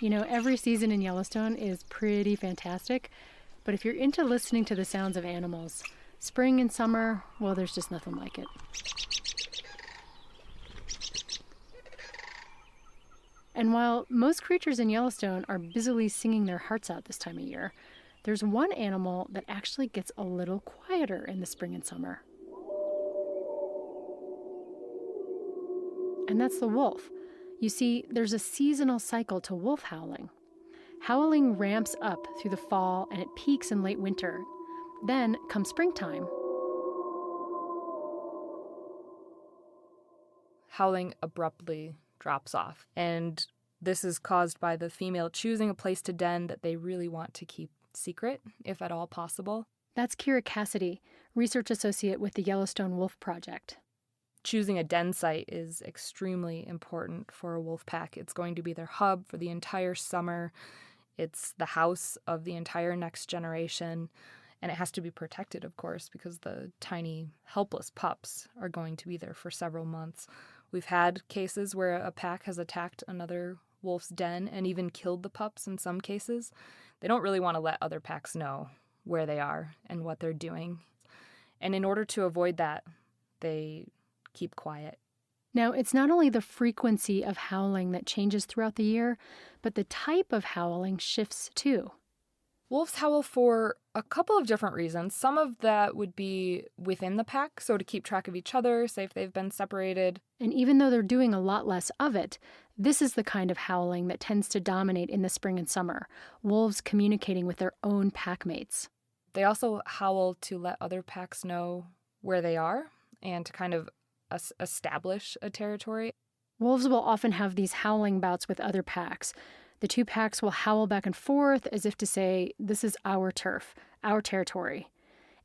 Every season in Yellowstone is pretty fantastic, but if you're into listening to the sounds of animals, spring and summer, well, there's just nothing like it. And while most creatures in Yellowstone are busily singing their hearts out this time of year, there's one animal that actually gets a little quieter in the spring and summer. And that's the wolf. You see, there's a seasonal cycle to wolf howling. Howling ramps up through the fall and it peaks in late winter. Then comes springtime. Howling abruptly drops off, and this is caused by the female choosing a place to den that they really want to keep secret, if at all possible. That's Kira Cassidy, research associate with the Yellowstone Wolf Project. Choosing a den site is extremely important for a wolf pack. It's going to be their hub for the entire summer. It's the house of the entire next generation. And it has to be protected, of course, because the tiny, helpless pups are going to be there for several months. We've had cases where a pack has attacked another wolf's den and even killed the pups in some cases. They don't really want to let other packs know where they are and what they're doing. And in order to avoid that, they keep quiet. Now, it's not only the frequency of howling that changes throughout the year, but the type of howling shifts too. Wolves howl for a couple of different reasons. Some of that would be within the pack, so to keep track of each other, say if they've been separated. And even though they're doing a lot less of it, this is the kind of howling that tends to dominate in the spring and summer, wolves communicating with their own pack mates. They also howl to let other packs know where they are and to kind of establish a territory. Wolves will often have these howling bouts with other packs. The two packs will howl back and forth as if to say, this is our turf, our territory.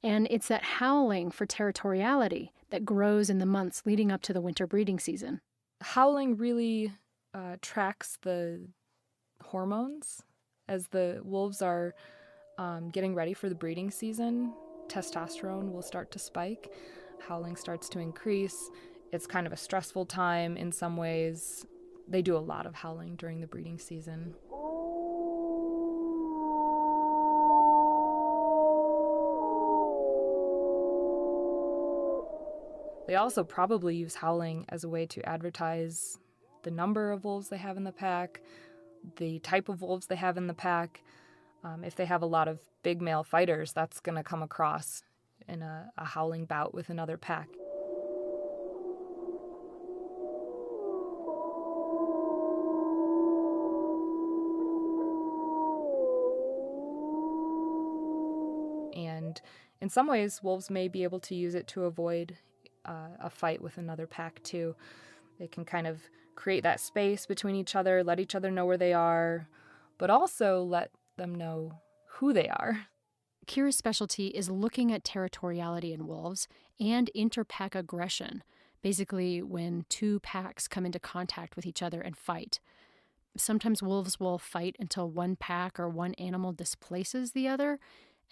And it's that howling for territoriality that grows in the months leading up to the winter breeding season. Howling really tracks the hormones. As the wolves are getting ready for the breeding season, testosterone will start to spike. Howling starts to increase. It's kind of a stressful time in some ways. They do a lot of howling during the breeding season. They also probably use howling as a way to advertise the number of wolves they have in the pack, the type of wolves they have in the pack. If they have a lot of big male fighters, that's going to come across in a howling bout with another pack. And in some ways, wolves may be able to use it to avoid a fight with another pack too. They can kind of create that space between each other, let each other know where they are, but also let them know who they are. Kira's specialty is looking at territoriality in wolves and interpack aggression, basically when two packs come into contact with each other and fight. Sometimes wolves will fight until one pack or one animal displaces the other,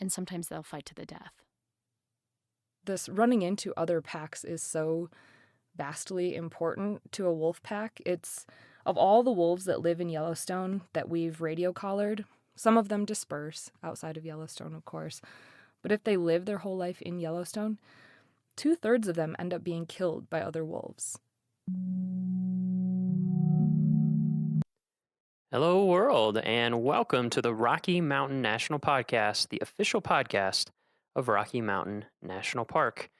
and sometimes they'll fight to the death. This running into other packs is so vastly important to a wolf pack. It's, of all the wolves that live in Yellowstone that we've radio collared, some of them disperse outside of Yellowstone, of course. But if they live their whole life in Yellowstone, 2/3 of them end up being killed by other wolves. Hello, world, and welcome to the Rocky Mountain National Podcast, the official podcast of Rocky Mountain National Park.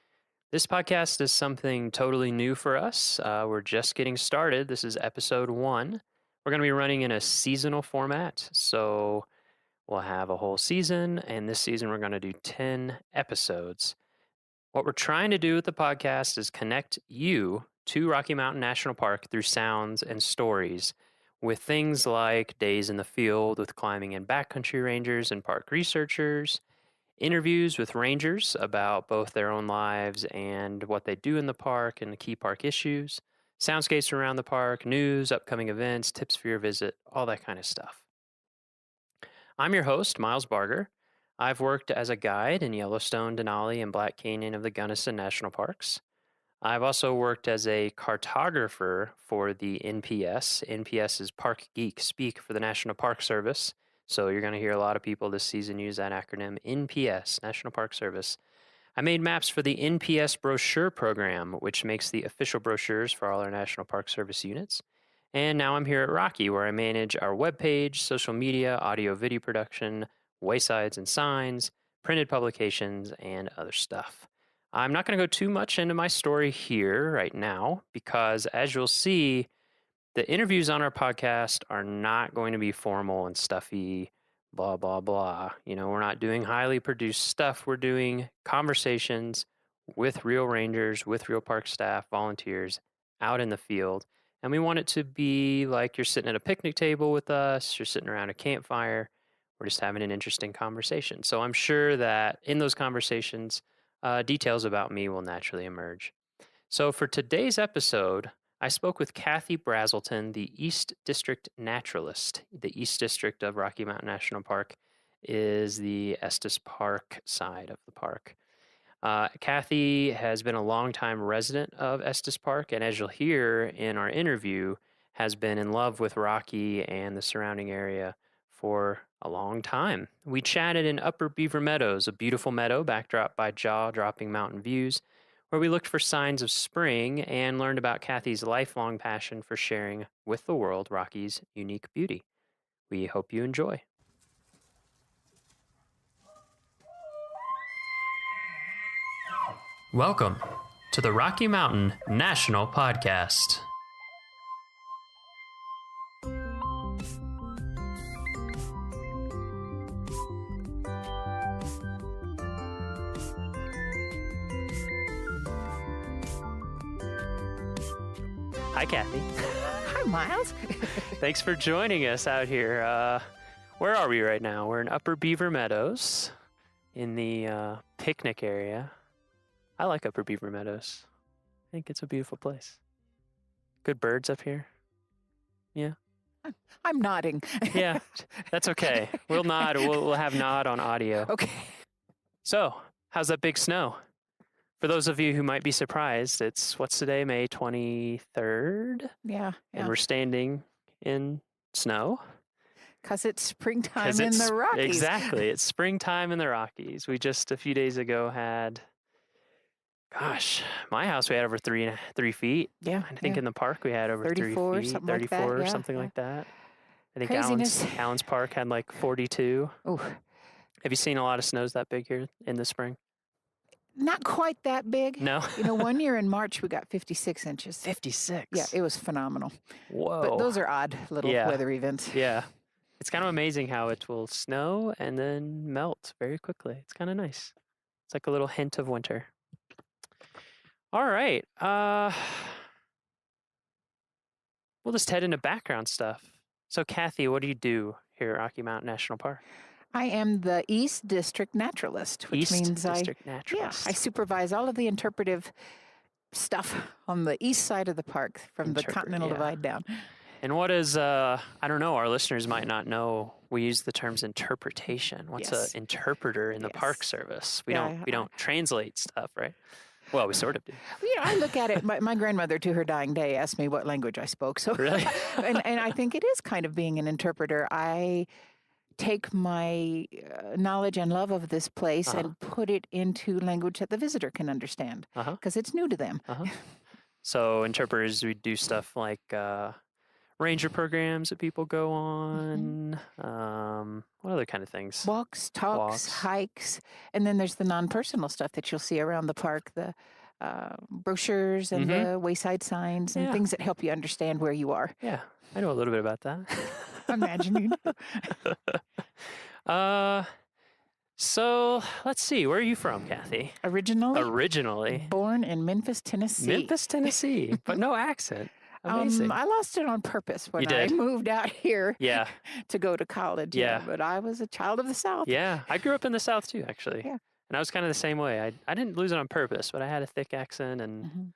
This podcast is something totally new for us. We're just getting started. This is episode 1. We're going to be running in a seasonal format, so we'll have a whole season, and this season we're going to do 10 episodes. What we're trying to do with the podcast is connect you to Rocky Mountain National Park through sounds and stories, with things like days in the field with climbing and backcountry rangers and park researchers, interviews with rangers about both their own lives and what they do in the park and the key park issues, soundscapes around the park, news, upcoming events, tips for your visit, all that kind of stuff. I'm your host, Miles Barger. I've worked as a guide in Yellowstone, Denali, and Black Canyon of the Gunnison National Parks. I've also worked as a cartographer for the NPS. NPS is Park Geek Speak for the National Park Service. So you're going to hear a lot of people this season use that acronym NPS, National Park Service. I made maps for the NPS brochure program, which makes the official brochures for all our National Park Service units. And now I'm here at Rocky, where I manage our webpage, social media, audio video production, waysides and signs, printed publications, and other stuff. I'm not going to go too much into my story here right now because, as you'll see, the interviews on our podcast are not going to be formal and stuffy, blah, blah, blah. We're not doing highly produced stuff. We're doing conversations with real rangers, with real park staff, volunteers out in the field. And we want it to be like you're sitting at a picnic table with us, you're sitting around a campfire, we're just having an interesting conversation. So I'm sure that in those conversations, details about me will naturally emerge. So for today's episode, I spoke with Kathy Brazelton, the East District Naturalist. The East District of Rocky Mountain National Park is the Estes Park side of the park. Kathy has been a longtime resident of Estes Park, and as you'll hear in our interview, has been in love with Rocky and the surrounding area for a long time. We chatted in Upper Beaver Meadows, a beautiful meadow backdropped by jaw-dropping mountain views, where we looked for signs of spring and learned about Kathy's lifelong passion for sharing with the world Rocky's unique beauty. We hope you enjoy. Welcome to the Rocky Mountain National Podcast. Hi, Kathy. Hi, Miles. Thanks for joining us out here. Where are we right now? We're in Upper Beaver Meadows in the picnic area. I like Upper Beaver Meadows. I think it's a beautiful place. Good birds up here. Yeah. I'm nodding. Yeah, that's okay. We'll nod. We'll have nod on audio. Okay. So, how's that big snow? For those of you who might be surprised, what's today, May 23rd? Yeah. And we're standing in snow. Because it's springtime in the Rockies. Exactly. It's springtime in the Rockies. We just a few days ago had, my house, we had over 3 feet. Yeah. I think in the park we had over 34, 3 feet, something 34 like that, or yeah, something yeah. like that. I think Craziness. Allen's Park had like 42. Oh, Have you seen a lot of snows that big here in the spring? not quite that big. No? One year in March we got 56 inches. 56? Yeah, it was phenomenal. Whoa. But those are odd little weather events. Yeah. It's kind of amazing how it will snow and then melt very quickly. It's kind of nice. It's like a little hint of winter. All right. We'll just head into background stuff. So, Kathy, what do you do here at Rocky Mountain National Park? I am the East District Naturalist, which means Naturalist. I supervise all of the interpretive stuff on the east side of the park from the Continental Divide down. And what is, I don't know, our listeners might not know, we use the terms interpretation. What's an interpreter in the Park Service? We don't translate stuff, right? Well, we sort of do. I look at it. My grandmother, to her dying day, asked me what language I spoke. So, really? and I think it is kind of being an interpreter. I take my knowledge and love of this place and put it into language that the visitor can understand because it's new to them. So interpreters, we do stuff like ranger programs that people go on. What other kind of things? Walks, talks, hikes. And then there's the non-personal stuff that you'll see around the park, the brochures and the wayside signs and things that help you understand where you are. Yeah, I know a little bit about that. Imagine you do. So let's see. Where are you from, Kathy? Originally. Born in Memphis, Tennessee. But no accent. Amazing. I lost it on purpose when You did? I moved out here Yeah. to go to college. Yeah. But I was a child of the South. Yeah. I grew up in the South too, actually. Yeah. And I was kind of the same way. I didn't lose it on purpose, but I had a thick accent and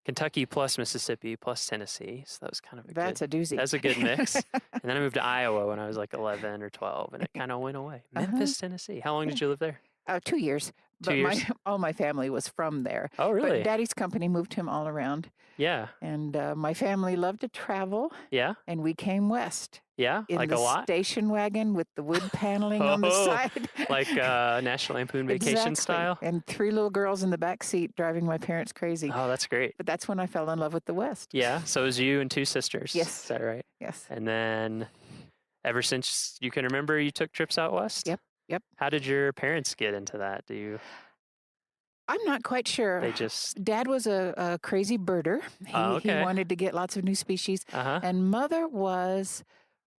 Kentucky plus Mississippi plus Tennessee. So that was kind of a doozy. That's a good mix. And then I moved to Iowa when I was like 11 or 12 and it kind of went away. Memphis, Tennessee. How long did you live there? 2 years. But 2 years? all my family was from there. Oh, really? But Daddy's company moved him all around. Yeah. And my family loved to travel. Yeah. And we came west. Yeah. In like the a lot? station wagon with the wood paneling on the side. Like National Lampoon Vacation style? And 3 little girls in the back seat driving my parents crazy. Oh, that's great. But that's when I fell in love with the West. Yeah. So it was you and 2 sisters. Yes. Is that right? Yes. And then ever since you can remember, you took trips out west? Yep. How did your parents get into that? I'm not quite sure. They just... Dad was a crazy birder. He wanted to get lots of new species. And Mother was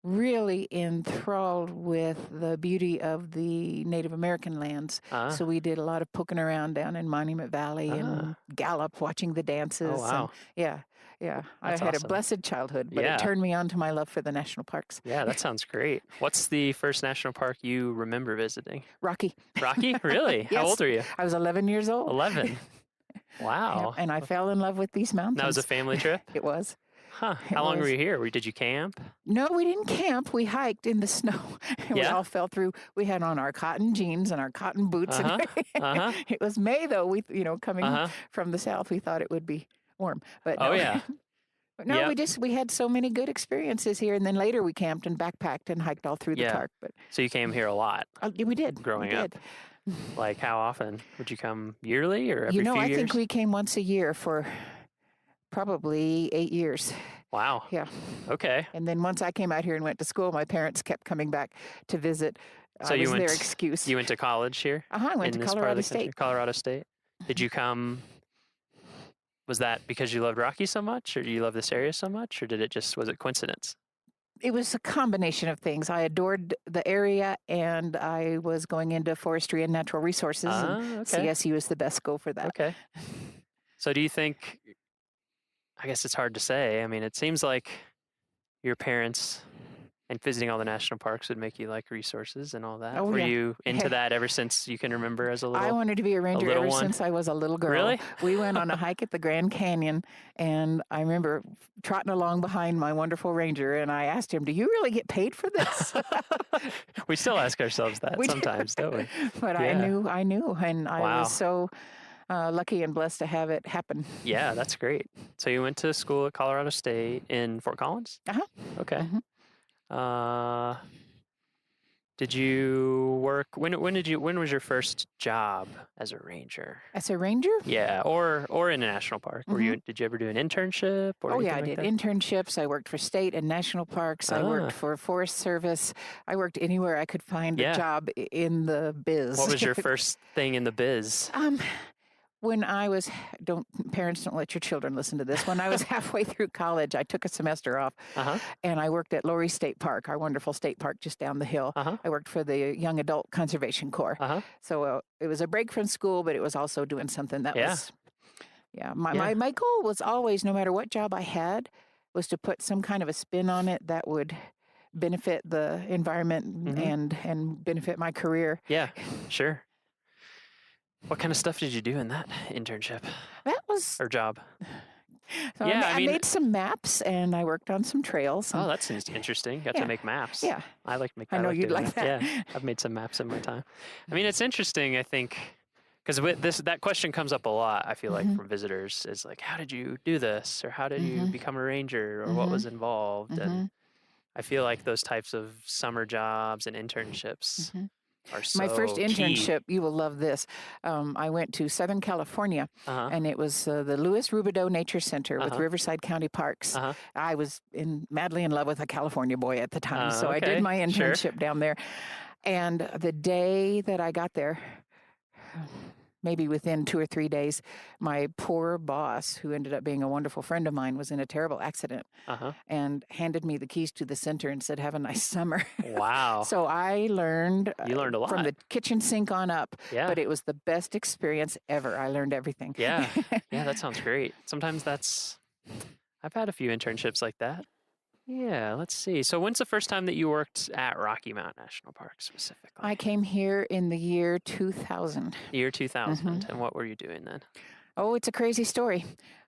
really enthralled with the beauty of the Native American lands. So we did a lot of poking around down in Monument Valley and Gallup, watching the dances. Oh, wow. And yeah. That's I had awesome. a blessed childhood, but it turned me on to my love for the national parks. Yeah, that sounds great. What's the first national park you remember visiting? Rocky. Rocky? Really? Yes. How old are you? I was 11 years old. 11. Wow. And I fell in love with these mountains. That was a family trip? It was. Huh. How long were you here? Did you camp? No, we didn't camp. We hiked in the snow. We all fell through. We had on our cotton jeans and our cotton boots. It was May, though. We, coming from the south, we thought it would be warm. But no. But no, we had so many good experiences here. And then later we camped and backpacked and hiked all through the park. But so you came here a lot? We did. Growing up? Like how often? Would you come yearly or every few years? I think we came once a year for probably 8 years. Wow. Yeah. Okay. And then once I came out here and went to school, my parents kept coming back to visit. So was their excuse. You went to college here? I went to Colorado State. Colorado State. Did you come? Was that because you loved Rocky so much, or do you love this area so much, or was it coincidence? It was a combination of things. I adored the area, and I was going into forestry and natural resources. And CSU was the best school for that. Okay. So do you think? I guess it's hard to say. I mean, it seems like your parents and visiting all the national parks would make you like resources and all that. Were you into that ever since you can remember as a little? I wanted to be a ranger ever since I was a little girl. Really? We went on a hike at the Grand Canyon, and I remember trotting along behind my wonderful ranger, and I asked him, "Do you really get paid for this?" We still ask ourselves that sometimes, don't we? But I knew, and I was so lucky and blessed to have it happen. Yeah, that's great. So you went to school at Colorado State in Fort Collins? Okay. Did you work? When was your first job as a ranger? As a ranger? Yeah, or in a national park. Did you ever do an internship? Or I did internships. I worked for state and national parks. I worked for Forest Service. I worked anywhere I could find a job in the biz. What was your first thing in the biz? When I was, parents don't let your children listen to this. When I was halfway through college, I took a semester off, and I worked at Lowry State Park, our wonderful state park just down the hill. I worked for the Young Adult Conservation Corps. So it was a break from school, but it was also doing something that was, My goal was always, no matter what job I had, was to put some kind of a spin on it that would benefit the environment and benefit my career. Yeah, sure. What kind of stuff did you do in that internship? Or job? So I made some maps, and I worked on some trails. Oh, that's interesting. Got to make maps. Yeah. I like making. I know you'd like that. Yeah, I've made some maps in my time. I mean, it's interesting, I think, because that question comes up a lot, I feel like, from visitors, is like, how did you do this? Or how did you become a ranger? Or what was involved? And I feel like those types of summer jobs and internships are so My first key. internship, you will love this. I went to Southern California, and it was the Louis Rubidoux Nature Center with Riverside County Parks. I was madly in love with a California boy at the time, so I did my internship down there. And the day that I got there, maybe within 2 or 3 days, my poor boss, who ended up being a wonderful friend of mine, was in a terrible accident and handed me the keys to the center and said, "Have a nice summer." Wow. So I learned, you learned a lot from the kitchen sink on up, Yeah. but it was the best experience ever. I learned everything. Yeah. Yeah, that sounds great. Sometimes I've had a few internships like that. Yeah, let's see. So when's the first time that you worked at Rocky Mountain National Park specifically? I came here in the year 2000. Year 2000. And what were you doing then? Oh, it's a crazy story.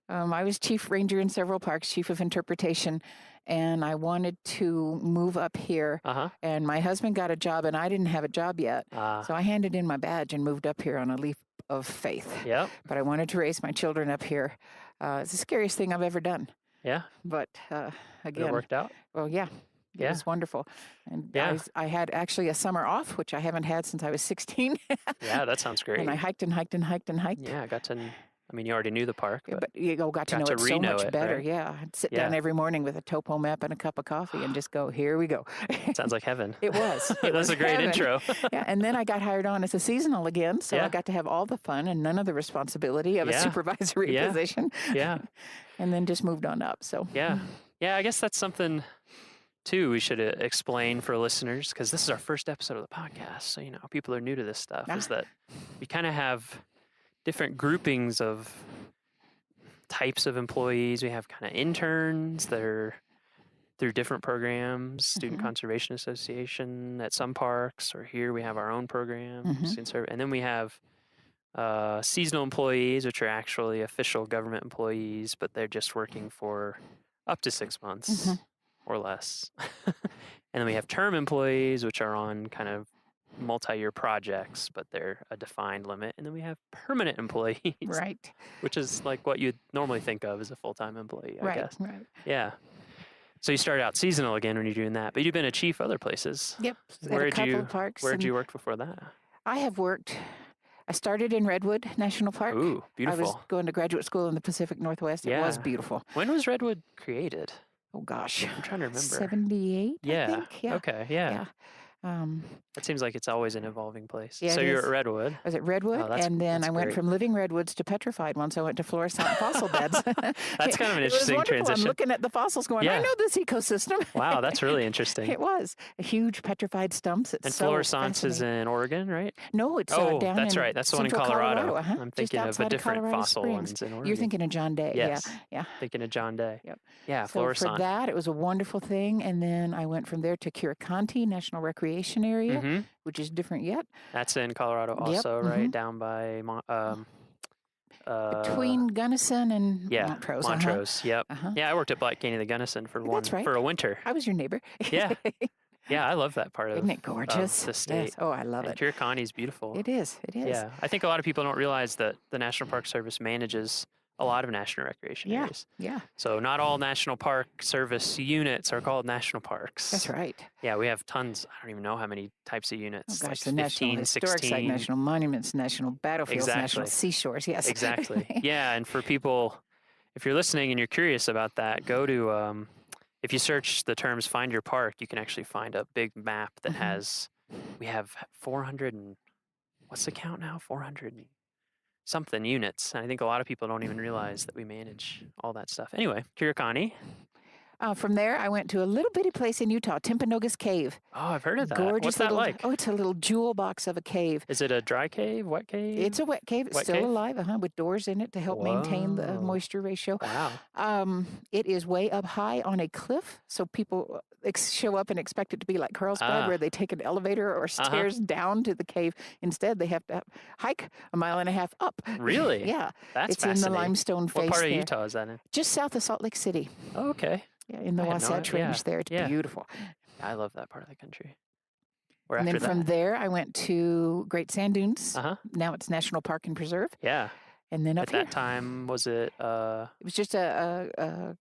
I was chief ranger in several parks, chief of interpretation, and I wanted to move up here. And my husband got a job, and I didn't have a job yet. So I handed in my badge and moved up here on a leap of faith. Yep. But I wanted to raise my children up here. It's the scariest thing I've ever done. Yeah. But again, it worked out. Well, yeah. It was wonderful. And I had actually a summer off, which I haven't had since I was 16. Yeah, that sounds great. And I hiked and hiked and hiked and hiked. Yeah, I got to, I mean, you already knew the park. But you got to know it so much better. Right? Yeah. I'd sit down every morning with a topo map and a cup of coffee and just go, here we go. Sounds like heaven. It was. That's a great intro. Yeah. And then I got hired on as a seasonal again. So I got to have all the fun and none of the responsibility of a supervisory position. Yeah. And then just moved on up. So yeah. I guess that's something too we should explain for listeners, because this is our first episode of the podcast. So, people are new to this stuff, is that we kind of have different groupings of types of employees. We have kind of interns that are through different programs, Student Conservation Association at some parks, or here we have our own program. And then we have seasonal employees, which are actually official government employees, but they're just working for up to 6 months or less. And then we have term employees, which are on kind of multi-year projects, but they're a defined limit. And then we have permanent employees, right, which is like what you'd normally think of as a full-time employee, I guess. Right. Yeah. So you started out seasonal again when you're doing that, but you've been a chief other places. Yep. Where did you work before that? I started in Redwood National Park. Ooh, beautiful. I was going to graduate school in the Pacific Northwest. It was beautiful. When was Redwood created? Oh, gosh. I'm trying to remember. 78, I think. Yeah. Okay, yeah. That seems like it's always an evolving place. Yeah, so you're at Redwood. I was at Redwood, and then I went from living redwoods to petrified ones. I went to fluorescent fossil beds. That's kind of an interesting transition. I'm looking at the fossils going, I know this ecosystem. Wow, that's really interesting. It was. Huge petrified stumps. And fluorescence is in Oregon, right? No, it's down that's in right. That's the one in Colorado. I'm thinking of a different fossil ones in Oregon. You're thinking of John Day. Yes. Yeah. Thinking of John Day. Yep. Yeah, so fluorescent. For that, it was a wonderful thing. And then I went from there to Curated National Recreation Area, which is different yet. That's in Colorado also, right? Down by between Gunnison and Montrose. Montrose, yep. Yeah, I worked at Black Canyon the Gunnison for a winter. I was your neighbor. Yeah. Yeah, I love that part of Isn't it gorgeous? Of the state. Yes. Oh, I love it. Curated is beautiful. It is. Yeah, I think a lot of people don't realize that the National Park Service manages a lot of national recreation areas. Yeah. So not all National Park Service units are called national parks. That's right. Yeah, we have tons. I don't even know how many types of units. Oh, gosh, like the 15, National Historic 16. Site, National Monuments, National Battlefields, Exactly. National Seashores. Yes. Exactly. Yeah, and for people, if you're listening and you're curious about that, go to, if you search the terms Find Your Park, you can actually find a big map that has, we have 400 and, what's the count now? 400 something units. And I think a lot of people don't even realize that we manage all that stuff. Anyway, Curated. From there, I went to a little bitty place in Utah, Timpanogos Cave. Oh, I've heard of that. Gorgeous What's that like? Oh, it's a little jewel box of a cave. Is it a dry cave, wet cave? It's a wet cave. It's still alive, with doors in it to help maintain the moisture ratio. Wow. It is way up high on a cliff, so people show up and expect it to be like Carlsbad, where they take an elevator or stairs down to the cave. Instead, they have to hike a mile and a half up. Really? Yeah. That's it's in the limestone face. What part of there. Utah is that in? Just south of Salt Lake City. Oh, okay. Yeah, in the Wasatch Range there. It's beautiful. I love that part of the country. And then from there, I went to Great Sand Dunes. Now it's National Park and Preserve. Yeah. And then at that time, was it? It was just a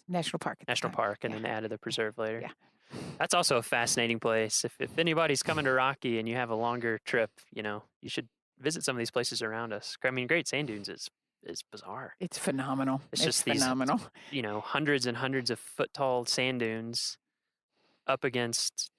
national park. National park, and then added the preserve later. Yeah. That's also a fascinating place. If anybody's coming to Rocky and you have a longer trip, you should visit some of these places around us. I mean, Great Sand Dunes is bizarre. It's phenomenal. It's just phenomenal. These, hundreds and hundreds of foot tall sand dunes up against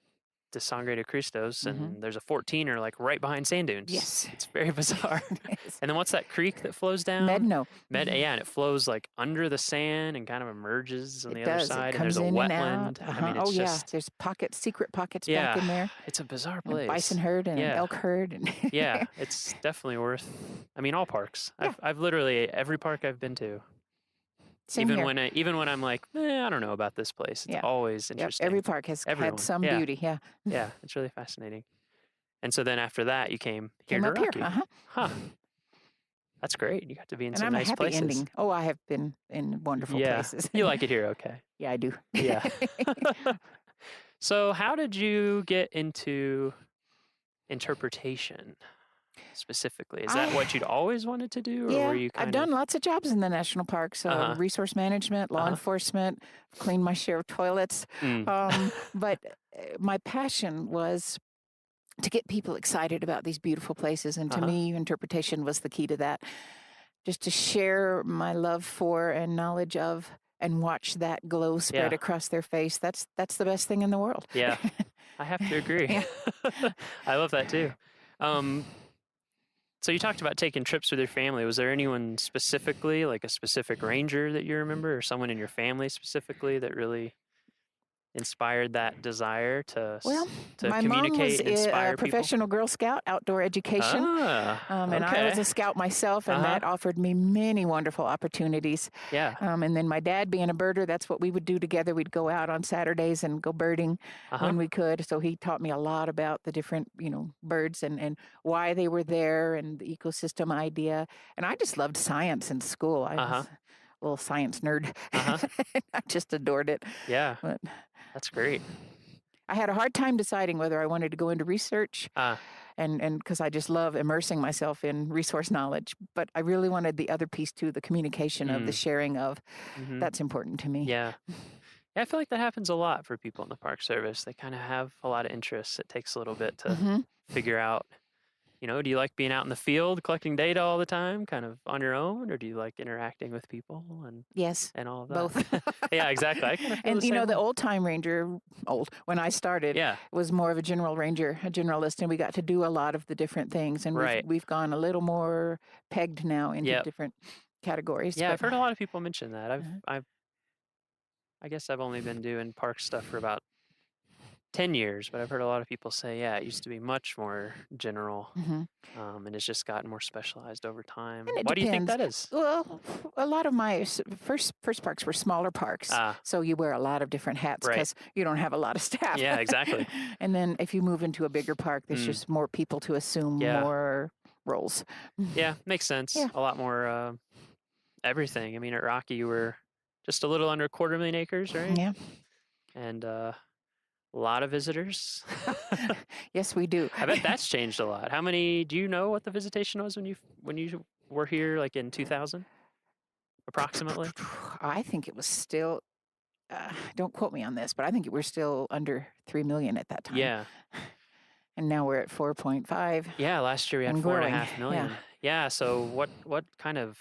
the Sangre de Cristos, and there's a 14er like right behind sand dunes. Yes. It's very bizarre. And then what's that creek that flows down? Medno. Yeah, and it flows like under the sand and kind of emerges on the other side. It comes and there's a in wetland. And out. I mean, it's there's secret pockets back in there. It's a bizarre place. Bison herd and an elk herd. And yeah, it's definitely worth, all parks. Yeah. I've literally, every park I've been to, Same here. Even when I'm like, I don't know about this place. It's always interesting. Every park has had some beauty. Yeah. Yeah, it's really fascinating. And so then after that, you came here up to Rocky. Here. Huh. That's great. You got to be in And some I'm a nice happy places. ending. Oh, I have been in wonderful Yeah. places. You like it here, okay. Yeah, I do. Yeah. So how did you get into interpretation specifically? Is that what you'd always wanted to do, or were Yeah, you I've kind done of... lots of jobs in the national parks, Uh-huh. resource management, law Uh-huh. enforcement, cleaned my share of toilets. Mm. But my passion was to get people excited about these beautiful places. And to me, interpretation was the key to that. Just to share my love for and knowledge of and watch that glow spread Yeah. across their face. That's the best thing in the world. Yeah. I have to agree. Yeah. I love that too. So you talked about taking trips with your family. Was there anyone specifically, like a specific ranger that you remember, or someone in your family specifically that really inspired that desire to Well, my mom was communicate and inspire a people? professional Girl Scout, outdoor education. And I was a scout myself, and that offered me many wonderful opportunities. Yeah. And then my dad being a birder, that's what we would do together. We'd go out on Saturdays and go birding when we could. So he taught me a lot about the different, birds and why they were there and the ecosystem idea. And I just loved science in school. I was a little science nerd. I just adored it. Yeah. But that's great. I had a hard time deciding whether I wanted to go into research, and because I just love immersing myself in resource knowledge. But I really wanted the other piece too, the communication of the sharing of. That's important to me. Yeah. I feel like that happens a lot for people in the Park Service. They kind of have a lot of interests. It takes a little bit to figure out, do you like being out in the field collecting data all the time, kind of on your own, or do you like interacting with people and Yes, and all of that? both. Yeah, exactly. I kind of feel And the same the way. old time ranger, when I started, was more of a general ranger, a generalist, and we got to do a lot of the different things. And we've gone a little more pegged now into different categories. Yeah, but I've heard a lot of people mention that. I guess I've only been doing park stuff for about 10 years, but I've heard a lot of people say, it used to be much more general, and it's just gotten more specialized over time. And it Why do you think depends. that is? Well, a lot of my first parks were smaller parks, so you wear a lot of different hats because you don't have a lot of staff. Yeah, exactly. And then if you move into a bigger park, there's just more people to assume more roles. Yeah, makes sense. Yeah. A lot more everything. I mean, at Rocky, you were just a little under 250,000 acres, right? Yeah. And a lot of visitors. Yes, we do. I bet that's changed a lot. How many? Do you know what the visitation was when you were here, like in 2000, approximately? I think it was still. Don't quote me on this, but I think we're still under 3 million at that time. Yeah. And now we're at 4.5. Yeah, last year we had and 4.5 growing. million. Yeah. So what kind of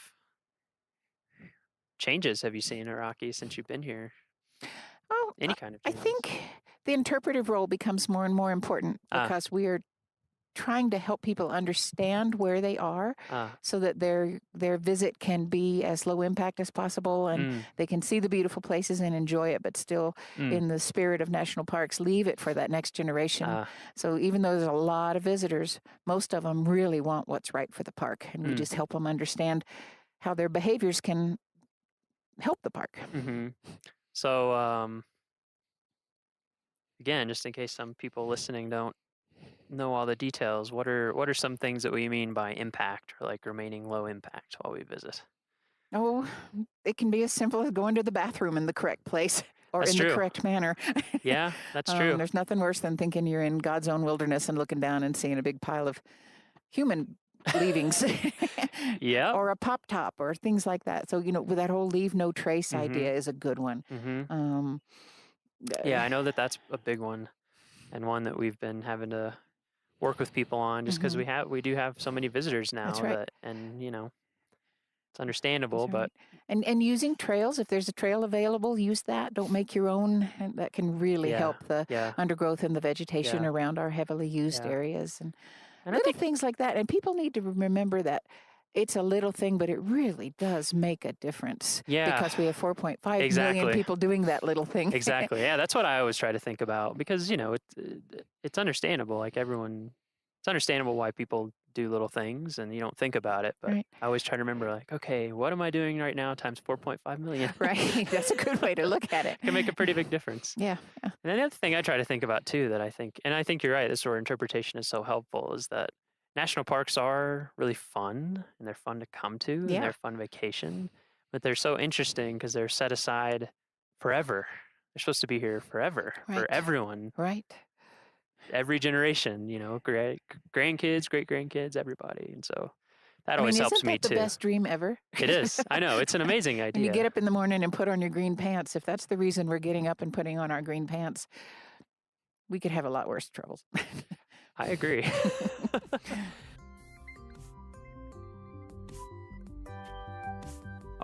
changes have you seen at Rocky since you've been here? Oh, Any kind of I changes? think the interpretive role becomes more and more important because we are trying to help people understand where they are so that their visit can be as low impact as possible and they can see the beautiful places and enjoy it, but still in the spirit of national parks, leave it for that next generation. So even though there's a lot of visitors, most of them really want what's right for the park, and we just help them understand how their behaviors can help the park. So again, just in case some people listening don't know all the details, what are some things that we mean by impact, or like remaining low impact while we visit? Oh, it can be as simple as going to the bathroom in the correct place or That's in true. the correct manner. Yeah, that's true. There's nothing worse than thinking you're in God's own wilderness and looking down and seeing a big pile of human leavings. Yeah. Or a pop top or things like that. So, with that whole leave no trace idea is a good one. Yeah, I know that's a big one, and one that we've been having to work with people on just because we do have so many visitors now. That's right. And it's understandable, That's right. but and using trails, if there's a trail available, use that. Don't make your own, and that can really help the undergrowth and the vegetation around our heavily used areas and little things like that. And people need to remember that it's a little thing, but it really does make a difference. Yeah. Because we have 4.5 million people doing that little thing. Exactly. Yeah, that's what I always try to think about because it's understandable. Like it's understandable why people do little things and you don't think about it. But I always try to remember, like, okay, what am I doing right now times 4.5 million? Right. That's a good way to look at it. Can make a pretty big difference. Yeah. And then the other thing I try to think about too, that I think you're right, this is where interpretation is so helpful, is that national parks are really fun, and they're fun to come to, and they're fun vacation, but they're so interesting because they're set aside forever. They're supposed to be here forever for everyone. Right. Every generation, grandkids, great-grandkids, everybody. And so that always helps me too. Isn't that the best dream ever? It is. I know. It's an amazing idea. And you get up in the morning and put on your green pants. If that's the reason we're getting up and putting on our green pants, we could have a lot worse troubles. I agree.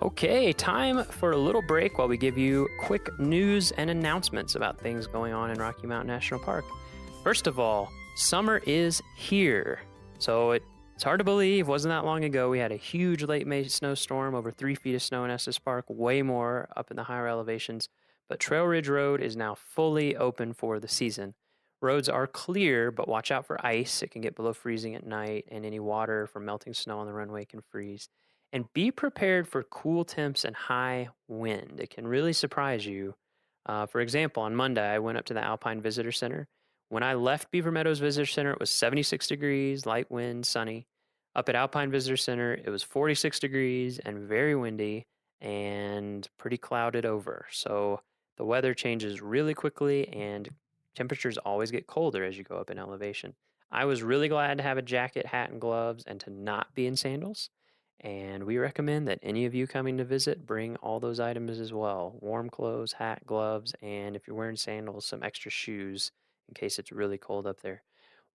Okay, time for a little break while we give you quick news and announcements about things going on in Rocky Mountain National Park. First of all, summer is here. So it's hard to believe, wasn't that long ago, we had a huge late May snowstorm, over 3 feet of snow in Estes Park, way more up in the higher elevations. But Trail Ridge Road is now fully open for the season. Roads are clear, but watch out for ice. It can get below freezing at night, and any water from melting snow on the runway can freeze. And be prepared for cool temps and high wind. It can really surprise you. For example, on Monday, I went up to the Alpine Visitor Center. When I left Beaver Meadows Visitor Center, it was 76 degrees, light wind, sunny. Up at Alpine Visitor Center, it was 46 degrees and very windy and pretty clouded over. So the weather changes really quickly, and temperatures always get colder as you go up in elevation. I was really glad to have a jacket, hat, and gloves and to not be in sandals. And we recommend that any of you coming to visit bring all those items as well. Warm clothes, hat, gloves, and if you're wearing sandals, some extra shoes in case it's really cold up there.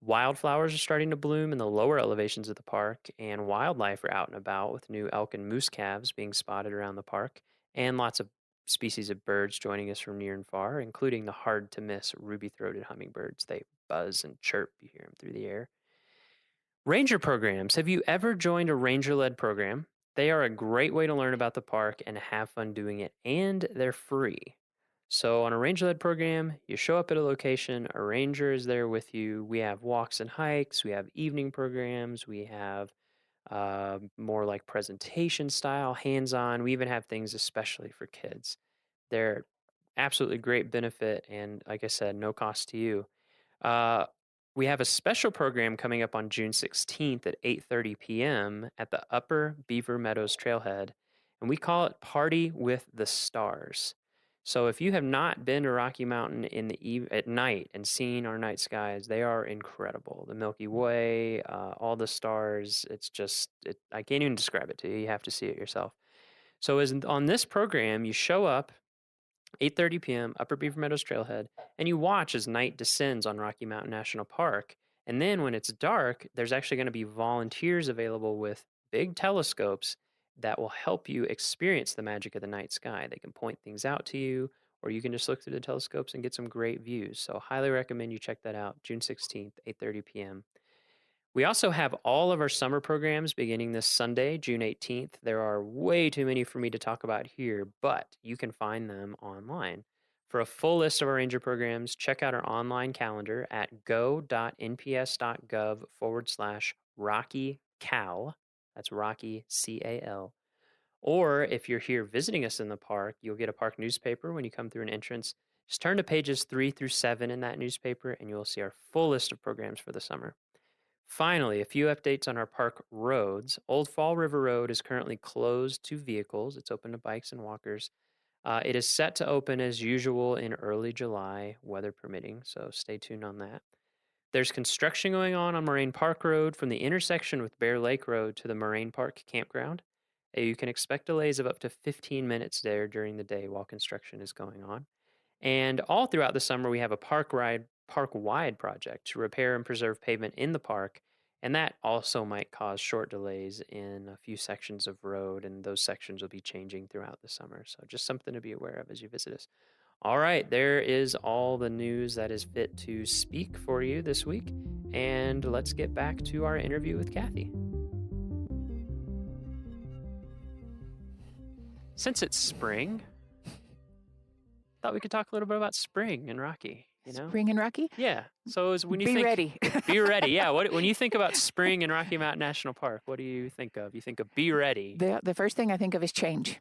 Wildflowers are starting to bloom in the lower elevations of the park, and wildlife are out and about with new elk and moose calves being spotted around the park, and lots of species of birds joining us from near and far, including the hard-to-miss ruby-throated hummingbirds. They buzz and chirp. You hear them through the air. Ranger programs. Have you ever joined a ranger-led program? They are a great way to learn about the park and have fun doing it, and they're free. So on a ranger-led program, you show up at a location, a ranger is there with you. We have walks and hikes, we have evening programs, we have more like presentation style, hands-on. We even have things especially for kids. They're absolutely great benefit, and like I said, no cost to you. We have a special program coming up on June 16th at 8:30 p.m. at the Upper Beaver Meadows Trailhead, and we call it Party with the Stars. So if you have not been to Rocky Mountain at night and seen our night skies, they are incredible. The Milky Way, all the stars, I can't even describe it to you. You have to see it yourself. So on this program, you show up 8:30 p.m., Upper Beaver Meadows Trailhead, and you watch as night descends on Rocky Mountain National Park. And then when it's dark, there's actually going to be volunteers available with big telescopes that will help you experience the magic of the night sky. They can point things out to you, or you can just look through the telescopes and get some great views. So highly recommend you check that out, June 16th, 8:30 p.m. We also have all of our summer programs beginning this Sunday, June 18th. There are way too many for me to talk about here, but you can find them online. For a full list of our ranger programs, check out our online calendar at go.nps.gov/RockyCal. That's Rocky, C-A-L. Or if you're here visiting us in the park, you'll get a park newspaper when you come through an entrance. Just turn to pages 3 through 7 in that newspaper, and you'll see our full list of programs for the summer. Finally, a few updates on our park roads. Old Fall River Road is currently closed to vehicles. It's open to bikes and walkers. It is set to open as usual in early July, weather permitting, so stay tuned on that. There's construction going on Moraine Park Road from the intersection with Bear Lake Road to the Moraine Park campground. You can expect delays of up to 15 minutes there during the day while construction is going on. And all throughout the summer, we have a park-wide project to repair and preserve pavement in the park, and that also might cause short delays in a few sections of road, and those sections will be changing throughout the summer. So just something to be aware of as you visit us. All right, there is all the news that is fit to speak for you this week, and let's get back to our interview with Kathy. Since it's spring, thought we could talk a little bit about spring in Rocky. Spring in Rocky? Yeah. So when you be ready. Be ready. Yeah. When you think about spring in Rocky Mountain National Park, what do you think of? You think of be ready. The first thing I think of is change.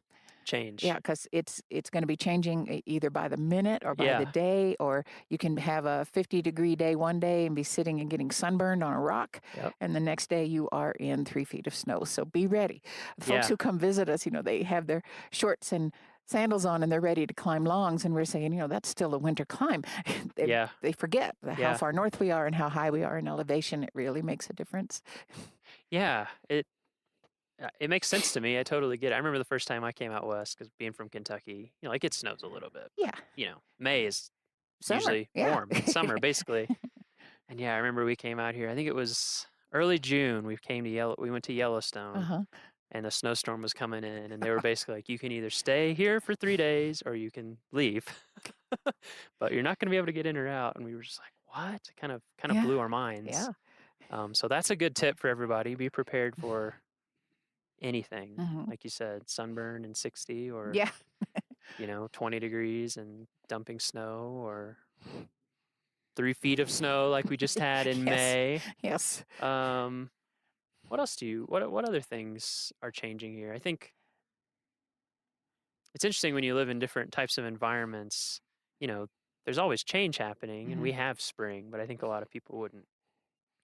change. Yeah, because it's going to be changing either by the minute or by the day, or you can have a 50-degree day one day and be sitting and getting sunburned on a rock, and the next day you are in 3 feet of snow. So be ready. The folks who come visit us, they have their shorts and sandals on and they're ready to climb longs, and we're saying, that's still a winter climb. They forget how far north we are and how high we are in elevation. It really makes a difference. Yeah, it makes sense to me. I totally get it. I remember the first time I came out west, because being from Kentucky, like it snows a little bit. Yeah. May is Summer. usually warm. It's summer, basically. And I remember we came out here. I think it was early June. We went to Yellowstone, and the snowstorm was coming in, and they were basically like, you can either stay here for 3 days or you can leave, but you're not going to be able to get in or out. And we were just like, what? It kind of blew our minds. Yeah. So that's a good tip for everybody. Be prepared for anything, like you said, sunburn and 60, or 20 degrees and dumping snow, or 3 feet of snow like we just had in May. Yes. What else what other things are changing here? I think it's interesting when you live in different types of environments, there's always change happening, and we have spring, but I think a lot of people wouldn't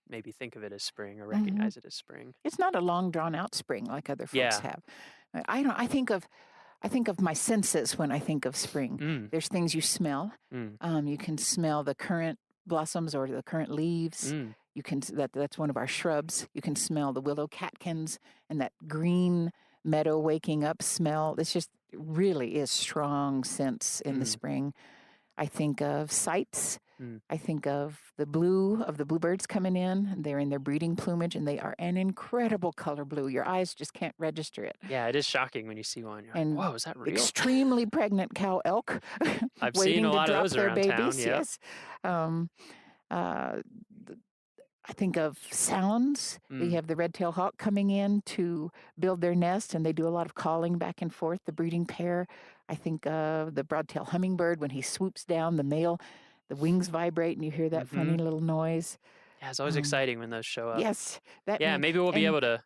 maybe think of it as spring or recognize it as spring. It's not a long drawn out spring like other folks have. I think of my senses when I think of spring. There's things you smell. You can smell the current blossoms or the current leaves. You can that's one of our shrubs. You can smell the willow catkins and that green meadow waking up smell. It's just really is strong sense in the spring. I think of sights. I think of the blue of the bluebirds coming in. They're in their breeding plumage, and they are an incredible color blue. Your eyes just can't register it. Yeah, it is shocking when you see one. You're like, whoa, is that real? Extremely pregnant cow elk. I've seen a lot of those around town. Yes. I think of sounds. We have the red-tailed hawk coming in to build their nest, and they do a lot of calling back and forth, the breeding pair. I think of the broad-tailed hummingbird when he swoops down, the male, the wings vibrate, and you hear that funny little noise. Yeah, it's always exciting when those show up. Yes. Maybe we'll be able to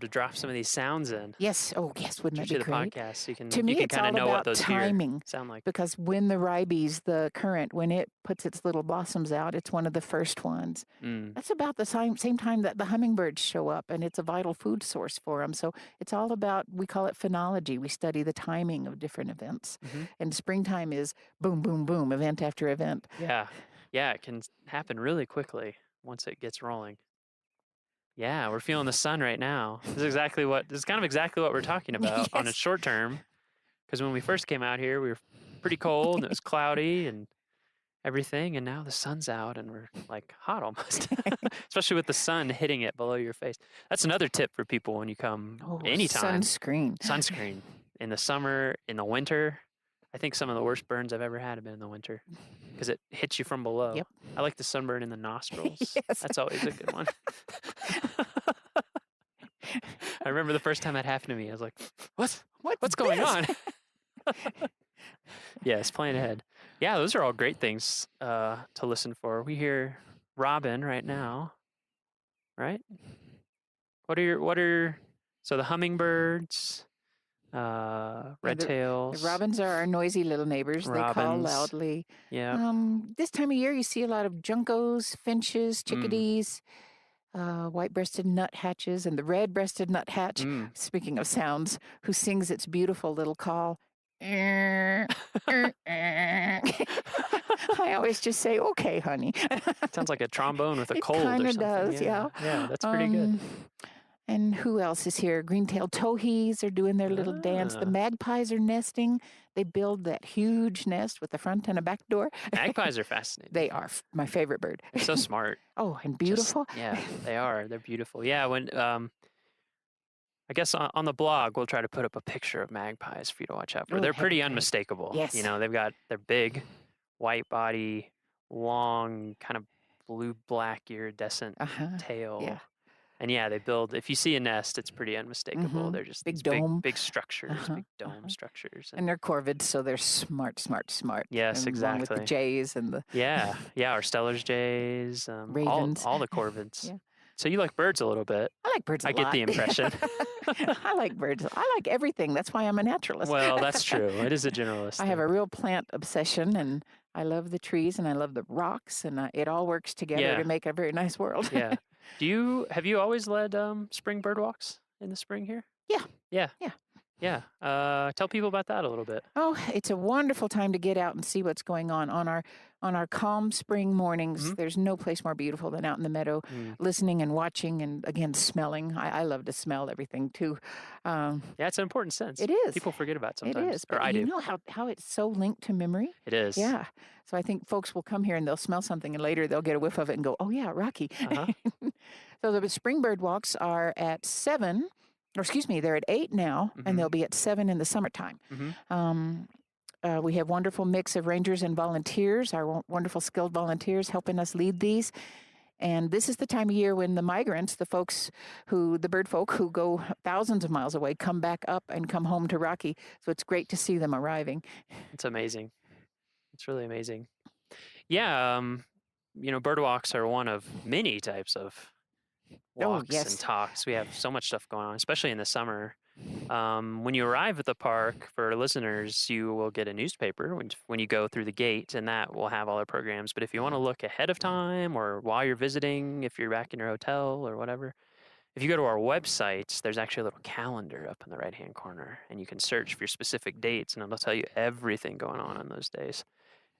drop some of these sounds in. Yes. Oh, yes. Wouldn't that be great? To the podcast, so you can kind of know what those timing sound like. Because when the ribes, the current, when it puts its little blossoms out, it's one of the first ones. That's about the same time that the hummingbirds show up, and it's a vital food source for them. So it's all about, we call it phenology. We study the timing of different events. And springtime is boom, boom, boom, event after event. Yeah. Yeah, it can happen really quickly once it gets rolling. Yeah, we're feeling the sun right now. This is kind of exactly what we're talking about on a short term. Because when we first came out here, we were pretty cold and it was cloudy and everything. And now the sun's out and we're like hot almost, especially with the sun hitting it below your face. That's another tip for people when you come anytime. Sunscreen. In the summer, in the winter. I think some of the worst burns I've ever had have been in the winter because it hits you from below. Yep. I like the sunburn in the nostrils. Yes. That's always a good one. I remember the first time that happened to me. I was like, what's going on? Yes, plan ahead. Yeah, those are all great things to listen for. We hear robin right now, right? So the hummingbirds, red tails. The robins are our noisy little neighbors. They call loudly. Yeah. This time of year, you see a lot of juncos, finches, chickadees, white-breasted nuthatches, and the red-breasted nuthatch, speaking of sounds, who sings its beautiful little call. I always just say, okay, honey. Sounds like a trombone with a cold or something. It kind of does, yeah. Yeah, that's pretty good. And who else is here? Green-tailed towhees are doing their little dance. The magpies are nesting. They build that huge nest with a front and a back door. Magpies are fascinating. They are my favorite bird. They're so smart. Oh, and beautiful. They are. They're beautiful. Yeah, when I guess on the blog we'll try to put up a picture of magpies for you to watch out for. They're pretty unmistakable. Yes. They're big, white body, long, kind of blue-black iridescent tail. Yeah. And they build, if you see a nest, it's pretty unmistakable. They're just big dome. big structures, big dome structures. And they're corvids, so they're smart. Yes, and exactly. Along with the jays and the... Yeah, our Stellar's jays, ravens. all the corvids. Yeah. So you like birds a little bit. I like birds a I lot. get the impression. I like birds. I like everything. That's why I'm a naturalist. Well, that's true. It is a generalist I have thing. a real plant obsession, and I love the trees, and I love the rocks, and it all works together Yeah. to make a very nice world. Yeah. Have you always led spring bird walks in the spring here? Yeah. Yeah. Yeah. Yeah. Tell people about that a little bit. Oh, it's a wonderful time to get out and see what's going on our calm spring mornings. Mhm. There's no place more beautiful than out in the meadow, listening and watching, and again smelling. I love to smell everything too. Yeah, it's an important sense. It is. People forget about it It sometimes. is. Or But I you do. know how it's so linked to memory? It is. Yeah. So I think folks will come here and they'll smell something, and later they'll get a whiff of it and go, "Oh yeah, Rocky." Uh-huh. So the spring bird walks are at 7, or excuse me, they're at 8 now, and they'll be at 7 in the summertime. We have wonderful mix of rangers and volunteers, our wonderful skilled volunteers helping us lead these. And this is the time of year when the migrants, the bird folk who go thousands of miles away, come back up and come home to Rocky. So it's great to see them arriving. It's amazing. It's really amazing. Yeah. Bird walks are one of many types of walks and talks. We have so much stuff going on, especially in the summer. When you arrive at the park, for listeners, you will get a newspaper when you go through the gate, and that will have all our programs. But if you want to look ahead of time or while you're visiting, if you're back in your hotel or whatever, if you go to our website, there's actually a little calendar up in the right-hand corner, and you can search for your specific dates, and it'll tell you everything going on those days.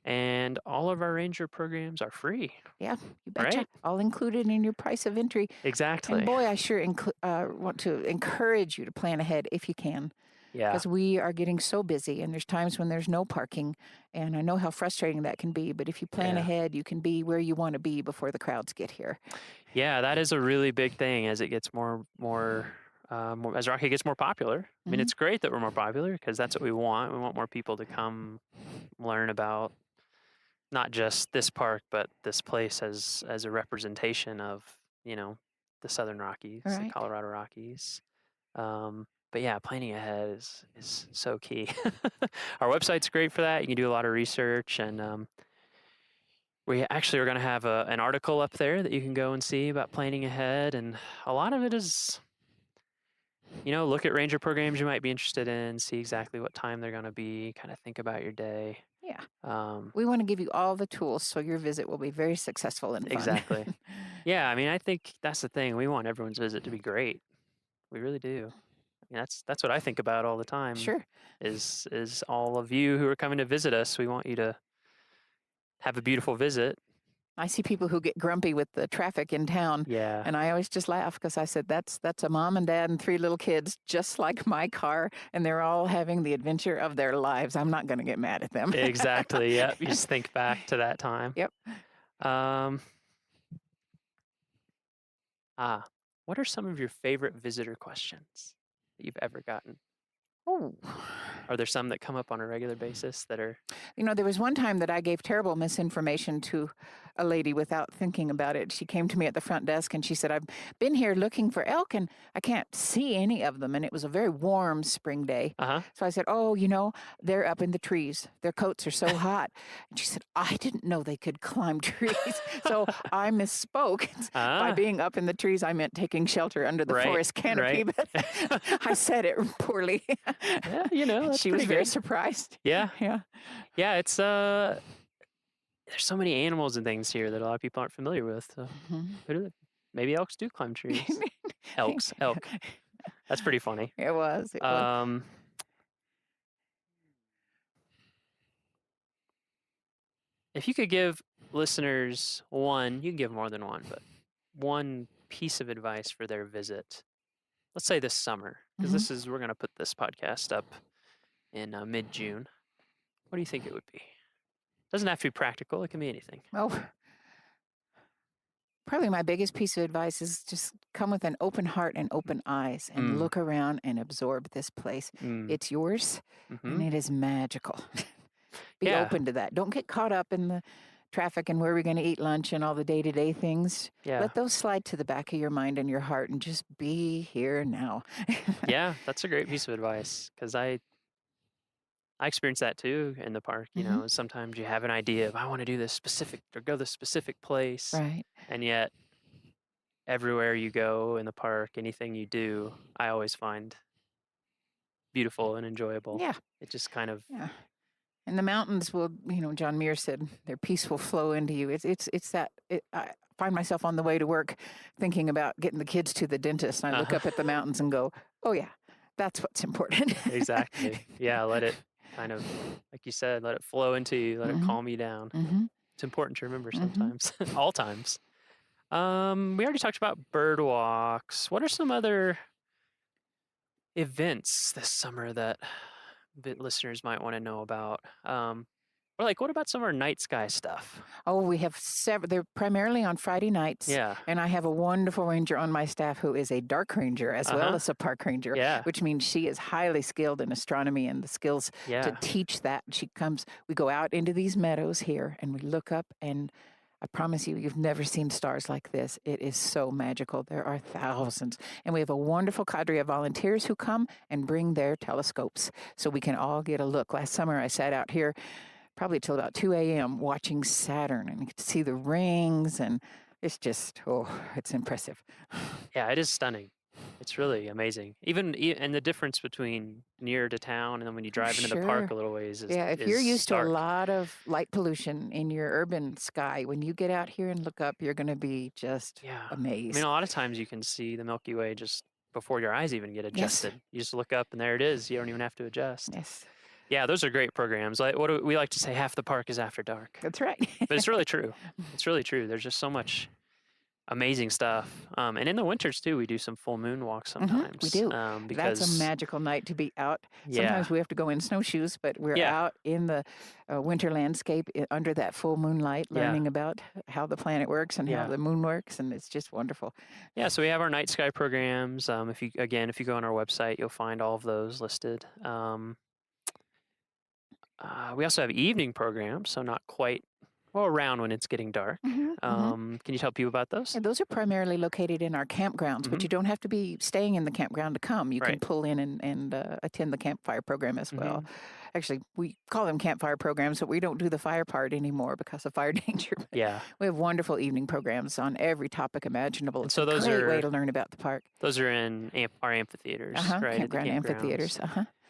And all of our ranger programs are free. Yeah, you betcha. Right? All included in your price of entry. Exactly. And boy, I sure want to encourage you to plan ahead if you can. Yeah. Because we are getting so busy, and there's times when there's no parking, and I know how frustrating that can be. But if you plan ahead, you can be where you want to be before the crowds get here. Yeah, that is a really big thing as it gets as Rocky gets more popular. I mean, it's great that we're more popular because that's what we want. We want more people to come learn about not just this park, but this place as a representation of, the Southern Rockies, the Colorado Rockies. But yeah, planning ahead is so key. Our website's great for that. You can do a lot of research, and we actually are going to have an article up there that you can go and see about planning ahead. And a lot of it is, look at ranger programs you might be interested in, see exactly what time they're going to be, kind of think about your day. Yeah. We want to give you all the tools so your visit will be very successful and fun. Exactly. Yeah, I mean, I think that's the thing. We want everyone's visit to be great. We really do. I mean, that's what I think about all the time. Sure. Is all of you who are coming to visit us, we want you to have a beautiful visit. I see people who get grumpy with the traffic in town. Yeah. And I always just laugh because I said, that's a mom and dad and 3 little kids, just like my car. And they're all having the adventure of their lives. I'm not going to get mad at them. Exactly. Yeah. You just think back to that time. Yep. What are some of your favorite visitor questions that you've ever gotten? Oh. Are there some that come up on a regular basis that are... There was one time that I gave terrible misinformation to a lady without thinking about it. She came to me at the front desk and she said, "I've been here looking for elk and I can't see any of them." And it was a very warm spring day. So I said, "Oh, they're up in the trees. Their coats are so hot." And she said, "I didn't know they could climb trees." So I misspoke. By being up in the trees, I meant taking shelter under the forest canopy. But I said it poorly. Yeah, she was very surprised. Yeah. Yeah. It's there's so many animals and things here that a lot of people aren't familiar with. So maybe elks do climb trees. Elk. That's pretty funny. It was. If you could give listeners you can give more than one, but one piece of advice for their visit, let's say this summer, because we're going to put this podcast up in mid-June. What do you think it would be? Doesn't have to be practical. It can be anything. Oh, probably my biggest piece of advice is just come with an open heart and open eyes and look around and absorb this place. It's yours and it is magical. Be open to that. Don't get caught up in the traffic and where we're going to eat lunch and all the day-to-day things. Let those slide to the back of your mind and your heart and just be here now. Yeah, that's a great piece of advice because I experience that too in the park. Sometimes you have an idea of I want to do this specific or go this specific place, right? And yet everywhere you go in the park, anything you do, I always find beautiful and enjoyable. Yeah. It just kind of And the mountains will, John Muir said, their peace will flow into you. I find myself on the way to work thinking about getting the kids to the dentist. And I look up at the mountains and go, oh yeah, that's what's important. Exactly. Yeah, let it kind of, like you said, let it flow into you, let it calm you down. It's important to remember sometimes, all times. We already talked about bird walks. What are some other events this summer that listeners might want to know about? Or like, what about some of our night sky stuff? Oh, we have several. They're primarily on Friday nights. Yeah. And I have a wonderful ranger on my staff who is a dark ranger as well as a park ranger, which means she is highly skilled in astronomy and the skills to teach that. We go out into these meadows here and we look up, and I promise you've never seen stars like this. It is so magical. There are thousands. And we have a wonderful cadre of volunteers who come and bring their telescopes so we can all get a look. Last summer I sat out here probably till about 2 a.m. watching Saturn, and you could see the rings, and it's just, it's impressive. Yeah, it is stunning. It's really amazing. And the difference between near to town and then when you drive into the park a little ways is if you're used stark. to a lot of light pollution in your urban sky, when you get out here and look up, you're going to be just amazed. I mean, a lot of times you can see the Milky Way just before your eyes even get adjusted. Yes. You just look up and there it is. You don't even have to adjust. Yes. Yeah, those are great programs. Like, what do we like to say? Half the park is after dark. That's right. But it's really true. It's really true. There's just so much amazing stuff. And in the winters, too, we do some full moon walks sometimes. We do. Because that's a magical night to be out. Sometimes we have to go in snowshoes, but we're out in the winter landscape under that full moonlight, learning about how the planet works and how the moon works, and it's just wonderful. Yeah, so we have our night sky programs. If you go on our website, you'll find all of those listed. We also have evening programs, so not quite, around when it's getting dark. Can you tell people about those? Yeah, those are primarily located in our campgrounds, but you don't have to be staying in the campground to come. You can pull in and attend the campfire program as well. Actually, we call them campfire programs, but we don't do the fire part anymore because of fire danger. Yeah. We have wonderful evening programs on every topic imaginable. It's so a great way to learn about the park. Those are in our amphitheaters, right? Campground amphitheaters.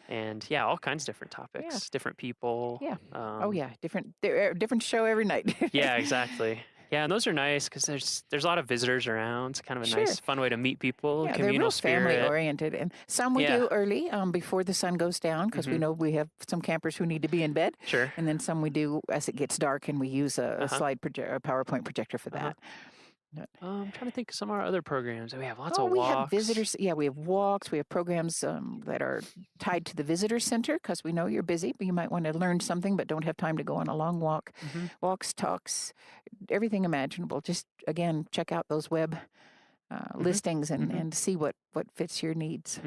And all kinds of different topics, different people. Yeah. Different show every night. Yeah, exactly. Yeah, and those are nice because there's a lot of visitors around. It's kind of a nice, fun way to meet people. Yeah, communal they're real spirit. family oriented, and some we do early, before the sun goes down, because we know we have some campers who need to be in bed. Sure. And then some we do as it gets dark, and we use a PowerPoint projector for that. I'm trying to think of some of our other programs. We have lots of walks. We have visitors. Yeah, we have walks. We have programs that are tied to the visitor center because we know you're busy, but you might want to learn something but don't have time to go on a long walk. Walks, talks, everything imaginable. Just, again, check out those web listings and see what fits your needs.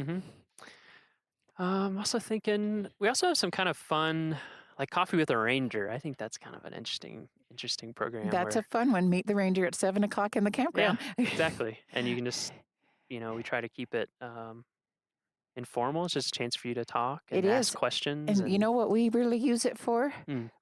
I'm also thinking we also have some kind of fun, like Coffee with a Ranger. I think that's kind of an interesting program. That's a fun one. Meet the ranger at 7:00 in the campground. Yeah, exactly. And you can just, we try to keep it informal. It's just a chance for you to talk and ask questions. And you know what we really use it for?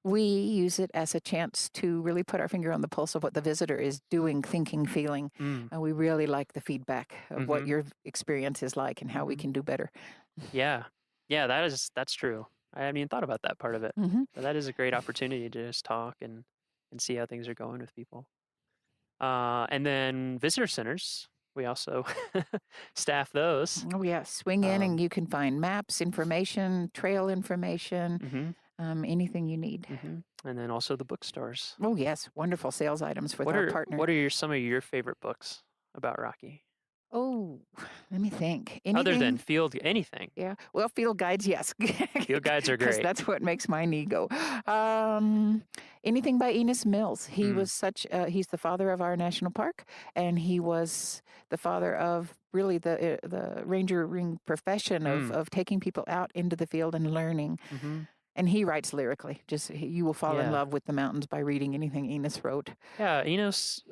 We use it as a chance to really put our finger on the pulse of what the visitor is doing, thinking, feeling. And we really like the feedback of what your experience is like and how we can do better. Yeah, that's true. I haven't even thought about that part of it. But that is a great opportunity to just talk and see how things are going with people. And then visitor centers, we also staff those. Oh, yeah. Swing in and you can find maps, information, trail information, anything you need. And then also the bookstores. Oh, yes. Wonderful sales items with our partner. What are some of your favorite books about Rocky? Oh, let me think. Other than field, anything. Yeah. Well, field guides, yes. Field guides are great. That's what makes my knee go. Anything by Enos Mills. He was he's the father of our national park, and he was the father of really the rangering profession of taking people out into the field and learning. And he writes lyrically. You will fall in love with the mountains by reading anything Enos wrote. Yeah, Enos.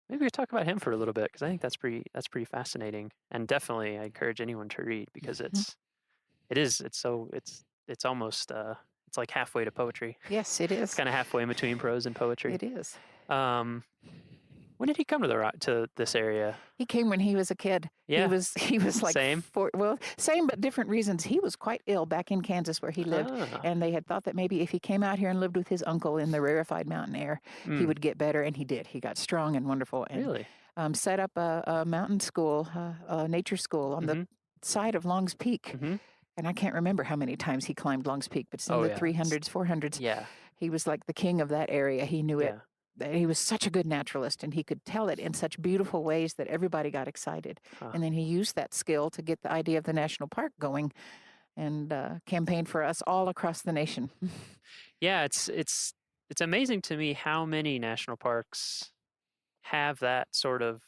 Maybe we could talk about him for a little bit because I think that's pretty fascinating, and definitely I encourage anyone to read because it's almost it's like halfway to poetry. Yes, it is. It's kind of halfway in between prose and poetry. It is. When did he come to this area? He came when he was a kid. Yeah. He was like Same? same but different reasons. He was quite ill back in Kansas where he lived, and they had thought that maybe if he came out here and lived with his uncle in the rarefied mountain air, he would get better, and he did. He got strong and wonderful, and Really? set up a mountain school, a nature school on the side of Long's Peak. And I can't remember how many times he climbed Long's Peak, but it's in the 300s, 400s. Yeah. He was like the king of that area. He knew it. He was such a good naturalist, and he could tell it in such beautiful ways that everybody got excited. And then he used that skill to get the idea of the national park going, and campaigned for us all across the nation. Yeah, it's amazing to me how many national parks have that sort of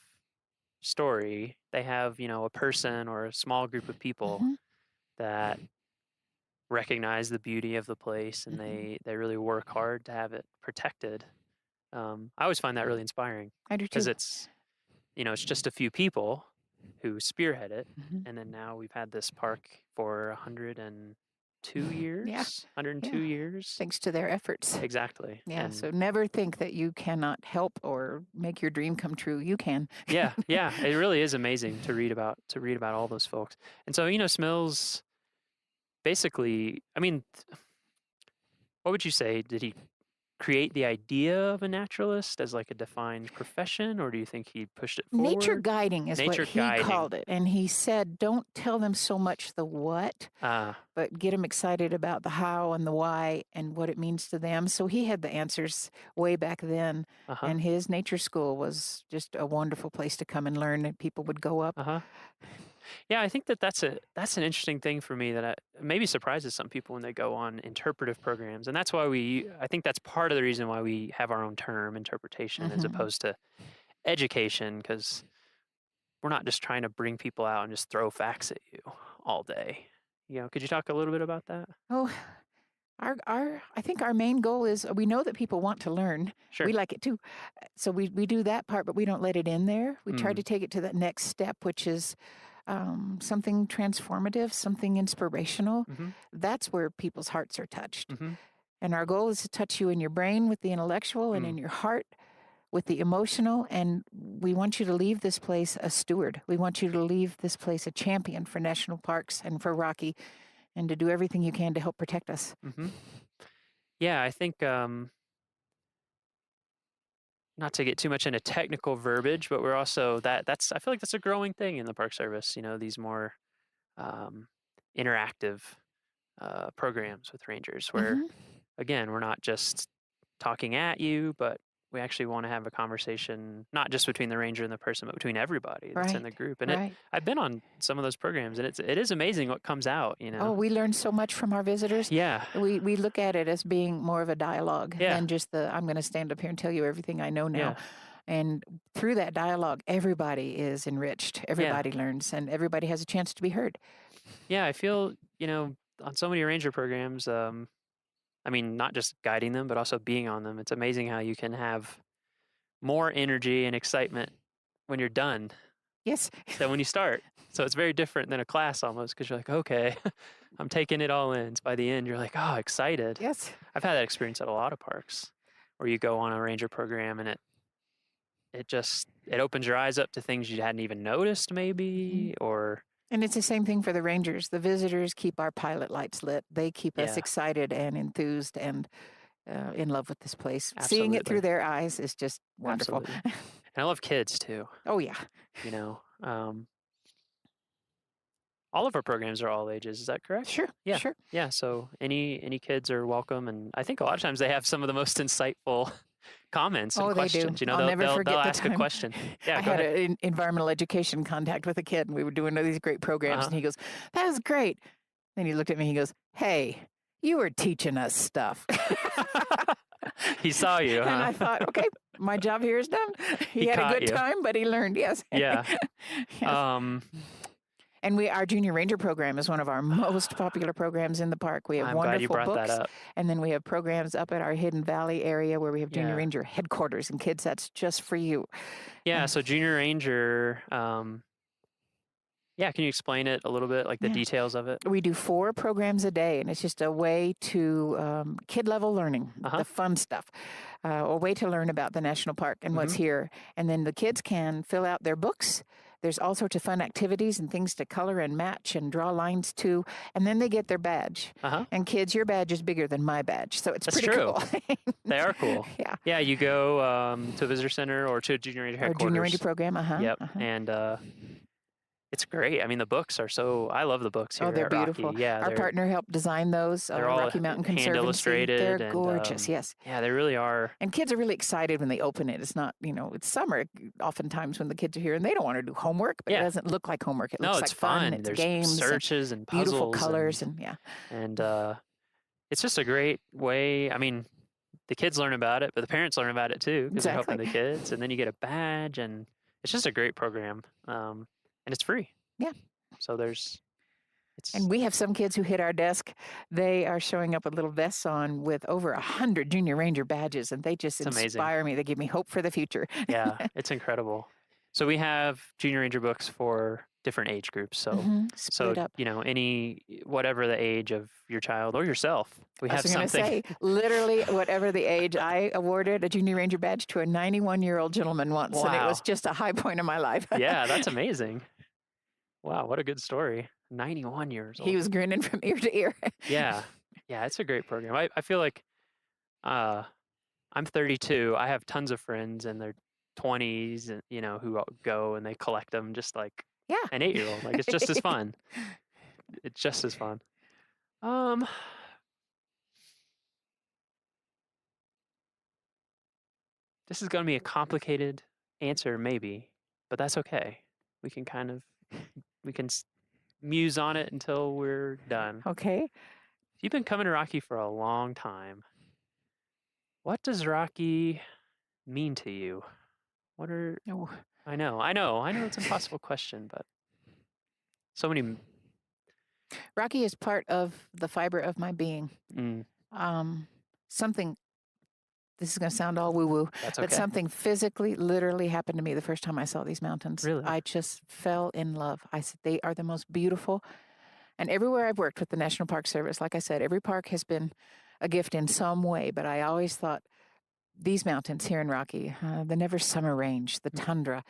story. They have, a person or a small group of people that recognize the beauty of the place, and they really work hard to have it protected. I always find that really inspiring. I do too. Because it's just a few people who spearhead it, and then now we've had this park for 102 years. Yeah. 102 years. Thanks to their efforts. Exactly. Yeah. And so never think that you cannot help or make your dream come true. You can. yeah. It really is amazing to read about all those folks. And so Smills, basically, I mean, what would you say? Did he create the idea of a naturalist as like a defined profession, or do you think he pushed it forward? Nature guiding is Nature what he guiding. called it. And he said, don't tell them so much the what, but get them excited about the how and the why and what it means to them. So he had the answers way back then. And his nature school was just a wonderful place to come and learn, and people would go up. Yeah, I think that's an interesting thing for me that maybe surprises some people when they go on interpretive programs. And that's why I think that's part of the reason why we have our own term, interpretation, as opposed to education, because we're not just trying to bring people out and just throw facts at you all day. Could you talk a little bit about that? Oh, I think our main goal is, we know that people want to learn. Sure. We like it too. So we do that part, but we don't let it in there. We try to take it to that next step, which is something transformative, something inspirational. That's where people's hearts are touched. And our goal is to touch you in your brain with the intellectual and in your heart with the emotional. And we want you to leave this place a steward. We want you to leave this place a champion for national parks and for Rocky, and to do everything you can to help protect us. Yeah, I think, not to get too much into technical verbiage, but we're also I feel like that's a growing thing in the Park Service, these more interactive programs with rangers where, again, we're not just talking at you, but we actually want to have a conversation, not just between the ranger and the person, but between everybody that's in the group. And I've been on some of those programs, and it is amazing what comes out, Oh, we learn so much from our visitors. Yeah. We look at it as being more of a dialogue than just I'm going to stand up here and tell you everything I know now. Yeah. And through that dialogue, everybody is enriched. Everybody learns, and everybody has a chance to be heard. Yeah, I feel, on so many ranger programs, I mean, not just guiding them, but also being on them. It's amazing how you can have more energy and excitement when you're done Yes. than when you start. So it's very different than a class almost, because you're like, okay, I'm taking it all in. So by the end, you're like, oh, excited. Yes. I've had that experience at a lot of parks where you go on a ranger program and it opens your eyes up to things you hadn't even noticed maybe, or... And it's the same thing for the rangers. The visitors keep our pilot lights lit. They keep us excited and enthused and in love with this place. Absolutely. Seeing it through their eyes is just wonderful. And I love kids too. Oh, yeah. All of our programs are all ages. Is that correct? Sure. Yeah. Sure. Yeah. So any kids are welcome. And I think a lot of times they have some of the most insightful comments and questions. They do. I'll never forget they'll the ask time. a question. Yeah, I had an environmental education contact with a kid, and we were doing these great programs, and he goes, "That was great." Then he looked at me, and he goes, "Hey, you were teaching us stuff." He saw you, huh? And I thought, okay, my job here is done. He had a good time, but he learned, yes. Yeah. Yes. And our Junior Ranger program is one of our most popular programs in the park. We have I'm wonderful glad you brought books. That up. And then we have programs up at our Hidden Valley area where we have Junior Ranger headquarters. And kids, that's just for you. Yeah, so Junior Ranger, Yeah, can you explain it a little bit, like the Yeah. details of it? We do 4 programs a day, and it's just a way to kid-level learning, the fun stuff, a way to learn about the national park and what's here. And then the kids can fill out their books. There's all sorts of fun activities and things to color and match and draw lines to, and then they get their badge. And kids, your badge is bigger than my badge, so it's That's pretty true. cool. They are cool. Yeah. Yeah, you go to a visitor center or to a junior ranger Our headquarters. junior ranger program, Yep, and it's great. I mean, the books are I love the books here Oh, they're at beautiful. Rocky. Yeah, Our partner helped design those. they're all Rocky Mountain hand Conservancy. illustrated. They're and, gorgeous, yes. Yeah, they really are. And kids are really excited when they open it. It's not, it's summer oftentimes when the kids are here and they don't want to do homework, but it doesn't look like homework. It looks it's like fun. fun. It's There's games, searches and puzzles, beautiful colors, and it's just a great way. I mean, the kids learn about it, but the parents learn about it too because they're helping the kids, and then you get a badge, and it's just a great program, and it's free. Yeah. So and we have some kids who hit our desk. They are showing up with little vests on with over 100 junior ranger badges, and they just inspire me. They give me hope for the future. Yeah, it's incredible. So we have junior ranger books for different age groups. So, split up. whatever the age of your child or yourself, we have something. I was going to say, literally, whatever the age. I awarded a junior ranger badge to a 91-year-old gentleman once, and it was just a high point of my life. Yeah, that's amazing. Wow, what a good story. 91 years old. He was grinning from ear to ear. Yeah, it's a great program. I feel like I'm 32. I have tons of friends in their 20s, and who go and they collect them just like an 8-year-old. Like it's just as fun. It's just as fun. This is going to be a complicated answer, maybe, but that's okay. We can muse on it until we're done. Okay. You've been coming to Rocky for a long time. What does Rocky mean to you? I know it's an impossible question, but so many. Rocky is part of the fiber of my being. Something, this is going to sound all woo-woo, but something physically, literally happened to me the first time I saw these mountains. Really? I just fell in love. I said, they are the most beautiful. And everywhere I've worked with the National Park Service, like I said, every park has been a gift in some way, but I always thought these mountains here in Rocky, the Never Summer Range, the tundra,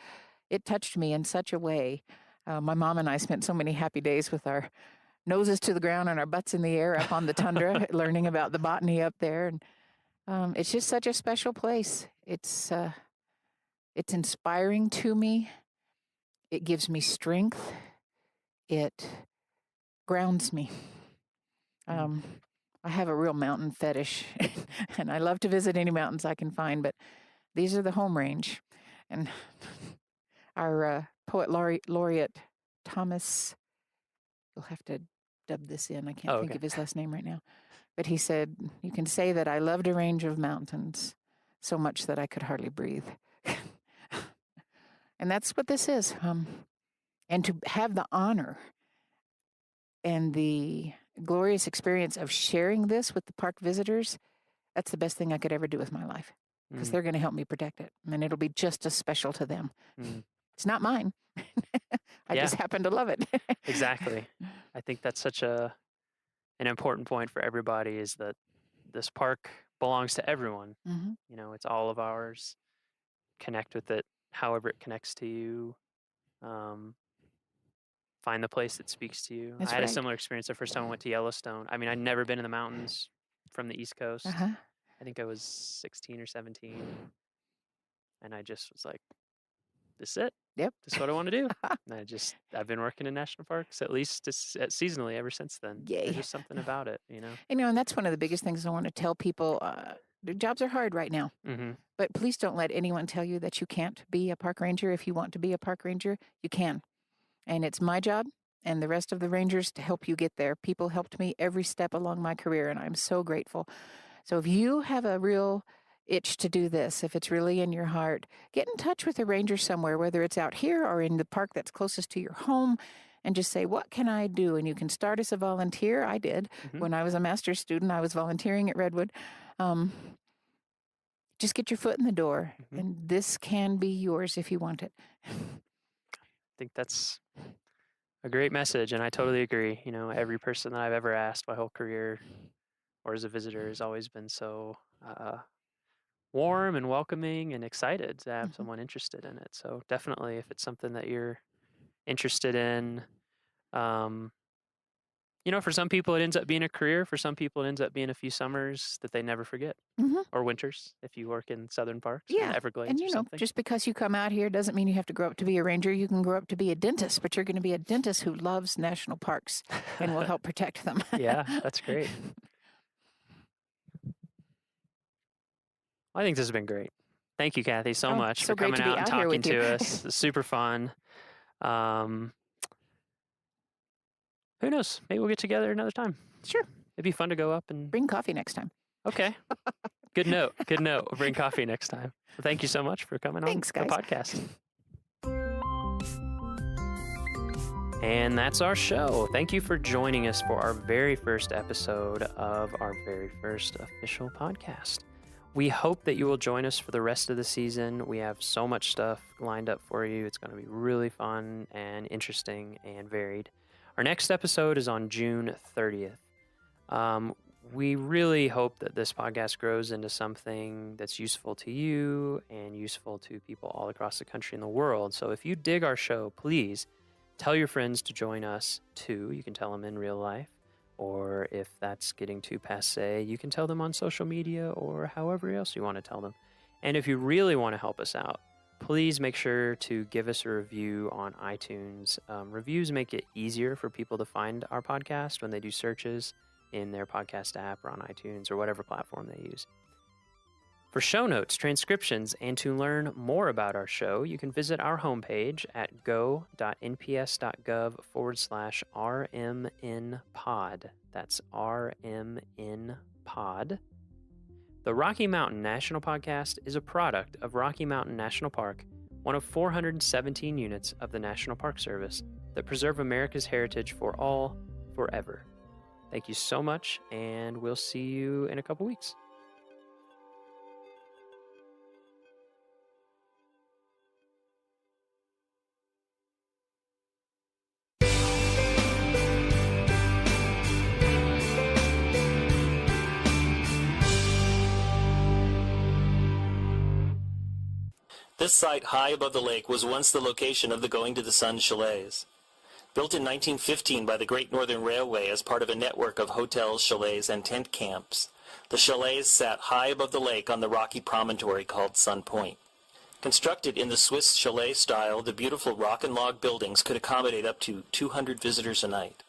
it touched me in such a way. My mom and I spent so many happy days with our noses to the ground and our butts in the air up on the tundra, learning about the botany up there. And it's just such a special place. It's inspiring to me. It gives me strength. It grounds me. I have a real mountain fetish, and I love to visit any mountains I can find, but these are the home range. And our poet laureate, Thomas, you'll have to dub this in. I can't think of his last name right now. But he said, you can say that I loved a range of mountains so much that I could hardly breathe. And that's what this is. And to have the honor and the glorious experience of sharing this with the park visitors, that's the best thing I could ever do with my life, because they're going to help me protect it, and it'll be just as special to them. It's not mine. I just happen to love it. Exactly. I think that's such an important point for everybody, is that this park belongs to everyone. It's all of ours. Connect with it however it connects to you. Find the place that speaks to you. I had a similar experience the first time I went to Yellowstone. I mean, I'd never been in the mountains from the East Coast. I think I was 16 or 17. And I just was like, this is it. Yep. This is what I want to do. And I've been working in national parks at least seasonally ever since then. Yay. There's just something about it, And that's one of the biggest things I want to tell people. Their jobs are hard right now. But please don't let anyone tell you that you can't be a park ranger. If you want to be a park ranger, you can. And it's my job and the rest of the rangers to help you get there. People helped me every step along my career, and I'm so grateful. So if you have a real itch to do this, if it's really in your heart, get in touch with a ranger somewhere, whether it's out here or in the park that's closest to your home, and just say, what can I do? And you can start as a volunteer. I did. When I was a master's student, I was volunteering at Redwood. Just get your foot in the door, and this can be yours if you want it. I think that's A great message, and I totally agree. Every person that I've ever asked my whole career or as a visitor has always been so warm and welcoming and excited to have someone interested in it. So definitely, if it's something that you're interested in, for some people it ends up being a career. For some people it ends up being a few summers that they never forget, or winters if you work in southern parks, or Everglades, and or something. just because you come out here doesn't mean you have to grow up to be a ranger. You can grow up to be a dentist, but you're going to be a dentist who loves national parks and will help protect them. Yeah, that's great. I think this has been great. Thank you, Kathy, so much for coming out and talking to us. It's super fun. Who knows? Maybe we'll get together another time. Sure. It'd be fun to go up and bring coffee next time. Okay. Good note. We'll bring coffee next time. Well, thank you so much for coming on the podcast. And that's our show. Thank you for joining us for our very first episode of our very first official podcast. We hope that you will join us for the rest of the season. We have so much stuff lined up for you. It's going to be really fun and interesting and varied. Our next episode is on June 30th. We really hope that this podcast grows into something that's useful to you and useful to people all across the country and the world. So if you dig our show, please tell your friends to join us too. You can tell them in real life, or if that's getting too passé, you can tell them on social media or however else you want to tell them. And if you really want to help us out, please make sure to give us a review on iTunes. Reviews make it easier for people to find our podcast when they do searches in their podcast app or on iTunes or whatever platform they use. For show notes, transcriptions, and to learn more about our show, you can visit our homepage at go.nps.gov/RMNpod. That's RMNpod. The Rocky Mountain National Podcast is a product of Rocky Mountain National Park, one of 417 units of the National Park Service that preserve America's heritage for all, forever. Thank you so much, and we'll see you in a couple weeks. This site high above the lake was once the location of the Going to the Sun chalets. Built in 1915 by the Great Northern Railway as part of a network of hotels, chalets, and tent camps, the chalets sat high above the lake on the rocky promontory called Sun Point. Constructed in the Swiss chalet style, the beautiful rock and log buildings could accommodate up to 200 visitors a night.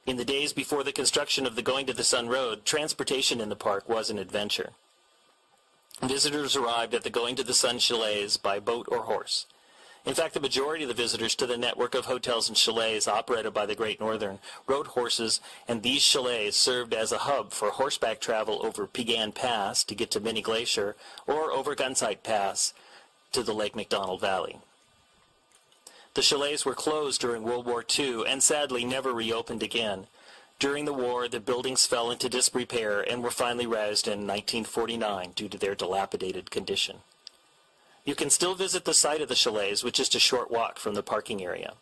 In the days before the construction of the Going to the Sun Road, transportation in the park was an adventure. Visitors arrived at the Going to the Sun chalets by boat or horse. In fact, the majority of the visitors to the network of hotels and chalets operated by the Great Northern rode horses, and these chalets served as a hub for horseback travel over Pegan Pass to get to Mini Glacier or over Gunsight Pass to the Lake McDonald Valley. The chalets were closed during World War II and sadly never reopened again. During the war, the buildings fell into disrepair and were finally razed in 1949 due to their dilapidated condition. You can still visit the site of the chalets, which is a short walk from the parking area.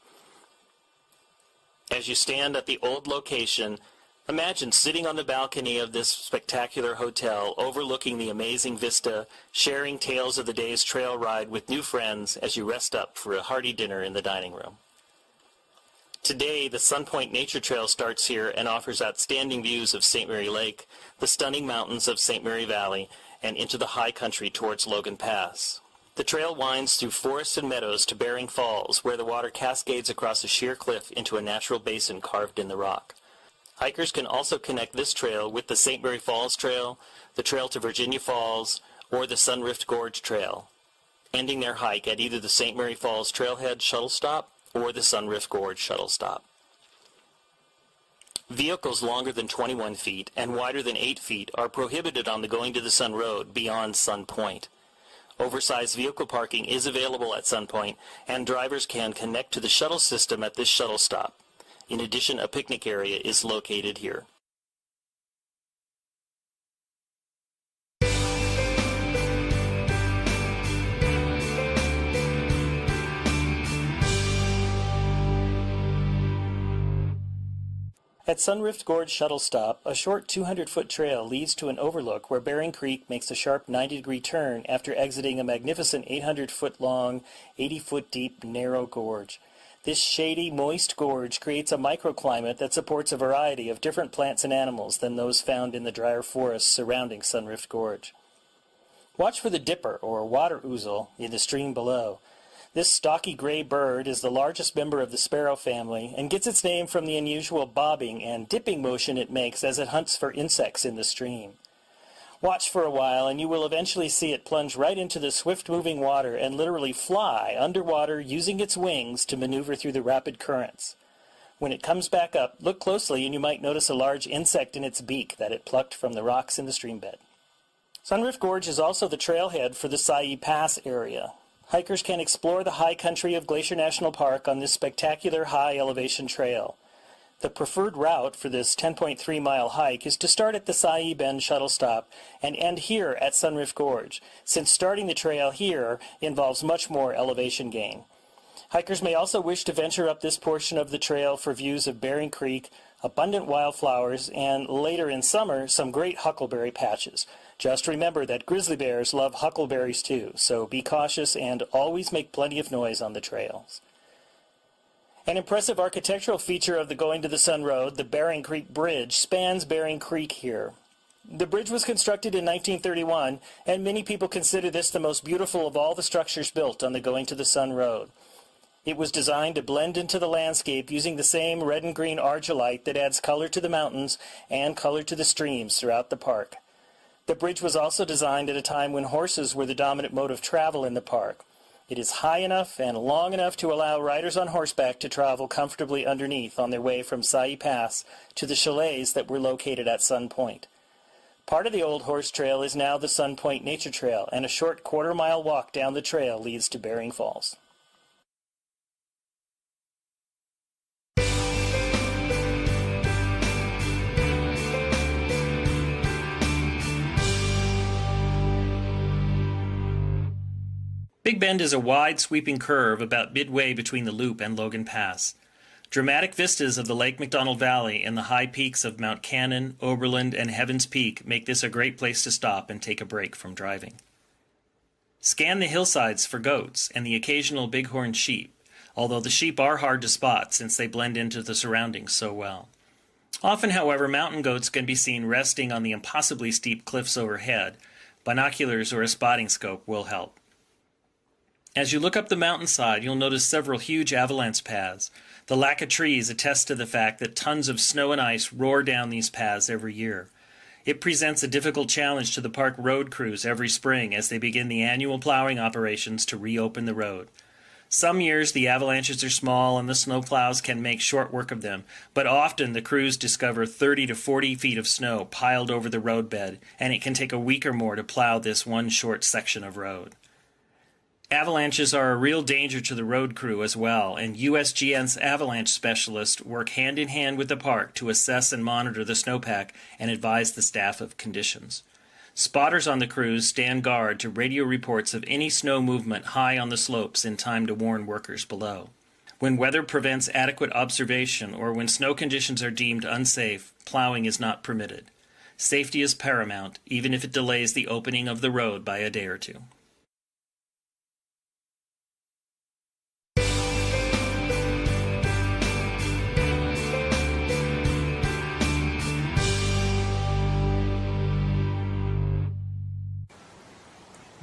As you stand at the old location, imagine sitting on the balcony of this spectacular hotel, overlooking the amazing vista, sharing tales of the day's trail ride with new friends as you rest up for a hearty dinner in the dining room. Today, the Sun Point Nature Trail starts here and offers outstanding views of St. Mary Lake, the stunning mountains of St. Mary Valley, and into the high country towards Logan Pass. The trail winds through forests and meadows to Bering Falls, where the water cascades across a sheer cliff into a natural basin carved in the rock. Hikers can also connect this trail with the St. Mary Falls Trail, the Trail to Virginia Falls, or the Sunrift Gorge Trail, ending their hike at either the St. Mary Falls Trailhead shuttle stop or the Sunrift Gorge shuttle stop. Vehicles longer than 21 feet and wider than 8 feet are prohibited on the Going to the Sun Road beyond Sun Point. Oversized vehicle parking is available at Sun Point, and drivers can connect to the shuttle system at this shuttle stop. In addition, a picnic area is located here. At Sunrift Gorge Shuttle Stop, a short 200-foot trail leads to an overlook where Bering Creek makes a sharp 90-degree turn after exiting a magnificent 800-foot-long, 80-foot-deep, narrow gorge. This shady, moist gorge creates a microclimate that supports a variety of different plants and animals than those found in the drier forests surrounding Sunrift Gorge. Watch for the dipper, or water ouzel, in the stream below. This stocky gray bird is the largest member of the sparrow family and gets its name from the unusual bobbing and dipping motion it makes as it hunts for insects in the stream. Watch for a while and you will eventually see it plunge right into the swift-moving water and literally fly underwater using its wings to maneuver through the rapid currents. When it comes back up, look closely and you might notice a large insect in its beak that it plucked from the rocks in the streambed. Sunrift Gorge is also the trailhead for the Sai Pass area. Hikers can explore the high country of Glacier National Park on this spectacular high-elevation trail. The preferred route for this 10.3-mile hike is to start at the Sai Bend shuttle stop and end here at Sunrift Gorge, since starting the trail here involves much more elevation gain. Hikers may also wish to venture up this portion of the trail for views of Bering Creek, abundant wildflowers, and later in summer, some great huckleberry patches. Just remember that grizzly bears love huckleberries too, so be cautious and always make plenty of noise on the trails. An impressive architectural feature of the Going to the Sun Road, the Bering Creek Bridge, spans Bering Creek here. The bridge was constructed in 1931, and many people consider this the most beautiful of all the structures built on the Going to the Sun Road. It was designed to blend into the landscape using the same red and green argillite that adds color to the mountains and color to the streams throughout the park. The bridge was also designed at a time when horses were the dominant mode of travel in the park. It is high enough and long enough to allow riders on horseback to travel comfortably underneath on their way from Sai Pass to the chalets that were located at Sun Point. Part of the old horse trail is now the Sun Point Nature Trail, and a short quarter-mile walk down the trail leads to Bering Falls. Big Bend is a wide, sweeping curve about midway between the Loop and Logan Pass. Dramatic vistas of the Lake McDonald Valley and the high peaks of Mount Cannon, Oberland, and Heavens Peak make this a great place to stop and take a break from driving. Scan the hillsides for goats and the occasional bighorn sheep, although the sheep are hard to spot since they blend into the surroundings so well. Often, however, mountain goats can be seen resting on the impossibly steep cliffs overhead. Binoculars or a spotting scope will help. As you look up the mountainside, you'll notice several huge avalanche paths. The lack of trees attests to the fact that tons of snow and ice roar down these paths every year. It presents a difficult challenge to the park road crews every spring as they begin the annual plowing operations to reopen the road. Some years the avalanches are small and the snowplows can make short work of them, but often the crews discover 30 to 40 feet of snow piled over the roadbed, and it can take a week or more to plow this one short section of road. Avalanches are a real danger to the road crew as well, and USGN's avalanche specialists work hand-in-hand with the park to assess and monitor the snowpack and advise the staff of conditions. Spotters on the crews stand guard to radio reports of any snow movement high on the slopes in time to warn workers below. When weather prevents adequate observation or when snow conditions are deemed unsafe, plowing is not permitted. Safety is paramount, even if it delays the opening of the road by a day or two.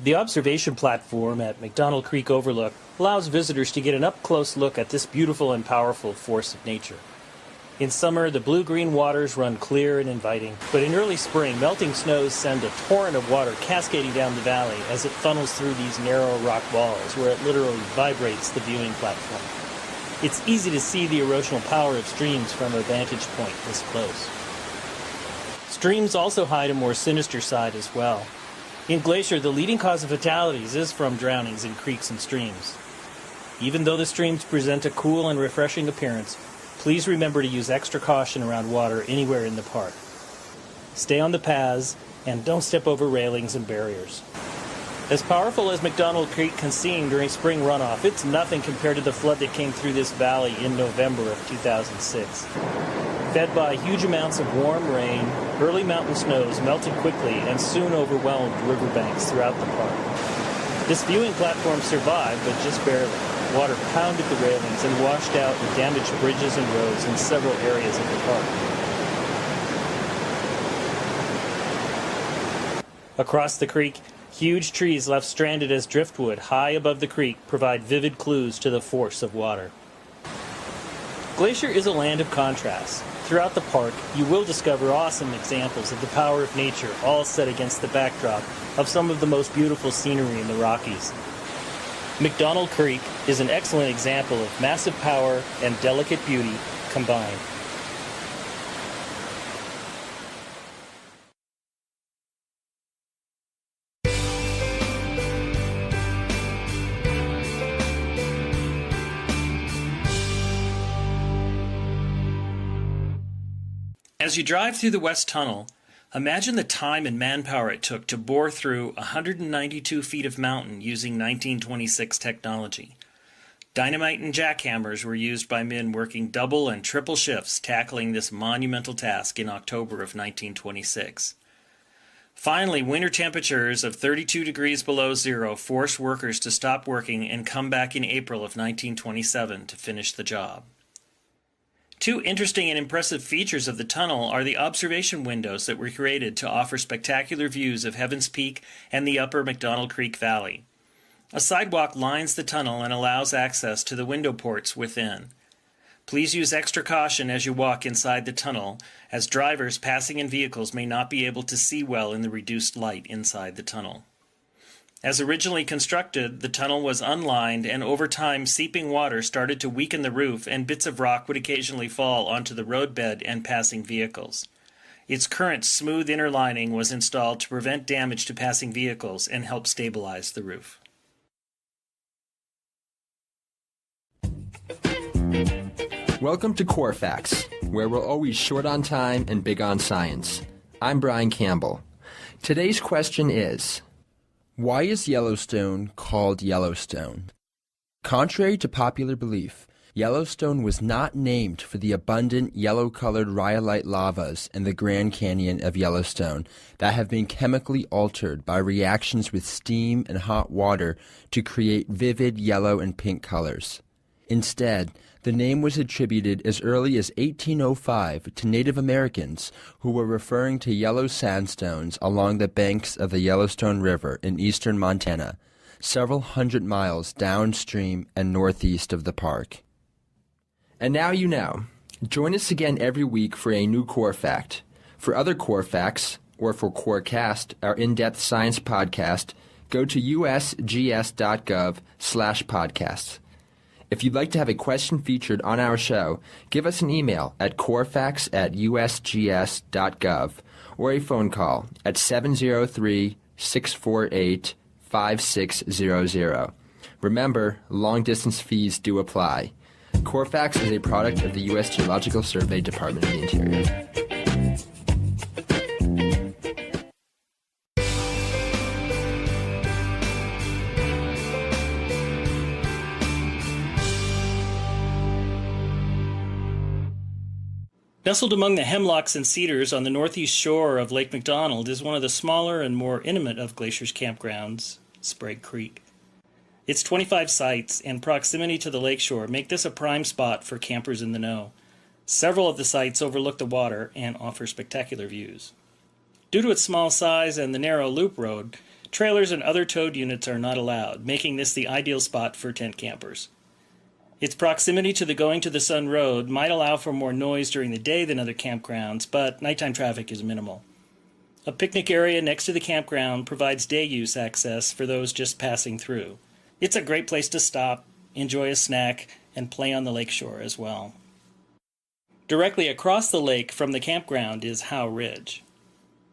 The observation platform at McDonald Creek Overlook allows visitors to get an up-close look at this beautiful and powerful force of nature. In summer, the blue-green waters run clear and inviting, but in early spring, melting snows send a torrent of water cascading down the valley as it funnels through these narrow rock walls, where it literally vibrates the viewing platform. It's easy to see the erosional power of streams from a vantage point this close. Streams also hide a more sinister side as well. In Glacier, the leading cause of fatalities is from drownings in creeks and streams. Even though the streams present a cool and refreshing appearance, please remember to use extra caution around water anywhere in the park. Stay on the paths and don't step over railings and barriers. As powerful as McDonald Creek can seem during spring runoff, it's nothing compared to the flood that came through this valley in November of 2006. Fed by huge amounts of warm rain, early mountain snows melted quickly and soon overwhelmed riverbanks throughout the park. This viewing platform survived, but just barely. Water pounded the railings and washed out and damaged bridges and roads in several areas of the park. Across the creek, huge trees left stranded as driftwood high above the creek provide vivid clues to the force of water. Glacier is a land of contrasts. Throughout the park, you will discover awesome examples of the power of nature, all set against the backdrop of some of the most beautiful scenery in the Rockies. McDonald Creek is an excellent example of massive power and delicate beauty combined. As you drive through the West Tunnel, imagine the time and manpower it took to bore through 192 feet of mountain using 1926 technology. Dynamite and jackhammers were used by men working double and triple shifts tackling this monumental task in October of 1926. Finally, winter temperatures of 32 degrees below zero forced workers to stop working and come back in April of 1927 to finish the job. Two interesting and impressive features of the tunnel are the observation windows that were created to offer spectacular views of Heaven's Peak and the upper McDonald Creek Valley. A sidewalk lines the tunnel and allows access to the window ports within. Please use extra caution as you walk inside the tunnel, as drivers passing in vehicles may not be able to see well in the reduced light inside the tunnel. As originally constructed, the tunnel was unlined, and over time seeping water started to weaken the roof, and bits of rock would occasionally fall onto the roadbed and passing vehicles. Its current smooth inner lining was installed to prevent damage to passing vehicles and help stabilize the roof. Welcome to Core Facts, where we're always short on time and big on science. I'm Brian Campbell. Today's question is, why is Yellowstone called Yellowstone? Contrary to popular belief, Yellowstone was not named for the abundant yellow-colored rhyolite lavas in the Grand Canyon of Yellowstone that have been chemically altered by reactions with steam and hot water to create vivid yellow and pink colors. Instead, the name was attributed as early as 1805 to Native Americans who were referring to yellow sandstones along the banks of the Yellowstone River in eastern Montana, several hundred miles downstream and northeast of the park. And now you know. Join us again every week for a new Core Fact. For other Core Facts, or for Corecast, our in-depth science podcast, go to usgs.gov/podcasts. If you'd like to have a question featured on our show, give us an email at corefacts@usgs.gov or a phone call at 703-648-5600. Remember, long-distance fees do apply. Corefax is a product of the U.S. Geological Survey, Department of the Interior. Nestled among the hemlocks and cedars on the northeast shore of Lake McDonald is one of the smaller and more intimate of Glacier's campgrounds, Sprague Creek. Its 25 sites and proximity to the lakeshore make this a prime spot for campers in the know. Several of the sites overlook the water and offer spectacular views. Due to its small size and the narrow loop road, trailers and other towed units are not allowed, making this the ideal spot for tent campers. Its proximity to the Going to the Sun Road might allow for more noise during the day than other campgrounds, but nighttime traffic is minimal. A picnic area next to the campground provides day-use access for those just passing through. It's a great place to stop, enjoy a snack, and play on the lakeshore as well. Directly across the lake from the campground is Howe Ridge.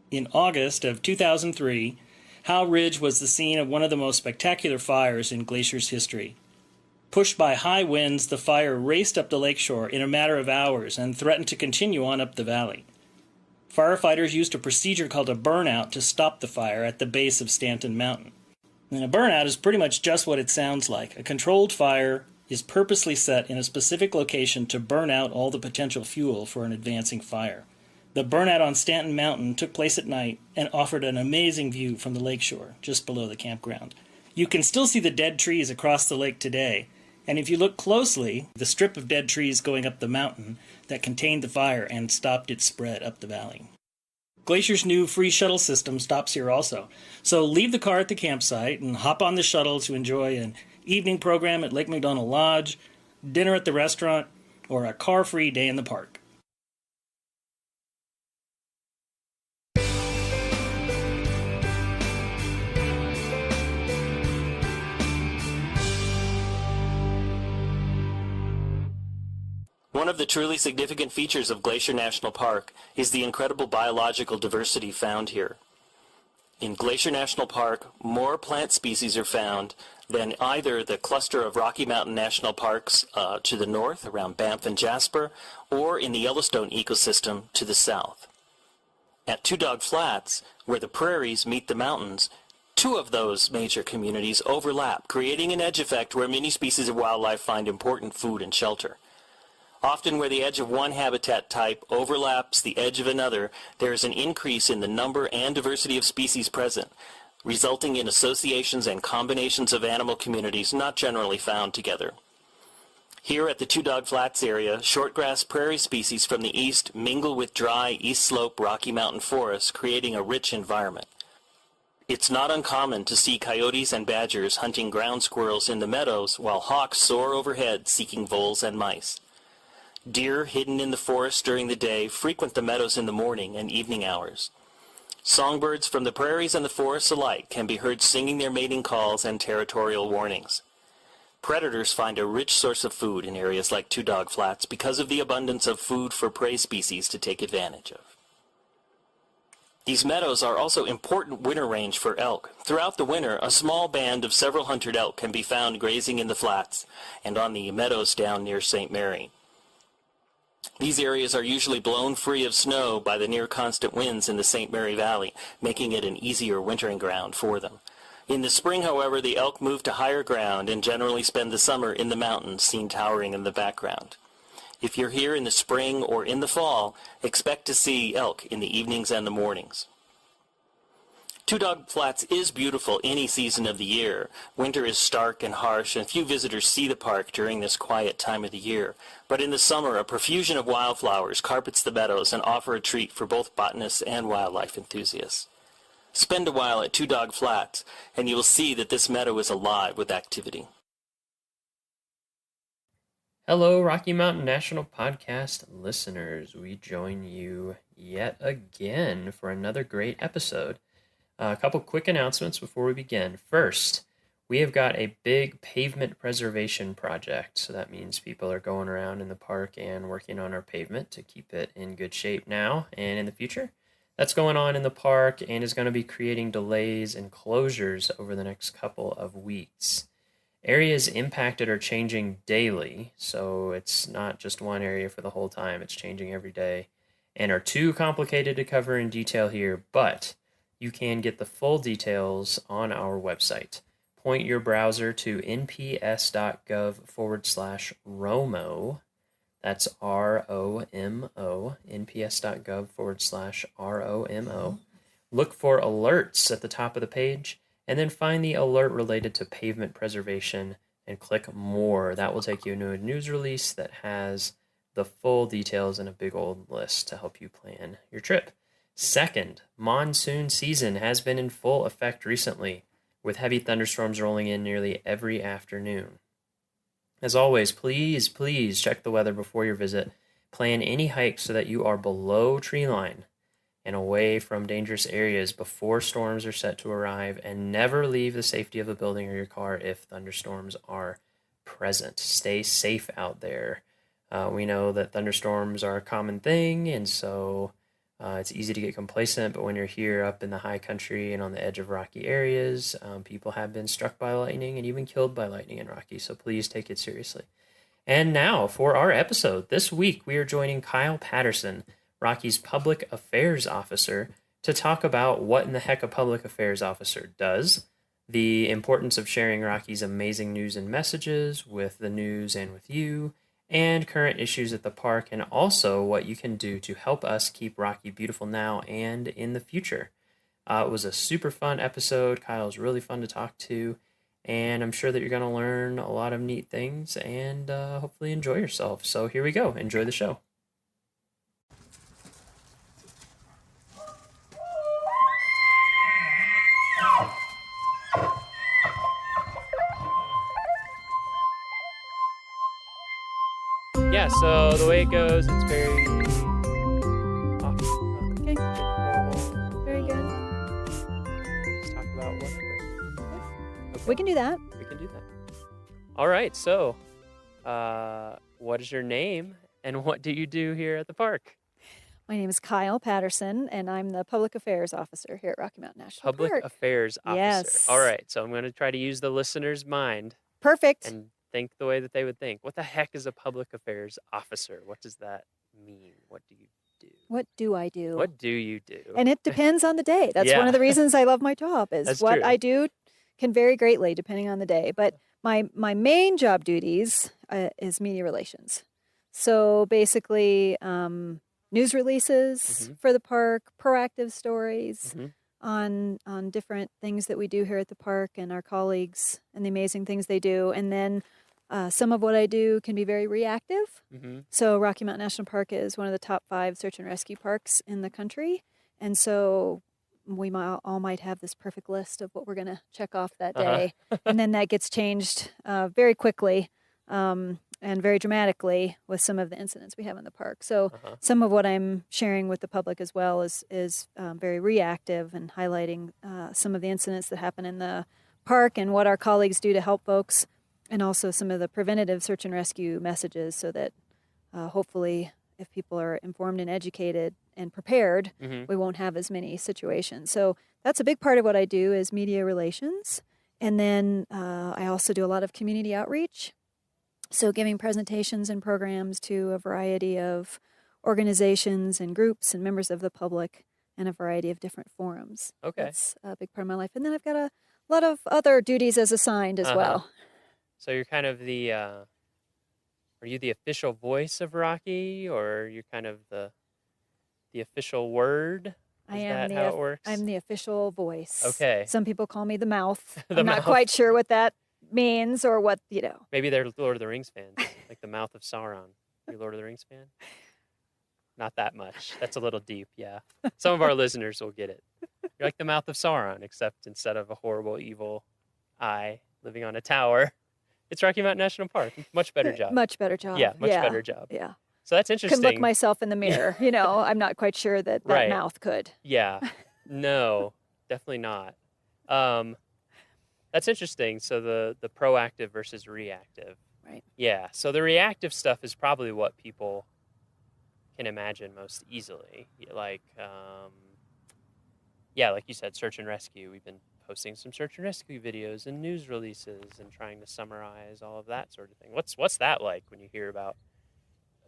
In August of 2003, Howe Ridge was the scene of one of the most spectacular fires in Glacier's history. Pushed by high winds, the fire raced up the lakeshore in a matter of hours and threatened to continue on up the valley. Firefighters used a procedure called a burnout to stop the fire at the base of Stanton Mountain. And a burnout is pretty much just what it sounds like, a controlled fire is purposely set in a specific location to burn out all the potential fuel for an advancing fire. The burnout on Stanton Mountain took place at night and offered an amazing view from the lakeshore, just below the campground. You can still see the dead trees across the lake today, and if you look closely, the strip of dead trees going up the mountain that contained the fire and stopped its spread up the valley. Glacier's new free shuttle system stops here also, so leave the car at the campsite and hop on the shuttle to enjoy an evening program at Lake McDonald Lodge, dinner at the restaurant, or a car-free day in the park. One of the truly significant features of Glacier National Park is the incredible biological diversity found here. In Glacier National Park, more plant species are found than either the cluster of Rocky Mountain National Parks to the north, around Banff and Jasper, or in the Yellowstone ecosystem to the south. At Two Dog Flats, where the prairies meet the mountains, two of those major communities overlap, creating an edge effect where many species of wildlife find important food and shelter. Often where the edge of one habitat type overlaps the edge of another, there is an increase in the number and diversity of species present, resulting in associations and combinations of animal communities not generally found together. Here at the Two Dog Flats area, shortgrass prairie species from the east mingle with dry east slope Rocky Mountain forests, creating a rich environment. It's not uncommon to see coyotes and badgers hunting ground squirrels in the meadows while hawks soar overhead seeking voles and mice. Deer hidden in the forest during the day frequent the meadows in the morning and evening hours. Songbirds from the prairies and the forests alike can be heard singing their mating calls and territorial warnings. Predators find a rich source of food in areas like Two Dog Flats because of the abundance of food for prey species to take advantage of. These meadows are also important winter range for elk. Throughout the winter, a small band of several hundred elk can be found grazing in the flats and on the meadows down near St. Mary. These areas are usually blown free of snow by the near-constant winds in the St. Mary Valley, making it an easier wintering ground for them. In the spring, however, the elk move to higher ground and generally spend the summer in the mountains, seen towering in the background. If you're here in the spring or in the fall, expect to see elk in the evenings and the mornings. Two Dog Flats is beautiful any season of the year. Winter is stark and harsh, and few visitors see the park during this quiet time of the year. But in the summer, a profusion of wildflowers carpets the meadows and offer a treat for both botanists and wildlife enthusiasts. Spend a while at Two Dog Flats, and you will see that this meadow is alive with activity. Hello, Rocky Mountain National Podcast listeners. We join you yet again for another great episode. A couple quick announcements before we begin. First, we have got a big pavement preservation project. So that means people are going around in the park and working on our pavement to keep it in good shape now and in the future. That's going on in the park and is going to be creating delays and closures over the next couple of weeks. Areas impacted are changing daily, so it's not just one area for the whole time. It's changing every day and are too complicated to cover in detail here, but you can get the full details on our website. Point your browser to nps.gov/ROMO. That's ROMO, nps.gov/ROMO. Look for alerts at the top of the page, and then find the alert related to pavement preservation and click more. That will take you to a news release that has the full details in a big old list to help you plan your trip. Second, monsoon season has been in full effect recently, with heavy thunderstorms rolling in nearly every afternoon. As always, please check the weather before your visit. Plan any hikes so that you are below tree line and away from dangerous areas before storms are set to arrive, and never leave the safety of a building or your car if thunderstorms are present. Stay safe out there. We know that thunderstorms are a common thing, and so it's easy to get complacent, but when you're here up in the high country and on the edge of rocky areas, people have been struck by lightning and even killed by lightning in Rocky, so please take it seriously. And now for our episode. This week we are joining Kyle Patterson, Rocky's Public Affairs Officer, to talk about what in the heck a Public Affairs Officer does, the importance of sharing Rocky's amazing news and messages with the news and with you, and current issues at the park, and also what you can do to help us keep Rocky beautiful now and in the future. It was a super fun episode. Kyle's really fun to talk to, and I'm sure that you're going to learn a lot of neat things and hopefully enjoy yourself. So here we go. Enjoy the show. Yeah, so the way it goes, it's very... Okay. Very good. Just talk about whatever. Okay. We can do that. We can do that. All right, so what is your name and what do you do here at the park? My name is Kyle Patterson, and I'm the Public Affairs Officer here at Rocky Mountain National Park. Public Affairs Officer. Yes. All right, so I'm going to try to use the listener's mind. Perfect. And think the way that they would think. What the heck is a Public Affairs Officer? What does that mean? What do you do? What do I do? What do you do? And it depends on the day. That's one of the reasons I love my job is That's what true. I do can vary greatly depending on the day. But my main job duties is media relations. So basically news releases for the park, proactive stories on different things that we do here at the park and our colleagues and the amazing things they do. And then some of what I do can be very reactive. So Rocky Mountain National Park is one of the top 5 search and rescue parks in the country. And so we all might have this perfect list of what we're going to check off that day. And then that gets changed very quickly and very dramatically with some of the incidents we have in the park. So some of what I'm sharing with the public as well is very reactive and highlighting some of the incidents that happen in the park and what our colleagues do to help folks, and also some of the preventative search and rescue messages so that hopefully if people are informed and educated and prepared, we won't have as many situations. So that's a big part of what I do is media relations. And then I also do a lot of community outreach. So giving presentations and programs to a variety of organizations and groups and members of the public in a variety of different forums. Okay. That's a big part of my life. And then I've got a lot of other duties as assigned as well. So you're kind of the, are you the official voice of Rocky, or you're kind of the official word? Is that how it works? I'm the official voice. Okay. Some people call me the mouth. The I'm not mouth. quite sure what that means or what, Maybe they're Lord of the Rings fans, like the mouth of Sauron. You a Lord of the Rings fan? Not that much. That's a little deep, yeah. Some of our listeners will get it. You're like the mouth of Sauron, except instead of a horrible, evil eye living on a tower, it's Rocky Mountain National Park. Much better job. Much better job. Yeah, much better job. Yeah. So that's interesting. Can look myself in the mirror. I'm not quite sure that Right. mouth could. Yeah. No, definitely not. That's interesting. So the proactive versus reactive. Right. Yeah. So the reactive stuff is probably what people can imagine most easily. Like, like you said, search and rescue. We've been posting some search and rescue videos and news releases and trying to summarize all of that sort of thing. What's that like when you hear about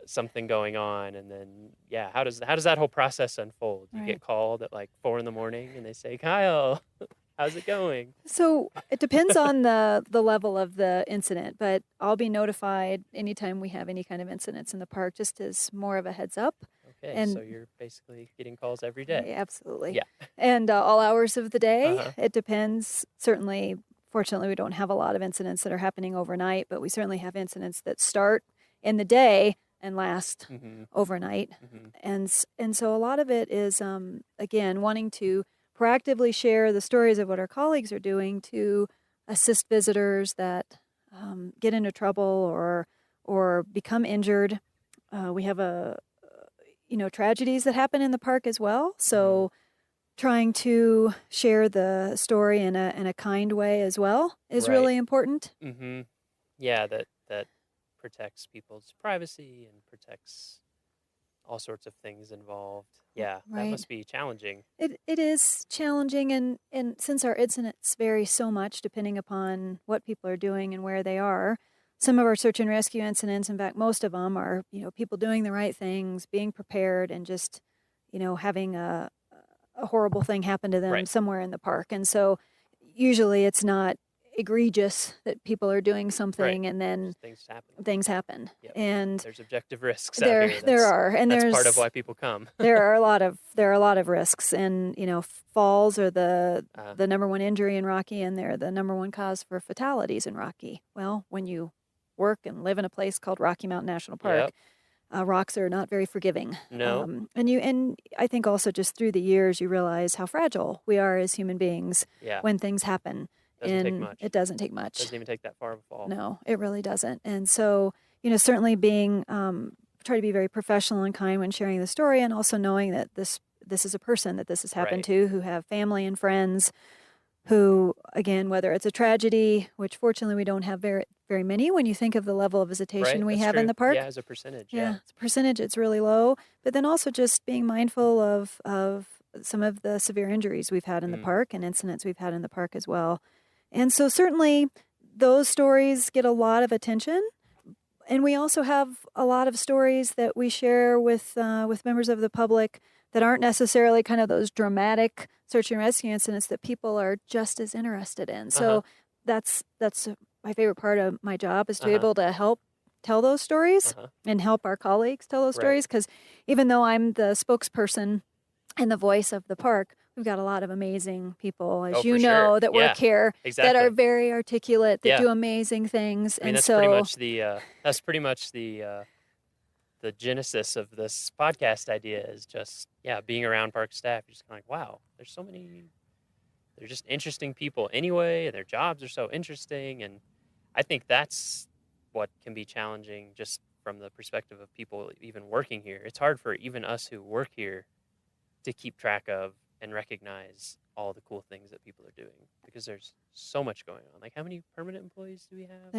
something going on, and then how does that whole process unfold? You get called at like 4 a.m. and they say, Kyle, how's it going? So it depends on the level of the incident, but I'll be notified anytime we have any kind of incidents in the park, just as more of a heads up. Okay, And so you're basically getting calls every day. Yeah, absolutely. Yeah. And all hours of the day. It depends. Certainly, fortunately, we don't have a lot of incidents that are happening overnight, but we certainly have incidents that start in the day and last overnight. And so a lot of it is, again, wanting to proactively share the stories of what our colleagues are doing to assist visitors that get into trouble or become injured. We have tragedies that happen in the park as well. So trying to share the story in a kind way as well is really important. Yeah, that protects people's privacy and protects all sorts of things involved. Yeah, that must be challenging. It is challenging, and since our incidents vary so much depending upon what people are doing and where they are, some of our search and rescue incidents, in fact, most of them are, people doing the right things, being prepared, and just, having a horrible thing happen to them somewhere in the park. And so usually it's not egregious that people are doing something and then things happen. Yep. And there's objective risks there out here. There are, and that's there's part of why people come. there are a lot of risks, and falls are the number one injury in Rocky, and they're the number one cause for fatalities in Rocky. Well, when you work and live in a place called Rocky Mountain National Park, rocks are not very forgiving. No. And I think also just through the years you realize how fragile we are as human beings when things happen. Doesn't take much. It doesn't take much. Doesn't even take that far of a fall. No, it really doesn't. And so, certainly being try to be very professional and kind when sharing the story, and also knowing that this is a person that this has happened to, who have family and friends who, again, whether it's a tragedy, which fortunately we don't have very, very many when you think of the level of visitation we have in the park. Yeah, as a percentage. Yeah, it's a percentage, it's really low. But then also just being mindful of some of the severe injuries we've had in the park and incidents we've had in the park as well. And so certainly those stories get a lot of attention. And we also have a lot of stories that we share with members of the public that aren't necessarily kind of those dramatic search and rescue incidents that people are just as interested in. So that's my favorite part of my job, is to be able to help tell those stories and help our colleagues tell those stories. Because even though I'm the spokesperson and the voice of the park, we've got a lot of amazing people, as you know, that work here that are very articulate, that do amazing things. I mean, that's pretty much the genesis of this podcast idea, is just being around park staff. You're just kind of like, wow, they're just interesting people anyway, and their jobs are so interesting. And I think that's what can be challenging, just from the perspective of people even working here. It's hard for even us who work here to keep track of and recognize all the cool things that people are doing, because there's so much going on. Like, how many permanent employees do we have?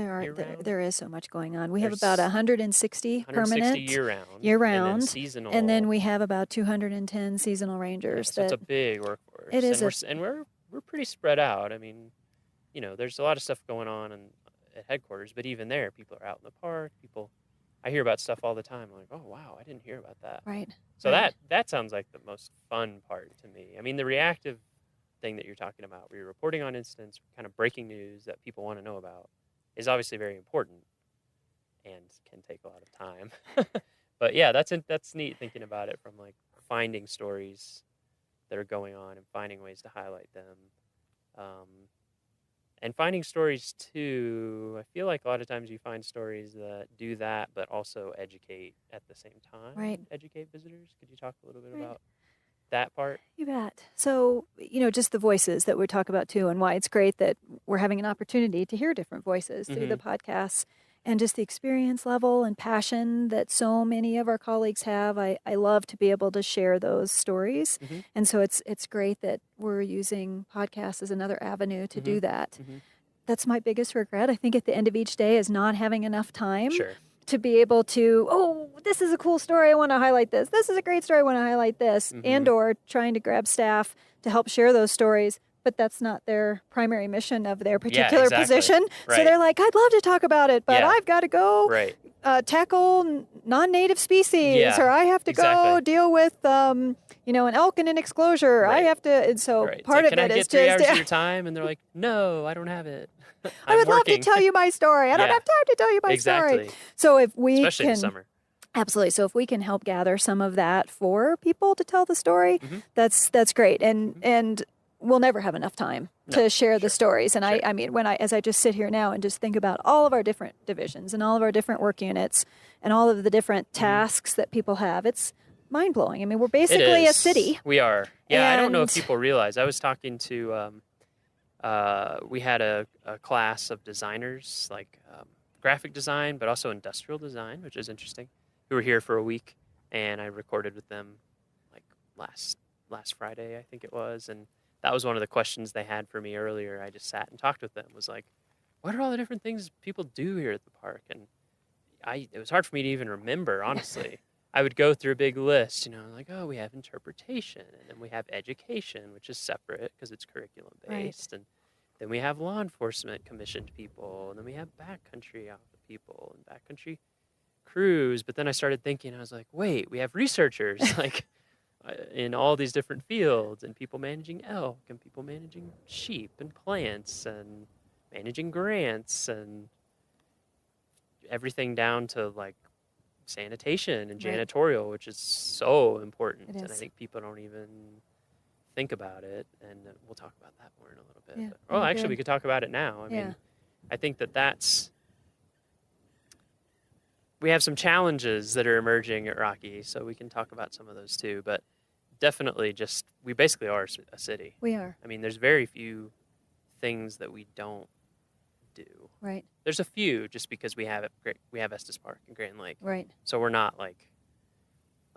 There is so much going on. We have about 160 permanent year round, and then seasonal, and then we have about 210 seasonal rangers. So it's a big workforce. It is, and we're pretty spread out. I mean, there's a lot of stuff going on at headquarters, but even there, people are out in the park. I hear about stuff all the time. I'm like, oh wow, I didn't hear about that. Right. So that sounds like the most fun part to me. I mean, the reactive thing that you're talking about, where you're reporting on incidents, kind of breaking news that people want to know about, is obviously very important and can take a lot of time. But yeah, that's neat, thinking about it from like finding stories that are going on and finding ways to highlight them. And finding stories too, I feel like a lot of times you find stories that do that, but also educate at the same time. Right. Educate visitors. Could you talk a little bit about that part? You bet. So, just the voices that we talk about too, and why it's great that we're having an opportunity to hear different voices through the podcasts, and just the experience level and passion that so many of our colleagues have. I love to be able to share those stories. And so it's great that we're using podcasts as another avenue to do that. That's my biggest regret, I think, at the end of each day, is not having enough time to be able to, this is a cool story, I want to highlight this. This is a great story, I want to highlight this. And or trying to grab staff to help share those stories. But that's not their primary mission of their particular position. Right. So they're like, I'd love to talk about it, but I've got to go tackle non-native species, or I have to go deal with, an elk in an exclosure. I have to, and so part of it is just... Can I get 3 hours of your time? And they're like, no, I don't have it. I would love to tell you my story. I don't have time to tell you my story. So if we Especially in the summer. Absolutely. So if we can help gather some of that for people to tell the story, that's great. And we'll never have enough time to share the stories. And I mean, as I just sit here now and just think about all of our different divisions and all of our different work units and all of the different tasks that people have, it's mind-blowing. I mean, we're basically a city. We are. Yeah, I don't know if people realize. I was talking to, we had a class of designers, like graphic design, but also industrial design, which is interesting, who were here for a week. And I recorded with them like last Friday, I think it was. And that was one of the questions they had for me earlier. I just sat and talked with them, was like, what are all the different things people do here at the park? And it was hard for me to even remember, honestly. I would go through a big list, like, we have interpretation, and then we have education, which is separate because it's curriculum based. And then we have law enforcement commissioned people, and then we have backcountry people and backcountry crews. But then I started thinking, I was like, wait, we have researchers. Like, in all these different fields, and people managing elk, and people managing sheep and plants, and managing grants, and everything down to like sanitation and Right. janitorial, which is so important. It And I is. think people don't even think about it. And we'll talk about that more in a little bit. Yeah, But, very actually, we good. could talk about it now. I Yeah. mean, I think we have some challenges that are emerging at Rocky, so we can talk about some of those too. But definitely we basically are a city. We are. I mean, there's very few things that we don't do. Right. There's a few just because we have Estes Park and Grand Lake. Right. So we're not like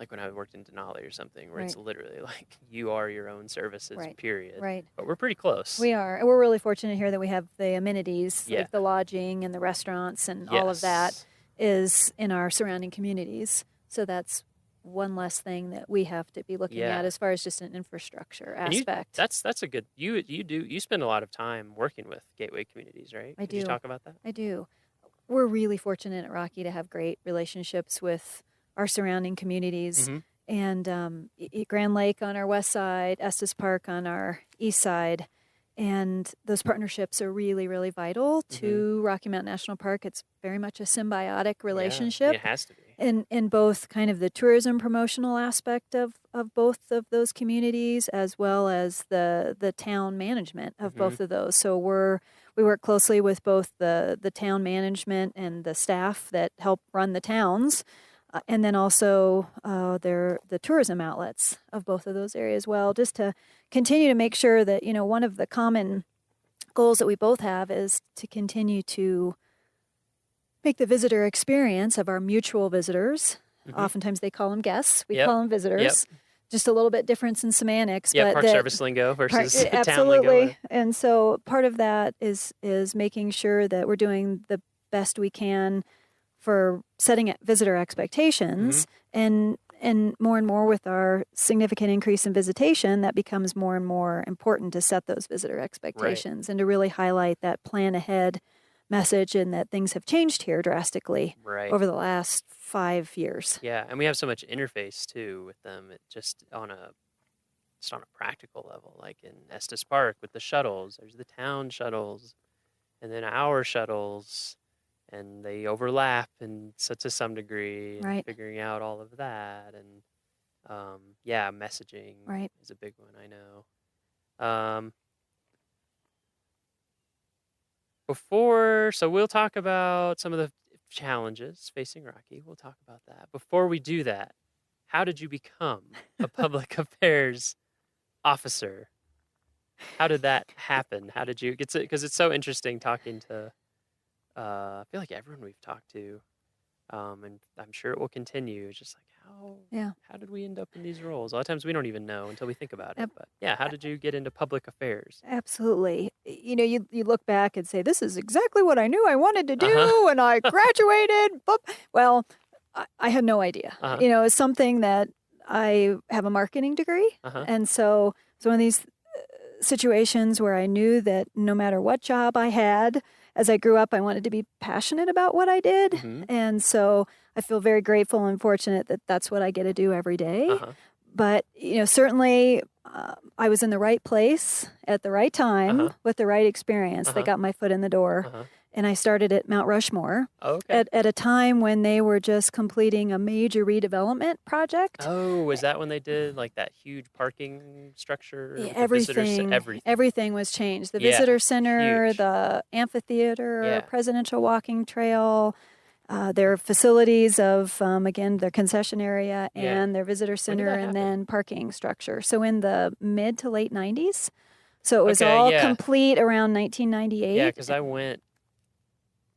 when I worked in Denali or something where it's Right. literally like you are your own services, Right. period. Right. But we're pretty close. We are. And we're really fortunate here that we have the amenities, Yeah. like the lodging and the restaurants and all of that Yes. is in our surrounding communities. So that's one less thing that we have to be looking Yeah. at as far as just an infrastructure And aspect. that's a good you spend a lot of time working with gateway communities, right? I Could you do. talk about that? I do. We're really fortunate at Rocky to have great relationships with our surrounding communities. Mhm. And Grand Lake on our west side, Estes Park on our east side. And those partnerships are really, really vital to Rocky Mountain National Park. It's very much a symbiotic relationship. Yeah, it has to be. In both kind of the tourism promotional aspect of both of those communities, as well as the town management of both of those. So we work closely with both the town management and the staff that help run the towns, and then also the tourism outlets of both of those areas as well, just to continue to make sure that, one of the common goals that we both have is to continue to make the visitor experience of our mutual visitors. Oftentimes they call them guests. We call them visitors. Just a little bit difference in semantics. Yeah, but park service lingo versus town lingo. absolutely. And so part of that is making sure that we're doing the best we can for setting visitor expectations, and more with our significant increase in visitation, that becomes more and more important to set those visitor expectations and to really highlight that plan ahead message, and that things have changed here drastically over the last 5 years. Yeah, and we have so much interface too with them. It just on a practical level, like in Estes Park with the shuttles. There's the town shuttles, and then our shuttles, and they overlap, and so to some degree, and figuring out all of that, and messaging is a big one. I know. So we'll talk about some of the challenges facing Rocky. We'll talk about that. Before we do that, how did you become a public affairs officer? How did that happen? How did you get to, because it's so interesting talking to, I feel like everyone we've talked to, and I'm sure it will continue. It's just like, how did we end up in these roles? A lot of times we don't even know until we think about it. But yeah, how did you get into public affairs? Absolutely. You look back and say, this is exactly what I knew I wanted to do, and I graduated. Well, I had no idea. It's something that I have a marketing degree. And so it's one of these situations where I knew that no matter what job I had, as I grew up, I wanted to be passionate about what I did. And so I feel very grateful and fortunate that that's what I get to do every day. But, certainly I was in the right place at the right time with the right experience that got my foot in the door. And I started at Mount Rushmore at a time when they were just completing a major redevelopment project. Oh, was that when they did like that huge parking structure? Yeah, everything was changed. The visitor center, the amphitheater, presidential walking trail, their facilities of, again, their concession area and their visitor center, and then parking structure. So in the mid to late 90s. So it was all complete around 1998. Yeah, because I went,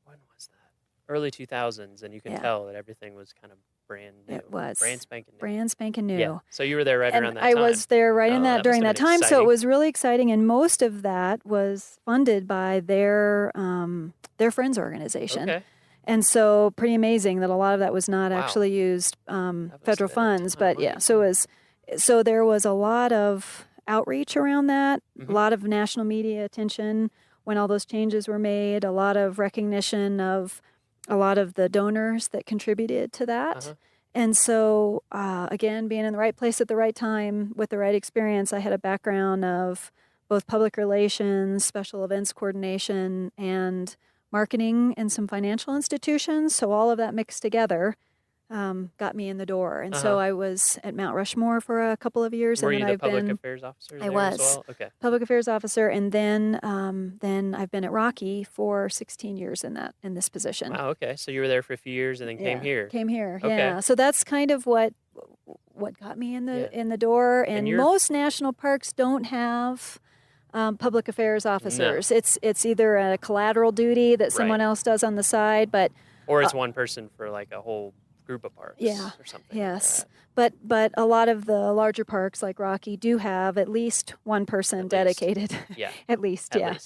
when was that? Early 2000s, and you can tell that everything was kind of brand new. It was. Brand spanking new. Brand spanking new. Yeah. So you were there right around that time. I was there right in that during that time. Exciting. So it was really exciting, and most of that was funded by their friends organization. Okay. And so pretty amazing that a lot of that was not actually used federal funds, but so there was a lot of outreach around that, a lot of national media attention when all those changes were made, a lot of recognition of a lot of the donors that contributed to that. And so, again, being in the right place at the right time with the right experience, I had a background of both public relations, special events coordination, and marketing in some financial institutions. So all of that mixed together got me in the door. And so I was at Mount Rushmore for a couple of years. Were and you then the I've public been, affairs officer I there as was well? Okay. public affairs officer, and then I've been at Rocky for 16 years in this position. Wow, okay. So you were there for a few years and then came here. Came here, Okay. yeah. So that's kind of what got me in the door. And most national parks don't have public affairs officers. No. It's either a collateral duty that someone else does on the side, or it's one person for like a whole group of parks or something. Yes. Like but a lot of the larger parks like Rocky do have at least one person dedicated. Yeah. At least. Yeah.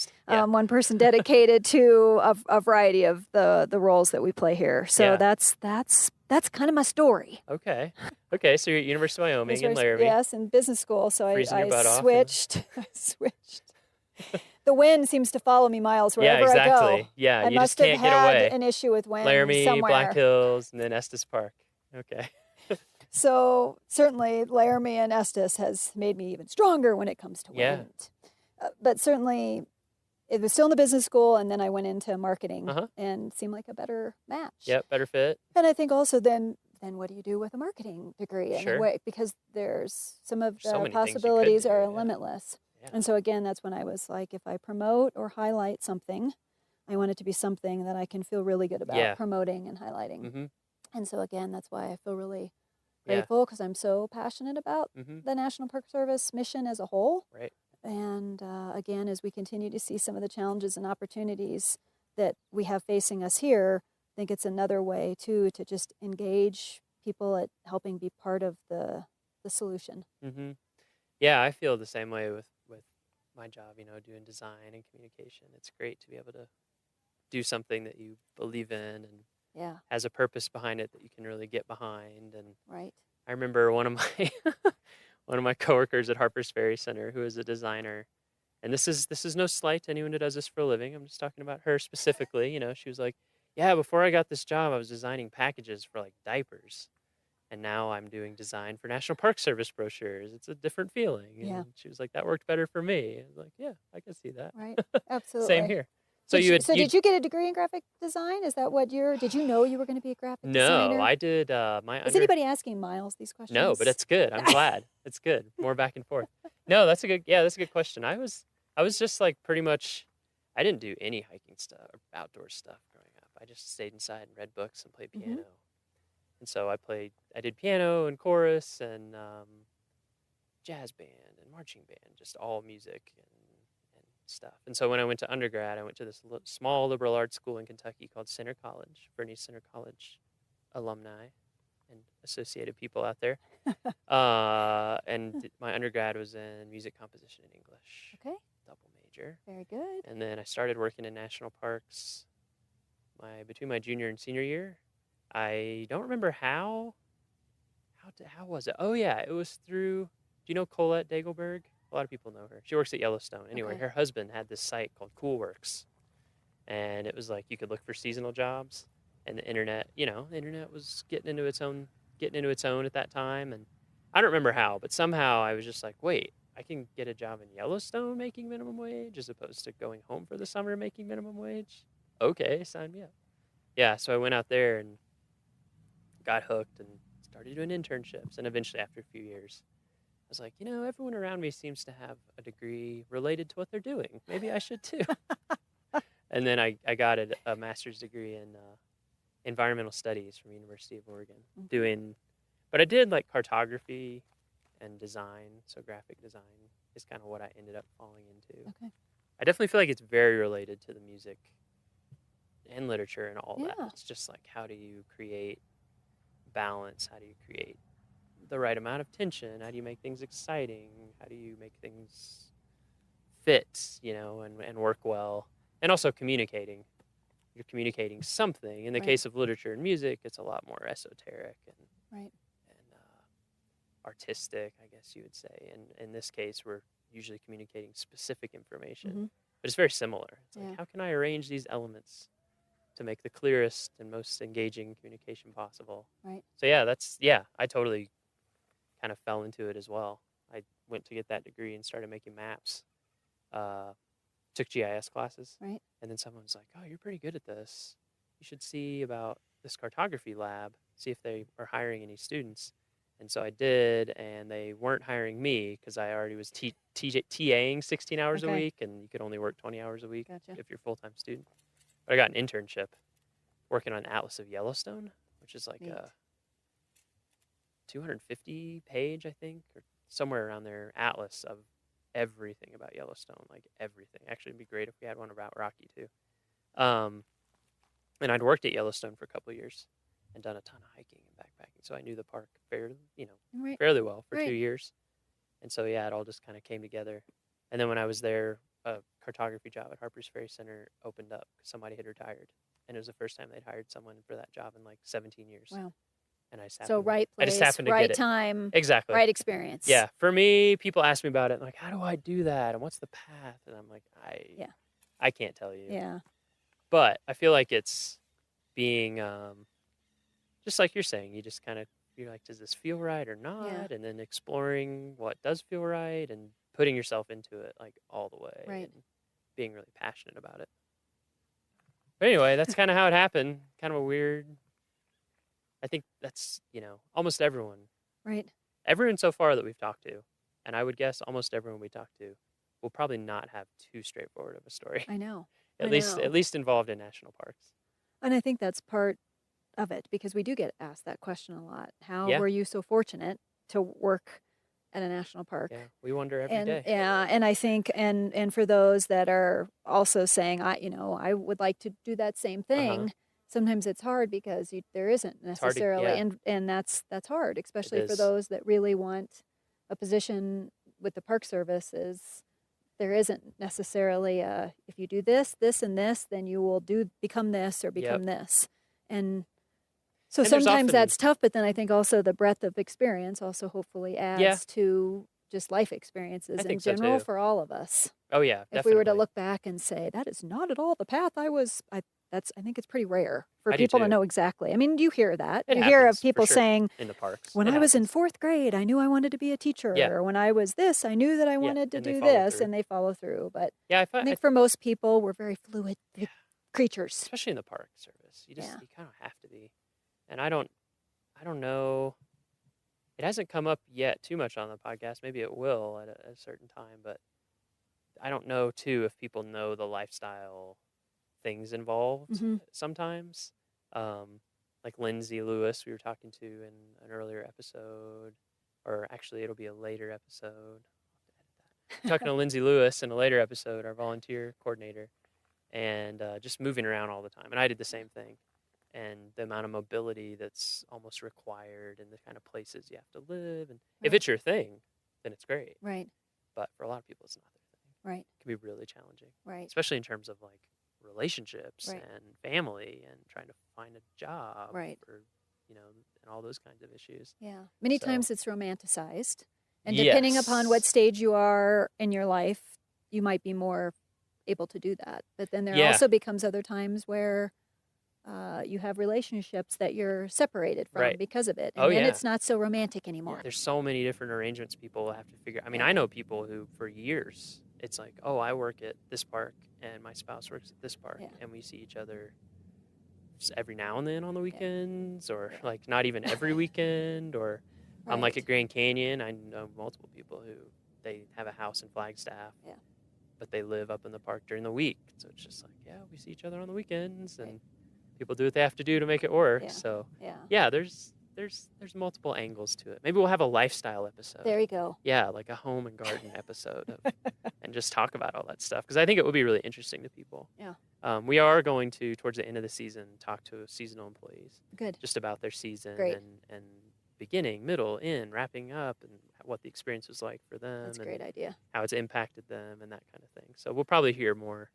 One person dedicated to a variety of the roles that we play here. So that's kind of my story. Okay. So you're at University of Wyoming in Laramie. Yes, in business school. So I switched. I switched. The wind seems to follow me miles wherever I go. Yeah, I you must just can't have get had away. an issue with wind Laramie, somewhere. Black Hills, and then Estes Park. Okay. So certainly Laramie and Estes has made me even stronger when it comes to wind. But certainly it was still in the business school, and then I went into marketing and seemed like a better match. Yep, better fit. And I think also then what do you do with a marketing degree? Sure. In a way, because there's some of the many possibilities are do, limitless. Yeah. And so again, that's when I was like, if I promote or highlight something, I want it to be something that I can feel really good about promoting and highlighting. Mm-hmm. And so again, that's why I feel really grateful, because I'm so passionate about the National Park Service mission as a whole. Right. And again, as we continue to see some of the challenges and opportunities that we have facing us here, I think it's another way too to just engage people at helping be part of the solution. Mm-hmm. Yeah, I feel the same way with my job, doing design and communication. It's great to be able to do something that you believe in and has a purpose behind it that you can really get behind. And I remember one of my coworkers at Harper's Ferry Center, who is a designer, and this is no slight to anyone who does this for a living. I'm just talking about her specifically. She was like, yeah, before I got this job, I was designing packages for like diapers. And now I'm doing design for National Park Service brochures. It's a different feeling. And she was like, that worked better for me. I was like, yeah, I can see that. Right. Absolutely. Same here. So did you get a degree in graphic design? Is that what did you know you were going to be a graphic designer? No, I did Is anybody asking Miles these questions? No, but it's good. I'm glad. It's good. More back and forth. No, that's a good question. I was just like pretty much, I didn't do any hiking stuff or outdoor stuff growing up. I just stayed inside and read books and played piano. And so I did piano and chorus and jazz band and marching band, just all music and stuff. And so when I went to undergrad, I went to this small liberal arts school in Kentucky called Center College, for any Center College alumni and associated people out there. And my undergrad was in music composition and English. Okay. Double major. Very good. And then I started working in national parks between my junior and senior year. I don't remember how was it? Oh yeah, it was through, do you know Colette Dagelberg? A lot of people know her. She works at Yellowstone. Anyway, her husband had this site called Coolworks. And it was like you could look for seasonal jobs, and the internet was getting into its own at that time. And I don't remember how, but somehow I was just like, wait, I can get a job in Yellowstone making minimum wage as opposed to going home for the summer making minimum wage. Okay, sign me up. Yeah, so I went out there and got hooked and started doing internships. And eventually, after a few years, I was like, everyone around me seems to have a degree related to what they're doing. Maybe I should too. And then I got a master's degree in environmental studies from University of Oregon. But I did like cartography and design. So graphic design is kind of what I ended up falling into. Okay. I definitely feel like it's very related to the music and literature and all that. It's just like, how do you create balance? How do you create the right amount of tension? How do you make things exciting? How do you make things fit, and work well? And also communicating. You're communicating something. In the case of literature and music, it's a lot more esoteric and artistic, I guess you would say. And in this case, we're usually communicating specific information. But it's very similar. It's like, how can I arrange these elements to make the clearest and most engaging communication possible. Right. So I totally kind of fell into it as well. I went to get that degree and started making maps. Took GIS classes. Right. And then someone was like, "Oh, you're pretty good at this. You should see about this cartography lab, see if they are hiring any students." And so I did, and they weren't hiring me because I already was TAing 16 hours a week, and you could only work 20 hours a week if you're a full-time student. But I got an internship working on Atlas of Yellowstone, which is like a 250-page, I think, or somewhere around there, atlas of everything about Yellowstone, like everything. Actually, it'd be great if we had one about Rocky, too. And I'd worked at Yellowstone for a couple of years and done a ton of hiking and backpacking, so I knew the park fairly well for 2 years. And so, it all just kind of came together. And then when I was there, a cartography job at Harper's Ferry Center opened up because somebody had retired. And it was the first time they'd hired someone for that job in like 17 years. Wow. And I just So right place, right time, exactly, right experience. Yeah. For me, people ask me about it, like, how do I do that? And what's the path? And I'm like, I can't tell you. Yeah. But I feel like it's being, just like you're saying, you're like, does this feel right or not? Yeah. And then exploring what does feel right and putting yourself into it like all the way. Right. And being really passionate about it. But anyway, that's kind of how it happened. Kind of a weird, I think that's, almost everyone. Right. Everyone so far that we've talked to, and I would guess almost everyone we talked to, will probably not have too straightforward of a story. I know. At least involved in national parks. And I think that's part of it because we do get asked that question a lot. How were you so fortunate to work at a national park? Yeah, we wonder every day. Yeah, and I think and for those that are also saying I would like to do that same thing. Sometimes it's hard because there isn't necessarily, and that's hard, especially for those that really want a position with the Park Service. There isn't necessarily if you do this, this, and this, then you will become this or become this. And so sometimes that's tough, but then I think also the breadth of experience also hopefully adds to just life experiences in general for all of us. Oh yeah, definitely. If we were to look back and say that is not at all the path I think it's pretty rare for people to know exactly. I mean, you hear that. You hear of people saying in the parks. When I was in 4th grade, I knew I wanted to be a teacher. Yeah. Or when I was this, I knew that I wanted to do this, and they follow through. But I think for most people, we're very fluid creatures. Especially in the Park Service. You kind of have to be. And I don't know. It hasn't come up yet too much on the podcast. Maybe it will at a certain time, but I don't know too if people know the lifestyle things involved sometimes. Like Lindsay Lewis, we were talking to in an earlier episode, or actually it'll be a later episode. Talking to Lindsay Lewis in a later episode, our volunteer coordinator, and just moving around all the time. And I did the same thing. And the amount of mobility that's almost required and the kind of places you have to live. And if it's your thing, then it's great. Right. But for a lot of people, it's not their thing. Right. It can be really challenging. Right. Especially in terms of like relationships and family and trying to find a job. Right. Or, and all those kinds of issues. Yeah. Many times it's romanticized. And depending upon what stage you are in your life, you might be more able to do that. But then there also becomes other times where you have relationships that you're separated from because of it. And then it's not so romantic anymore. There's so many different arrangements people have to figure. I mean, I know people who for years, it's like, oh, I work at this park and my spouse works at this park. And we see each other every now and then on the weekends or like not even every weekend. Or I'm like at Grand Canyon. I know multiple people who they have a house in Flagstaff. Yeah. But they live up in the park during the week. So it's just like, we see each other on the weekends and people do what they have to do to make it work. So there's multiple angles to it. Maybe we'll have a lifestyle episode. There you go. Yeah, like a home and garden episode and just talk about all that stuff because I think it would be really interesting to people. Yeah. We are going to, towards the end of the season, talk to seasonal employees. Good. Just about their season and beginning, middle, end, wrapping up, and what the experience was like for them. That's a great idea. How it's impacted them and that kind of thing. So we'll probably hear more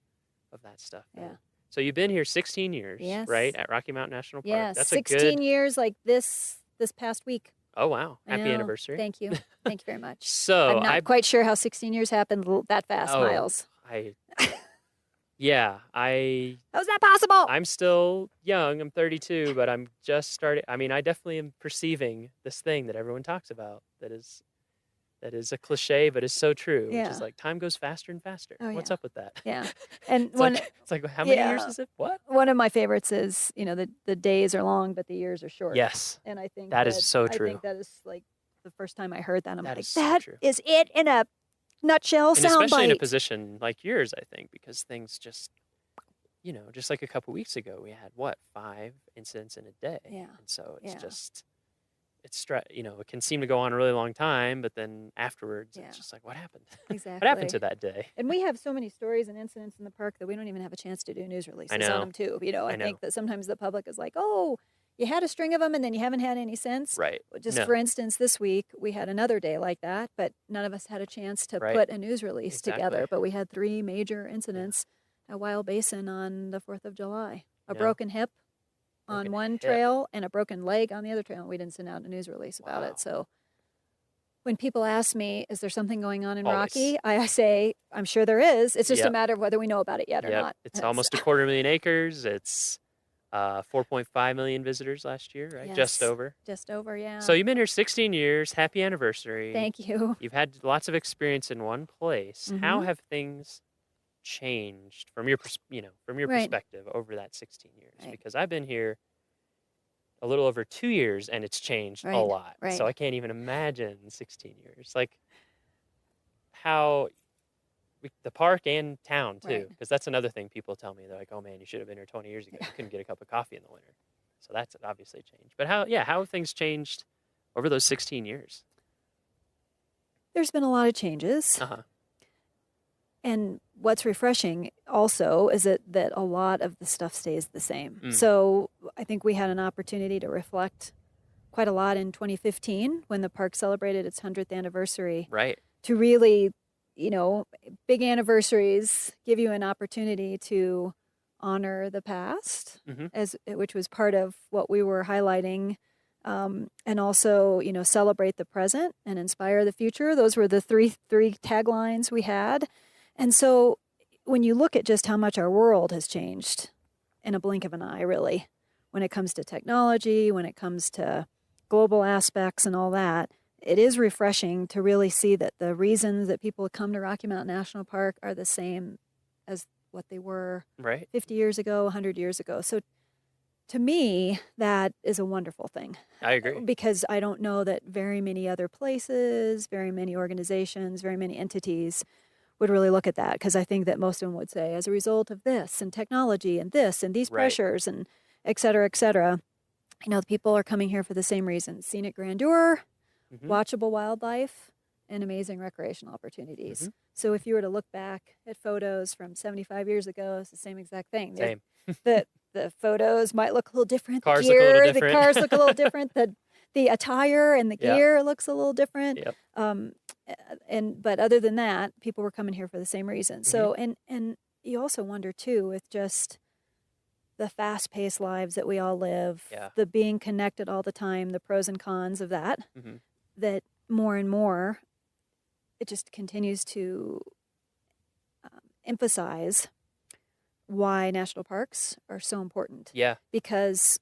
of that stuff. Yeah. So you've been here 16 years, right, at Rocky Mountain National Park? Yeah, that's 16 years like this past week. Oh, wow. Happy anniversary. Thank you. Thank you very much. So I'm not quite sure how 16 years happened that fast, Miles. Yeah, How's that possible? I'm still young. I'm 32, but I'm just starting. I mean, I definitely am perceiving this thing that everyone talks about that is a cliche, but is so true, which is Yeah. like time goes faster and faster. Oh, What's yeah. up with that? Yeah. And It's like how many years yeah. is it? What? One of my favorites is, the days are long, but the years are short. Yes, And I think that is so I true. think that is like the first time I heard that, I'm That like, is so that true. is it in a nutshell And especially in a soundbite. position like yours, I think, because things just, just like a couple weeks ago, we had 5 incidents in a day. Yeah. And so it's Yeah. just, it can seem to go on a really long time, but then afterwards, Yeah. it's just like, what happened? Exactly. What happened to that day? And we have so many stories and incidents in the park that we don't even have a chance to do news releases on know. them too. I know. think that sometimes the public is like, oh, you had a string of them and then you haven't had any since. Right. Just No. for instance, this week we had another day like that, but none of us had a chance to Right. put a news release together. Exactly. But we had 3 major incidents at Wild Basin on the 4th of July. A Yeah. broken hip Broken on one hip. trail and a broken leg on the other trail. And we didn't send out a news release about Wow. it. So when people ask me, is there something going on in Always. Rocky? I say, I'm sure there is. It's just a Yep. matter of whether we know about it yet or Yep. not. It's almost 250,000 acres. It's 4.5 million visitors last year, right? Just Yes. over. Just over, yeah. So you've been here 16 years. Happy anniversary. Thank you. You've had lots of experience in one place. How Mhm. have things changed from your Right. perspective over that 16 years? Right. Because I've been here a little over 2 years and it's changed a Right, lot. right. So I can't even imagine 16 years. Like how the park and town too, Right. because that's another thing people tell me. They're like, "Oh man, you should have been here 20 years ago. You couldn't get a cup of coffee in the winter." So that's obviously changed. But how have things changed over those 16 years? There's been a lot of changes. Uh-huh. And what's refreshing also is that a lot of the stuff stays the same. Mm. So I think we had an opportunity to reflect quite a lot in 2015 when the park celebrated its 100th anniversary. Right. To really, big anniversaries give you an opportunity to honor the past, Mhm. which was part of what we were highlighting, and also, celebrate the present and inspire the future. Those were the three taglines we had. And so when you look at just how much our world has changed in a blink of an eye, really, when it comes to technology, when it comes to global aspects and all that, it is refreshing to really see that the reasons that people come to Rocky Mountain National Park are the same as what they were Right. 50 years ago, 100 years ago. So to me, that is a wonderful thing. I agree. Because I don't know that very many other places, very many organizations, very many entities would really look at that, because I think that most of them would say, as a result of this and technology and this and these Right. pressures and et cetera, the people are coming here for the same reasons: scenic grandeur, Mhm. watchable wildlife, and amazing recreational opportunities. Mhm. So if you were to look back at photos from 75 years ago, it's the same exact thing. Same. The photos might look a little different. Cars The look a gear, little the different. cars look a little different. The attire and the Yeah. gear looks a little different. Yep. But other than that, people were coming here for the same reason. So and you also wonder too, with just the fast-paced lives that we all live, Yeah. the being connected all the time, the pros and cons of that, Mhm. that more and more it just continues to emphasize why national parks are so important. Yeah. Because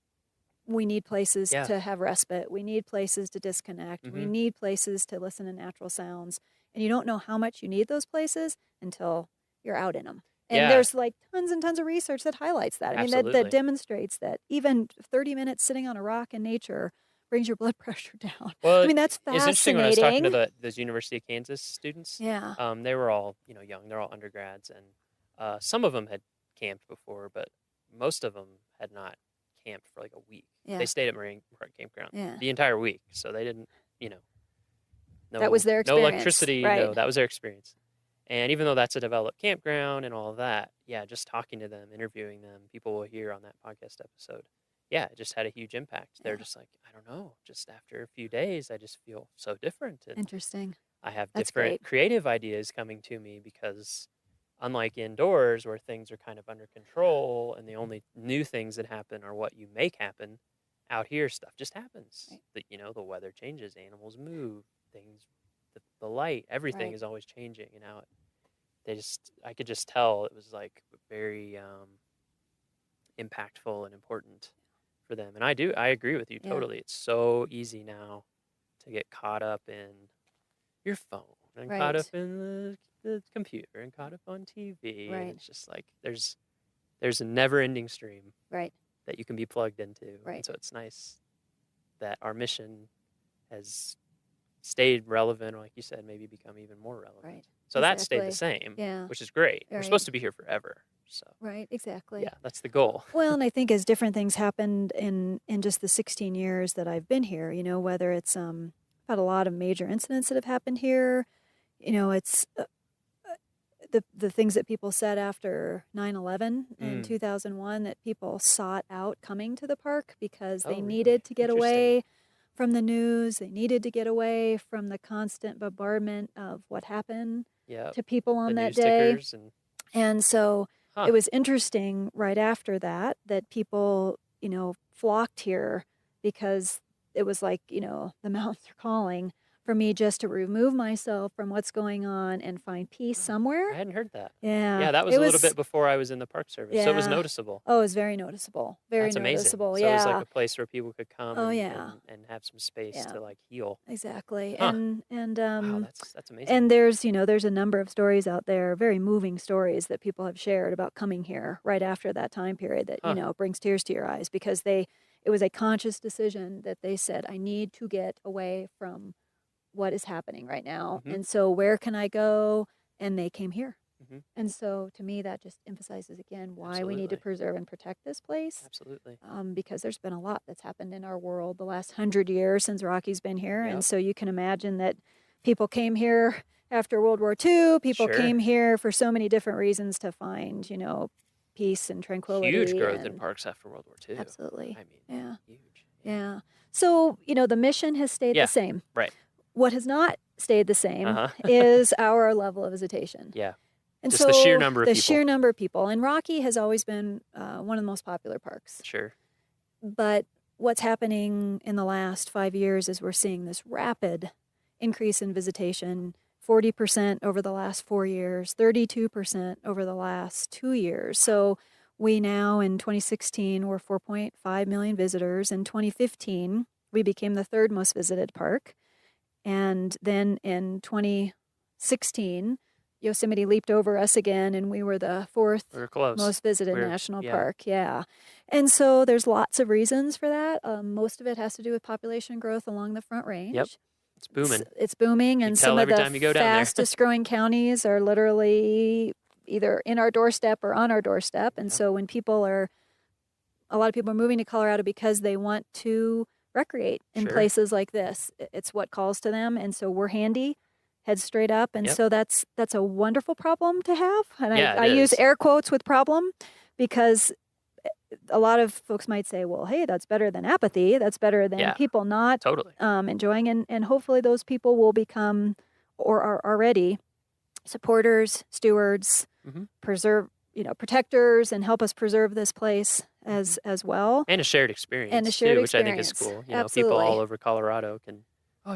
we need places Yeah. to have respite. We need places to disconnect. We Mhm. need places to listen to natural sounds. And you don't know how much you need those places until you're out in them. And Yeah. there's like tons and tons of research that highlights that. I mean, that Absolutely. demonstrates that even 30 minutes sitting on a rock in nature brings your blood pressure down. Well, I mean, that's it's interesting when I was fascinating. talking to those University of Kansas students. Yeah. They were all young. They're all undergrads, and some of them had camped before, but most of them had not camped for like a week. Yeah. They stayed at Marine Park Campground Yeah. the entire week, so they didn't, That was their no experience, electricity. right. No, that was their experience. And even though that's a developed campground and all of that, yeah, just talking to them, interviewing them, people will hear on that podcast episode. Yeah, it just had a huge impact. They're Yeah. just like, I don't know, just after a few days, I just feel so different. And Interesting. I have That's different great. creative ideas coming to me because unlike indoors where things are kind of under control and the only new things that happen are what you make happen, out here stuff just happens. Right. The weather changes, animals move, the light, everything Right. is always changing, and I could just tell it was like very impactful and important for them. And I agree with you totally. It's so easy now to get caught up in your phone and caught up in the computer and caught up on TV. And it's just like there's a never-ending stream that you can be plugged into. And so it's nice that our mission has stayed relevant, or like you said, maybe become even more relevant. So that stayed the same, which is great. We're supposed to be here forever. So exactly. Yeah, that's the goal. Well, and I think as different things happened in just the 16 years that I've been here, whether it's had a lot of major incidents that have happened here, it's the things that people said after 9/11 in 2001, that people sought out coming to the park because they needed to get away from the news. They needed to get away from the constant bombardment of what happened to people on that day. And so it was interesting right after that people, flocked here because it was like, the mountains are calling for me just to remove myself from what's going on and find peace somewhere. I hadn't heard that. Yeah. Yeah, that was a little bit before I was in the Park Service. So it was noticeable. Oh, it was very noticeable. Very That's noticeable. Amazing. So Yeah. it was like a place where people could come and have some space Yeah. to like heal. Exactly. Huh. And Wow, that's amazing. and there's a number of stories out there, very moving stories that people have shared about coming here right after that time period that, brings tears to your eyes because it was a conscious decision that they said, I need to get away from what is happening right now. And so where can I go? And they came here. And so to me, that just emphasizes again why we need to preserve and protect this place. Absolutely. Because there's been a lot that's happened in our world the last 100 years since Rocky's been here. And so you can imagine that people came here after World War II. People came here for so many different reasons to find, peace and tranquility. Huge growth in parks after World War II. Absolutely. I mean, huge. Yeah. So, the mission has stayed the same. Right. What has not stayed the same is our level of visitation. Yeah. And just so the sheer number of people. The sheer number of people. And Rocky has always been one of the most popular parks. Sure. But what's happening in the last 5 years is we're seeing this rapid increase in visitation, 40% over the last 4 years, 32% over the last 2 years. So we now in 2016 were 4.5 million visitors. In 2015, we became the third most visited park. And then in 2016, Yosemite leaped over us again, and we were the fourth most visited national park. Yeah. And so there's lots of reasons for that. Most of it has to do with population growth along the Front Range. Yep. It's booming. It's booming, and some of the fastest growing counties are literally either in our doorstep or on our doorstep. And so when a lot of people are moving to Colorado because they want to recreate in places like this. It's what calls to them. And so we're handy, head straight up. And so that's a wonderful problem to have. And I use air quotes with problem because a lot of folks might say, well, hey, that's better than apathy. That's better than people not enjoying. And hopefully those people will become or are already supporters, stewards, protectors, and help us preserve this place as well. And a shared experience, too, which I think is cool. People all over Colorado can,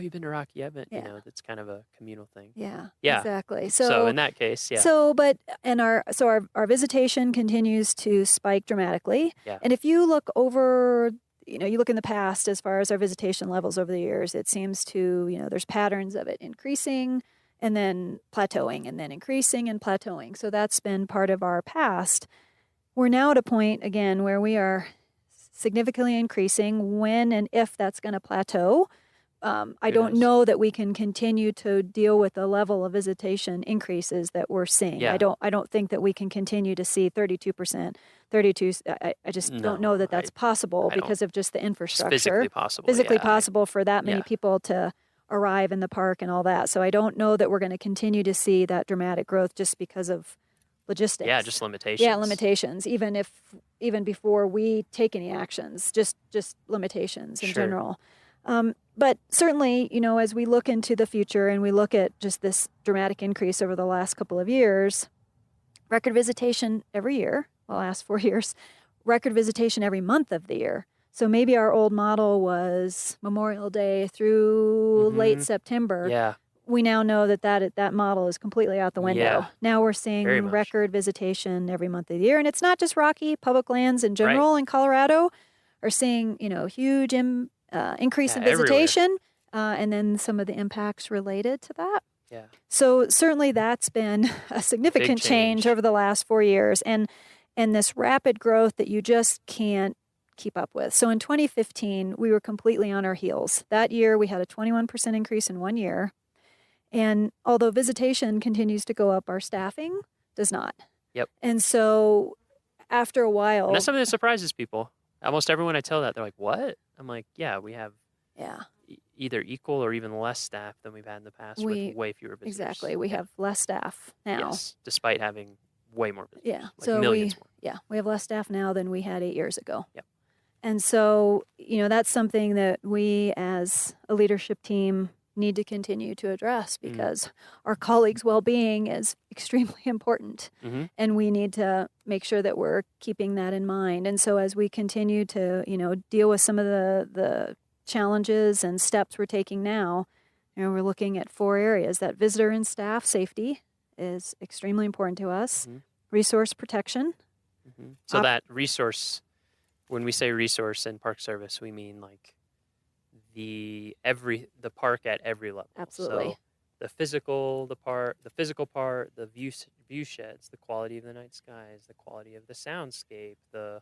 you've been to Rocky? You haven't? It's kind of a communal thing. Yeah, yeah. Exactly. So in that case, So our visitation continues to spike dramatically. Yeah. And if you look over, you look in the past as far as our visitation levels over the years, it seems to, there's patterns of it increasing and then plateauing and then increasing and plateauing. So that's been part of our past. We're now at a point, again, where we are significantly increasing. When and if that's going to plateau, I don't know that we can continue to deal with the level of visitation increases that we're seeing. Yeah. I don't think that we can continue to see 32%, 32. I just don't know that that's possible because of just the infrastructure. It's physically possible. Physically possible for that many people to arrive in the park and all that. So I don't know that we're going to continue to see that dramatic growth just because of logistics. Yeah, just limitations. Yeah, limitations. Even before we take any actions, just limitations in general. But certainly, as we look into the future and we look at just this dramatic increase over the last couple of years, record visitation every year, the last 4 years, record visitation every month of the year. So maybe our old model was Memorial Day through late September. Yeah. we now know that model is completely out the window. Yeah. Now we're Very seeing much. record visitation every month of the year. And it's not just Rocky. Public lands in Right. general in Colorado are seeing, huge increase in Yeah, everywhere. visitation, and then some of the impacts related to that. Yeah. So certainly that's been a significant Big change. change over the last 4 years, and this rapid growth that you just can't keep up with. So in 2015, we were completely on our heels. That year, we had a 21% increase in 1 year. And although visitation continues to go up, our staffing does not. Yep. And so after a while... And that's something that surprises people. Almost everyone I tell that, they're like, what? I'm like, yeah, we have either equal or even less staff than we've had in the past with way fewer visitors. Exactly. We have less staff now. Yes, despite having way more visitors. Yeah. Like so millions more. we have less staff now than we had 8 years ago. Yep. And so, that's something that we as a leadership team need to continue to address because our colleagues' well-being is extremely important. Mm-hmm. And we need to make sure that we're keeping that in mind. And so as we continue to, deal with some of the challenges and steps we're taking now, we're looking at 4 areas. That visitor and staff safety is extremely important to us. Mm-hmm. Resource protection. Mm-hmm. So that resource, when we say resource in Park Service, we mean like the park at every level. Absolutely. So the physical part, the view sheds, the quality of the night skies, the quality of the soundscape, the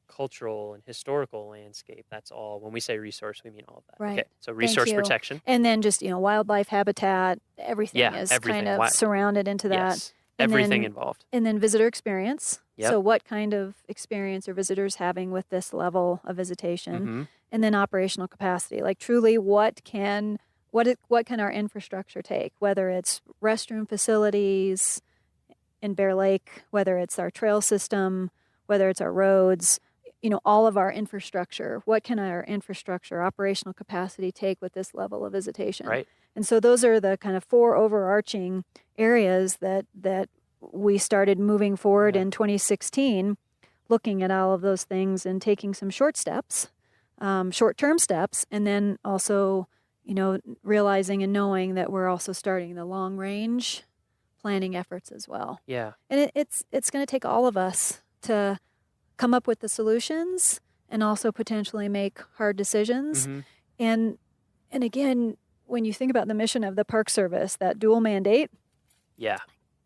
cultural and historical landscape. That's all. When we say resource, we mean all of that. Right. Okay. So resource you. protection. And then just, wildlife habitat, everything is everything. kind of surrounded into that. Yes. And Everything then- involved. And then visitor experience. Yep. So what kind of experience are visitors having with this level of visitation? Mm-hmm. And then operational capacity. Like truly what can our infrastructure take? Whether it's restroom facilities in Bear Lake, whether it's our trail system, whether it's our roads, all of our infrastructure. What can our infrastructure, operational capacity take with this level of visitation? Right. And so those are the kind of 4 overarching areas that we started moving forward in 2016, looking at all of those things and taking some short-term steps, and then also, realizing and knowing that we're also starting the long-range planning efforts as well. Yeah. And it's going to take all of us to come up with the solutions and also potentially make hard decisions. Mm-hmm. And again, when you think about the mission of the Park Service, that dual mandate,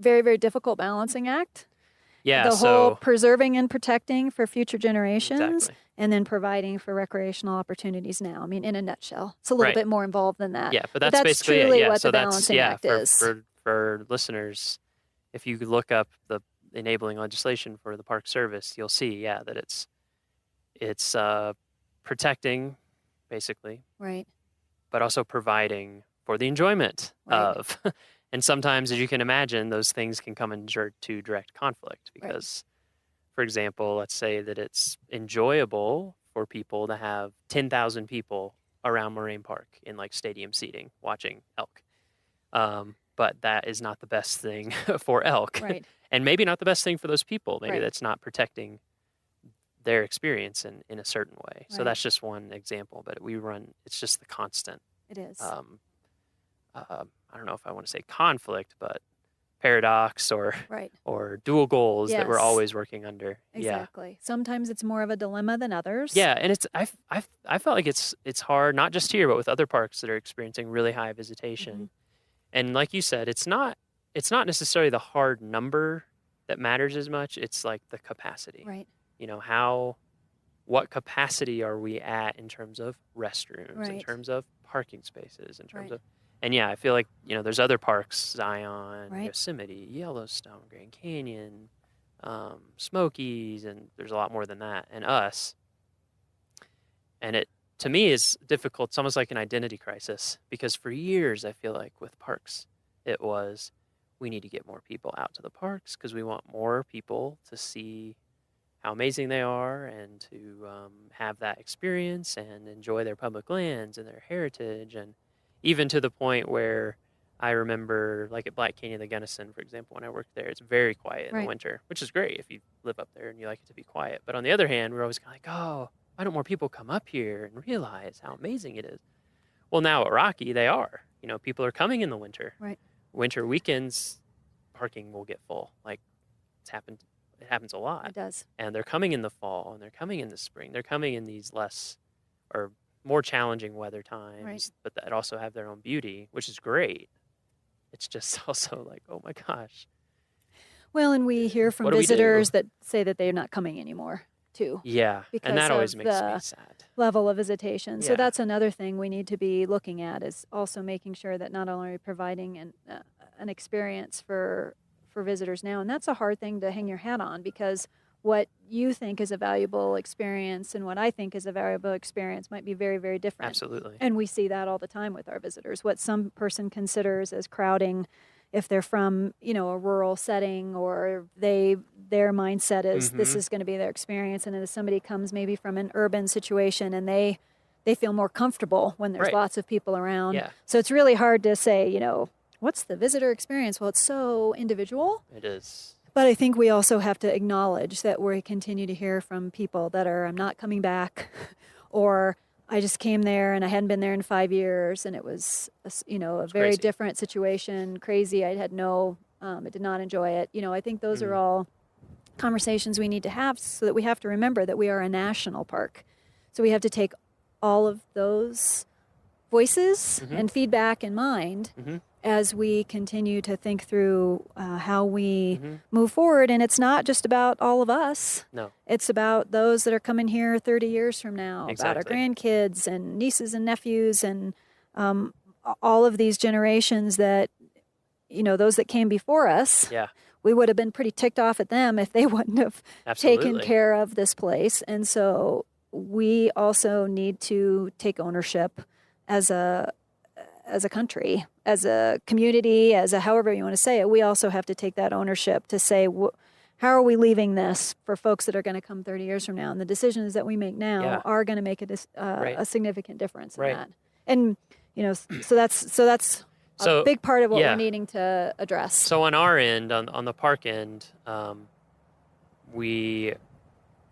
very, very difficult balancing act. Yeah. The whole preserving and protecting for future generations, Exactly. and then providing for recreational opportunities now. I mean, in a nutshell, it's a little bit more involved than that. Yeah, but that's basically truly it. Yeah. what So the balancing act is. For listeners, if you look up the enabling legislation for the Park Service, you'll see, that it's protecting, basically, Right. but also providing for the enjoyment Right. of. And sometimes, as you can imagine, those things can come into direct conflict because, for example, let's say that it's enjoyable for people to have 10,000 people around Moraine Park in like stadium seating watching elk. But that is not the best thing for elk. Right. And maybe not the best thing for those people. Maybe Right. that's not protecting their experience in a certain way. So Right. that's just one example, but it's just the constant, It is. I don't know if I want to say conflict, but paradox or Right. or dual goals that we're Yes. always working under. Exactly. Sometimes it's more of a dilemma than others. Yeah, and I felt like it's hard, not just here, but with other parks that are experiencing really high visitation. Mm-hmm. And like you said, it's not necessarily the hard number that matters as much. It's like the capacity. Right. What capacity are we at in terms of restrooms, in Right. terms of parking spaces, in terms Right. of, and I feel like, there's other parks, Zion, Right. Yosemite, Yellowstone, Grand Canyon, Smokies, and there's a lot more than that, and us. And it, to me, is difficult. It's almost like an identity crisis because for years, I feel like with parks, it was, we need to get more people out to the parks because we want more people to see how amazing they are and to have that experience and enjoy their public lands and their heritage. And even to the point where I remember, like at Black Canyon, the Gunnison, for example, when I worked there, it's very quiet in Right. the winter, which is great if you live up there and you like it to be quiet. But on the other hand, we're always kind of like, oh, why don't more people come up here and realize how amazing it is? Well, now at Rocky, they are. people are coming in the winter. Right. Winter weekends, parking will get full. Like it happens a lot. It does. And they're coming in the fall, and they're coming in the spring. They're coming in these less or more challenging weather times, Right. but that also have their own beauty, which is great. It's just also like, oh my gosh. Well, and we hear from What do we do? visitors that say that they're not coming anymore, too. Yeah, Because and that always of makes me the sad. level of visitation. So Yeah. that's another thing we need to be looking at, is also making sure that not only are we providing an experience for visitors now, and that's a hard thing to hang your hat on, because what you think is a valuable experience and what I think is a valuable experience might be very, very different. Absolutely. And we see that all the time with our visitors. What some person considers as crowding, if they're from, a rural setting, or their mindset is this is going to be their experience, and if somebody comes maybe from an urban situation and they feel more comfortable when there's Right. lots of people around. Yeah. So it's really hard to say, what's the visitor experience? Well, it's so individual. It is. But I think we also have to acknowledge that we continue to hear from people that are, I'm not coming back, or I just came there and I hadn't been there in 5 years, and it was, a very crazy. different situation, crazy. I did not enjoy it. I think those are all conversations we need to have, so that we have to remember that we are a national park. So we have to take all of those voices and feedback in mind as we continue to think through how we move forward. And it's not just about all of us. No. It's about those that are coming here 30 years from now, about our Exactly. grandkids and nieces and nephews, and all of these generations that, those that came before us. Yeah. We would have been pretty ticked off at them if they wouldn't have Absolutely. taken care of this place. And so we also need to take ownership as a country, as a community, as a however you want to say it. We also have to take that ownership to say, how are we leaving this for folks that are going to come 30 years from now? And the decisions that we make now Yeah. are going to make Right. a significant difference in Right. that. And so that's a big part of what yeah. we're needing to address. So on our end, on the park end, we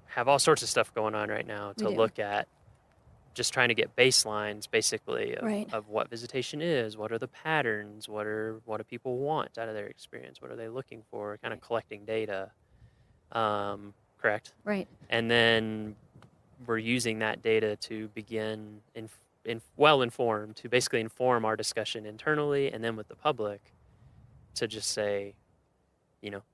have all sorts of stuff going on right now to We do. look at, just trying to get baselines basically Right. of what visitation is, what are the patterns, what do people want out of their experience, what are they looking for, kind of collecting data, correct? Right. And then we're using that data to begin well-informed, to basically inform our discussion internally and then with the public, to just say,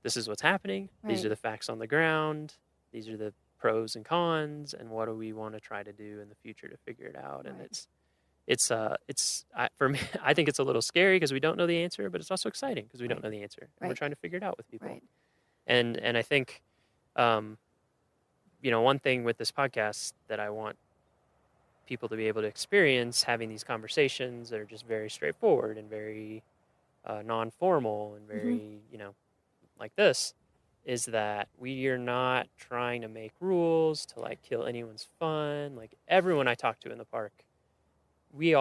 this is what's happening. These Right. are the facts on the ground. These are the pros and cons, and what do we want to try to do in the future to figure it out. And Right. for me, I think it's a little scary because we don't know the answer, but it's also exciting because we don't Right. know the answer. And we're Right. trying to figure it out with people. Right. And I think, one thing with this podcast that I want people to be able to experience, having these conversations that are just very straightforward and very non-formal and very, like this, is that we are not trying to make rules to like kill anyone's fun. Like everyone I talk to in the park, we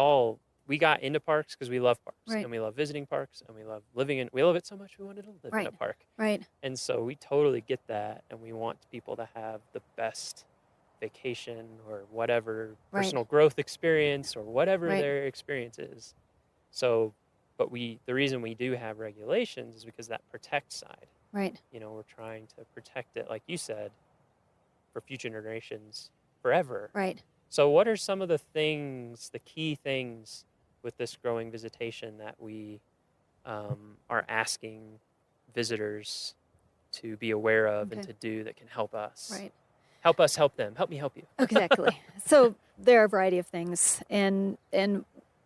got into parks because we love parks, Right. and we love visiting parks, and we love it so much we wanted to live in a Right. park. Right. And so we totally get that, and we want people to have the best vacation or whatever Right. personal growth experience or whatever Right. their experience is. So, but the reason we do have regulations is because that protects side. Right. We're trying to protect it, like you said, for future generations forever. Right. So what are some of the key things with this growing visitation that we are asking visitors to be aware of and Okay. to do that can help us? Right. Help us help them. Help me help you. Exactly. So there are a variety of things, and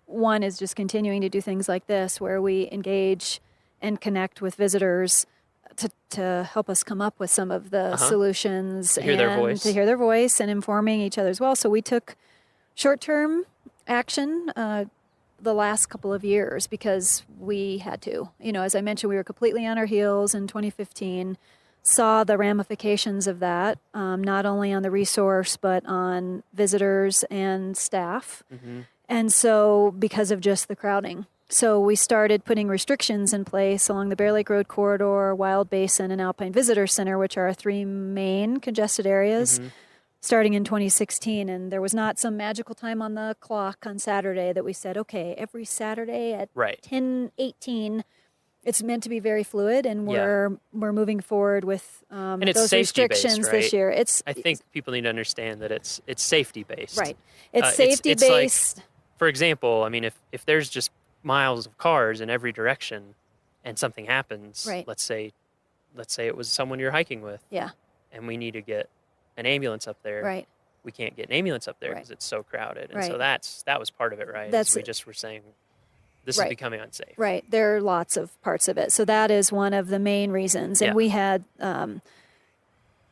one is just continuing to do things like this, where we engage and connect with visitors to help us come up with some of the solutions, To hear their and voice. to hear their voice, and informing each other as well. So we took short-term action the last couple of years because we had to. As I mentioned, we were completely on our heels in 2015. Saw the ramifications of that, not only on the resource, but on visitors and staff. Mm-hmm. And so because of just the crowding. So we started putting restrictions in place along the Bear Lake Road Corridor, Wild Basin, and Alpine Visitor Center, which are our three main congested areas. Mm-hmm. starting in 2016. And there was not some magical time on the clock on Saturday that we said, okay, every Saturday at 10:18, it's meant to be very fluid, and we're moving forward with and it's those restrictions right? this year. I think people need to understand that it's safety based. Right. It's safety based. Like, for example, I mean, if there's just miles of cars in every direction and something happens, right. let's say it was someone you're hiking with. Yeah. And we need to get an ambulance up there. Right. We can't get an ambulance up there because it's so crowded. And so that was part of it, right? We just were saying this is becoming unsafe. Right. There are lots of parts of it. So that is one of the main reasons. And we had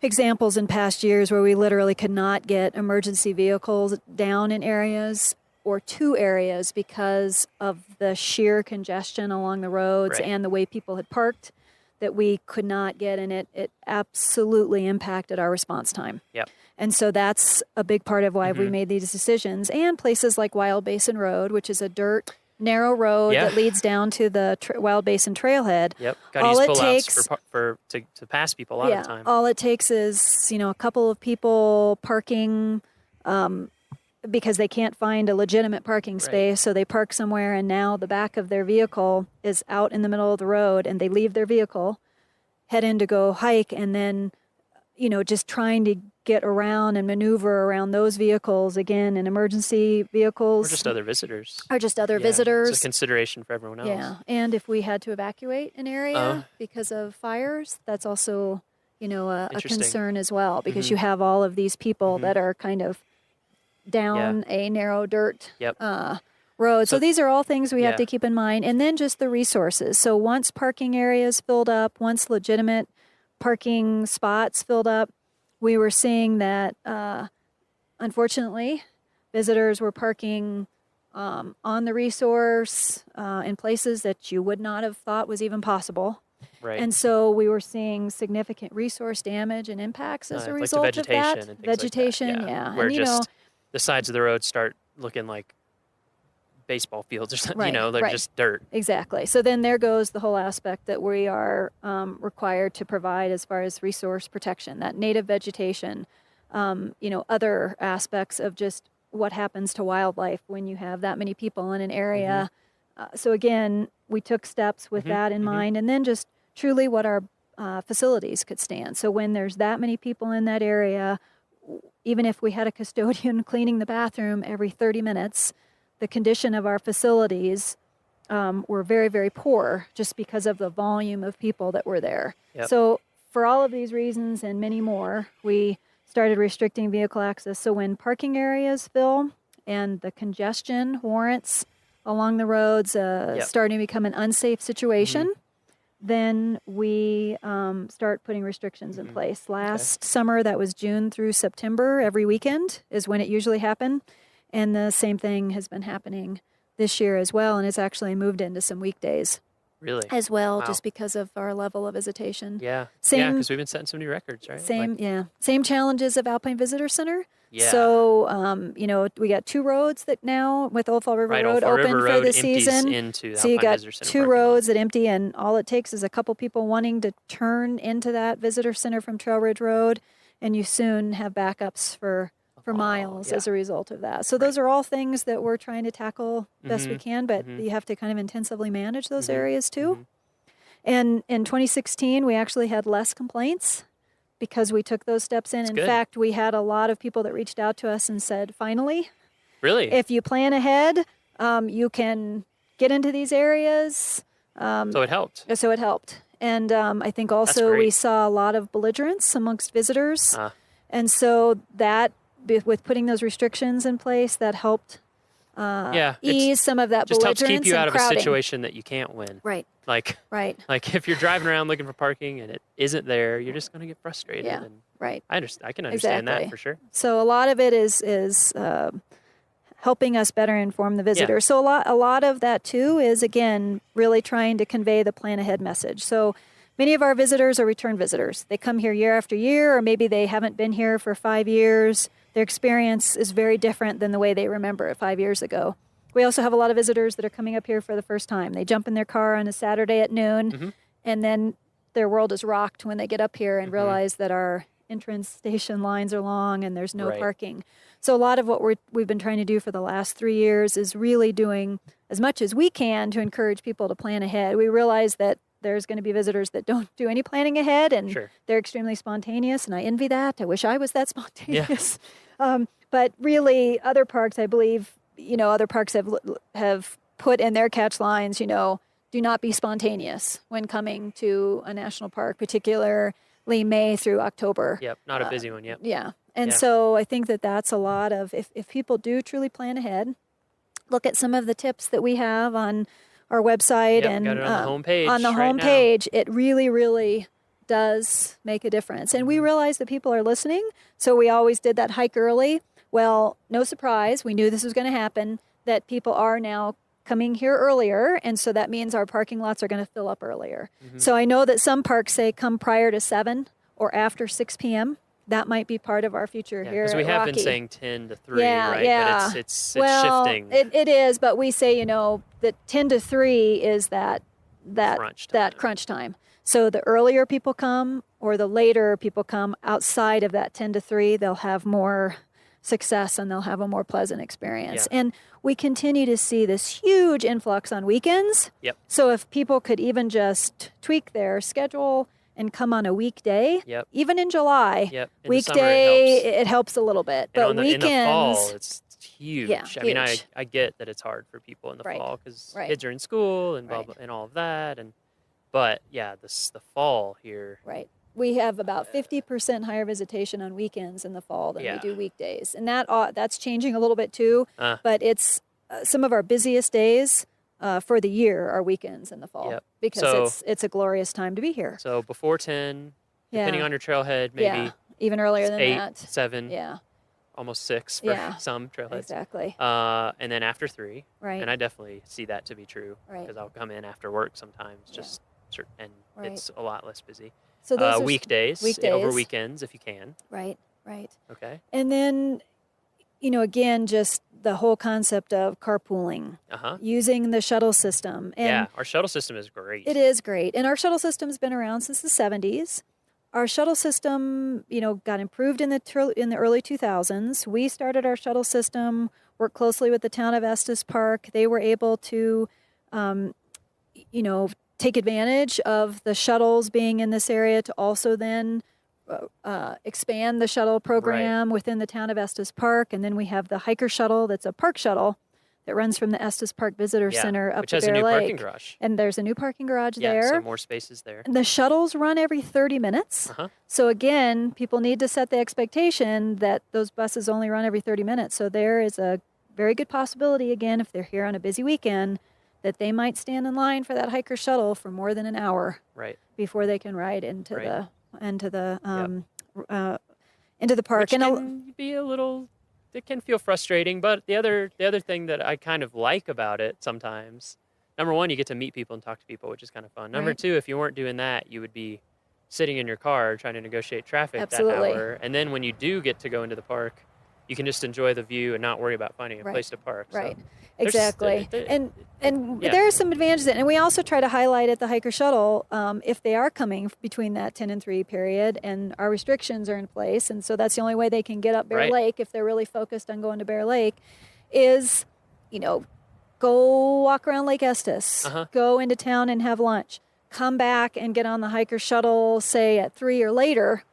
examples in past years where we literally could not get emergency vehicles down in areas or to areas because of the sheer congestion along the roads and the way people had parked, that we could not get, and it absolutely impacted our response time. Yep. And so that's a big part of why we made these decisions. And places like Wild Basin Road, which is a dirt, narrow road that leads down to the Wild Basin trailhead. Yep. Got to use pull-outs to pass people a lot of the time. All it takes is, a couple of people parking because they can't find a legitimate parking space, so they park somewhere, and now the back of their vehicle is out in the middle of the road, and they leave their vehicle, head in to go hike, and then, just trying to get around and maneuver around those vehicles, again, in emergency vehicles. Or just other visitors. visitors. It's a consideration for everyone else. Yeah, and if we had to evacuate an area because of fires, that's also, a concern as well, because you have all of these people that are kind of down a narrow dirt road. So these are all things we have to keep in mind. And then just the resources. So once parking areas filled up, once legitimate parking spots filled up, we were seeing that, unfortunately, visitors were parking on the resource in places that you would not have thought was even possible. Right. And so we were seeing significant resource damage and impacts as a result like the vegetation of that. And vegetation, like that. Where and, the sides of the road start looking like baseball fields or something, they're just dirt. Exactly. So then there goes the whole aspect that we are required to provide as far as resource protection, that native vegetation, other aspects of just what happens to wildlife when you have that many people in an area. So again, we took steps with that in mind, and then just truly what our facilities could stand. So when there's that many people in that area, even if we had a custodian cleaning the bathroom every 30 minutes, the condition of our facilities were very, very poor just because of the volume of people that were there. Yep. So for all of these reasons and many more, we started restricting vehicle access. So when parking areas fill and the congestion warrants along the roads starting to become an unsafe situation, then we start putting restrictions in place. Last summer, that was June through September, every weekend is when it usually happened. And the same thing has been happening this year as well, and it's actually moved into some weekdays. Really? As well, Wow. just because of our level of visitation. Yeah. Same, because we've been setting some new records, right? Same challenges of Alpine Visitor Center. Yeah. So, we got two roads that now, with Old Fall River Road, Old Fall open River for Road the empties season. Into the So you Alpine got Visitor Center two parking lot. roads that empty, and all it takes is a couple people wanting to turn into that visitor center from Trail Ridge Road, and you soon have backups for miles as a result of that. So those are all things that we're trying to tackle best we can, but you have to kind of intensively manage those areas too. And in 2016, we actually had less complaints because we took those steps in. In fact, we had a lot of people that reached out to us and said, finally, really, if you plan ahead, you can get into these areas. So it helped. So it helped. And I think also we saw a lot of belligerence amongst visitors. And so that, with putting those restrictions in place, that helped ease some of that just belligerence helps keep you out of crowding. a situation that you can't win. Right. Like if you're driving around looking for parking and it isn't there, you're just going to get frustrated. Yeah. And right. I can understand that for sure. So a lot of it is helping us better inform the visitor. So a lot of that too is, again, really trying to convey the plan ahead message. So many of our visitors are return visitors. They come here year after year, or maybe they haven't been here for 5 years. Their experience is very different than the way they remember it 5 years ago. We also have a lot of visitors that are coming up here for the first time. They jump in their car on a Saturday at noon, and then their world is rocked when they get up here and realize that our entrance station lines are long and there's no Right. parking. So a lot of what we've been trying to do for the last 3 years is really doing as much as we can to encourage people to plan ahead. We realize that there's going to be visitors that don't do any planning ahead, and Sure. they're extremely spontaneous, and I envy that. I wish I was that spontaneous. But really, other parks, I believe, other parks have put in their catch lines, do not be spontaneous when coming to a national park, particularly May through October. Yep. Not a busy one. Yep. Yeah. And Yeah. so I think that's a lot of, if people do truly plan ahead, look at some of the tips that we have on our website Yep, and got it on the homepage on the right now. homepage, it really, really does make a difference. And we realize that people are listening. So we always did that hike early. Well, no surprise. We knew this was going to happen, that people are now coming here earlier. And so that means our parking lots are going to fill up earlier. So I know that some parks say come prior to 7 or after 6 p.m. That might be part of our future here Because we at have Rocky. been saying 10 to 3, Yeah, right? yeah. But it's well, shifting. It is, but we say, that 10 to 3 is that crunch time. So the earlier people come or the later people come outside of that 10 to 3, they'll have more success and they'll have a more pleasant experience. Yeah. And we continue to see this huge influx on weekends. Yep. So if people could even just tweak their schedule and come on a weekday, Yep. even in July, Yep. In the summer, weekday, it helps. a little bit. And But in the weekends, fall, it's huge. Yeah, I mean, huge. I get that it's hard for people in the Right, fall because right. kids are in school and blah, Right. blah, and all of that. But yeah, the fall here. right. We have about 50% higher visitation on weekends in the fall than Yeah. we do weekdays. And that's changing a little bit too, Uh, but it's some of our busiest days for the year are weekends in the fall Yep. because So- it's a glorious time to be here. So before 10, depending Yeah. on your trailhead, maybe Yeah, even earlier than 8, that. 7, Yeah, almost 6 for Yeah. some trailheads. exactly. And then after 3, Right. and I definitely see that to be true Right. because I'll come in after work sometimes, Yeah. just and Right. it's a lot less busy. So those are Weekdays, over weekdays. weekends if you can. right. Okay. And then, again, just the whole concept of carpooling, using the shuttle system. And Yeah, our shuttle system is great. it is great. And our shuttle system's been around since the 70s. Our shuttle system, got improved in the early 2000s. We started our shuttle system, worked closely with the town of Estes Park. They were able to, take advantage of the shuttles being in this area to also then expand the shuttle program within the town of Estes Park. And then we have the hiker shuttle that's a park shuttle that runs from the Estes Park Visitor Yeah, Center up which to has Bear a new Lake. parking garage. And there's a new parking garage Yeah, there. so more spaces there. And the shuttles run every 30 minutes. So again, people need to set the expectation that those buses only run every 30 minutes. So there is a very good possibility, again, if they're here on a busy weekend, that they might stand in line for that hiker shuttle for more than an hour Right. before they can ride into Right. into the park. Which can be a little. It can feel frustrating, but the other thing that I kind of like about it sometimes, number one, you get to meet people and talk to people, which is kind of fun. Number Right. 2, if you weren't doing that, you would be sitting in your car trying to negotiate traffic Absolutely. that hour. And then when you do get to go into the park, you can just enjoy the view and not worry about finding a Right. place to park. So Right. there's- Exactly. there- And yeah. there are some advantages. And we also try to highlight at the hiker shuttle if they are coming between that 10 and 3 period, and our restrictions are in place. And so that's the only way they can get up Bear Right. Lake if they're really focused on going to Bear Lake is, go walk around Lake Estes, go into town and have lunch, come back and get on the hiker shuttle, say at 3 or later.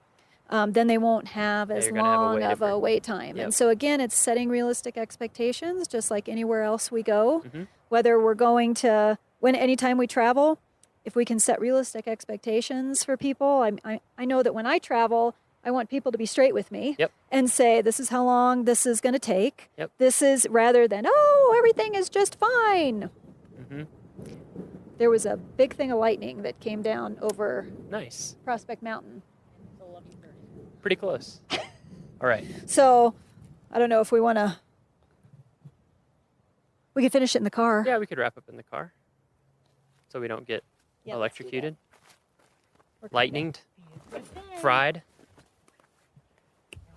Then they won't have as you're gonna have a long way of a different- wait time. Yep. And so again, it's setting realistic expectations, just like anywhere else we go. Mhm. Whether we're going to, anytime we travel, if we can set realistic expectations for people. I know that when I travel, I want people to be straight with me Yep. and say, this is how long this is going to take. Yep. This is rather than, oh, everything is just fine. Mhm. There was a big thing of lightning that came down over Nice. Prospect Mountain. Pretty close. All right. So I don't know if we want to, we could finish it in the car. Yeah, we could wrap up in the car so we don't get Yeah, let's do that. electrocuted, We're coming lightninged, fried.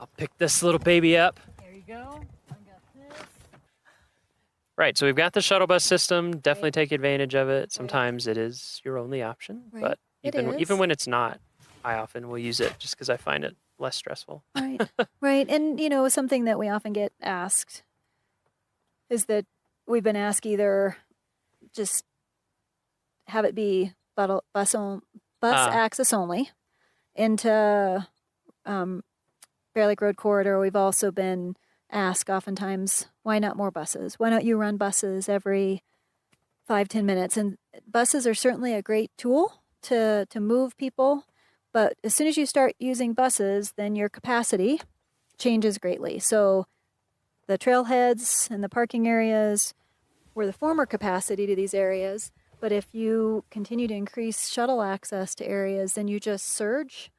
I'll pick this little baby up. There you go. I got this. Right, so we've got the shuttle bus system. Definitely take advantage of it. Sometimes it is your only option, Right. but It even is. when it's not, I often will use it just because I find it less stressful. Right. Right. And, something that we often get asked is that we've been asked either just have it be bus access only into Bear Lake Road Corridor. We've also been asked oftentimes, why not more buses? Why don't you run buses every 5-10 minutes? And buses are certainly a great tool to move people. But as soon as you start using buses, then your capacity changes greatly. So the trailheads and the parking areas were the former capacity to these areas. But if you continue to increase shuttle access to areas, then you just surge,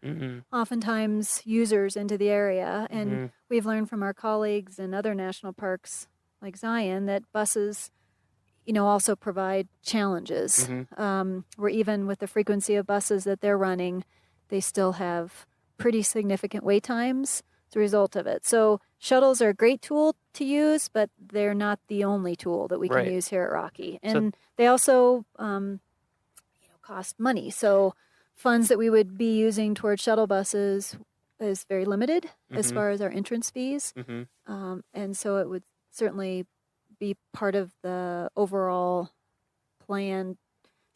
oftentimes, users into the area. And we've learned from our colleagues in other national parks like Zion that buses, also provide challenges. Where even with the frequency of buses that they're running, they still have pretty significant wait times as a result of it. So shuttles are a great tool to use, but they're not the only tool that we can use here at Rocky. And they also, cost money. So funds that we would be using towards shuttle buses is very limited as far as our entrance fees. And so it would certainly be part of the overall plan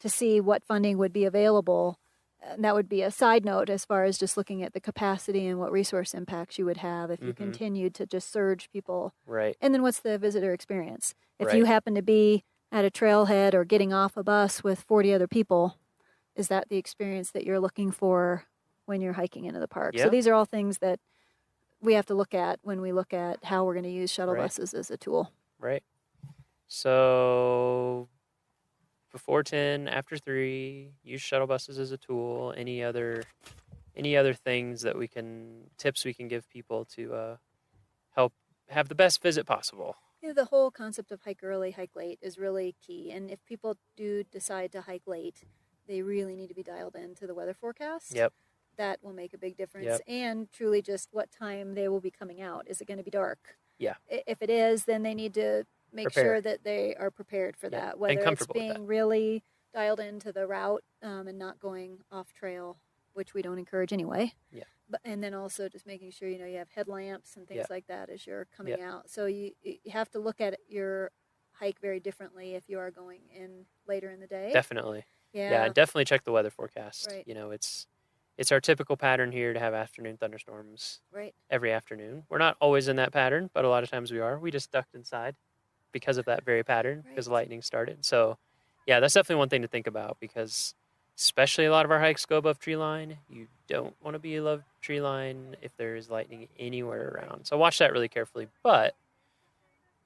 to see what funding would be available. And that would be a side note as far as just looking at the capacity and what resource impacts you would have if you continued to just surge people. Right. And then what's the visitor experience? If you happen to be at a trailhead or getting off a bus with 40 other people, is that the experience that you're looking for when you're hiking into the park? So these are all things that we have to look at when we look at how we're going to use shuttle buses as a tool. Right. So before 10, after 3, use shuttle buses as a tool. Any other things that tips we can give people to help have the best visit possible? The whole concept of hike early, hike late is really key. And if people do decide to hike late, they really need to be dialed into the weather forecast. Yep. That will make a big difference. And truly just what time they will be coming out. Is it going to be dark? Yeah. If it is, then they need to make sure that they are prepared for that, whether it's being really dialed into the route and not going off trail, which we don't encourage anyway. Yeah. And then also just making sure, you have headlamps and things like that as you're coming out. So you have to look at your hike very differently if you are going in later in the day. Definitely. Yeah. Definitely check the weather forecast. Right. It's our typical pattern here to have afternoon thunderstorms every afternoon. We're not always in that pattern, but a lot of times we are. We just ducked inside because of that very pattern, because lightning started. So, that's definitely one thing to think about, because especially a lot of our hikes go above tree line. You don't want to be above tree line if there is lightning anywhere around. So watch that really carefully. But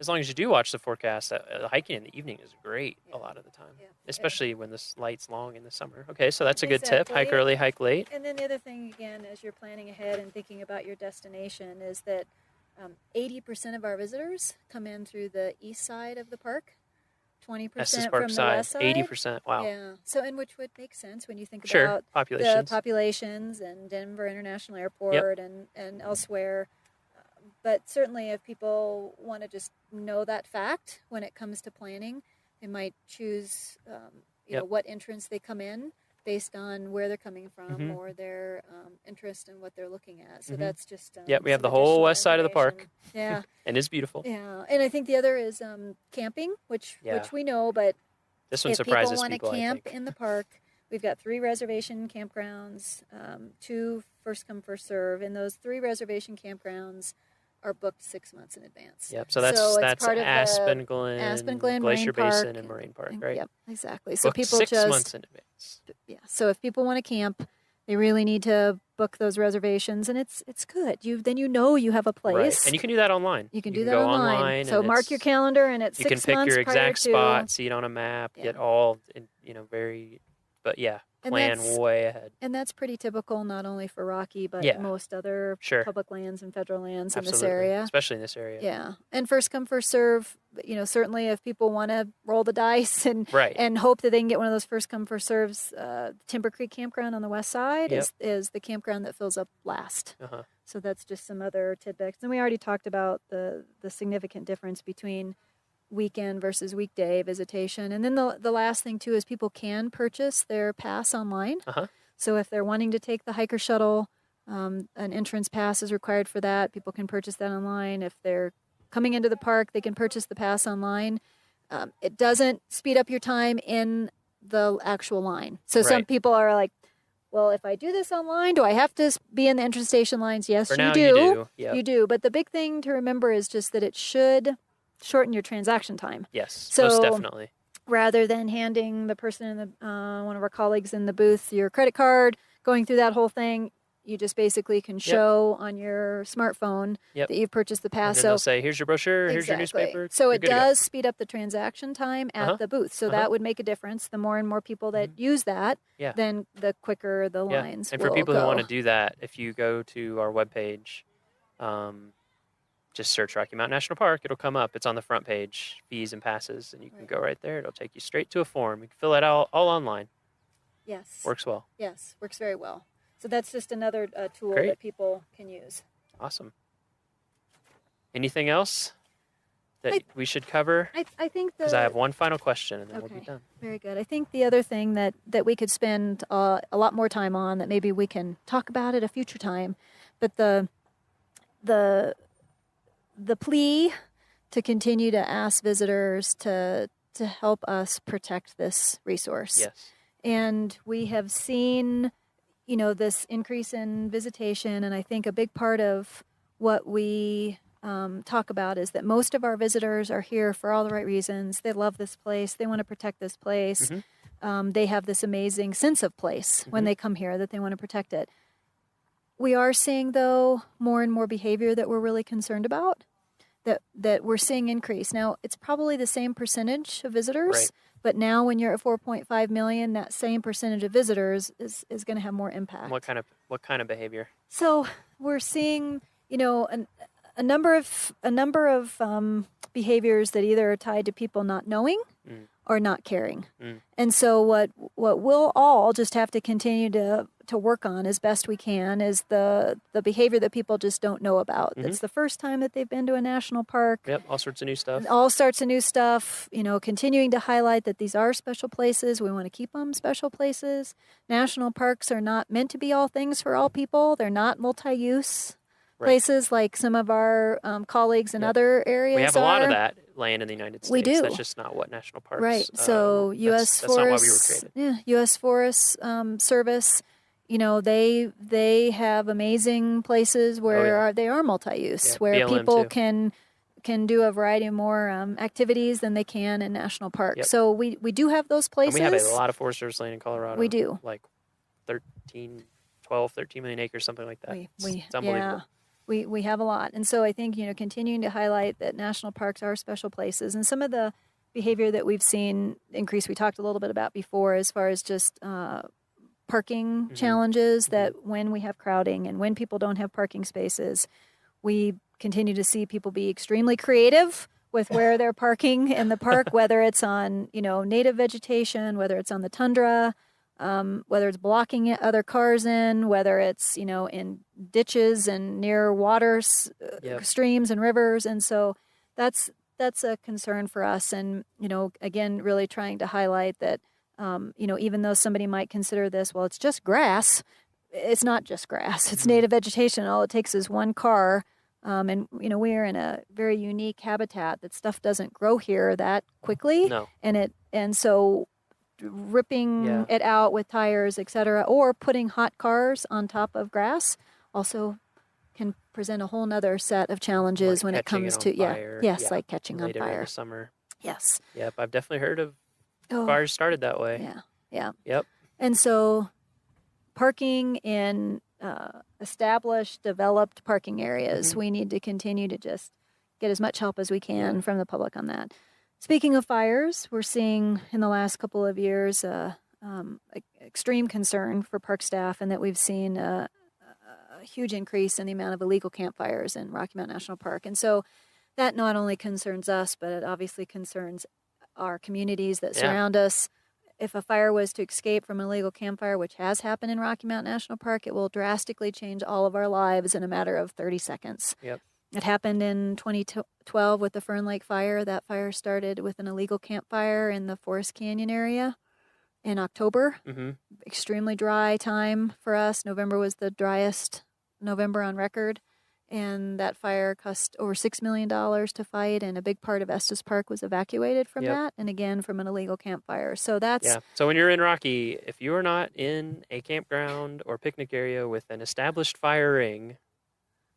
as long as you do watch the forecast, hiking in the evening is great a lot of the time, especially when this light's long in the summer. Okay, so that's a good tip. Hike early, hike late. And then the other thing, again, as you're planning ahead and thinking about your destination, is that 80% of our visitors come in through the east side of the park, 20% from the west side. 80%, wow. Yeah, so in which would make sense when you think Sure, about the populations and Denver International Airport and elsewhere. But certainly if people want to just know that fact when it comes to planning, they might choose what entrance they come in based on where they're coming from or their interest in what they're looking at. So that's just we have the whole west side of the park. Yeah. And it's beautiful. Yeah. And I think the other is camping, which we know, but this one surprises people. If people want to camp I think. in the park, we've got 3 reservation campgrounds, 2 first come, first serve, and those 3 reservation campgrounds are booked 6 months in advance. Yep. So that's part of Aspen Glen, Glacier Basin, and Moraine Park, right? Yep, exactly. So Booked people 6 just months in advance. Yeah. So if people want to camp, they really need to book those reservations, and it's good. Then you have a place. Right. And you can do that online. You can do that online. So mark your calendar, and it's 6 months. You can pick your exact prior to, spot, see it on a map, get all very. But plan way ahead. And that's pretty typical, not only for Rocky, but most other public lands and federal lands in this area. Especially in this area. Yeah. And first come, first serve, certainly if people want to roll the dice and hope that they can get one of those first come, first serves, Timber Creek Campground on the west side is the campground that fills up last. So that's just some other tidbits. And we already talked about the significant difference between weekend versus weekday visitation. And then the last thing too is people can purchase their pass online. So if they're wanting to take the hiker shuttle An entrance pass is required for that. People can purchase that online. If they're coming into the park, they can purchase the pass online. It doesn't speed up your time in the actual line. So some people are like, well, if I do this online, do I have to be in the entrance station lines? Yes, For now, you do. you do. Yep. You do. But the big thing to remember is just that it should shorten your transaction time. Yes, So most definitely. Rather than handing the person in the one of our colleagues in the booth your credit card, going through that whole thing, you just basically can show on your smartphone that you've purchased the pass. And then they'll say, here's your brochure, here's your newspaper. So it does speed up the transaction time at the booth. So that would make a difference. The more and more people that use that, then the quicker the lines And for will people go. who want to do that, if you go to our webpage, just search Rocky Mountain National Park. It'll come up. It's on the front page, fees and passes, and you can go right there. It'll take you straight to a form. You can fill it out all online. Yes. Works well. Yes, works very well. So that's just another tool Great. that people can use. Awesome. Anything else that we should cover? I think because I have one final question, and then we'll be done. Very good. I think the other thing that we could spend a lot more time on, that maybe we can talk about at a future time, but the plea to continue to ask visitors to help us protect this resource. Yes. And we have seen, this increase in visitation, and I think a big part of what we talk about is that most of our visitors are here for all the right reasons. They love this place. They want to protect this place. They have this amazing sense of place when they come here, that they want to protect it. We are seeing, though, more and more behavior that we're really concerned about, that we're seeing increase. Now, it's probably the same percentage of visitors, but now when you're at 4.5 million, that same percentage of visitors is going to have more impact. What kind of behavior? So we're seeing, a number of behaviors that either are tied to people not knowing or not caring. And so what we'll all just have to continue to work on as best we can is the behavior that people just don't know about. It's the first time that they've been to a national park. Yep, all sorts of new stuff. All sorts of new stuff, continuing to highlight that these are special places. We want to keep them special places. National parks are not meant to be all things for all people. They're not multi-use places like some of our colleagues in other areas. We have a lot of that land in the United States. We do. That's just not what national parks. Right. So U.S. That's not why we were created. Yeah, U.S. Forest Service. They have amazing places where they are multi-use, where BLM people too. can do a variety of more activities than they can in national parks. So we do have those places. And we have a lot of Forest Service land in Colorado. We do. Like 13 million acres, something like that. It's unbelievable. Yeah. We have a lot. And so I think, continuing to highlight that national parks are special places, and some of the behavior that we've seen increase, we talked a little bit about before, as far as just parking challenges, that when we have crowding and when people don't have parking spaces, we continue to see people be extremely creative with where they're parking in the park, whether it's on, native vegetation, whether it's on the tundra, whether it's blocking other cars in, whether it's, in ditches and near waters, streams and rivers. And so that's a concern for us. And, again, really trying to highlight that, even though somebody might consider this, well, it's just grass, it's not just grass. It's native vegetation. All it takes is one car. And, we are in a very unique habitat that stuff doesn't grow here that quickly. No. And so ripping it out with tires, et cetera, or putting hot cars on top of grass also can present a whole nother set of challenges when it comes to like catching on fire. In the summer. Yes. Yep, I've definitely heard of fires started that way. Yeah. Yep. And so parking in established, developed parking areas, we need to continue to just get as much help as we can from the public on that. Speaking of fires, we're seeing in the last couple of years extreme concern for park staff, and that we've seen a huge increase in the amount of illegal campfires in Rocky Mountain National Park. And so that not only concerns us, but it obviously concerns our communities that surround us. If a fire was to escape from an illegal campfire, which has happened in Rocky Mountain National Park, it will drastically change all of our lives in a matter of 30 seconds. Yep. It happened in 2012 with the Fern Lake fire. That fire started with an illegal campfire in the Forest Canyon area in October. Extremely dry time for us. November was the driest November on record. And that fire cost over $6 million to fight, and a big part of Estes Park was evacuated from that, and again from an illegal campfire. So that's... Yeah. So when you're in Rocky, if you are not in a campground or picnic area with an established fire ring,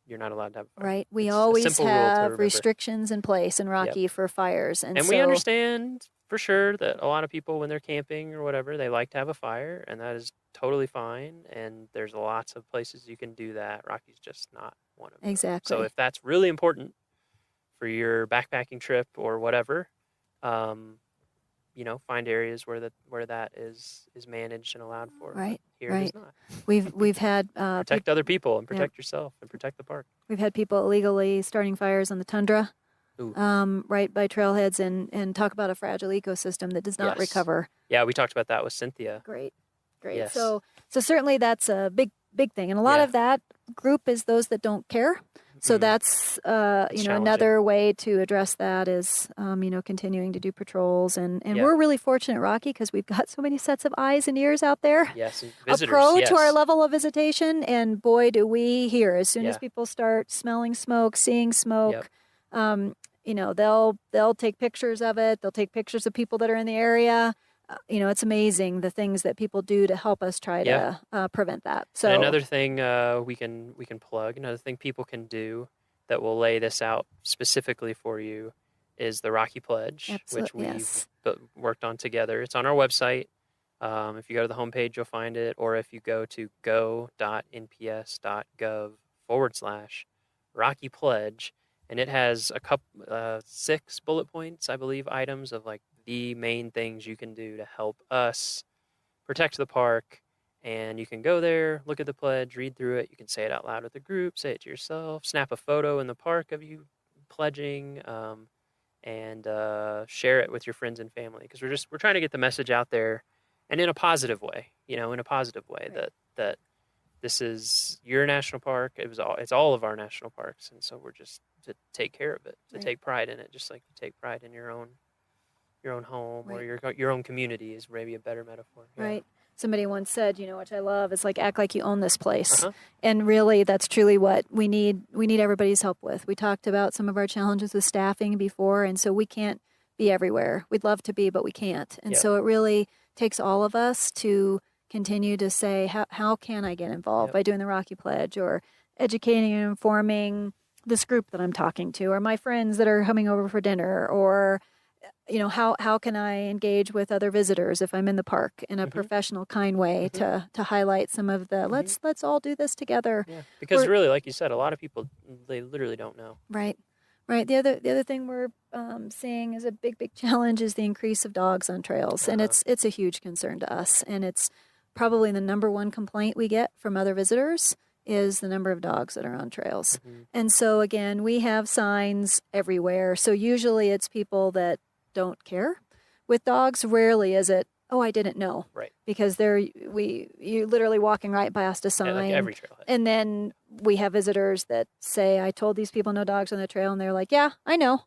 you're not allowed to have a fire. Right. We It's a always simple rule to have remember. restrictions in place in Rocky for fires. And we understand for sure that a lot of people, when they're camping or whatever, they like to have a fire, and that is totally fine. And there's lots of places you can do that. Rocky's just not one of them. Exactly. So if that's really important for your backpacking trip or whatever, find areas where that is managed and allowed for. Right. Here it is not. We've had protect other people and protect yourself and protect the park. We've had people illegally starting fires on the tundra, right by trailheads, and talk about a fragile ecosystem that does not recover. Yeah, we talked about that with Cynthia. Great. Yes. So certainly that's a big thing, and a lot of that group is those that don't care. So that's another way to address that is continuing to do patrols, and we're really fortunate at Rocky because we've got so many sets of eyes and ears out there. Yes, and visitors. A pro to our level of visitation, and boy, do we hear as soon as people start smelling smoke, seeing smoke. They'll take pictures of it. They'll take pictures of people that are in the area. It's amazing the things that people do to help us try to prevent that. So and another thing we can plug, another thing people can do that will lay this out specifically for you is the Rocky Pledge, which we've worked on together. It's on our website. If you go to the homepage, you'll find it. Or if you go to go.nps.gov/Rocky Pledge, and it has a couple 6 bullet points, I believe, items of like the main things you can do to help us protect the park. And you can go there, look at the pledge, read through it. You can say it out loud with the group, say it to yourself, snap a photo in the park of you pledging, and share it with your friends and family. Because we're trying to get the message out there, and in a positive way, that this is your national park. It's all of our national parks, and so we're just to take care of it, to take pride in it, just like you take pride in your own home or your own community is maybe a better metaphor. Yeah. Right. Somebody once said, which I love, it's like act like you own this place. And really that's truly what we need everybody's help with. We talked about some of our challenges with staffing before, and so we can't be everywhere. We'd love to be, but we can't. And so it really takes all of us to continue to say, how can I get involved by doing the Rocky Pledge or educating and informing this group that I'm talking to or my friends that are coming over for dinner, or how can I engage with other visitors if I'm in the park in a professional, kind way to highlight some of the let's all do this together. Yeah. Because really, like you said, a lot of people, they literally don't know. Right. The other thing we're seeing is a big challenge is the increase of dogs on trails, and it's a huge concern to us, and it's probably the number one complaint we get from other visitors is the number of dogs that are on trails. And so again, we have signs everywhere. So usually it's people that don't care. With dogs, rarely is it, oh, I didn't know. Right. Because you're literally walking right past a sign. Like every trailhead. And then we have visitors that say, I told these people no dogs on the trail, and they're like, yeah, I know.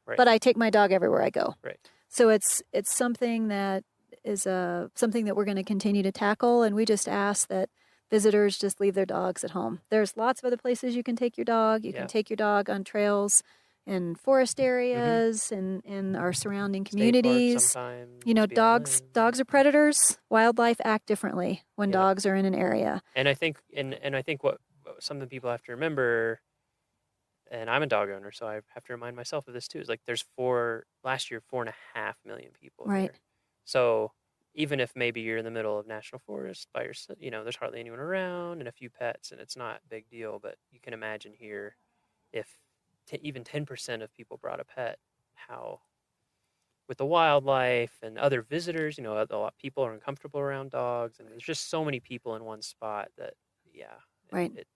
Right. But I take my dog everywhere I go. Right. So it's something that is something that we're going to continue to tackle, and we just ask that visitors just leave their dogs at home. There's lots of other places you can take your dog. You can take your dog on trails in forest areas and in our surrounding communities. Dogs are predators. Wildlife act differently when dogs are in an area. And I think what something people have to remember, and I'm a dog owner, so I have to remind myself of this too, is like there's last year 4.5 million people right here. So even if maybe you're in the middle of national forest by yourself, there's hardly anyone around and a few pets, and it's not a big deal. But you can imagine here, if even 10% of people brought a pet, how with the wildlife and other visitors, a lot of people are uncomfortable around dogs, and there's just so many people in one spot that, it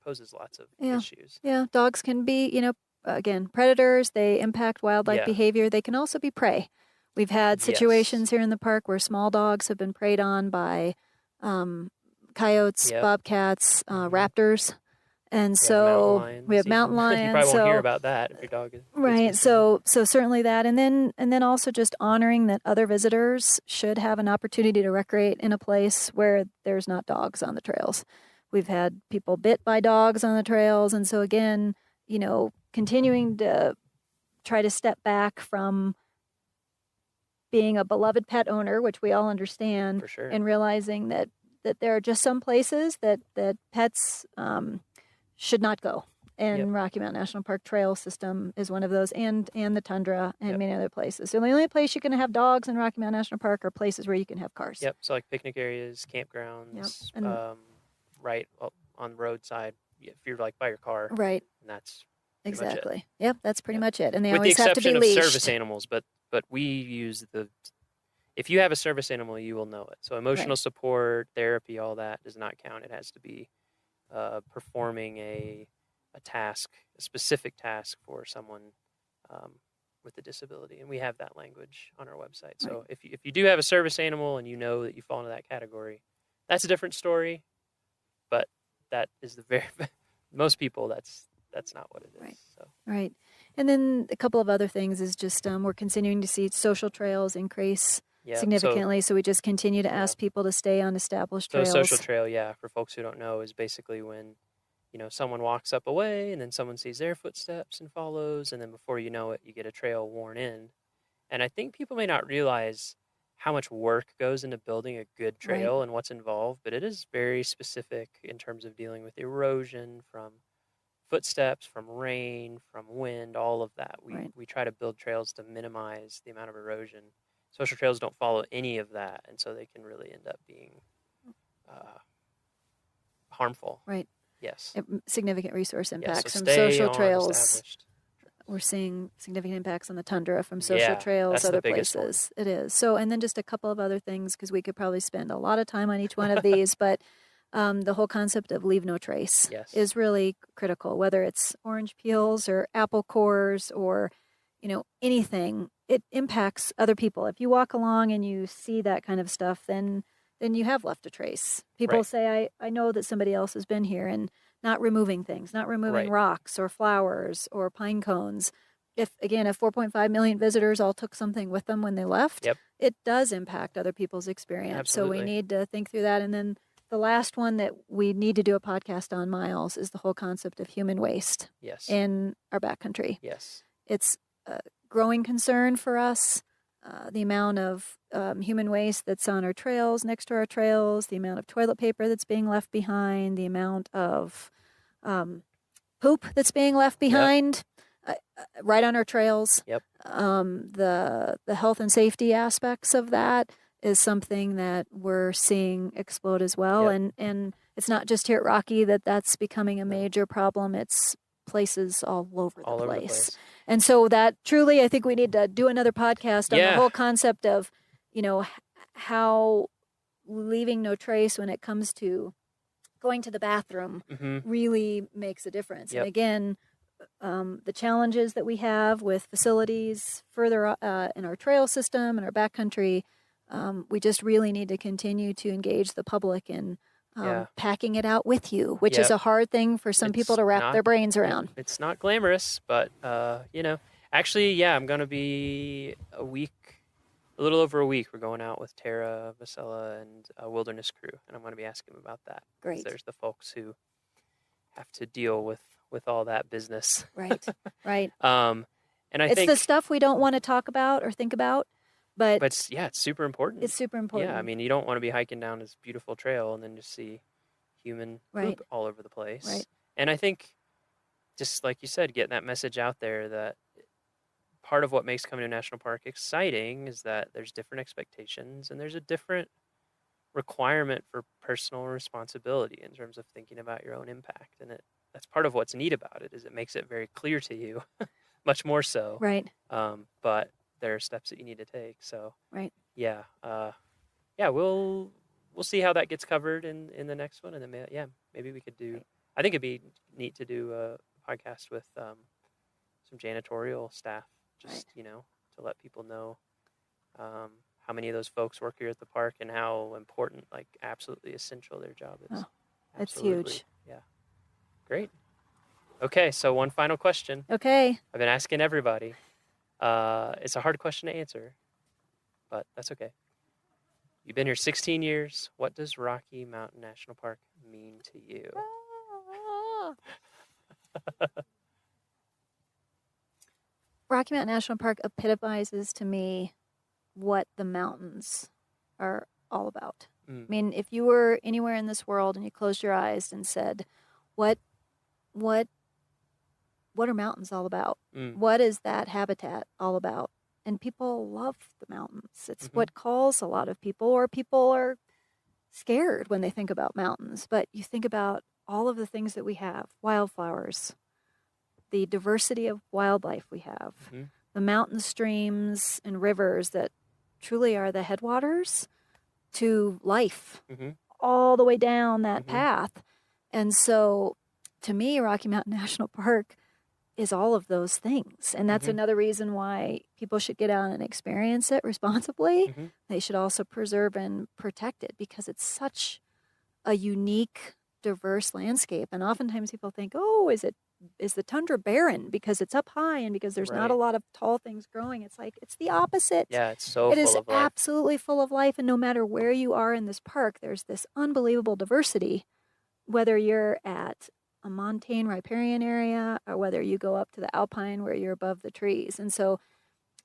poses lots of issues. Yeah, dogs can be, again, predators. They impact wildlife behavior. They can also be prey. We've had situations here in the park where small dogs have been preyed on by coyotes, bobcats, raptors. And so we have mountain lions. You probably won't hear about that if your dog is right. So certainly that, and then also just honoring that other visitors should have an opportunity to recreate in a place where there's not dogs on the trails. We've had people bit by dogs on the trails. And so again, continuing to try to step back from being a beloved pet owner, which we all understand, For sure. and realizing that there are just some places that pets should not go. And Rocky Mountain National Park trail system is one of those, and the tundra and many other places. So the only place you can have dogs in Rocky Mountain National Park are places where you can have cars. Yep. So like picnic areas, campgrounds, And right on the roadside if you're like by your car. right, And that's pretty much it. exactly. Yep, that's pretty much it. And they With the always have to be exception of leashed. service animals, but we use if you have a service animal, you will know it. So emotional support, therapy, all that does not count. It has to be performing a task, a specific task for someone with a disability, and we have that language on our website. So if you do have a service animal and you know that you fall into that category, that's a different story. But that is most people that's not what it is. So. Right. And then a couple of other things is just we're continuing to see social trails increase significantly. So we just continue to ask people to stay on established trails. So a social trail, for folks who don't know, is basically when someone walks up a way and then someone sees their footsteps and follows, and then before you know it, you get a trail worn in. And I think people may not realize how much work goes into building a good trail and what's involved, but it is very specific in terms of dealing with erosion from footsteps, from rain, from wind, all of that. We try to build trails to minimize the amount of erosion. Social trails don't follow any of that, and so they can really end up being harmful. Right. Yes. Significant resource impacts so from stay social on trails. established. We're seeing significant impacts on the tundra from social trails, that's other the biggest places. It is. So, and then just a couple of other things, because we could probably spend a lot of time on each one of these, but the whole concept of leave no trace is really critical, whether it's orange peels or apple cores or, anything. It impacts other people. If you walk along and you see that kind of stuff, then you have left a trace. People say, I know that somebody else has been here, and not removing things, not removing rocks or flowers or pine cones. If 4.5 million visitors all took something with them when they left, it does impact other people's experience. Absolutely. So we need to think through that. And then the last one that we need to do a podcast on, Miles, is the whole concept of human waste in our backcountry. Yes. It's a growing concern for us. The amount of human waste that's on our trails, next to our trails, the amount of toilet paper that's being left behind, the amount of poop that's being left behind right on our trails. The health and safety aspects of that is something that we're seeing explode as well. And it's not just here at Rocky that's becoming a major problem. It's places all over the place. And so that truly, I think we need to do another podcast on the whole concept of, how leaving no trace when it comes to going to the bathroom really makes a difference. And again, the challenges that we have with facilities further in our trail system and our backcountry, we just really need to continue to engage the public in packing it out with you, which is a hard thing for some people to wrap their brains around. It's not glamorous, but, actually, I'm going to be a little over a week. We're going out with Tara, Vasella, and a wilderness crew, and I'm going to be asking them about that. Great. There's the folks who have to deal with all that business. Right. And I think it's the stuff we don't want to talk about or think about. But it's super important. It's super important. Yeah, I mean, you don't want to be hiking down this beautiful trail and then just see human poop all over the place. Right. And I think, just like you said, getting that message out there that part of what makes coming to a national park exciting is that there's different expectations and there's a different requirement for personal responsibility in terms of thinking about your own impact. And that's part of what's neat about it, is it makes it very clear to you, much more so. Right. But there are steps that you need to take. So we'll see how that gets covered in the next one, and then maybe we could do. I think it'd be neat to do a podcast with some janitorial staff, just to let people know how many of those folks work here at the park and how important, like absolutely essential, their job is. Oh, that's huge. Yeah, great. Okay, so one final question. Okay. I've been asking everybody. It's a hard question to answer, but that's okay. You've been here 16 years. What does Rocky Mountain National Park mean to you? Rocky Mountain National Park epitomizes to me what the mountains are all about. I mean, if you were anywhere in this world and you closed your eyes and said, what are mountains all about? What is that habitat all about? And people love the mountains. It's what calls a lot of people, or people are scared when they think about mountains. But you think about all of the things that we have, wildflowers, the diversity of wildlife we have, the mountain streams and rivers that truly are the headwaters to life, all the way down that path. And so to me, Rocky Mountain National Park is all of those things. And that's another reason why people should get out and experience it responsibly. They should also preserve and protect it, because it's such a unique, diverse landscape. And oftentimes people think, oh, is the tundra barren because it's up high and because there's not a lot of tall things growing? It's like, it's the opposite. Yeah, it's so it full is of life. absolutely full of life. And no matter where you are in this park, there's this unbelievable diversity, whether you're at a montane riparian area or whether you go up to the alpine where you're above the trees. And so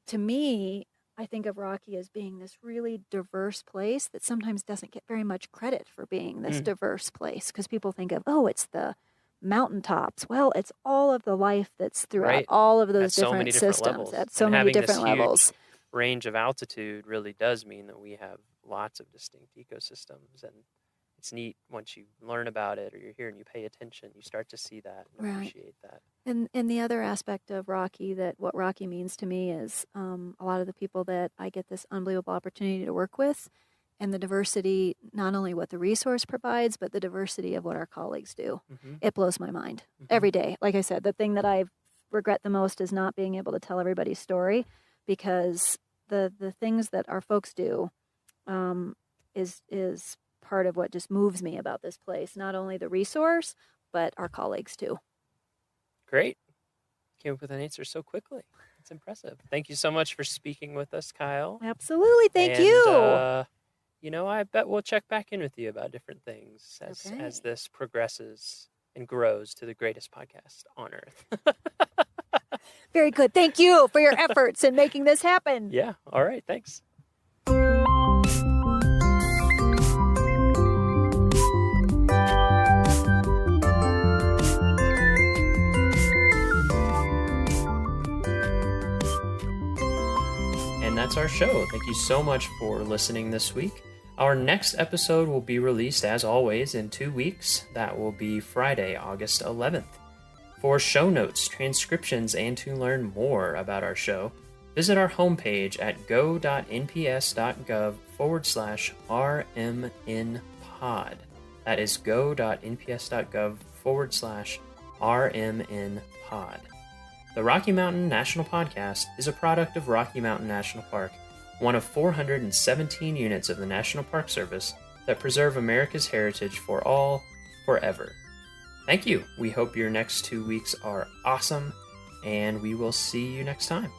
to me, I think of Rocky as being this really diverse place that sometimes doesn't get very much credit for being this diverse place, because people think of, oh, it's the mountaintops. Well, it's all of the life that's throughout all of those different systems at so many different levels. Range of altitude really does mean that we have lots of distinct ecosystems, and it's neat once you learn about it or you're here and you pay attention, you start to see that and appreciate that. And the other aspect of Rocky, that what Rocky means to me is a lot of the people that I get this unbelievable opportunity to work with, and the diversity, not only what the resource provides, but the diversity of what our colleagues do. It blows my mind every day. Like I said, the thing that I regret the most is not being able to tell everybody's story, because the things that our folks do is part of what just moves me about this place. Not only the resource, but our colleagues too. Great. Came up with an answer so quickly. It's impressive. Thank you so much for speaking with us, Kyle. Absolutely. Thank you. You know, I bet we'll check back in with you about different things as this progresses and grows to the greatest podcast on earth. Very good. Thank you for your efforts in making this happen. Yeah. All right. Thanks. And that's our show. Thank you so much for listening this week. Our next episode will be released, as always, in 2 weeks. That will be Friday, August 11th. For show notes, transcriptions, and to learn more about our show, visit our homepage at go.nps.gov/rmnpod. That is go.nps.gov/rmnpod. The Rocky Mountain National Podcast is a product of Rocky Mountain National Park, one of 417 units of the National Park Service that preserve America's heritage for all, forever. Thank you. We hope your next 2 weeks are awesome, and we will see you next time.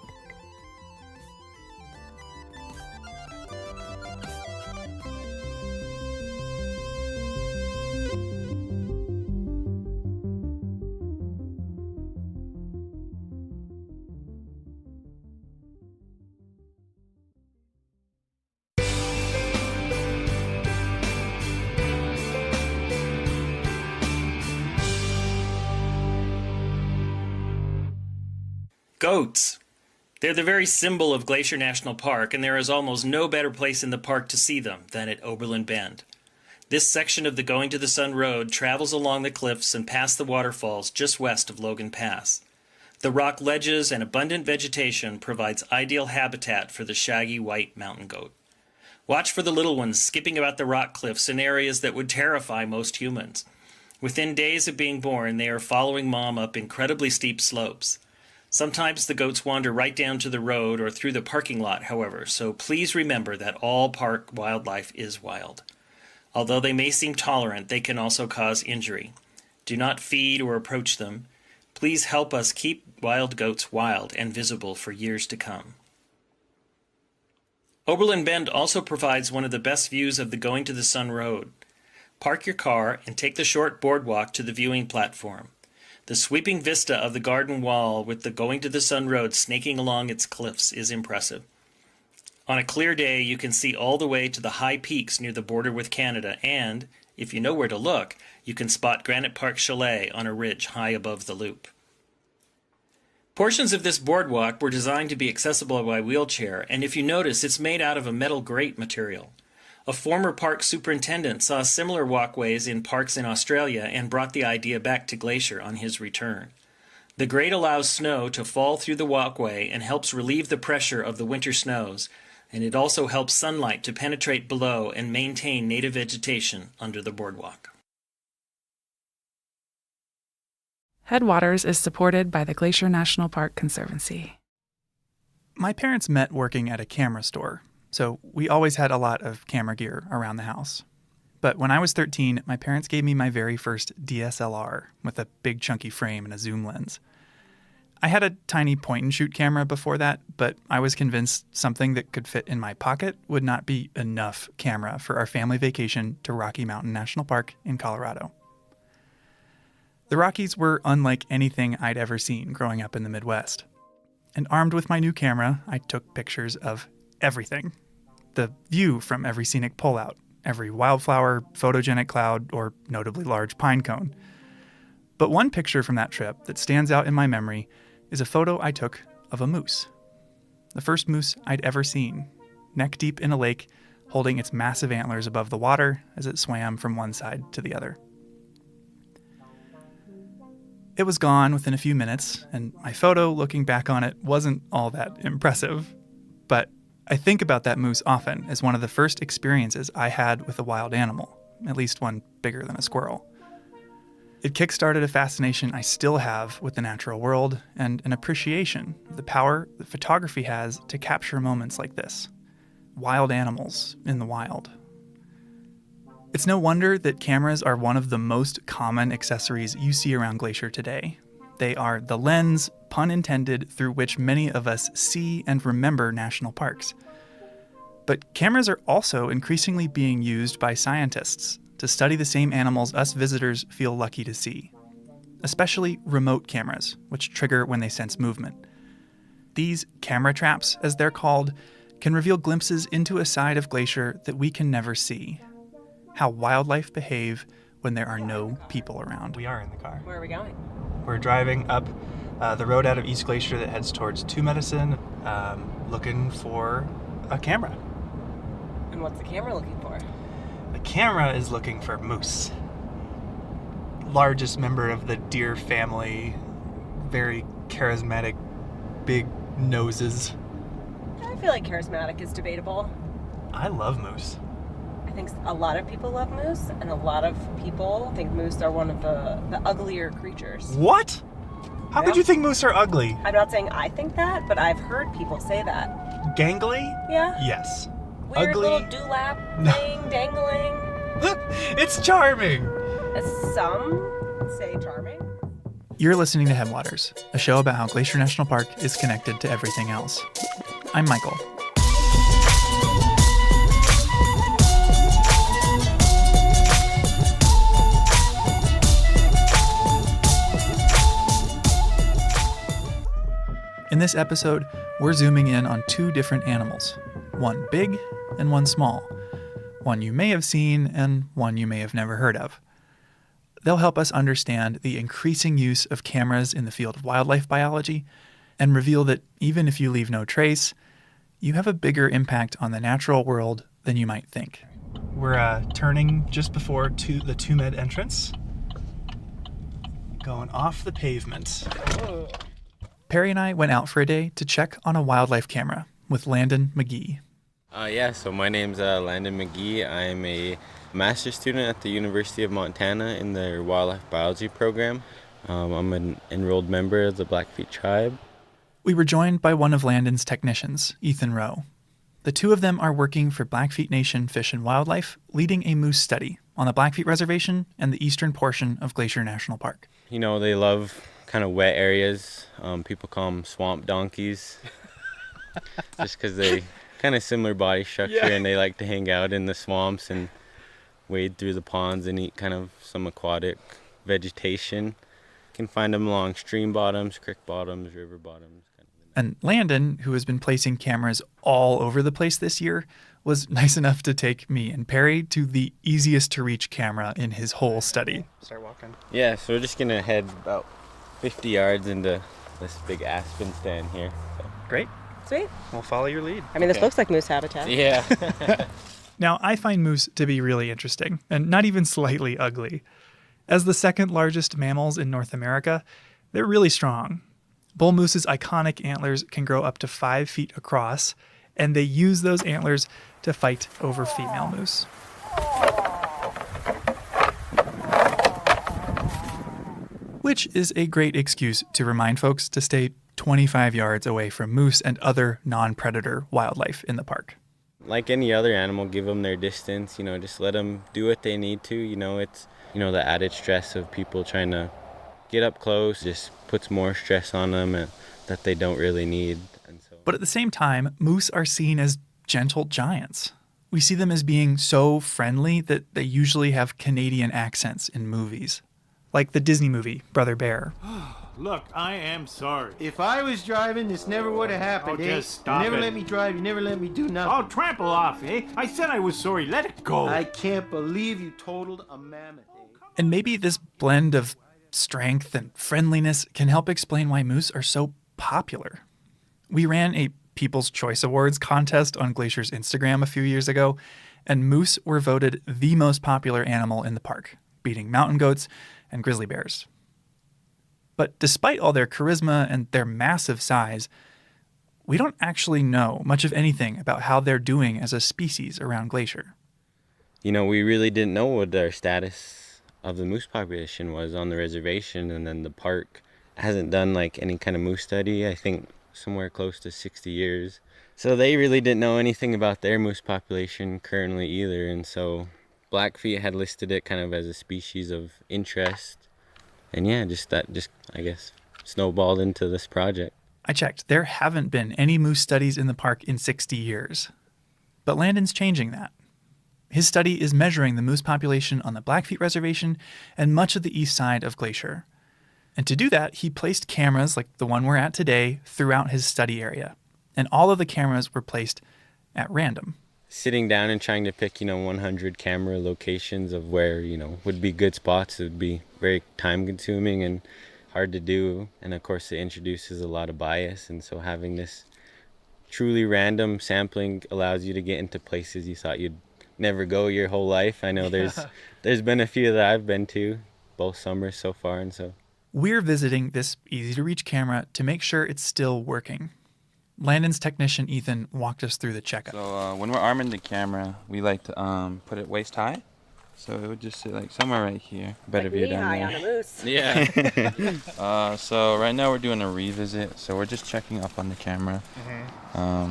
Goats. They're the very symbol of Glacier National Park, and there is almost no better place in the park to see them than at Oberlin Bend. This section of the Going to the Sun Road travels along the cliffs and past the waterfalls just west of Logan Pass. The rock ledges and abundant vegetation provides ideal habitat for the shaggy white mountain goat. Watch for the little ones skipping about the rock cliffs in areas that would terrify most humans. Within days of being born, they are following mom up incredibly steep slopes. Sometimes the goats wander right down to the road or through the parking lot, however, so please remember that all park wildlife is wild. Although they may seem tolerant, they can also cause injury. Do not feed or approach them. Please help us keep wild goats wild and visible for years to come. Oberlin Bend also provides one of the best views of the Going to the Sun Road. Park your car and take the short boardwalk to the viewing platform. The sweeping vista of the garden wall with the Going to the Sun Road snaking along its cliffs is impressive. On a clear day, you can see all the way to the high peaks near the border with Canada, and, if you know where to look, you can spot Granite Park Chalet on a ridge high above the loop. Portions of this boardwalk were designed to be accessible by wheelchair, and if you notice, it's made out of a metal grate material. A former park superintendent saw similar walkways in parks in Australia and brought the idea back to Glacier on his return. The grate allows snow to fall through the walkway and helps relieve the pressure of the winter snows, and it also helps sunlight to penetrate below and maintain native vegetation under the boardwalk. Headwaters is supported by the Glacier National Park Conservancy. My parents met working at a camera store, so we always had a lot of camera gear around the house. But when I was 13, my parents gave me my very first DSLR with a big chunky frame and a zoom lens. I had a tiny point-and-shoot camera before that, but I was convinced something that could fit in my pocket would not be enough camera for our family vacation to Rocky Mountain National Park in Colorado. The Rockies were unlike anything I'd ever seen growing up in the Midwest. And armed with my new camera, I took pictures of everything. The view from every scenic pullout, every wildflower, photogenic cloud, or notably large pine cone. But one picture from that trip that stands out in my memory is a photo I took of a moose. The first moose I'd ever seen, neck deep in a lake, holding its massive antlers above the water as it swam from one side to the other. It was gone within a few minutes, and my photo, looking back on it, wasn't all that impressive. But I think about that moose often as one of the first experiences I had with a wild animal, at least one bigger than a squirrel. It kickstarted a fascination I still have with the natural world and an appreciation of the power that photography has to capture moments like this. Wild animals in the wild. It's no wonder that cameras are one of the most common accessories you see around Glacier today. They are the lens, pun intended, through which many of us see and remember national parks. But cameras are also increasingly being used by scientists to study the same animals us visitors feel lucky to see, especially remote cameras, which trigger when they sense movement. These camera traps, as they're called, can reveal glimpses into a side of Glacier that we can never see. How wildlife behave when there are no people around. We are in the car. Where are we going? We're driving up the road out of East Glacier that heads towards Two Medicine, looking for a camera. And what's the camera looking for? The camera is looking for moose. Largest member of the deer family, very charismatic, big noses. I feel like charismatic is debatable. I love moose. I think a lot of people love moose, and a lot of people think moose are one of the uglier creatures. What? How could you think moose are ugly? I'm not saying I think that, but I've heard people say that. Gangly? Yeah. Yes. Weird ugly? Little dewlap thing, dangling. It's charming. As some say charming. You're listening to Headwaters, a show about how Glacier National Park is connected to everything else. I'm Michael. In this episode, we're zooming in on two different animals, one big and one small, one you may have seen and one you may have never heard of. They'll help us understand the increasing use of cameras in the field of wildlife biology and reveal that even if you leave no trace, you have a bigger impact on the natural world than you might think. We're turning just before the Two Med entrance, going off the pavement. Ooh. Perry and I went out for a day to check on a wildlife camera with Landon McGee. So my name's Landon McGee. I'm a master's student at the University of Montana in their wildlife biology program. I'm an enrolled member of the Blackfeet tribe. We were joined by one of Landon's technicians, Ethan Rowe. The two of them are working for Blackfeet Nation Fish and Wildlife, leading a moose study on the Blackfeet Reservation and the eastern portion of Glacier National Park. You know, they love kind of wet areas. People call them swamp donkeys just because they kind of similar body structure, and they like to hang out in the swamps and wade through the ponds and eat kind of some aquatic vegetation. You can find them along stream bottoms, creek bottoms, river bottoms. And Landon, who has been placing cameras all over the place this year, was nice enough to take me and Perry to the easiest to reach camera in his whole study. Start walking. Yeah, so we're just going to head about 50 yards into this big aspen stand here. So. Great. Sweet. We'll follow your lead. I mean, this looks like moose habitat. Yeah. Now, I find moose to be really interesting and not even slightly ugly. As the second largest mammals in North America, they're really strong. Bull moose's iconic antlers can grow up to 5 feet across, and they use those antlers to fight over female moose. Which is a great excuse to remind folks to stay 25 yards away from moose and other non-predator wildlife in the park. Like any other animal, give them their distance, just let them do what they need to. It's, the added stress of people trying to get up close just puts more stress on them that they don't really need. And so. But at the same time, moose are seen as gentle giants. We see them as being so friendly that they usually have Canadian accents in movies. Like the Disney movie, Brother Bear. Look, I am sorry. If I was driving, this never would have happened, just stop You never it. let me drive, you never let me do nothing. I'll trample off, eh? I said I was sorry. Let it go. I can't believe you totaled a mammoth, And maybe this blend of strength and friendliness can help explain why moose are so popular. We ran a People's Choice Awards contest on Glacier's Instagram a few years ago, and moose were voted the most popular animal in the park, beating mountain goats and grizzly bears. But despite all their charisma and their massive size, we don't actually know much of anything about how they're doing as a species around Glacier. We really didn't know what their status of the moose population was on the reservation, and then the park hasn't done any kind of moose study, I think somewhere close to 60 years. So they really didn't know anything about their moose population currently either, and so Blackfeet had listed it kind of as a species of interest. And yeah, I guess snowballed into this project. I checked. There haven't been any moose studies in the park in 60 years. But Landon's changing that. His study is measuring the moose population on the Blackfeet Reservation and much of the east side of Glacier. And to do that, he placed cameras like the one we're at today throughout his study area. And all of the cameras were placed at random. Sitting down and trying to pick, 100 camera locations of where, would be good spots, it would be very time consuming and hard to do. And of course, it introduces a lot of bias. And so having this truly random sampling allows you to get into places you thought you'd never go your whole life. I know there's been a few that I've been to, both summers so far, and so. We're visiting this easy-to-reach camera to make sure it's still working. Landon's technician, Ethan, walked us through the checkup. So when we're arming the camera, we like to put it waist high. So it would just sit somewhere right here. Better view down there. On a moose. Yeah. So right now we're doing a revisit. So we're just checking up on the camera.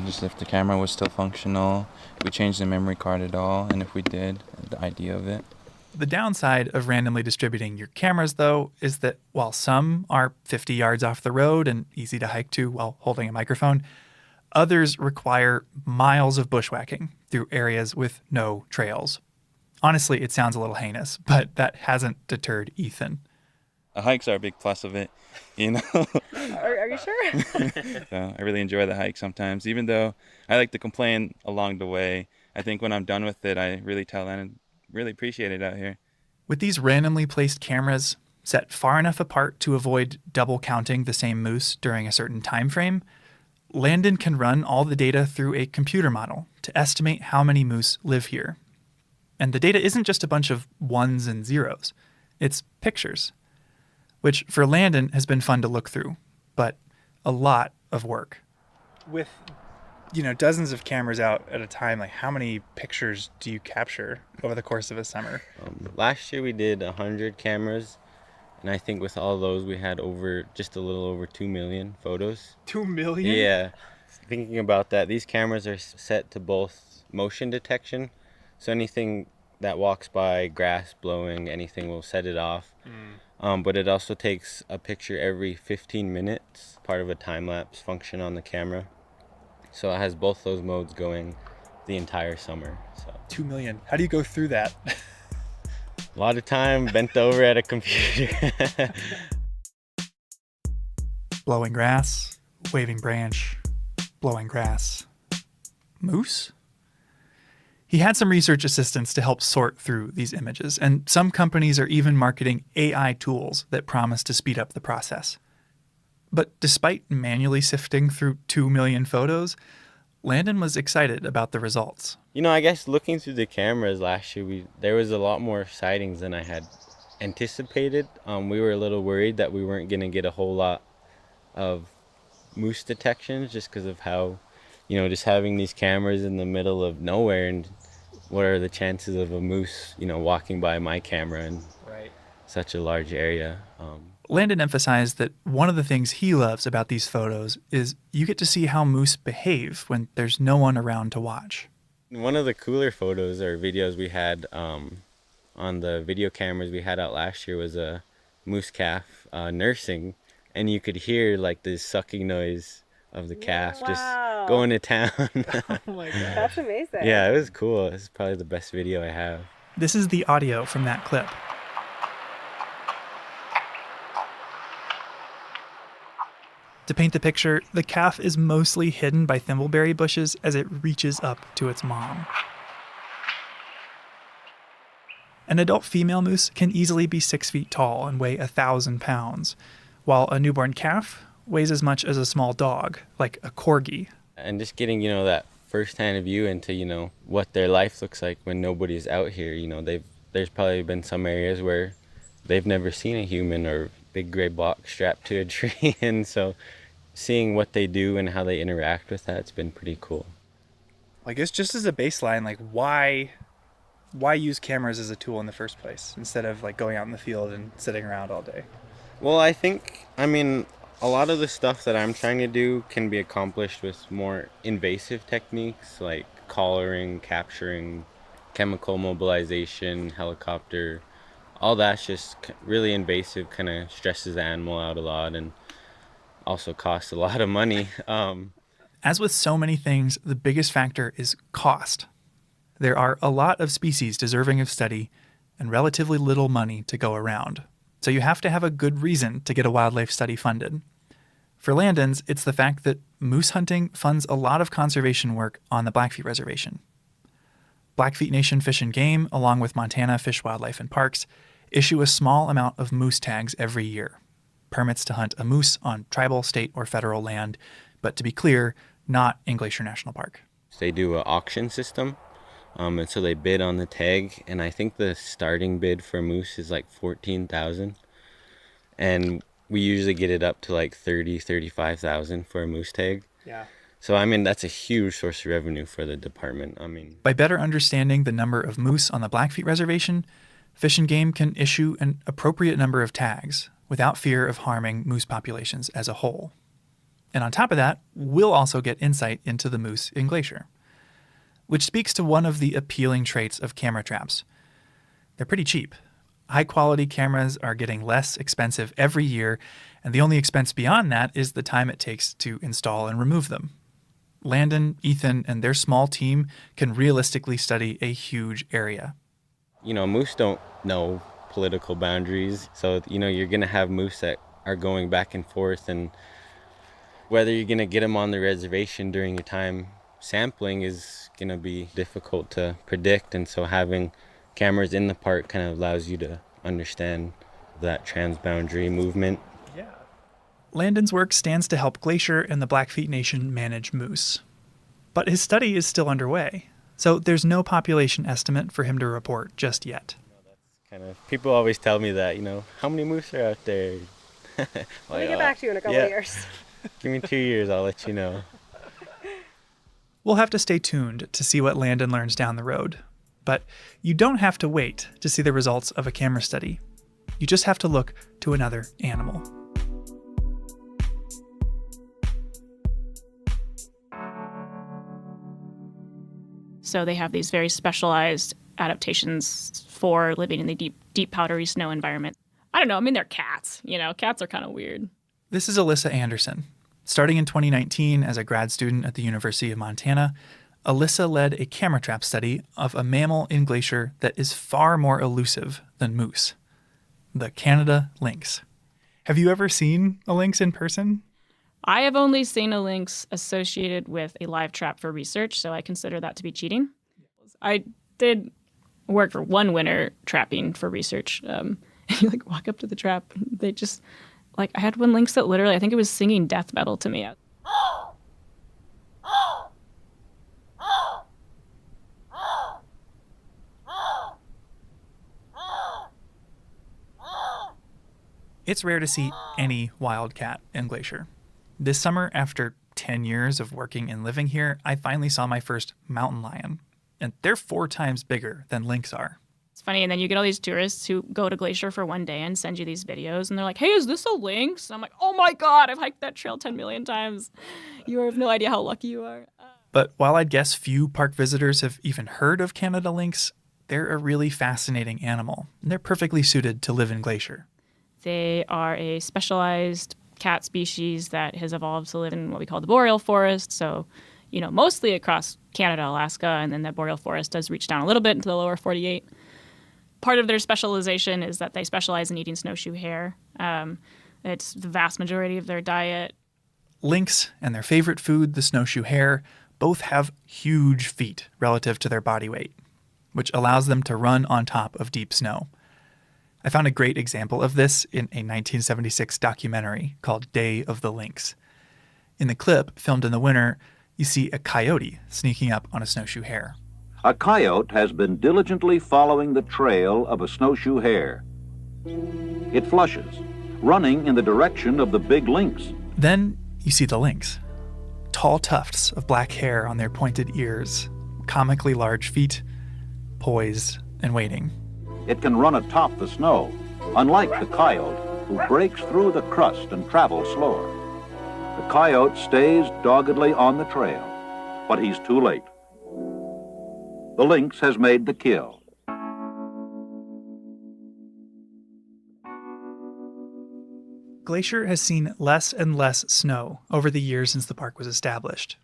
Just if the camera was still functional, if we changed the memory card at all, and if we did, the idea of it. The downside of randomly distributing your cameras, though, is that while some are 50 yards off the road and easy to hike to while holding a microphone, others require miles of bushwhacking through areas with no trails. Honestly, it sounds a little heinous, but that hasn't deterred Ethan. Hikes are a big plus of it, Are you sure? So I really enjoy the hike sometimes, even though I like to complain along the way. I think when I'm done with it, I really tell and really appreciate it out here. With these randomly placed cameras set far enough apart to avoid double counting the same moose during a certain time frame, Landon can run all the data through a computer model to estimate how many moose live here. And the data isn't just a bunch of ones and zeros. It's pictures, which for Landon has been fun to look through, but a lot of work. With, dozens of cameras out at a time, how many pictures do you capture over the course of a summer? Last year we did 100 cameras, and I think with all those we had just a little over 2 million photos. 2 million? Yeah. Thinking about that, these cameras are set to both motion detection, so anything that walks by, grass blowing, anything will set it off. But it also takes a picture every 15 minutes, part of a time-lapse function on the camera. So it has both those modes going the entire summer. So 2 million. How do you go through that? a lot of time bent over at a computer. Blowing grass, waving branch, blowing grass. Moose? He had some research assistants to help sort through these images, and some companies are even marketing AI tools that promise to speed up the process. But despite manually sifting through 2 million photos, Landon was excited about the results. I guess looking through the cameras last year, there was a lot more sightings than I had anticipated. We were a little worried that we weren't going to get a whole lot of moose detections just because of how, just having these cameras in the middle of nowhere, and what are the chances of a moose, walking by my camera in such a large area. Landon emphasized that one of the things he loves about these photos is you get to see how moose behave when there's no one around to watch. One of the cooler photos or videos we had on the video cameras we had out last year was a moose calf nursing, and you could hear like this sucking noise of the calf just going to town. Oh my God. That's amazing. Yeah, it was cool. It's probably the best video I have. This is the audio from that clip. To paint the picture, the calf is mostly hidden by thimbleberry bushes as it reaches up to its mom. An adult female moose can easily be 6 feet tall and weigh 1,000 pounds, while a newborn calf weighs as much as a small dog, like a corgi. And just getting, that first-hand view into, what their life looks like when nobody's out here. There's probably been some areas where they've never seen a human or big gray block strapped to a tree, and so seeing what they do and how they interact with that, it's been pretty cool. I guess just as a baseline, why use cameras as a tool in the first place instead of going out in the field and sitting around all day? Well, I think, a lot of the stuff that I'm trying to do can be accomplished with more invasive techniques like collaring, capturing, chemical mobilization, helicopter. All that's just really invasive, kind of stresses the animal out a lot and also costs a lot of money. As with so many things, the biggest factor is cost. There are a lot of species deserving of study and relatively little money to go around. So you have to have a good reason to get a wildlife study funded. For Landon's, it's the fact that moose hunting funds a lot of conservation work on the Blackfeet Reservation. Blackfeet Nation Fish and Game, along with Montana Fish, Wildlife, and Parks, issue a small amount of moose tags every year. Permits to hunt a moose on tribal, state, or federal land, but to be clear, not in Glacier National Park. They do an auction system, and so they bid on the tag, and I think the starting bid for moose is like $14,000, and we usually get it up to like $35,000 for a moose tag. Yeah. So, that's a huge source of revenue for the department. By better understanding the number of moose on the Blackfeet Reservation, Fish and Game can issue an appropriate number of tags without fear of harming moose populations as a whole. And on top of that, we'll also get insight into the moose in Glacier, which speaks to one of the appealing traits of camera traps. They're pretty cheap. High-quality cameras are getting less expensive every year, and the only expense beyond that is the time it takes to install and remove them. Landon, Ethan, and their small team can realistically study a huge area. Moose don't know political boundaries, so, you're going to have moose that are going back and forth, and whether you're going to get them on the reservation during your time sampling is going to be difficult to predict, and so having cameras in the park kind of allows you to understand that transboundary movement. Yeah. Landon's work stands to help Glacier and the Blackfeet Nation manage moose. But his study is still underway, so there's no population estimate for him to report just yet. People always tell me that, how many moose are out there? Let me get back to you in a couple of years. Give me 2 years, I'll let you know. We'll have to stay tuned to see what Landon learns down the road. But you don't have to wait to see the results of a camera study. You just have to look to another animal. So they have these very specialized adaptations for living in the deep powdery snow environment. I don't know. They're cats. Cats are kind of weird. This is Alyssa Anderson. Starting in 2019 as a grad student at the University of Montana, Alyssa led a camera trap study of a mammal in Glacier that is far more elusive than moose, the Canada lynx. Have you ever seen a lynx in person? I have only seen a lynx associated with a live trap for research, so I consider that to be cheating. I did work for one winter trapping for research. You walk up to the trap, and they just I had one lynx that literally, I think it was singing death metal to me. It's rare to see any wildcat in Glacier. This summer, after 10 years of working and living here, I finally saw my first mountain lion. And they're 4 times bigger than lynx are. It's funny, and then you get all these tourists who go to Glacier for one day and send you these videos, and they're like, hey, is this a lynx? And I'm like, oh my God, I've hiked that trail 10 million times. You have no idea how lucky you are. But while I'd guess few park visitors have even heard of Canada lynx, they're a really fascinating animal, and they're perfectly suited to live in Glacier. They are a specialized cat species that has evolved to live in what we call the boreal forest, so mostly across Canada, Alaska, and then the boreal forest does reach down a little bit into the lower 48. Part of their specialization is that they specialize in eating snowshoe hare. It's the vast majority of their diet. Lynx and their favorite food, the snowshoe hare, both have huge feet relative to their body weight, which allows them to run on top of deep snow. I found a great example of this in a 1976 documentary called Day of the Lynx. In the clip, filmed in the winter, you see a coyote sneaking up on a snowshoe hare. A coyote has been diligently following the trail of a snowshoe hare. It flushes, running in the direction of the big lynx. Then you see the lynx. Tall tufts of black hair on their pointed ears, comically large feet, poised and waiting. It can run atop the snow, unlike the coyote, who breaks through the crust and travels slower. The coyote stays doggedly on the trail, but he's too late. The lynx has made the kill. Glacier has seen less and less snow over the years since the park was established.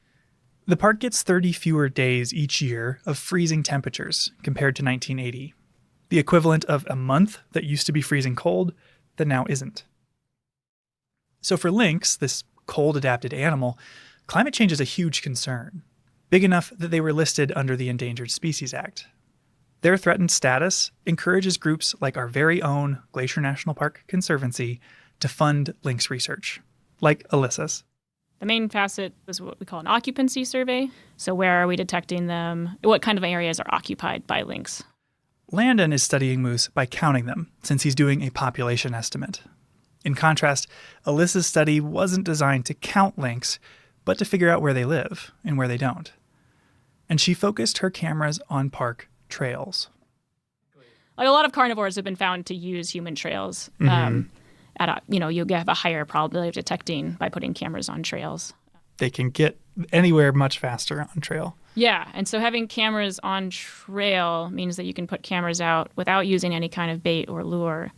The park gets 30 fewer days each year of freezing temperatures compared to 1980, the equivalent of a month that used to be freezing cold that now isn't. So for lynx, this cold-adapted animal, climate change is a huge concern, big enough that they were listed under the Endangered Species Act. Their threatened status encourages groups like our very own Glacier National Park Conservancy to fund lynx research, like Alyssa's. The main facet is what we call an occupancy survey. So where are we detecting them? What kind of areas are occupied by lynx? Landon is studying moose by counting them, since he's doing a population estimate. In contrast, Alyssa's study wasn't designed to count lynx, but to figure out where they live and where they don't. And she focused her cameras on park trails. A lot of carnivores have been found to use human trails. You have a higher probability of detecting by putting cameras on trails. They can get anywhere much faster on trail. Yeah, and so having cameras on trail means that you can put cameras out without using any kind of bait or lure,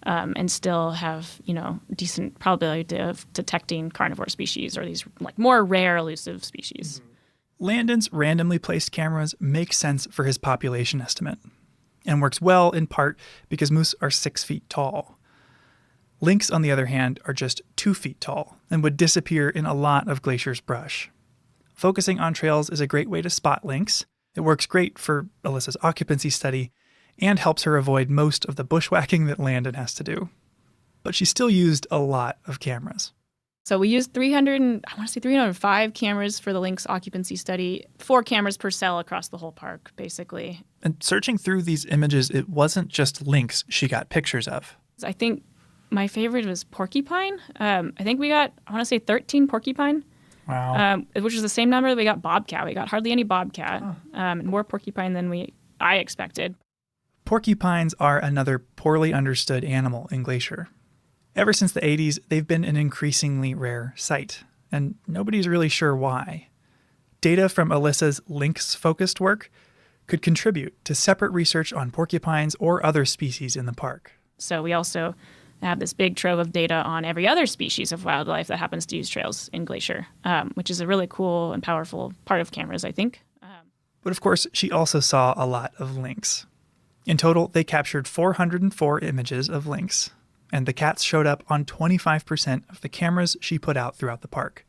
and still have, decent probability of detecting carnivore species or these more rare elusive species. Landon's randomly placed cameras make sense for his population estimate and works well in part because moose are 6 feet tall. Lynx, on the other hand, are just 2 feet tall and would disappear in a lot of Glacier's brush. Focusing on trails is a great way to spot lynx. It works great for Alyssa's occupancy study and helps her avoid most of the bushwhacking that Landon has to do. But she still used a lot of cameras. So we used 305 cameras for the lynx occupancy study, 4 cameras per cell across the whole park, basically. And searching through these images, it wasn't just lynx she got pictures of. I think my favorite was porcupine. I think we got, 13 porcupine. Wow. Which is the same number that we got bobcat. We got hardly any bobcat, more porcupine than I expected. Porcupines are another poorly understood animal in Glacier. Ever since the 80s, they've been an increasingly rare sight, and nobody's really sure why. Data from Alyssa's lynx-focused work could contribute to separate research on porcupines or other species in the park. So we also have this big trove of data on every other species of wildlife that happens to use trails in Glacier, which is a really cool and powerful part of cameras, I think. But of course, she also saw a lot of lynx. In total, they captured 404 images of lynx, and the cats showed up on 25% of the cameras she put out throughout the park.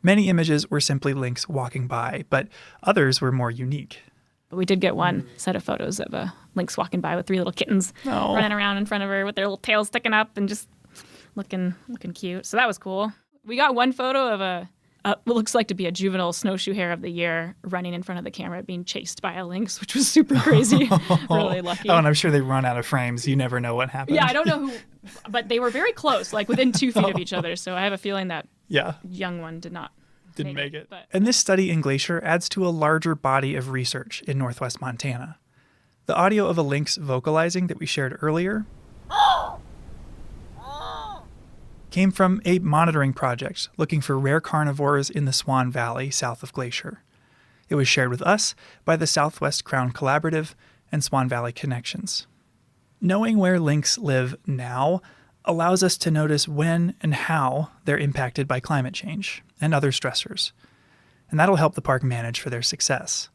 Many images were simply lynx walking by, but others were more unique. We did get one set of photos of a lynx walking by with 3 little kittens running around in front of her with their little tails sticking up and just looking cute. So that was cool. We got one photo of what looks like to be a juvenile snowshoe hare of the year running in front of the camera being chased by a lynx, which was super crazy. Really lucky. Oh, and I'm sure they run out of frames. You never know what happened. Yeah, I don't know who, but they were very close, like within 2 feet of each other. So I have a feeling that young one didn't make it. But. And this study in Glacier adds to a larger body of research in northwest Montana. The audio of a lynx vocalizing that we shared earlier came from a monitoring project looking for rare carnivores in the Swan Valley south of Glacier. It was shared with us by the Southwest Crown Collaborative and Swan Valley Connections. Knowing where lynx live now allows us to notice when and how they're impacted by climate change and other stressors. And that'll help the park manage for their success.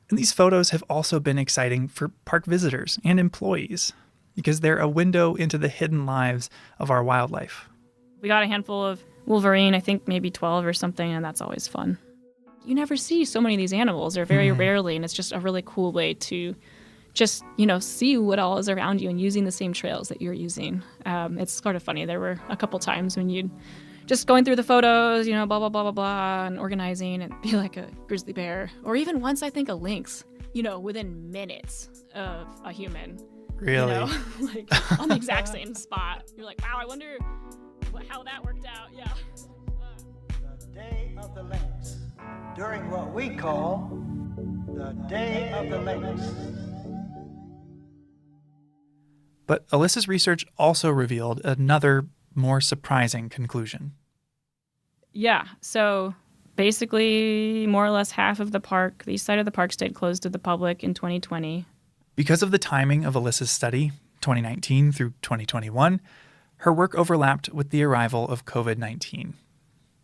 And these photos have also been exciting for park visitors and employees because they're a window into the hidden lives of our wildlife. We got a handful of wolverine, I think maybe 12 or something, and that's always fun. You never see so many of these animals, or very rarely, and it's just a really cool way to just, see what all is around you and using the same trails that you're using. It's sort of funny. There were a couple times when you'd just going through the photos, blah, blah, blah, blah, blah, and organizing and be like a grizzly bear. Or even once, I think, a lynx, within minutes of a human. Really? Like on the exact same spot. You're like, wow, I wonder how that worked out. Yeah. The Day of the Lynx, during what we call the Day of the Lynx. But Alyssa's research also revealed another, more surprising conclusion. Yeah, so basically more or less half of the east side of the park stayed closed to the public in 2020. Because of the timing of Alyssa's study, 2019 through 2021, her work overlapped with the arrival of COVID-19.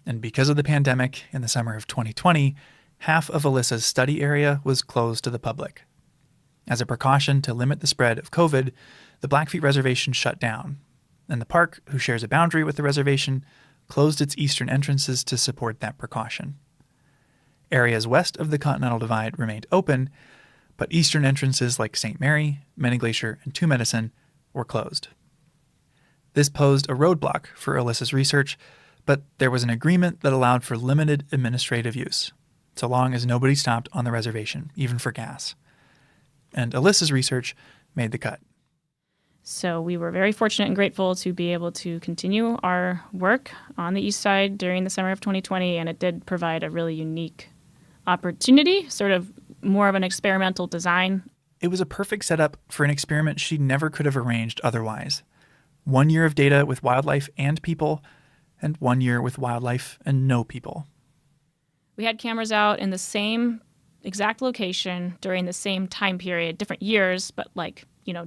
And because of the pandemic in the summer of 2020, half of Alyssa's study area was closed to the public. As a precaution to limit the spread of COVID, the Blackfeet Reservation shut down, and the park, who shares a boundary with the reservation, closed its eastern entrances to support that precaution. Areas west of the Continental Divide remained open, but eastern entrances like St. Mary, Many Glacier, and Two Medicine were closed. This posed a roadblock for Alyssa's research, but there was an agreement that allowed for limited administrative use, so long as nobody stopped on the reservation, even for gas. And Alyssa's research made the cut. So we were very fortunate and grateful to be able to continue our work on the east side during the summer of 2020, and it did provide a really unique opportunity, sort of more of an experimental design. It was a perfect setup for an experiment she never could have arranged otherwise. 1 year of data with wildlife and people, and 1 year with wildlife and no people. We had cameras out in the same exact location during the same time period, different years, but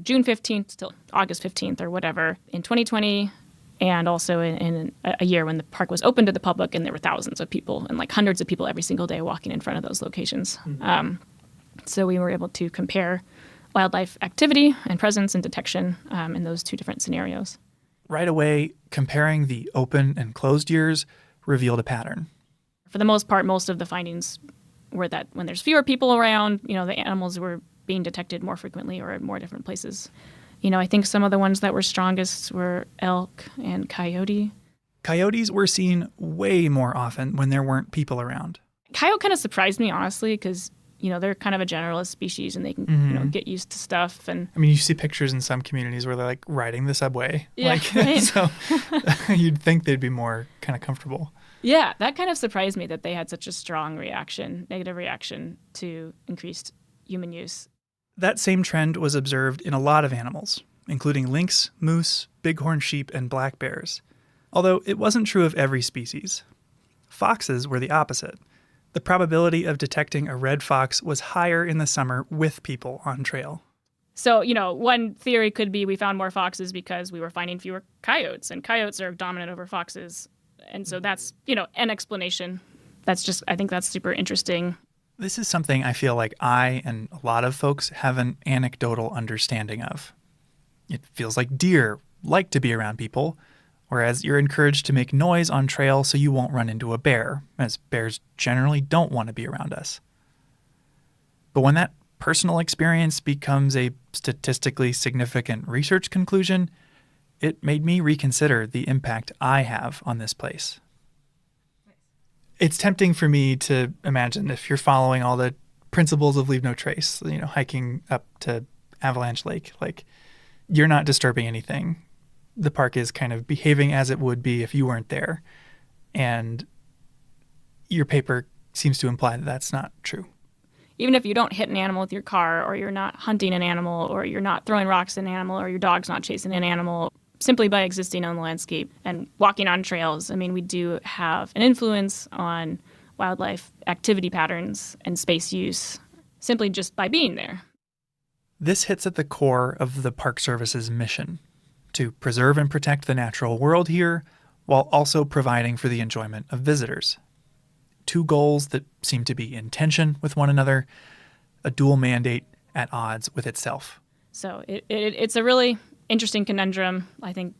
June 15th till August 15th or whatever in 2020, and also in a year when the park was open to the public and there were thousands of people and hundreds of people every single day walking in front of those locations. Mm-hmm. So we were able to compare wildlife activity and presence and detection in those two different scenarios. Right away, comparing the open and closed years revealed a pattern. For the most part, most of the findings were that when there's fewer people around, the animals were being detected more frequently or at more different places. I think some of the ones that were strongest were elk and coyote. Coyotes were seen way more often when there weren't people around. Coyote kind of surprised me, honestly, because, they're kind of a generalist species and they can, get used to stuff. And you see pictures in some communities where they're riding the subway. Yeah, right. So you'd think they'd be more kind of comfortable. Yeah, that kind of surprised me that they had such a strong negative reaction to increased human use. That same trend was observed in a lot of animals, including lynx, moose, bighorn sheep, and black bears. Although it wasn't true of every species. Foxes were the opposite. The probability of detecting a red fox was higher in the summer with people on trail. So, one theory could be we found more foxes because we were finding fewer coyotes, and coyotes are dominant over foxes. And so that's, an explanation. I think that's super interesting. This is something I feel like I and a lot of folks have an anecdotal understanding of. It feels like deer like to be around people, whereas you're encouraged to make noise on trail so you won't run into a bear, as bears generally don't want to be around us. But when that personal experience becomes a statistically significant research conclusion, it made me reconsider the impact I have on this place. It's tempting for me to imagine if you're following all the principles of leave no trace, hiking up to Avalanche Lake, like you're not disturbing anything. The park is kind of behaving as it would be if you weren't there. And your paper seems to imply that that's not true. Even if you don't hit an animal with your car, or you're not hunting an animal, or you're not throwing rocks at an animal, or your dog's not chasing an animal, simply by existing on the landscape and walking on trails, we do have an influence on wildlife activity patterns and space use simply just by being there. This hits at the core of the Park Service's mission, to preserve and protect the natural world here while also providing for the enjoyment of visitors. Two goals that seem to be in tension with one another, a dual mandate at odds with itself. So it's a really interesting conundrum. I think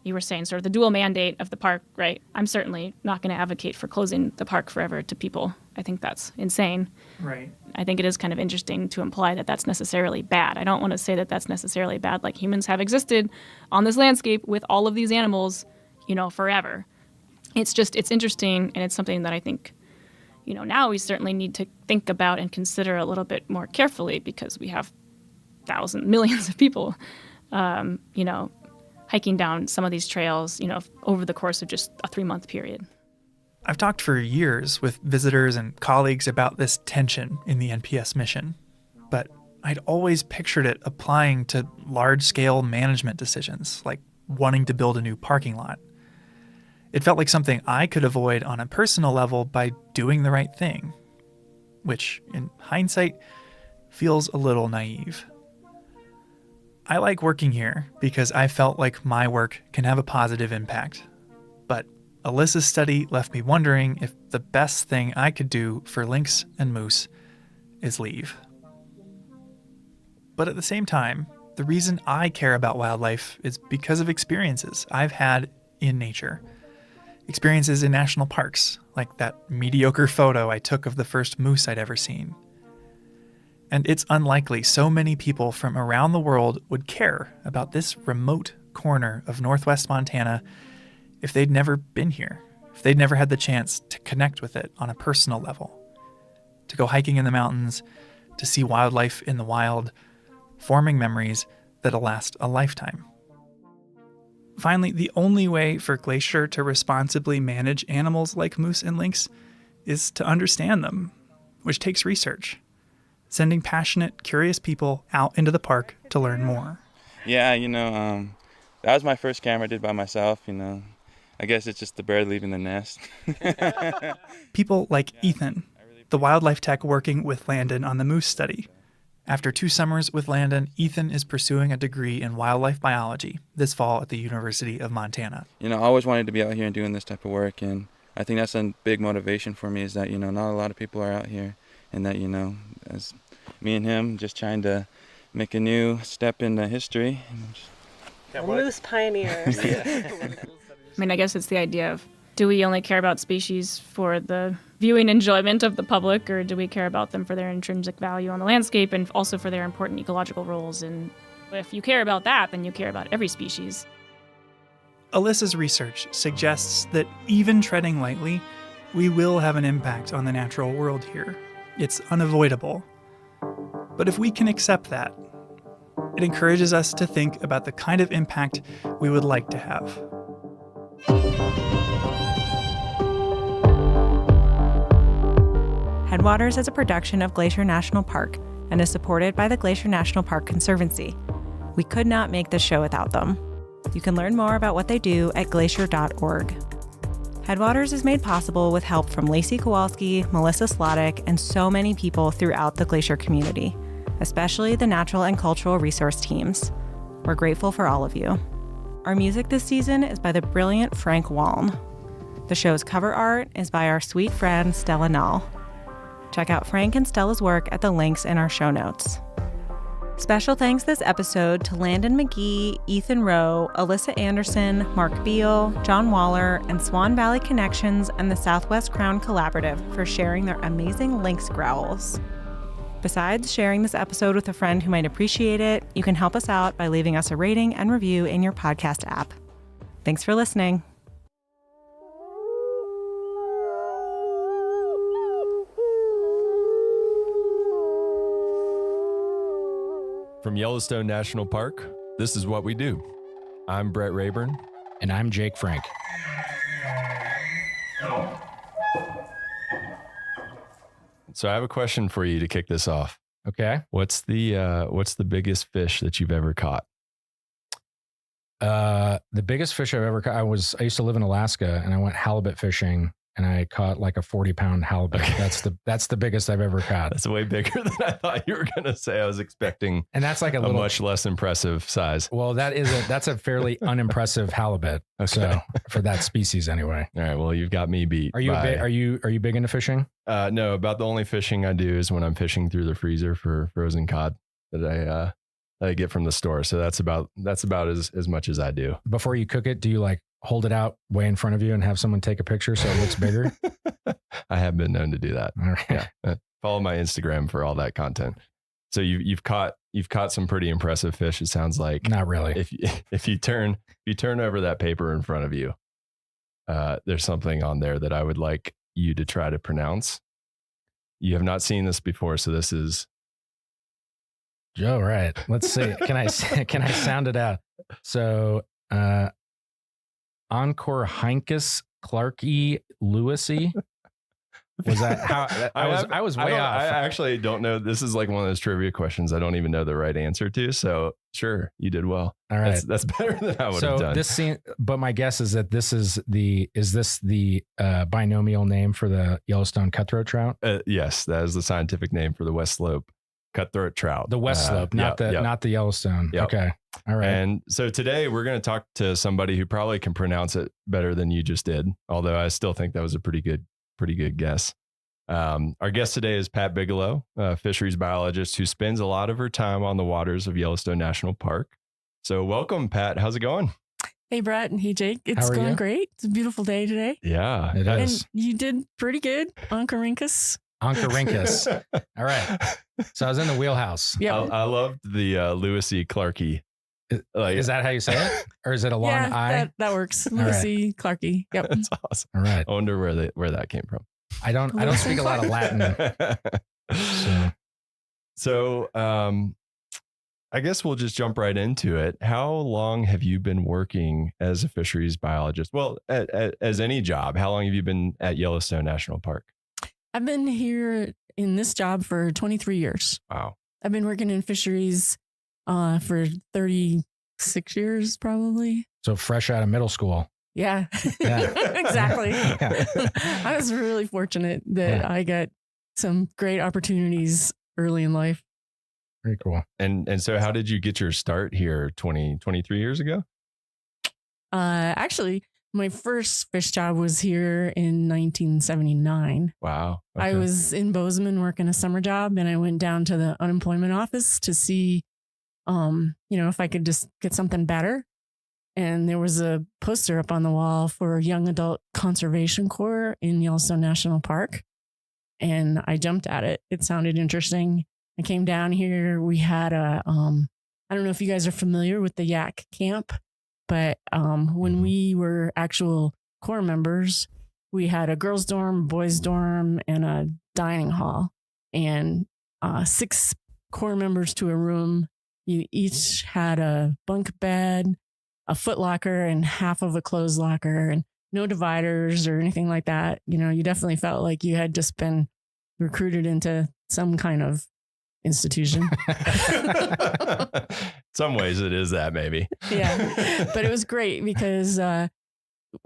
you were saying sort of the dual mandate of the park, right? I'm certainly not going to advocate for closing the park forever to people. I think that's insane. Right. I think it is kind of interesting to imply that that's necessarily bad. I don't want to say that that's necessarily bad, like humans have existed on this landscape with all of these animals, forever. It's interesting, and it's something that I think, now we certainly need to think about and consider a little bit more carefully, because we have millions of people, hiking down some of these trails, over the course of just a 3-month period. I've talked for years with visitors and colleagues about this tension in the NPS mission, but I'd always pictured it applying to large-scale management decisions, like wanting to build a new parking lot. It felt like something I could avoid on a personal level by doing the right thing, which, in hindsight, feels a little naive. I like working here because I felt like my work can have a positive impact. But Alyssa's study left me wondering if the best thing I could do for lynx and moose is leave. But at the same time, the reason I care about wildlife is because of experiences I've had in nature. Experiences in national parks, like that mediocre photo I took of the first moose I'd ever seen. And it's unlikely so many people from around the world would care about this remote corner of northwest Montana if they'd never been here, if they'd never had the chance to connect with it on a personal level, to go hiking in the mountains, to see wildlife in the wild, forming memories that'll last a lifetime. Finally, the only way for Glacier to responsibly manage animals like moose and lynx is to understand them, which takes research. Sending passionate, curious people out into the park to learn more. Yeah, that was my first camera I did by myself, I guess it's just the bird leaving the nest. People like Ethan, the wildlife tech working with Landon on the moose study. After 2 summers with Landon, Ethan is pursuing a degree in wildlife biology this fall at the University of Montana. I always wanted to be out here and doing this type of work, and I think that's a big motivation for me is that, not a lot of people are out here. And that, as me and him just trying to make a new step into history. Moose pioneers. I guess it's the idea of, do we only care about species for the viewing enjoyment of the public, or do we care about them for their intrinsic value on the landscape and also for their important ecological roles? And if you care about that, then you care about every species. Alyssa's research suggests that even treading lightly, we will have an impact on the natural world here. It's unavoidable. But if we can accept that, it encourages us to think about the kind of impact we would like to have. Headwaters is a production of Glacier National Park and is supported by the Glacier National Park Conservancy. We could not make this show without them. You can learn more about what they do at glacier.org. Headwaters is made possible with help from Lacey Kowalski, Melissa Slottick, and so many people throughout the Glacier community. especially the natural and cultural resource teams. We're grateful for all of you. Our music this season is by the brilliant Frank Waln. The show's cover art is by our sweet friend Stella Nall. Check out Frank and Stella's work at the links in our show notes. Special thanks this episode to Landon McGee, Ethan Rowe, Alyssa Anderson, Mark Beal, John Waller, and Swan Valley Connections and the Southwest Crown Collaborative for sharing their amazing lynx growls. Besides sharing this episode with a friend who might appreciate it, you can help us out by leaving us a rating and review in your podcast app. Thanks for listening. From Yellowstone National Park, this is what we do. I'm Brett Rayburn. And I'm Jake Frank. So I have a question for you to kick this off. Okay. What's the biggest fish that you've ever caught? The biggest fish I've ever caught, I used to live in Alaska and I went halibut fishing and I caught like a 40-pound halibut. Okay. That's the biggest I've ever caught. That's way bigger than I thought you were going to say. I was expecting, and that's like a little much less impressive size. Well, that's a fairly unimpressive halibut. Okay. So for that species anyway. All right. Well, you've got me beat. Are you big into fishing? No, about the only fishing I do is when I'm fishing through the freezer for frozen cod that I get from the store. So that's about as much as I do. Before you cook it, do you like hold it out way in front of you and have someone take a picture so it looks bigger? I have been known to do that. All right. Yeah. Follow my Instagram for all that content. So you've caught some pretty impressive fish. It sounds like. Not really. If you turn over that paper in front of you, there's something on there that I would like you to try to pronounce. You have not seen this before, so this is. Joe, right. Let's see. Can I sound it out? So, Oncorhynchus clarkii lewisi. Was that how I was way off? I actually don't know. This is like one of those trivia questions I don't even know the right answer to. So sure, you did well. All right. That's better than I would have done. But my guess is that this is the binomial name for the Yellowstone cutthroat trout? Yes, that is the scientific name for the West Slope cutthroat trout. The West Slope, not the Yellowstone. Yep. Okay. All right. And so today we're going to talk to somebody who probably can pronounce it better than you just did. Although I still think that was a pretty good guess. Our guest today is Pat Bigelow, a fisheries biologist who spends a lot of her time on the waters of Yellowstone National Park. So welcome, Pat. How's it going? Hey, Brett, and hey, Jake. It's going great. It's a beautiful day today. Yeah, it is. And you did pretty good, Oncorhynchus. Oncorhynchus. All right. So I was in the wheelhouse. Yeah. I loved the Lewisy Clarkey. Is that how you say it? Or is it a long I? That works. Lewisy Clarkey. Yep. That's awesome. All right. I wonder where that came from. I don't speak a lot of Latin. So I guess we'll just jump right into it. How long have you been working as a fisheries biologist? Well, as any job, how long have you been at Yellowstone National Park? I've been here in this job for 23 years. Wow. I've been working in fisheries for 36 years, probably. So fresh out of middle school. Yeah. Exactly. Yeah. I was really fortunate that I got some great opportunities early in life. Very cool. And so how did you get your start here 23 years ago? Actually, my first fish job was here in 1979. Wow. Okay. I was in Bozeman working a summer job, and I went down to the unemployment office to see, if I could just get something better. And there was a poster up on the wall for Young Adult Conservation Corps in Yellowstone National Park. And I jumped at it. It sounded interesting. I came down here. We had I don't know if you guys are familiar with the Yak Camp, but when we were actual Corps members, we had a girls' dorm, boys' dorm, and a dining hall. And 6 Corps members to a room. You each had a bunk bed, a foot locker, and half of a clothes locker, and no dividers or anything like that. You definitely felt like you had just been recruited into some kind of institution. Some ways it is that, maybe. Yeah. But it was great because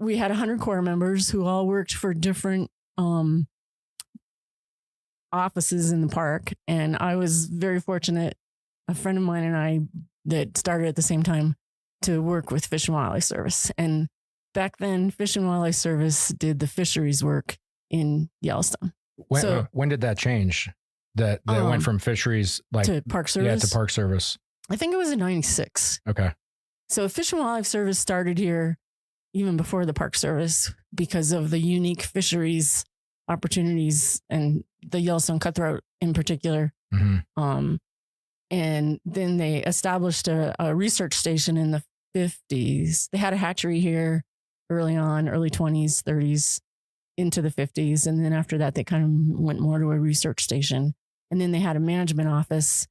we had 100 Corps members who all worked for different offices in the park. And I was very fortunate, a friend of mine and I that started at the same time to work with Fish and Wildlife Service. And back then, Fish and Wildlife Service did the fisheries work in Yellowstone. When did that change? That went from fisheries to Park Service? Yeah, to Park Service. I think it was in 96. Okay. So Fish and Wildlife Service started here even before the Park Service because of the unique fisheries opportunities and the Yellowstone cutthroat in particular. Mm-hmm. And then they established a research station in the 50s. They had a hatchery here early on, early 20s, 30s, into the 50s. And then after that, they kind of went more to a research station. And then they had a management office,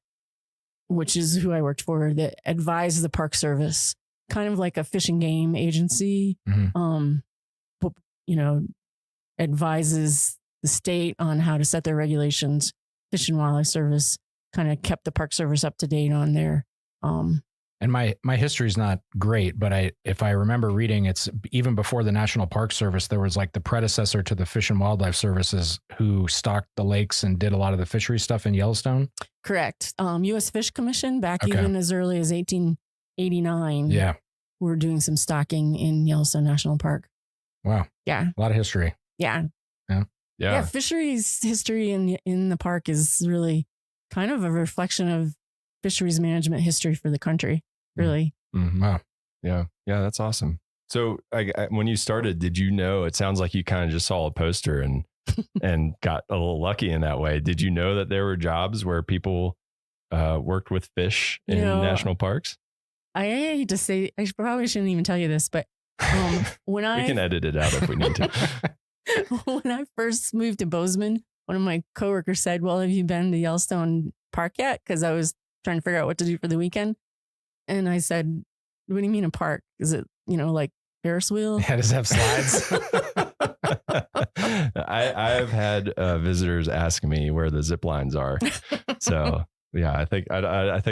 which is who I worked for, that advised the Park Service, kind of like a fish and game agency, advises the state on how to set their regulations. Fish and Wildlife Service kind of kept the Park Service up to date on their. And my history is not great, but if I remember reading, it's even before the National Park Service, there was like the predecessor to the Fish and Wildlife Services who stocked the lakes and did a lot of the fishery stuff in Yellowstone. Correct. U.S. Fish Commission back even as early as 1889. Yeah. We're doing some stocking in Yellowstone National Park. Wow. Yeah. A lot of history. Yeah. Yeah. Yeah. Fisheries history in the park is really kind of a reflection of fisheries management history for the country. Really. Mm-hmm. Wow. Yeah. Yeah. That's awesome. So when you started, did you know, it sounds like you kind of just saw a poster and got a little lucky in that way. Did you know that there were jobs where people worked with fish in national parks? I hate to say, I probably shouldn't even tell you this, but when we can edit it out if we need to. When I first moved to Bozeman, one of my coworkers said, "Well, have you been to Yellowstone Park yet?" Because I was trying to figure out what to do for the weekend. And I said, "What do you mean a park? Is it, like Ferris wheel?" Yeah, does it have slides? I've had visitors ask me where the zip lines are. So yeah, I think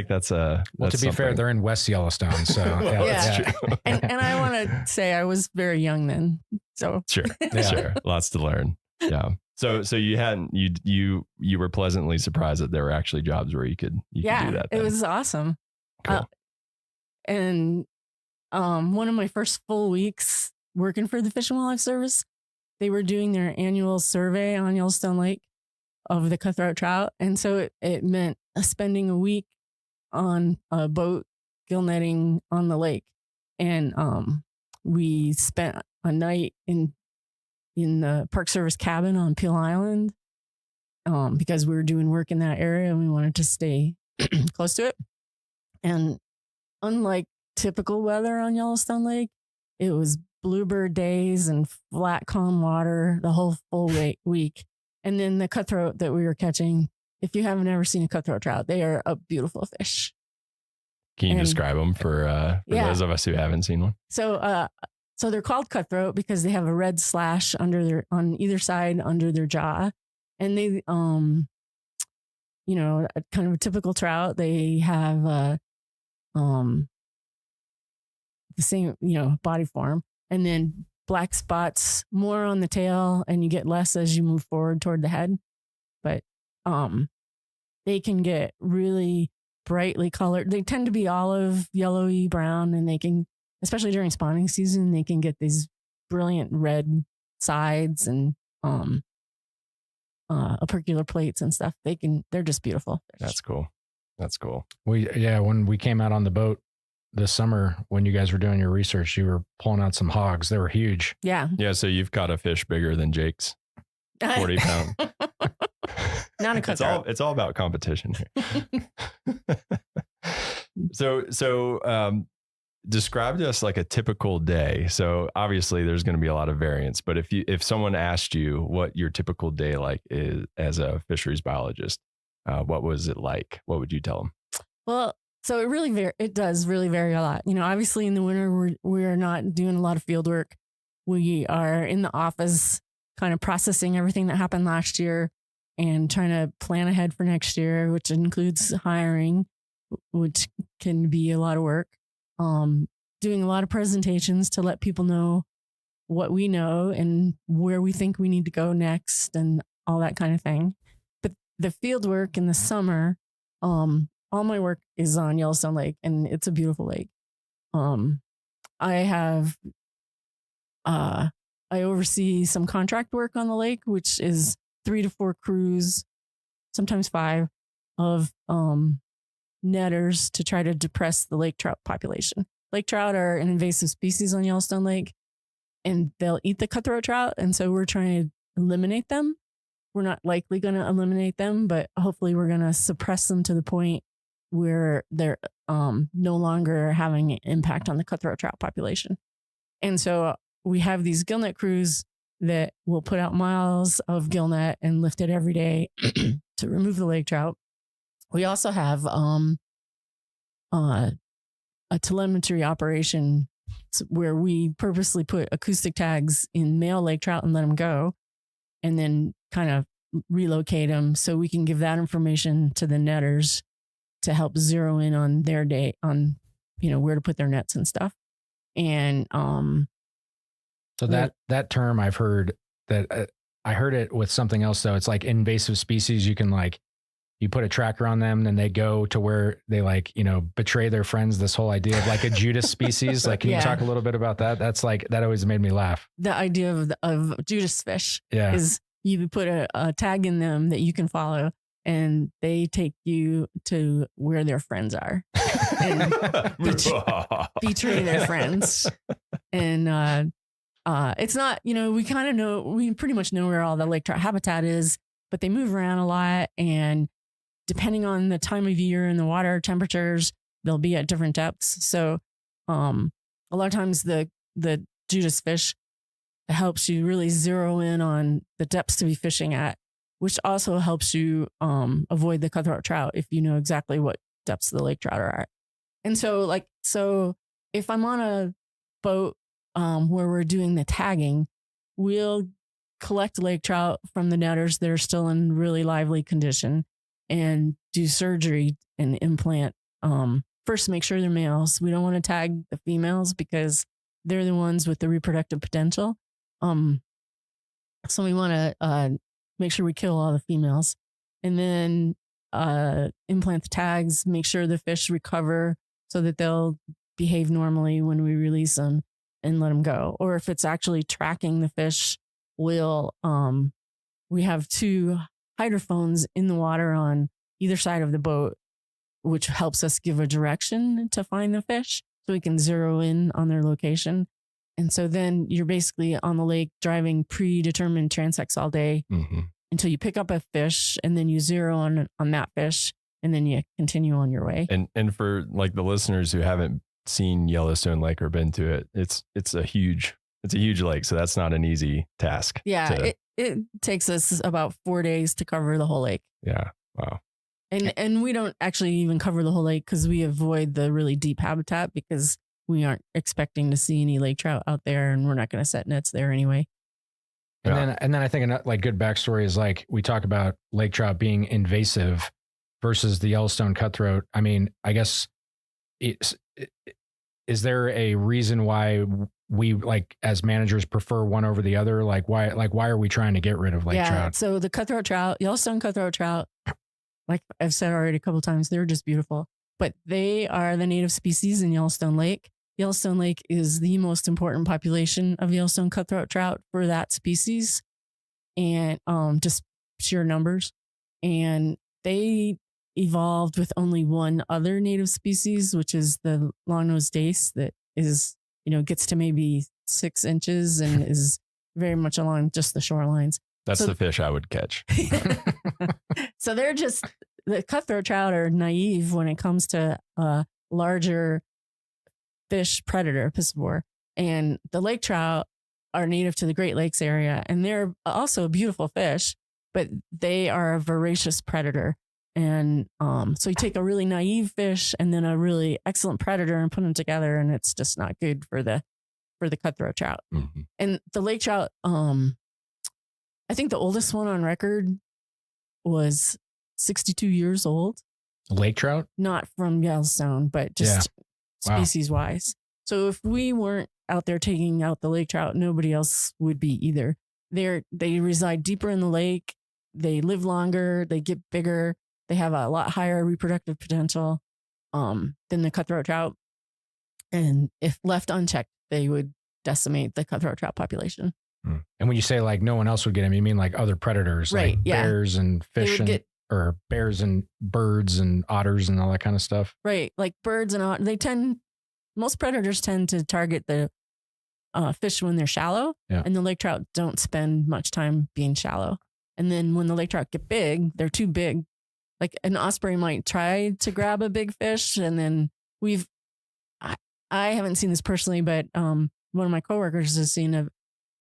that's well, to be fair, they're in West Yellowstone. So yeah. That's true. and I want to say I was very young then. So sure. Lots to learn. Yeah. So you were pleasantly surprised that there were actually jobs where you could do that. It was awesome. Cool. And one of my first full weeks working for the Fish and Wildlife Service, they were doing their annual survey on Yellowstone Lake of the cutthroat trout. And so it meant spending a week on a boat gill netting on the lake. And we spent a night in the Park Service cabin on Peel Island because we were doing work in that area and we wanted to stay close to it. And unlike typical weather on Yellowstone Lake, it was bluebird days and flat, calm water the whole full week. And then the cutthroat that we were catching, if you haven't ever seen a cutthroat trout, they are a beautiful fish. Can you describe them for those of us who haven't seen one? So they're called cutthroat because they have a red slash on either side under their jaw. And they, kind of a typical trout. They have the same, body form, and then black spots more on the tail, and you get less as you move forward toward the head. But they can get really brightly colored. They tend to be olive, yellowy, brown, and they can, especially during spawning season, they can get these brilliant red sides and opercular plates and stuff. They're just beautiful. That's cool. When we came out on the boat this summer, when you guys were doing your research, you were pulling out some hogs. They were huge. Yeah. Yeah. So you've caught a fish bigger than Jake's 40 pound. Not a cutthroat. It's all about competition here. So describe to us like a typical day. So obviously there's going to be a lot of variance, but if someone asked you what your typical day like is as a fisheries biologist, what was it like? What would you tell them? Well, so it does really vary a lot. Obviously in the winter, we're not doing a lot of field work. We are in the office kind of processing everything that happened last year and trying to plan ahead for next year, which includes hiring, which can be a lot of work. Doing a lot of presentations to let people know what we know and where we think we need to go next and all that kind of thing. But the field work in the summer, all my work is on Yellowstone Lake, and it's a beautiful lake. I have, I oversee some contract work on the lake, which is 3 to 4 crews, sometimes 5, of netters to try to depress the lake trout population. Lake trout are an invasive species on Yellowstone Lake, and they'll eat the cutthroat trout. And so we're trying to eliminate them. We're not likely going to eliminate them, but hopefully we're going to suppress them to the point where they're no longer having an impact on the cutthroat trout population. And so we have these gillnet crews that will put out miles of gillnet and lift it every day to remove the lake trout. We also have a telemetry operation where we purposely put acoustic tags in male lake trout and let them go, and then kind of relocate them so we can give that information to the netters to help zero in on their day on, where to put their nets and stuff. And so that term I've heard that I heard it with something else though. It's like invasive species. You can you put a tracker on them, then they go to where they betray their friends. This whole idea of like a Judas species. Like, can you talk a little bit about that? That's that always made me laugh. The idea of Judas fish Yeah. is you put a tag in them that you can follow, and they take you to where their friends are and betray their friends. And it's not, we pretty much know where all the lake trout habitat is, but they move around a lot, and depending on the time of year and the water temperatures, they'll be at different depths. So a lot of times the Judas fish helps you really zero in on the depths to be fishing at, which also helps you avoid the cutthroat trout if you know exactly what depths the lake trout are at. And so if I'm on a boat where we're doing the tagging, we'll collect lake trout from the netters that are still in really lively condition and do surgery and implant. First, make sure they're males. We don't want to tag the females because they're the ones with the reproductive potential. So we want to make sure we kill all the females, and then implant the tags, make sure the fish recover so that they'll behave normally when we release them and let them go. Or if it's actually tracking the fish, we have 2 hydrophones in the water on either side of the boat, which helps us give a direction to find the fish so we can zero in on their location. And so then you're basically on the lake driving predetermined transects all day until you pick up a fish, and then you zero on that fish, and then you continue on your way. And for the listeners who haven't seen Yellowstone Lake or been to it, it's a huge lake, so that's not an easy task. Yeah, it takes us about 4 days to cover the whole lake. Yeah, wow. And we don't actually even cover the whole lake because we avoid the really deep habitat because we aren't expecting to see any lake trout out there, and we're not going to set nets there anyway. And then I think good backstory is we talk about lake trout being invasive versus the Yellowstone cutthroat. I mean, I guess is there a reason why we as managers prefer one over the other? Why are we trying to get rid of lake trout? So the cutthroat trout, Yellowstone cutthroat trout, like I've said already a couple of times, they're just beautiful, but they are the native species in Yellowstone Lake. Yellowstone Lake is the most important population of Yellowstone cutthroat trout for that species, and just sheer numbers. And they evolved with only one other native species, which is the long-nosed dace that is, gets to maybe 6 inches and is very much along just the shorelines. That's the fish I would catch. So the cutthroat trout are naive when it comes to larger fish predator, piscivore, and the lake trout are native to the Great Lakes area, and they're also a beautiful fish, but they are a voracious predator. And so you take a really naive fish and then a really excellent predator and put them together, and it's just not good for the cutthroat trout. Mm-hmm. And the lake trout, I think the oldest one on record was 62 years old. Lake trout? Not from Yellowstone, but just species wise. So if we weren't out there taking out the lake trout, nobody else would be either. They reside deeper in the lake. they live longer, they get bigger, they have a lot higher reproductive potential than the cutthroat trout. And if left unchecked, they would decimate the cutthroat trout population. And when you say like no one else would get them, you mean like other predators, right? Like bears and fish or bears and birds and otters and all that kind of stuff. Right. Like birds and otters, most predators tend to target the fish when they're shallow, and the lake trout don't spend much time being shallow. And then when the lake trout get big, they're too big. Like an osprey might try to grab a big fish, and then I haven't seen this personally, but one of my coworkers has seen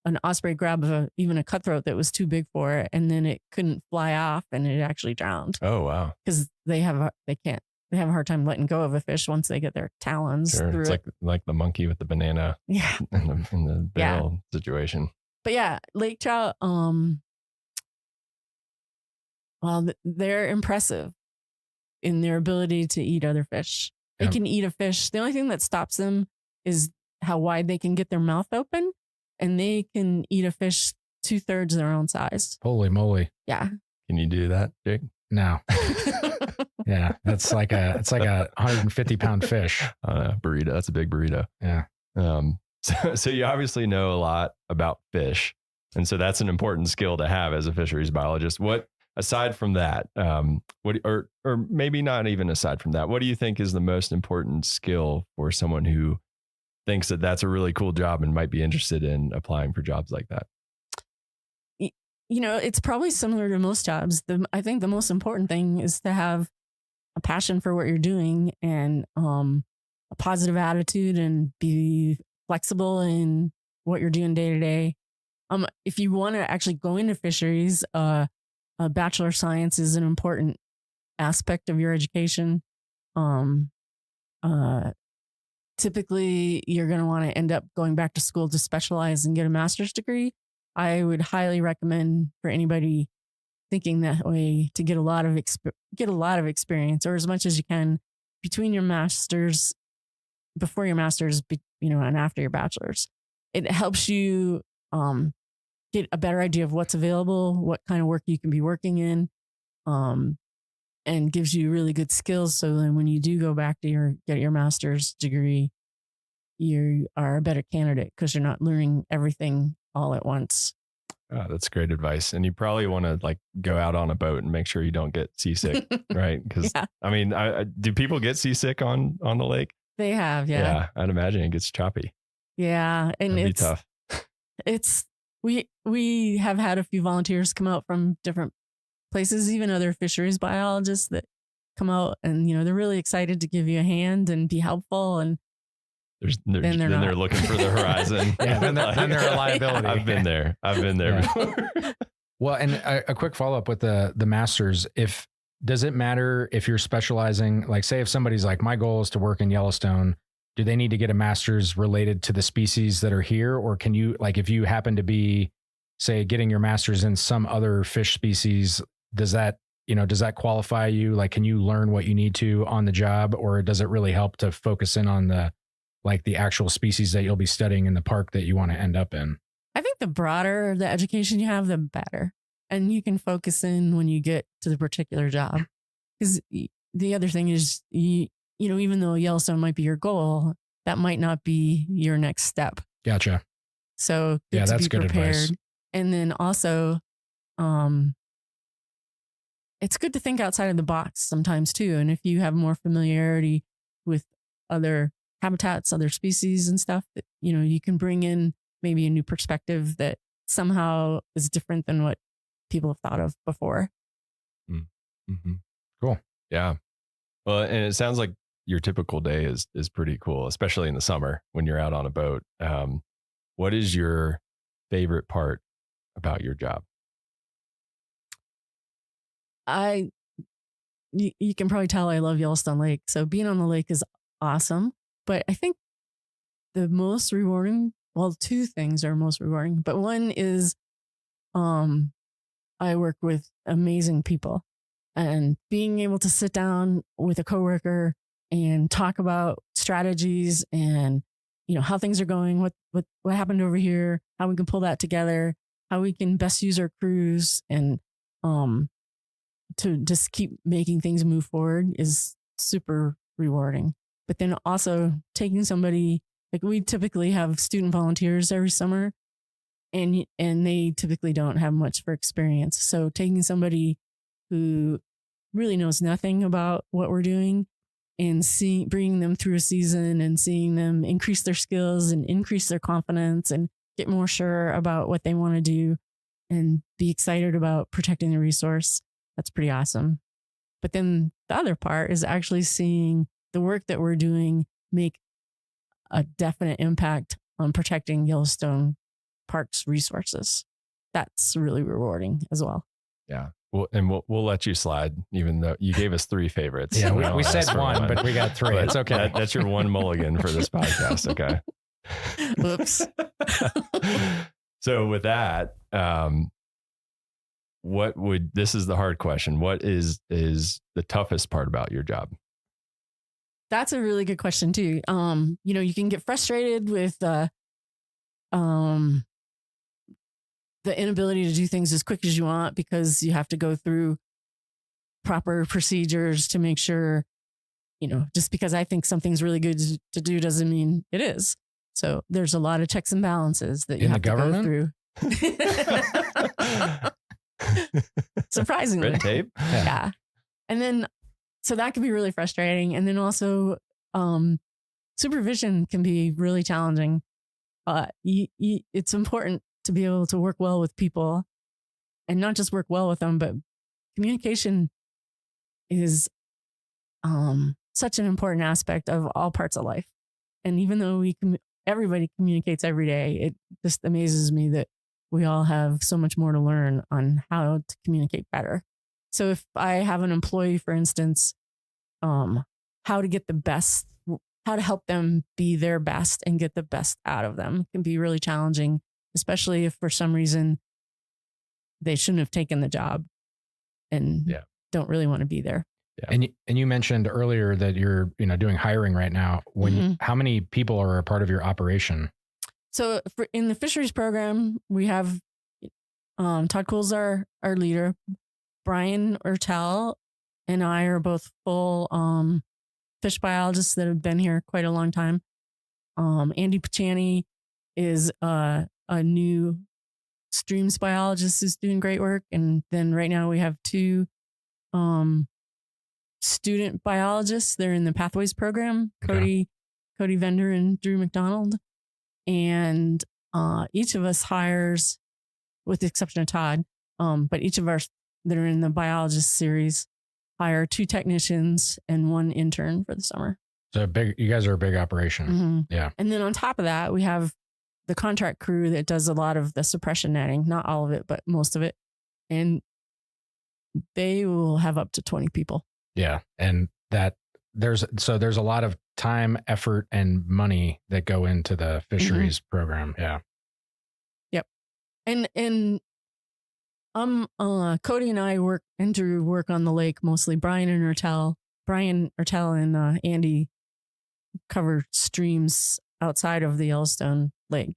an osprey grab even a cutthroat that was too big for it, and then it couldn't fly off, and it actually drowned. Oh wow! Because they have a hard time letting go of a fish once they get their talons through it's it. like the monkey with the banana. Yeah. in the barrel situation. But yeah, lake trout. Well, they're impressive in their ability to eat other fish. They can eat a fish. The only thing that stops them is how wide they can get their mouth open, and they can eat a fish 2/3 their own size. Holy moly. Yeah. Can you do that, Jake? No. Yeah. It's like a 150-pound fish. Burrito. That's a big burrito. Yeah. So you obviously know a lot about fish. And so that's an important skill to have as a fisheries biologist. Aside from that, or maybe not even aside from that, what do you think is the most important skill for someone who thinks that that's a really cool job and might be interested in applying for jobs like that? It's probably similar to most jobs. I think the most important thing is to have a passion for what you're doing and a positive attitude and be flexible in what you're doing day to day. If you want to actually go into fisheries, a Bachelor of Science is an important aspect of your education. Typically, you're going to want to end up going back to school to specialize and get a master's degree. I would highly recommend for anybody thinking that way to get a lot of experience, or as much as you can between your masters, before your masters, and after your bachelor's. It helps you get a better idea of what's available, what kind of work you can be working in, and gives you really good skills. So then when you do go back to get your master's degree, you are a better candidate because you're not learning everything all at once. Oh, that's great advice. And you probably want to go out on a boat and make sure you don't get seasick, right? Because do people get seasick on the lake? They have, yeah. Yeah, I'd imagine it gets choppy. Yeah, and That'd be tough. We have had a few volunteers come out from different places, even other fisheries biologists that come out, and they're really excited to give you a hand and be helpful. And they're looking for the horizon. Yeah, then they're a liability. I've been there before. Well, and a quick follow up with the masters. Does it matter if you're specializing? Like, say if somebody's like, my goal is to work in Yellowstone. Do they need to get a master's related to the species that are here? Or can you, if you happen to be, say, getting your master's in some other fish species, does that qualify you? Like, can you learn what you need to on the job? Or does it really help to focus in on the actual species that you'll be studying in the park that you want to end up in? I think the broader the education you have, the better. And you can focus in when you get to the particular job. Because the other thing is, even though Yellowstone might be your goal, that might not be your next step. Gotcha. So that's good advice. And then also, it's good to think outside of the box sometimes too. And if you have more familiarity with other habitats, other species and stuff, that, you can bring in maybe a new perspective that somehow is different than what people have thought of before. Mm-hmm. Cool. Yeah. Well, and it sounds like your typical day is pretty cool, especially in the summer when you're out on a boat. What is your favorite part about your job? You can probably tell I love Yellowstone Lake. So being on the lake is awesome. But I think the most rewarding, two things are most rewarding, but one is I work with amazing people, and being able to sit down with a coworker and talk about strategies and, how things are going, what happened over here, how we can pull that together, how we can best use our crews, and to just keep making things move forward is super rewarding. But then also taking somebody, like we typically have student volunteers every summer, and they typically don't have much for experience. So taking somebody who really knows nothing about what we're doing and bringing them through a season and seeing them increase their skills and increase their confidence and get more sure about what they want to do and be excited about protecting the resource. That's pretty awesome. But then the other part is actually seeing the work that we're doing make a definite impact on protecting Yellowstone Park's resources. That's really rewarding as well. Yeah. Well, and we'll let you slide, even though you gave us 3 favorites. Yeah, we said one, but we got 3. It's okay. That's your one mulligan for this podcast. Okay. Oops. So with that, this is the hard question. What is the toughest part about your job? That's a really good question too. You can get frustrated with the inability to do things as quick as you want because you have to go through proper procedures to make sure, just because I think something's really good to do doesn't mean it is. So there's a lot of checks and balances that you have to go through. Surprisingly. Red tape? Yeah. And then, so that can be really frustrating. And then also, supervision can be really challenging. It's important to be able to work well with people and not just work well with them, but communication is such an important aspect of all parts of life. And even though everybody communicates every day, it just amazes me that we all have so much more to learn on how to communicate better. So if I have an employee, for instance, how to help them be their best and get the best out of them can be really challenging, especially if for some reason they shouldn't have taken the job and don't really want to be there. Yeah. And you mentioned earlier that you're doing hiring right now. How many people are a part of your operation? So in the fisheries program, we have Todd Cole's our leader. Brian Ertel and I are both full fish biologists that have been here quite a long time. Andy Pachani is a new streams biologist who's doing great work. And then right now we have 2 student biologists. They're in the Pathways program, Cody Vendor and Drew McDonald. And each of us hires, with the exception of Todd, but each of us that are in the biologist series hire 2 technicians and 1 intern for the summer. So you guys are a big operation. Mm-hmm. Yeah. And then on top of that, we have the contract crew that does a lot of the suppression netting, not all of it, but most of it. And they will have up to 20 people. Yeah. And there's a lot of time, effort, and money that go into the fisheries program. Yeah. Yep. And Cody and I work on the lake mostly. Brian Ertel and Andy cover streams outside of the Yellowstone Lake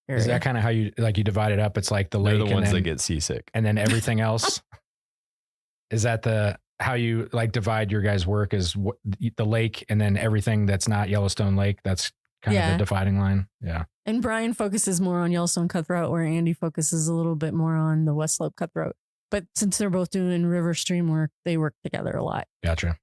area. Is that kind of how you divide it up? It's like the lake. They're the ones that get seasick, and then everything else. Is that how you divide your guys' work? Is the lake, and then everything that's not Yellowstone Lake? That's kind of the dividing line. Yeah. And Brian focuses more on Yellowstone cutthroat, where Andy focuses a little bit more on the West Slope cutthroat. But since they're both doing river stream work, they work together a lot. Gotcha.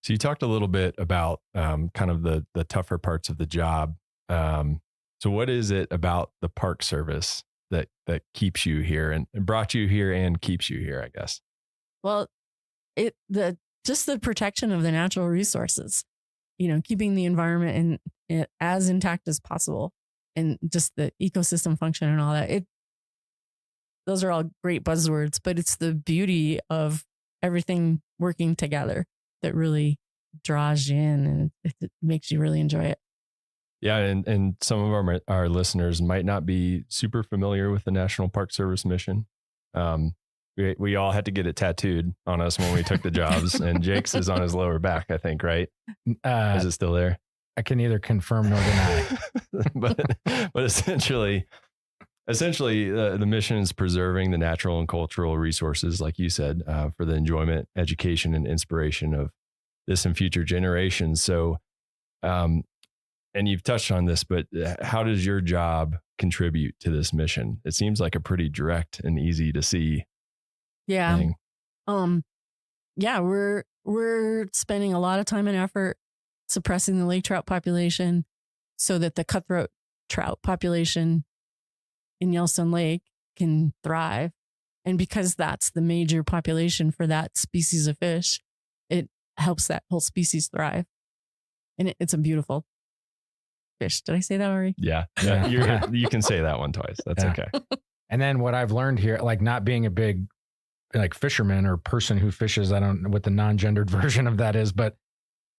So you talked a little bit about kind of the tougher parts of the job. So what is it about the Park Service that keeps you here and brought you here and keeps you here, I guess? Well, just the protection of the natural resources, keeping the environment as intact as possible, and just the ecosystem function and all that. Those are all great buzzwords, but it's the beauty of everything working together that really draws you in, and it makes you really enjoy it. Yeah, and some of our listeners might not be super familiar with the National Park Service mission. We all had to get it tattooed on us when we took the jobs, and Jake's is on his lower back, I think, right? Is it still there? I can neither confirm nor deny. but essentially, essentially, the mission is preserving the natural and cultural resources, like you said, for the enjoyment, education, and inspiration of this and future generations. So, and you've touched on this, but how does your job contribute to this mission? It seems like a pretty direct and easy to see thing. Yeah, we're spending a lot of time and effort suppressing the lake trout population so that the cutthroat trout population in Yellowstone Lake can thrive. And because that's the major population for that species of fish, it helps that whole species thrive. And it's a beautiful fish. Did I say that already? Yeah. You can say that one twice. That's okay. And then what I've learned here, like not being a big like fisherman or person who fishes, I don't know what the non-gendered version of that is, but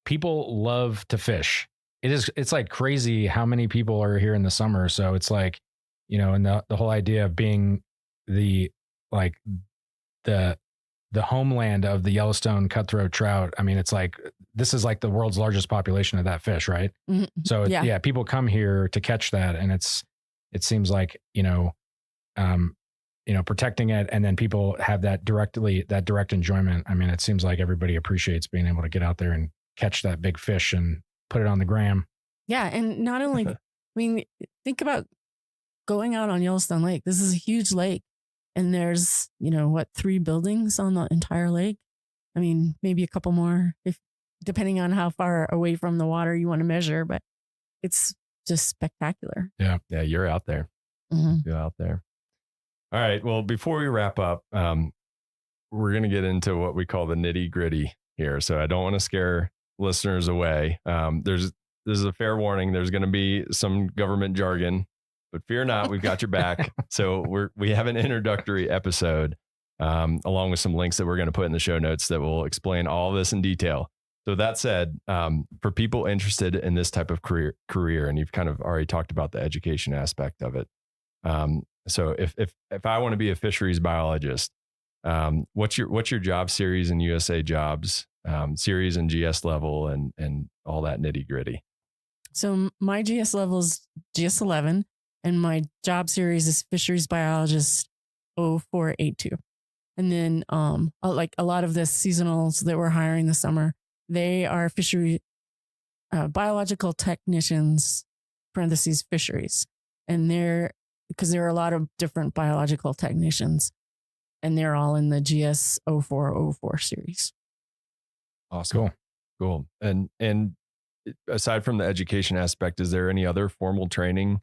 people love to fish. It's like crazy how many people are here in the summer. So it's like, you know, and the whole idea of being the homeland of the Yellowstone cutthroat trout. I mean, it's like, this is like the world's largest population of that fish, right? Mm-hmm. So yeah, people come here to catch that. And it seems like, protecting it, and then people have that direct enjoyment. I mean, it seems like everybody appreciates being able to get out there and catch that big fish and put it on the gram. Yeah. And not only, I mean, think about going out on Yellowstone Lake. This is a huge lake. And there's, 3 buildings on the entire lake. I mean, maybe a couple more, depending on how far away from the water you want to measure, but it's just spectacular. Yeah. Yeah. You're out there. Mm-hmm. You're out there. All right. Well, before we wrap up, we're going to get into what we call the nitty gritty here. So I don't want to scare listeners away. This is a fair warning. There's going to be some government jargon, but fear not, we've got your back. So we have an introductory episode along with some links that we're going to put in the show notes that will explain all this in detail. So that said, for people interested in this type of career, and you've kind of already talked about the education aspect of it. So if I want to be a fisheries biologist, what's your job series and USA jobs, series and GS level and all that nitty gritty? So my GS level is GS 11 and my job series is fisheries biologist 0482. And then, like a lot of the seasonals that we're hiring this summer, they are fishery, biological technicians, parentheses, fisheries. And because there are a lot of different biological technicians, and they're all in the GS 0404 series. Awesome. Cool. And aside from the education aspect, is there any other formal training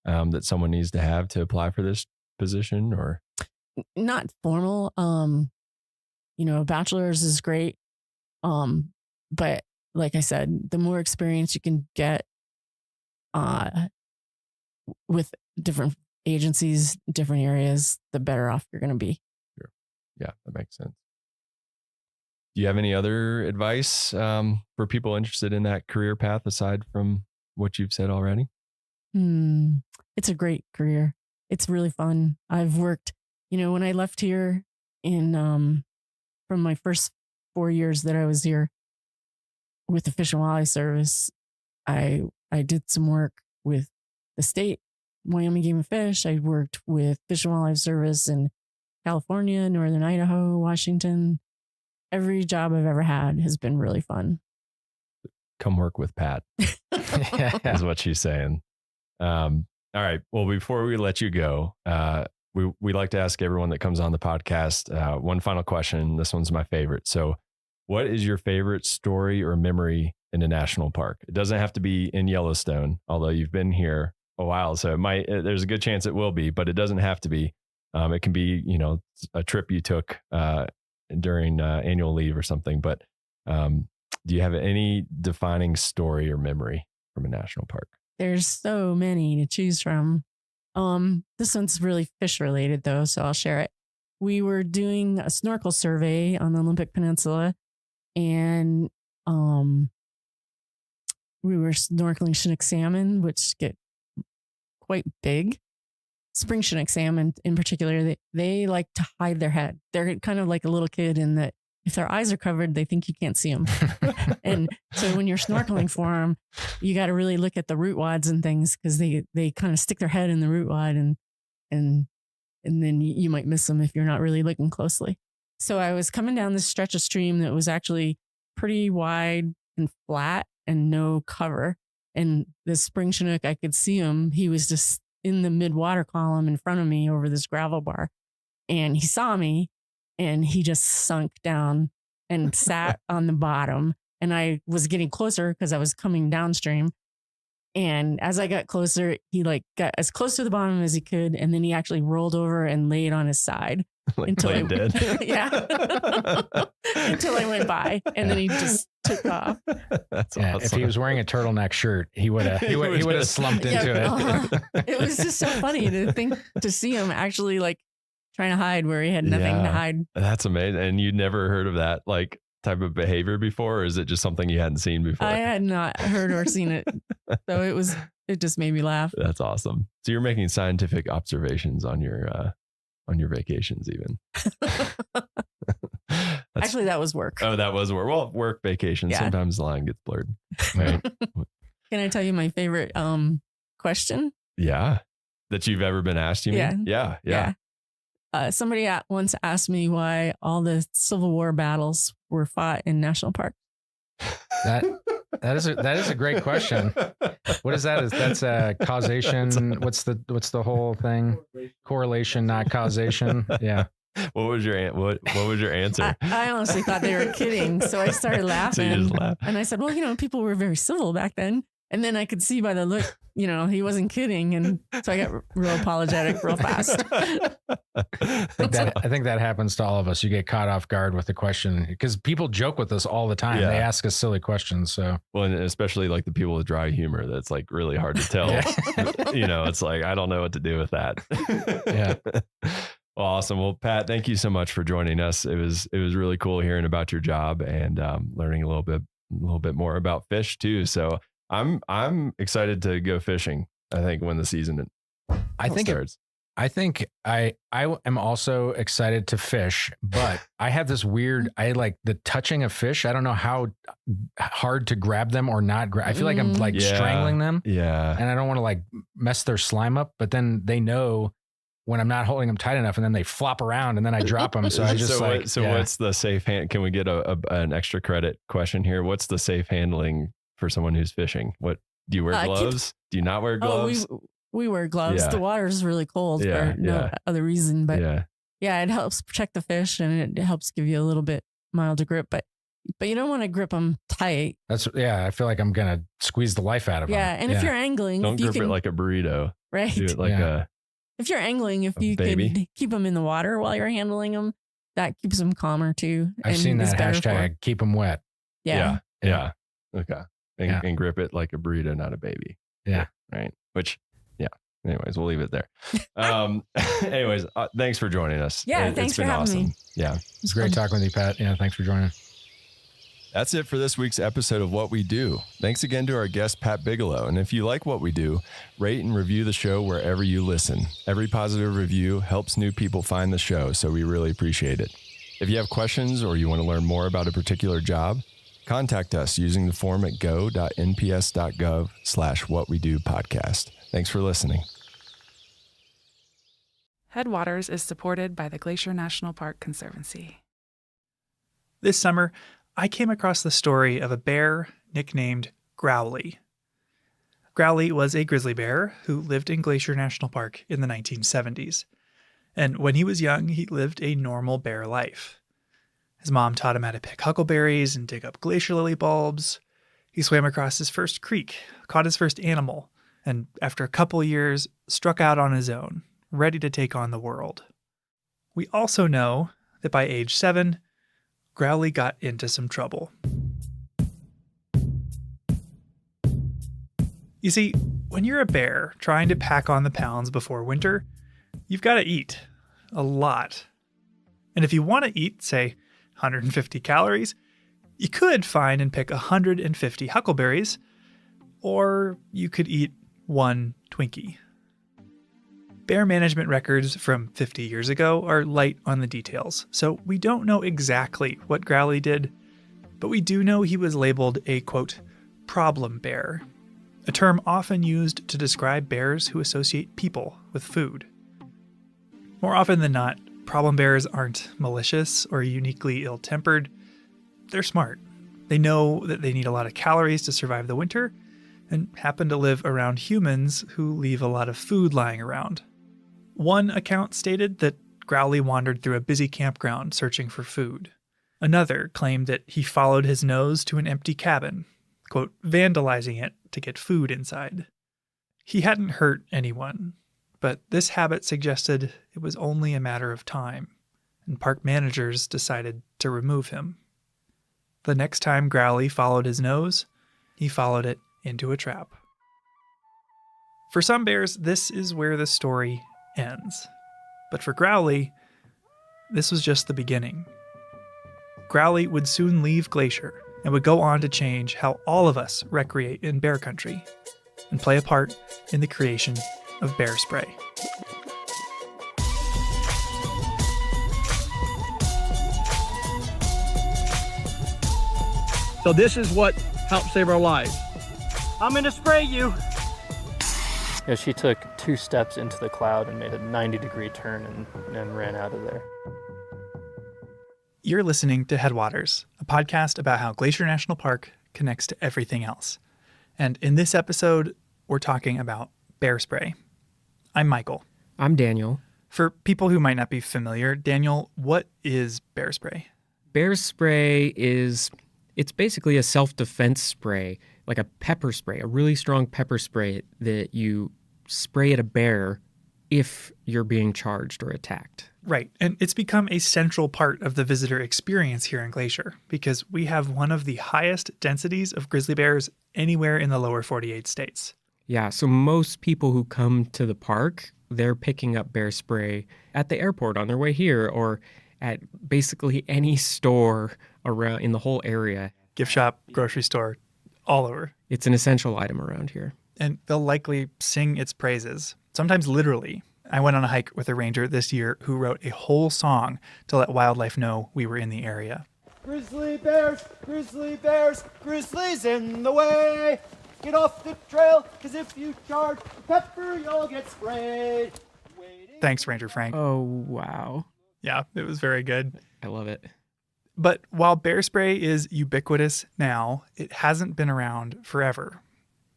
that someone needs to have to apply for this position, or? Not formal. A bachelor's is great. But like I said, the more experience you can get with different agencies, different areas, the better off you're going to be. Sure. Yeah, that makes sense. Do you have any other advice for people interested in that career path aside from what you've said already? It's a great career. It's really fun. I've worked, when I left here from my first 4 years that I was here with the Fish and Wildlife Service, I did some work with the state, Wyoming Game and Fish. I worked with Fish and Wildlife Service in California, Northern Idaho, Washington. Every job I've ever had has been really fun. Come work with Pat, is what she's saying. All right. Well, before we let you go, we like to ask everyone that comes on the podcast one final question. This one's my favorite. So what is your favorite story or memory in a national park? It doesn't have to be in Yellowstone, although you've been here a while. So there's a good chance it will be, but it doesn't have to be. It can be, a trip you took during annual leave or something. But do you have any defining story or memory from a national park? There's so many to choose from. This one's really fish related though, so I'll share it. We were doing a snorkel survey on the Olympic Peninsula, and we were snorkeling Chinook salmon, which get quite big. Spring Chinook salmon in particular, they like to hide their head. They're kind of like a little kid in that if their eyes are covered, they think you can't see them. And so when you're snorkeling for them, you got to really look at the root wads and things because they kind of stick their head in the root wad. and then you might miss them if you're not really looking closely. So I was coming down this stretch of stream that was actually pretty wide and flat and no cover. And the spring Chinook, I could see him. He was just in the mid-water column in front of me over this gravel bar. And he saw me and he just sunk down and sat on the bottom. And I was getting closer because I was coming downstream. And as I got closer, he like got as close to the bottom as he could. And then he actually rolled over and laid on his side. Like playing dead. Yeah. Until I went by. And then he just took off. That's Yeah, awesome. if he was wearing a turtleneck shirt, he would have slumped into it. It was just so funny to see him actually like trying to hide where he had nothing to hide. That's amazing. And you'd never heard of that like type of behavior before, or is it just something you hadn't seen before? I had not heard or seen it. So it just made me laugh. That's awesome. So you're making scientific observations on your vacations even. Actually, that was work. Oh, that was work. Well, work vacation. Yeah. Sometimes the line gets blurred. Right. Can I tell you my favorite question? Yeah. That you've ever been asked, you mean? Yeah. Somebody once asked me why all the Civil War battles were fought in national parks. That is a great question. What is that? That's a causation. What's the whole thing? Correlation, not causation. Yeah. What was your answer? I honestly thought they were kidding, so I started laughing. So you just laughed. And I said, "Well, people were very civil back then." And then I could see by the look, he wasn't kidding, and so I got real apologetic real fast. I think that happens to all of us. You get caught off guard with the question because people joke with us all the time. Yeah. They ask us silly questions. So, well, and especially like the people with dry humor, that's like really hard to tell. It's like, I don't know what to do with that. Yeah. Well, awesome. Well, Pat, thank you so much for joining us. It was really cool hearing about your job and learning a little bit more about fish too. So I'm excited to go fishing. I think when the season starts. I think I am also excited to fish, but I have this weird, I like the touching of fish. I don't know how hard to grab them or not. I feel like I'm like strangling them. Yeah. And I don't want to like mess their slime up, but then they know when I'm not holding them tight enough and then they flop around and then I drop them. So I just what's the safe hand? Can we get an extra credit question here? What's the safe handling for someone who's fishing? What do you wear gloves? Do you not wear gloves? We wear gloves. Yeah. The water is really cold for no other reason, but it helps protect the fish and it helps give you a little bit milder grip, but you don't want to grip them tight. I feel like I'm going to squeeze the life out of them. Yeah. And if you're angling, don't grip it like a burrito. Right. Do it like if you're angling, if you can keep them in the water while you're handling them, that keeps them calmer too. I've seen that hashtag, keep them wet. Yeah. Okay. And grip it like a burrito, not a baby. Yeah. Right. Which, anyways, we'll leave it there. Anyways, thanks for joining us. Yeah. Thanks for having me. Yeah. It's great talking with you, Pat. Yeah. Thanks for joining. That's it for this week's episode of What We Do. Thanks again to our guest, Pat Bigelow. And if you like what we do, rate and review the show wherever you listen. Every positive review helps new people find the show, so we really appreciate it. If you have questions or you want to learn more about a particular job, contact us using the form at go.nps.gov/whatwedopodcast. Thanks for listening. Headwaters is supported by the Glacier National Park Conservancy. This summer, I came across the story of a bear nicknamed Growly. Growly was a grizzly bear who lived in Glacier National Park in the 1970s. And when he was young, he lived a normal bear life. His mom taught him how to pick huckleberries and dig up glacier lily bulbs. He swam across his first creek, caught his first animal, and after a couple years, struck out on his own, ready to take on the world. We also know that by age 7, Growly got into some trouble. You see, when you're a bear trying to pack on the pounds before winter, you've got to eat a lot. And if you want to eat, say, 150 calories, you could find and pick 150 huckleberries, or you could eat one Twinkie. Bear management records from 50 years ago are light on the details, so we don't know exactly what Growly did, but we do know he was labeled a, quote, problem bear, a term often used to describe bears who associate people with food. More often than not, problem bears aren't malicious or uniquely ill-tempered. They're smart. They know that they need a lot of calories to survive the winter and happen to live around humans who leave a lot of food lying around. One account stated that Growly wandered through a busy campground searching for food. Another claimed that he followed his nose to an empty cabin, quote, vandalizing it to get food inside. He hadn't hurt anyone, but this habit suggested it was only a matter of time, and park managers decided to remove him. The next time Growly followed his nose, he followed it into a trap. For some bears, this is where the story ends. But for Growly, this was just the beginning. Growly would soon leave Glacier and would go on to change how all of us recreate in bear country and play a part in the creation of bear spray. So this is what helped save our lives. I'm gonna spray you. Yeah, she took 2 steps into the cloud and made a 90-degree turn and ran out of there. You're listening to Headwaters, a podcast about how Glacier National Park connects to everything else. And in this episode, we're talking about bear spray. I'm Michael. I'm Daniel. For people who might not be familiar, Daniel, what is bear spray? Bear spray it's basically a self-defense spray, like a pepper spray, a really strong pepper spray that you spray at a bear if you're being charged or attacked. Right, and it's become a central part of the visitor experience here in Glacier because we have one of the highest densities of grizzly bears anywhere in the lower 48 states. Yeah, so most people who come to the park, they're picking up bear spray at the airport on their way here or at basically any store around in the whole area. Gift shop, grocery store, all over. It's an essential item around here. And they'll likely sing its praises, sometimes literally. I went on a hike with a ranger this year who wrote a whole song to let wildlife know we were in the area. Grizzly bears, grizzlies in the way. Get off the trail, because if you charge the pepper, you'll get sprayed. Thanks, Ranger Frank. Oh, wow. Yeah, it was very good. I love it. But while bear spray is ubiquitous now, it hasn't been around forever.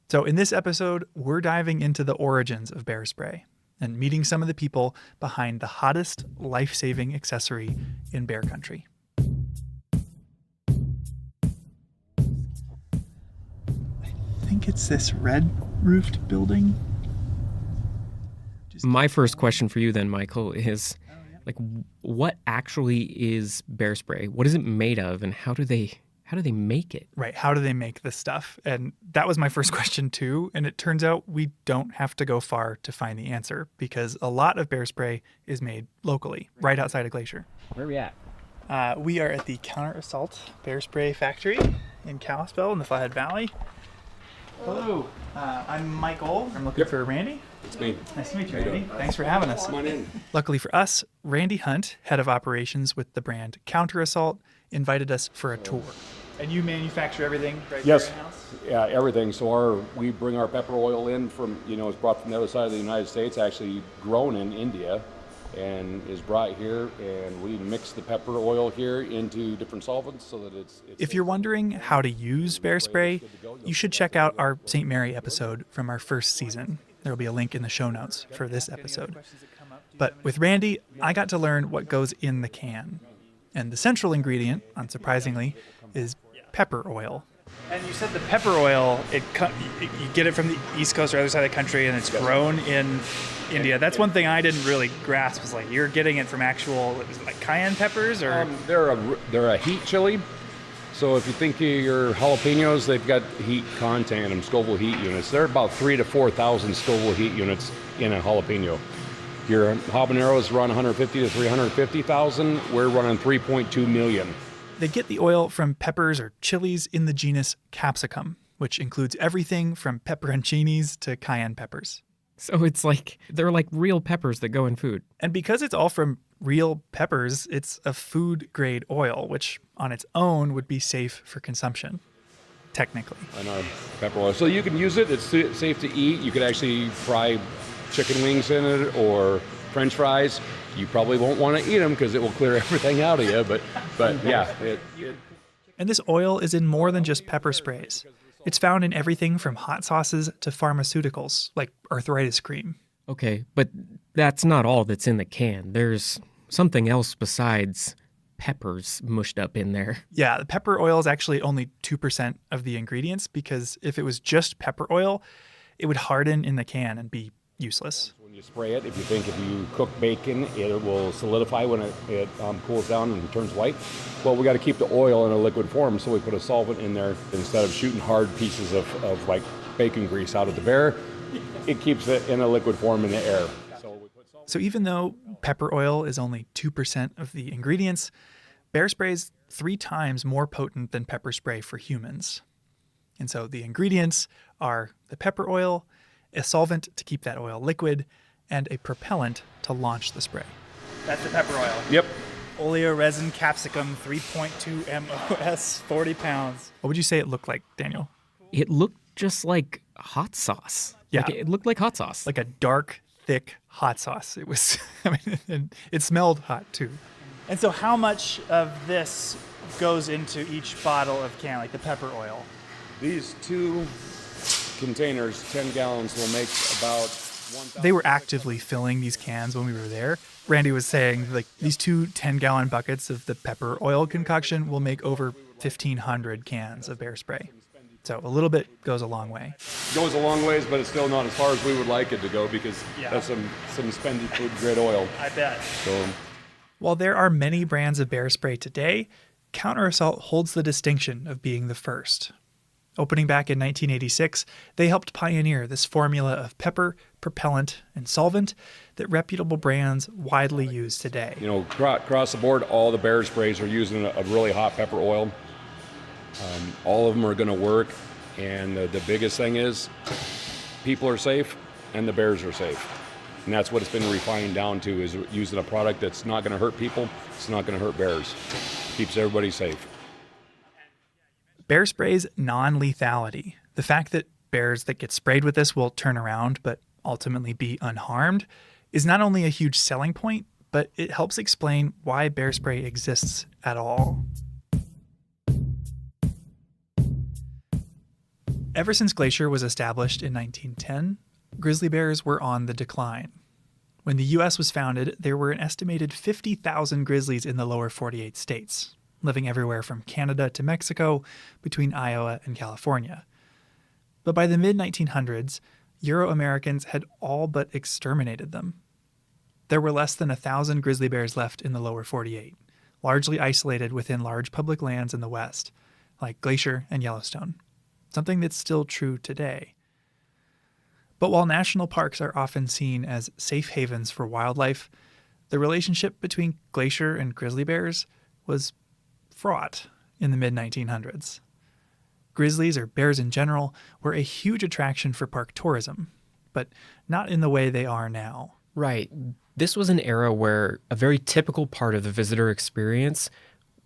So in this episode, we're diving into the origins of bear spray and meeting some of the people behind the hottest life-saving accessory in bear country. I think it's this red-roofed building. My first question for you then, Michael, is what actually is bear spray? What is it made of, and how do they make it? Right, how do they make this stuff? And that was my first question too, and it turns out we don't have to go far to find the answer because a lot of bear spray is made locally, right outside of Glacier. Where are we at? We are at the Counter Assault Bear Spray Factory in Kalispell in the Flathead Valley. Hello, I'm Michael. I'm looking for Randy. It's me. Nice to meet you, Randy. Thanks for having us. Come on in. Luckily for us, Randy Hunt, head of operations with the brand Counter Assault, invited us for a tour. And you manufacture everything right Yes. there in-house? Yeah, everything. So we bring our pepper oil in from, it's brought from the other side of the United States, actually grown in India, and is brought here, and we mix the pepper oil here into different solvents so that it's If you're wondering how to use bear spray, you should check out our St. Mary episode from our first season. There will be a link in the show notes for this episode. But with Randy, I got to learn what goes in the can. And the central ingredient, unsurprisingly, is pepper oil. And you said the pepper oil, you get it from the East Coast or other side of the country, and it's grown in India. That's one thing I didn't really grasp. Was like you're getting it from actual, is it like cayenne peppers or? They're a heat chili. So if you think of your jalapenos, they've got heat content in them, Scoville heat units. They're about 3,000 to 4,000 Scoville heat units in a jalapeno. Your habaneros run 150 to 350,000. We're running 3.2 million. They get the oil from peppers or chilies in the genus capsicum, which includes everything from pepperoncinis to cayenne peppers. So they're like real peppers that go in food. And because it's all from real peppers, it's a food-grade oil, which on its own would be safe for consumption, technically. And our pepper oil. So you can use it. It's safe to eat. You could actually fry chicken wings in it or French fries, you probably won't want to eat them because it will clear everything out of you. But yeah. And this oil is in more than just pepper sprays. It's found in everything from hot sauces to pharmaceuticals, like arthritis cream. Okay, but that's not all that's in the can. There's something else besides peppers mushed up in there. Yeah, the pepper oil is actually only 2% of the ingredients, because if it was just pepper oil, it would harden in the can and be useless. When you spray it, if you cook bacon, it will solidify when it cools down and turns white. Well, we got to keep the oil in a liquid form, so we put a solvent in there instead of shooting hard pieces of like bacon grease out of the bear. It keeps it in a liquid form in the air. So even though pepper oil is only 2% of the ingredients, bear spray is 3 times more potent than pepper spray for humans. And so the ingredients are the pepper oil, a solvent to keep that oil liquid, and a propellant to launch the spray. That's the pepper oil. Yep. Oleoresin capsicum, 3.2 MOS, 40 pounds. What would you say it looked like, Daniel? It looked just like hot sauce. Yeah. Like, it looked like hot sauce. Like a dark, thick hot sauce. It was, and it smelled hot too. And so how much of this goes into each bottle of can, like the pepper oil? These 2 containers, 10 gallons, will make about 1,000. They were actively filling these cans when we were there. Randy was saying, like, these 2 10-gallon buckets of the pepper oil concoction will make over 1,500 cans of bear spray. So a little bit goes a long way. It goes a long ways, but it's still not as far as we would like it to go, because that's some spendy food grade oil. I bet. So, while there are many brands of bear spray today, Counter Assault holds the distinction of being the first. Opening back in 1986, they helped pioneer this formula of pepper, propellant, and solvent that reputable brands widely use today. you know, across the board, all the bear sprays are using a really hot pepper oil. All of them are going to work, and the biggest thing is people are safe and the bears are safe. And that's what it's been refined down to, is using a product that's not going to hurt people, it's not going to hurt bears. Keeps everybody safe. Bear spray's non-lethality, the fact that bears that get sprayed with this will turn around but ultimately be unharmed, is not only a huge selling point, but it helps explain why bear spray exists at all. Ever since Glacier was established in 1910, grizzly bears were on the decline. When the U.S. was founded, there were an estimated 50,000 grizzlies in the lower 48 states, living everywhere from Canada to Mexico, between Iowa and California. But by the mid-1900s, Euro-Americans had all but exterminated them. There were less than 1,000 grizzly bears left in the lower 48, largely isolated within large public lands in the West, like Glacier and Yellowstone, something that's still true today. But while national parks are often seen as safe havens for wildlife, the relationship between Glacier and grizzly bears was fraught in the mid-1900s. Grizzlies, or bears in general, were a huge attraction for park tourism, but not in the way they are now. Right. This was an era where a very typical part of the visitor experience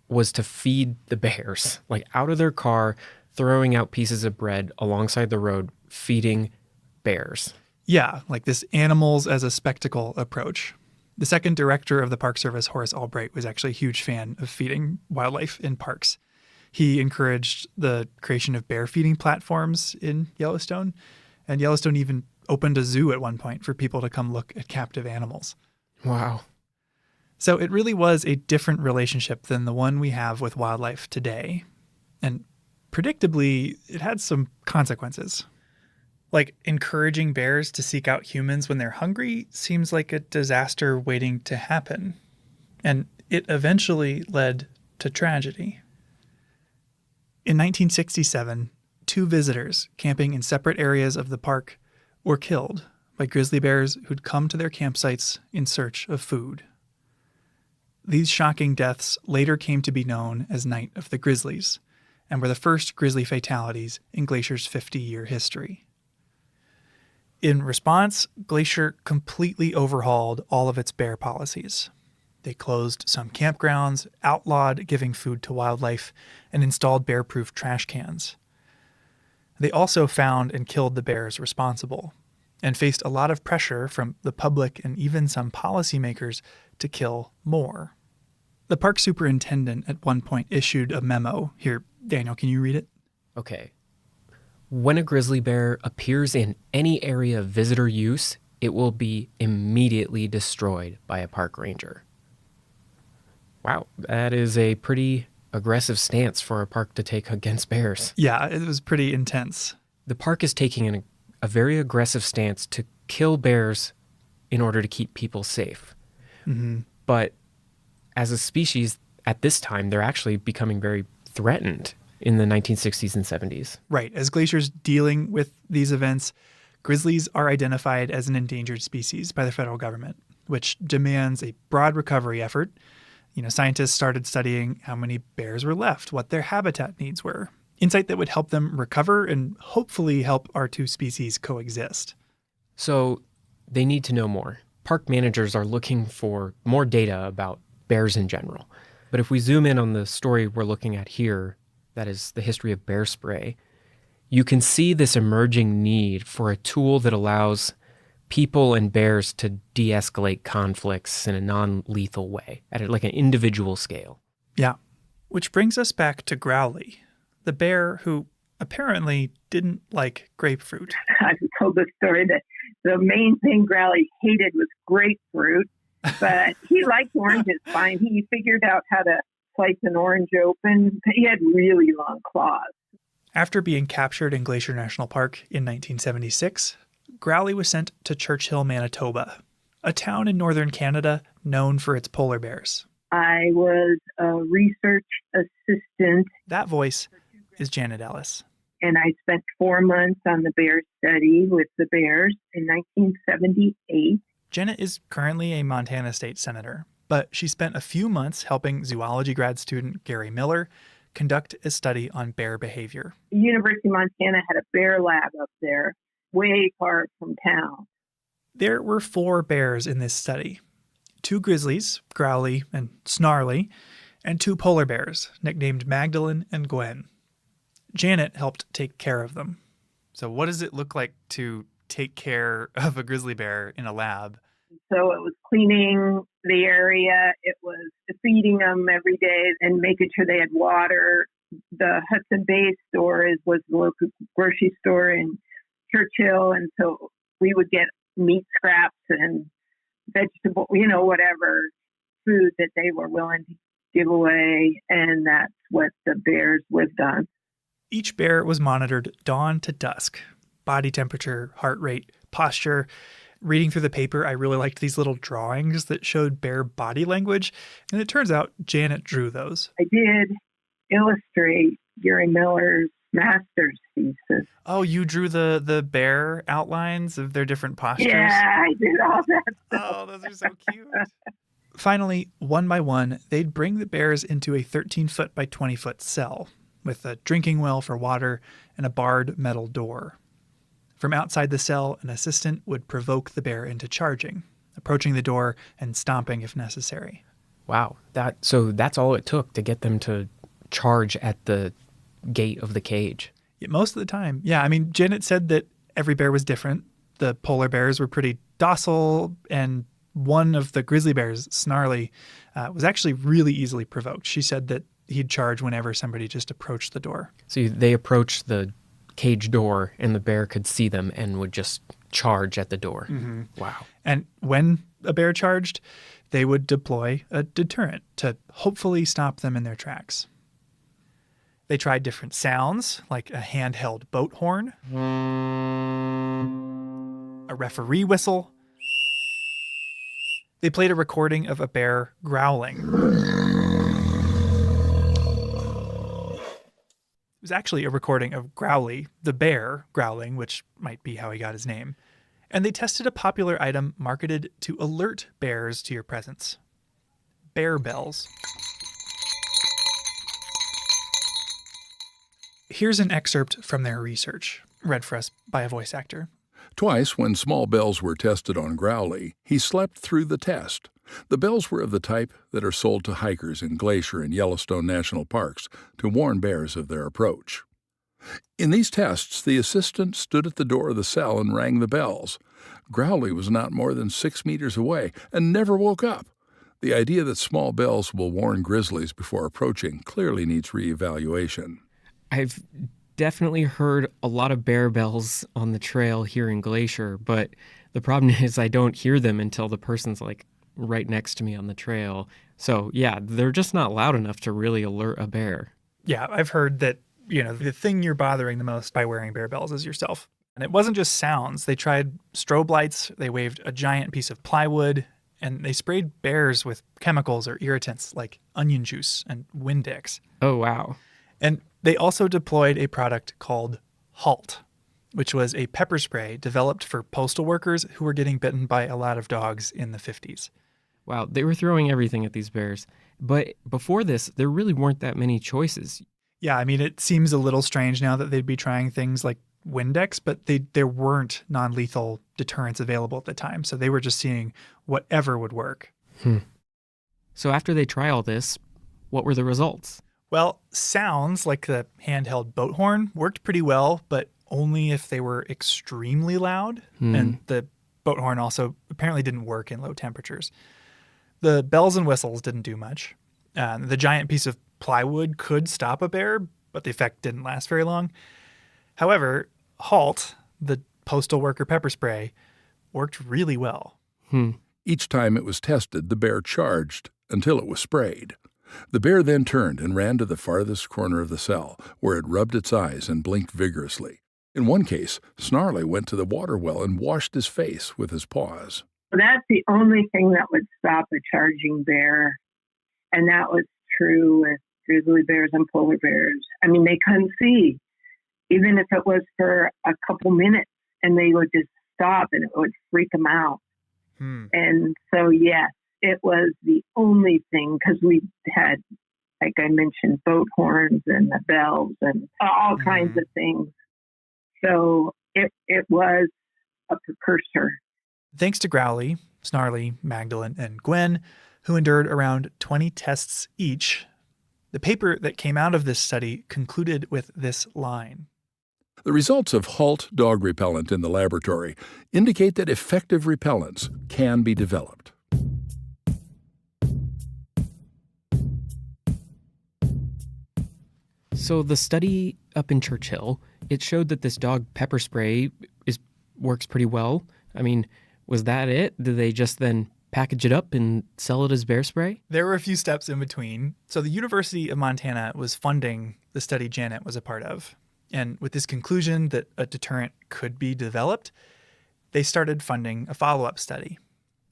was to feed the bears, like out of their car, throwing out pieces of bread alongside the road, feeding bears. Yeah, like this animals as a spectacle approach. The second director of the Park Service, Horace Albright, was actually a huge fan of feeding wildlife in parks. He encouraged the creation of bear feeding platforms in Yellowstone, and Yellowstone even opened a zoo at one point for people to come look at captive animals. Wow. So it really was a different relationship than the one we have with wildlife today. And predictably, it had some consequences. Like, encouraging bears to seek out humans when they're hungry seems like a disaster waiting to happen. And it eventually led to tragedy. In 1967, 2 visitors camping in separate areas of the park were killed by grizzly bears who'd come to their campsites in search of food. These shocking deaths later came to be known as Night of the Grizzlies, and were the first grizzly fatalities in Glacier's 50-year history. In response, Glacier completely overhauled all of its bear policies. They closed some campgrounds, outlawed giving food to wildlife, and installed bear-proof trash cans. They also found and killed the bears responsible. and faced a lot of pressure from the public and even some policymakers to kill more. The park superintendent at one point issued a memo. Here, Daniel, can you read it? Okay. When a grizzly bear appears in any area of visitor use, it will be immediately destroyed by a park ranger. Wow, that is a pretty aggressive stance for a park to take against bears. Yeah, it was pretty intense. The park is taking a very aggressive stance to kill bears in order to keep people safe. Mm-hmm. But as a species, at this time, they're actually becoming very threatened in the 1960s and 70s. Right. As glaciers dealing with these events, grizzlies are identified as an endangered species by the federal government, which demands a broad recovery effort. Scientists started studying how many bears were left, what their habitat needs were, insight that would help them recover and hopefully help our two species coexist. So they need to know more. Park managers are looking for more data about bears in general. But if we zoom in on the story we're looking at here, that is the history of bear spray, you can see this emerging need for a tool that allows people and bears to de-escalate conflicts in a non-lethal way at an individual scale. Yeah. Which brings us back to Growly, the bear who apparently didn't like grapefruit. I've told the story that the main thing Growly hated was grapefruit, but he liked oranges fine. He figured out how to slice an orange open. He had really long claws. After being captured in Glacier National Park in 1976, Growly was sent to Churchill, Manitoba, a town in northern Canada known for its polar bears. I was a research assistant. That voice is Janet Ellis. And I spent 4 months on the bear study with the bears in 1978. Janet is currently a Montana state senator, but she spent a few months helping zoology grad student Gary Miller conduct a study on bear behavior. The University of Montana had a bear lab up there, way far from town. There were 4 bears in this study. 2 grizzlies, Growly and Snarly, and 2 polar bears, nicknamed Magdalene and Gwen. Janet helped take care of them. So what does it look like to take care of a grizzly bear in a lab? So it was cleaning the area. It was feeding them every day and making sure they had water. The Hudson Bay store was the local grocery store in Churchill. And so we would get meat scraps and vegetable, whatever food that they were willing to give away. And that's what the bears lived on. Each bear was monitored dawn to dusk. Body temperature, heart rate, posture. Reading through the paper, I really liked these little drawings that showed bear body language. And it turns out Janet drew those. I did illustrate Gary Miller's master's thesis. Oh, you drew the bear outlines of their different postures? Yeah, I did all that stuff. Oh, those are so cute. Finally, one by one, they'd bring the bears into a 13-foot by 20-foot cell with a drinking well for water and a barred metal door. From outside the cell, an assistant would provoke the bear into charging, approaching the door and stomping if necessary. Wow. So that's all it took to get them to charge at the gate of the cage. Yeah, most of the time. Yeah, Janet said that every bear was different. The polar bears were pretty docile, and one of the grizzly bears, Snarly, was actually really easily provoked. She said that he'd charge whenever somebody just approached the door. So they approached the cage door and the bear could see them and would just charge at the door. Mm-hmm. Wow. And when a bear charged, they would deploy a deterrent to hopefully stop them in their tracks. They tried different sounds, like a handheld boat horn, a referee whistle. They played a recording of a bear growling. It was actually a recording of Growly, the bear, growling, which might be how he got his name. And they tested a popular item marketed to alert bears to your presence. Bear bells. Here's an excerpt from their research, read for us by a voice actor. Twice, when small bells were tested on Growly, he slept through the test. The bells were of the type that are sold to hikers in Glacier and Yellowstone national parks to warn bears of their approach. In these tests, the assistant stood at the door of the cell and rang the bells. Growly was not more than 6 meters away and never woke up. The idea that small bells will warn grizzlies before approaching clearly needs reevaluation. I've definitely heard a lot of bear bells on the trail here in Glacier, but the problem is I don't hear them until the person's like right next to me on the trail. So yeah, they're just not loud enough to really alert a bear. Yeah, I've heard that, the thing you're bothering the most by wearing bear bells is yourself. And it wasn't just sounds. They tried strobe lights, they waved a giant piece of plywood, and they sprayed bears with chemicals or irritants like onion juice and Windex. Oh, wow. And they also deployed a product called Halt, which was a pepper spray developed for postal workers who were getting bitten by a lot of dogs in the 50s. Wow, they were throwing everything at these bears. But before this, there really weren't that many choices. Yeah, I mean, it seems a little strange now that they'd be trying things like Windex, but there weren't non-lethal deterrents available at the time. So they were just seeing whatever would work. So after they try all this, what were the results? Well, sounds like the handheld boat horn worked pretty well, but only if they were extremely loud. And the boat horn also apparently didn't work in low temperatures. The bells and whistles didn't do much. The giant piece of plywood could stop a bear, but the effect didn't last very long. However, Halt, the postal worker pepper spray, worked really well. Each time it was tested, the bear charged until it was sprayed. The bear then turned and ran to the farthest corner of the cell, where it rubbed its eyes and blinked vigorously. In one case, Snarly went to the water well and washed his face with his paws. That's the only thing that would stop a charging bear. And that was true with grizzly bears and polar bears. I mean, they couldn't see, even if it was for a couple minutes, and they would just stop and it would freak them out. And so, yes, it was the only thing, because we had, like I mentioned, boat horns and the bells and all kinds of things. So it was a precursor. Thanks to Growly, Snarly, Magdalene, and Gwen, who endured around 20 tests each, the paper that came out of this study concluded with this line. The results of Halt dog repellent in the laboratory indicate that effective repellents can be developed. So the study up in Churchill, it showed that this dog pepper spray works pretty well. I mean, was that it? Did they just then package it up and sell it as bear spray? There were a few steps in between. So the University of Montana was funding the study Janet was a part of. And with this conclusion that a deterrent could be developed, they started funding a follow-up study.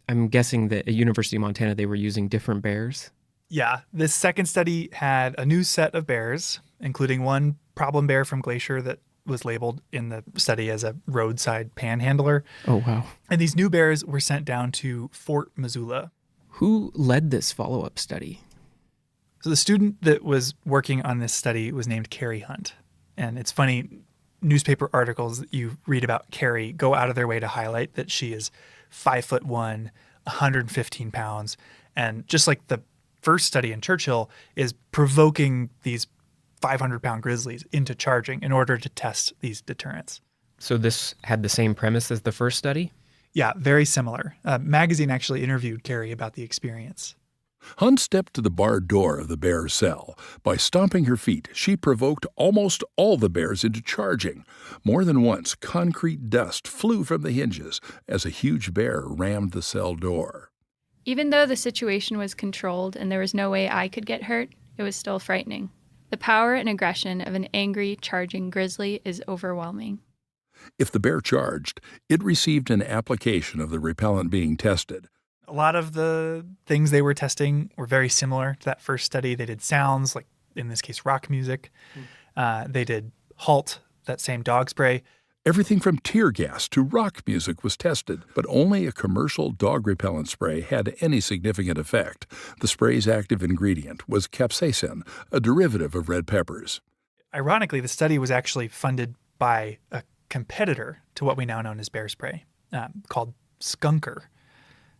I'm guessing that at University of Montana, they were using different bears? Yeah, this second study had a new set of bears, including one problem bear from Glacier that was labeled in the study as a roadside panhandler. Oh, wow. And these new bears were sent down to Fort Missoula. Who led this follow-up study? So the student that was working on this study was named Carrie Hunt. And it's funny, newspaper articles that you read about Carrie go out of their way to highlight that she is 5'1", 115 pounds. And just like the first study in Churchill, is provoking these 500-pound grizzlies into charging in order to test these deterrents. So this had the same premise as the first study? Yeah, very similar. A magazine actually interviewed Carrie about the experience. Hunt stepped to the barred door of the bear's cell. By stomping her feet, she provoked almost all the bears into charging. More than once, concrete dust flew from the hinges as a huge bear rammed the cell door. Even though the situation was controlled and there was no way I could get hurt, it was still frightening. The power and aggression of an angry, charging grizzly is overwhelming. If the bear charged, it received an application of the repellent being tested. A lot of the things they were testing were very similar to that first study. They did sounds, like in this case, rock music. They did Halt, that same dog spray. Everything from tear gas to rock music was tested, but only a commercial dog repellent spray had any significant effect. The spray's active ingredient was capsaicin, a derivative of red peppers. Ironically, the study was actually funded by a competitor to what we now know as bear spray, called Skunker.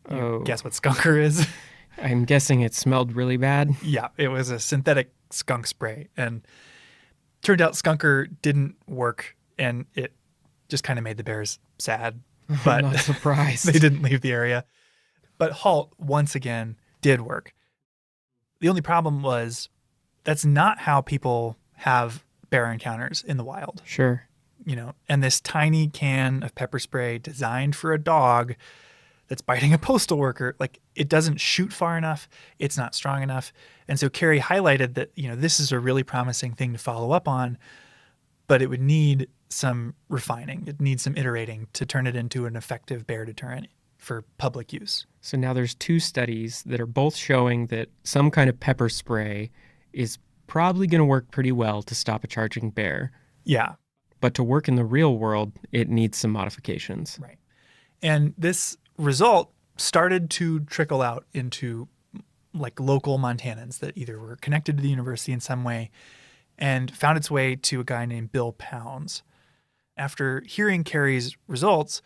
Guess what Skunker is? I'm guessing it smelled really bad. Yeah, it was a synthetic skunk spray. And Turned out Skunker didn't work, and it just kind of made the bears sad. But I'm not surprised. They didn't leave the area. But Halt, once again, did work. The only problem was that's not how people have bear encounters in the wild. Sure. And this tiny can of pepper spray designed for a dog that's biting a postal worker, it doesn't shoot far enough. It's not strong enough. And so Carrie highlighted that, this is a really promising thing to follow up on, but it would need some refining. It needs some iterating to turn it into an effective bear deterrent for public use. So now there's 2 studies that are both showing that some kind of pepper spray is probably going to work pretty well to stop a charging bear. Yeah. But to work in the real world, it needs some modifications. Right. And this result started to trickle out into local Montanans that either were connected to the university in some way and found its way to a guy named Bill Pounds. After hearing Carrie's results,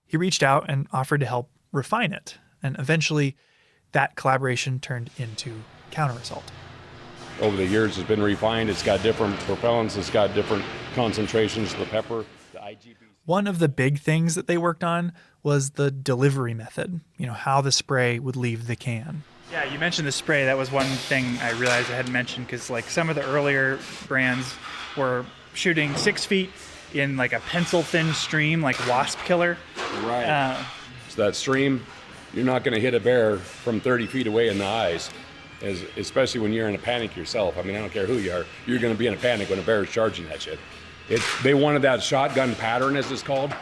he reached out and offered to help refine it. And eventually that collaboration turned into Counter-Result. Over the years, it's been refined. It's got different propellants. It's got different concentrations of the pepper. One of the big things that they worked on was the delivery method, how the spray would leave the can. Yeah, you mentioned the spray. That was one thing I realized I hadn't mentioned because some of the earlier brands were shooting 6 feet in a pencil-thin stream, like wasp killer. Right. So that stream, you're not going to hit a bear from 30 feet away in the eyes, especially when you're in a panic yourself. I don't care who you are. You're going to be in a panic when a bear is charging that shit. They wanted that shotgun pattern, as it's called,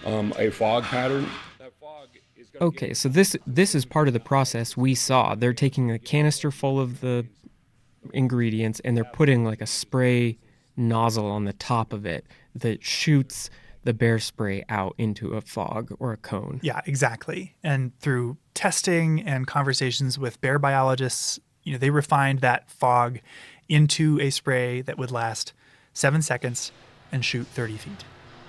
a fog pattern. Okay, so this is part of the process we saw. They're taking a canister full of the ingredients and they're putting a spray nozzle on the top of it that shoots the bear spray out into a fog or a cone. Yeah, exactly. And through testing and conversations with bear biologists, they refined that fog into a spray that would last 7 seconds and shoot 30 feet.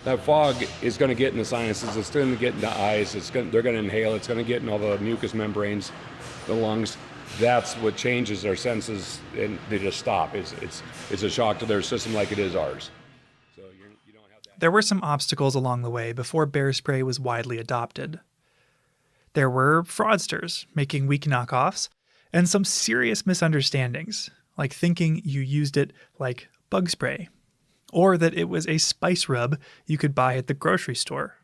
That fog is going to get in the sinuses. It's going to get in the eyes. They're going to inhale. It's going to get in all the mucous membranes, the lungs. That's what changes their senses, and they just stop. It's a shock to their system like it is ours. So you don't have that. There were some obstacles along the way before bear spray was widely adopted. There were fraudsters making weak knockoffs and some serious misunderstandings, like thinking you used it like bug spray, or that it was a spice rub you could buy at the grocery store.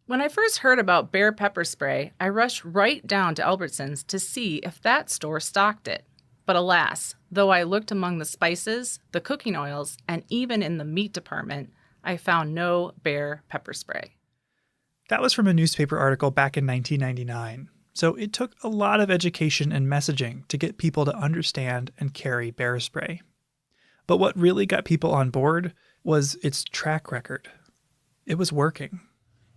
When I first heard about bear pepper spray, I rushed right down to Albertsons to see if that store stocked it. But alas, though I looked among the spices, the cooking oils, and even in the meat department, I found no bear pepper spray. That was from a newspaper article back in 1999. So it took a lot of education and messaging to get people to understand and carry bear spray. But what really got people on board was its track record. It was working.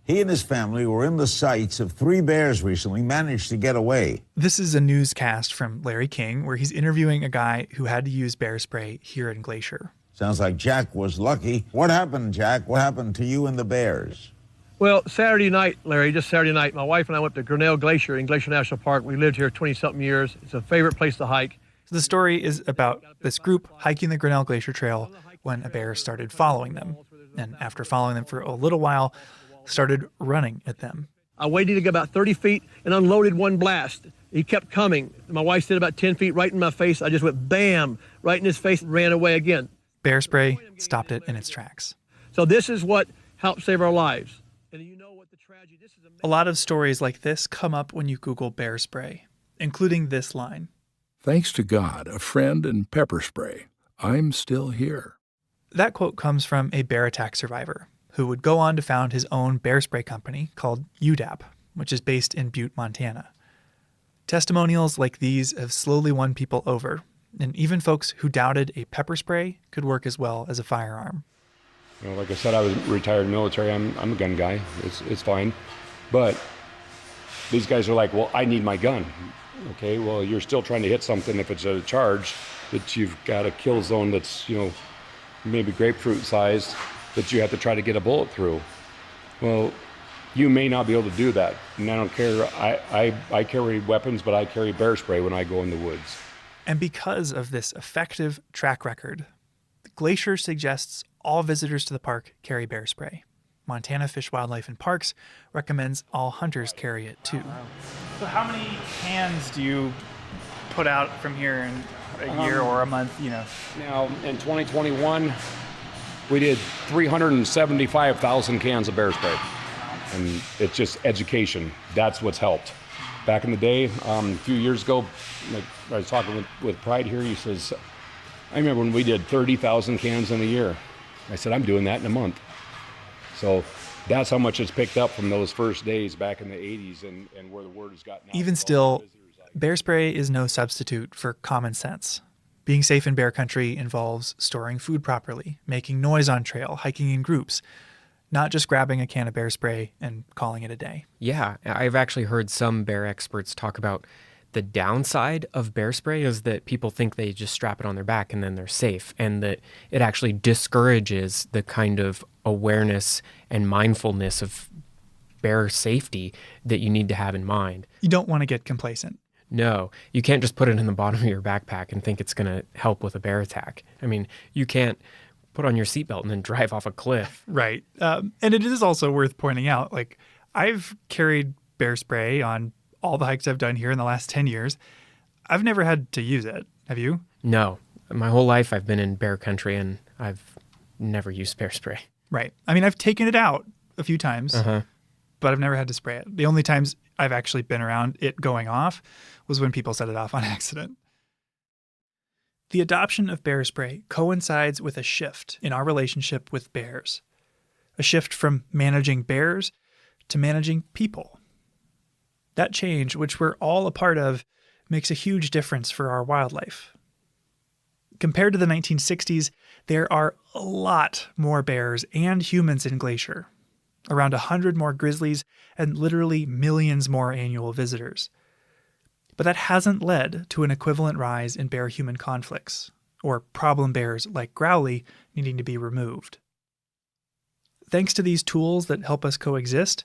He and his family were in the sights of 3 bears recently, managed to get away. This is a newscast from Larry King where he's interviewing a guy who had to use bear spray here in Glacier. Sounds like Jack was lucky. What happened, Jack? What happened to you and the bears? Well, Saturday night, Larry, just Saturday night, my wife and I went to Grinnell Glacier in Glacier National Park. We lived here 20-something years. It's a favorite place to hike. So the story is about this group hiking the Grinnell Glacier Trail when a bear started following them. And after following them for a little while, started running at them. I waited to go about 30 feet and unloaded one blast. He kept coming. My wife stood about 10 feet right in my face. I just went bam, right in his face and ran away again. Bear spray stopped it in its tracks. So this is what helped save our lives. And you know what the tragedy, this is a lot of stories like this come up when you Google bear spray, including this line. Thanks to God, a friend, and pepper spray, I'm still here. That quote comes from a bear attack survivor who would go on to found his own bear spray company called UDAP, which is based in Butte, Montana. Testimonials like these have slowly won people over, and even folks who doubted a pepper spray could work as well as a firearm. Like I said, I was retired military. I'm a gun guy. It's fine. But these guys are like, well, I need my gun. Okay, well, you're still trying to hit something if it's a charge that you've got a kill zone that's, maybe grapefruit sized that you have to try to get a bullet through. Well, you may not be able to do that. And I don't care. I carry weapons, but I carry bear spray when I go in the woods. And because of this effective track record, Glacier suggests all visitors to the park carry bear spray. Montana Fish, Wildlife, and Parks recommends all hunters carry it too. So how many cans do you put out from here in a year or a month, Now, in 2021, we did 375,000 cans of bear spray. And it's just education. That's what's helped. Back in the day, a few years ago, like I was talking with Pride here, he says, I remember when we did 30,000 cans in a year. I said, I'm doing that in a month. So that's how much it's picked up from those first days back in the 80s and where the word has gotten out. Even still, bear spray is no substitute for common sense. Being safe in bear country involves storing food properly, making noise on trail, hiking in groups, not just grabbing a can of bear spray and calling it a day. Yeah, I've actually heard some bear experts talk about the downside of bear spray is that people think they just strap it on their back and then they're safe, and that it actually discourages the kind of awareness and mindfulness of bear safety that you need to have in mind. You don't want to get complacent. No, you can't just put it in the bottom of your backpack and think it's going to help with a bear attack. I mean, you can't put on your seatbelt and then drive off a cliff. Right. And it is also worth pointing out, like, I've carried bear spray on all the hikes I've done here in the last 10 years. I've never had to use it. Have you? No. My whole life I've been in bear country and I've never used bear spray. Right. I mean, I've taken it out a few times, but I've never had to spray it. The only times I've actually been around it going off was when people set it off on accident. The adoption of bear spray coincides with a shift in our relationship with bears. A shift from managing bears to managing people. That change, which we're all a part of, makes a huge difference for our wildlife. Compared to the 1960s, there are a lot more bears and humans in Glacier. Around 100 more grizzlies and literally millions more annual visitors. But that hasn't led to an equivalent rise in bear-human conflicts, or problem bears like Growly needing to be removed. Thanks to these tools that help us coexist,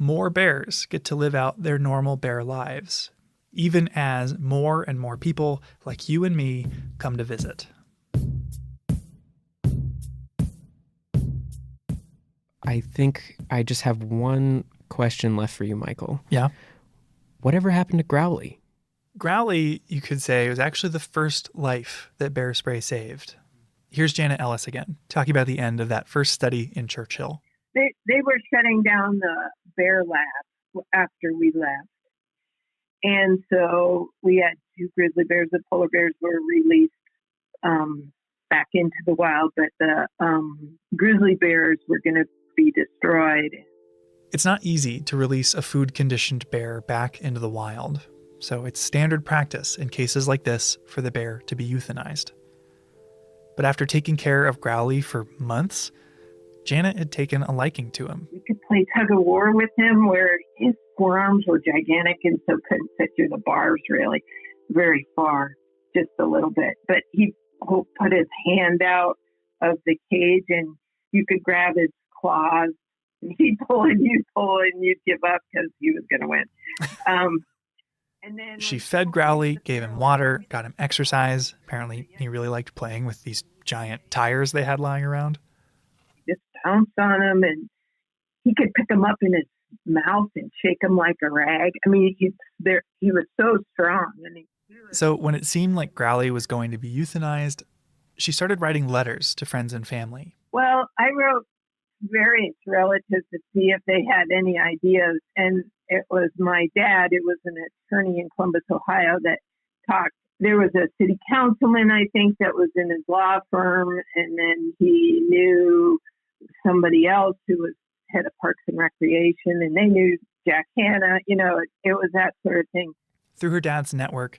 more bears get to live out their normal bear lives, even as more and more people like you and me come to visit. I think I just have one question left for you, Michael. Yeah? Whatever happened to Growly? Growly, you could say, was actually the first life that bear spray saved. Here's Janet Ellis again, talking about the end of that first study in Churchill. They were shutting down the bear lab after we left. And so we had 2 grizzly bears. The polar bears were released back into the wild, but the grizzly bears were going to be destroyed. It's not easy to release a food-conditioned bear back into the wild, so it's standard practice in cases like this for the bear to be euthanized. But after taking care of Growly for months, Janet had taken a liking to him. We could play tug-of-war with him where his forearms were gigantic and so couldn't fit through the bars really very far, just a little bit. But he put his hand out of the cage and you could grab his claws. And he'd pull and you'd give up because he was going to win. And then she fed Growly, gave him water, got him exercise. Apparently, he really liked playing with these giant tires they had lying around. Just pounced on him, and he could pick him up in his mouth and shake him like a rag. I mean, he was so strong. So when it seemed like Growly was going to be euthanized, she started writing letters to friends and family. Well, I wrote various relatives to see if they had any ideas. And it was my dad, it was an attorney in Columbus, Ohio, that talked. There was a city councilman, I think, that was in his law firm. And then he knew somebody else who was head of Parks and Recreation. And they knew Jack Hanna. You know, it was that sort of thing. Through her dad's network,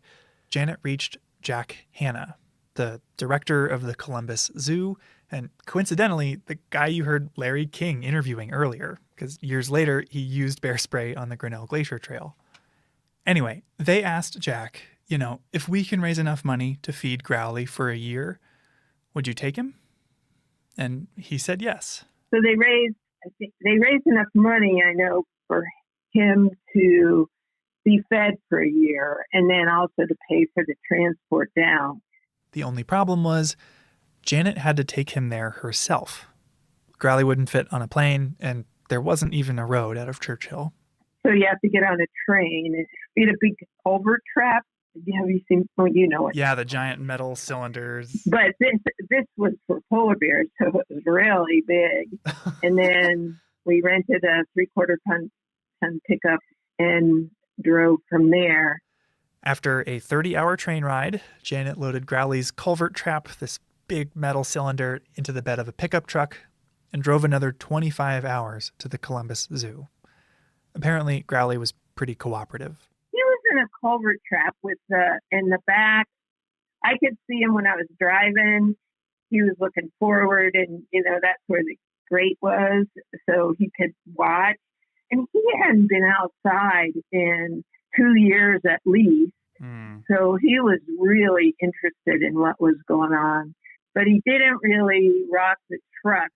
Janet reached Jack Hanna, the director of the Columbus Zoo, and coincidentally, the guy you heard Larry King interviewing earlier, because years later, he used bear spray on the Grinnell Glacier Trail. Anyway, they asked Jack, if we can raise enough money to feed Growly for a year, would you take him? And he said yes. So they raised enough money, I know, for him to be fed for a year and then also to pay for the transport down. The only problem was Janet had to take him there herself. Growly wouldn't fit on a plane, and there wasn't even a road out of Churchill. So you have to get on a train. We had a big culvert trap. Have you seen? Well, you know it. Yeah, the giant metal cylinders. But this was for polar bears, so it was really big. And then we rented a 3/4 ton pickup and drove from there. After a 30-hour train ride, Janet loaded Growly's culvert trap, this big metal cylinder, into the bed of a pickup truck and drove another 25 hours to the Columbus Zoo. Apparently, Growly was pretty cooperative. He was in a culvert trap in the back. I could see him when I was driving. He was looking forward, and, that's where the grate was, so he could watch. And he hadn't been outside in 2 years at least. So he was really interested in what was going on. But he didn't really rock the truck.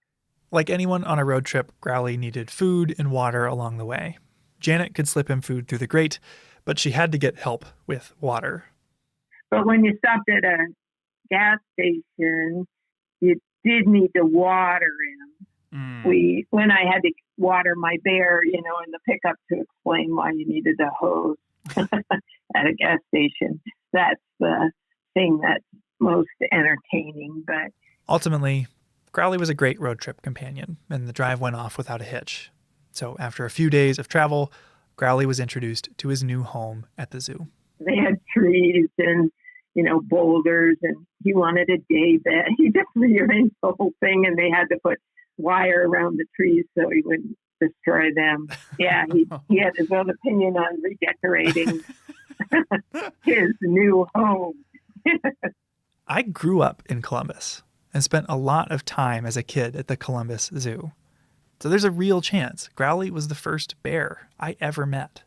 Like anyone on a road trip, Growly needed food and water along the way. Janet could slip him food through the grate, but she had to get help with water. But when you stopped at a gas station, you did need to water him. When I had to water my bear, in the pickup to explain why you needed a hose at a gas station. That's the thing that's most entertaining. But ultimately, Growly was a great road trip companion, and the drive went off without a hitch. So after a few days of travel, Growly was introduced to his new home at the zoo. They had trees and, boulders, and he wanted a day bed. He just rearranged the whole thing, and they had to put wire around the trees so he wouldn't destroy them. Yeah, he had his own opinion on redecorating his new home. I grew up in Columbus and spent a lot of time as a kid at the Columbus Zoo. So there's a real chance Growly was the first bear I ever met.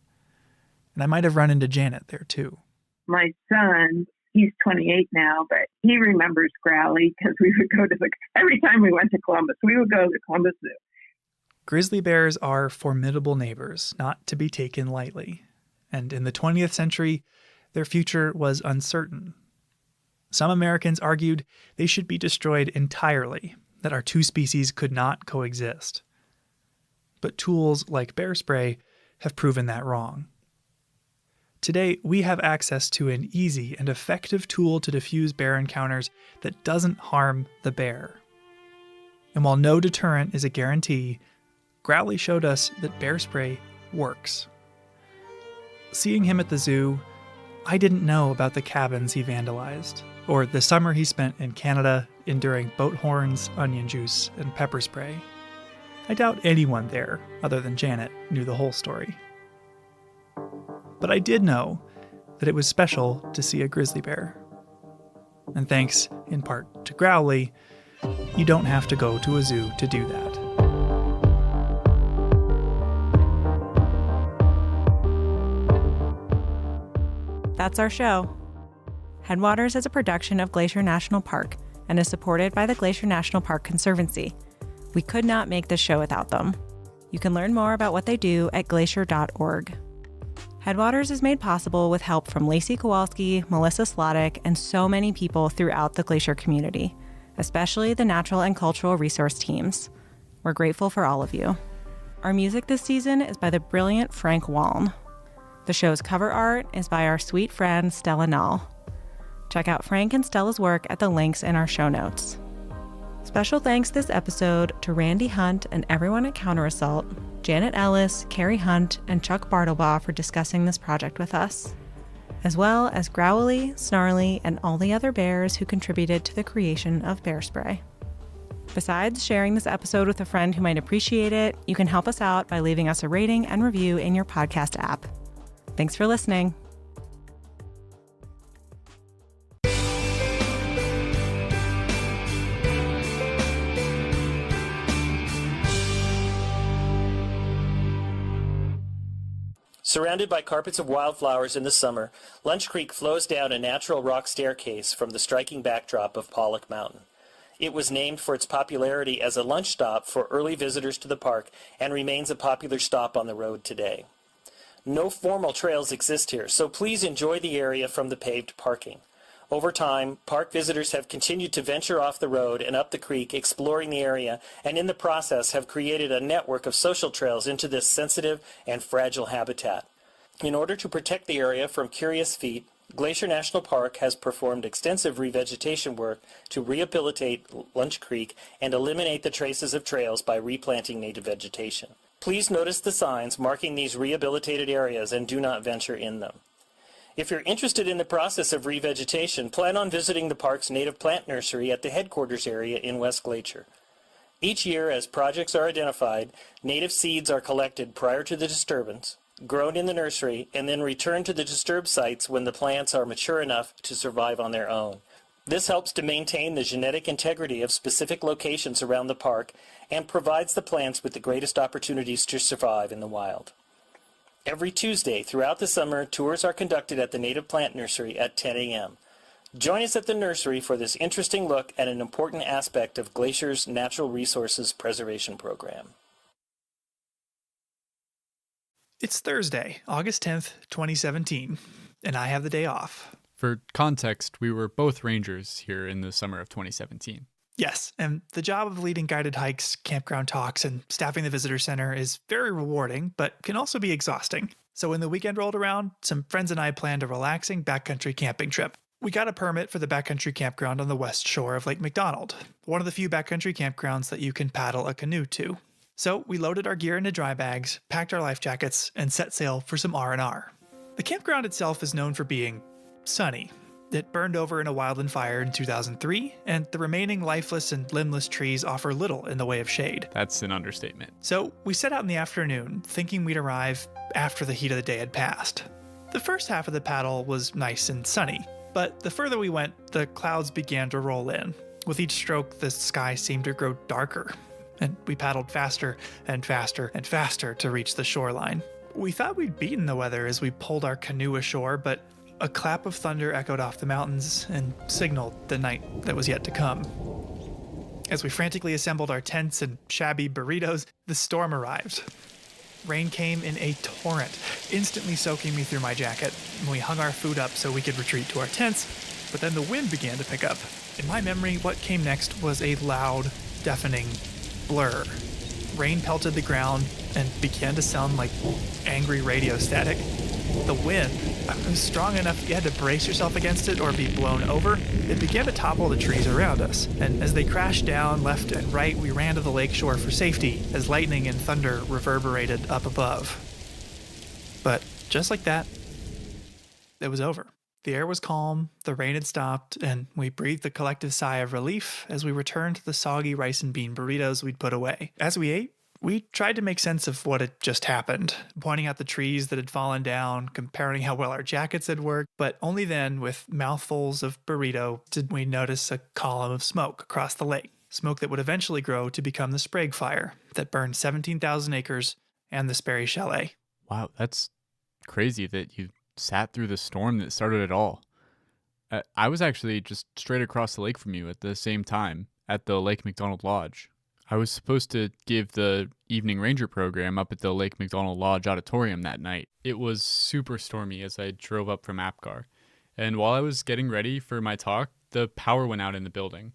And I might have run into Janet there too. My son, he's 28 now, but he remembers Growly because we would go to every time we went to Columbus, we would go to the Columbus Zoo. Grizzly bears are formidable neighbors, not to be taken lightly. And in the 20th century, their future was uncertain. Some Americans argued they should be destroyed entirely, that our two species could not coexist. But tools like bear spray have proven that wrong. Today, we have access to an easy and effective tool to diffuse bear encounters that doesn't harm the bear. And while no deterrent is a guarantee, Growly showed us that bear spray works. Seeing him at the zoo, I didn't know about the cabins he vandalized, or the summer he spent in Canada enduring boat horns, onion juice, and pepper spray. I doubt anyone there, other than Janet, knew the whole story. But I did know that it was special to see a grizzly bear. And thanks, in part, to Growly, you don't have to go to a zoo to do that. That's our show. Headwaters is a production of Glacier National Park and is supported by the Glacier National Park Conservancy. We could not make this show without them. You can learn more about what they do at glacier.org. Headwaters is made possible with help from Lacey Kowalski, Melissa Slottick, and so many people throughout the Glacier community, especially the natural and cultural resource teams. We're grateful for all of you. Our music this season is by the brilliant Frank Waln. The show's cover art is by our sweet friend Stella Nall. Check out Frank and Stella's work at the links in our show notes. Special thanks this episode to Randy Hunt and everyone at Counterassault, Janet Ellis, Carrie Hunt, and Chuck Bartlebaugh for discussing this project with us, as well as Growly, Snarly, and all the other bears who contributed to the creation of bear spray. Besides sharing this episode with a friend who might appreciate it, you can help us out by leaving us a rating and review in your podcast app. Thanks for listening. Surrounded by carpets of wildflowers in the summer, Lunch Creek flows down a natural rock staircase from the striking backdrop of Pollock Mountain. It was named for its popularity as a lunch stop for early visitors to the park and remains a popular stop on the road today. No formal trails exist here, so please enjoy the area from the paved parking. Over time, park visitors have continued to venture off the road and up the creek, exploring the area, and in the process have created a network of social trails into this sensitive and fragile habitat. In order to protect the area from curious feet, Glacier National Park has performed extensive revegetation work to rehabilitate Lunch Creek and eliminate the traces of trails by replanting native vegetation. Please notice the signs marking these rehabilitated areas and do not venture in them. If you're interested in the process of revegetation, plan on visiting the park's native plant nursery at the headquarters area in West Glacier. Each year, as projects are identified, native seeds are collected prior to the disturbance, grown in the nursery, and then returned to the disturbed sites when the plants are mature enough to survive on their own. This helps to maintain the genetic integrity of specific locations around the park and provides the plants with the greatest opportunities to survive in the wild. Every Tuesday throughout the summer, tours are conducted at the Native Plant Nursery at 10 a.m. Join us at the nursery for this interesting look at an important aspect of Glacier's natural resources preservation program. It's Thursday, August 10th, 2017, and I have the day off. For context, we were both rangers here in the summer of 2017. Yes, and the job of leading guided hikes, campground talks, and staffing the visitor center is very rewarding, but can also be exhausting. So when the weekend rolled around, some friends and I planned a relaxing backcountry camping trip. We got a permit for the backcountry campground on the west shore of Lake McDonald, one of the few backcountry campgrounds that you can paddle a canoe to. So we loaded our gear into dry bags, packed our life jackets, and set sail for some R&R. The campground itself is known for being sunny. It burned over in a wildland fire in 2003, and the remaining lifeless and limbless trees offer little in the way of shade. That's an understatement. So we set out in the afternoon, thinking we'd arrive after the heat of the day had passed. The first half of the paddle was nice and sunny, but the further we went, the clouds began to roll in. With each stroke, the sky seemed to grow darker, and we paddled faster and faster and faster to reach the shoreline. We thought we'd beaten the weather as we pulled our canoe ashore, but a clap of thunder echoed off the mountains and signaled the night that was yet to come. As we frantically assembled our tents and shabby burritos, the storm arrived. Rain came in a torrent, instantly soaking me through my jacket, and we hung our food up so we could retreat to our tents, but then the wind began to pick up. In my memory, what came next was a loud, deafening blur. Rain pelted the ground and began to sound like angry radio static. The wind was strong enough you had to brace yourself against it or be blown over. It began to topple the trees around us, and as they crashed down left and right, we ran to the lakeshore for safety as lightning and thunder reverberated up above. But just like that, it was over. The air was calm, the rain had stopped, and we breathed a collective sigh of relief as we returned to the soggy rice and bean burritos we'd put away. As we ate, we tried to make sense of what had just happened, pointing out the trees that had fallen down, comparing how well our jackets had worked, but only then, with mouthfuls of burrito, did we notice a column of smoke across the lake. Smoke that would eventually grow to become the Sprague Fire that burned 17,000 acres and the Sperry Chalet. Wow, that's crazy that you sat through the storm that started it all. I was actually just straight across the lake from you at the same time at the Lake McDonald Lodge. I was supposed to give the evening ranger program up at the Lake McDonald Lodge auditorium that night. It was super stormy as I drove up from Apgar. And while I was getting ready for my talk, the power went out in the building.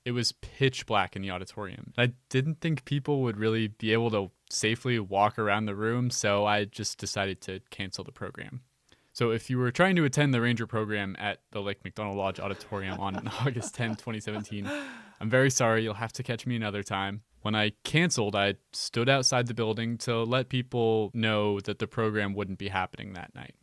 It was pitch black in the auditorium. I didn't think people would really be able to safely walk around the room, so I just decided to cancel the program. So if you were trying to attend the ranger program at the Lake McDonald Lodge auditorium on August 10, 2017, I'm very sorry, you'll have to catch me another time. When I canceled, I stood outside the building to let people know that the program wouldn't be happening that night.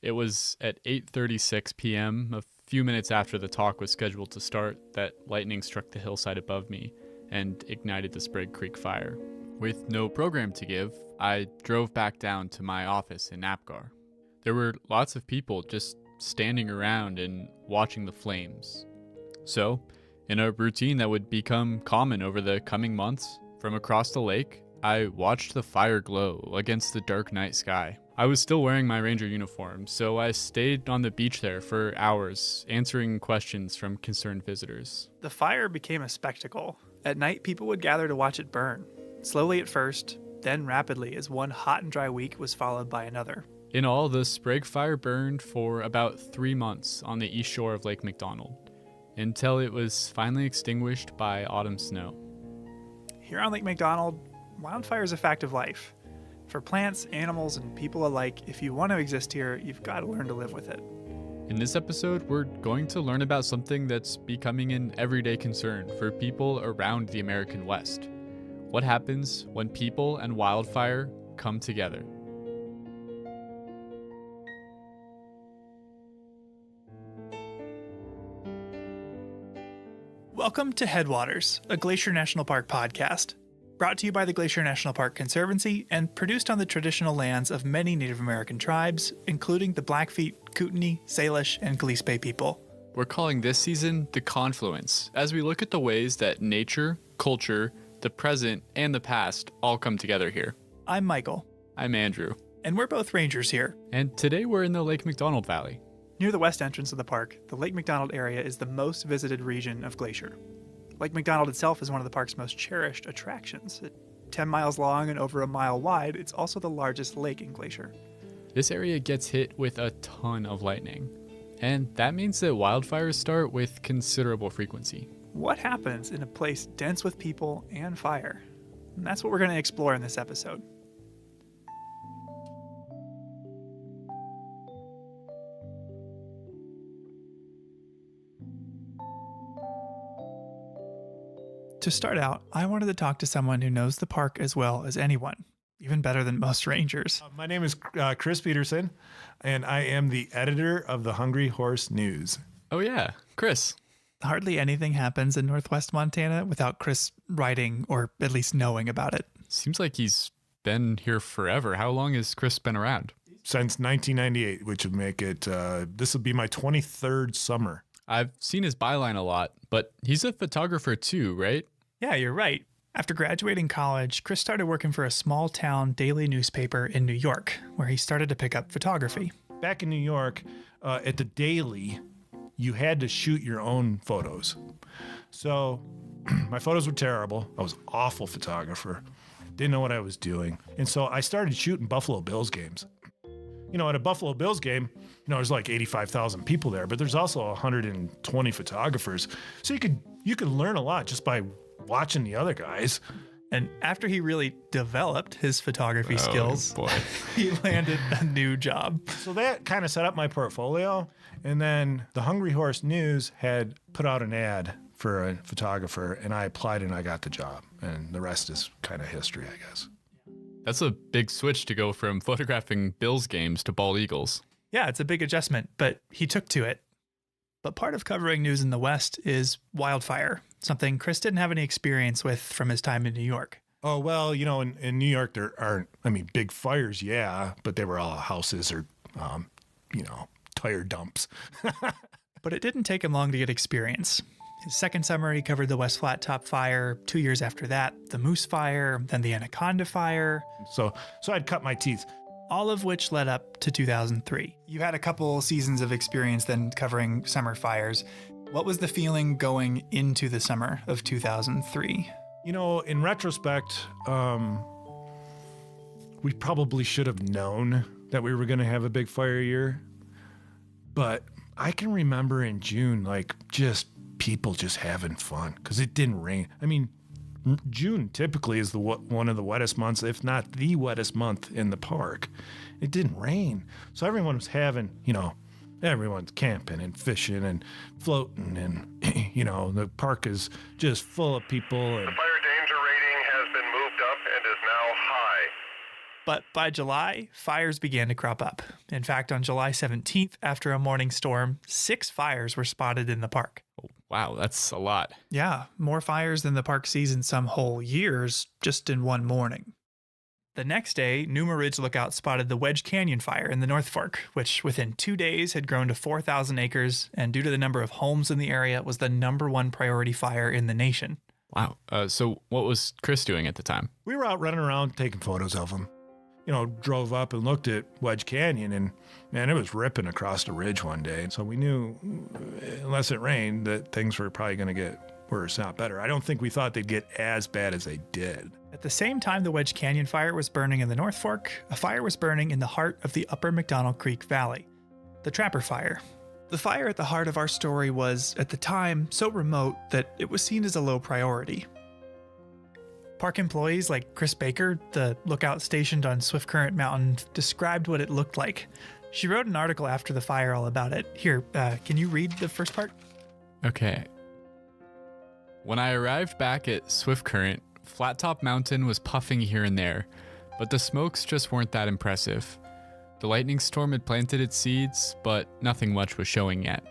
It was at 8:36 p.m., a few minutes after the talk was scheduled to start, that lightning struck the hillside above me and ignited the Sprague Creek fire. With no program to give, I drove back down to my office in Apgar. There were lots of people just standing around and watching the flames. So, in a routine that would become common over the coming months, from across the lake, I watched the fire glow against the dark night sky. I was still wearing my ranger uniform, so I stayed on the beach there for hours, answering questions from concerned visitors. The fire became a spectacle. At night, people would gather to watch it burn, slowly at first, then rapidly as one hot and dry week was followed by another. In all, the Sprague Fire burned for about 3 months on the east shore of Lake McDonald, until it was finally extinguished by autumn snow. Here on Lake McDonald, wildfire is a fact of life. For plants, animals, and people alike, if you want to exist here, you've got to learn to live with it. In this episode, we're going to learn about something that's becoming an everyday concern for people around the American West. What happens when people and wildfire come together? Welcome to Headwaters, a Glacier National Park podcast, brought to you by the Glacier National Park Conservancy and produced on the traditional lands of many Native American tribes, including the Blackfeet, Kootenai, Salish, and Gillespie people. We're calling this season The Confluence, as we look at the ways that nature, culture, the present, and the past all come together here. I'm Michael. I'm Andrew. And we're both rangers here. And today we're in the Lake McDonald Valley. Near the west entrance of the park, the Lake McDonald area is the most visited region of Glacier. Lake McDonald itself is one of the park's most cherished attractions. At 10 miles long and over a mile wide, it's also the largest lake in Glacier. This area gets hit with a ton of lightning, and that means that wildfires start with considerable frequency. What happens in a place dense with people and fire? And that's what we're going to explore in this episode. To start out, I wanted to talk to someone who knows the park as well as anyone, even better than most rangers. My name is Chris Peterson, and I am the editor of the Hungry Horse News. Oh yeah, Chris. Hardly anything happens in Northwest Montana without Chris writing or at least knowing about it. Seems like he's been here forever. How long has Chris been around? Since 1998, which would make it, this will be my 23rd summer. I've seen his byline a lot, but he's a photographer too, right? Yeah, you're right. After graduating college, Chris started working for a small town daily newspaper in New York, where he started to pick up photography. Back in New York, at the Daily, you had to shoot your own photos. So my photos were terrible. I was an awful photographer. Didn't know what I was doing. And so I started shooting Buffalo Bills games. You know, at a Buffalo Bills game, there's like 85,000 people there, but there's also 120 photographers. So you could learn a lot just by watching the other guys. And after he really developed his photography skills, he landed a new job. So that kind of set up my portfolio. And then the Hungry Horse News had put out an ad for a photographer, and I applied and I got the job. And the rest is kind of history, I guess. That's a big switch to go from photographing Bills games to bald eagles. Yeah, it's a big adjustment, but he took to it. But part of covering news in the West is wildfire, something Chris didn't have any experience with from his time in New York. Oh, well, in New York, there aren't, big fires, yeah, but they were all houses or, tire dumps. But it didn't take him long to get experience. His second summer, he covered the West Flat Top Fire. 2 years after that, the Moose Fire, then the Anaconda Fire. So I'd cut my teeth. All of which led up to 2003. You had a couple seasons of experience then covering summer fires. What was the feeling going into the summer of 2003? In retrospect, we probably should have known that we were going to have a big fire year. But I can remember in June, people just having fun because it didn't rain. June typically is one of the wettest months, if not the wettest month in the park. It didn't rain. So everyone was having, everyone's camping and fishing and floating and, the park is just full of people. The fire danger rating has been moved up and is now high. But by July, fires began to crop up. In fact, on July 17th, after a morning storm, 6 fires were spotted in the park. Oh, wow, that's a lot. Yeah, more fires than the park sees in some whole years, just in one morning. The next day, Numa Ridge Lookout spotted the Wedge Canyon fire in the North Fork, which within 2 days had grown to 4,000 acres, and due to the number of homes in the area, was the #1 priority fire in the nation. Wow. So what was Chris doing at the time? We were out running around taking photos of them. Drove up and looked at Wedge Canyon, and man, it was ripping across the ridge one day. So we knew, unless it rained, that things were probably going to get worse, not better. I don't think we thought they'd get as bad as they did. At the same time the Wedge Canyon fire was burning in the North Fork, a fire was burning in the heart of the Upper McDonald Creek Valley, the Trapper Fire. The fire at the heart of our story was, at the time, so remote that it was seen as a low priority. Park employees like Chris Baker, the lookout stationed on Swift Current Mountain, described what it looked like. She wrote an article after the fire all about it. Here, can you read the first part? Okay. When I arrived back at Swift Current, Flat Top Mountain was puffing here and there, but the smokes just weren't that impressive. The lightning storm had planted its seeds, but nothing much was showing yet.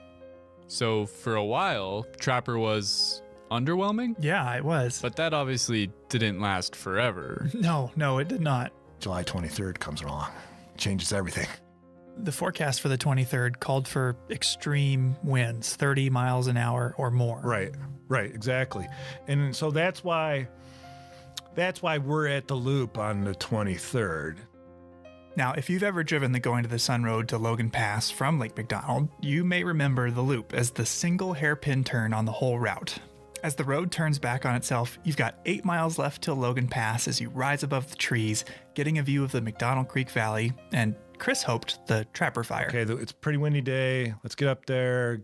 So for a while, Trapper was underwhelming? Yeah, it was. But that obviously didn't last forever. No, it did not. July 23rd comes along. Changes everything. The forecast for the 23rd called for extreme winds, 30 miles an hour or more. Right, exactly. And so that's why we're at the loop on the 23rd. Now, if you've ever driven the Going to the Sun Road to Logan Pass from Lake McDonald, you may remember the loop as the single hairpin turn on the whole route. As the road turns back on itself, you've got 8 miles left till Logan Pass as you rise above the trees, getting a view of the McDonald Creek Valley, and Chris hoped the Trapper Fire. Okay, it's a pretty windy day. Let's get up there,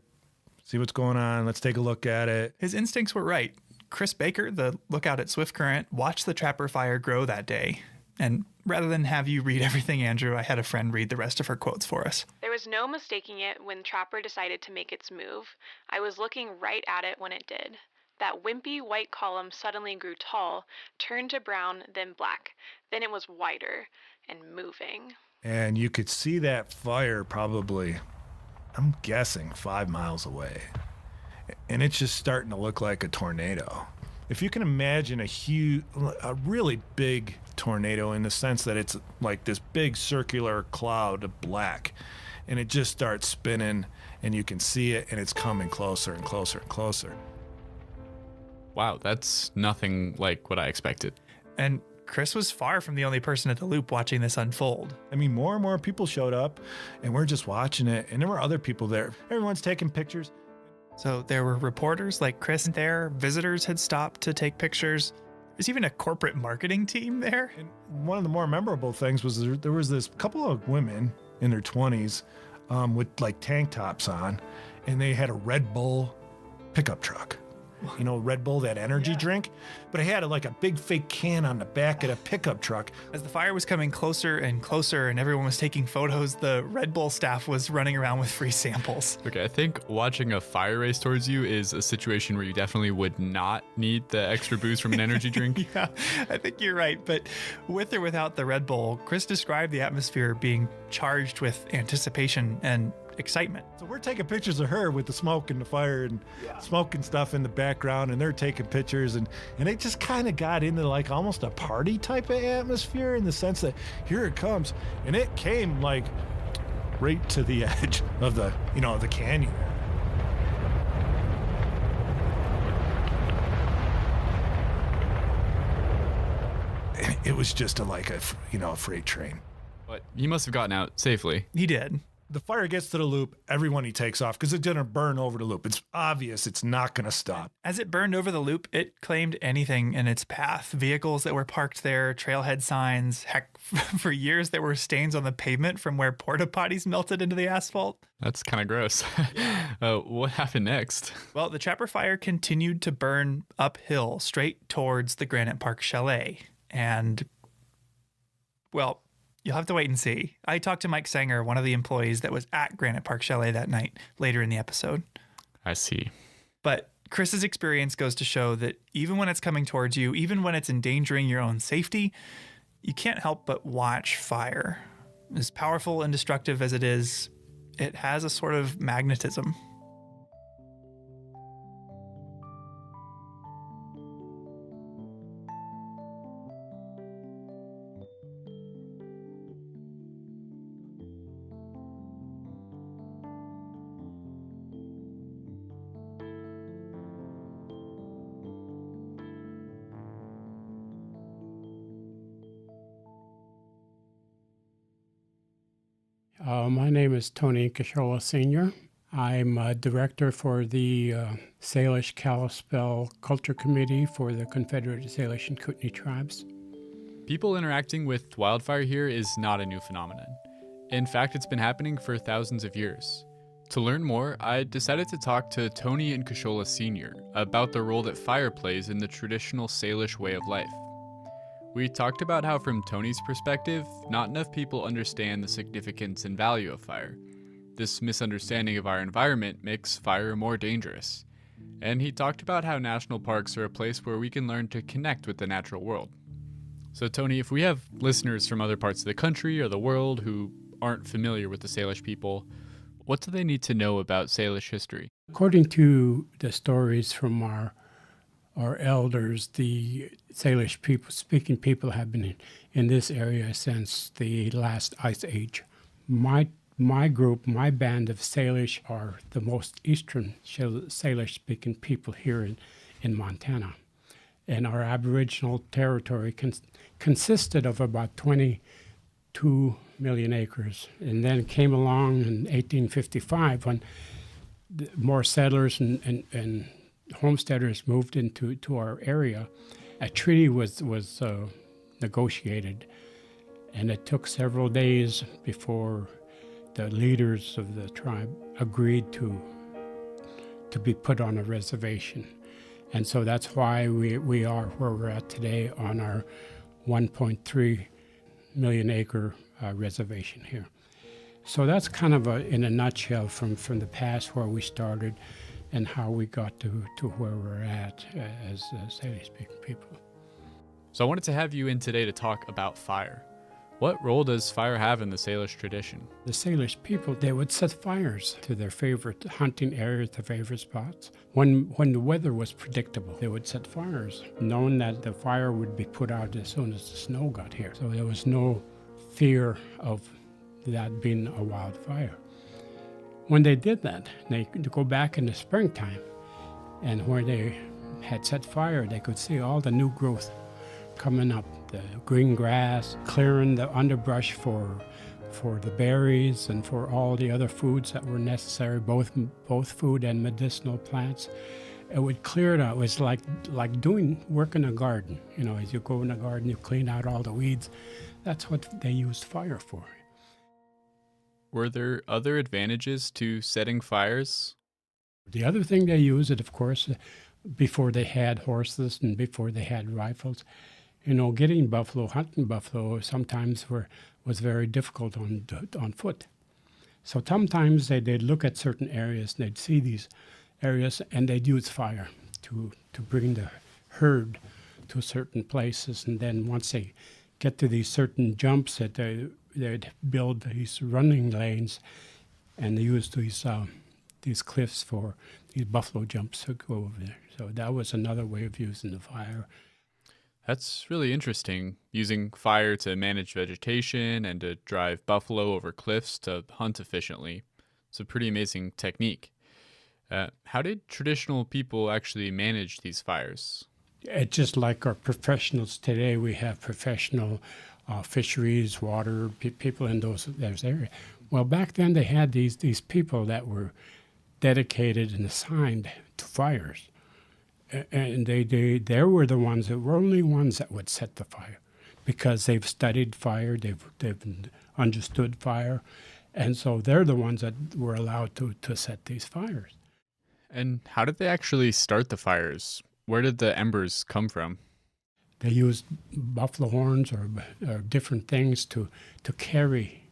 see what's going on. Let's take a look at it. His instincts were right. Chris Baker, the lookout at Swift Current, watched the Trapper Fire grow that day. And rather than have you read everything, Andrew, I had a friend read the rest of her quotes for us. There was no mistaking it when Trapper decided to make its move. I was looking right at it when it did. That wimpy white column suddenly grew tall, turned to brown, then black. Then it was wider and moving. And you could see that fire probably, I'm guessing, 5 miles away. And it's just starting to look like a tornado. If you can imagine a really big tornado in the sense that it's like this big circular cloud of black, and it just starts spinning, and you can see it, and it's coming closer and closer and closer. Wow, that's nothing like what I expected. And Chris was far from the only person at the loop watching this unfold. I mean, more and more people showed up, and we're just watching it, and there were other people there. Everyone's taking pictures. So there were reporters like Chris there, visitors had stopped to take pictures. There's even a corporate marketing team there. And one of the more memorable things was there was this couple of women in their 20s with like tank tops on, and they had a Red Bull pickup truck. You know, Red Bull, that energy drink, but it had like a big fake can on the back of the pickup truck. As the fire was coming closer and closer and everyone was taking photos, the Red Bull staff was running around with free samples. Okay, I think watching a fire race towards you is a situation where you definitely would not need the extra boost from an energy drink. Yeah, I think you're right. But with or without the Red Bull, Chris described the atmosphere being charged with anticipation and excitement. So we're taking pictures of her with the smoke and the fire and smoke and stuff in the background, and they're taking pictures, and it just kind of got into like almost a party type of atmosphere in the sense that here it comes, and it came like right to the edge of the canyon. And it was just a freight train. But he must have gotten out safely. He did. The fire gets to the loop, everyone he takes off because it's going to burn over the loop. It's obvious it's not going to stop. As it burned over the loop, it claimed anything in its path. Vehicles that were parked there, trailhead signs. Heck, for years there were stains on the pavement from where porta potties melted into the asphalt. That's kind of gross. What happened next? Well, the Trapper Fire continued to burn uphill straight towards the Granite Park Chalet. And, well, you'll have to wait and see. I talked to Mike Sanger, one of the employees that was at Granite Park Chalet that night, later in the episode. I see. But Chris's experience goes to show that even when it's coming towards you, even when it's endangering your own safety, you can't help but watch fire. As powerful and destructive as it is, it has a sort of magnetism. My name is Tony Kashola Sr. I'm a director for the Salish Kalispel Culture Committee for the Confederate Salish and Kootenai tribes. People interacting with wildfire here is not a new phenomenon. In fact, it's been happening for thousands of years. To learn more, I decided to talk to Tony and Kashola Sr. about the role that fire plays in the traditional Salish way of life. We talked about how, from Tony's perspective, not enough people understand the significance and value of fire. This misunderstanding of our environment makes fire more dangerous. And he talked about how national parks are a place where we can learn to connect with the natural world. So Tony, if we have listeners from other parts of the country or the world who aren't familiar with the Salish people, what do they need to know about Salish history? According to the stories from our elders, the Salish speaking people have been in this area since the last ice age. My group, my band of Salish are the most eastern Salish-speaking people here in Montana. And our Aboriginal territory consisted of about 22 million acres. And then came along in 1855 when more settlers and homesteaders moved into our area. A treaty was negotiated, and it took several days before the leaders of the tribe agreed to be put on a reservation. And so that's why we are where we're at today on our 1.3 million acre reservation here. So that's kind of in a nutshell from the past where we started and how we got to where we're at as Salish-speaking people. So I wanted to have you in today to talk about fire. What role does fire have in the Salish tradition? The Salish people, they would set fires to their favorite hunting areas, their favorite spots. When the weather was predictable, they would set fires, knowing that the fire would be put out as soon as the snow got here. So there was no fear of that being a wildfire. When they did that, they could go back in the springtime, and where they had set fire, they could see all the new growth coming up, the green grass, clearing the underbrush for the berries and for all the other foods that were necessary, both food and medicinal plants. It would clear it out. It was like doing work in a garden. You know, as you go in a garden, you clean out all the weeds. That's what they used fire for. Were there other advantages to setting fires? The other thing they used, of course, before they had horses and before they had rifles, you know, getting buffalo, hunting buffalo, sometimes was very difficult on foot. So sometimes they'd look at certain areas, and they'd see these areas, and they'd use fire to bring the herd to certain places. And then once they get to these certain jumps, that they'd build these running lanes, and they used these cliffs for these buffalo jumps to go over there. So that was another way of using the fire. That's really interesting, using fire to manage vegetation and to drive buffalo over cliffs to hunt efficiently. It's a pretty amazing technique. How did traditional people actually manage these fires? It's just like our professionals today. We have professional fisheries, water people in those areas. Well, back then they had these people that were dedicated and assigned to fires. And they were the ones that were only ones that would set the fire, because they've studied fire, they've understood fire, and so they're the ones that were allowed to set these fires. And how did they actually start the fires? Where did the embers come from? They used buffalo horns or different things to carry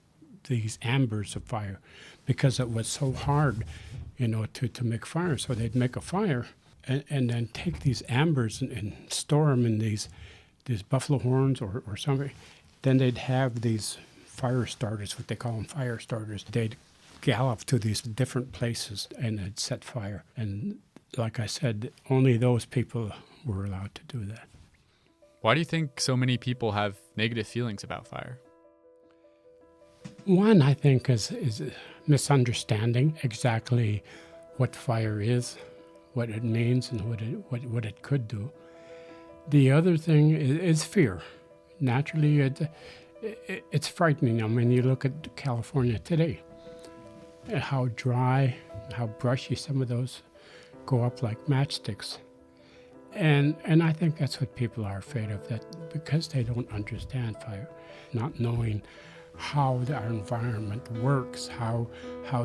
these embers of fire, because it was so hard, you know, to make fire. So they'd make a fire. And then take these ambers and store them in these buffalo horns or something. Then they'd have these fire starters, what they call them, fire starters. They'd gallop to these different places and they'd set fire. And like I said, only those people were allowed to do that. Why do you think so many people have negative feelings about fire? One, I think, is misunderstanding exactly what fire is, what it means, and what it could do. The other thing is fear. Naturally, it's frightening. I mean, you look at California today, how dry, how brushy some of those go up like matchsticks. And I think that's what people are afraid of, that because they don't understand fire, not knowing how our environment works, how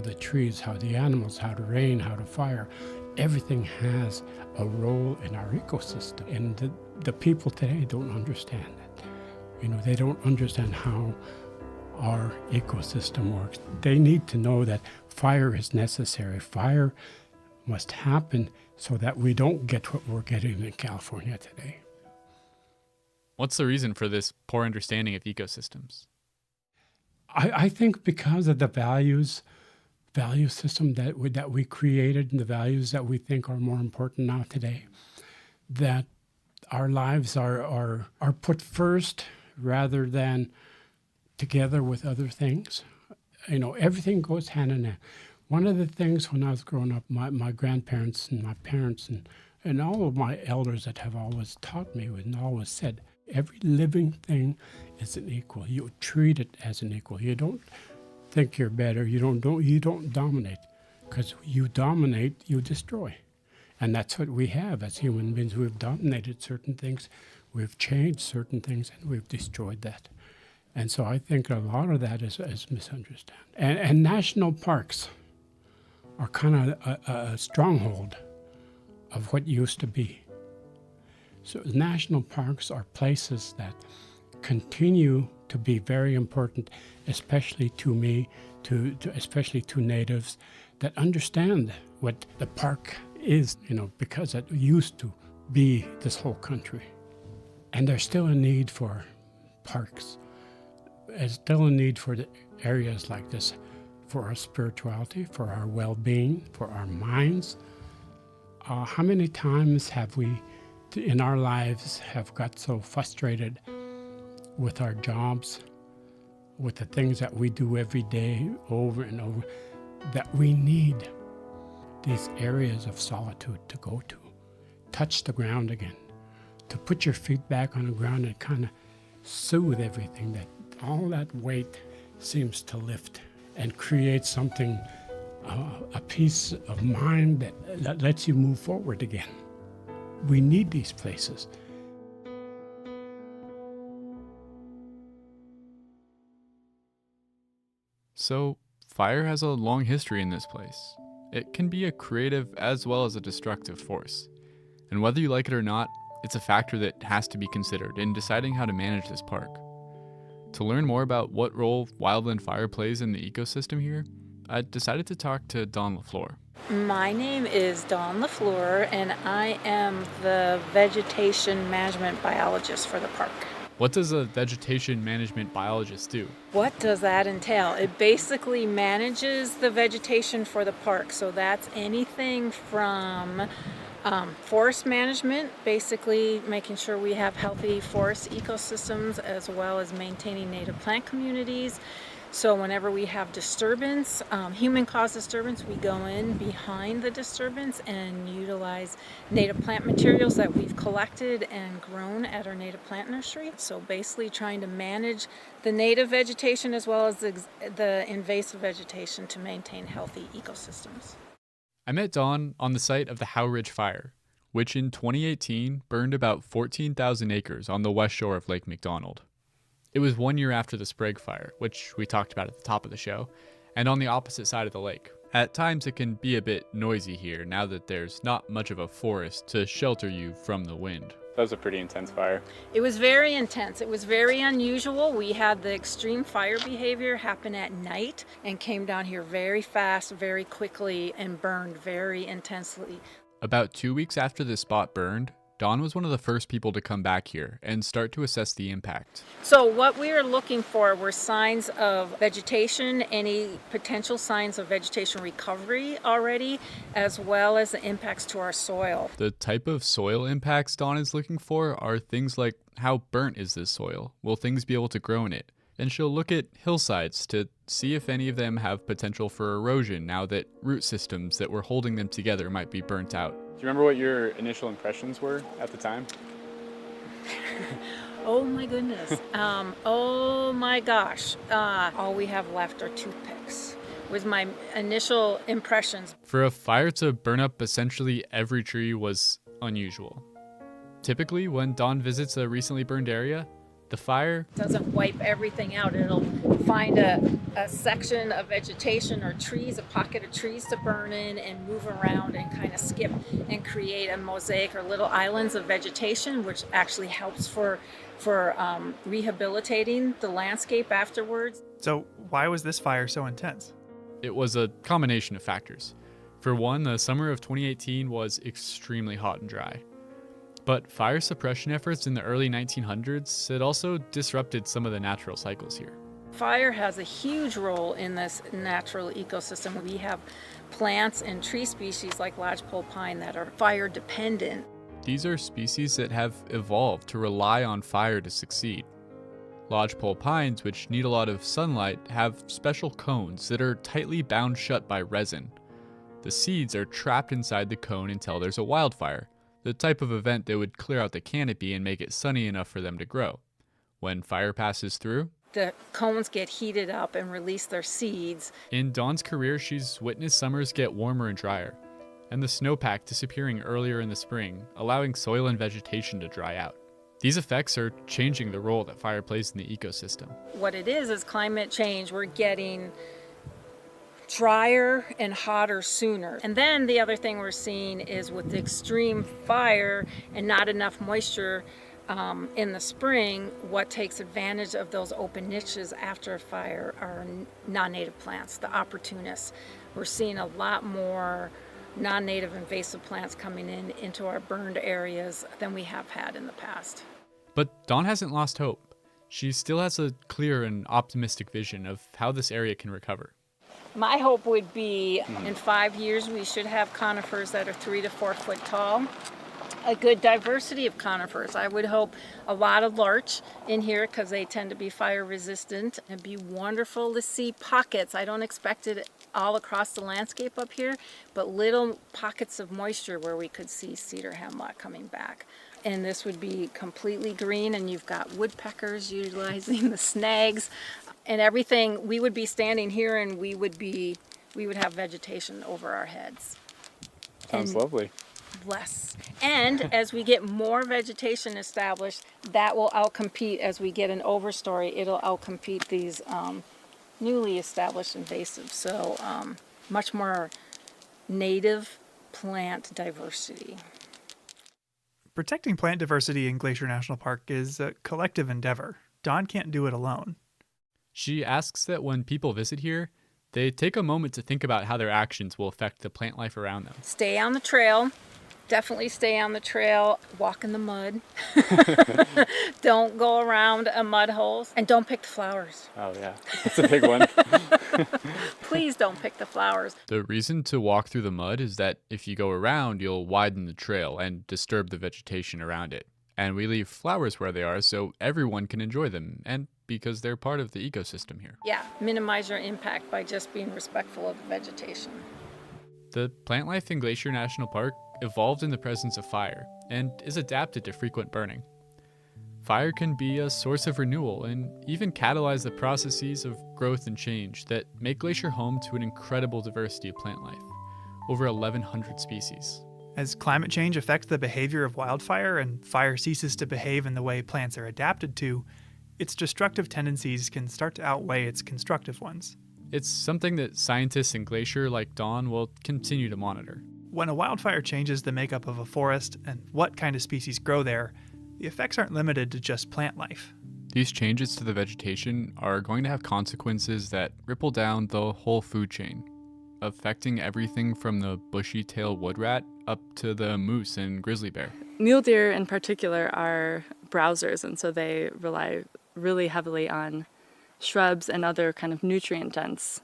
the trees, how the animals, how the rain, how the fire, everything has a role in our ecosystem. And the people today don't understand that. You know, they don't understand how our ecosystem works. They need to know that fire is necessary. Fire must happen so that we don't get what we're getting in California today. What's the reason for this poor understanding of ecosystems? I think because of the value system that we created, and the values that we think are more important now today, that our lives are put first rather than together with other things. You know, everything goes hand in hand. One of the things when I was growing up, my grandparents and my parents and all of my elders that have always taught me and always said, every living thing is an equal. You treat it as an equal. You don't think you're better. You don't dominate, because you dominate, you destroy. And that's what we have as human beings. We've dominated certain things, we've changed certain things, and we've destroyed that. And so I think a lot of that is misunderstood. And national parks are kind of a stronghold of what used to be. So national parks are places that continue to be very important, especially to me, especially to natives that understand what the park is, you know, because it used to be this whole country. And there's still a need for parks. There's still a need for the areas like this, for our spirituality, for our well-being, for our minds. How many times have we in our lives have got so frustrated with our jobs, with the things that we do every day over and over, that we need these areas of solitude to go to, touch the ground again, to put your feet back on the ground and kind of soothe everything, that all that weight seems to lift and create something, a peace of mind that lets you move forward again. We need these places. So, fire has a long history in this place. It can be a creative as well as a destructive force. And whether you like it or not, it's a factor that has to be considered in deciding how to manage this park. To learn more about what role wildland fire plays in the ecosystem here, I decided to talk to Dawn LaFleur. My name is Dawn LaFleur, and I am the vegetation management biologist for the park. What does a vegetation management biologist do? What does that entail? It basically manages the vegetation for the park. So that's anything from forest management, basically making sure we have healthy forest ecosystems, as well as maintaining native plant communities. So whenever we have disturbance, human-caused disturbance, we go in behind the disturbance and utilize native plant materials that we've collected and grown at our native plant nursery. So basically trying to manage the native vegetation as well as the invasive vegetation to maintain healthy ecosystems. I met Dawn on the site of the Howe Ridge Fire, which in 2018 burned about 14,000 acres on the west shore of Lake McDonald. It was 1 year after the Sprague Fire, which we talked about at the top of the show, and on the opposite side of the lake. At times it can be a bit noisy here now that there's not much of a forest to shelter you from the wind. That was a pretty intense fire. It was very intense. It was very unusual. We had the extreme fire behavior happen at night and came down here very fast, very quickly, and burned very intensely. About 2 weeks after this spot burned, Dawn was one of the first people to come back here and start to assess the impact. So what we were looking for were signs of vegetation, any potential signs of vegetation recovery already, as well as the impacts to our soil. The type of soil impacts Dawn is looking for are things like how burnt is this soil? Will things be able to grow in it? And she'll look at hillsides to see if any of them have potential for erosion now that root systems that were holding them together might be burnt out. Do you remember what your initial impressions were at the time? Oh my goodness. Oh my gosh. All we have left are toothpicks. was my initial impressions. For a fire to burn up essentially every tree was unusual. Typically, when Dawn visits a recently burned area, the fire Doesn't wipe everything out. It'll find a section of vegetation or trees, a pocket of trees to burn in and move around and kind of skip and create a mosaic or little islands of vegetation, which actually helps for rehabilitating the landscape afterwards. So why was this fire so intense? It was a combination of factors. For one, the summer of 2018 was extremely hot and dry. But fire suppression efforts in the early 1900s had also disrupted some of the natural cycles here. Fire has a huge role in this natural ecosystem. We have plants and tree species like lodgepole pine that are fire dependent. These are species that have evolved to rely on fire to succeed. Lodgepole pines, which need a lot of sunlight, have special cones that are tightly bound shut by resin. The seeds are trapped inside the cone until there's a wildfire, the type of event that would clear out the canopy and make it sunny enough for them to grow. When fire passes through, The cones get heated up and release their seeds. in Dawn's career, she's witnessed summers get warmer and drier, and the snowpack disappearing earlier in the spring, allowing soil and vegetation to dry out. These effects are changing the role that fire plays in the ecosystem. What it is climate change. We're getting drier and hotter sooner. And then the other thing we're seeing is with the extreme fire and not enough moisture in the spring, what takes advantage of those open niches after a fire are non-native plants, the opportunists. We're seeing a lot more non-native invasive plants coming into our burned areas than we have had in the past. But Dawn hasn't lost hope. She still has a clear and optimistic vision of how this area can recover. My hope would be in 5 years we should have conifers that are 3 to 4 foot tall. A good diversity of conifers. I would hope a lot of larch in here because they tend to be fire resistant. It'd be wonderful to see pockets. I don't expect it all across the landscape up here, but little pockets of moisture where we could see cedar hemlock coming back. And this would be completely green, and you've got woodpeckers utilizing the snags and everything. We would be standing here and we would have vegetation over our heads. Sounds lovely. Bless. And as we get more vegetation established, that will outcompete, as we get an overstory, it'll outcompete these newly established invasives. So much more native plant diversity. Protecting plant diversity in Glacier National Park is a collective endeavor. Dawn can't do it alone. She asks that when people visit here, they take a moment to think about how their actions will affect the plant life around them. Stay on the trail. Definitely stay on the trail. Walk in the mud. Don't go around a mud hole. And don't pick the flowers. Oh, yeah. That's a big one. Please don't pick the flowers. The reason to walk through the mud is that if you go around, you'll widen the trail and disturb the vegetation around it. And we leave flowers where they are so everyone can enjoy them, and because they're part of the ecosystem here. Yeah, minimize your impact by just being respectful of the vegetation. The plant life in Glacier National Park evolved in the presence of fire and is adapted to frequent burning. Fire can be a source of renewal and even catalyze the processes of growth and change that make Glacier home to an incredible diversity of plant life, over 1,100 species. As climate change affects the behavior of wildfire and fire ceases to behave in the way plants are adapted to, its destructive tendencies can start to outweigh its constructive ones. It's something that scientists in Glacier like Dawn will continue to monitor. When a wildfire changes the makeup of a forest and what kind of species grow there, the effects aren't limited to just plant life. These changes to the vegetation are going to have consequences that ripple down the whole food chain, affecting everything from the bushy-tailed wood rat up to the moose and grizzly bear. Mule deer in particular are browsers, and so they rely really heavily on shrubs and other kind of nutrient-dense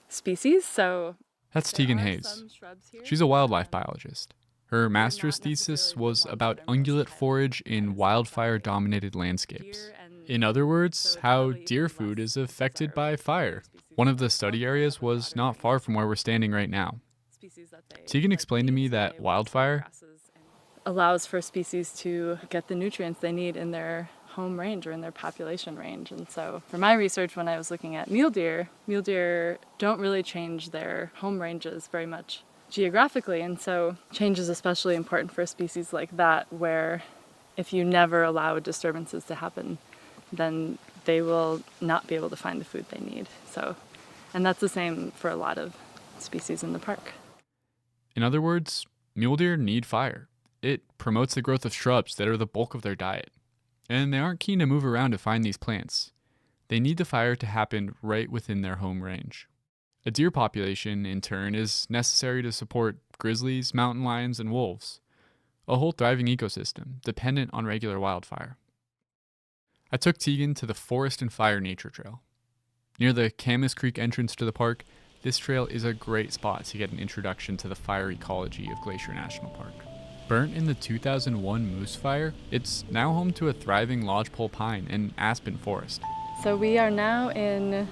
species. So that's Tegan Hayes. She's a wildlife biologist. Her master's thesis was about ungulate forage in wildfire-dominated landscapes. In other words, how deer food is affected by fire. One of the study areas was not far from where we're standing right now. Tegan explained to me that wildfire allows for species to get the nutrients they need in their home range or in their population range. And so for my research, when I was looking at mule deer don't really change their home ranges very much geographically. And so change is especially important for a species like that, where if you never allow disturbances to happen, then they will not be able to find the food they need. So, and that's the same for a lot of species in the park. In other words, mule deer need fire. It promotes the growth of shrubs that are the bulk of their diet. And they aren't keen to move around to find these plants. They need the fire to happen right within their home range. A deer population, in turn, is necessary to support grizzlies, mountain lions, and wolves. A whole thriving ecosystem, dependent on regular wildfire. I took Tegan to the Forest and Fire Nature Trail. Near the Camas Creek entrance to the park, this trail is a great spot to get an introduction to the fire ecology of Glacier National Park. Burnt in the 2001 Moose Fire, it's now home to a thriving lodgepole pine and aspen forest. So we are now in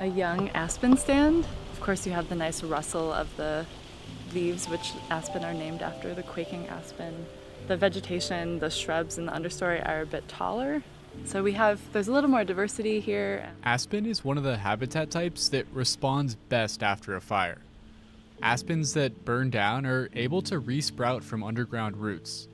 a young aspen stand. Of course, you have the nice rustle of the leaves, which aspen are named after, the quaking aspen. The vegetation, the shrubs in the understory are a bit taller. So there's a little more diversity here. Aspen is one of the habitat types that responds best after a fire. Aspens that burn down are able to resprout from underground roots.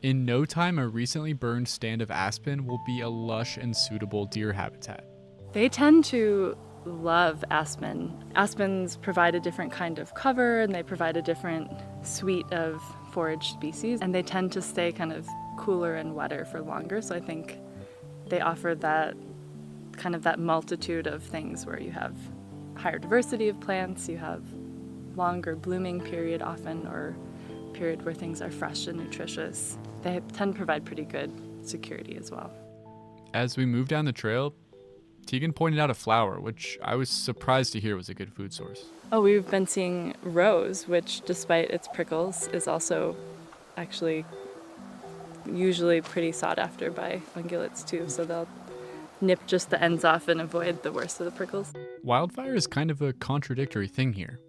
In no time, a recently burned stand of aspen will be a lush and suitable deer habitat. They tend to love aspen. Aspens provide a different kind of cover, and they provide a different suite of forage species, and they tend to stay kind of cooler and wetter for longer. So I think they offer that kind of that multitude of things where you have higher diversity of plants, you have longer blooming period often, or period where things are fresh and nutritious. They tend to provide pretty good security as well. As we moved down the trail, Tegan pointed out a flower, which I was surprised to hear was a good food source. Oh, we've been seeing rose, which despite its prickles is also actually usually pretty sought after by ungulates too, so they'll nip just the ends off and avoid the worst of the prickles. Wildfire is kind of a contradictory thing here.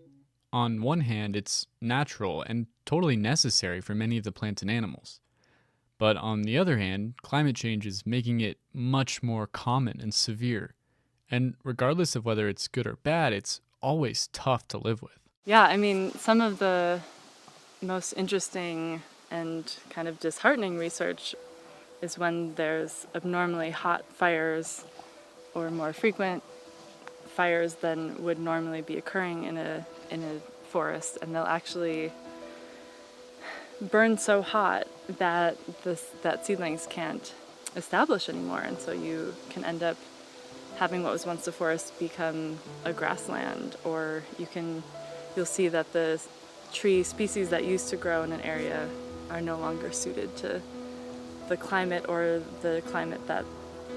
On one hand, it's natural and totally necessary for many of the plants and animals. But on the other hand, climate change is making it much more common and severe. And regardless of whether it's good or bad, it's always tough to live with. Yeah, I mean, some of the most interesting and kind of disheartening research is when there's abnormally hot fires or more frequent fires than would normally be occurring in a forest, and they'll actually burn so hot that seedlings can't establish anymore, and so you can end up having what was once a forest become a grassland, or you'll see that the tree species that used to grow in an area are no longer suited to the climate or the climate that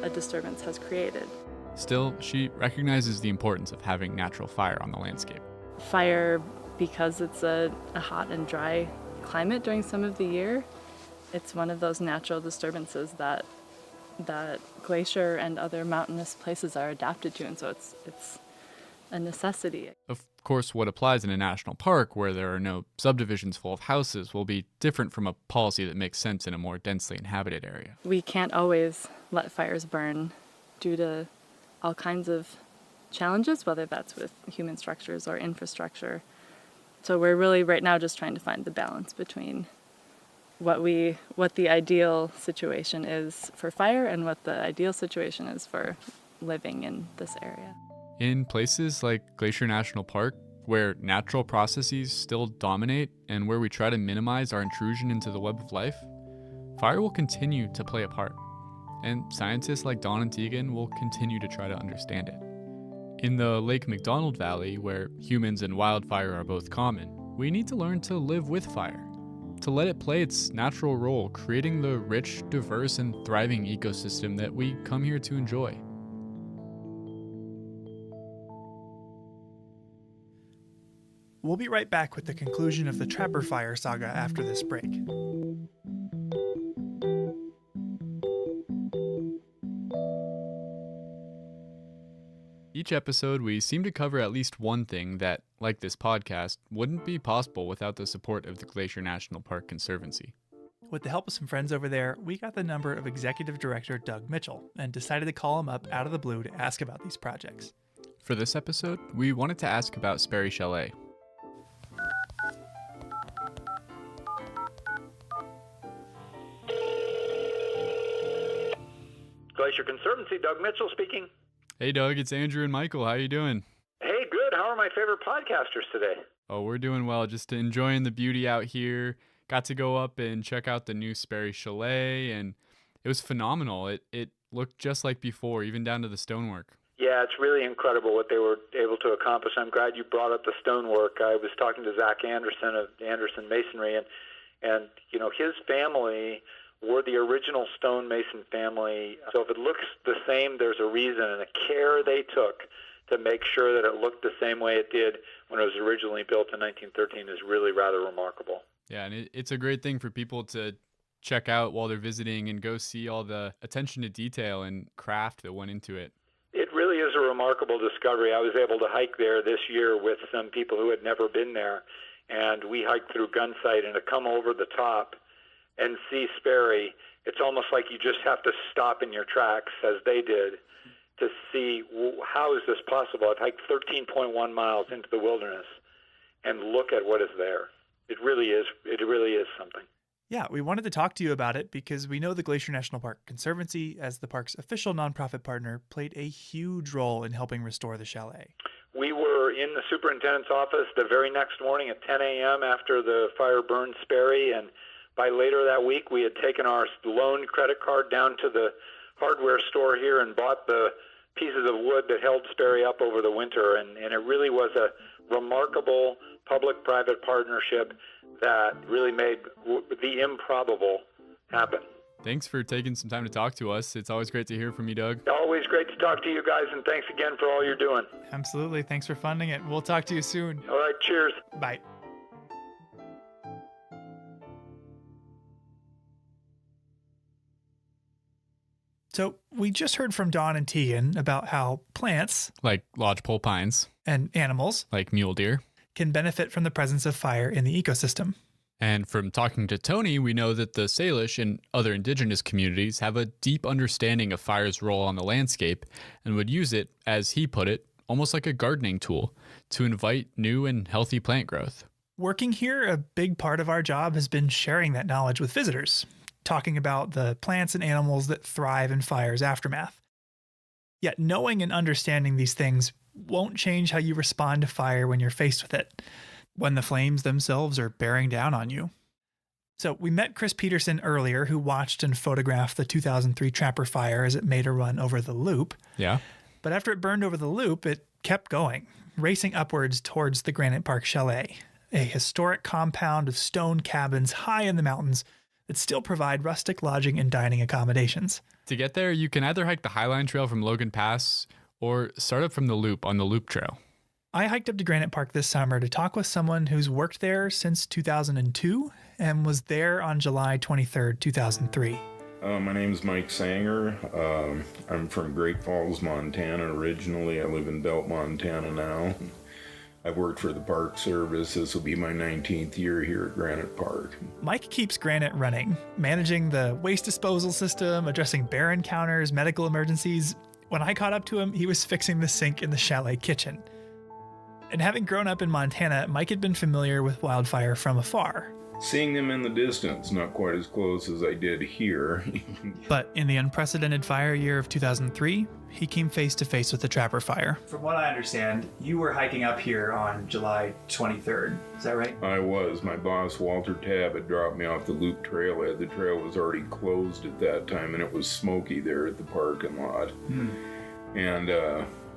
a disturbance has created. Still, she recognizes the importance of having natural fire on the landscape. Fire, because it's a hot and dry climate during some of the year, it's one of those natural disturbances that glacier and other mountainous places are adapted to, and so it's a necessity. Of course, what applies in a national park where there are no subdivisions full of houses will be different from a policy that makes sense in a more densely inhabited area. We can't always let fires burn due to all kinds of challenges, whether that's with human structures or infrastructure. So we're really right now just trying to find the balance between what the ideal situation is for fire and what the ideal situation is for living in this area. In places like Glacier National Park, where natural processes still dominate and where we try to minimize our intrusion into the web of life, fire will continue to play a part, and scientists like Dawn and Tegan will continue to try to understand it. In the Lake McDonald Valley, where humans and wildfire are both common, we need to learn to live with fire, to let it play its natural role, creating the rich, diverse, and thriving ecosystem that we come here to enjoy. We'll be right back with the conclusion of the Trapper Fire saga after this break. Each episode, we seem to cover at least one thing that, like this podcast, wouldn't be possible without the support of the Glacier National Park Conservancy. with the help of some friends over there, we got the number of Executive Director Doug Mitchell and decided to call him up out of the blue to ask about these projects. For this episode, we wanted to ask about Sperry Chalet. Glacier Conservancy, Doug Mitchell speaking. Hey Doug, it's Andrew and Michael. How you doing? Hey, good. How are my favorite podcasters today? Oh, we're doing well. Just enjoying the beauty out here. Got to go up and check out the new Sperry Chalet, and it was phenomenal. It looked just like before, even down to the stonework. Yeah, it's really incredible what they were able to accomplish. I'm glad you brought up the stonework. I was talking to Zach Anderson of Anderson Masonry, and you know, his family were the original stonemason family. So if it looks the same, there's a reason, and the care they took to make sure that it looked the same way it did when it was originally built in 1913 is really rather remarkable. Yeah, and it's a great thing for people to check out while they're visiting and go see all the attention to detail and craft that went into it. It really is a remarkable discovery. I was able to hike there this year with some people who had never been there, and we hiked through Gunsight, and to come over the top and see Sperry, it's almost like you just have to stop in your tracks, as they did, to see how is this possible. I've hiked 13.1 miles into the wilderness and look at what is there. It really is something. Yeah, we wanted to talk to you about it because we know the Glacier National Park Conservancy, as the park's official nonprofit partner, played a huge role in helping restore the chalet. We were in the superintendent's office the very next morning at 10 a.m. after the fire burned Sperry, and by later that week, we had taken our loan credit card down to the hardware store here and bought the pieces of wood that held Sperry up over the winter. And it really was a remarkable public-private partnership that really made the improbable happen. Thanks for taking some time to talk to us. It's always great to hear from you, Doug. Always great to talk to you guys, and thanks again for all you're doing. Absolutely. Thanks for funding it. We'll talk to you soon. All right, cheers. Bye. So we just heard from Don and Tegan about how plants, like lodgepole pines, and animals, like mule deer, can benefit from the presence of fire in the ecosystem. And from talking to Tony, we know that the Salish and other indigenous communities have a deep understanding of fire's role on the landscape and would use it, as he put it, almost like a gardening tool to invite new and healthy plant growth. Working here, a big part of our job has been sharing that knowledge with visitors, talking about the plants and animals that thrive in fire's aftermath. Yet knowing and understanding these things won't change how you respond to fire when you're faced with it, when the flames themselves are bearing down on you. So we met Chris Peterson earlier, who watched and photographed the 2003 Trapper Fire as it made a run over the loop. Yeah. But after it burned over the loop, it kept going, racing upwards towards the Granite Park Chalet, a historic compound of stone cabins high in the mountains that still provide rustic lodging and dining accommodations. To get there, you can either hike the Highline Trail from Logan Pass or start up from the loop on the Loop Trail. I hiked up to Granite Park this summer to talk with someone who's worked there since 2002 and was there on July 23rd, 2003. My name's Mike Sanger. I'm from Great Falls, Montana originally. I live in Belt, Montana now. I've worked for the Park Service. This will be my 19th year here at Granite Park. Mike keeps Granite running, managing the waste disposal system, addressing bear encounters, medical emergencies. When I caught up to him, he was fixing the sink in the chalet kitchen. And having grown up in Montana, Mike had been familiar with wildfire from afar. Seeing them in the distance, not quite as close as I did here. But in the unprecedented fire year of 2003, he came face to face with the Trapper Fire. From what I understand, you were hiking up here on July 23rd. Is that right? I was. My boss, Walter Tabb, had dropped me off the Loop Trailhead. The trail was already closed at that time, and it was smoky there at the parking lot. And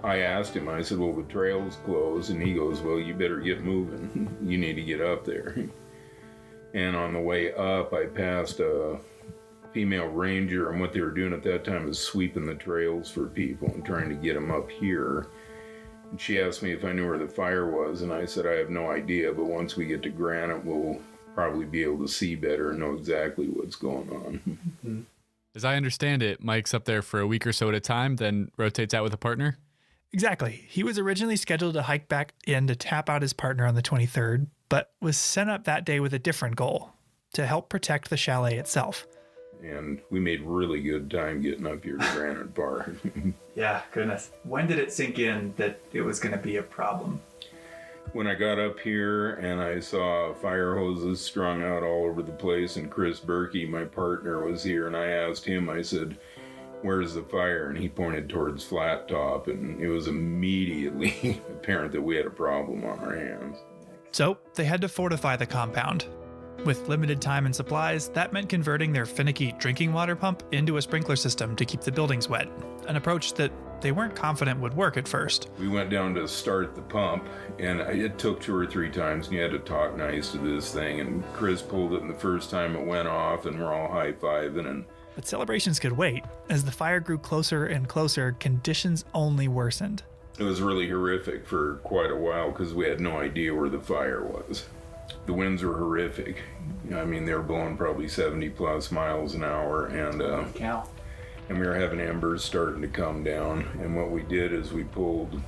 I asked him, I said, well, the trail's closed. And he goes, well, you better get moving. You need to get up there. And on the way up, I passed a female ranger, and what they were doing at that time is sweeping the trails for people and trying to get them up here. And she asked me if I knew where the fire was, and I said I have no idea, but once we get to Granite, we'll probably be able to see better and know exactly what's going on. As I understand it, Mike's up there for a week or so at a time, then rotates out with a partner? Exactly. He was originally scheduled to hike back in to tap out his partner on the 23rd, but was sent up that day with a different goal: to help protect the chalet itself. And we made really good time getting up here to Granite Park. Yeah, goodness. When did it sink in that it was going to be a problem? When I got up here and I saw fire hoses strung out all over the place, and Chris Berkey, my partner, was here, and I asked him, I said, "Where's the fire?" And he pointed towards Flat Top, and it was immediately apparent that we had a problem on our hands. So they had to fortify the compound. With limited time and supplies, that meant converting their finicky drinking water pump into a sprinkler system to keep the buildings wet, an approach that they weren't confident would work at first. We went down to start the pump, and it took 2 or 3 times, and you had to talk nice to this thing, and Chris pulled it, and the first time it went off, and we're all high-fiving. And But celebrations could wait. As the fire grew closer and closer, conditions only worsened. it was really horrific for quite a while because we had no idea where the fire was. The winds were horrific. I mean, they were blowing probably 70-plus miles an hour, and we were having embers starting to come down. And what we did is we pulled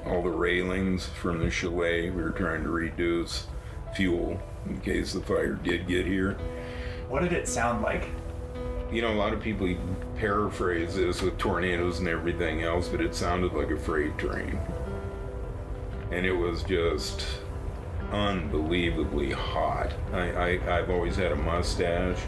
all the railings from the chalet. We were trying to reduce fuel in case the fire did get here. What did it sound like? You know, a lot of people paraphrase this with tornadoes and everything else, but it sounded like a freight train. And it was just unbelievably hot. I've always had a mustache,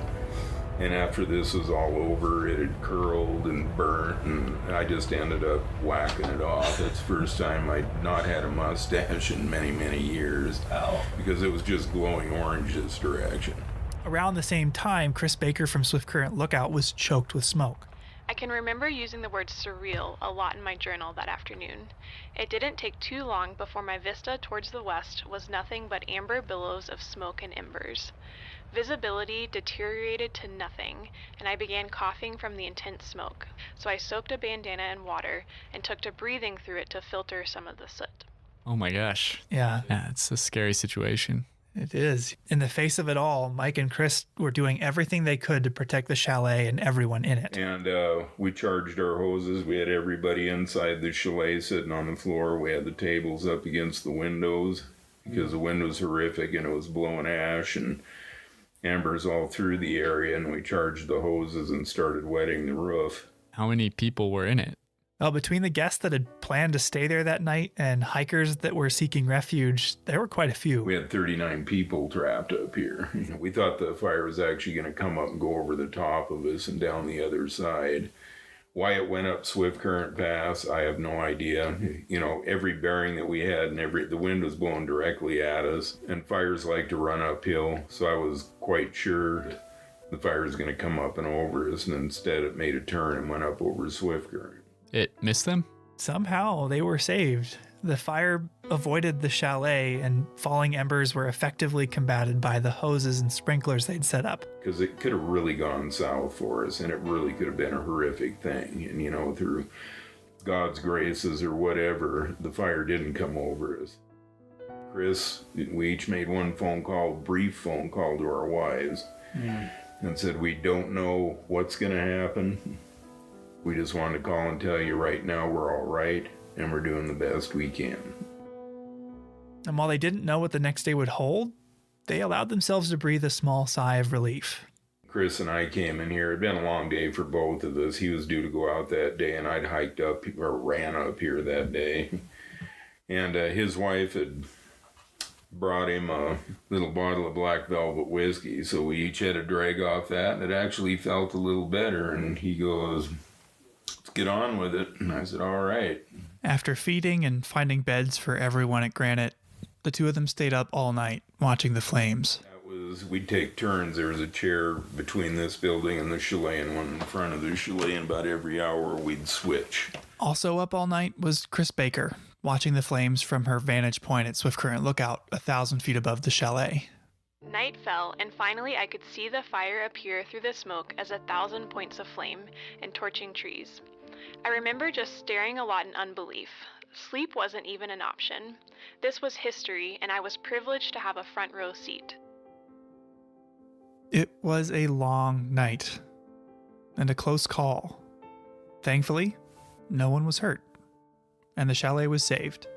and after this was all over, it had curled and burnt, and I just ended up whacking it off. It's the first time I'd not had a mustache in many, many years, because it was just glowing orange this direction. Around the same time, Chris Baker from Swift Current Lookout was choked with smoke. I can remember using the word surreal a lot in my journal that afternoon. It didn't take too long before my vista towards the west was nothing but amber billows of smoke and embers. Visibility deteriorated to nothing, and I began coughing from the intense smoke, so I soaked a bandana in water and took to breathing through it to filter some of the soot. Oh my gosh. Yeah, it's a scary situation. It is. In the face of it all, Mike and Chris were doing everything they could to protect the chalet and everyone in it. And we charged our hoses. We had everybody inside the chalet sitting on the floor. We had the tables up against the windows because the wind was horrific and it was blowing ash and embers all through the area. And we charged the hoses and started wetting the roof. How many people were in it? Well, between the guests that had planned to stay there that night and hikers that were seeking refuge, there were quite a few. We had 39 people trapped up here. We thought the fire was actually going to come up and go over the top of us and down the other side. Why it went up Swift Current Pass, I have no idea. You know, every bearing that we had and the wind was blowing directly at us, and fires like to run uphill, so I was quite sure the fire was going to come up and over us, and instead it made a turn and went up over Swift Current. It missed them? Somehow they were saved. The fire avoided the chalet, and falling embers were effectively combated by the hoses and sprinklers they'd set up. Because it could have really gone south for us, and it really could have been a horrific thing. And, you know, through God's graces or whatever, the fire didn't come over us. Chris, we each made one brief phone call to our wives, and said, we don't know what's going to happen. We just wanted to call and tell you right now we're all right, and we're doing the best we can. And while they didn't know what the next day would hold, they allowed themselves to breathe a small sigh of relief. Chris and I came in here. It'd been a long day for both of us. He was due to go out that day, and I'd hiked up or ran up here that day. And his wife had brought him a little bottle of black velvet whiskey, so we each had a drag off that, and it actually felt a little better. And he goes, let's get on with it. And I said, all right. After feeding and finding beds for everyone at Granite, the two of them stayed up all night watching the flames. We'd take turns. There was a chair between this building and the chalet and one in front of the chalet, and about every hour we'd switch. Also up all night was Chris Baker, watching the flames from her vantage point at Swift Current Lookout, 1,000 feet above the chalet. Night fell, and finally I could see the fire appear through the smoke as 1,000 points of flame and torching trees. I remember just staring a lot in unbelief. Sleep wasn't even an option. This was history, and I was privileged to have a front row seat. It was a long night and a close call. Thankfully, no one was hurt, and the chalet was saved.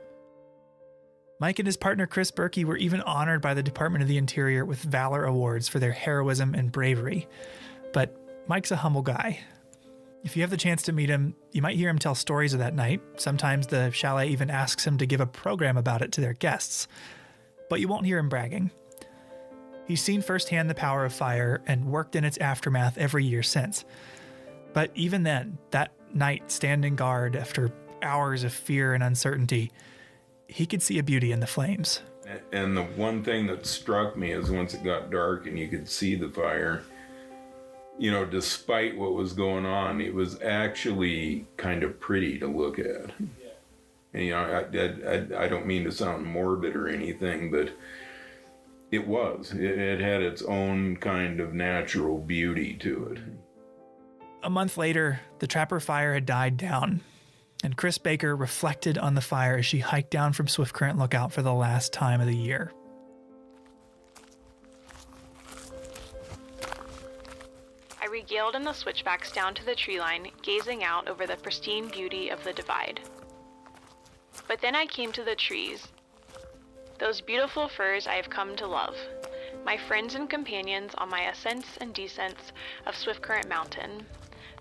Mike and his partner Chris Berkey were even honored by the Department of the Interior with Valor Awards for their heroism and bravery. But Mike's a humble guy. If you have the chance to meet him, you might hear him tell stories of that night. Sometimes the chalet even asks him to give a program about it to their guests. But you won't hear him bragging. He's seen firsthand the power of fire and worked in its aftermath every year since. But even then, that night standing guard after hours of fear and uncertainty, he could see a beauty in the flames. And the one thing that struck me is once it got dark and you could see the fire, you know, despite what was going on, it was actually kind of pretty to look at. And, you know, I don't mean to sound morbid or anything, but it was. It had its own kind of natural beauty to it. A month later, the Trapper fire had died down, and Chris Baker reflected on the fire as she hiked down from Swift Current Lookout for the last time of the year. I regaled in the switchbacks down to the tree line, gazing out over the pristine beauty of the divide. But then I came to the trees. Those beautiful firs I have come to love. My friends and companions on my ascents and descents of Swift Current Mountain.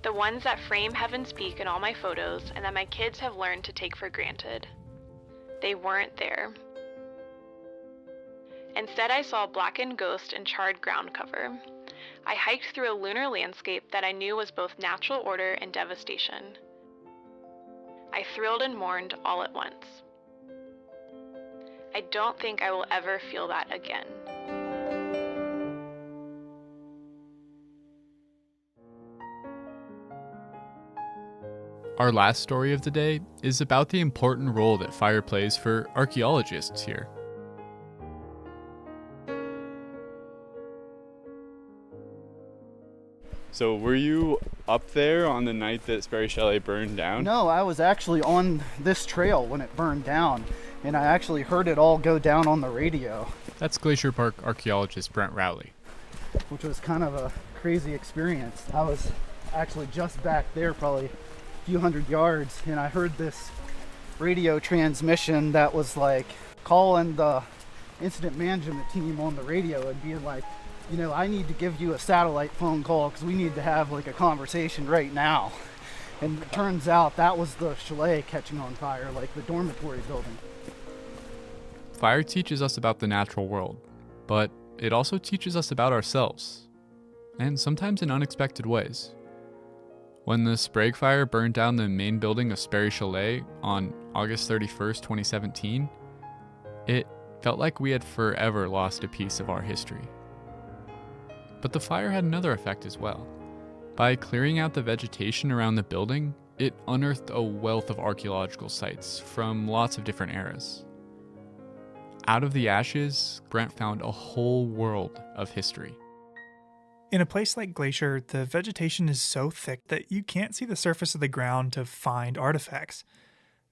The ones that frame heaven's peak in all my photos and that my kids have learned to take for granted. They weren't there. Instead, I saw blackened ghost and charred ground cover. I hiked through a lunar landscape that I knew was both natural order and devastation. I thrilled and mourned all at once. I don't think I will ever feel that again. Our last story of the day is about the important role that fire plays for archaeologists here. So were you up there on the night that Sperry Chalet burned down? No, I was actually on this trail when it burned down, and I actually heard it all go down on the radio. That's Glacier Park archaeologist Brent Rowley. Which was kind of a crazy experience. I was actually just back there, probably a few hundred yards, and I heard this radio transmission that was like calling the incident management team on the radio and being like, you know, I need to give you a satellite phone call because we need to have like a conversation right now. And it turns out that was the chalet catching on fire, like the dormitory building. Fire teaches us about the natural world, but it also teaches us about ourselves, and sometimes in unexpected ways. When the Sprague Fire burned down the main building of Sperry Chalet on August 31st, 2017, it felt like we had forever lost a piece of our history. But the fire had another effect as well. By clearing out the vegetation around the building, it unearthed a wealth of archaeological sites from lots of different eras. Out of the ashes, Brent found a whole world of history. In a place like Glacier, the vegetation is so thick that you can't see the surface of the ground to find artifacts.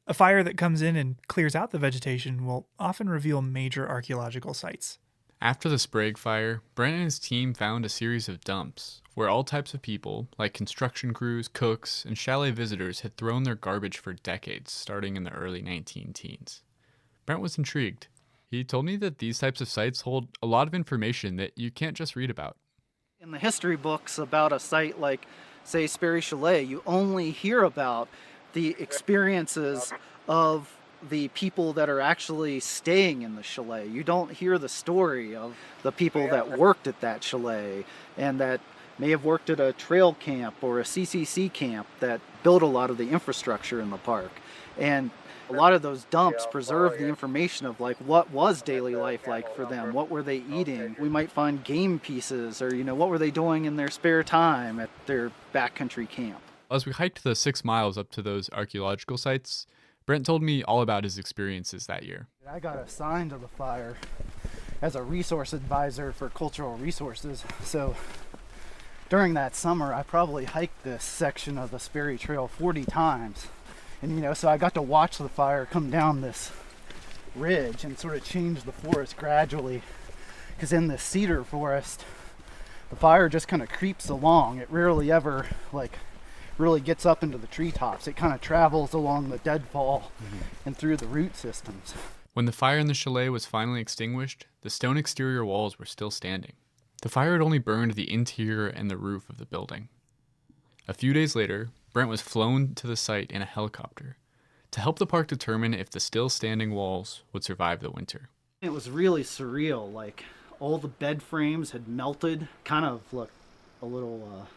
A fire that comes in and clears out the vegetation will often reveal major archaeological sites. After the Sprague Fire, Brent and his team found a series of dumps where all types of people, like construction crews, cooks, and chalet visitors, had thrown their garbage for decades, starting in the early 19-teens. Brent was intrigued. He told me that these types of sites hold a lot of information that you can't just read about. In the history books about a site like, say, Sperry Chalet, you only hear about the experiences of the people that are actually staying in the chalet. You don't hear the story of the people that worked at that chalet and that may have worked at a trail camp or a CCC camp that built a lot of the infrastructure in the park. And a lot of those dumps preserve the information of like what was daily life like for them, what were they eating. We might find game pieces or, you know, what were they doing in their spare time at their backcountry camp. As we hiked the 6 miles up to those archaeological sites, Brent told me all about his experiences that year. I got assigned to the fire as a resource advisor for cultural resources. So during that summer, I probably hiked this section of the Sperry Trail 40 times. And, you know, so I got to watch the fire come down this ridge and sort of change the forest gradually. Because in the cedar forest, the fire just kind of creeps along. It rarely ever, really gets up into the treetops. It kind of travels along the deadfall and through the root systems. When the fire in the chalet was finally extinguished, the stone exterior walls were still standing. The fire had only burned the interior and the roof of the building. A few days later, Brent was flown to the site in a helicopter to help the park determine if the still standing walls would survive the winter. It was really surreal. Like, all the bed frames had melted, kind of looked a little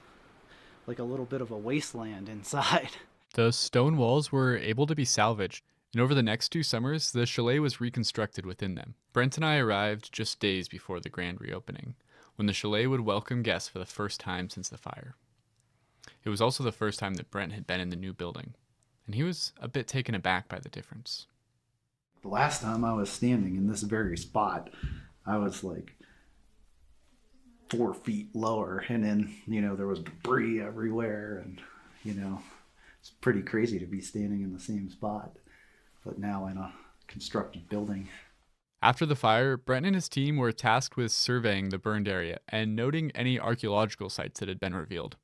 like a little bit of a wasteland inside. The stone walls were able to be salvaged, and over the next 2 summers, the chalet was reconstructed within them. Brent and I arrived just days before the grand reopening, when the chalet would welcome guests for the first time since the fire. It was also the first time that Brent had been in the new building, and he was a bit taken aback by the difference. The last time I was standing in this very spot, I was like 4 feet lower, and then, there was debris everywhere, and, it's pretty crazy to be standing in the same spot, but now in a constructed building. After the fire, Brent and his team were tasked with surveying the burned area and noting any archaeological sites that had been revealed.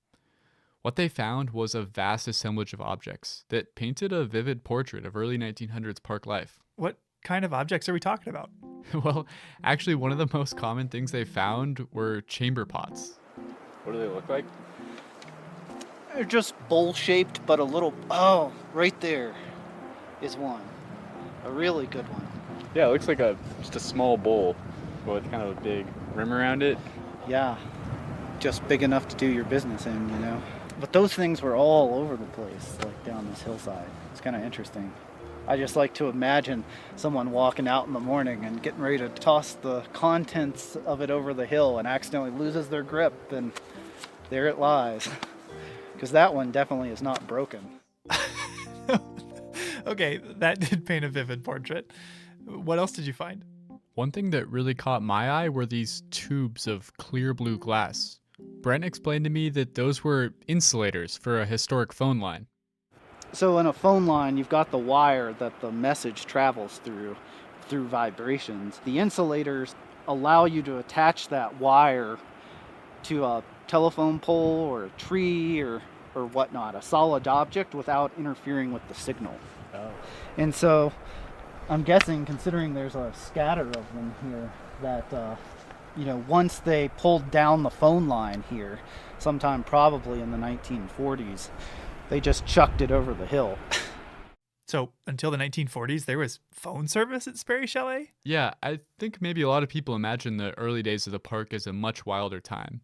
What they found was a vast assemblage of objects that painted a vivid portrait of early 1900s park life. What kind of objects are we talking about? Well, actually, one of the most common things they found were chamber pots. What do they look like? They're just bowl-shaped, but a little... Oh, right there is one. A really good one. Yeah, it looks like just a small bowl with kind of a big rim around it. Yeah, just big enough to do your business in, But those things were all over the place, like down this hillside. It's kind of interesting. I just like to imagine someone walking out in the morning and getting ready to toss the contents of it over the hill and accidentally loses their grip, and there it lies. Because that one definitely is not broken. Okay, that did paint a vivid portrait. What else did you find? One thing that really caught my eye were these tubes of clear blue glass. Brent explained to me that those were insulators for a historic phone line. So in a phone line, you've got the wire that the message travels through vibrations. The insulators allow you to attach that wire to a telephone pole or a tree or whatnot, a solid object, without interfering with the signal. Oh. And so I'm guessing, considering there's a scatter of them here, that once they pulled down the phone line here, sometime probably in the 1940s, they just chucked it over the hill. So until the 1940s, there was phone service at Sperry Chalet? Yeah, I think maybe a lot of people imagine the early days of the park as a much wilder time.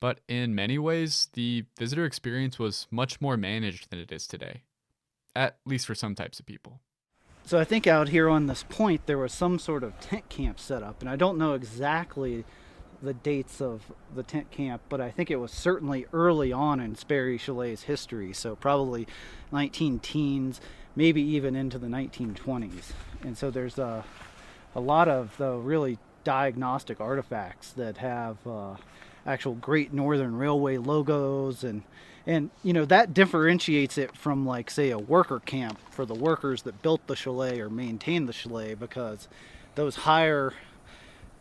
But in many ways, the visitor experience was much more managed than it is today. At least for some types of people. So I think out here on this point, there was some sort of tent camp set up, and I don't know exactly the dates of the tent camp, but I think it was certainly early on in Sperry Chalet's history, so probably 19-teens, maybe even into the 1920s. And so there's a lot of really diagnostic artifacts that have actual Great Northern Railway logos, and that differentiates it from, like, say, a worker camp for the workers that built the chalet or maintained the chalet, because those higher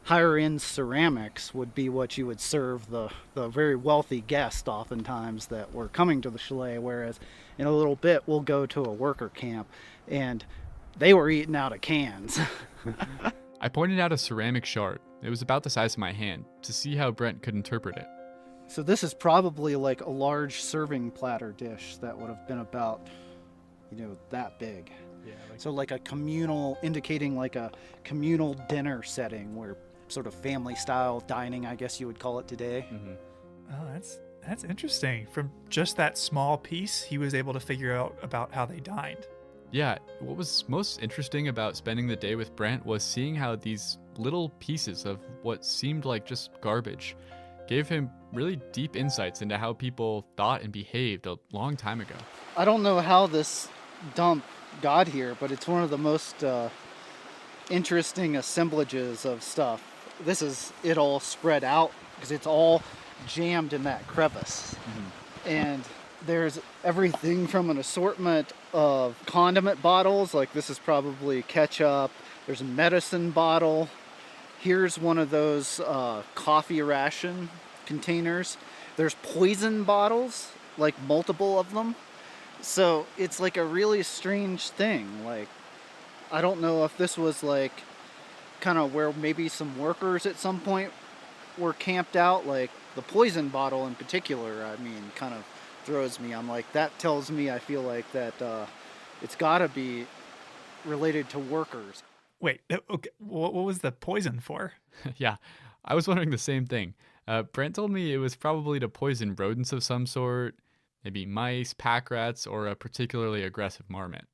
end ceramics would be what you would serve the very wealthy guests oftentimes that were coming to the chalet, whereas in a little bit we'll go to a worker camp and they were eating out of cans. I pointed out a ceramic shard. It was about the size of my hand, to see how Brent could interpret it. So this is probably like a large serving platter dish that would have been about, that big. Yeah. So like a communal, indicating like a communal dinner setting, where sort of family style dining, I guess you would call it today. Mm-hmm. Oh, that's interesting. From just that small piece, he was able to figure out about how they dined. Yeah, what was most interesting about spending the day with Brent was seeing how these little pieces of what seemed like just garbage gave him really deep insights into how people thought and behaved a long time ago. I don't know how this dump got here, but it's one of the most interesting assemblages of stuff. This is it all spread out because it's all jammed in that crevice. Mm-hmm. And there's everything from an assortment of condiment bottles, like this is probably ketchup. There's a medicine bottle. Here's one of those coffee ration containers. There's poison bottles, like multiple of them. So it's like a really strange thing. Like, I don't know if this was like kind of where maybe some workers at some point were camped out, like the poison bottle in particular, I mean, kind of throws me. I'm like, that tells me, I feel like that it's got to be related to workers. Wait, okay, what was the poison for? Yeah, I was wondering the same thing. Brent told me it was probably to poison rodents of some sort, maybe mice, pack rats, or a particularly aggressive marmot.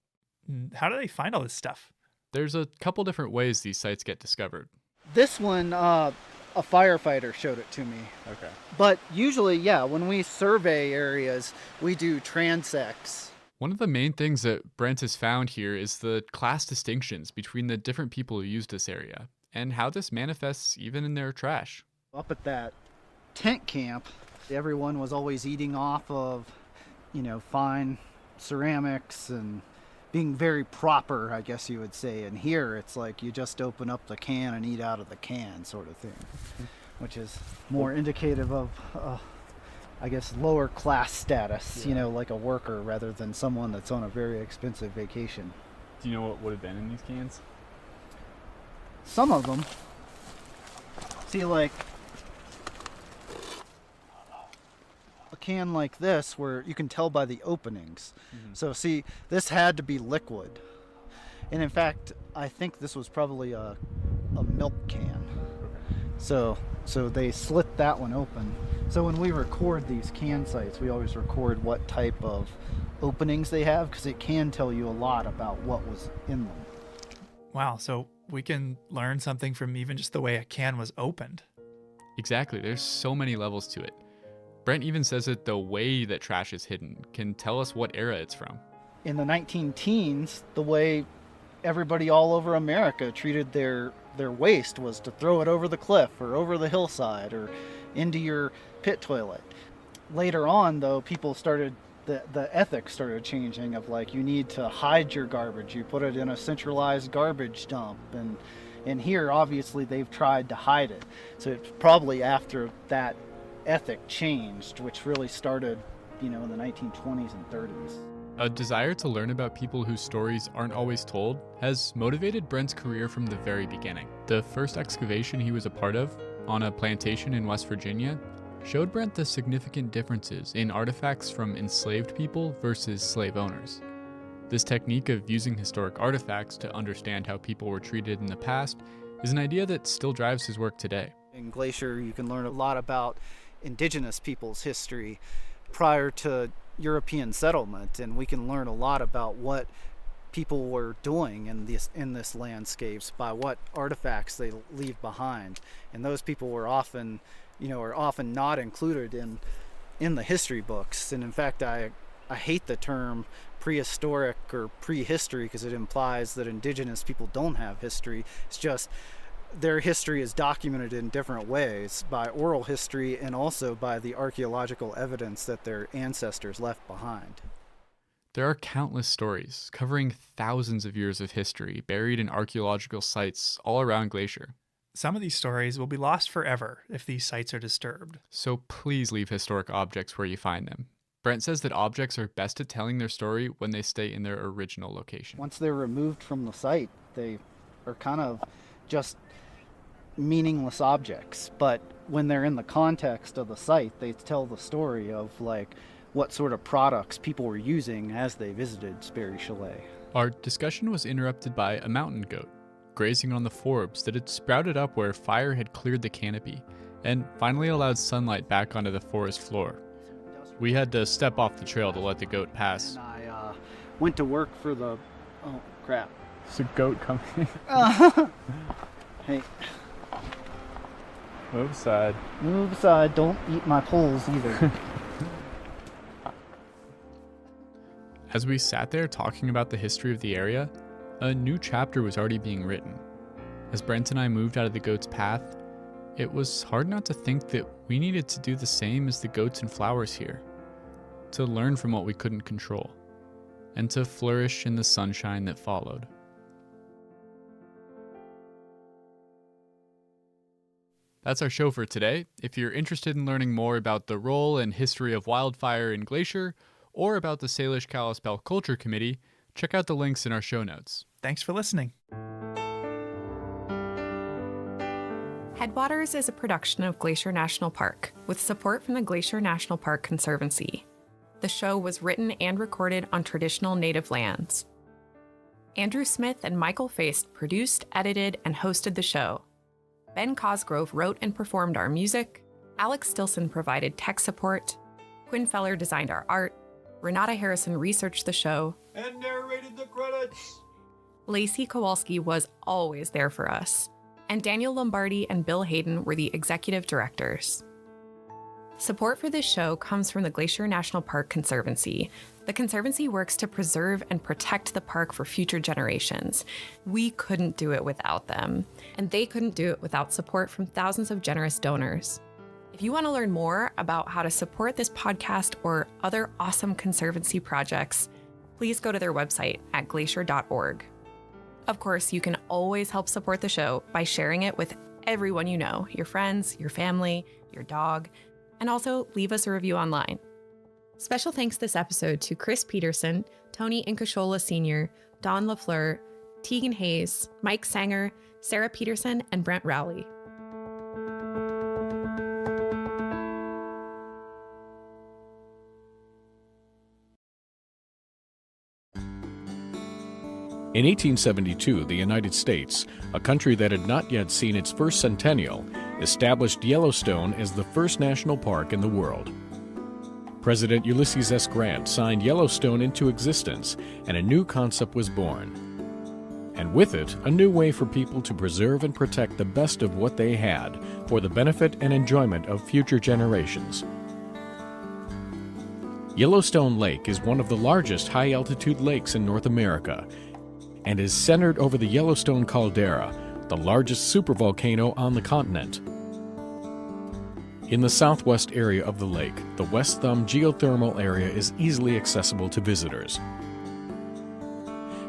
How do they find all this stuff? There's a couple different ways these sites get discovered. This one, a firefighter showed it to me. Okay. But usually, yeah, when we survey areas, we do transects. One of the main things that Brent has found here is the class distinctions between the different people who use this area, and how this manifests even in their trash. Up at that tent camp, everyone was always eating off of, fine ceramics and being very proper, I guess you would say. And here it's like you just open up the can and eat out of the can sort of thing, which is more indicative of, I guess, lower class status, like a worker rather than someone that's on a very expensive vacation. Do you know what would have been in these cans? Some of them. See, like a can like this where you can tell by the openings. Mm-hmm. So see, this had to be liquid. And in fact, I think this was probably a milk can. So they slit that one open. So when we record these can sites, we always record what type of openings they have, because it can tell you a lot about what was in them. Wow, so we can learn something from even just the way a can was opened. Exactly, there's so many levels to it. Brent even says that the way that trash is hidden can tell us what era it's from. In the 19-teens, the way everybody all over America treated their waste was to throw it over the cliff or over the hillside or into your pit toilet. Later on, though, people started, the ethics started changing of like, you need to hide your garbage. You put it in a centralized garbage dump. And here, obviously, they've tried to hide it. So it's probably after that ethic changed, which really started, in the 1920s and 30s. A desire to learn about people whose stories aren't always told has motivated Brent's career from the very beginning. The first excavation he was a part of, on a plantation in West Virginia, showed Brent the significant differences in artifacts from enslaved people versus slave owners. This technique of using historic artifacts to understand how people were treated in the past is an idea that still drives his work today. In Glacier, you can learn a lot about indigenous people's history prior to European settlement, and we can learn a lot about what people were doing in this landscapes by what artifacts they leave behind. And those people were often, are often not included in the history books. And in fact, I hate the term prehistoric or prehistory because it implies that indigenous people don't have history. It's just their history is documented in different ways by oral history and also by the archaeological evidence that their ancestors left behind. There are countless stories covering thousands of years of history buried in archaeological sites all around Glacier. Some of these stories will be lost forever if these sites are disturbed. So please leave historic objects where you find them. Brent says that objects are best at telling their story when they stay in their original location. Once they're removed from the site, they are kind of just meaningless objects. But when they're in the context of the site, they tell the story of like what sort of products people were using as they visited Sperry Chalet. Our discussion was interrupted by a mountain goat grazing on the forbs that had sprouted up where fire had cleared the canopy and finally allowed sunlight back onto the forest floor. We had to step off the trail to let the goat pass. And I went to work for the... Oh, crap. There's a goat coming. Hey. Move aside. Move aside. Don't eat my poles either. As we sat there talking about the history of the area, a new chapter was already being written. As Brent and I moved out of the goat's path, it was hard not to think that we needed to do the same as the goats and flowers here, to learn from what we couldn't control, and to flourish in the sunshine that followed. That's our show for today. If you're interested in learning more about the role and history of wildfire in Glacier, or about the Salish Kalispel Culture Committee, Check out the links in our show notes. Thanks for listening. Headwaters is a production of Glacier National Park with support from the Glacier National Park Conservancy. The show was written and recorded on traditional native lands. Andrew Smith and Michael Feist produced, edited, and hosted the show. Ben Cosgrove wrote and performed our music. Alex Stilson provided tech support. Quinn Feller designed our art. Renata Harrison researched the show. And narrated the credits. Lacey Kowalski was always there for us. And Daniel Lombardi and Bill Hayden were the executive directors. Support for this show comes from the Glacier National Park Conservancy. The Conservancy works to preserve and protect the park for future generations. We couldn't do it without them, and they couldn't do it without support from thousands of generous donors. If you want to learn more about how to support this podcast or other awesome Conservancy projects, please go to their website at glacier.org. Of course, you can always help support the show by sharing it with everyone you know, your friends, your family, your dog, and also leave us a review online. Special thanks this episode to Chris Peterson, Tony Incashola Sr., Don LaFleur, Tegan Hayes, Mike Sanger, Sarah Peterson, and Brent Rowley. In 1872, the United States, a country that had not yet seen its first centennial, established Yellowstone as the first national park in the world. President Ulysses S. Grant signed Yellowstone into existence, and a new concept was born. And with it, a new way for people to preserve and protect the best of what they had for the benefit and enjoyment of future generations. Yellowstone Lake is one of the largest high-altitude lakes in North America and is centered over the Yellowstone caldera, the largest supervolcano on the continent. In the southwest area of the lake, the West Thumb geothermal area is easily accessible to visitors.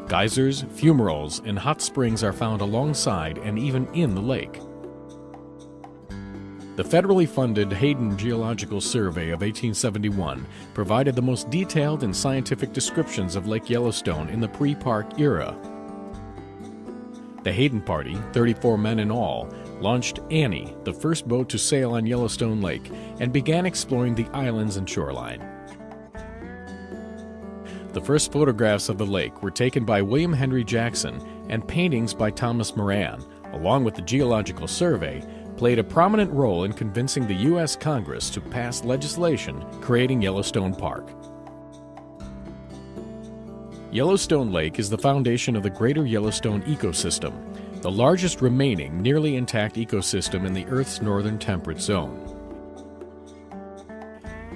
Geysers, fumaroles, and hot springs are found alongside and even in the lake. The federally funded Hayden Geological Survey of 1871 provided the most detailed and scientific descriptions of Lake Yellowstone in the pre-park era. The Hayden Party, 34 men in all, launched Annie, the first boat to sail on Yellowstone Lake, and began exploring the islands and shoreline. The first photographs of the lake were taken by William Henry Jackson, and paintings by Thomas Moran, along with the Geological Survey, played a prominent role in convincing the U.S. Congress to pass legislation creating Yellowstone Park. Yellowstone Lake is the foundation of the greater Yellowstone ecosystem, the largest remaining nearly intact ecosystem in the Earth's northern temperate zone.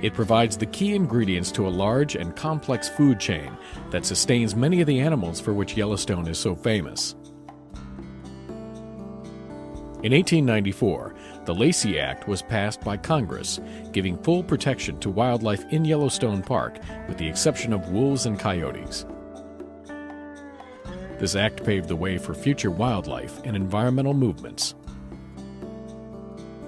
It provides the key ingredients to a large and complex food chain that sustains many of the animals for which Yellowstone is so famous. In 1894, the Lacey Act was passed by Congress, giving full protection to wildlife in Yellowstone Park, with the exception of wolves and coyotes. This act paved the way for future wildlife and environmental movements.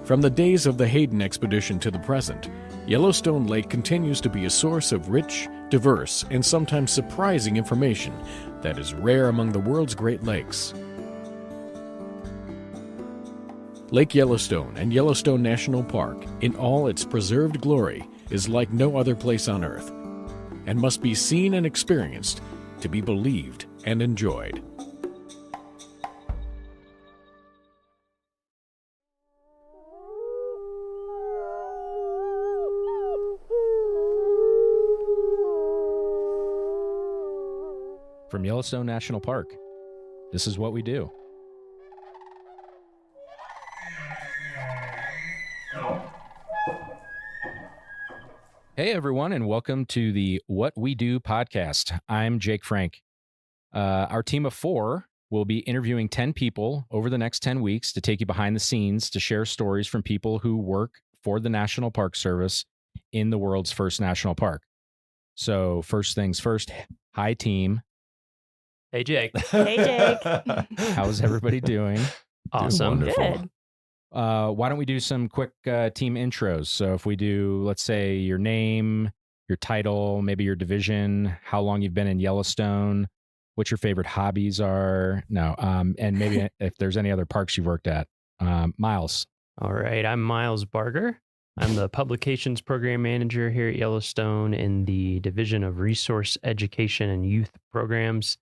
From the days of the Hayden expedition to the present, Yellowstone Lake continues to be a source of rich, diverse, and sometimes surprising information that is rare among the world's Great Lakes. Lake Yellowstone and Yellowstone National Park, in all its preserved glory, is like no other place on Earth, and must be seen and experienced to be believed and enjoyed. From Yellowstone National Park, this is what we do. Hey, everyone, and welcome to the What We Do podcast. I'm Jake Frank. Our team of 4 will be interviewing 10 people over the next 10 weeks to take you behind the scenes to share stories from people who work for the National Park Service in the world's first national park. So first things first, hi, team. Hey, Jake. Hey, Jake. How's everybody doing? Awesome. Good. Why don't we do some quick team intros? So if we do, let's say, your name, your title, maybe your division, how long you've been in Yellowstone, what your favorite hobbies are. No, and maybe if there's any other parks you've worked at. Miles. All right, I'm Miles Barger. I'm the Publications Program Manager here at Yellowstone in the Division of Resource Education and Youth Programs.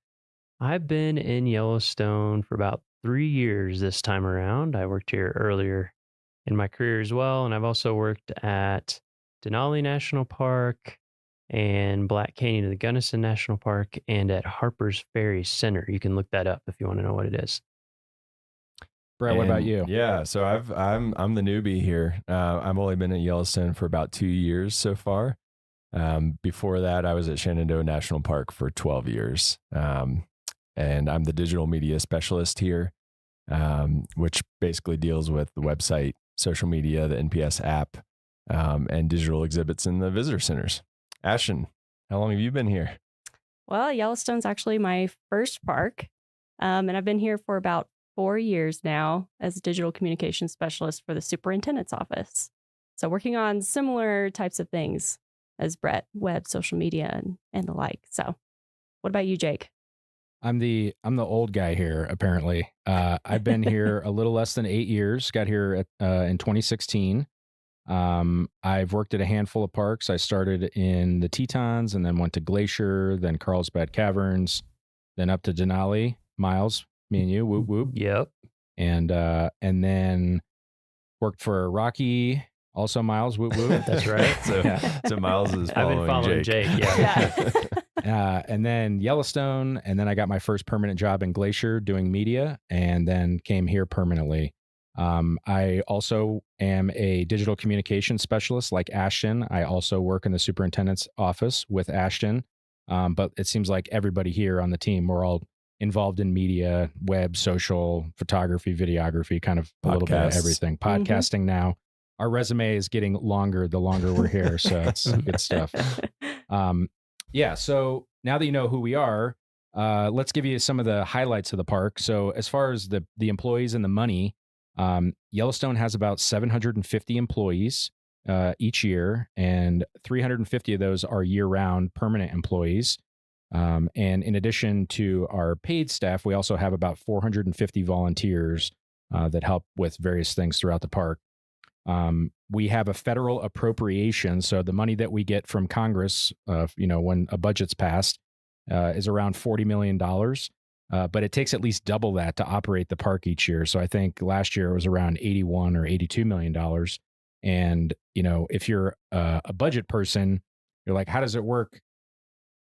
I've been in Yellowstone for about 3 years this time around. I worked here earlier in my career as well, and I've also worked at Denali National Park and Black Canyon of the Gunnison National Park and at Harper's Ferry Center. You can look that up if you want to know what it is. Brett, what about you? Yeah, so I'm the newbie here. I've only been at Yellowstone for about 2 years so far. Before that, I was at Shenandoah National Park for 12 years. And I'm the digital media specialist here, which basically deals with the website, social media, the NPS app, and digital exhibits in the visitor centers. Ashton, how long have you been here? Well, Yellowstone's actually my first park, and I've been here for about 4 years now as a digital communications specialist for the superintendent's office. So working on similar types of things as Brett, web, social media, and the like. So what about you, Jake? I'm the old guy here, apparently. I've been here a little less than 8 years, got here in 2016. I've worked at a handful of parks. I started in the Tetons and then went to Glacier, then Carlsbad Caverns, then up to Denali. Miles, me and you, whoop whoop. Yep. And then worked for Rocky, also Miles, whoop whoop. That's right. So Miles is I've been following Jake. Yeah. And then Yellowstone, and then I got my first permanent job in Glacier doing media, and then came here permanently. I also am a digital communication specialist like Ashton. I also work in the superintendent's office with Ashton. But it seems like everybody here on the team, we're all involved in media, web, social, photography, videography, kind of a little bit of everything. Podcasting now. Our resume is getting longer the longer we're here, so it's good stuff. Yeah, so now that you know who we are, let's give you some of the highlights of the park. So as far as the employees and the money, Yellowstone has about 750 employees each year, and 350 of those are year-round permanent employees. And in addition to our paid staff, we also have about 450 volunteers that help with various things throughout the park. We have a federal appropriation, so the money that we get from Congress, when a budget's passed, is around $40 million. But it takes at least double that to operate the park each year. So I think last year it was around $81 or $82 million. And, if you're a budget person, you're like, how does it work,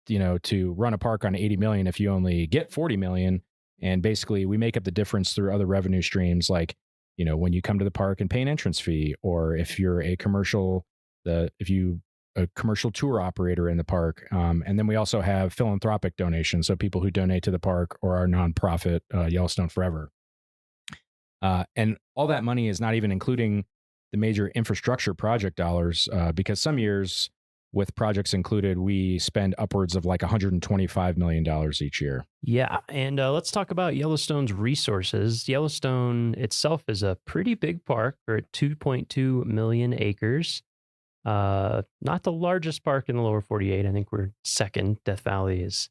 to run a park on 80 million if you only get 40 million? And basically we make up the difference through other revenue streams, like, when you come to the park and pay an entrance fee, or if you're a commercial tour operator in the park. And then we also have philanthropic donations. So people who donate to the park or our nonprofit, Yellowstone Forever. And all that money is not even including the major infrastructure project dollars, because some years with projects included, we spend upwards of like $125 million each year. Yeah, and let's talk about Yellowstone's resources. Yellowstone itself is a pretty big park. We're at 2.2 million acres. Not the largest park in the lower 48. I think we're second. Death Valley is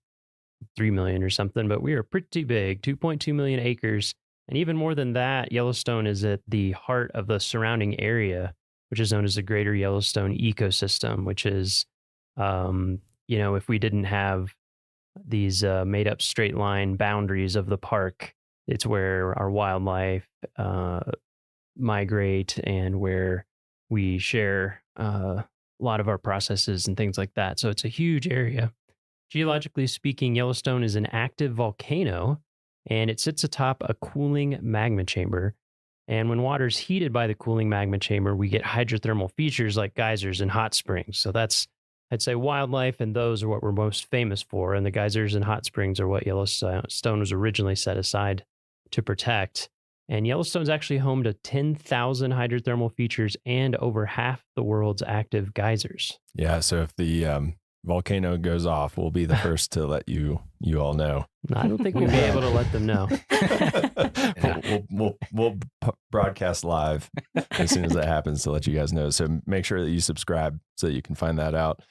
3 million or something, but we are pretty big, 2.2 million acres. And even more than that, Yellowstone is at the heart of the surrounding area, which is known as the Greater Yellowstone Ecosystem, which is, if we didn't have these made up straight line boundaries of the park, it's where our wildlife migrate and where we share a lot of our processes and things like that. So it's a huge area. Geologically speaking, Yellowstone is an active volcano, and it sits atop a cooling magma chamber. And when water is heated by the cooling magma chamber, we get hydrothermal features like geysers and hot springs. So that's, I'd say, wildlife, and those are what we're most famous for. And the geysers and hot springs are what Yellowstone was originally set aside to protect. And Yellowstone's actually home to 10,000 hydrothermal features and over half the world's active geysers. Yeah, so if the volcano goes off, we'll be the first to let you all know. I don't think we'll be able to let them know. We'll broadcast live as soon as that happens to let you guys know. So make sure that you subscribe so that you can find that out.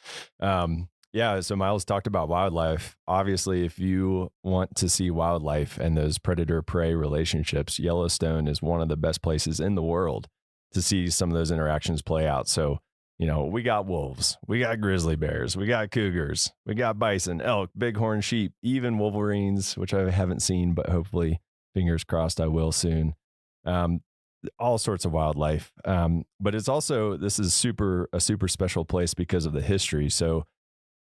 Yeah, so Miles talked about wildlife. Obviously, if you want to see wildlife and those predator-prey relationships, Yellowstone is one of the best places in the world to see some of those interactions play out. So, we got wolves, we got grizzly bears, we got cougars, we got bison, elk, bighorn sheep, even wolverines, which I haven't seen, but hopefully, fingers crossed, I will soon. All sorts of wildlife. But it's also, this is a super special place because of the history. So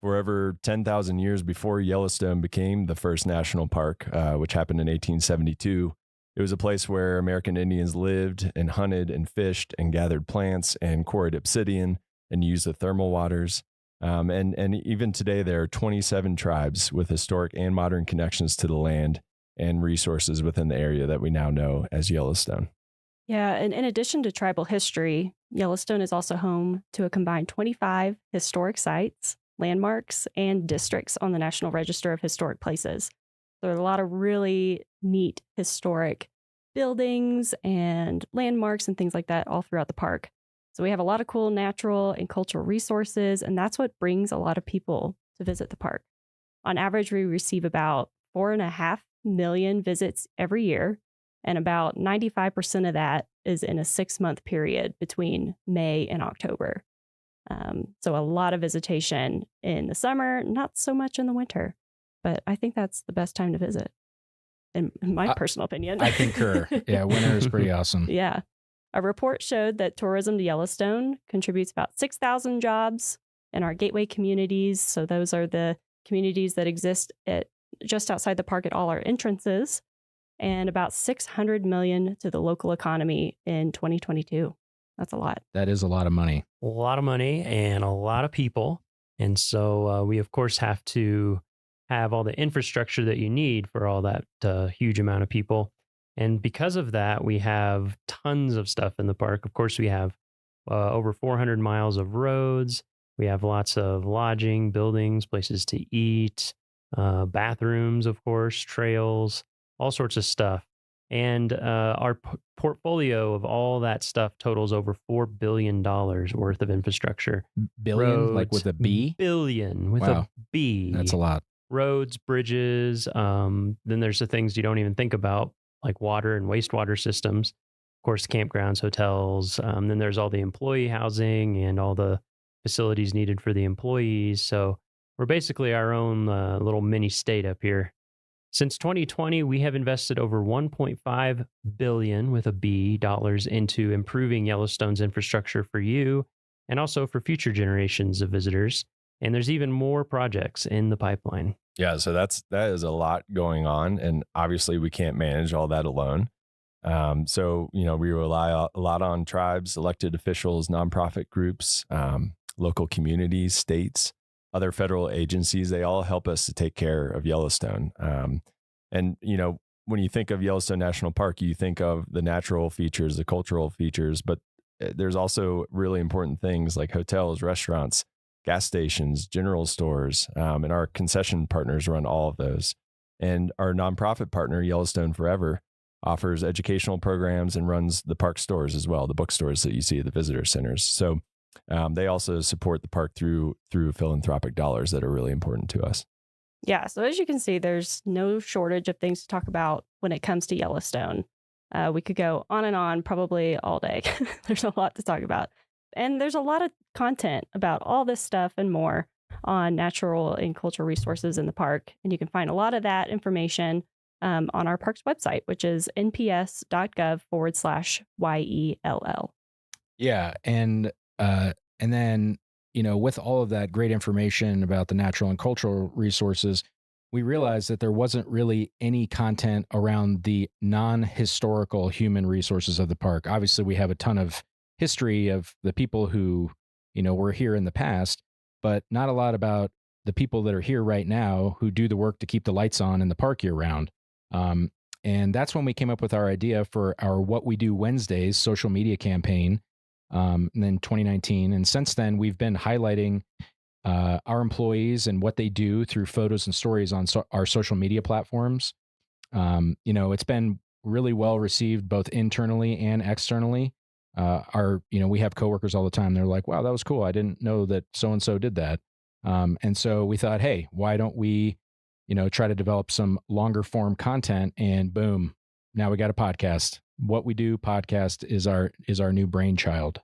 for over 10,000 years before Yellowstone became the first national park, which happened in 1872, it was a place where American Indians lived and hunted and fished and gathered plants and quarried obsidian and used the thermal waters. And even today, there are 27 tribes with historic and modern connections to the land and resources within the area that we now know as Yellowstone. Yeah, and in addition to tribal history, Yellowstone is also home to a combined 25 historic sites, landmarks, and districts on the National Register of Historic Places. There are a lot of really neat historic buildings and landmarks and things like that all throughout the park. So we have a lot of cool natural and cultural resources, and that's what brings a lot of people to visit the park. On average, we receive about 4.5 million visits every year, and about 95% of that is in a 6-month period between May and October. So a lot of visitation in the summer, not so much in the winter, but I think that's the best time to visit, in my personal opinion. I concur. Yeah, winter is pretty awesome. Yeah. A report showed that tourism to Yellowstone contributes about 6,000 jobs in our gateway communities. So those are the communities that exist just outside the park at all our entrances, and about $600 million to the local economy in 2022. That's a lot. That is a lot of money. A lot of money and a lot of people. And so we, of course, have to have all the infrastructure that you need for all that huge amount of people. And because of that, we have tons of stuff in the park. Of course, we have over 400 miles of roads. We have lots of lodging, buildings, places to eat, bathrooms, of course, trails, all sorts of stuff. And our portfolio of all that stuff totals over $4 billion worth of infrastructure. Billion, roads, like with a B? Billion with a B. That's a lot. Roads, bridges. Then there's the things you don't even think about, like water and wastewater systems. Of course, campgrounds, hotels. Then there's all the employee housing and all the facilities needed for the employees. So we're basically our own little mini state up here. Since 2020, we have invested over $1.5 billion with a B dollars into improving Yellowstone's infrastructure for you and also for future generations of visitors. And there's even more projects in the pipeline. Yeah, so that is a lot going on, and obviously we can't manage all that alone. So we rely a lot on tribes, elected officials, nonprofit groups, local communities, states, other federal agencies. They all help us to take care of Yellowstone. And when you think of Yellowstone National Park, you think of the natural features, the cultural features, but there's also really important things like hotels, restaurants, gas stations, general stores, and our concession partners run all of those. And our nonprofit partner, Yellowstone Forever, offers educational programs and runs the park stores as well, the bookstores that you see at the visitor centers. So they also support the park through philanthropic dollars that are really important to us. Yeah, so as you can see, there's no shortage of things to talk about when it comes to Yellowstone. We could go on and on probably all day. There's a lot to talk about. And there's a lot of content about all this stuff and more on natural and cultural resources in the park. And you can find a lot of that information on our park's website, which is nps.gov/YELL. Yeah. And then, with all of that great information about the natural and cultural resources, we realized that there wasn't really any content around the non-historical human resources of the park. Obviously, we have a ton of history of the people who, were here in the past, but not a lot about the people that are here right now who do the work to keep the lights on in the park year round. And that's when we came up with our idea for our What We Do Wednesdays social media campaign in 2019. And since then, we've been highlighting our employees and what they do through photos and stories on our social media platforms. It's been really well received both internally and externally. We have coworkers all the time. They're like, wow, that was cool. I didn't know that so-and-so did that. And so we thought, hey, why don't we, try to develop some longer form content? And boom, now we got a podcast. What We Do podcast is our new brainchild.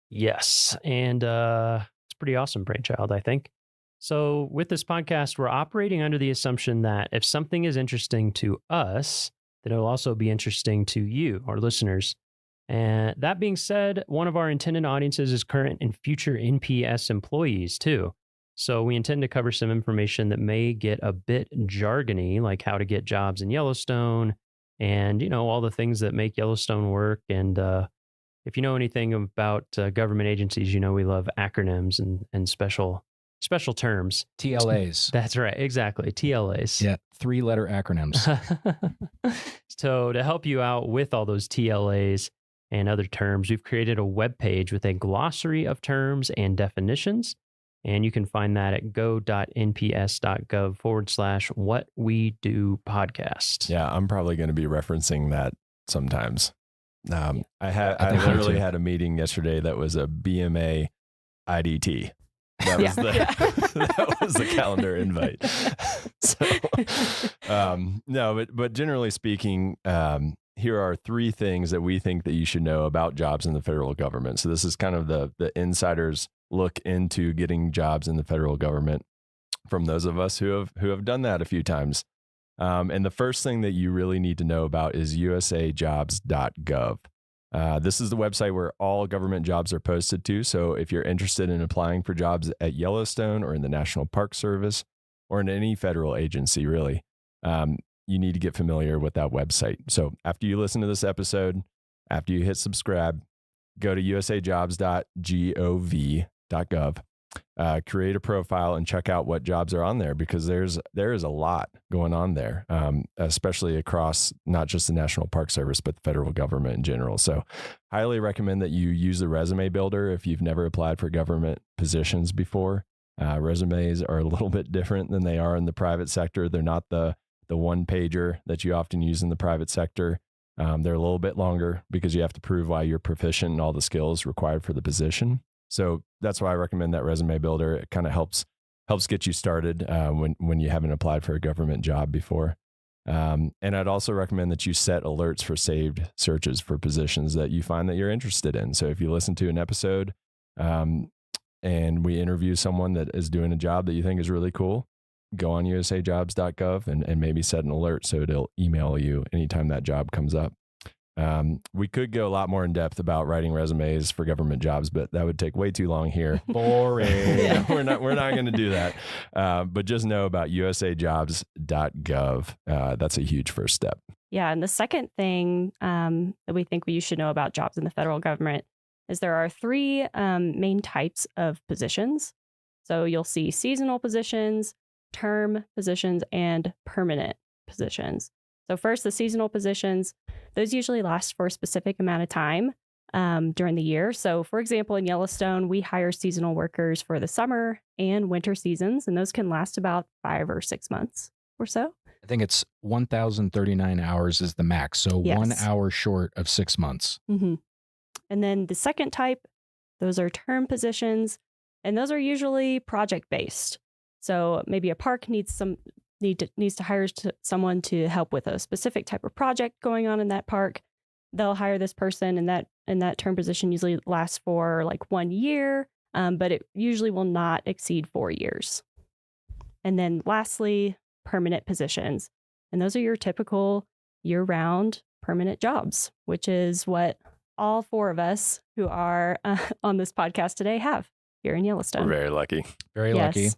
Yes. And it's a pretty awesome brainchild, I think. So with this podcast, we're operating under the assumption that if something is interesting to us, then it'll also be interesting to you, our listeners. And that being said, one of our intended audiences is current and future NPS employees too. So we intend to cover some information that may get a bit jargony, like how to get jobs in Yellowstone and, all the things that make Yellowstone work. And if you know anything about government agencies, we love acronyms and special terms. TLAs. That's right. Exactly. TLAs. Yeah. 3-letter acronyms. So to help you out with all those TLAs and other terms, we've created a web page with a glossary of terms and definitions. And you can find that at go.nps.gov/what we do podcast. Yeah, I'm probably going to be referencing that sometimes. I literally had a meeting yesterday that was a BMA IDT. That was that was the calendar invite. So, but generally speaking, here are 3 things that we think that you should know about jobs in the federal government. So this is kind of the insider's look into getting jobs in the federal government from those of us who have done that a few times. And the first thing that you really need to know about is usajobs.gov. This is the website where all government jobs are posted to. So if you're interested in applying for jobs at Yellowstone or in the National Park Service or in any federal agency, really, you need to get familiar with that website. So after you listen to this episode, after you hit subscribe, go to usajobs.gov, create a profile and check out what jobs are on there, because there is a lot going on there, especially across not just the National Park Service, but the federal government in general. So highly recommend that you use the resume builder if you've never applied for government positions before. Resumes are a little bit different than they are in the private sector. They're not the one pager that you often use in the private sector. They're a little bit longer because you have to prove why you're proficient in all the skills required for the position. So that's why I recommend that resume builder. It kind of helps get you started when you haven't applied for a government job before. And I'd also recommend that you set alerts for saved searches for positions that you find that you're interested in. So if you listen to an episode and we interview someone that is doing a job that you think is really cool, go on usajobs.gov and maybe set an alert so it'll email you anytime that job comes up. We could go a lot more in depth about writing resumes for government jobs, but that would take way too long here. Boring. Yeah, we're not going to do that. But just know about usajobs.gov. That's a huge first step. Yeah. And the second thing that we think you should know about jobs in the federal government is there are 3 main types of positions. So you'll see seasonal positions, term positions, and permanent positions. So first, the seasonal positions, those usually last for a specific amount of time during the year. So for example, in Yellowstone, we hire seasonal workers for the summer and winter seasons, and those can last about 5 or 6 months or so. I think it's 1,039 hours is the max. So Yes. 1 hour short of 6 months. Mm-hmm. And then the second type, those are term positions, and those are usually project-based. So maybe a park needs to hire someone to help with a specific type of project going on in that park. They'll hire this person, and that term position usually lasts for like 1 year, but it usually will not exceed 4 years. And then lastly, permanent positions. And those are your typical year-round permanent jobs, which is what all 4 of us who are on this podcast today have here in Yellowstone. We're very lucky. Very lucky.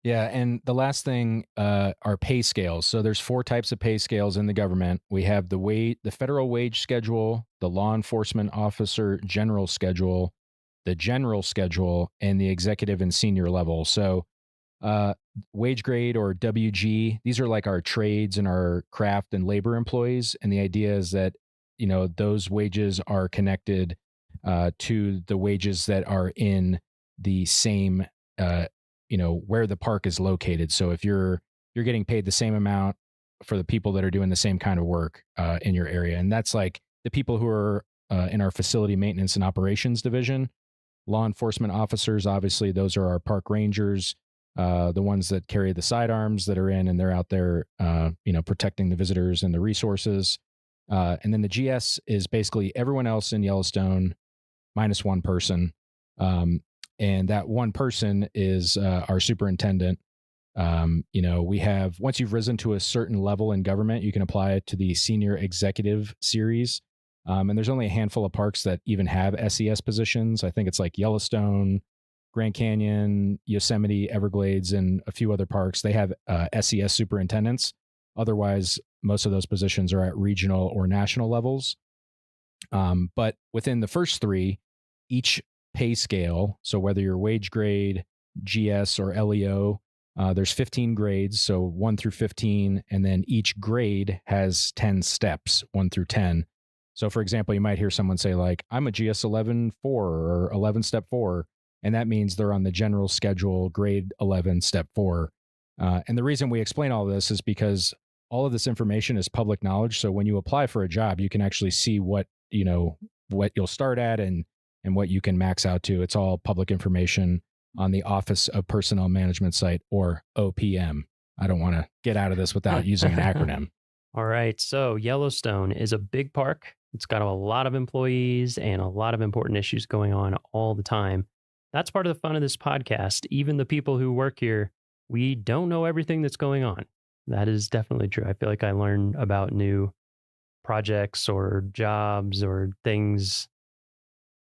Yeah. And the last thing are pay scales. So there's 4 types of pay scales in the government. We have the federal wage schedule, the law enforcement officer general schedule, the general schedule, and the executive and senior level. So wage grade or WG, these are like our trades and our craft and labor employees. And the idea is that, those wages are connected to the wages that are in the same where the park is located. So if you're getting paid the same amount for the people that are doing the same kind of work in your area, and that's like the people who are in our facility maintenance and operations division law enforcement officers, obviously, those are our park rangers, the ones that carry the sidearms that are in, and they're out there, protecting the visitors and the resources. And then the GS is basically everyone else in Yellowstone minus one person. And that one person is our superintendent. We have, once you've risen to a certain level in government, you can apply it to the senior executive series. And there's only a handful of parks that even have SES positions. I think it's like Yellowstone, Grand Canyon, Yosemite, Everglades, and a few other parks. They have SES superintendents. Otherwise, most of those positions are at regional or national levels. But within the first three, each pay scale, so whether you're wage grade, GS, or LEO, there's 15 grades, so 1 through 15, and then each grade has 10 steps, 1 through 10. So, for example, you might hear someone say, like, I'm a GS 11-4 or 11 step 4, and that means they're on the general schedule, grade 11 step 4. And the reason we explain all this is because all of this information is public knowledge. So when you apply for a job, you can actually see what you'll start at and what you can max out to. It's all public information on the Office of Personnel Management site, or OPM. I don't want to get out of this without using an acronym. All right. So Yellowstone is a big park. It's got a lot of employees and a lot of important issues going on all the time. That's part of the fun of this podcast. Even the people who work here, we don't know everything that's going on. That is definitely true. I feel like I learn about new projects or jobs or things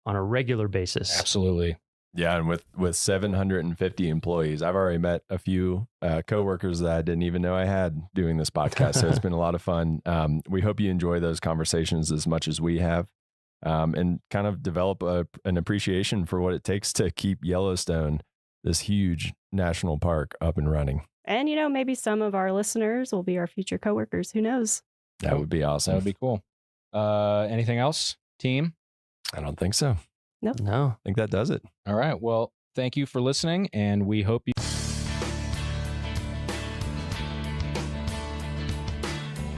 on a regular basis. Absolutely. Yeah, and with 750 employees, I've already met a few coworkers that I didn't even know I had doing this podcast. So it's been a lot of fun. We hope you enjoy those conversations as much as we have, and kind of develop an appreciation for what it takes to keep Yellowstone, this huge national park, up and running. And, maybe some of our listeners will be our future coworkers. Who knows? That would be awesome. That would be cool. Anything else, team? I don't think so. Nope. No. I think that does it. All right. Well, thank you for listening, and we hope you...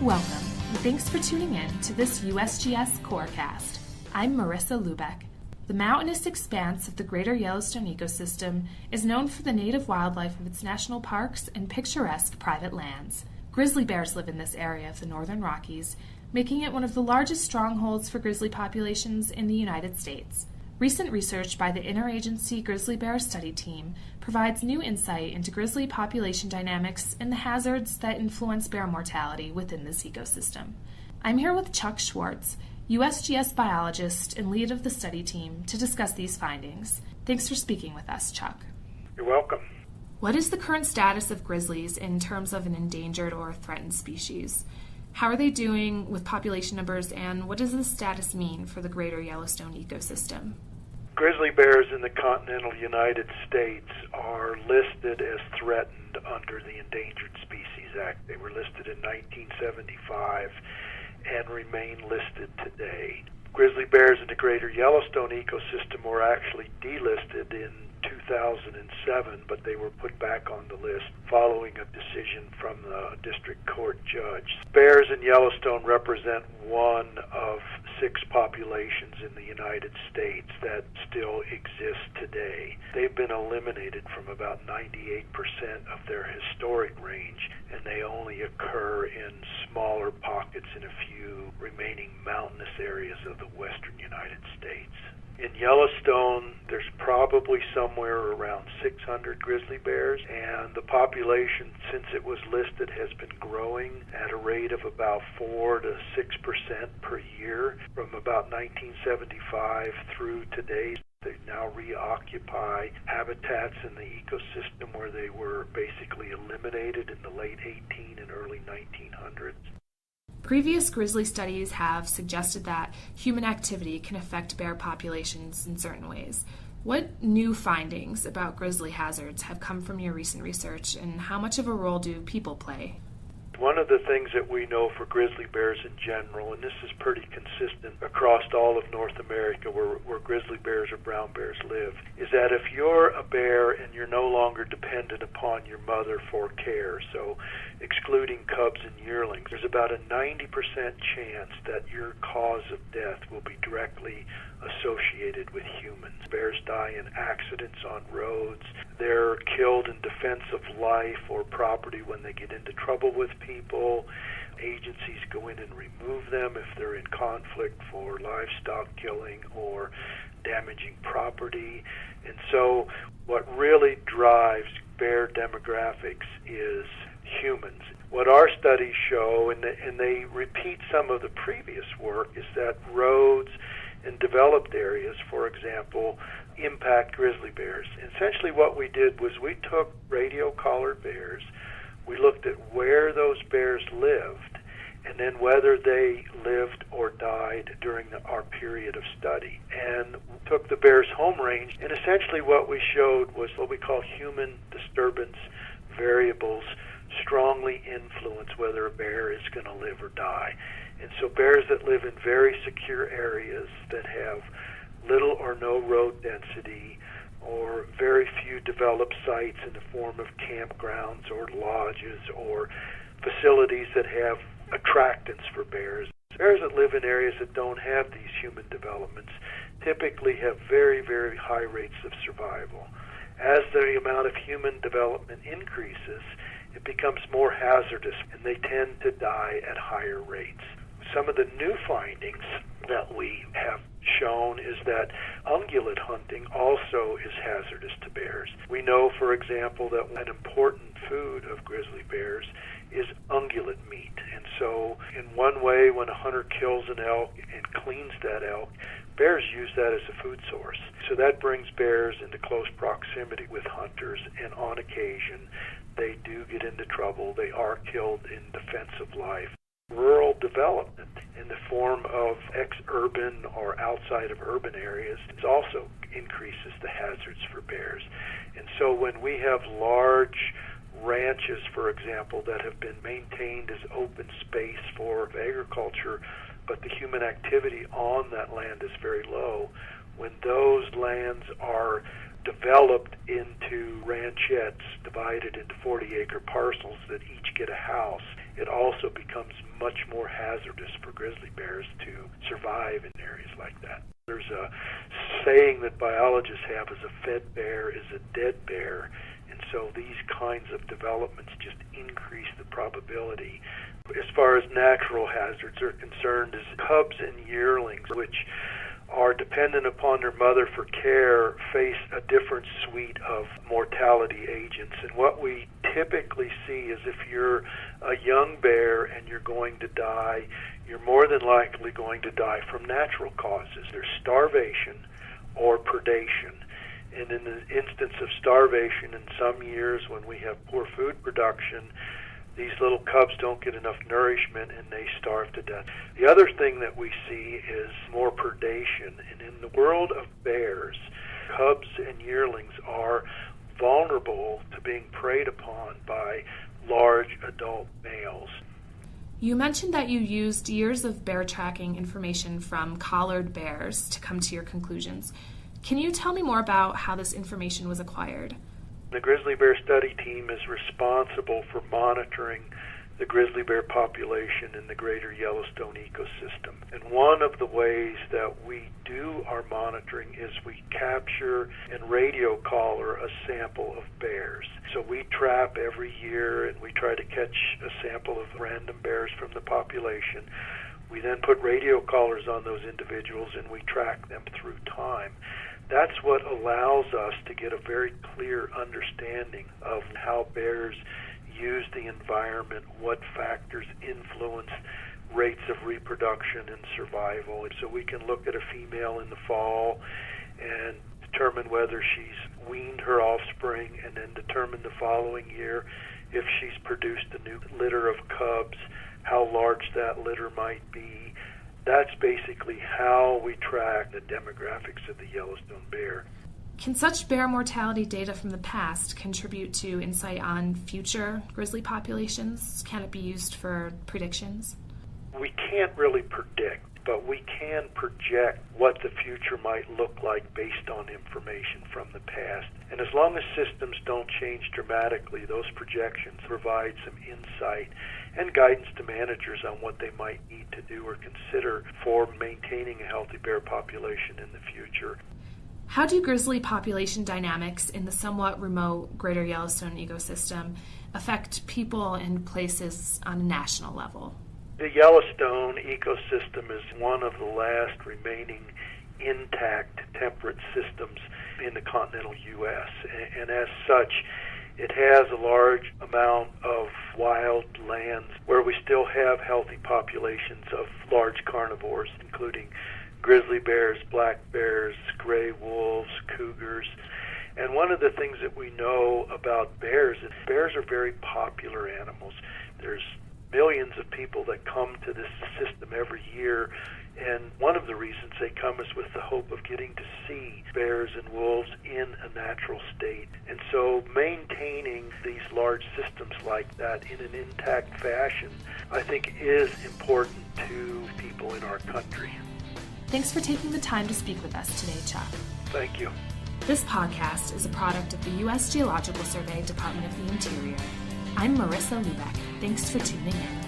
Welcome, and thanks for tuning in to this USGS Corecast. I'm Marissa Lubeck. The mountainous expanse of the greater Yellowstone ecosystem is known for the native wildlife of its national parks and picturesque private lands. Grizzly bears live in this area of the northern Rockies, making it one of the largest strongholds for grizzly populations in the United States. Recent research by the Interagency Grizzly Bear Study Team provides new insight into grizzly population dynamics and the hazards that influence bear mortality within this ecosystem. I'm here with Chuck Schwartz, USGS biologist and lead of the study team, to discuss these findings. Thanks for speaking with us, Chuck. You're welcome. What is the current status of grizzlies in terms of an endangered or threatened species? How are they doing with population numbers, and what does this status mean for the greater Yellowstone ecosystem? Grizzly bears in the continental United States are listed as threatened under the Endangered Species Act. They were listed in 1975 and remain listed today. Grizzly bears in the greater Yellowstone ecosystem were actually delisted in 2007, but they were put back on the list following a decision from the district court judge. Bears in Yellowstone represent one of 6 populations in the United States that still exist today. They've been eliminated from about 98% of their historic range, and they only occur in smaller pockets in a few remaining mountainous areas of the western United States. In Yellowstone, there's probably somewhere around 600 grizzly bears, and the population, since it was listed, has been growing at a rate of about 4 to 6% per year from about 1975 through today. They now reoccupy habitats in the ecosystem where they were basically eliminated in the late 18 and early 1900s. Previous grizzly studies have suggested that human activity can affect bear populations in certain ways. What new findings about grizzly hazards have come from your recent research, and how much of a role do people play? One of the things that we know for grizzly bears in general, and this is pretty consistent across all of North America where grizzly bears or brown bears live, is that if you're a bear and you're no longer dependent upon your mother for care, so excluding cubs and yearlings, there's about a 90% chance that your cause of death will be directly associated with humans. Bears die in accidents on roads. They're killed in defense of life or property when they get into trouble with people. Agencies go in and remove them if they're in conflict for livestock killing or damaging property. And so what really drives bear demographics is humans. What our studies show, and they repeat some of the previous work, is that roads in developed areas, for example, impact grizzly bears. Essentially what we did was we took radio-collared bears, we looked at where those bears lived, and then whether they lived or died during our period of study, and took the bear's home range. And essentially what we showed was what we call human disturbance variables strongly influence whether a bear is going to live or die. And so bears that live in very secure areas that have little or no road density or very few developed sites in the form of campgrounds or lodges or facilities that have attractants for bears. Bears that live in areas that don't have these human developments typically have very, very high rates of survival. As the amount of human development increases, it becomes more hazardous, and they tend to die at higher rates. Some of the new findings that we have shown is that ungulate hunting also is hazardous to bears. We know, for example, that an important food of grizzly bears is ungulate meat. And so in one way, when a hunter kills an elk and cleans that elk, bears use that as a food source. So that brings bears into close proximity with hunters, and on occasion they do get into trouble. They are killed in defense of life. Rural development in the form of ex-urban or outside of urban areas also increases the hazards for bears. And so when we have large ranches, for example, that have been maintained as open space for agriculture, but the human activity on that land is very low, when those lands are developed into ranchettes divided into 40-acre parcels that each get a house, it also becomes much more hazardous for grizzly bears to survive in areas like that. There's a saying that biologists have is a fed bear is a dead bear, and so these kinds of developments just increase the probability. As far as natural hazards are concerned, is cubs and yearlings, which are dependent upon their mother for care, face a different suite of mortality agents. And what we typically see is if you're a young bear and you're going to die, you're more than likely going to die from natural causes. There's starvation or predation. And in the instance of starvation, in some years when we have poor food production, these little cubs don't get enough nourishment and they starve to death. The other thing that we see is more predation. And in the world of bears, cubs and yearlings are vulnerable to being preyed upon by large adult males. You mentioned that you used years of bear tracking information from collared bears to come to your conclusions. Can you tell me more about how this information was acquired? The grizzly bear study team is responsible for monitoring the grizzly bear population in the greater Yellowstone ecosystem. And one of the ways that we do our monitoring is we capture and radio collar a sample of bears. So we trap every year and we try to catch a sample of random bears from the population. We then put radio collars on those individuals and we track them through time. That's what allows us to get a very clear understanding of how bears use the environment, what factors influence rates of reproduction and survival. And so we can look at a female in the fall and determine whether she's weaned her offspring, and then determine the following year if she's produced a new litter of cubs, how large that litter might be. That's basically how we track the demographics of the Yellowstone bear. Can such bear mortality data from the past contribute to insight on future grizzly populations? Can it be used for predictions? We can't really predict. but we can project what the future might look like based on information from the past. And as long as systems don't change dramatically, those projections provide some insight and guidance to managers on what they might need to do or consider for maintaining a healthy bear population in the future. How do grizzly population dynamics in the somewhat remote Greater Yellowstone ecosystem affect people and places on a national level? The Yellowstone ecosystem is one of the last remaining intact temperate systems in the continental U.S. And as such, it has a large amount of wild lands where we still have healthy populations of large carnivores, including grizzly bears, black bears, gray wolves, cougars. And one of the things that we know about bears is bears are very popular animals. There's millions of people that come to this system every year, and one of the reasons they come is with the hope of getting to see bears and wolves in a natural state. And so maintaining these large systems like that in an intact fashion, I think, is important to people in our country. Thanks for taking the time to speak with us today, Chuck. Thank you. This podcast is a product of the U.S. Geological Survey, Department of the Interior. I'm Marissa Lubeck. Thanks for tuning in.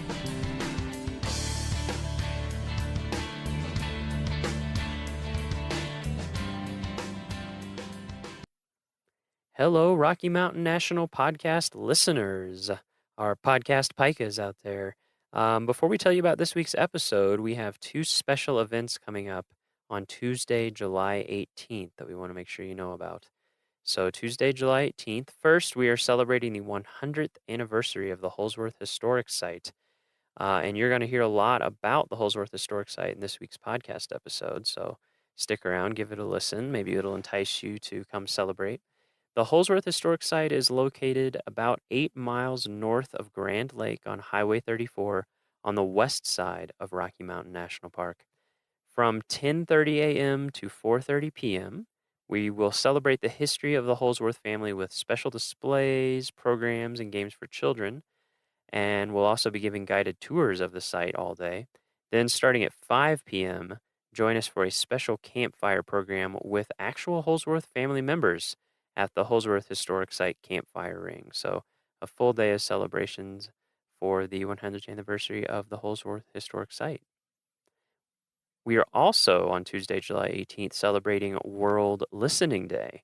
Hello, Rocky Mountain National Podcast listeners, our podcast pikas out there. Before we tell you about this week's episode, we have two special events coming up on Tuesday, July 18th that we want to make sure you know about. So Tuesday, July 18th, first, we are celebrating the 100th anniversary of the Holsworth Historic Site. And you're going to hear a lot about the Holsworth Historic Site in this week's podcast episode. So stick around, give it a listen. Maybe it'll entice you to come celebrate. The Holsworth Historic Site is located about 8 miles north of Grand Lake on Highway 34 on the west side of Rocky Mountain National Park. From 10:30 a.m. to 4:30 p.m., we will celebrate the history of the Holsworth family with special displays, programs, and games for children. And we'll also be giving guided tours of the site all day. Then starting at 5 p.m., join us for a special campfire program with actual Holsworth family members at the Holsworth Historic Site Campfire Ring. So a full day of celebrations for the 100th anniversary of the Holsworth Historic Site. We are also on Tuesday, July 18th, celebrating World Listening Day.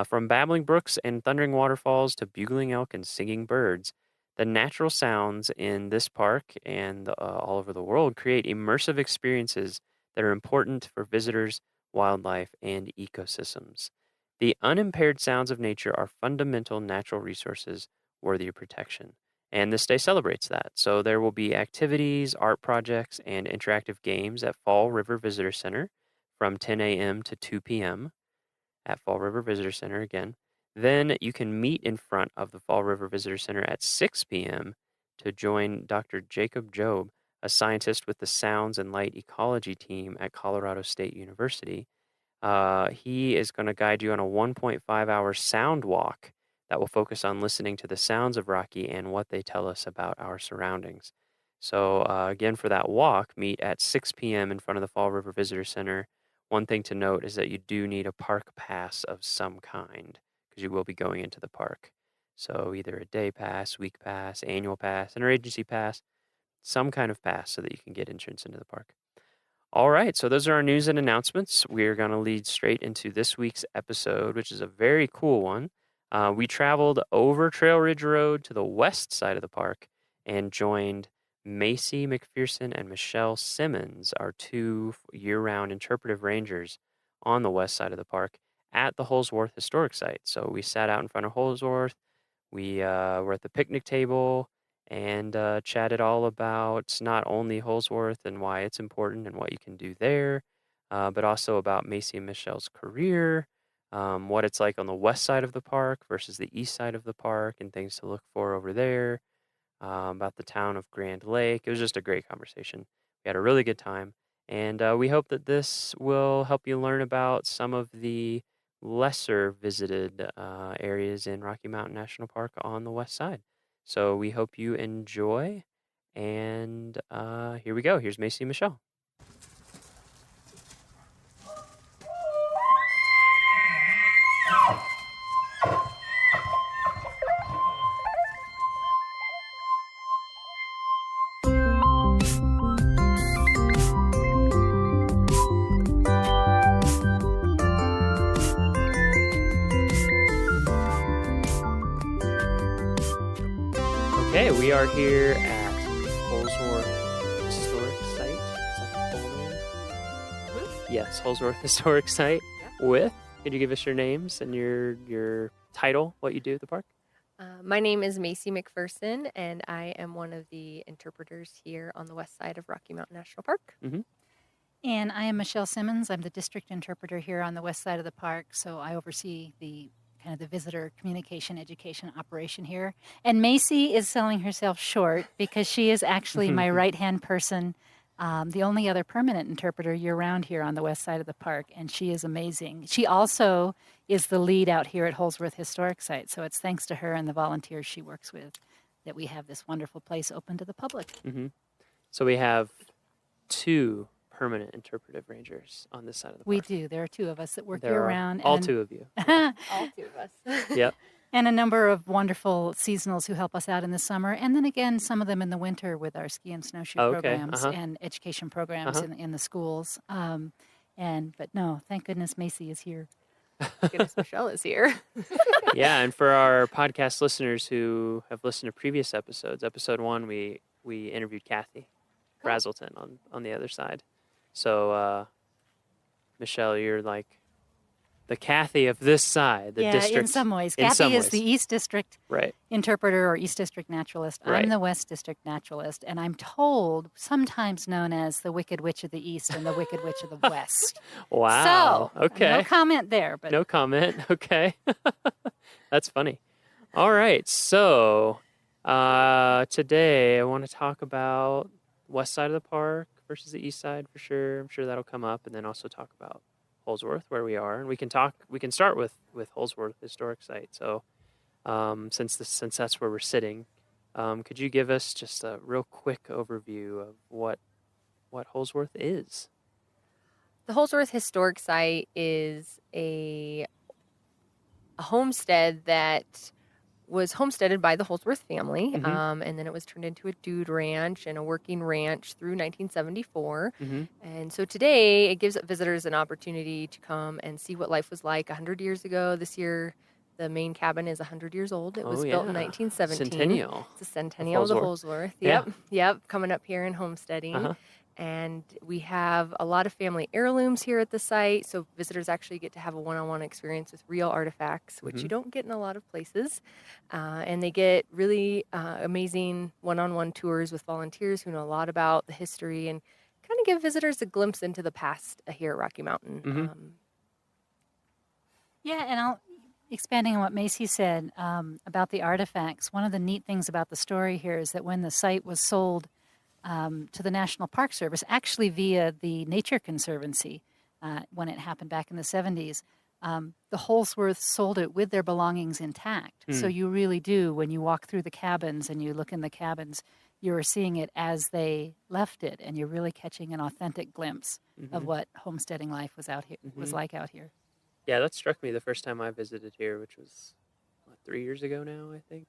From babbling brooks and thundering waterfalls to bugling elk and singing birds, the natural sounds in this park and all over the world create immersive experiences that are important for visitors, wildlife, and ecosystems. The unimpaired sounds of nature are fundamental natural resources worthy of protection, and this day celebrates that. So there will be activities, art projects, and interactive games at Fall River Visitor Center from 10 a.m. to 2 p.m. at Fall River Visitor Center again. Then you can meet in front of the Fall River Visitor Center at 6 p.m. to join Dr. Jacob Jobe, a scientist with the Sounds and Light Ecology team at Colorado State University. He is going to guide you on a 1.5-hour sound walk that will focus on listening to the sounds of Rocky and what they tell us about our surroundings. So again, for that walk, meet at 6 p.m. in front of the Fall River Visitor Center. One thing to note is that you do need a park pass of some kind because you will be going into the park. So either a day pass, week pass, annual pass, interagency pass, some kind of pass so that you can get entrance into the park. All right, so those are our news and announcements. We're going to lead straight into this week's episode, which is a very cool one. We traveled over Trail Ridge Road to the west side of the park and joined Macy McPherson and Michelle Simmons, our two year-round interpretive rangers on the west side of the park at the Holsworth Historic Site. So we sat out in front of Holsworth. We were at the picnic table and chatted all about not only Holsworth and why it's important and what you can do there, but also about Macy and Michelle's career, what it's like on the west side of the park versus the east side of the park and things to look for over there, about the town of Grand Lake. It was just a great conversation. We had a really good time, and we hope that this will help you learn about some of the lesser visited areas in Rocky Mountain National Park on the west side. So we hope you enjoy, and here we go. Here's Macy and Michelle. Okay, we are here at Holsworth Historic Site. Is that the full name? Yes, Holsworth Historic Site. With, could you give us your names and your title, what you do at the park? My name is Macy McPherson, and I am one of the interpreters here on the west side of Rocky Mountain National Park. Mm-hmm. And I am Michelle Simmons. I'm the district interpreter here on the west side of the park, so I oversee the kind of the visitor communication education operation here. And Macy is selling herself short because she is actually my right-hand person, the only other permanent interpreter year-round here on the west side of the park, and she is amazing. She also is the lead out here at Holsworth Historic Site, so it's thanks to her and the volunteers she works with that we have this wonderful place open to the public. Mm-hmm. So we have 2 permanent interpretive rangers on this side of the park. We do. There are 2 of us that work There year-round. are all 2 of you. All 2 of us. Yep. And a number of wonderful seasonals who help us out in the summer. And then again, some of them in the winter with our ski and snowshoe programs and education programs in the schools. But no, thank goodness Macy is here. Thank goodness Michelle is here. Yeah, and for our podcast listeners who have listened to previous episodes, episode 1, we interviewed Kathy Brazelton on the other side. So, Michelle, you're like the Kathy of this side, the district. In some ways. Kathy is the East District interpreter or East District naturalist. Right. I'm the West District naturalist, and I'm told sometimes known as the Wicked Witch of the East and the Wicked Witch of the West. Wow. So, okay. no comment there. But no comment. Okay. That's funny. All right. So, today I want to talk about west side of the park versus the east side for sure. I'm sure that'll come up, and then also talk about Holsworth, where we are, and we can start with Holsworth Historic Site. So, since that's where we're sitting, could you give us just a real quick overview of what Holsworth is? The Holsworth Historic Site is a homestead that was homesteaded by the Holsworth family, and then it was turned into a dude ranch and a working ranch through 1974. And so today it gives visitors an opportunity to come and see what life was like 100 years ago. This year, the main cabin is 100 years old. It was built in 1917. Centennial. It's a centennial of the Holsworth. Yep, coming up here and homesteading. And we have a lot of family heirlooms here at the site, so visitors actually get to have a one-on-one experience with real artifacts, which you don't get in a lot of places. And they get really amazing one-on-one tours with volunteers who know a lot about the history and kind of give visitors a glimpse into the past here at Rocky Mountain. and expanding on what Macy said about the artifacts, one of the neat things about the story here is that when the site was sold to the National Park Service, actually via the Nature Conservancy, when it happened back in the 70s. The Holsworth sold it with their belongings intact. So you really do, when you walk through the cabins and you look in the cabins, you're seeing it as they left it, and you're really catching an authentic glimpse of what homesteading life was out here was like out here. Yeah, that struck me the first time I visited here, which was 3 years ago now, I think.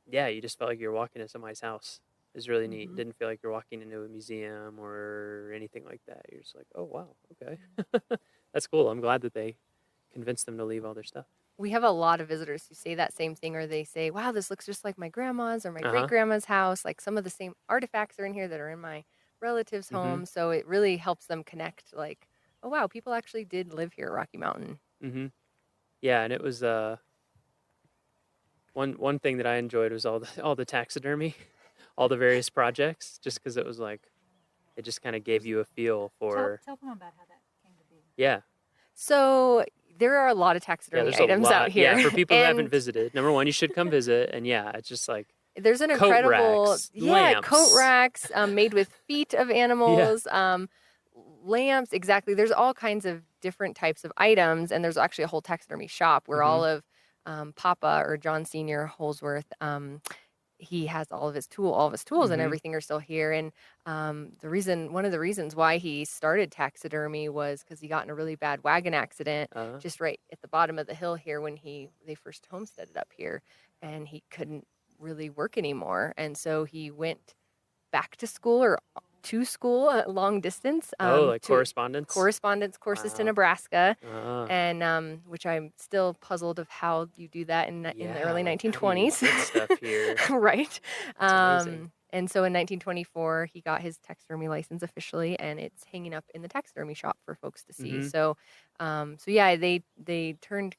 Yeah, you just felt like you were walking into somebody's house. It was really neat. Didn't feel like you're walking into a museum or anything like that. You're just like, oh, wow, okay. That's cool. I'm glad that they convinced them to leave all their stuff. We have a lot of visitors who say that same thing, or they say, wow, this looks just like my grandma's or my great-grandma's house. Like some of the same artifacts are in here that are in my relatives' home. So it really helps them connect, like, oh, wow, people actually did live here at Rocky Mountain. Yeah, and it was... One thing that I enjoyed was all the taxidermy, all the various projects, just because it was like, it just kind of gave you a feel for... Tell them about how that came to be. Yeah. So there are a lot of taxidermy items out here. Yeah, for people who haven't visited. Number one, you should come visit. And yeah, it's just like... There's an coat incredible... racks, lamps. Coat racks made with feet of animals, lamps, exactly. There's all kinds of different types of items, and there's actually a whole taxidermy shop where all of Papa or John Sr. Holsworth, he has all of his tools and everything are still here. And one of the reasons why he started taxidermy was because he got in a really bad wagon accident just right at the bottom of the hill here when they first homesteaded up here, and he couldn't really work anymore. And so he went back to school or to school long distance. like to correspondence courses to Wow. Nebraska, Ah. and which I'm still puzzled of how you do that in the early like, how do you 1920s. get stuff here? Right. amazing. And so in 1924, he got his taxidermy license officially, and it's hanging up in the taxidermy shop for folks to see. Mhm. So, yeah, they turned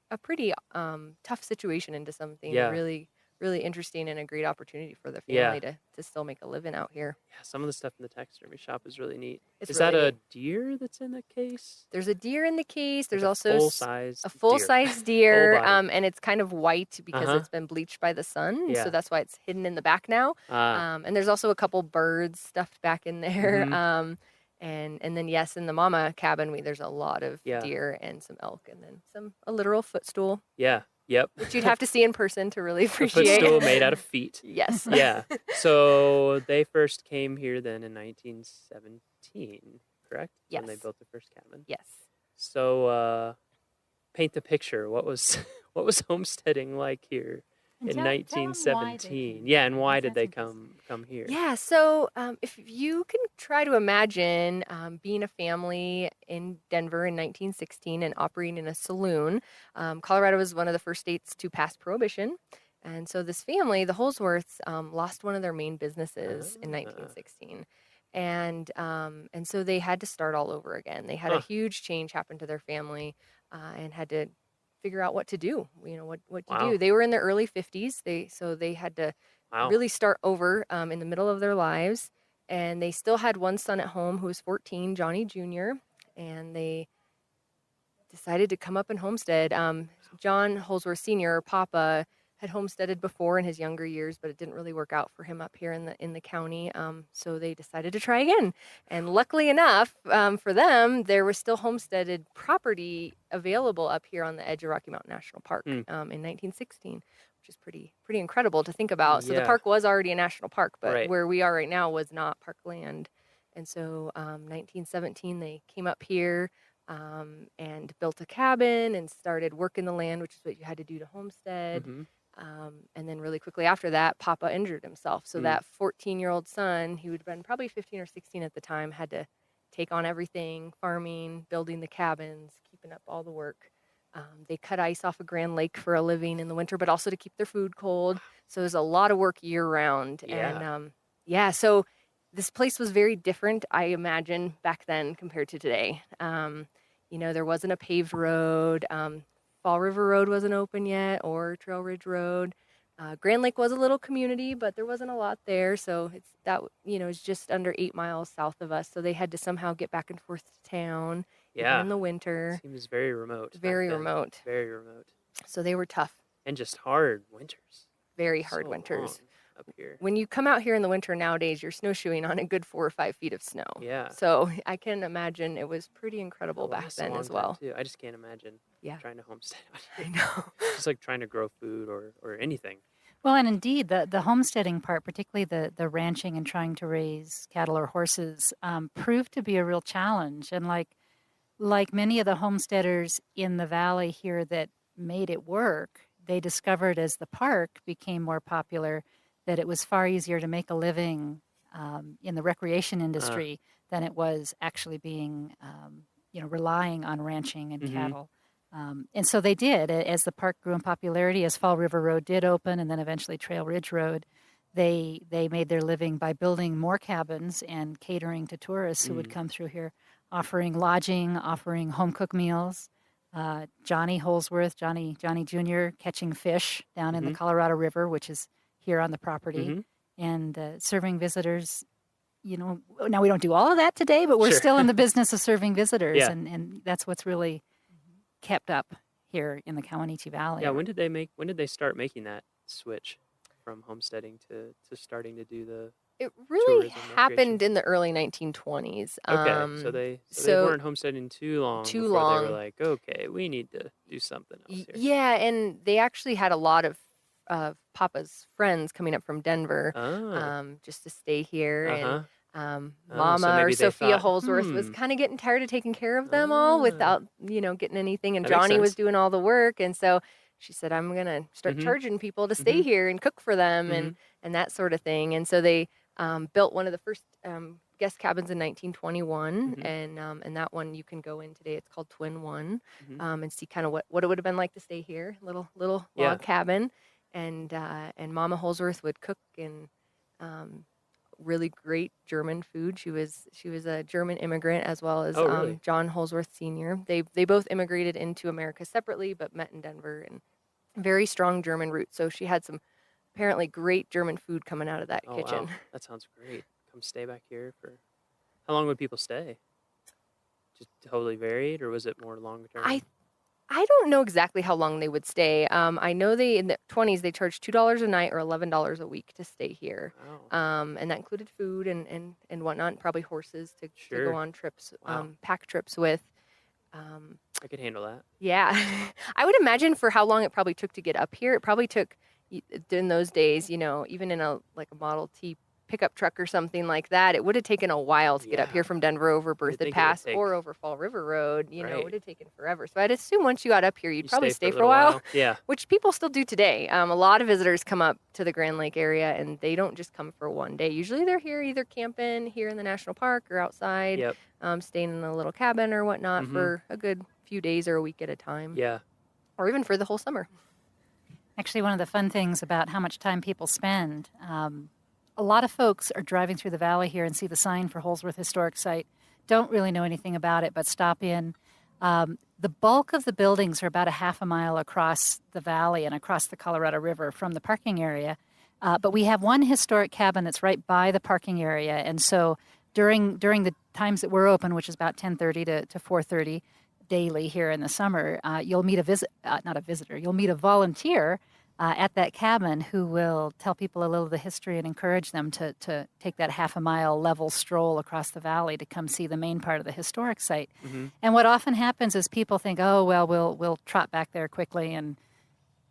a pretty tough situation into something Yeah. really, really interesting and a great opportunity for the Yeah. family to still make a living out here. Yeah, some of the stuff in the taxidermy shop is really neat. It's Is that really a neat. deer that's in the case? There's a deer in the case. There's a also full-sized a full-size deer, body. and it's kind of white because Uh-huh. it's been bleached by the sun, Yeah. so that's why it's hidden in the back now. And there's also a couple birds stuffed back in there. Mhm. And then yes, in the mama cabin, there's a lot of Yeah. deer and some elk, and then a literal footstool, Yeah. Yep. which you'd have to see in person to really A appreciate. footstool made out of feet. Yes. Yeah. So they first came here then in 1917, correct? When they Yes. built the first cabin. Yes. So paint the picture. What was what was homesteading like here And in tell 'em why they 1917? came. Yeah, and why Because did they that's interesting. come here? Yeah, so if you can try to imagine being a family in Denver in 1916 and operating in a saloon, Colorado was one of the first states to pass prohibition. And so this family, the Holsworths, lost one of their main businesses in 1916. And so they had to start all over again. They had a Huh. huge change happen to their family and had to figure out what to do, what to Wow. do. They were in their early 50s. So they had to Wow. really start over in the middle of their lives. And they still had one son at home who was 14, Johnny Jr., and they decided to come up and homestead. John Holsworth Sr., or Papa, had homesteaded before in his younger years, but it didn't really work out for him up here in the county. So they decided to try again. And luckily enough for them, there was still homesteaded property available up here on the edge of Rocky Mountain National Park in 1916, which is pretty incredible to think about. So the Yeah. park was already a national park, but Right. where we are right now was not parkland. And so 1917, they came up here and built a cabin and started working the land, which is what you had to do to homestead. Mhm. And then really quickly after that, Papa injured himself. So Mm. that 14-year-old son, who had been probably 15 or 16 at the time, had to take on everything, farming, building the cabins, keeping up all the work. They cut ice off a Grand Lake for a living in the winter, but also to keep their food cold. So there's a lot of work year round. Yeah. And so this place was very different, I imagine, back then compared to today. There wasn't a paved road. Fall River Road wasn't open yet, or Trail Ridge Road. Grand Lake was a little community, but there wasn't a lot there. So it's just under 8 miles south of us. So they had to somehow get back and forth to town, even Yeah. in the winter. Seems very remote. back Very then. remote. Very remote. So they were tough, And just hard winters. very hard So winters. long up here. When you come out here in the winter nowadays, you're snowshoeing on a good 4 or 5 feet of snow. Yeah. So I can imagine it was pretty incredible It back lasts a then long as time, well. too. I just can't imagine Yeah. trying to homestead out I here. know. Just like trying to grow food or anything. Well, and indeed, the homesteading part, particularly the ranching and trying to raise cattle or horses, proved to be a real challenge. And like many of the homesteaders in the valley here that made it work, they discovered as the park became more popular that it was far easier to make a living in the recreation industry than it was actually being, relying on ranching and Mhm. cattle. And so they did. As the park grew in popularity, as Fall River Road did open, and then eventually Trail Ridge Road, they made their living by building more cabins and catering to tourists who would come through here, offering lodging, offering home-cooked meals. Johnny Holsworth, Johnny Jr., catching fish down in the Colorado River, which is here on the property, and serving visitors. Now we don't do all of that today, but we're Sure. still in the business of serving visitors, Yeah. and that's what's really kept up here in the Kawanichi Valley. Yeah. When did they start making that switch from homesteading to starting to do the It really tourism, happened in the early 1920s. Okay, so they weren't homesteading too long before they were like, okay, we need to do something else here. Yeah, and they actually had a lot of Papa's friends coming up from Denver just to stay here. Uh-huh. And so Mama or maybe they Sophia thought, Holsworth was kind of getting tired of taking care of them all without, getting anything. And That makes Johnny was sense. doing all the work. And so she said, I'm going to start charging people to stay here and cook for them and that sort of thing. And so they built one of the first guest cabins in 1921, Mm-hmm. and that one you can go in today. It's called Twin One, Mm-hmm. and see kind of what it would have been like to stay here. Little Yeah. log cabin, and Mama Holsworth would cook and really great German food. She was a German immigrant as well as Oh, really? John Holsworth Sr. They both immigrated into America separately, but met in Denver, and very strong German roots. So she had some apparently great German food coming out of that Oh, kitchen. wow. That sounds great. Come stay back here for how long would people stay? Just totally varied, or was it more long term? I don't know exactly how long they would stay. I know in the 20s they charged $2 a night or $11 a week to stay here. Wow. And that included food and whatnot, and probably horses to Sure. go on trips, Wow. pack trips with. I could handle that. Yeah, I would imagine for how long it probably took to get up here. It probably took in those days, even in a Model T pickup truck or something like that, it would have taken a while to get up here from Denver over Berthoud think it would Pass take- or over Fall River Road. It Right. would have taken forever. So I'd assume once you got up here, you'd You probably stay for a little while. Yeah. Which people still do today. A lot of visitors come up to the Grand Lake area, and they don't just come for one day. Usually they're here either camping here in the national park or outside, Yep. staying in a little cabin or whatnot Mhm. for a good few days or a week at a time. Yeah. Or even for the whole summer. Actually, one of the fun things about how much time people spend, a lot of folks are driving through the valley here and see the sign for Holsworth Historic Site, don't really know anything about it, but stop in. The bulk of the buildings are about a half a mile across the valley and across the Colorado River from the parking area. But we have one historic cabin that's right by the parking area. And so during the times that we're open, which is about 10:30 to 4:30 daily here in the summer, you'll meet you'll meet a volunteer at that cabin who will tell people a little of the history and encourage them to take that half a mile level stroll across the valley to come see the main part of the historic site. Mhm. And what often happens is people think, oh, well, we'll trot back there quickly and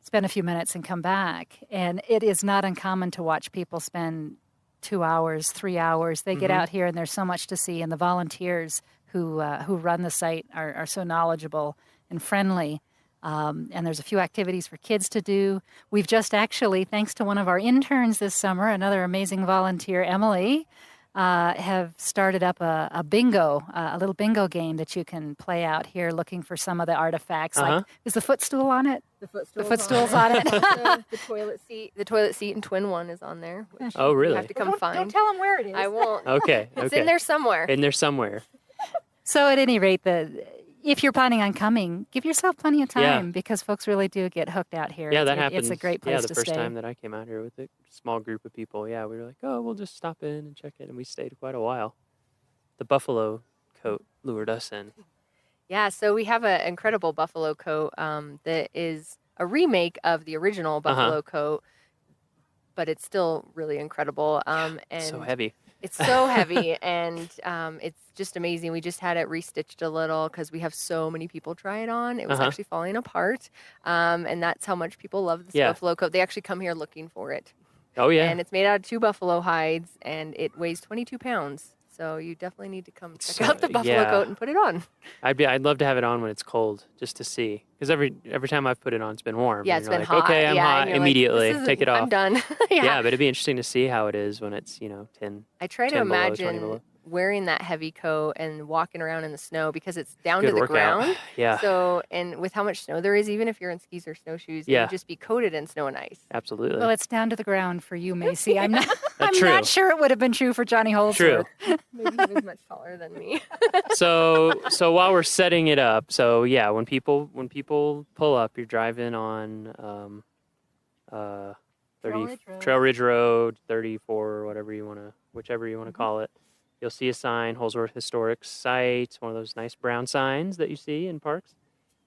spend a few minutes and come back. And it is not uncommon to watch people spend 2 hours, 3 hours. They get Mhm. out here and there's so much to see. And the volunteers who run the site are so knowledgeable and friendly. And there's a few activities for kids to do. We've just actually, thanks to one of our interns this summer, another amazing volunteer, Emily, have started up a bingo, a little bingo game that you can play out here looking for some of the artifacts. Uh-huh. Like, is the footstool on it? The footstool's on it. The toilet seat in Twin One is on there. Which Oh, really? You have to come find. Don't tell them where it is. I won't. Okay. It's okay. in there somewhere. In there somewhere. So at any rate, if you're planning on coming, give yourself plenty of Yeah. time because folks really do get hooked out here. Yeah, that It's happens. a great place the to first stay. time that I came out here with a small group of people, yeah, we were like, oh, we'll just stop in and check it, and we stayed quite a while. The buffalo coat lured us in. Yeah, so we have an incredible buffalo coat that is a remake of the original buffalo coat, but it's still really incredible. And So heavy. It's so heavy, and it's just amazing. We just had it restitched a little because we have so many people try it on. It was Uh-huh. actually falling apart, and that's how much people love this Yeah. buffalo coat. They actually come here looking for it. Oh, yeah. And it's made out of 2 buffalo hides, and it weighs 22 pounds. So you definitely need to come check out the buffalo yeah. coat and put it on. I'd love to have it on when it's cold, just to see. Because every time I've put it on, it's been warm. Yeah, and it's you're been like, hot. Okay, I'm Yeah, hot and you're like, immediately. "This Take it isn't- off. I'm done." Yeah, but it'd be interesting to see how it is when it's 10. I try to 10 below, 20 imagine below. wearing that heavy coat and walking around in the snow because it's down Good to the workout. ground. Yeah. So, and with how much snow there is, even if you're in skis or snowshoes, Yeah. you'd just be coated in snow and ice. Absolutely. Well, it's down to the ground for you, Macy. I'm not. I'm True. not sure it would have been true for Johnny Holsworth. Maybe he was much taller than me. so while we're setting it up, so yeah, when people pull up, you're driving on 30 Trail Ridge Road, 34, whichever you want to call it. You'll see a sign, Holsworth Historic Site, one of those nice brown signs that you see in parks.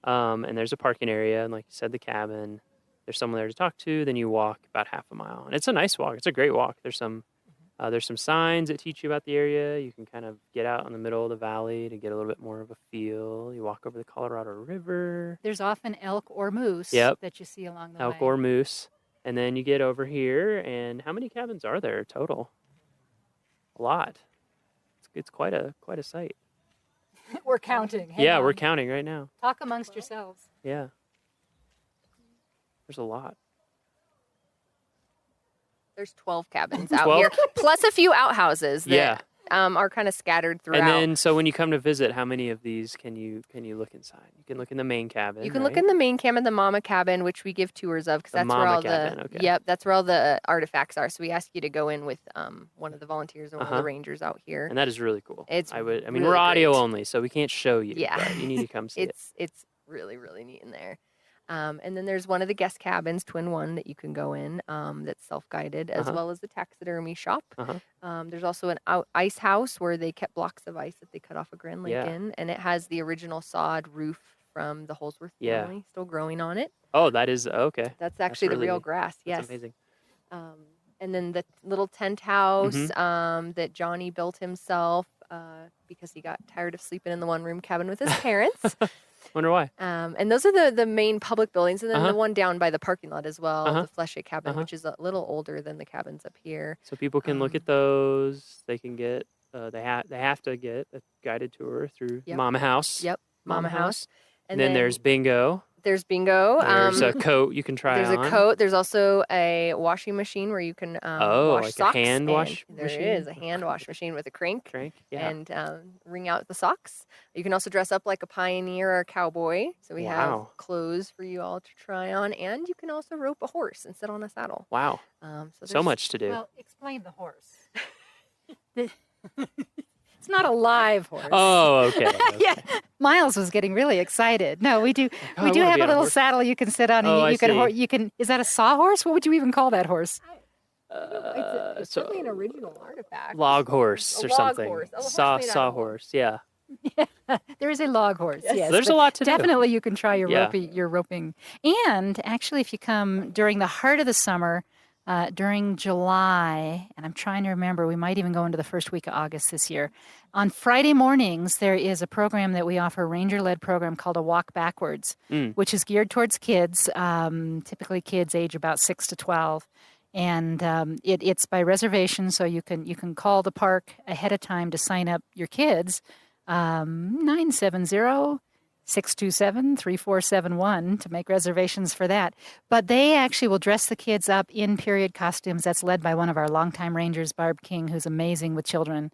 And there's a parking area, and like you said, the cabin. There's someone there to talk to. Then you walk about half a mile, and it's a nice walk. It's a great walk. There's some signs that teach you about the area. You can kind of get out in the middle of the valley to get a little bit more of a feel. You walk over the Colorado River. There's often elk or moose Yep. that you see along the Elk way. or moose. And then you get over here, and how many cabins are there total? A lot. It's quite a sight. We're counting. Hang Yeah, on. we're counting right now. Talk amongst yourselves. Yeah. There's a lot. There's 12 cabins 12? out here, plus a few outhouses. That, Yeah. are kind of scattered throughout. And then, so when you come to visit, how many of these can you look inside? You can look in the main cabin. You can look in the main cabin, the mama cabin, which we give tours of because that's where all that's where all the artifacts are. So we ask you to go in with one of the volunteers or one of the rangers out here. And that is really cool. I mean, really we're audio great. only, so we can't show you. Yeah, but you need to come see it. It's really, really neat in there. And then there's one of the guest cabins, twin one, that you can go in that's self-guided, as well as the taxidermy shop. There's also an ice house where they kept blocks of ice that they cut off of Grand Lake in, and it has the original sod roof from the Holsworth family still growing on it. Oh, that is okay. That's actually really the real grass. Yes, That's amazing. And then the little tent house that Johnny built himself because he got tired of sleeping in the one-room cabin with his parents. Wonder why. And those are the main public buildings, and then the one down by the parking lot as well, the Fleshy cabin, which is a little older than the cabins up here. So people can look at those. They can get they have to get a guided tour through Mama House. Yep, Mama House. And then there's bingo. There's bingo. There's a coat you can try There's on. a coat. There's also a washing machine where you can wash like socks. a hand wash There machine? is a hand wash machine with a crank. Yeah. And wring out the socks. You can also dress up like a pioneer or a cowboy. So we have clothes for you all to try on. And you can also rope a horse and sit on a saddle. Wow. So much to do. Well, explain the horse. It's not a live horse. Oh, okay. Yeah, Miles was getting really excited. No, we do. Oh, We do I wanna have be a on a little horse. saddle you can sit on. Oh, I you can. see. You can. Is that a sawhorse? What would you even call that horse? It's certainly an original artifact. Log horse A or log something. horse. A horse Saw made out of sawhorse. Yeah. There is a log horse. Yes, There's a but lot to do. definitely you can try your Yeah. roping. And actually, if you come during the heart of the summer, during July, and I'm trying to remember, we might even go into the first week of August this year. On Friday mornings, there is a program that we offer, a ranger-led program called A Walk Backwards, which is geared towards kids, typically kids age about 6 to 12. And it's by reservation, so you can call the park ahead of time to sign up your kids. 970-627-3471 to make reservations for that. But they actually will dress the kids up in period costumes. That's led by one of our longtime rangers, Barb King, who's amazing with children.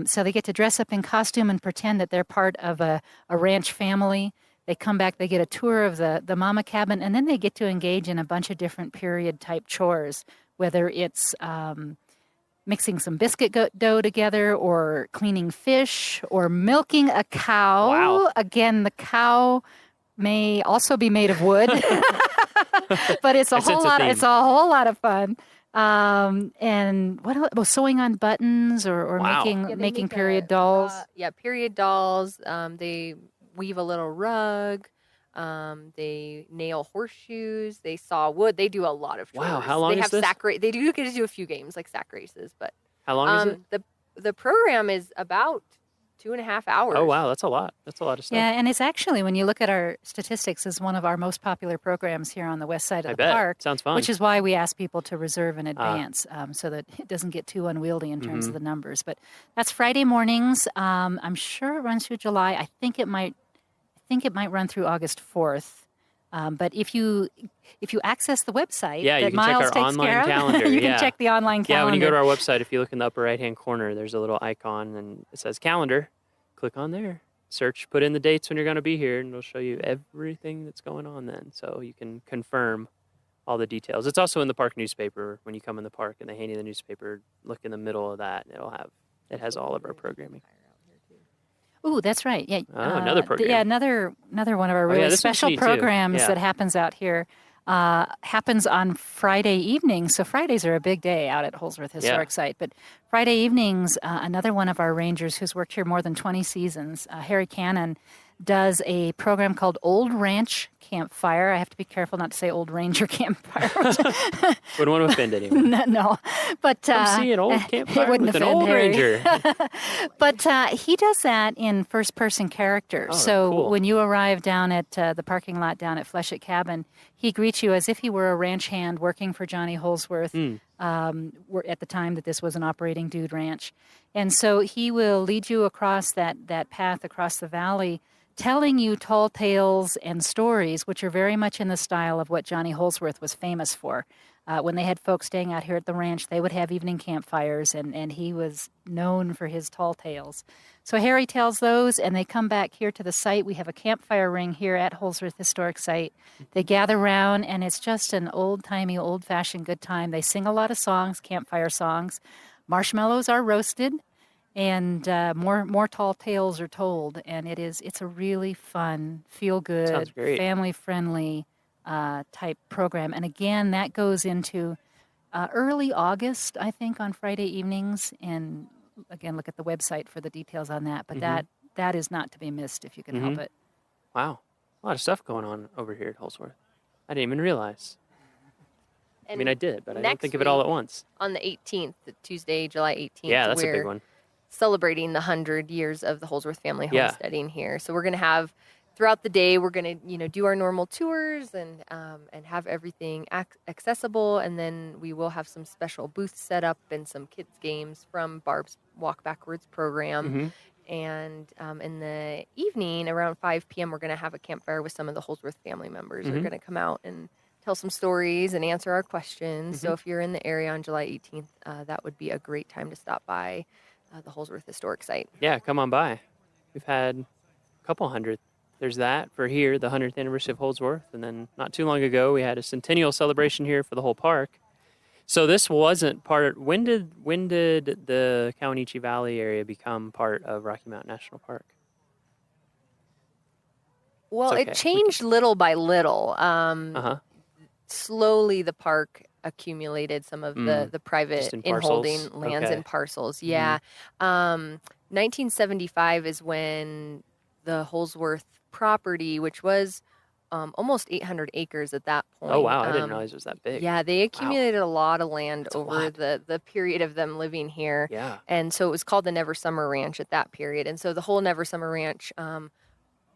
So they get to dress up in costume and pretend that they're part of a ranch family. They come back, they get a tour of the mama cabin, and then they get to engage in a bunch of different period-type chores, whether it's mixing some biscuit dough together or cleaning fish or milking a cow. Wow. Again, the cow may also be made of wood, but it's a whole lot of fun. And what else? Well, sewing on buttons or making period dolls. Period dolls. They weave a little rug. They nail horseshoes. They saw wood. They do a lot of chores. Wow, how long they is this? They do get to do a few games like sack races, but How long is it? The program is about 2.5 hours. Oh, wow. That's a lot. That's a lot of stuff. Yeah, and it's actually, when you look at our statistics, is one of our most popular programs here on the west side of the bet. park. Sounds fun. Which is why we ask people to reserve in advance so that it doesn't get too unwieldy in terms of the numbers. But that's Friday mornings. I'm sure it runs through July. I think it might run through August 4th. But if you access the website Yeah, you that can Miles check our takes online care of, calendar. you yeah. can check the online calendar. Yeah, when you go to our website, if you look in the upper right-hand corner, there's a little icon and it says calendar. Click on there. Search, put in the dates when you're going to be here, and it'll show you everything that's going on then. So you can confirm all the details. It's also in the park newspaper. When you come in the park and they hand you the newspaper, look in the middle of that, and it has all of our programming. Ooh, that's right. Yeah. Another program. Yeah, another one of our really special programs that happens out here. Happens on Friday evenings. So Fridays are a big day out at Holsworth Historic Site. But Friday evenings, another one of our rangers who's worked here more than 20 seasons, Harry Cannon, does a program called Old Ranch Campfire. I have to be careful not to say Old Ranger Campfire. Wouldn't want to offend anyone. No. But come see an old campfire wouldn't with an offend old Harry. ranger. But he does that in first-person character. So cool. when you arrive down at the parking lot down at Fleshet Cabin, he greets you as if he were a ranch hand working for Johnny Holsworth at the time that this was an operating dude ranch. And so he will lead you across that path across the valley, telling you tall tales and stories, which are very much in the style of what Johnny Holsworth was famous for. When they had folks staying out here at the ranch, they would have evening campfires, and he was known for his tall tales. So Harry tells those, and they come back here to the site. We have a campfire ring here at Holsworth Historic Site. They gather around, and it's just an old-timey, old-fashioned good time. They sing a lot of songs, campfire songs. Marshmallows are roasted, and more tall tales are told. And it's a really fun, feel-good, family-friendly type program. And again, that goes into early August, I think, on Friday evenings. And again, look at the website for the details on that. But that is not to be missed if you can help it. Wow. A lot of stuff going on over here at Holsworth. I didn't even realize. I mean, I did, but I didn't think of it all at once. On the 18th, Tuesday, July 18th. Yeah, that's a big one. Celebrating the 100 years of the Holsworth family homesteading here. So we're going to have, throughout the day, we're going to, do our normal tours and have everything accessible. And then we will have some special booths set up and some kids games from Barb's Walk Backwards program. And in the evening, around 5 p.m., we're going to have a campfire with some of the Holsworth family members. They're going to come out and tell some stories and answer our questions. So if you're in the area on July 18th, that would be a great time to stop by the Holsworth Historic Site. Yeah, come on by. We've had a couple hundred. There's that for here, the 100th anniversary of Holsworth. And then not too long ago, we had a centennial celebration here for the whole park. So this wasn't part. When did the Kawanichi Valley area become part of Rocky Mountain National Park? Well, it changed little by little. Slowly, the park accumulated some of the private in-holding lands and parcels. Yeah. 1975 is when the Holsworth property, which was almost 800 acres at that point. Oh, wow. I didn't realize it was that big. Yeah, they accumulated a lot of land over the period of them living here. Yeah. And so it was called the Never Summer Ranch at that period. And so the whole Never Summer Ranch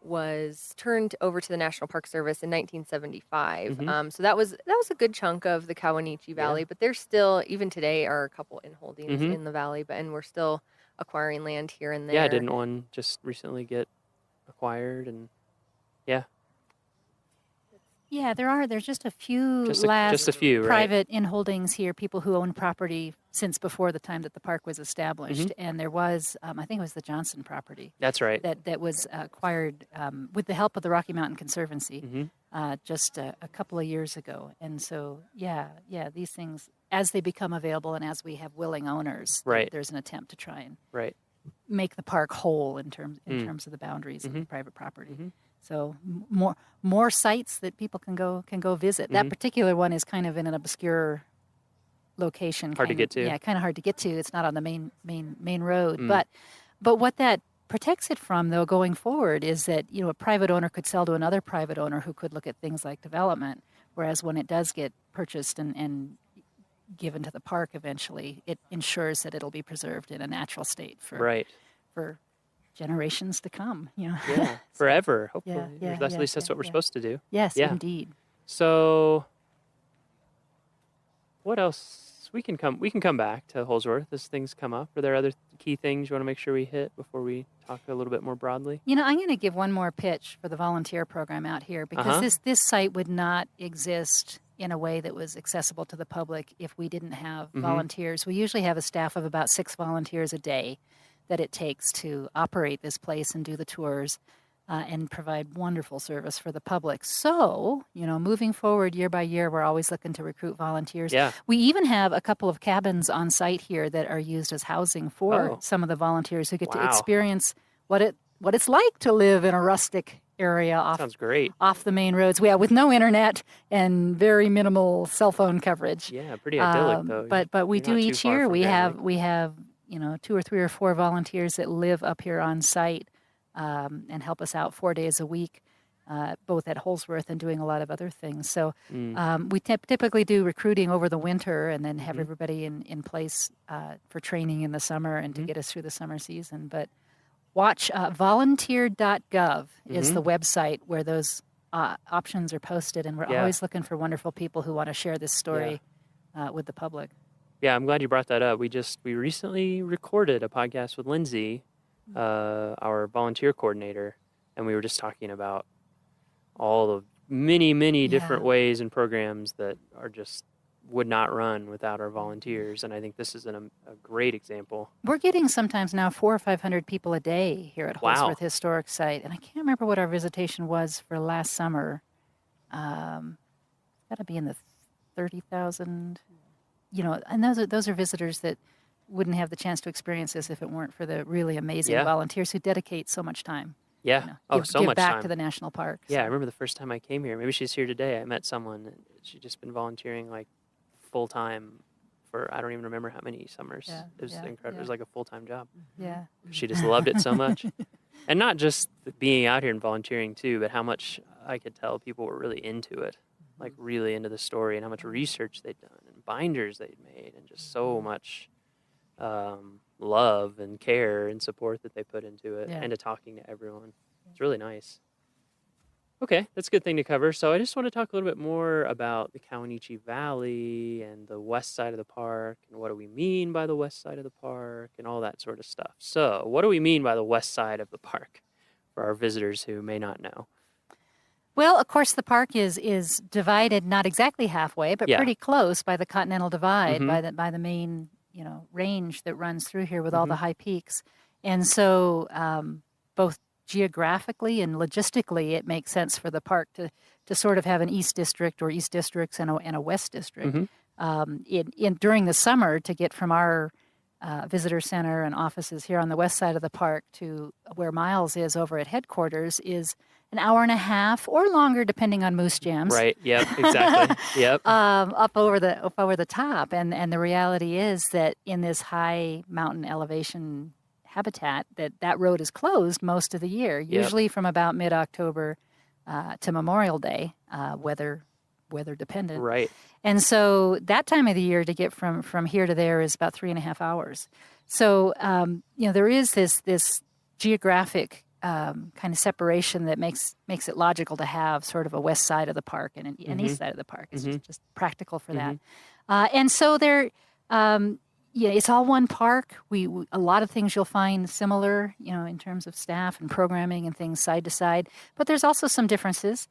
was turned over to the National Park Service in 1975. So that was a good chunk of the Kawanichi Valley, but there's still, even today, are a couple in holdings in the valley, and we're still acquiring land here and there. Yeah, didn't one just recently get acquired? And Yeah, there's just a few just a few, private in-holdings here, people who own property since before the time that the park was established. And there was, I think it was the Johnson property. That's right. That was acquired with the help of the Rocky Mountain Conservancy just a couple of years ago. And so, these things, as they become available and as we have willing owners, there's an attempt to try and make the park whole in terms of the boundaries of the private property. So more sites that people can go visit. That particular one is kind of in an obscure location. Hard to get to. Yeah, kind of hard to get to. It's not on the main road. But what that protects it from, though, going forward, is that a private owner could sell to another private owner who could look at things like development. Whereas when it does get purchased and given to the park eventually, it ensures that it'll be preserved in a natural state for generations to come. Yeah, forever. Hopefully, at least that's what we're supposed to do. Yes, indeed. So, what else? We can come back to Holsworth as things come up. Are there other key things you want to make sure we hit before we talk a little bit more broadly? I'm going to give one more pitch for the volunteer program out here, because this site would not exist in a way that was accessible to the public if we didn't have volunteers. We usually have a staff of about 6 volunteers a day that it takes to operate this place and do the tours and provide wonderful service for the public. So, moving forward year by year, we're always looking to recruit volunteers. Yeah. We even have a couple of cabins on site here that are used as housing for some of the volunteers who get to experience what it's like to live in a rustic area Sounds great. off the main roads. With no internet and very minimal cell phone coverage. Yeah, pretty idyllic though. But we do each year. We have 2 or 3 or 4 volunteers that live up here on site and help us out 4 days a week, both at Holsworth and doing a lot of other things. So we typically do recruiting over the winter and then have everybody in place for training in the summer and to get us through the summer season. But watch volunteer.gov is the website where those options are posted, and we're always looking for wonderful people who want to share this story with the public. Yeah, I'm glad you brought that up. We recently recorded a podcast with Lindsay, our volunteer coordinator, and we were just talking about all the many different ways and programs that are just would not run without our volunteers. And I think this is a great example. We're getting sometimes now 400 or 500 people a day here at Wow. Holsworth Historic Site. And I can't remember what our visitation was for last summer. Got to be in the 30,000, and those are visitors that wouldn't have the chance to experience this if it weren't for the really amazing volunteers who dedicate so much time. Yeah. Give much back time to the national park. Yeah, so. I remember the first time I came here. Maybe she's here today. I met someone, and she'd just been volunteering like full time for I don't even remember how many summers. Yeah, it was incredible. yeah. It was like a full-time job. Yeah. She just loved it so much. And not just being out here and volunteering too, but how much I could tell people were really into it, like really into the story, and how much research they'd done and binders they'd made, and just so much love and care and support that they put into it, and to talking to everyone. It's really nice. Okay, that's a good thing to cover. So I just want to talk a little bit more about the Kawanichi Valley and the west side of the park, and what do we mean by the west side of the park, and all that sort of stuff. So what do we mean by the west side of the park for our visitors who may not know? Well, of course, the park is divided not exactly halfway, but pretty close by the Continental Divide, by the main range that runs through here with all the high peaks, and so both geographically and logistically, it makes sense for the park to sort of have an east district or east districts and a west district. During the summer, to get from our visitor center and offices here on the west side of the park to where Miles is over at headquarters is an hour and a half or longer, depending on moose jams. Right. Yep. Exactly. Yep. Up over the top, and the reality is that in this high mountain elevation habitat, that road is closed most of the year, usually from about mid-October to Memorial Day, weather dependent. Right. And so that time of the year to get from here to there is about 3.5 hours. So there is this geographic kind of separation that makes it logical to have sort of a west side of the park and an east side of the park. It's just practical for that. And so there. It's all one park. We a lot of things you'll find similar, in terms of staff and programming and things side to side. But there's also some differences.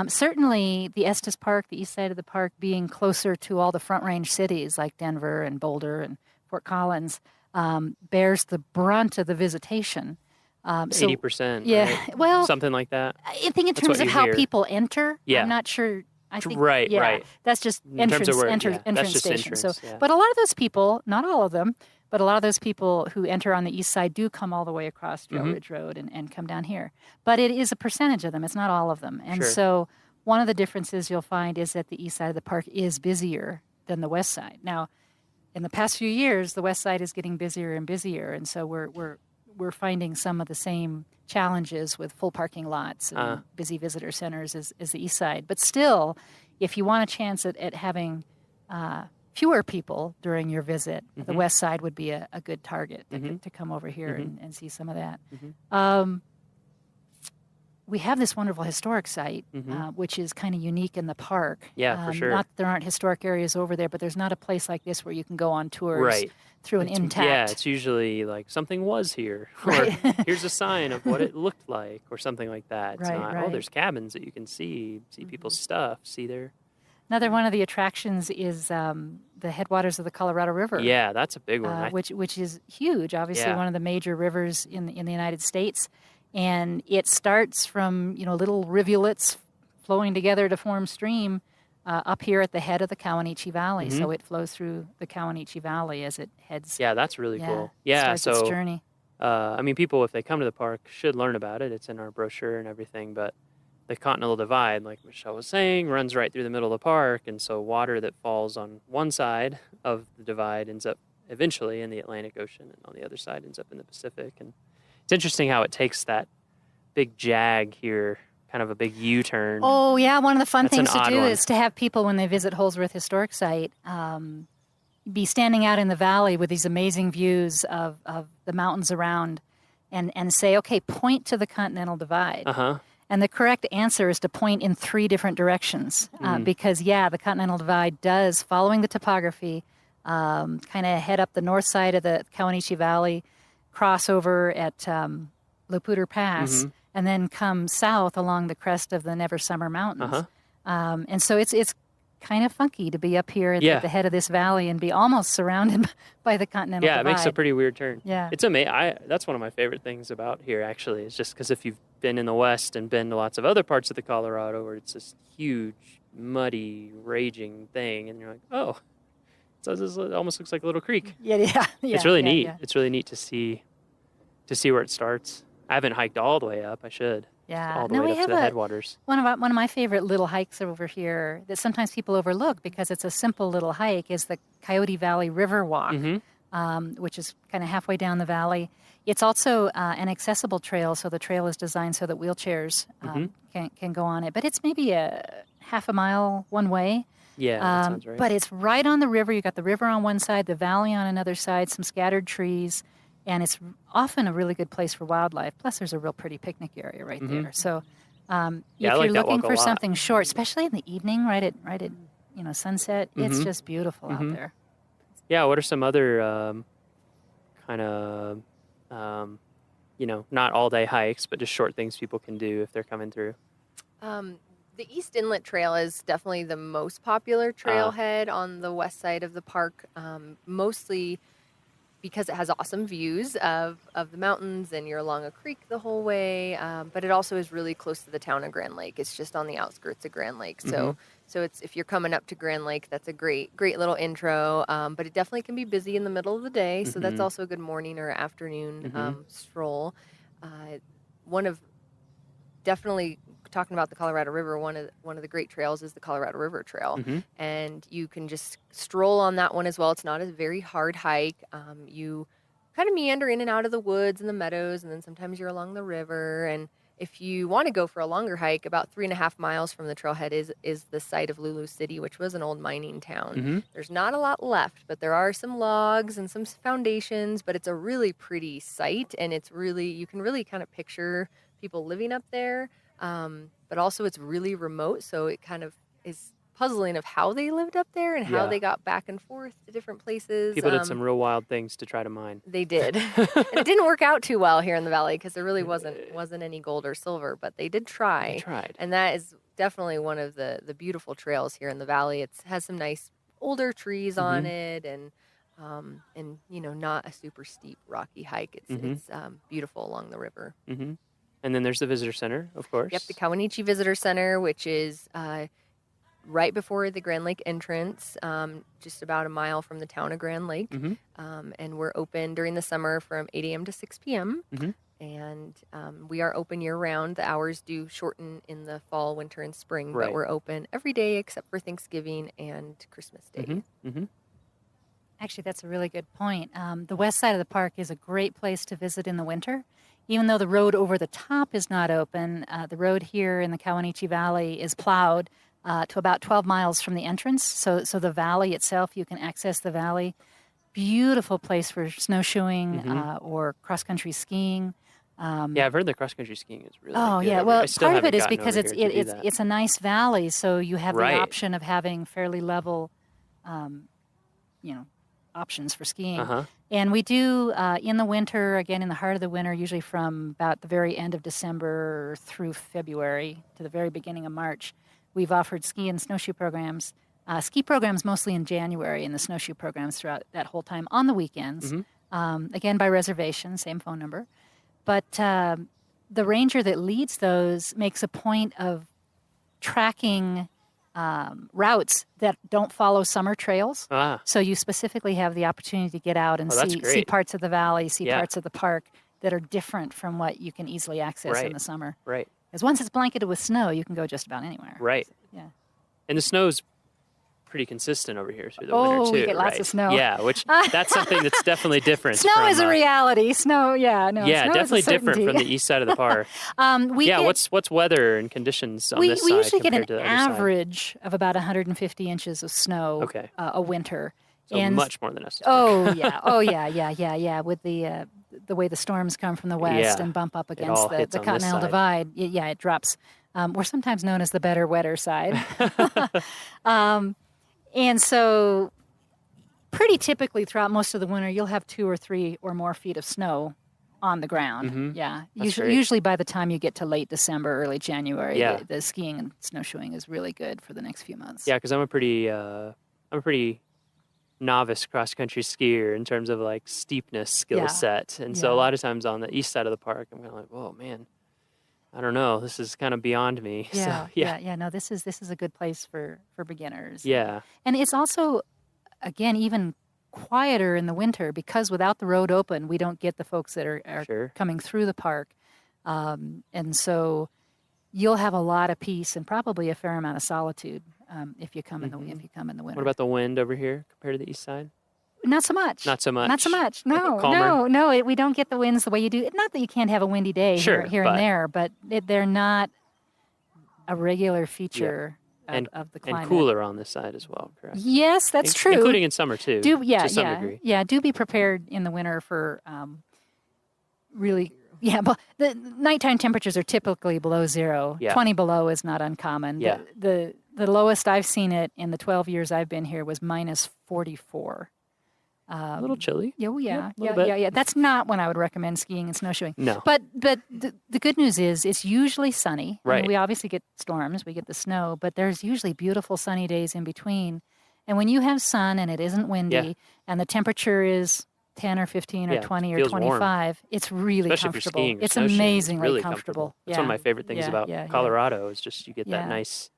Certainly, the Estes Park, the east side of the park, being closer to all the Front Range cities like Denver and Boulder and Fort Collins, bears the brunt of the visitation. 80%. Yeah, right? well, something like that. I think in terms of how people enter, I'm not sure. I think, right. That's just entrance station. So, yeah. But a lot of those people, not all of them, but a lot of those people who enter on the east side do come all the way across Trail Ridge Road and come down here. But it is a percentage of them. It's not all of them. And so one of the differences you'll find is that the east side of the park is busier than the west side. Now, in the past few years, the west side is getting busier and busier, and so we're finding some of the same challenges with full parking lots and busy visitor centers as the east side. But still, if you want a chance at having fewer people during your visit, the west side would be a good target to come over here and see some of that. We have this wonderful historic site, which is kind of unique in the park. Yeah, for sure. Not that there aren't historic areas over there, but there's not a place like this where you can go on tours through an intact. Yeah, it's usually like something was here, or here's a sign of what it looked like, or something like that. It's not, oh, there's cabins that you can see people's stuff, see their. Another one of the attractions is the headwaters of the Colorado River. Yeah, that's a big one. Which is huge. Obviously, one of the major rivers in the United States. And it starts from, little rivulets flowing together to form stream up here at the head of the Kawanichi Valley. So it flows through the Kawanichi Valley as it heads. Yeah, that's really cool. Yeah, starts its journey. People, if they come to the park, should learn about it. It's in our brochure and everything. But the Continental Divide, like Michelle was saying, runs right through the middle of the park. And so water that falls on one side of the divide ends up eventually in the Atlantic Ocean, and on the other side ends up in the Pacific. And it's interesting how it takes that big jag here, kind of a big U-turn. Oh, yeah. One of the fun things to do is to have people, when they visit Holsworth Historic Site, be standing out in the valley with these amazing views of the mountains around and say, okay, point to the Continental Divide. And the correct answer is to point in 3 different directions because, the Continental Divide does, following the topography, kind of head up the north side of the Kawanichi Valley, cross over at Laputer Pass, and then come south along the crest of the Never Summer Mountains. And so it's kind of funky to be up here at the head of this valley and be almost surrounded by the continental divide. It makes a pretty weird turn. Yeah. It's amazing. That's one of my favorite things about here, actually, is just because if you've been in the West and been to lots of other parts of the Colorado where it's this huge, muddy, raging thing, and you're like, oh, it almost looks like a little creek. Yeah. It's really neat. Yeah. It's really neat to see where it starts. I haven't hiked all the way up. I should. Yeah. All the way up to the headwaters. One of my favorite little hikes over here that sometimes people overlook because it's a simple little hike is the Coyote Valley River Walk, which is kind of halfway down the valley. It's also an accessible trail, so the trail is designed so that wheelchairs can go on it. But it's maybe a half a mile one way. Yeah, that sounds right. But it's right on the river. You got the river on one side, the valley on another side, some scattered trees, and it's often a really good place for wildlife. Plus, there's a real pretty picnic area right there. So, if you're looking for something short, especially in the evening, right at sunset, it's just beautiful out there. Yeah. What are some other kind of not all day hikes, but just short things people can do if they're coming through? The East Inlet Trail is definitely the most popular trailhead on the west side of the park, mostly because it has awesome views of the mountains and you're along a creek the whole way, but it also is really close to the town of Grand Lake. It's just on the outskirts of Grand Lake. So it's if you're coming up to Grand Lake, that's a great little intro, but it definitely can be busy in the middle of the day, so that's also a good morning or afternoon stroll. Definitely talking about the Colorado River, one of the great trails is the Colorado River Trail, and you can just stroll on that one as well. It's not a very hard hike. You kind of meander in and out of the woods and the meadows, and then sometimes you're along the river. And if you want to go for a longer hike, about 3.5 miles from the trailhead is the site of Lulu City, which was an old mining town. There's not a lot left, but there are some logs and some foundations, but it's a really pretty site, and you can really kind of picture people living up there. But also it's really remote, so it kind of is puzzling of how they lived up there and how they got back and forth to different places. People did some real wild things to try to mine. They did. And it didn't work out too well here in the valley because there really wasn't any gold or silver, but they did try. They tried. And that is definitely one of the beautiful trails here in the valley. It has some nice older trees on it, and not a super steep rocky hike. It's beautiful along the river. And then there's the visitor center, of course. Yep, the Kawanichi Visitor Center, which is right before the Grand Lake entrance, just about a mile from the town of Grand Lake. And we're open during the summer from 8 a.m. to 6 p.m. And we are open year-round. The hours do shorten in the fall, winter, and spring, but we're open every day except for Thanksgiving and Christmas Day. Actually, that's a really good point. The west side of the park is a great place to visit in the winter. Even though the road over the top is not open, the road here in the Kawanichi Valley is plowed to about 12 miles from the entrance. So the valley itself, you can access the valley. Beautiful place for snowshoeing or cross-country skiing. I've heard the cross-country skiing is really good. Yeah. Well, part of it is because it's a nice valley, so you have the option of having fairly level, options for skiing. And we do, in the winter, again, in the heart of the winter, usually from about the very end of December through February to the very beginning of March, we've offered ski and snowshoe programs. Ski programs mostly in January, and the snowshoe programs throughout that whole time on the weekends. Again, by reservation, same phone number. But the ranger that leads those makes a point of tracking routes that don't follow summer trails. So you specifically have the opportunity to get out and see parts of the valley, see parts of the park that are different from what you can easily access in the summer. Right. Because once it's blanketed with snow, you can go just about anywhere. Right. Yeah. And the snow's pretty consistent over here through the winter too. We get lots of snow. Yeah, which that's something that's definitely different. Snow is a reality. Snow, Yeah, snow definitely is a different from the east side of the park. What's weather and conditions on this side? We usually get an to the average of about 150 inches of snow a winter. So much more than us. Oh yeah. With the way the storms come from the west and bump up against the Continental Divide, it drops. We're sometimes known as the better, wetter side. And so pretty typically throughout most of the winter, you'll have 2 or 3 or more feet of snow on the ground. Mhm. Yeah. That's great. Usually by the time you get to late December, early January, Yeah. the skiing and snowshoeing is really good for the next few months. Yeah, because I'm a pretty novice cross country skier in terms of like steepness skill Yeah. set, and so a Yeah. lot of times on the east side of the park, I'm kind of like, whoa, man, I don't know, this is kind of beyond me. Yeah, So yeah, yeah. No, this is a good place for beginners. yeah, And it's also, again, even quieter in the winter because without the road open, we don't get the folks that are Sure. coming through the park. And so you'll have a lot of peace and probably a fair amount of solitude if you come in the winter. What about the wind over here compared to the east side? Not so much. Not so much. Not so much. No, Calmer? no. We don't get the winds the way you do. Not that you can't have a windy day Sure, here but- and there, but they're not a regular feature and of the climate. and cooler on this side as well, correct? Yes, that's true. Including in summer too, to some degree. Yeah. Do be prepared in the winter for really. Yeah, but the nighttime temperatures are typically below zero. Yeah. 20 below is not uncommon. Yeah. The lowest I've seen it in the 12 years I've been here was minus 44. A little chilly. Yeah, oh, yeah, a little bit. yeah. That's not when I would recommend skiing and snowshoeing. No. But the good news is it's usually sunny. I mean, Right. we obviously get storms, we get the snow, but there's usually beautiful sunny days in between. And when you have sun and it isn't windy and the temperature is 10 or 15 or Yeah, 20 or feels warm. 25, it's really Especially for comfortable. skiing or It's snowshoeing, amazingly really comfortable. That's one of my favorite things about Colorado is just you get that Yeah. nice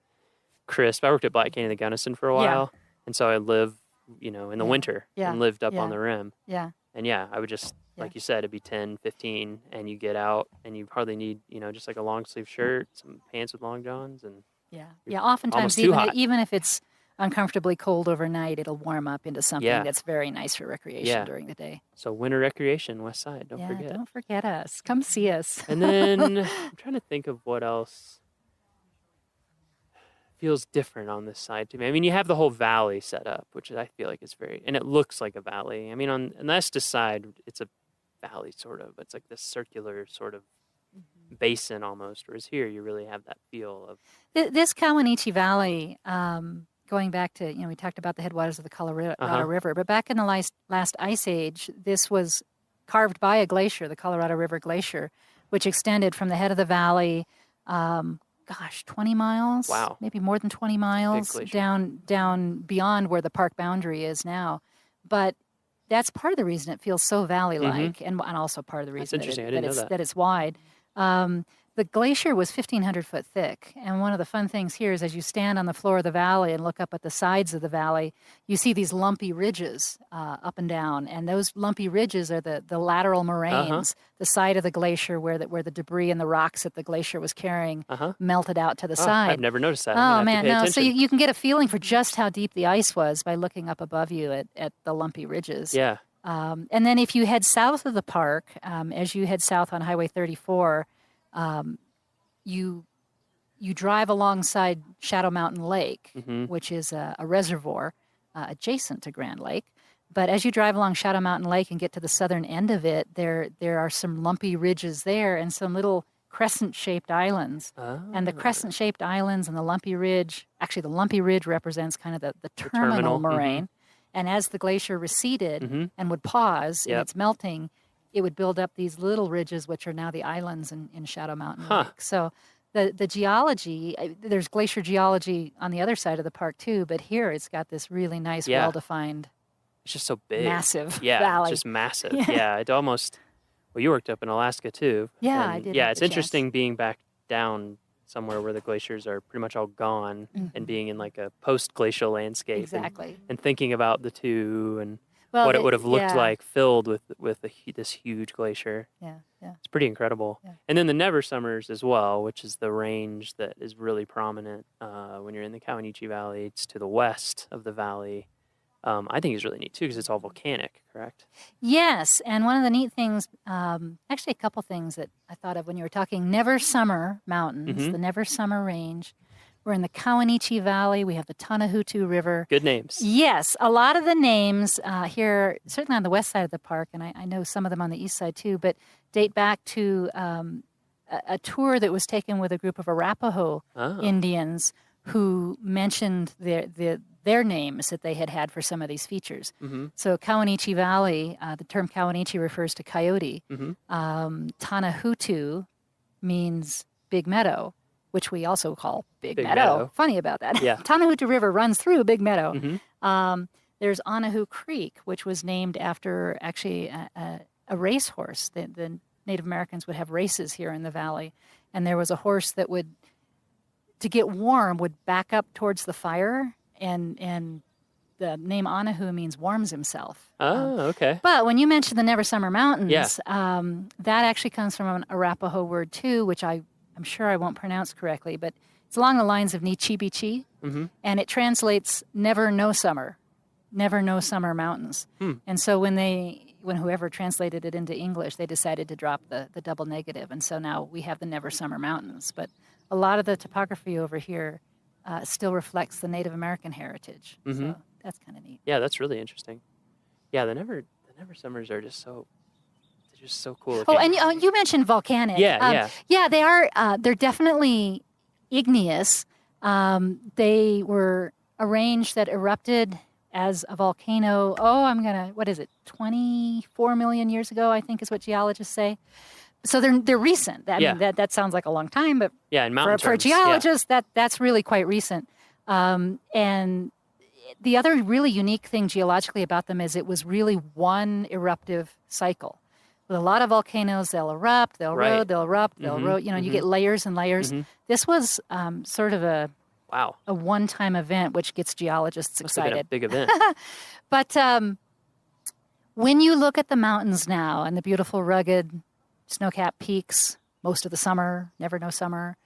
crisp. I worked at Black Canyon, the Gunnison for a while, and so I lived, in the winter Yeah. and lived up Yeah. on the rim. Yeah. And yeah, I would just, like you said, it'd be 10, 15, and you get out and you hardly need, just like a long sleeve shirt, some pants with long johns, and Yeah. you're Yeah, oftentimes almost too hot. even if it's uncomfortably cold overnight, it'll warm up into something Yeah. that's very nice for recreation Yeah. during the day. So winter recreation, West Side, don't yeah, forget. don't forget us. Come see us. And then I'm trying to think of what else feels different on this side to me. I mean, you have the whole valley set up, which I feel like is and it looks like a valley. I mean, on the Estes side, it's a valley sort of. It's like this circular sort of basin almost, whereas here you really have that feel of. This Kawanichi Valley, going back to, we talked about the headwaters of the Colorado River, but back in the last ice age, this was carved by a glacier, the Colorado River Glacier, which extended from the head of the valley, 20 miles, Wow. maybe more than 20 miles glacier. down beyond where the park boundary is now. But that's part of the reason it feels so valley-like, and also part of the reason interesting. I didn't know that. it's wide. The glacier was 1,500 foot thick, and one of the fun things here is as you stand on the floor of the valley and look up at the sides of the valley, you see these lumpy ridges up and down, and those lumpy ridges are the lateral moraines, the side of the glacier where the debris and the rocks that the glacier was carrying melted out to the side. I've never noticed that. Oh man, no! So you can get a feeling for just how deep the ice was by looking up above you at the lumpy ridges. Yeah. And then if you head south of the park, as you head south on Highway 34, you drive alongside Shadow Mountain Lake, which is a reservoir adjacent to Grand Lake. But as you drive along Shadow Mountain Lake and get to the southern end of it, there are some lumpy ridges there and some little crescent-shaped islands. And the crescent-shaped islands and the lumpy ridge, actually the lumpy ridge represents kind of the terminal moraine. And as the glacier receded and would pause in its melting, it would build up these little ridges, which are now the islands in Shadow Mountain Lake. So the geology, there's glacier geology on the other side of the park too, but here it's got this really nice, well-defined, it's just so big. massive It's valley. just massive. Yeah, it almost, well, you worked up in Alaska too. Yeah, and I did Yeah, have it's the chance. interesting being back down somewhere where the glaciers are pretty much all gone and being in like a post-glacial landscape. Exactly. And thinking about the two and Well, what it would have looked yeah. like filled with this huge glacier. Yeah. It's pretty incredible. Yeah. And then the Never Summers as well, which is the range that is really prominent when you're in the Kawanichi Valley. It's to the west of the valley. I think is really neat too because it's all volcanic, correct? Yes, and one of the neat things, actually a couple things that I thought of when you were talking, Never Summer Mountains, the Never Summer Range. We're in the Kawanichi Valley. We have the Tanahutu River. Good names. Yes, a lot of the names here, certainly on the west side of the park, and I know some of them on the east side too, but date back to a tour that was taken with a group of Arapaho Indians who mentioned their their names that they had for some of these features. Mm-hmm. So Kawanichi Valley, the term Kawanichi refers to coyote. Mm-hmm. Tanahutu means big meadow, which we also call Big Meadow. Meadow. Funny about that. Yeah. Tanahutu River runs through Big Meadow. Mm-hmm. There's Anahu Creek, which was named after actually a racehorse. The Native Americans would have races here in the valley, and there was a horse that would, to get warm, would back up towards the fire, and the name Anahu means warms himself. Oh, okay. But when you mentioned the Never Summer Mountains, Yeah. that actually comes from an Arapaho word too, which I'm sure I won't pronounce correctly, but it's along the lines of Nichibichi, Mm-hmm. and it translates never no summer mountains. And so when whoever translated it into English, they decided to drop the double negative, and so now we have the Never Summer Mountains. But a lot of the topography over here still reflects the Native American heritage. Mm-hmm. So that's kind of neat. Yeah, that's really interesting. Yeah, the Never Summers are just so cool. Oh, and you mentioned volcanic. Yeah. They are. They're definitely igneous. They were a range that erupted as a volcano. What is it? 24 million years ago, I think is what geologists say. So they're recent. I mean, that sounds like a long time, but in mountain for a terms, geologist, that's really quite recent. And the other really unique thing geologically about them is it was really one eruptive cycle. With a lot of volcanoes, they'll erupt, they'll Right. erode, they'll erupt, they'll Mhm, erode. You mhm. get layers and layers. Mhm. This was sort of a Wow. one-time event, which gets geologists Must have been a excited. big event. But when you look at the mountains now and the beautiful rugged snow-capped peaks, most of the summer, never no summer,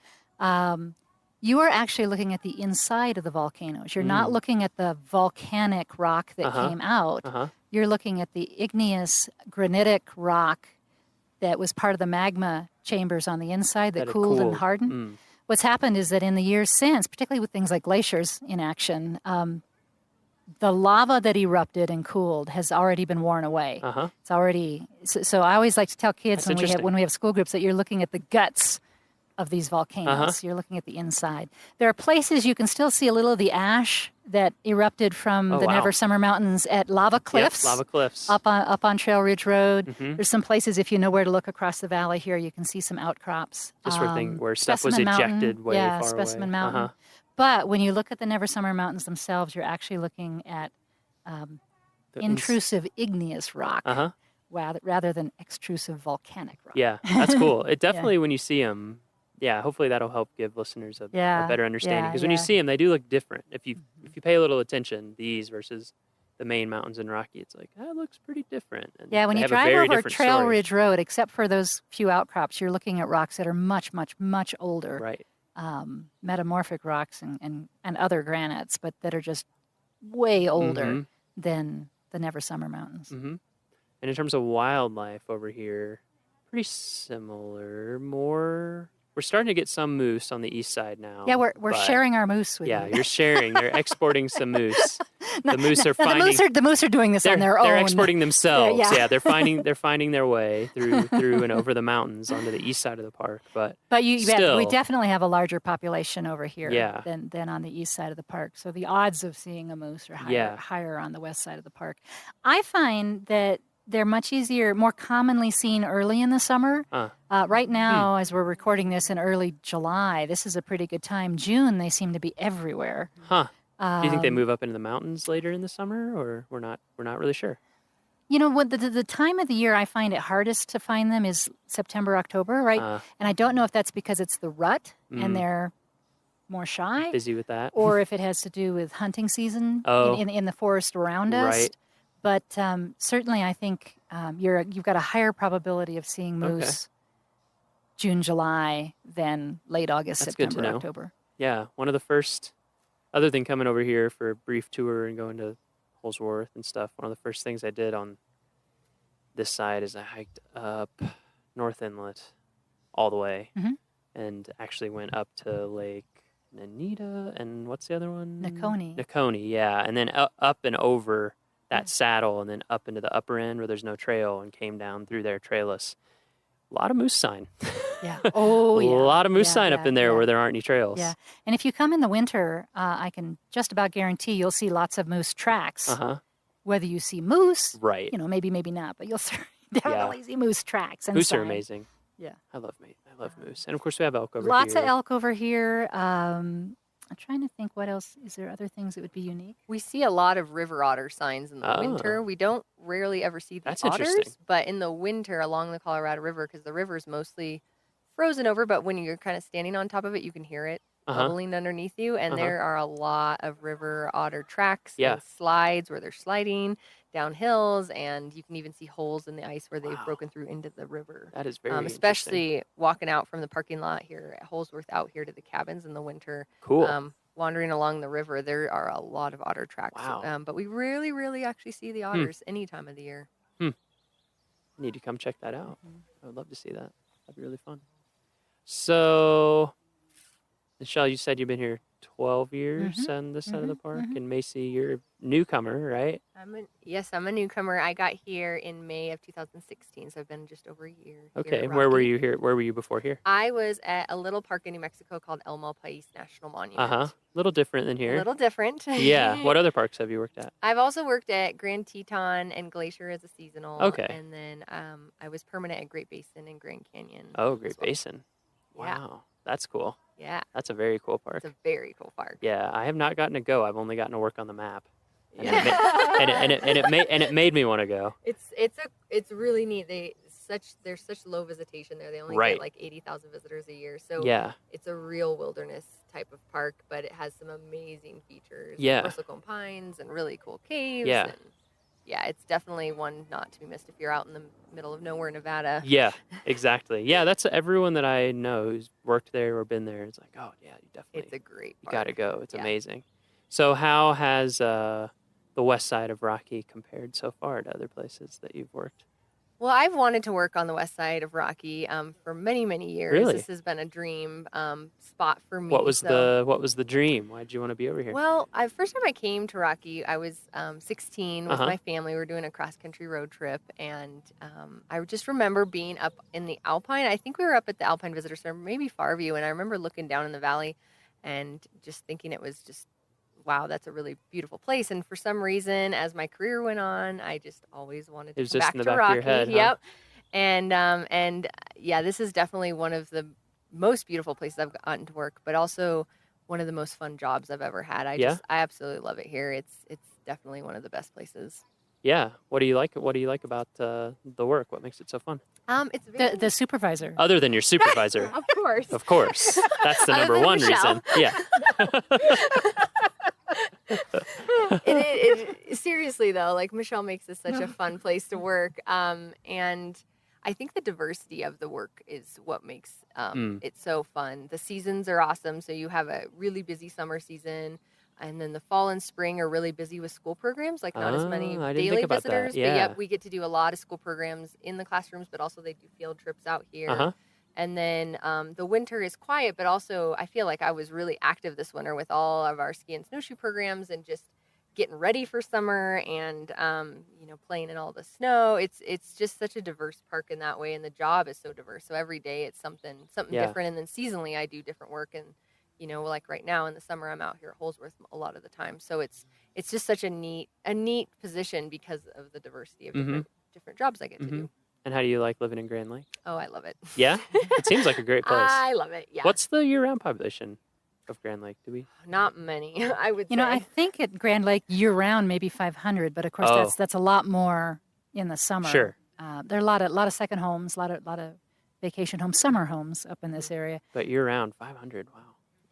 you are actually looking at the inside of the volcanoes. You're not looking at the volcanic rock that came out. You're looking at the igneous granitic rock that was part of the magma chambers on the inside that That had cooled and cooled. hardened. What's happened is that in the years since, particularly with things like glaciers in action, the lava that erupted and cooled has already been worn away. It's already so. I always like to tell kids That's when we have school groups that you're looking at the guts of these volcanoes. You're looking at the inside. There are places you can still see a little of the ash that erupted from Oh, the wow. Never Summer Mountains at Lava Cliffs. Lava Cliffs. Up on Trail Ridge Road. Mhm. There's some places, if you know where to look across the valley here, you can see some outcrops. Just where stuff was Specimen Mountain, ejected way yeah, far Specimen away. Mountain. But when you look at the Never Summer Mountains themselves, you're actually looking at intrusive igneous rock rather than extrusive volcanic rock. Yeah, that's cool. It definitely, when you see them, hopefully that'll help give listeners a better understanding. Because when you see them, they do look different. If you pay a little attention, these versus the main mountains in Rocky, it's like, that looks pretty different. And Yeah, when they you have a drive very over different Trail story. Ridge Road, except for those few outcrops, you're looking at rocks that are much, much, much older. Right. Metamorphic rocks and other granites, but that are just way older Mhm. than the Never Summer Mountains. And in terms of wildlife over here, pretty similar. We're starting to get some moose on the east side now. Yeah, we're but- sharing our moose with Yeah, you. you're sharing. They're exporting some moose. The moose are No, finding. the moose are doing this on their own. They're exporting themselves. Yeah. Yeah, they're finding their way through and over the mountains onto the east side of the park. But we still, definitely have a larger population over here Yeah. than on the east side of the park. So the odds of seeing a moose are higher on the west side of the park. I find that they're much easier, more commonly seen early in the summer. Right now, as we're recording this in early July, this is a pretty good time. June, they seem to be everywhere. Huh? Do you think they Um, move up into the mountains later in the summer, or we're not really sure? You know, what the time of the year I find it hardest to find them is September, October, right? And I don't know if that's because it's the rut and they're more shy, Busy with that, or if it has to do with hunting season Oh. in the forest around us. Right. But certainly, I think you've got a higher probability of seeing Okay. moose June, July than late August, That's good to September, know. October. Yeah, one of the first, other than coming over here for a brief tour and going to Holsworth and stuff, one of the first things I did on this side is I hiked up North Inlet all the way Mhm. and actually went up to Lake Nanita and what's the other one? Nakoni. Nakoni, yeah. And then up and over that saddle and then up into the upper end where there's no trail and came down through there trailless. A lot of moose sign. Yeah. Oh, A yeah. lot of moose Yeah, sign up yeah, in there yeah. where there aren't any trails. Yeah. And if you come in the winter, I can just about guarantee you'll see lots of moose tracks. Uh-huh. Whether you see moose, Right. maybe not, but you'll definitely see moose tracks and Moose are sign. amazing. Yeah. I love moose. And of course we have elk over Lots here. of elk over here. I'm trying to think what else. Is there other things that would be unique? We see a lot of river otter signs in the winter. We don't rarely ever see the That's interesting. otters, but in the winter along the Colorado River, because the river is mostly frozen over, but when you're kind of standing on top of it, you can hear it bubbling underneath you. And there are a lot of river otter tracks and slides where they're sliding down hills, and you can even see holes in the ice where they've broken through into the river. That is very interesting. Especially walking out from the parking lot here at Holsworth out here to the cabins in the winter. Cool. Wandering along the river, there are a lot of otter tracks. Wow. But we really actually see the otters any time of the year. Need to come check that out. I would love to see that. That'd be really fun. So, Michelle, you said you've been here 12 years on this side of the park. And Macy, you're a newcomer, right? Yes, I'm a newcomer. I got here in May of 2016, so I've been just over a year. Okay. Where were you here? Where were you before here? I was at a little park in New Mexico called El Malpais National Monument. A little different than here. A little different. Yeah. What other parks have you worked at? I've also worked at Grand Teton and Glacier as a seasonal. Okay. And then I was permanent at Great Basin and Grand Canyon. Oh, Great Basin. Yeah. Wow. That's cool. Yeah. That's a very cool park. It's a very cool park. Yeah, I have not gotten to go. I've only gotten to work on the map. And it made me want to go. It's really neat. There's such low visitation there. They only get like 80,000 visitors a year. So it's a real wilderness type of park, but it has some amazing features. Yeah. Bristlecone pines and really cool caves. Yeah. And it's definitely one not to be missed if you're out in the middle of nowhere, Nevada. Yeah, exactly. Yeah, that's everyone that I know who's worked there or been there. It's like, oh yeah, you definitely. It's a great You park. got to go. It's amazing. So how has the west side of Rocky compared so far to other places that you've worked? Well, I've wanted to work on the west side of Rocky for many years. Really? This has been a dream spot for me. What was the dream? Why did you want to be over here? Well, first time I came to Rocky, I was 16 with my family. We were doing a cross-country road trip, and I just remember being up in the Alpine. I think we were up at the Alpine Visitor Center, maybe Farview, and I remember looking down in the valley and just thinking it was just, wow, that's a really beautiful place. And for some reason, as my career went on, I just always wanted to come back to Rocky. Of your head, Yep. And this is definitely one of the most beautiful places I've gotten to work, but also one of the most fun jobs I've ever had. I absolutely love it here. It's definitely one of the best places. Yeah. What do you like? What do you like about the work? What makes it so fun? It's very The supervisor. Other than your supervisor. Of course. Of course. That's the Other number than one Michelle. reason. Yeah. Seriously though, like Michelle makes this such a fun place to work, and I think the diversity of the work is what makes it so fun. The seasons are awesome, so you have a really busy summer season, and then the fall and spring are really busy with school programs, like not as many I didn't daily think about that. visitors. Yeah. But yep, we get to do a lot of school programs in the classrooms, but also they do field trips out here. And then the winter is quiet, but also I feel like I was really active this winter with all of our ski and snowshoe programs and just getting ready for summer and, playing in all the snow. It's just such a diverse park in that way. And the job is so diverse. So every day it's something different. And then seasonally I do different work. And, like right now in the summer, I'm out here at Holsworth a lot of the time. So it's just such a neat position because of the diversity of different jobs I get to do. And how do you like living in Grand Lake? Oh, I love it. Yeah? It seems like a great place. I love it. Yeah. What's the year-round population of Grand Lake? Do we? Not many, I would say. I think at Grand Lake year-round maybe 500, but of course that's a lot more in the summer. Sure. There are a lot of second homes, a lot of vacation homes, summer homes up in this area. But year-round 500. Wow,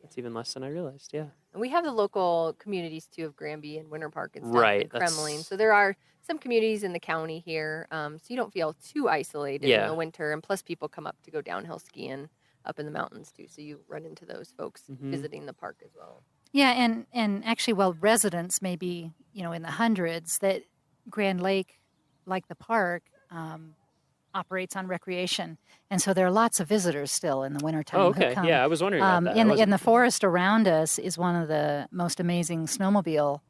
that's even less than I realized. Yeah. And we have the local communities too of Granby and Winter Park and stuff, Right, and Kremlin. So there are some communities in the county here, so you don't feel too isolated in the winter. And plus, people come up to go downhill skiing up in the mountains too, so you run into those folks visiting the park as well. Yeah, and actually, while residents may be in the hundreds, that Grand Lake, like the park, operates on recreation, and so there are lots of visitors still in the wintertime. Oh, okay. Who come. Yeah, I was wondering about that. In the forest around us is one of the most amazing snowmobile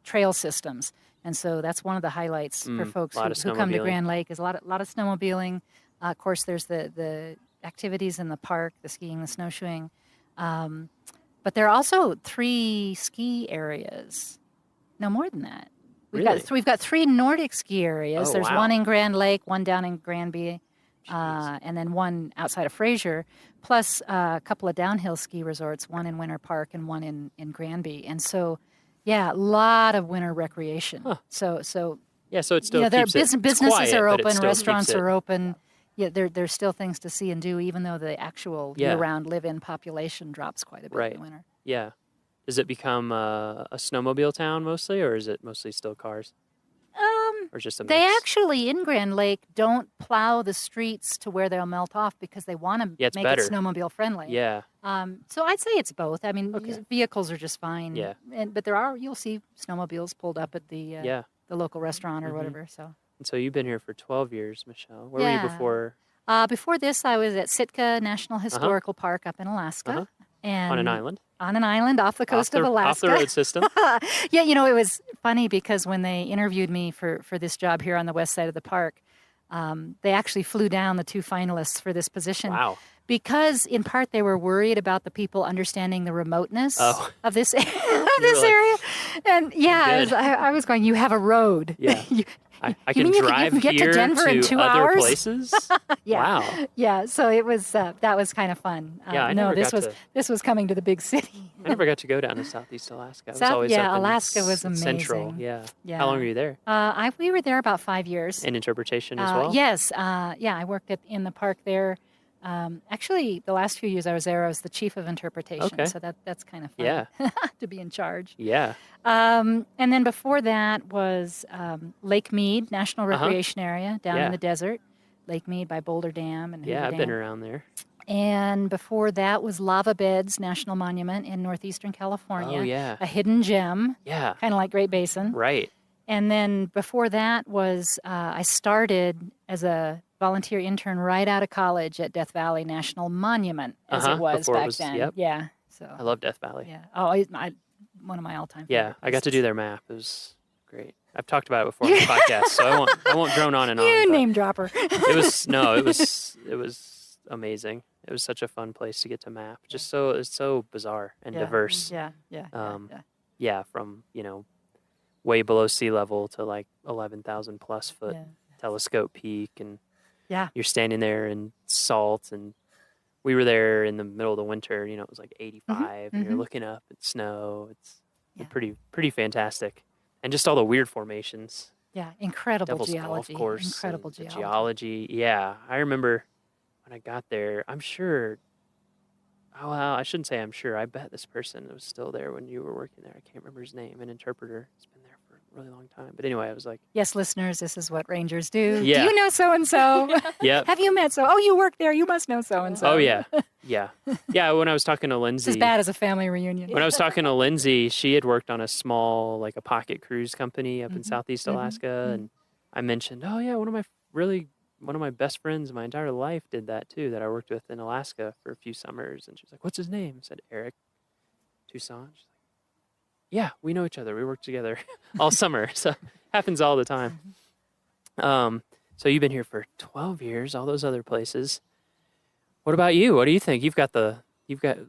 trail systems, and so that's one of the highlights for folks who come to Grand Lake. Is a lot of snowmobiling. Of course, there's the activities in the park, the skiing, the snowshoeing. But there are also 3 ski areas. No, more than that. We've got 3 Nordic ski areas. Oh, There's wow. one in Grand Lake, one down in Granby, and then one outside of Fraser, plus a couple of downhill ski resorts, one in Winter Park and one in Granby. And so, yeah, a lot of winter recreation. Huh. So Yeah, so it still you know, keeps it. It's businesses quiet, are but it open, still restaurants keeps it- are open. Yeah, there's still things to see and do, even though the actual Yeah. year-round live-in population drops quite a bit Right. in the winter. Yeah. Does it become a snowmobile town mostly, or is it mostly still cars? Or just a mix? They actually, in Grand Lake, don't plow the streets to where they'll melt off because they want to Yeah, it's make better. it snowmobile friendly. Yeah. So I'd say it's both. I mean, vehicles are just fine. Yeah. But you'll see snowmobiles pulled up at the the local restaurant or Mhm. whatever. So. And so you've been here for 12 years, Michelle. Where were you before? Before this, I was at Sitka National Historical Park up in Alaska. And On an island? On an island off the coast of Alaska. Off the road system? Yeah, you know, it was funny because when they interviewed me for this job here on the west side of the park, they actually flew down the 2 finalists for this position. Wow. Because in part they were worried about the people understanding the remoteness of this area. And yeah, I was going, you have a road. Yeah. I You can mean you drive can get here to Denver in 2 other hours? places? Yeah. Wow. Yeah, so it was that was kind of fun. Yeah, I no, never got to- this was coming to the big city. I never got to go down to Southeast Alaska. I was South- always yeah, up in Alaska was Central. amazing. Yeah. Yeah. How long were you there? We were there about 5 years. In interpretation as well? Yes. I worked in the park there. Actually, the last few years I was there, I was the chief of interpretation. Okay. So that's kind of fun Yeah. to be in charge. Yeah. And then before that was Lake Mead National Uh-huh. Recreation Area down Yeah. in the desert. Lake Mead by Boulder Dam and Yeah, Hoover I've been Dam. around there. And before that was Lava Beds National Monument in northeastern California. Oh, yeah. A hidden gem. Yeah. Kind of like Great Basin. Right. And then before that was I started as a volunteer intern right out of college at Death Valley National Monument, as it was before back it was, then. Yep. Yeah. So I love Death Valley. yeah. Oh, one of my all-time. Yeah, favorite I got to places. do their map. It was great. I've talked about it before on the podcast, so I won't drone on and on. You but name dropper. It was amazing. It was such a fun place to get to map. Just it's so bizarre and Yeah, diverse. yeah. Yeah, from, way below sea level to like 11,000 plus foot Yeah. telescope peak, and Yeah. you're standing there in salt, and we were there in the middle of the winter. It was like 85, and you're mhm. looking up at snow. It's pretty fantastic, and just all the weird formations. Yeah, incredible Devil's geology. Golf Course, Incredible and the geology. geology. Yeah, I remember when I got there. I'm sure. Oh, well, I shouldn't say I'm sure. I bet this person was still there when you were working there. I can't remember his name. An interpreter. He's been there for a really long time. But anyway, I was like, Yes, listeners, this is what rangers do. Yeah. Do you know so and so? Yep. Have you met so? Oh, you work there. You must know so and so. oh yeah, yeah, yeah. When I was talking to Lindsay, It's as bad as a family reunion. when I was talking to Lindsay, she had worked on a small, like a pocket cruise company up in Southeast mhm, Alaska, and I mentioned, oh yeah, one of my best friends my entire life did that too. That I worked with in Alaska for a few summers, and she was like, "What's his name?" I said, "Eric Toussaint." She's like, "Yeah, we know each other. We work together all summer, so happens all the time." So you've been here for 12 years. All those other places. What about you? What do you think? You've got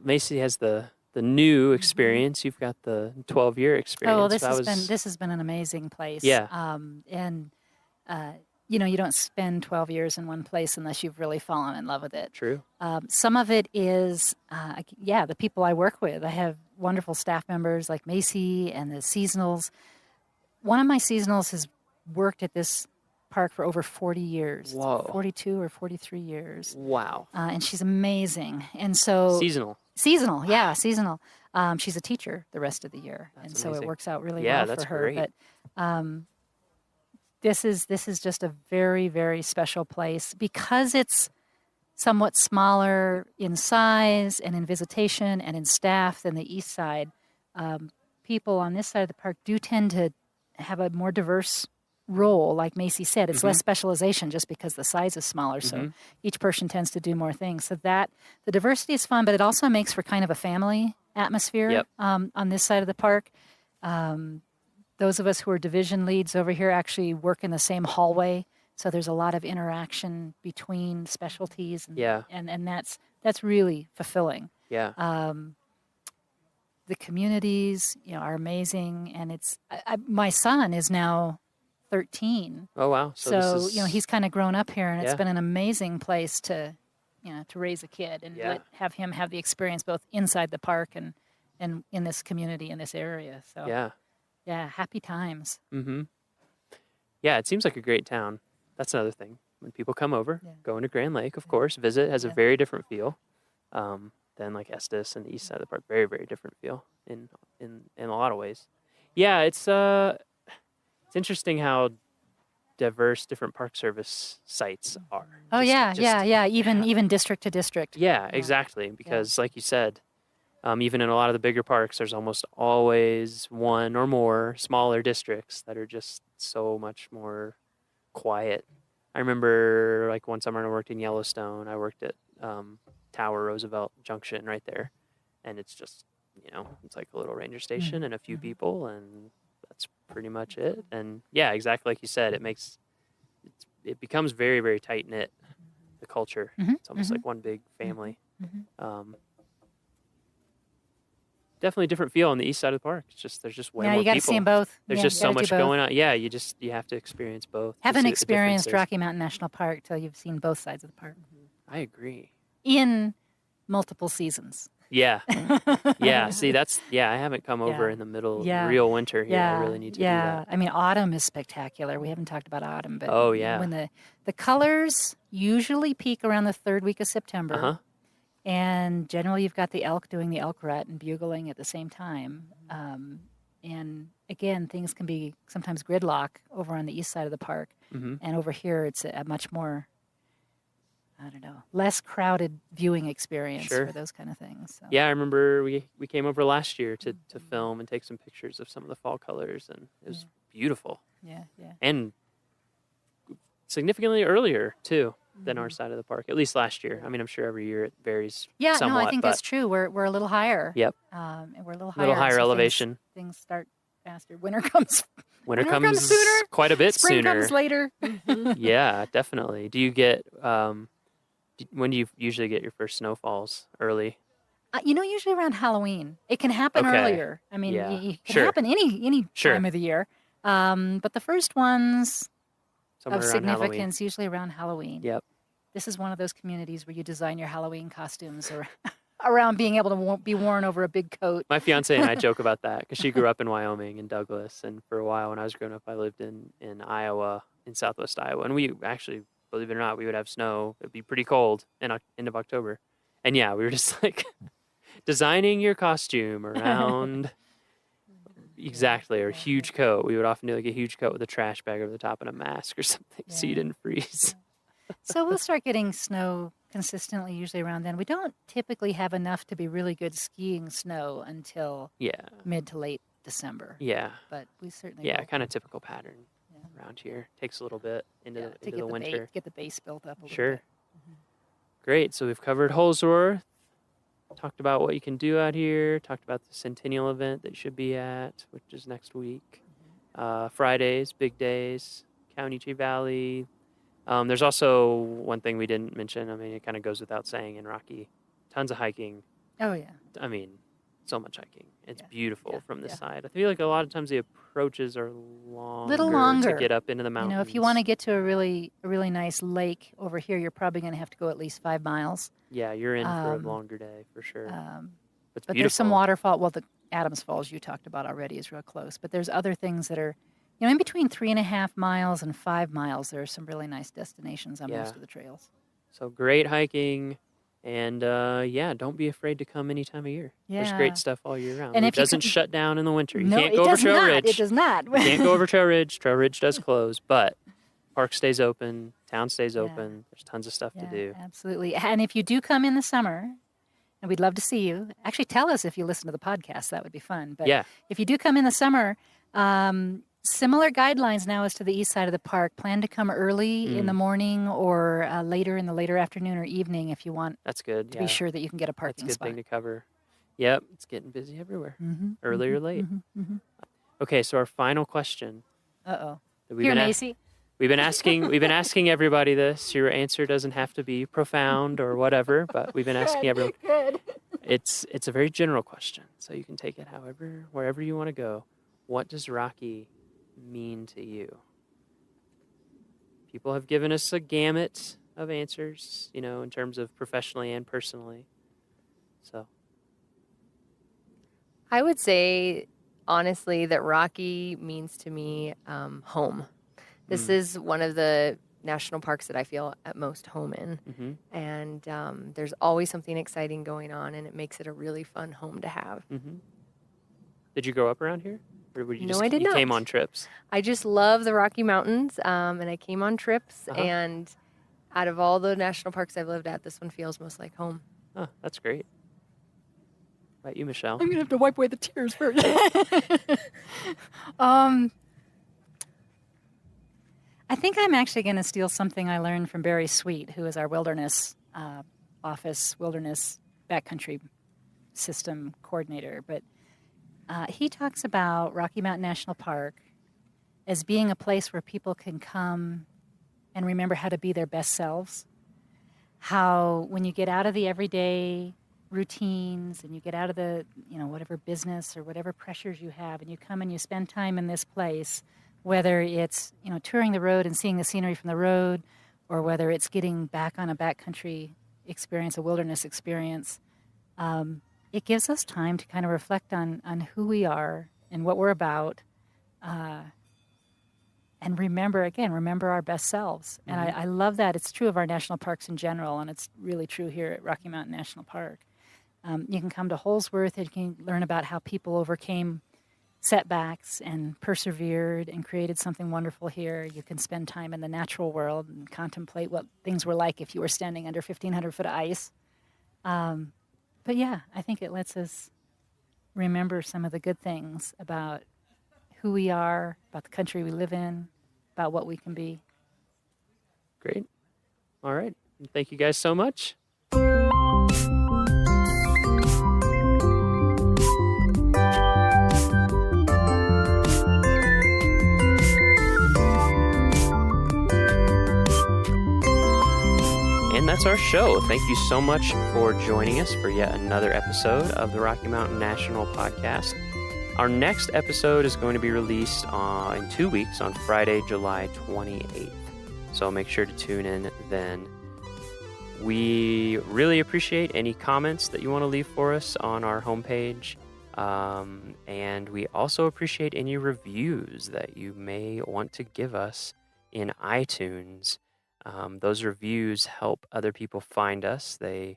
Macy has the new experience. You've got the 12-year experience. Oh, well, That this has been an amazing place. Yeah. You don't spend 12 years in one place unless you've really fallen in love with it. True. Some of it is, the people I work with. I have wonderful staff members like Macy and the seasonals. One of my seasonals has worked at this park for over 40 years. Whoa. 42 or 43 years. Wow. And she's amazing. And so Seasonal. Seasonal, yeah, seasonal. She's a teacher the rest of the year, and so amazing. it works out really Yeah, well that's for her. great. But this is just a very, very special place because it's somewhat smaller in size and in visitation and in staff than the east side. People on this side of the park do tend to have a more diverse role, like Macy said. It's less specialization just because the size is smaller, so each person tends to do more things. So that the diversity is fun, but it also makes for kind of a family atmosphere on this side of the park. Those of us who are division leads over here actually work in the same hallway, So there's a lot of interaction between specialties, and Yeah. and that's really fulfilling. Yeah. The communities, are amazing, and my son is now 13. Oh wow. So this is, he's kind of grown up here, and it's Yeah. been an amazing place to raise a kid and Yeah. have him have the experience both inside the park and in this community, in this area. So yeah, happy times. Mm-hmm. Yeah, it seems like a great town. That's another thing. When people come over, go into Grand Lake, of course, visit, has a very different feel than like Estes and the east side of the park. Very, very different feel in a lot of ways. Yeah, it's interesting how diverse different Park Service sites are. Oh yeah, even district to district. Yeah, exactly. Because like you said, even in a lot of the bigger parks, there's almost always one or more smaller districts that are just so much more quiet. I remember like one summer I worked in Yellowstone. I worked at Tower Roosevelt Junction right there. And it's just, it's like a little ranger station and a few people, and that's pretty much it. And yeah, exactly like you said, it becomes very, very tight knit, the culture. It's almost like one big family. Definitely a different feel on the east side of the park. It's just there's just way more you got to people. see them both. There's just so much going on. Yeah, you have to experience both. Haven't to see the experienced differences. Rocky Mountain National Park till you've seen both sides of the park I agree. in multiple seasons. Yeah. Yeah. See, I haven't come over in the middle of real winter here. I really need to do that. I mean, autumn is spectacular. We haven't talked about autumn, but Oh, yeah. when the colors usually peak around the third week of September. Uh-huh. And generally, you've got the elk doing the elk rut and bugling at the same time. And again, things can be sometimes gridlock over on the east side of the park. Mhm. And over here, it's a much more, less crowded viewing experience Sure. for those kind of things. So. Yeah, I remember we came over last year to film and take some pictures of some of the fall colors, and it was beautiful. Yeah. And significantly earlier, too, than our side of the park, at least last year. I mean, I'm sure every year it varies Yeah, somewhat. I think but that's true. We're a little higher. Yep. And we're a little higher. Little higher so elevation. Things start faster. Winter comes. Winter comes comes sooner. quite a bit Spring sooner. comes later. Yeah, definitely. Do you get when do you usually get your first snowfalls? Early? Usually around Halloween. It can happen Okay. earlier. I mean, Yeah. it can Sure. happen any Sure. time of the year. But the first ones Somewhere of around significance usually around Halloween. Yep. This is one of those communities where you design your Halloween costumes around being able to be worn over a big coat. My fiance and I joke about that because she grew up in Wyoming, in Douglas, and for a while when I was growing up, I lived in Iowa, in southwest Iowa, and we actually, believe it or not, we would have snow. It'd be pretty cold in end of October, and yeah, we were just like designing your costume around exactly, or a huge coat. We would often do like a huge coat with a trash bag over the top and a mask or something, so you didn't freeze. So we'll start getting snow consistently, usually around then. We don't typically have enough to be really good skiing snow until mid to late December. Yeah. But we certainly Yeah, will. kind of typical pattern around here. Takes a little bit into to the get the winter. get the base built up a little Sure. bit. Great. So we've covered Holsworth, talked about what you can do out here, talked about the Centennial event that you should be at, which is next week. Fridays, big days, Comanche Valley. There's also one thing we didn't mention. I mean, it kind of goes without saying in Rocky. Tons of hiking. Oh, yeah. I mean, so much hiking. It's beautiful from this side. I feel like a lot of times the approaches are longer to get up into the mountains. If you want to get to a really nice lake over here, you're probably going to have to go at least 5 miles. Yeah, you're in for a longer day for sure. It's but beautiful. there's some waterfall. Well, the Adams Falls you talked about already is real close. But there's other things that are, in between 3.5 miles and 5 miles, there are some really nice destinations on most of the trails. So great hiking. And don't be afraid to come any time of year. There's great stuff all year round. And It if you doesn't shut down in the winter. You No, can't it go over does Trail not. Ridge. It does not. You can't go over Trail Ridge. Trail Ridge does close, but park stays open, town stays open. There's tons of stuff to do. Absolutely. And if you do come in the summer, and we'd love to see you, actually tell us if you listen to the podcast. That would be fun. But if you do come in the summer, similar guidelines now as to the east side of the park. Plan to come early in the morning or later in the later afternoon or evening if you want. That's good. To be sure that you can get a parking That's a good spot. thing to cover. Yep, it's getting busy everywhere. Early or late. Mm-hmm. Okay, so our final question. Uh-oh. that we've Here, been Macy. We've been asking everybody this. Your answer doesn't have to be profound or whatever, but we've been asking everyone. Good. It's a very general question, so you can take it wherever you want to go. What does Rocky mean to you? People have given us a gamut of answers, in terms of professionally and personally. So I would say, honestly, that Rocky means to me home. This is one of the national parks that I feel at most home in. Mm-hmm. And there's always something exciting going on, and it makes it a really fun home to have. Mm-hmm. Did you grow up around here? Or were you No, I did you not. came on trips? I just love the Rocky Mountains, and I came on trips, and out of all the national parks I've lived at, this one feels most like home. Oh, that's great. How about you, Michelle? I'm going to have to wipe away the tears first. I think I'm actually going to steal something I learned from Barry Sweet, who is our wilderness wilderness backcountry system coordinator. But he talks about Rocky Mountain National Park as being a place where people can come and remember how to be their best selves. How when you get out of the everyday routines and you get out of the, whatever business or whatever pressures you have, and you come and you spend time in this place, whether it's, touring the road and seeing the scenery from the road, or whether it's getting back on a backcountry experience, a wilderness experience, it gives us time to kind of reflect on who we are and what we're about, and remember our best selves. Mm-hmm. And I love that. It's true of our national parks in general, and it's really true here at Rocky Mountain National Park. You can come to Holsworth and you can learn about how people overcame setbacks and persevered and created something wonderful here. You can spend time in the natural world and contemplate what things were like if you were standing under 1,500 foot of ice. But yeah, I think it lets us remember some of the good things about who we are, about the country we live in, about what we can be. Great. All right. Thank you guys so much. And that's our show. Thank you so much for joining us for yet another episode of the Rocky Mountain National Podcast. Our next episode is going to be released in 2 weeks on Friday, July 28th. So make sure to tune in then. We really appreciate any comments that you want to leave for us on our homepage. And we also appreciate any reviews that you may want to give us in iTunes. Those reviews help other people find us. They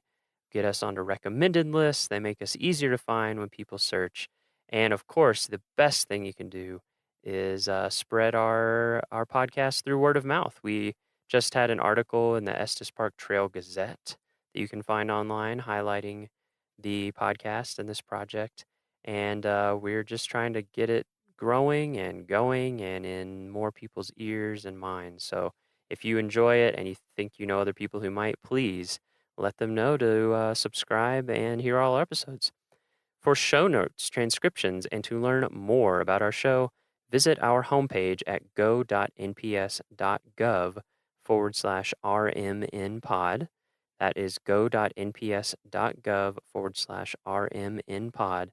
get us onto recommended lists. They make us easier to find when people search. And of course, the best thing you can do is spread our podcast through word of mouth. We just had an article in the Estes Park Trail Gazette that you can find online highlighting the podcast and this project. And we're just trying to get it growing and going and in more people's ears and minds. So if you enjoy it and you think you know other people who might, please let them know to subscribe and hear all our episodes. For show notes, transcriptions, and to learn more about our show, visit our homepage at go.nps.gov/RMNpod. That is go.nps.gov/RMNpod.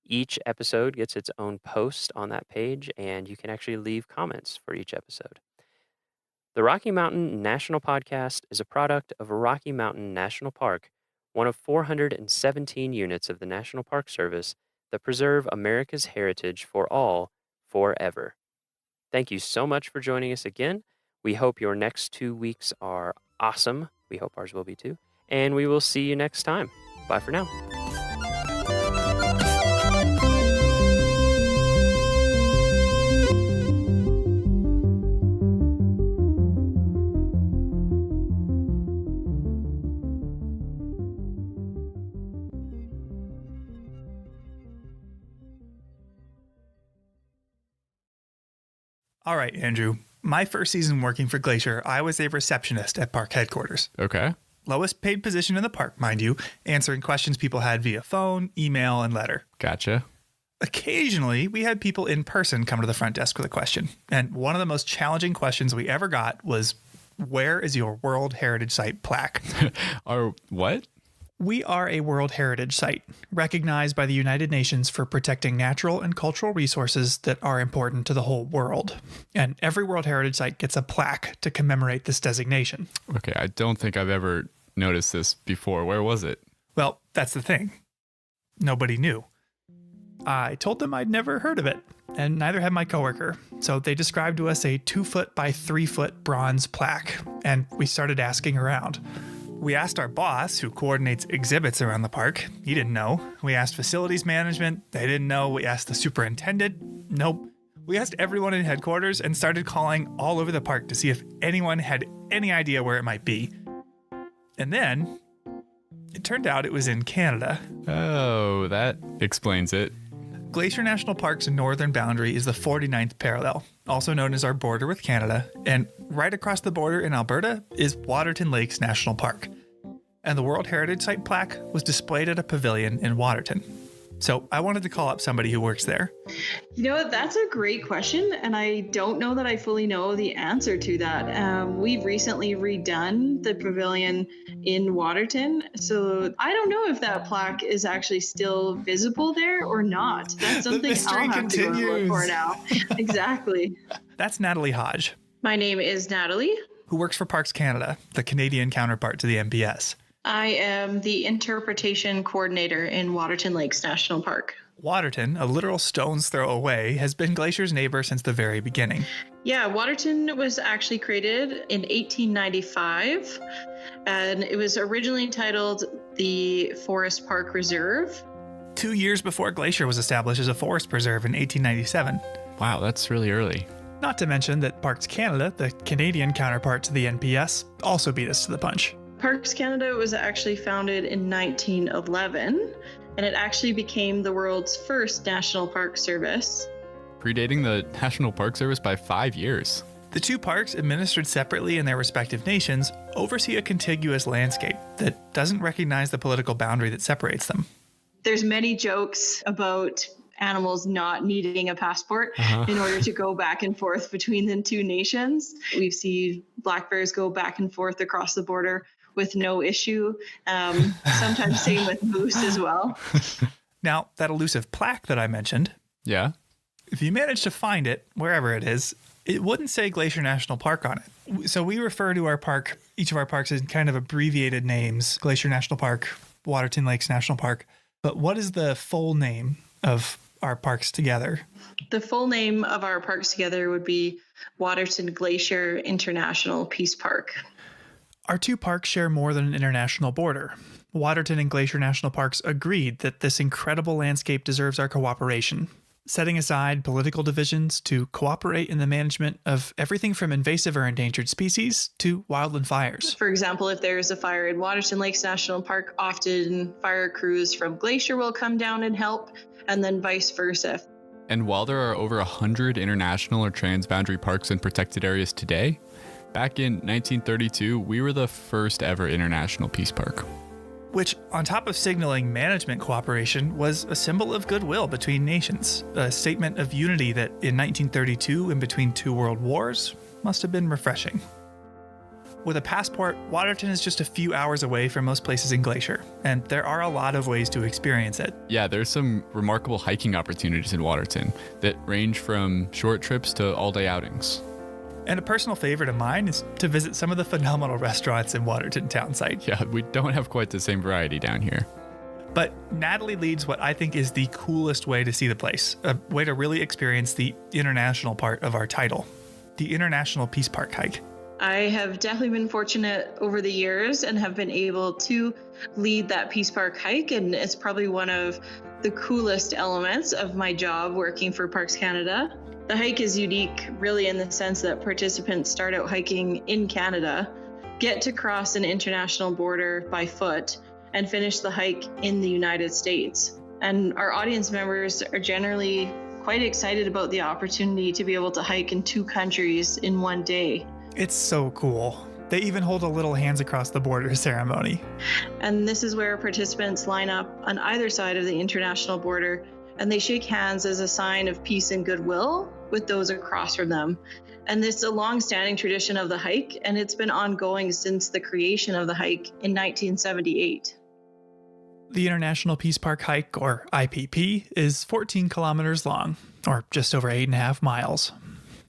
Each episode gets its own post on that page, and you can actually leave comments for each episode. The Rocky Mountain National Podcast is a product of Rocky Mountain National Park, one of 417 units of the National Park Service that preserve America's heritage for all, forever. Thank you so much for joining us again. We hope your next 2 weeks are awesome. We hope ours will be too. And we will see you next time. Bye for now. All right, Andrew. My first season working for Glacier, I was a receptionist at park headquarters. Okay. Lowest paid position in the park, mind you, answering questions people had via phone, email, and letter. Gotcha. Occasionally, we had people in person come to the front desk with a question. And one of the most challenging questions we ever got was, where is your World Heritage Site plaque? Our what? We are a World Heritage Site, recognized by the United Nations for protecting natural and cultural resources that are important to the whole world. And every World Heritage Site gets a plaque to commemorate this designation. Okay, I don't think I've ever noticed this before. Where was it? Well, that's the thing. Nobody knew. I told them I'd never heard of it, and neither had my coworker. So they described to us a 2-foot by 3-foot bronze plaque, and we started asking around. We asked our boss, who coordinates exhibits around the park. He didn't know. We asked facilities management. They didn't know. We asked the superintendent. Nope. We asked everyone in headquarters and started calling all over the park to see if anyone had any idea where it might be. And then it turned out it was in Canada. Oh, that explains it. Glacier National Park's northern boundary is the 49th parallel, also known as our border with Canada, and right across the border in Alberta is Waterton Lakes National Park. And the World Heritage Site plaque was displayed at a pavilion in Waterton. So I wanted to call up somebody who works there. You know, that's a great question, and I don't know that I fully know the answer to that. We've recently redone the pavilion in Waterton, so I don't know if that plaque is actually still visible there or not. That's something I'll have to go look for now. Exactly. That's Natalie Hodge. My name is Natalie, who works for Parks Canada, the Canadian counterpart to the NPS. I am the interpretation coordinator in Waterton Lakes National Park. Waterton, a literal stone's throw away, has been Glacier's neighbor since the very beginning. Yeah, Waterton was actually created in 1895, and it was originally titled the Forest Park Reserve. 2 years before Glacier was established as a forest preserve in 1897. Wow, that's really early. Not to mention that Parks Canada, the Canadian counterpart to the NPS, also beat us to the punch. Parks Canada was actually founded in 1911, and it actually became the world's first national park service. Predating the National Park Service by 5 years. The two parks, administered separately in their respective nations, oversee a contiguous landscape that doesn't recognize the political boundary that separates them. There's many jokes about animals not needing a passport in order to go back and forth between the two nations. We've seen black bears go back and forth across the border with no issue. Sometimes same with moose as well. Now, that elusive plaque that I mentioned. Yeah. If you manage to find it, wherever it is, it wouldn't say Glacier National Park on it. So we refer to our park, each of our parks, in kind of abbreviated names: Glacier National Park, Waterton Lakes National Park. But what is the full name of our parks together? The full name of our parks together would be Waterton Glacier International Peace Park. Our two parks share more than an international border. Waterton and Glacier National Parks agreed that this incredible landscape deserves our cooperation, setting aside political divisions to cooperate in the management of everything from invasive or endangered species to wildland fires. For example, if there's a fire in Waterton Lakes National Park, often fire crews from Glacier will come down and help, and then vice versa. And while there are over 100 international or transboundary parks and protected areas today, back in 1932, we were the first ever international peace park. Which, on top of signaling management cooperation, was a symbol of goodwill between nations, a statement of unity that in 1932, in between two world wars, must have been refreshing. With a passport, Waterton is just a few hours away from most places in Glacier, and there are a lot of ways to experience it. Yeah, there's some remarkable hiking opportunities in Waterton that range from short trips to all-day outings. And a personal favorite of mine is to visit some of the phenomenal restaurants in Waterton town site. Yeah, we don't have quite the same variety down here. But Natalie leads what I think is the coolest way to see the place, a way to really experience the international part of our title, the International Peace Park hike. I have definitely been fortunate over the years and have been able to lead that Peace Park hike, and it's probably one of the coolest elements of my job working for Parks Canada. The hike is unique really in the sense that participants start out hiking in Canada, get to cross an international border by foot, and finish the hike in the United States. And our audience members are generally quite excited about the opportunity to be able to hike in two countries in one day. It's so cool. They even hold a little hands across the border ceremony. And this is where participants line up on either side of the international border and they shake hands as a sign of peace and goodwill with those across from them. And it's a long-standing tradition of the hike, and it's been ongoing since the creation of the hike in 1978. The International Peace Park Hike, or IPP, is 14 kilometers long, or just over 8.5 miles.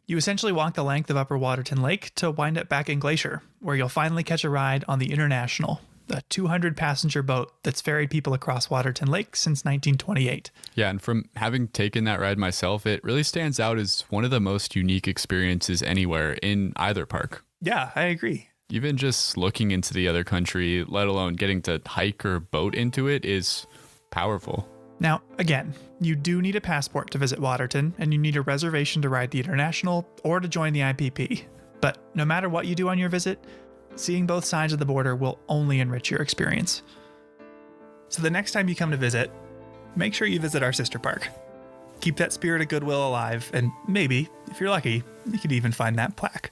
You essentially walk the length of Upper Waterton Lake to wind up back in Glacier, where you'll finally catch a ride on the International, a 200-passenger boat that's ferried people across Waterton Lake since 1928. Yeah, and from having taken that ride myself, it really stands out as one of the most unique experiences anywhere in either park. Yeah, I agree. Even just looking into the other country, let alone getting to hike or boat into it, is powerful. Now, again, you do need a passport to visit Waterton, and you need a reservation to ride the International or to join the IPP. But no matter what you do on your visit, seeing both sides of the border will only enrich your experience. So the next time you come to visit, make sure you visit our sister park. Keep that spirit of goodwill alive, and maybe, if you're lucky, you could even find that plaque.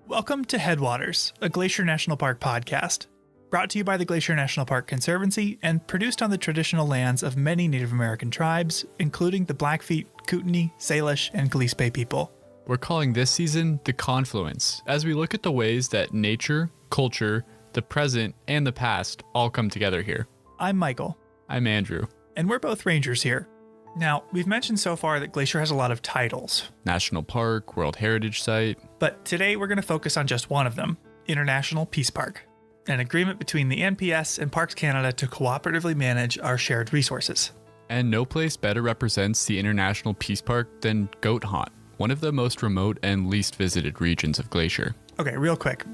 Welcome to Headwaters, a Glacier National Park podcast, brought to you by the Glacier National Park Conservancy and produced on the traditional lands of many Native American tribes, including the Blackfeet, Kootenai, Salish, and Gillespie people. We're calling this season The Confluence, as we look at the ways that nature, culture, the present, and the past all come together here. I'm Michael. I'm Andrew. And we're both rangers here. Now, we've mentioned so far that Glacier has a lot of titles. National Park, World Heritage Site. But today we're going to focus on just one of them, International Peace Park, an agreement between the NPS and Parks Canada to cooperatively manage our shared resources. And no place better represents the International Peace Park than Goat Haunt, one of the most remote and least visited regions of Glacier. Okay, real quick,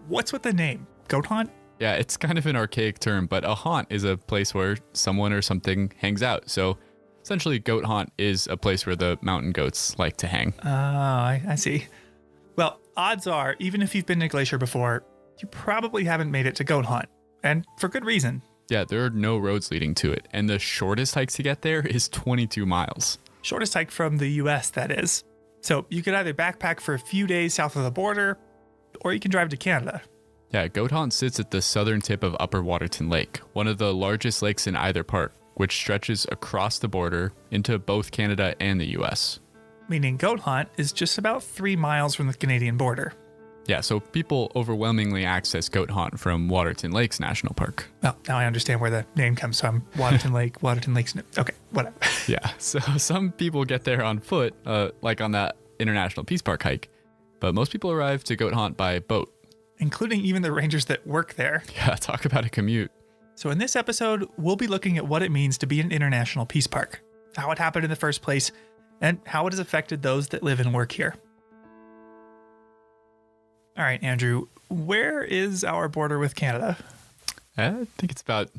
what's with the name? Goat Haunt? Yeah, it's kind of an archaic term, but a haunt is a place where someone or something hangs out. So essentially, Goat Haunt is a place where the mountain goats like to hang. Oh, I see. Well, odds are, even if you've been to Glacier before, you probably haven't made it to Goat Haunt, and for good reason. Yeah, there are no roads leading to it, and the shortest hike to get there is 22 miles. Shortest hike from the US, that is. So you could either backpack for a few days south of the border, or you can drive to Canada. Yeah, Goat Haunt sits at the southern tip of Upper Waterton Lake, one of the largest lakes in either park, which stretches across the border into both Canada and the US. Meaning Goat Haunt is just about 3 miles from the Canadian border. Yeah, so people overwhelmingly access Goat Haunt from Waterton Lakes National Park. Well, now I understand where the name comes from. Waterton Lake, Waterton Lakes. Okay, whatever. Yeah, so some people get there on foot, like on that International Peace Park hike, but most people arrive to Goat Haunt by boat. Including even the rangers that work there. Yeah, talk about a commute. So in this episode, we'll be looking at what it means to be an International Peace Park, how it happened in the first place, and how it has affected those that live and work here. All right, Andrew, where is our border with Canada? I think it's about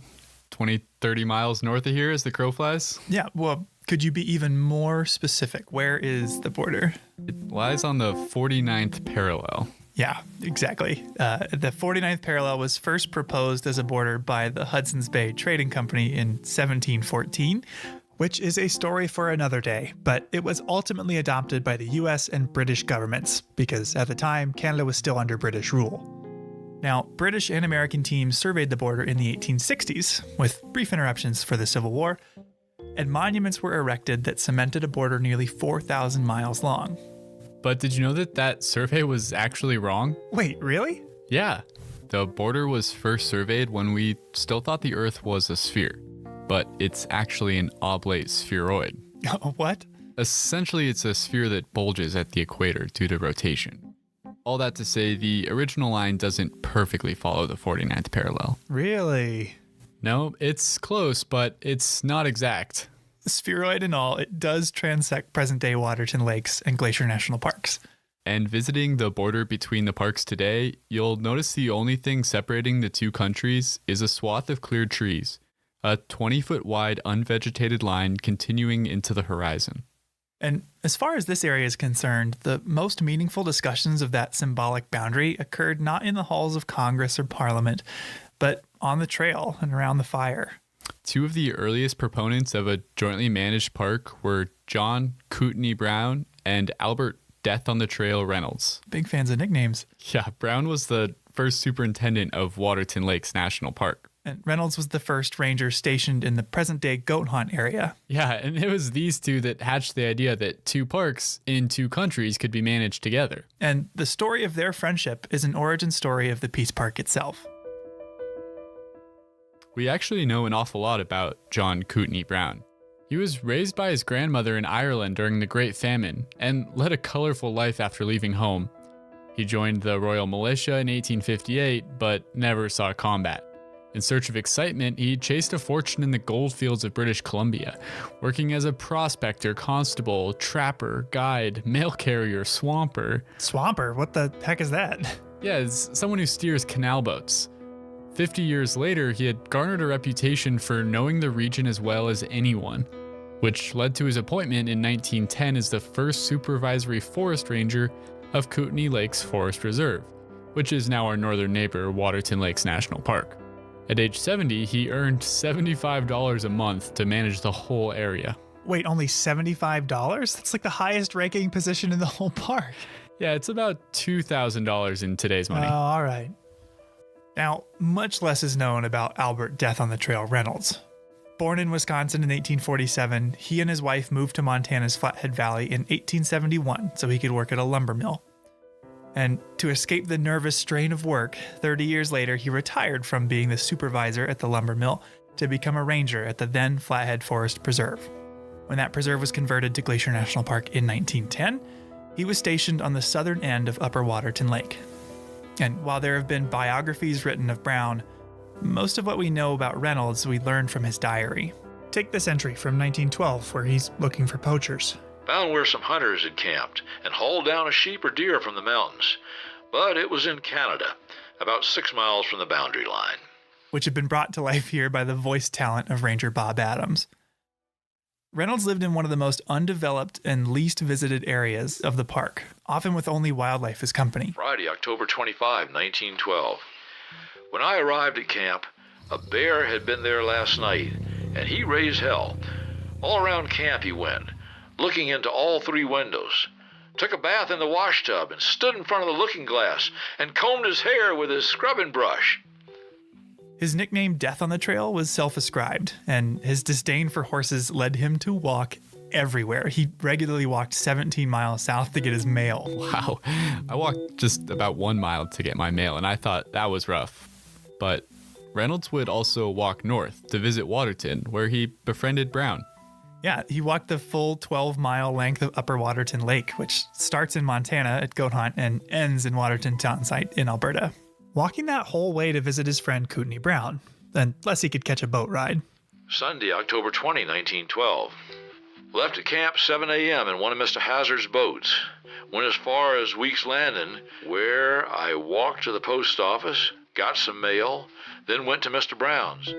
20, 30 miles north of here as the crow flies. Yeah, well, could you be even more specific? Where is the border? It lies on the 49th parallel. Yeah, exactly. The 49th parallel was first proposed as a border by the Hudson's Bay Trading Company in 1714, which is a story for another day, but it was ultimately adopted by the US and British governments, because at the time, Canada was still under British rule. Now, British and American teams surveyed the border in the 1860s, with brief interruptions for the Civil War, and monuments were erected that cemented a border nearly 4,000 miles long. But did you know that that survey was actually wrong? Wait, really? Yeah. The border was first surveyed when we still thought the Earth was a sphere, but it's actually an oblate spheroid. What? Essentially, it's a sphere that bulges at the equator due to rotation. All that to say, the original line doesn't perfectly follow the 49th parallel. Really? No, it's close, but it's not exact. Spheroid and all, it does transect present-day Waterton Lakes and Glacier National Parks. And visiting the border between the parks today, you'll notice the only thing separating the two countries is a swath of cleared trees, a 20-foot wide unvegetated line continuing into the horizon. And as far as this area is concerned, the most meaningful discussions of that symbolic boundary occurred not in the halls of Congress or Parliament, but on the trail and around the fire. Two of the earliest proponents of a jointly managed park were John Kootenai Brown and Albert Death on the Trail Reynolds. Big fans of nicknames. Yeah, Brown was the first superintendent of Waterton Lakes National Park. And Reynolds was the first ranger stationed in the present-day goat hunt area. Yeah, and it was these two that hatched the idea that two parks in two countries could be managed together. And the story of their friendship is an origin story of the Peace Park itself. We actually know an awful lot about John Kootenai Brown. He was raised by his grandmother in Ireland during the Great Famine and led a colorful life after leaving home. He joined the Royal Militia in 1858, but never saw combat. In search of excitement, he chased a fortune in the goldfields of British Columbia, working as a prospector, constable, trapper, guide, mail carrier, swamper. Swamper? What the heck is that? Yeah, it's someone who steers canal boats. 50 years later, he had garnered a reputation for knowing the region as well as anyone, which led to his appointment in 1910 as the first supervisory forest ranger of Kootenai Lakes Forest Reserve, which is now our northern neighbor, Waterton Lakes National Park. At age 70, he earned $75 a month to manage the whole area. Wait, only $75? That's like the highest ranking position in the whole park. Yeah, it's about $2,000 in today's money. Oh, all right. Now, much less is known about Albert Death on the Trail Reynolds. Born in Wisconsin in 1847, he and his wife moved to Montana's Flathead Valley in 1871 so he could work at a lumber mill. And to escape the nervous strain of work, 30 years later, he retired from being the supervisor at the lumber mill to become a ranger at the then Flathead Forest Preserve. When that preserve was converted to Glacier National Park in 1910, he was stationed on the southern end of Upper Waterton Lake. And while there have been biographies written of Brown, most of what we know about Reynolds we learned from his diary. Take this entry from 1912 where he's looking for poachers. Found where some hunters had camped and hauled down a sheep or deer from the mountains. But it was in Canada, about 6 miles from the boundary line. Which had been brought to life here by the voice talent of Ranger Bob Adams. Reynolds lived in one of the most undeveloped and least visited areas of the park, often with only wildlife as company. Friday, October 25, 1912. When I arrived at camp, a bear had been there last night, and he raised hell. All around camp he went, looking into all 3 windows. Took a bath in the wash tub and stood in front of the looking glass and combed his hair with his scrubbing brush. His nickname Death on the Trail was self-ascribed, and his disdain for horses led him to walk everywhere. He regularly walked 17 miles south to get his mail. Wow. I walked just about 1 mile to get my mail, and I thought that was rough. But Reynolds would also walk north to visit Waterton, where he befriended Brown. Yeah, he walked the full 12-mile length of Upper Waterton Lake, which starts in Montana at Goat Hunt and ends in Waterton Town Site in Alberta. Walking that whole way to visit his friend Kootenai Brown, unless he could catch a boat ride. Sunday, October 20, 1912. Left at camp 7 a.m. in one of Mr. Hazard's boats. Went as far as Weeks Landing, where I walked to the post office, got some mail, then went to Mr. Brown's.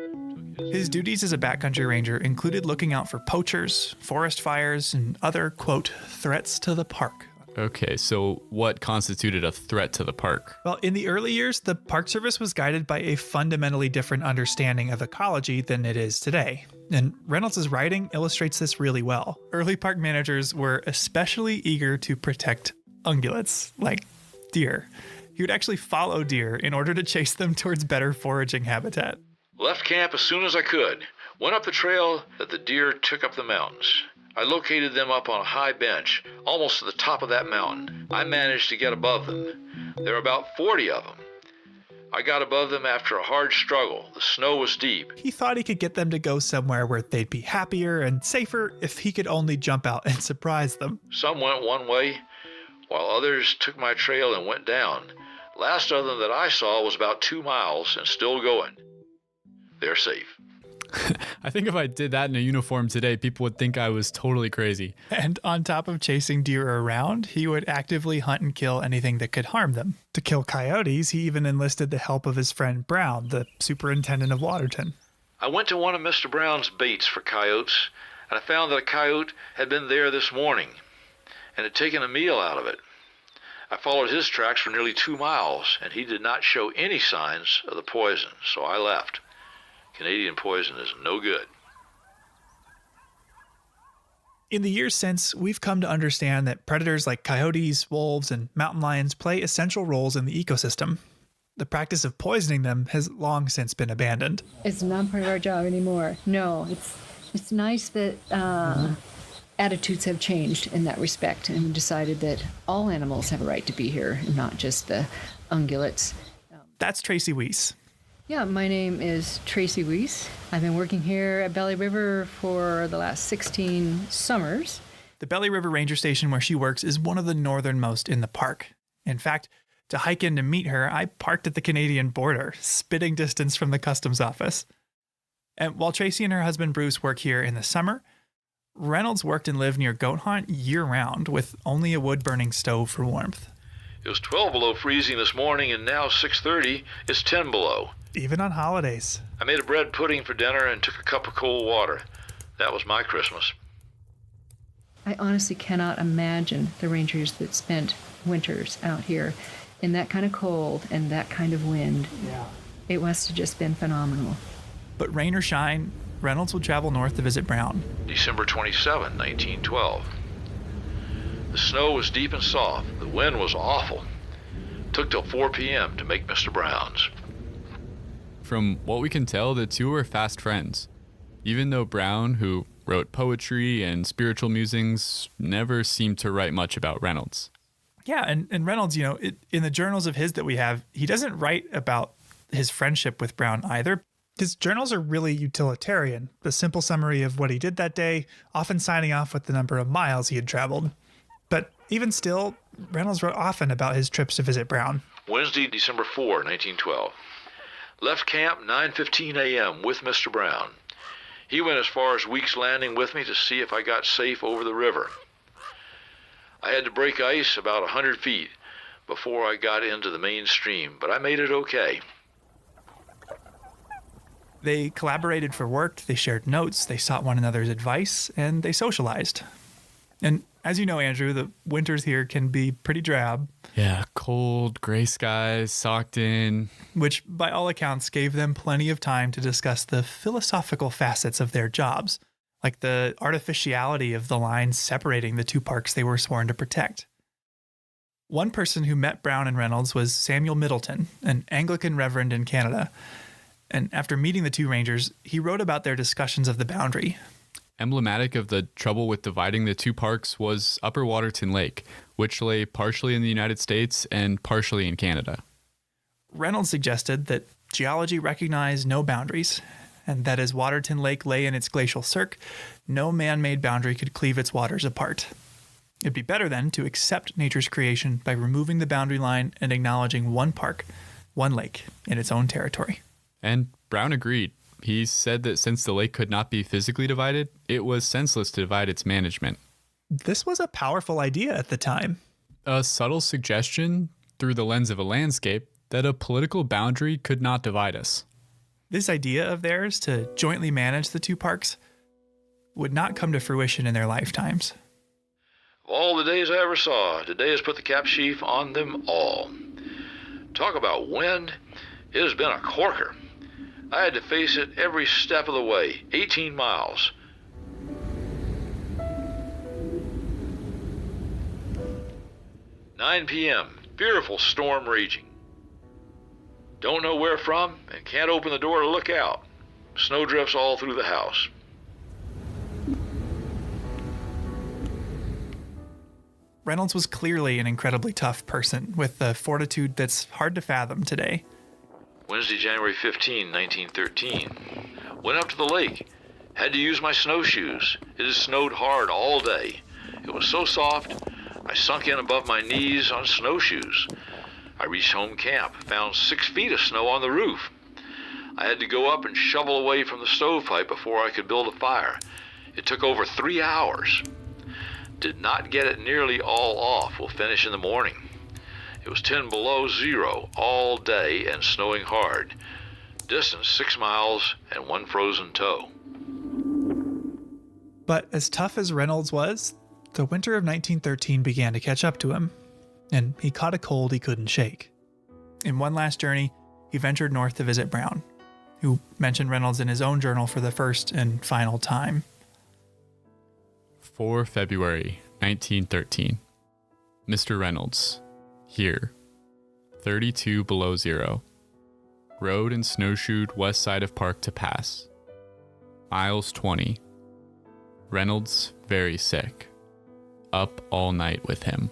His duties as a backcountry ranger included looking out for poachers, forest fires, and other, quote, threats to the park. Okay, so what constituted a threat to the park? Well, in the early years, the Park Service was guided by a fundamentally different understanding of ecology than it is today. And Reynolds' writing illustrates this really well. Early park managers were especially eager to protect ungulates, like deer. He would actually follow deer in order to chase them towards better foraging habitat. Left camp as soon as I could. Went up the trail that the deer took up the mountains. I located them up on a high bench, almost to the top of that mountain. I managed to get above them. There were about 40 of them. I got above them after a hard struggle. The snow was deep. He thought he could get them to go somewhere where they'd be happier and safer if he could only jump out and surprise them. Some went one way, while others took my trail and went down. Last of them that I saw was about 2 miles and still going. They're safe. I think if I did that in a uniform today, people would think I was totally crazy. And on top of chasing deer around, he would actively hunt and kill anything that could harm them. To kill coyotes, he even enlisted the help of his friend Brown, the superintendent of Waterton. I went to one of Mr. Brown's baits for coyotes, and I found that a coyote had been there this morning and had taken a meal out of it. I followed his tracks for nearly 2 miles, and he did not show any signs of the poison, so I left. Canadian poison is no good. In the years since, we've come to understand that predators like coyotes, wolves, and mountain lions play essential roles in the ecosystem. The practice of poisoning them has long since been abandoned. It's not part of our job anymore. No, it's nice that attitudes have changed in that respect and decided that all animals have a right to be here and not just the ungulates. That's Tracy Weiss. Yeah, my name is Tracy Weiss. I've been working here at Belly River for the last 16 summers. The Belly River Ranger Station where she works is one of the northernmost in the park. In fact, to hike in to meet her, I parked at the Canadian border, spitting distance from the customs office. And while Tracy and her husband Bruce work here in the summer, Reynolds worked and lived near Goat Haunt year-round with only a wood-burning stove for warmth. It was 12 below freezing this morning, and now 6:30, it's 10 below. Even on holidays. I made a bread pudding for dinner and took a cup of cold water. That was my Christmas. I honestly cannot imagine the rangers that spent winters out here in that kind of cold and that kind of wind. Yeah. It must have just been phenomenal. But rain or shine, Reynolds would travel north to visit Brown. December 27, 1912. The snow was deep and soft. The wind was awful. Took till 4 p.m. to make Mr. Brown's. From what we can tell, the two were fast friends. Even though Brown, who wrote poetry and spiritual musings, never seemed to write much about Reynolds. Yeah, and Reynolds, in the journals of his that we have, he doesn't write about his friendship with Brown either. His journals are really utilitarian, the simple summary of what he did that day, often signing off with the number of miles he had traveled. But even still, Reynolds wrote often about his trips to visit Brown. Wednesday, December 4, 1912. Left camp 9:15 a.m. with Mr. Brown. He went as far as Weeks Landing with me to see if I got safe over the river. I had to break ice about 100 feet before I got into the main stream, but I made it okay. They collaborated for work, they shared notes, they sought one another's advice, and they socialized. And as you know, Andrew, the winters here can be pretty drab. Yeah, cold, gray skies, socked in. Which, by all accounts, gave them plenty of time to discuss the philosophical facets of their jobs, like the artificiality of the lines separating the two parks they were sworn to protect. One person who met Brown and Reynolds was Samuel Middleton, an Anglican reverend in Canada. And after meeting the two rangers, he wrote about their discussions of the boundary. Emblematic of the trouble with dividing the two parks was Upper Waterton Lake, which lay partially in the United States and partially in Canada. Reynolds suggested that geology recognized no boundaries, and that as Waterton Lake lay in its glacial cirque, no man-made boundary could cleave its waters apart. It'd be better then to accept nature's creation by removing the boundary line and acknowledging one park, one lake, in its own territory. And Brown agreed. He said that since the lake could not be physically divided, it was senseless to divide its management. This was a powerful idea at the time. A subtle suggestion, through the lens of a landscape, that a political boundary could not divide us. This idea of theirs to jointly manage the two parks would not come to fruition in their lifetimes. Of all the days I ever saw, today has put the cap sheaf on them all. Talk about wind. It has been a corker. I had to face it every step of the way, 18 miles. "9 p.m., fearful storm raging. Don't know where from and can't open the door to look out. Snow drifts all through the house." Reynolds was clearly an incredibly tough person with a fortitude that's hard to fathom today. Wednesday, January 15, 1913. Went up to the lake. Had to use my snowshoes. It has snowed hard all day. It was so soft, I sunk in above my knees on snowshoes. I reached home camp, found 6 feet of snow on the roof. I had to go up and shovel away from the stovepipe before I could build a fire. It took over 3 hours. Did not get it nearly all off. We'll finish in the morning. It was 10 below zero all day and snowing hard. Distance 6 miles and 1 frozen toe. But as tough as Reynolds was, the winter of 1913 began to catch up to him, and he caught a cold he couldn't shake. In one last journey, he ventured north to visit Brown, who mentioned Reynolds in his own journal for the first and final time. 4 February 1913. Mr. Reynolds, here. 32 below zero. Rode and snowshoed west side of park to pass. Miles 20. Reynolds very sick. Up all night with him.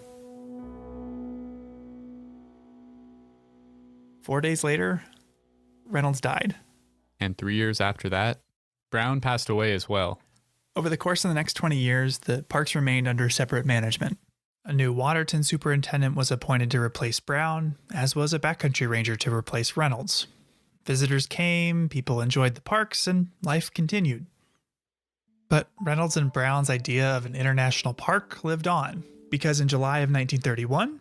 4 days later, Reynolds died. And 3 years after that, Brown passed away as well. Over the course of the next 20 years, the parks remained under separate management. A new Waterton superintendent was appointed to replace Brown, as was a backcountry ranger to replace Reynolds. Visitors came, people enjoyed the parks, and life continued. But Reynolds and Brown's idea of an international park lived on, because in July of 1931,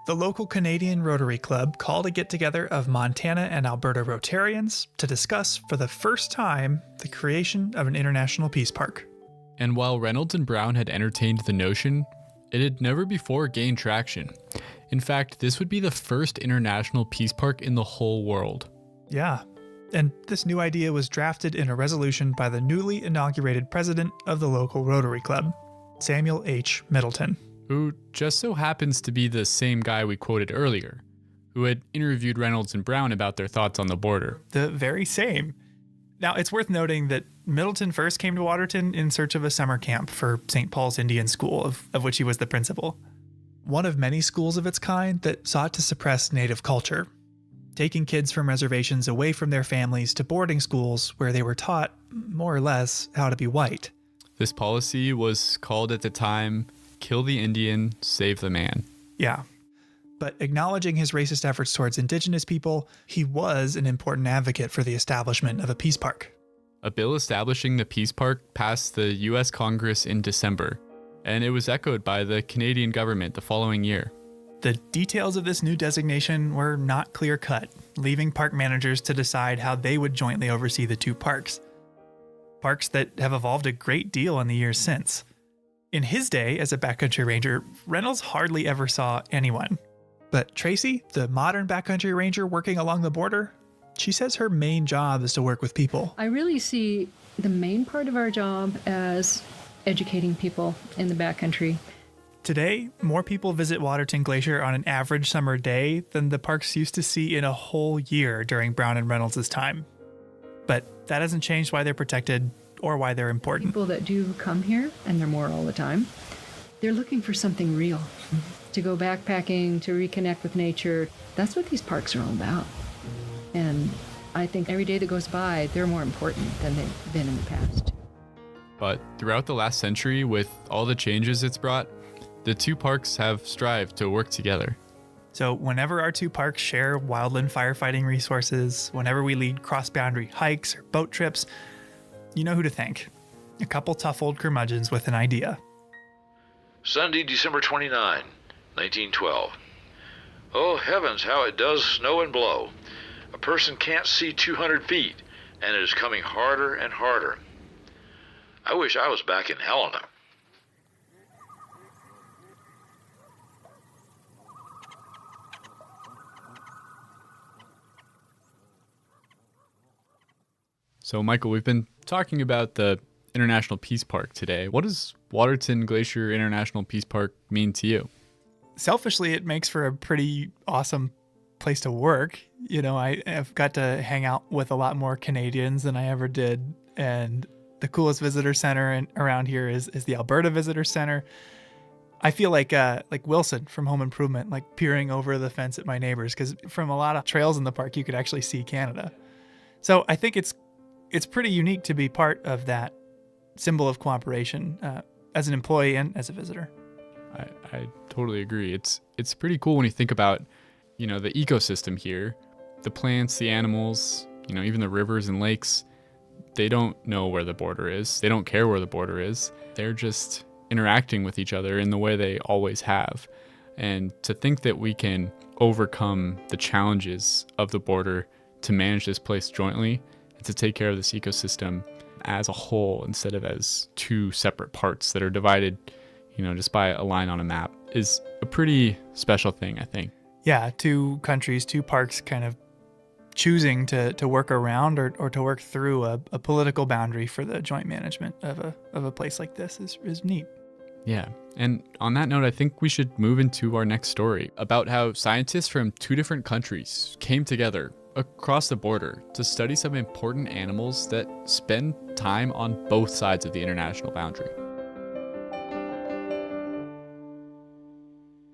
the local Canadian Rotary Club called a get-together of Montana and Alberta Rotarians to discuss for the first time the creation of an international peace park. And while Reynolds and Brown had entertained the notion, it had never before gained traction. In fact, this would be the first international peace park in the whole world. Yeah, and this new idea was drafted in a resolution by the newly inaugurated president of the local Rotary Club, Samuel H. Middleton. Who just so happens to be the same guy we quoted earlier, who had interviewed Reynolds and Brown about their thoughts on the border. The very same. Now, it's worth noting that Middleton first came to Waterton in search of a summer camp for St. Paul's Indian School, of which he was the principal. One of many schools of its kind that sought to suppress native culture, taking kids from reservations away from their families to boarding schools where they were taught, more or less, how to be white. This policy was called at the time, Kill the Indian, Save the Man. Yeah. But acknowledging his racist efforts towards indigenous people, he was an important advocate for the establishment of a peace park. A bill establishing the peace park passed the U.S. Congress in December, and it was echoed by the Canadian government the following year. The details of this new designation were not clear-cut, leaving park managers to decide how they would jointly oversee the two parks. Parks that have evolved a great deal in the years since. In his day as a backcountry ranger, Reynolds hardly ever saw anyone. But Tracy, the modern backcountry ranger working along the border, she says her main job is to work with people. I really see the main part of our job as educating people in the backcountry. Today, more people visit Waterton Glacier on an average summer day than the parks used to see in a whole year during Brown and Reynolds' time. But that hasn't changed why they're protected or why they're important. People that do come here, and they're more all the time, they're looking for something real. To go backpacking, to reconnect with nature. That's what these parks are all about. And I think every day that goes by, they're more important than they've been in the past. But throughout the last century, with all the changes it's brought, the two parks have strived to work together. So whenever our two parks share wildland firefighting resources, whenever we lead cross-boundary hikes or boat trips, you know who to thank. A couple tough old curmudgeons with an idea. Sunday, December 29, 1912. Oh heavens, how it does snow and blow. A person can't see 200 feet, and it is coming harder and harder. I wish I was back in Helena. So, Michael, we've been talking about the International Peace Park today. What does Waterton Glacier International Peace Park mean to you? Selfishly, it makes for a pretty awesome place to work. You know, I've got to hang out with a lot more Canadians than I ever did. And the coolest visitor center around here is the Alberta Visitor Center. I feel like Wilson from Home Improvement, like peering over the fence at my neighbors, because from a lot of trails in the park, you could actually see Canada. So I think it's pretty unique to be part of that symbol of cooperation as an employee and as a visitor. I totally agree. It's pretty cool when you think about, the ecosystem here, the plants, the animals, even the rivers and lakes. They don't know where the border is. They don't care where the border is. They're just interacting with each other in the way they always have. And to think that we can overcome the challenges of the border to manage this place jointly and to take care of this ecosystem as a whole instead of as two separate parts that are divided, just by a line on a map is a pretty special thing, I think. Yeah, two countries, two parks kind of choosing to work around or to work through a political boundary for the joint management of a place like this is neat. Yeah. And on that note, I think we should move into our next story about how scientists from 2 different countries came together across the border to study some important animals that spend time on both sides of the international boundary.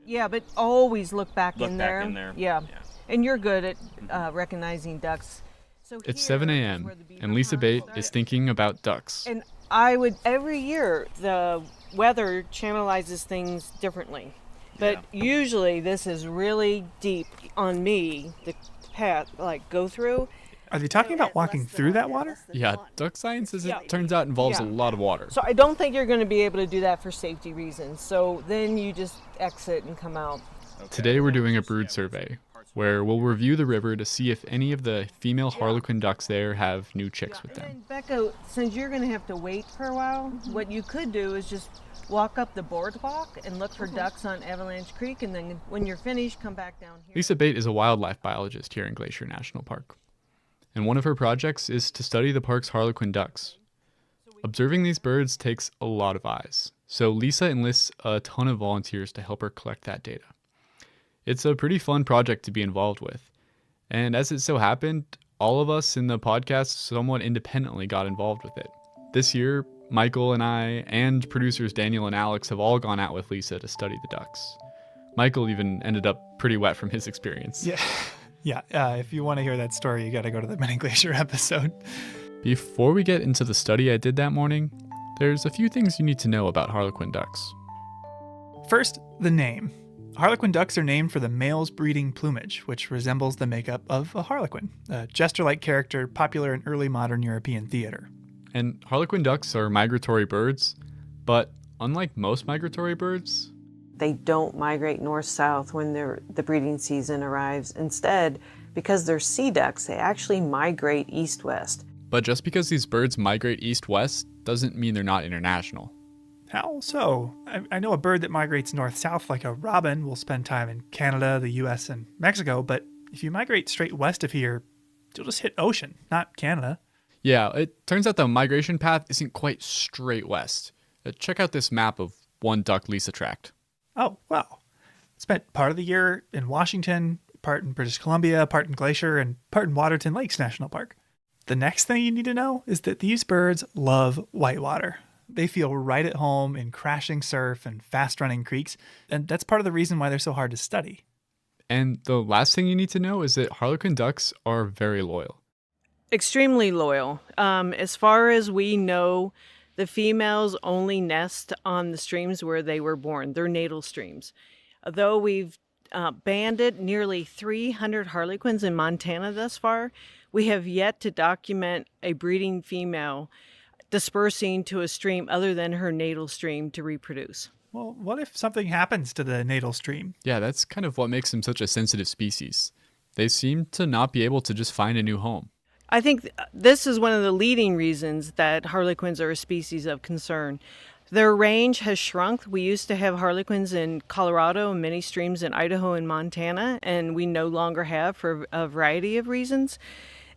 Yeah, but always look back Look in back there. in there. Yeah. And you're good at recognizing ducks. So It's 7 a.m., and Lisa Bate is thinking about ducks. And I would, every year, the weather channelizes things differently. But usually this is really deep on me, the path, like go through. Are they talking about walking through that water? Yeah, duck science, as it turns out, involves a lot of water. So I don't think you're going to be able to do that for safety reasons. So then you just exit and come out. Today we're doing a brood survey, where we'll review the river to see if any of the female harlequin ducks there have new chicks with them. And Becca, since you're going to have to wait for a while, what you could do is just walk up the boardwalk and look for ducks on Avalanche Creek, and then when you're finished, come back down here. Lisa Bate is a wildlife biologist here in Glacier National Park, and one of her projects is to study the park's harlequin ducks. Observing these birds takes a lot of eyes, so Lisa enlists a ton of volunteers to help her collect that data. It's a pretty fun project to be involved with, and as it so happened, all of us in the podcast somewhat independently got involved with it. This year, Michael and I and producers Daniel and Alex have all gone out with Lisa to study the ducks. Michael even ended up pretty wet from his experience. Yeah. If you want to hear that story, you got to go to the Mini Glacier episode. Before we get into the study I did that morning, there's a few things you need to know about harlequin ducks. First, the name. Harlequin ducks are named for the male's breeding plumage, which resembles the makeup of a harlequin, a jester-like character popular in early modern European theater. And harlequin ducks are migratory birds, but unlike most migratory birds, they don't migrate north-south when the breeding season arrives. Instead, because they're sea ducks, they actually migrate east-west. But just because these birds migrate east-west doesn't mean they're not international. How so? I know a bird that migrates north-south, like a robin, will spend time in Canada, the US, and Mexico, but if you migrate straight west of here, you'll just hit ocean, not Canada. Yeah, it turns out the migration path isn't quite straight west. Check out this map of one duck Lisa tracked. Oh, wow. Spent part of the year in Washington, part in British Columbia, part in Glacier, and part in Waterton Lakes National Park. The next thing you need to know is that these birds love whitewater. They feel right at home in crashing surf and fast-running creeks, and that's part of the reason why they're so hard to study. And the last thing you need to know is that harlequin ducks are very loyal. Extremely loyal. As far as we know, the females only nest on the streams where they were born, their natal streams. Though we've banded nearly 300 harlequins in Montana thus far, we have yet to document a breeding female dispersing to a stream other than her natal stream to reproduce. Well, what if something happens to the natal stream? Yeah, that's kind of what makes them such a sensitive species. They seem to not be able to just find a new home. I think this is one of the leading reasons that harlequins are a species of concern. Their range has shrunk. We used to have harlequins in Colorado and many streams in Idaho and Montana, and we no longer have for a variety of reasons.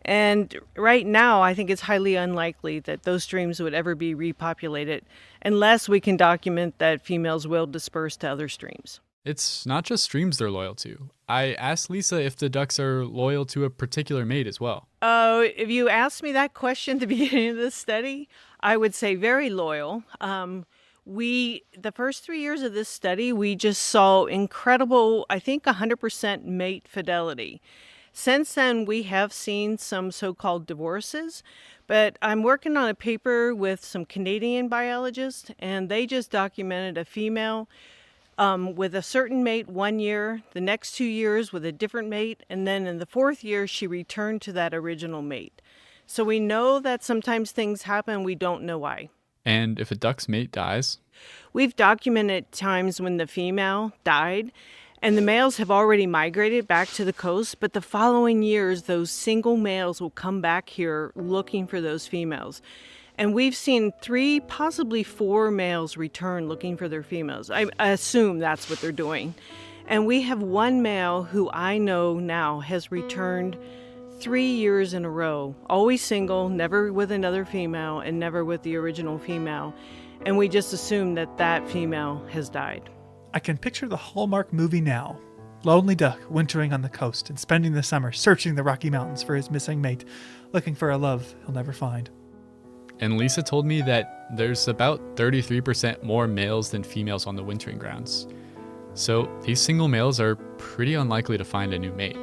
And right now, I think it's highly unlikely that those streams would ever be repopulated unless we can document that females will disperse to other streams. It's not just streams they're loyal to. I asked Lisa if the ducks are loyal to a particular mate as well. If you asked me that question at the beginning of this study, I would say very loyal. The first 3 years of this study, we just saw incredible, I think 100% mate fidelity. Since then, we have seen some so-called divorces, but I'm working on a paper with some Canadian biologists, and they just documented a female with a certain mate 1 year, the next 2 years with a different mate, and then in the 4th year, she returned to that original mate. So we know that sometimes things happen, we don't know why. And if a duck's mate dies? We've documented times when the female died, and the males have already migrated back to the coast, but the following years, those single males will come back here looking for those females. And we've seen 3, possibly 4 males return looking for their females. I assume that's what they're doing. And we have one male who I know now has returned 3 years in a row, always single, never with another female, and never with the original female. and we just assume that that female has died. I can picture the Hallmark movie now. Lonely duck wintering on the coast and spending the summer searching the Rocky Mountains for his missing mate, looking for a love he'll never find. And Lisa told me that there's about 33% more males than females on the wintering grounds. So these single males are pretty unlikely to find a new mate.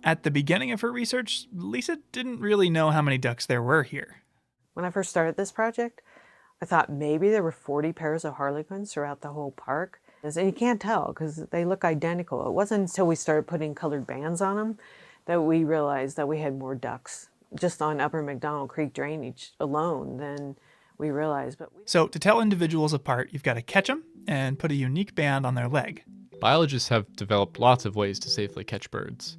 At the beginning of her research, Lisa didn't really know how many ducks there were here. When I first started this project, I thought maybe there were 40 pairs of harlequins throughout the whole park. And you can't tell because they look identical. It wasn't until we started putting colored bands on them that we realized that we had more ducks just on Upper McDonald Creek drainage alone than we realized. So to tell individuals apart, you've got to catch them and put a unique band on their leg. Biologists have developed lots of ways to safely catch birds,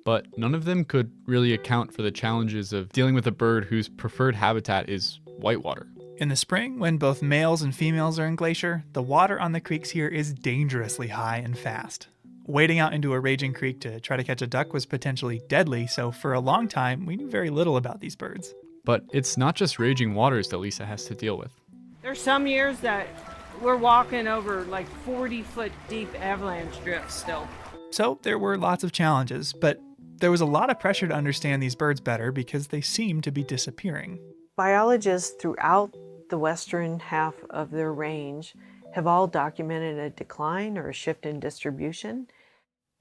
but none of them could really account for the challenges of dealing with a bird whose preferred habitat is whitewater. In the spring, when both males and females are in Glacier, the water on the creeks here is dangerously high and fast. Wading out into a raging creek to try to catch a duck was potentially deadly, so for a long time, we knew very little about these birds. But it's not just raging waters that Lisa has to deal with. There's some years that we're walking over like 40-foot deep avalanche drifts still. So there were lots of challenges, but there was a lot of pressure to understand these birds better because they seemed to be disappearing. Biologists throughout the western half of their range have all documented a decline or a shift in distribution.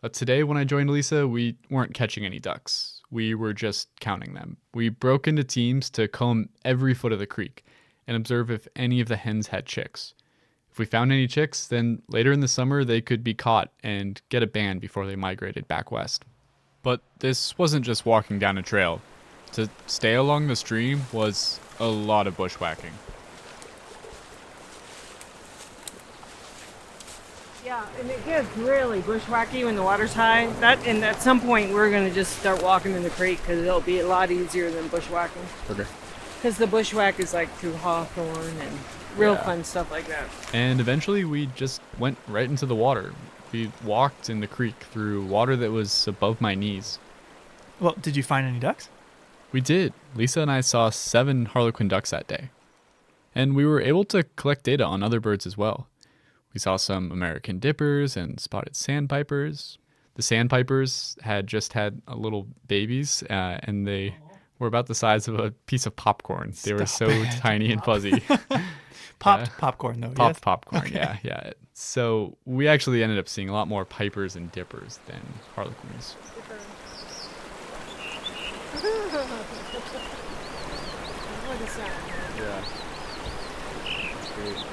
But today, when I joined Lisa, we weren't catching any ducks. We were just counting them. We broke into teams to comb every foot of the creek and observe if any of the hens had chicks. If we found any chicks, then later in the summer they could be caught and get a band before they migrated back west. But this wasn't just walking down a trail. To stay along the stream was a lot of bushwhacking. Yeah, and it gets really bushwhacky when the water's high. And at some point we're going to just start walking in the creek because it'll be a lot easier than bushwhacking. Okay. Because the bushwhack is like through hawthorn and real fun stuff like that. And eventually we just went right into the water. We walked in the creek through water that was above my knees. Well, did you find any ducks? We did. Lisa and I saw 7 harlequin ducks that day. And we were able to collect data on other birds as well. We saw some American dippers and spotted sandpipers. The sandpipers had just had little babies, and they were about the size of a piece of popcorn. They were so tiny and fuzzy. Popped popcorn, though. Popped yes? popcorn, Okay. yeah. So we actually ended up seeing a lot more pipers and dippers than harlequins. What is that? Yeah. That's great.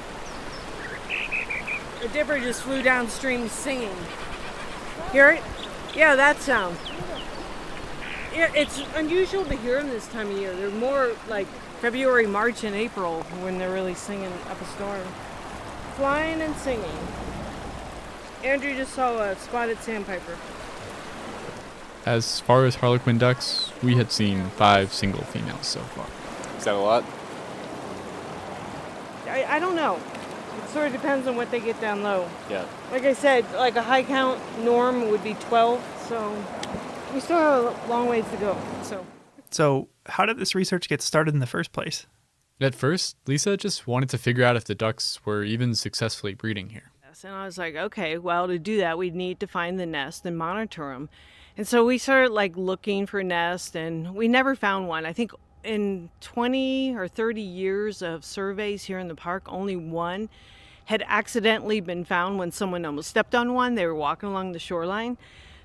The dipper just flew downstream singing. Hear it? Yeah, that sound. Yeah, it's unusual to hear them this time of year. They're more like February, March, and April when they're really singing up a storm. Flying and singing. Andrew just saw a spotted sandpiper. As far as harlequin ducks, we had seen 5 single females so far. Is that a lot? I don't know. It sort of depends on what they get down low. Yeah. Like I said, like a high count norm would be 12, so we still have a long ways to go. So how did this research get started in the first place? At first, Lisa just wanted to figure out if the ducks were even successfully breeding here. And I was like, okay, well, to do that, we'd need to find the nest and monitor them. And so we started looking for nests, and we never found one. I think in 20 or 30 years of surveys here in the park, only one had accidentally been found when someone almost stepped on one. They were walking along the shoreline.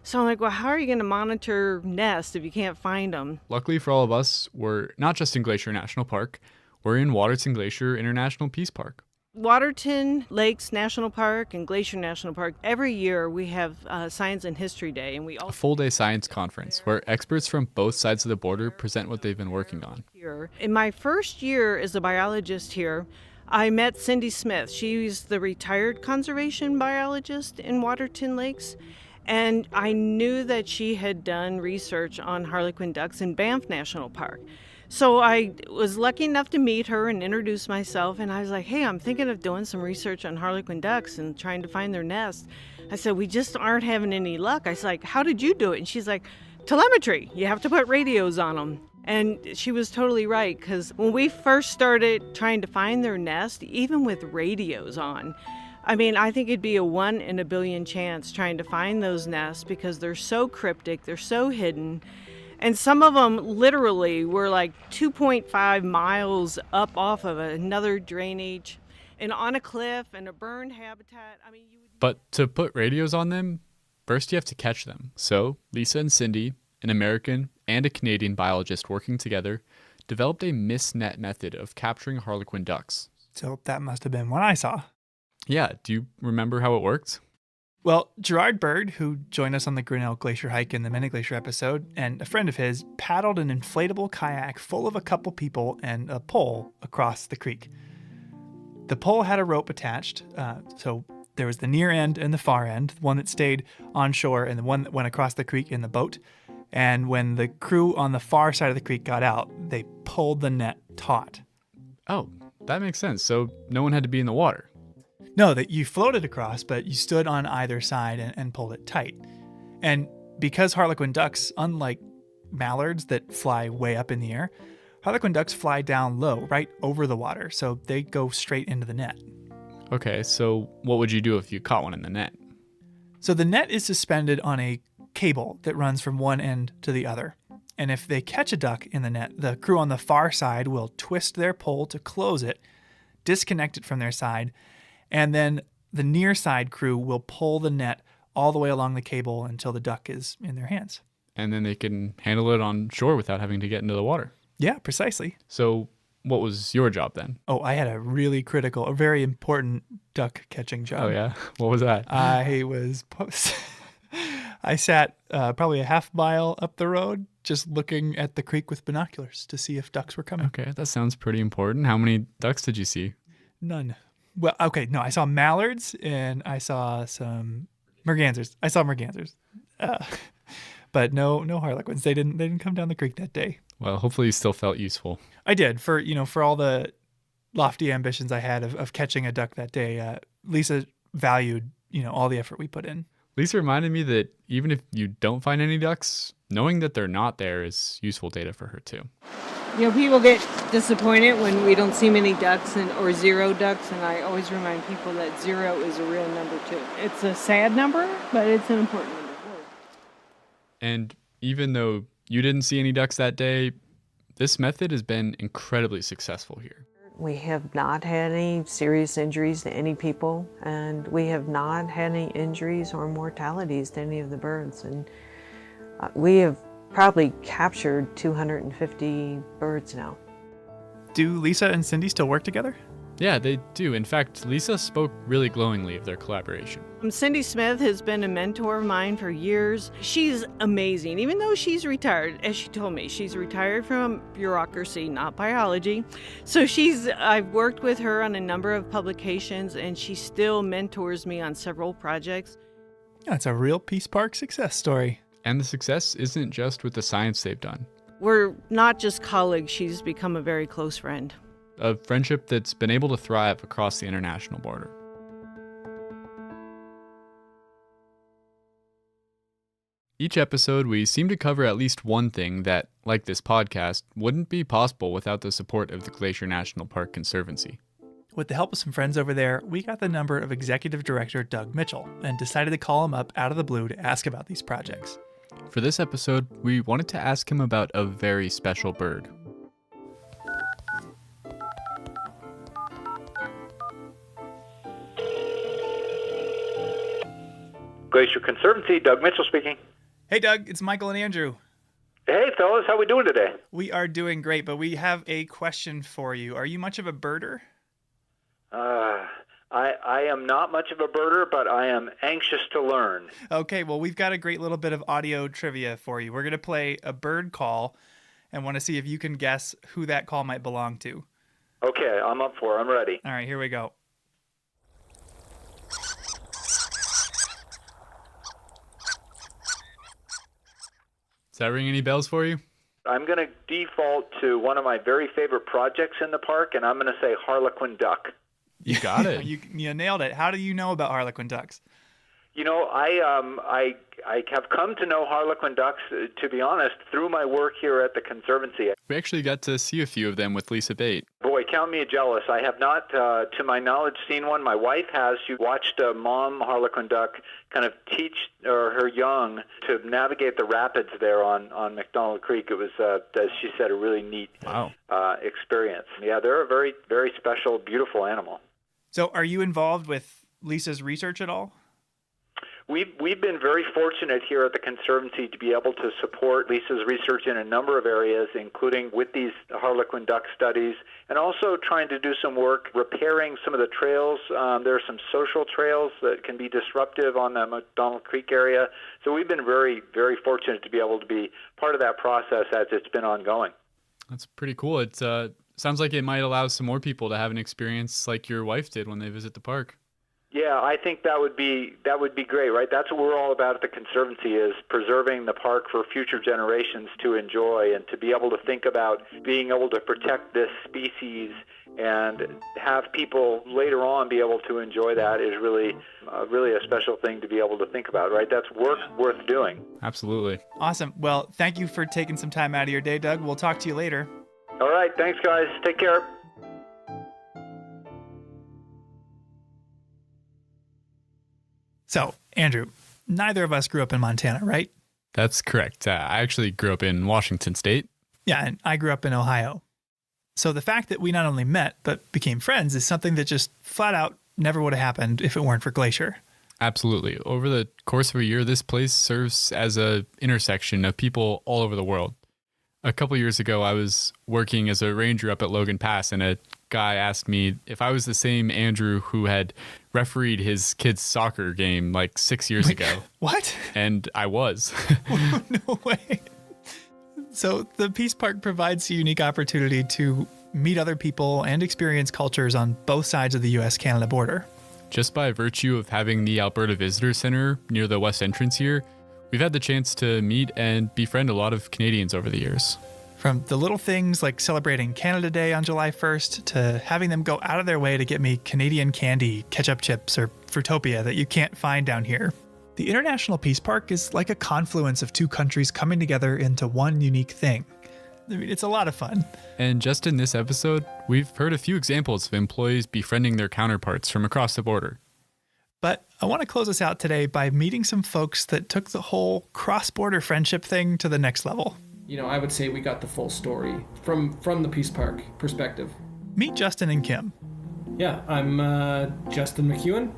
So I'm like, well, how are you going to monitor nests if you can't find them? Luckily for all of us, we're not just in Glacier National Park, we're in Waterton Glacier International Peace Park. Waterton Lakes National Park and Glacier National Park, every year we have Science and History Day, and we A full-day science conference where experts from both sides of the border present what they've been working on. here. In my first year as a biologist here, I met Cindy Smith. She's the retired conservation biologist in Waterton Lakes, and I knew that she had done research on harlequin ducks in Banff National Park. So I was lucky enough to meet her and introduce myself, and I was like, hey, I'm thinking of doing some research on harlequin ducks and trying to find their nests. I said, we just aren't having any luck. I was like, how did you do it? And she's like, telemetry. You have to put radios on them. And she was totally right, because when we first started trying to find their nest, even with radios on, I mean, I think it'd be a 1 in a billion chance trying to find those nests because they're so cryptic, they're so hidden. And some of them literally were like 2.5 miles up off of another drainage and on a cliff and a burned habitat. I mean, But to put radios on them, first you have to catch them. So Lisa and Cindy, an American and a Canadian biologist working together, developed a mist net method of capturing harlequin ducks. So that must have been what I saw. Yeah, do you remember how it worked? Well, Gerard Bird, who joined us on the Grinnell Glacier hike in the Mini Glacier episode, and a friend of his paddled an inflatable kayak full of a couple people and a pole across the creek. The pole had a rope attached, so there was the near end and the far end, the one that stayed on shore and the one that went across the creek in the boat. And when the crew on the far side of the creek got out, they pulled the net taut. Oh, that makes sense. So no one had to be in the water. No, that you floated across, but you stood on either side and pulled it tight. And because harlequin ducks, unlike mallards that fly way up in the air, harlequin ducks fly down low, right over the water, so they go straight into the net. Okay, so what would you do if you caught one in the net? So the net is suspended on a cable that runs from one end to the other. And if they catch a duck in the net, the crew on the far side will twist their pole to close it, disconnect it from their side, and then the near side crew will pull the net all the way along the cable until the duck is in their hands. And then they can handle it on shore without having to get into the water. Yeah, precisely. So what was your job then? Oh, I had a really critical, a very important duck catching job. Oh, yeah? What was that? I sat probably a half mile up the road just looking at the creek with binoculars to see if ducks were coming. Okay, that sounds pretty important. How many ducks did you see? None. Well, okay, no, I saw mallards and I saw some mergansers. I saw mergansers. But no harlequins. They didn't come down the creek that day. Well, hopefully you still felt useful. I did for all the lofty ambitions I had of catching a duck that day. Lisa valued, all the effort we put in. Lisa reminded me that even if you don't find any ducks, knowing that they're not there is useful data for her too. People get disappointed when we don't see many ducks or zero ducks, and I always remind people that 0 is a real number too. It's a sad number, but it's an important number. And even though you didn't see any ducks that day, this method has been incredibly successful here. We have not had any serious injuries to any people, and we have not had any injuries or mortalities to any of the birds. And we have probably captured 250 birds now. Do Lisa and Cindy still work together? Yeah, they do. In fact, Lisa spoke really glowingly of their collaboration. Cindy Smith has been a mentor of mine for years. She's amazing, even though she's retired. As she told me, she's retired from bureaucracy, not biology. So I've worked with her on a number of publications, and she still mentors me on several projects. That's a real Peace Park success story. And the success isn't just with the science they've done. We're not just colleagues, she's become a very close friend. A friendship that's been able to thrive across the international border. Each episode, we seem to cover at least one thing that, like this podcast, wouldn't be possible without the support of the Glacier National Park Conservancy. With the help of some friends over there, we got the number of Executive Director Doug Mitchell and decided to call him up out of the blue to ask about these projects. For this episode, we wanted to ask him about a very special bird. Glacier Conservancy, Doug Mitchell speaking. Hey Doug, it's Michael and Andrew. Hey fellas, how we doing today? We are doing great, but we have a question for you. Are you much of a birder? I am not much of a birder, but I am anxious to learn. Okay, well, we've got a great little bit of audio trivia for you. We're going to play a bird call and want to see if you can guess who that call might belong to. Okay, I'm up for it. I'm ready. All right, here we go. Does that ring any bells for you? I'm going to default to one of my very favorite projects in the park, and I'm going to say harlequin duck. You got it. You nailed it. How do you know about harlequin ducks? You know, I have come to know harlequin ducks, to be honest, through my work here at the Conservancy. We actually got to see a few of them with Lisa Bate. Boy, count me jealous. I have not, to my knowledge, seen one. My wife has. She watched a mom harlequin duck kind of teach her young to navigate the rapids there on McDonald Creek. It was, as she said, a really neat experience. Yeah, they're a very, very special, beautiful animal. So are you involved with Lisa's research at all? We've been very fortunate here at the Conservancy to be able to support Lisa's research in a number of areas, including with these harlequin duck studies, and also trying to do some work repairing some of the trails. There are some social trails that can be disruptive on the McDonald Creek area. So we've been very, very fortunate to be able to be part of that process as it's been ongoing. That's pretty cool. It sounds like it might allow some more people to have an experience like your wife did when they visit the park. Yeah, I think that would be great, right? That's what we're all about at the Conservancy, is preserving the park for future generations to enjoy, and to be able to think about being able to protect this species and have people later on be able to enjoy that is really a special thing to be able to think about, right? That's work worth doing. Absolutely. Awesome. Well, thank you for taking some time out of your day, Doug. We'll talk to you later. All right. Thanks, guys. Take care. So, Andrew, neither of us grew up in Montana, right? That's correct. I actually grew up in Washington State. Yeah, and I grew up in Ohio. So the fact that we not only met, but became friends is something that just flat out never would have happened if it weren't for Glacier. Absolutely. Over the course of a year, this place serves as an intersection of people all over the world. A couple years ago, I was working as a ranger up at Logan Pass, and a guy asked me if I was the same Andrew who had refereed his kid's soccer game like 6 years ago. What? And I was. No way. So the Peace Park provides a unique opportunity to meet other people and experience cultures on both sides of the U.S.-Canada border. Just by virtue of having the Alberta Visitor Center near the west entrance here, we've had the chance to meet and befriend a lot of Canadians over the years. From the little things like celebrating Canada Day on July 1st to having them go out of their way to get me Canadian candy, ketchup chips, or Fruitopia that you can't find down here. The International Peace Park is like a confluence of two countries coming together into one unique thing. I mean, it's a lot of fun. And just in this episode, we've heard a few examples of employees befriending their counterparts from across the border. But I want to close us out today by meeting some folks that took the whole cross-border friendship thing to the next level. You know, I would say we got the full story from the Peace Park perspective. Meet Justin and Kim. Yeah, I'm Justin McEwen.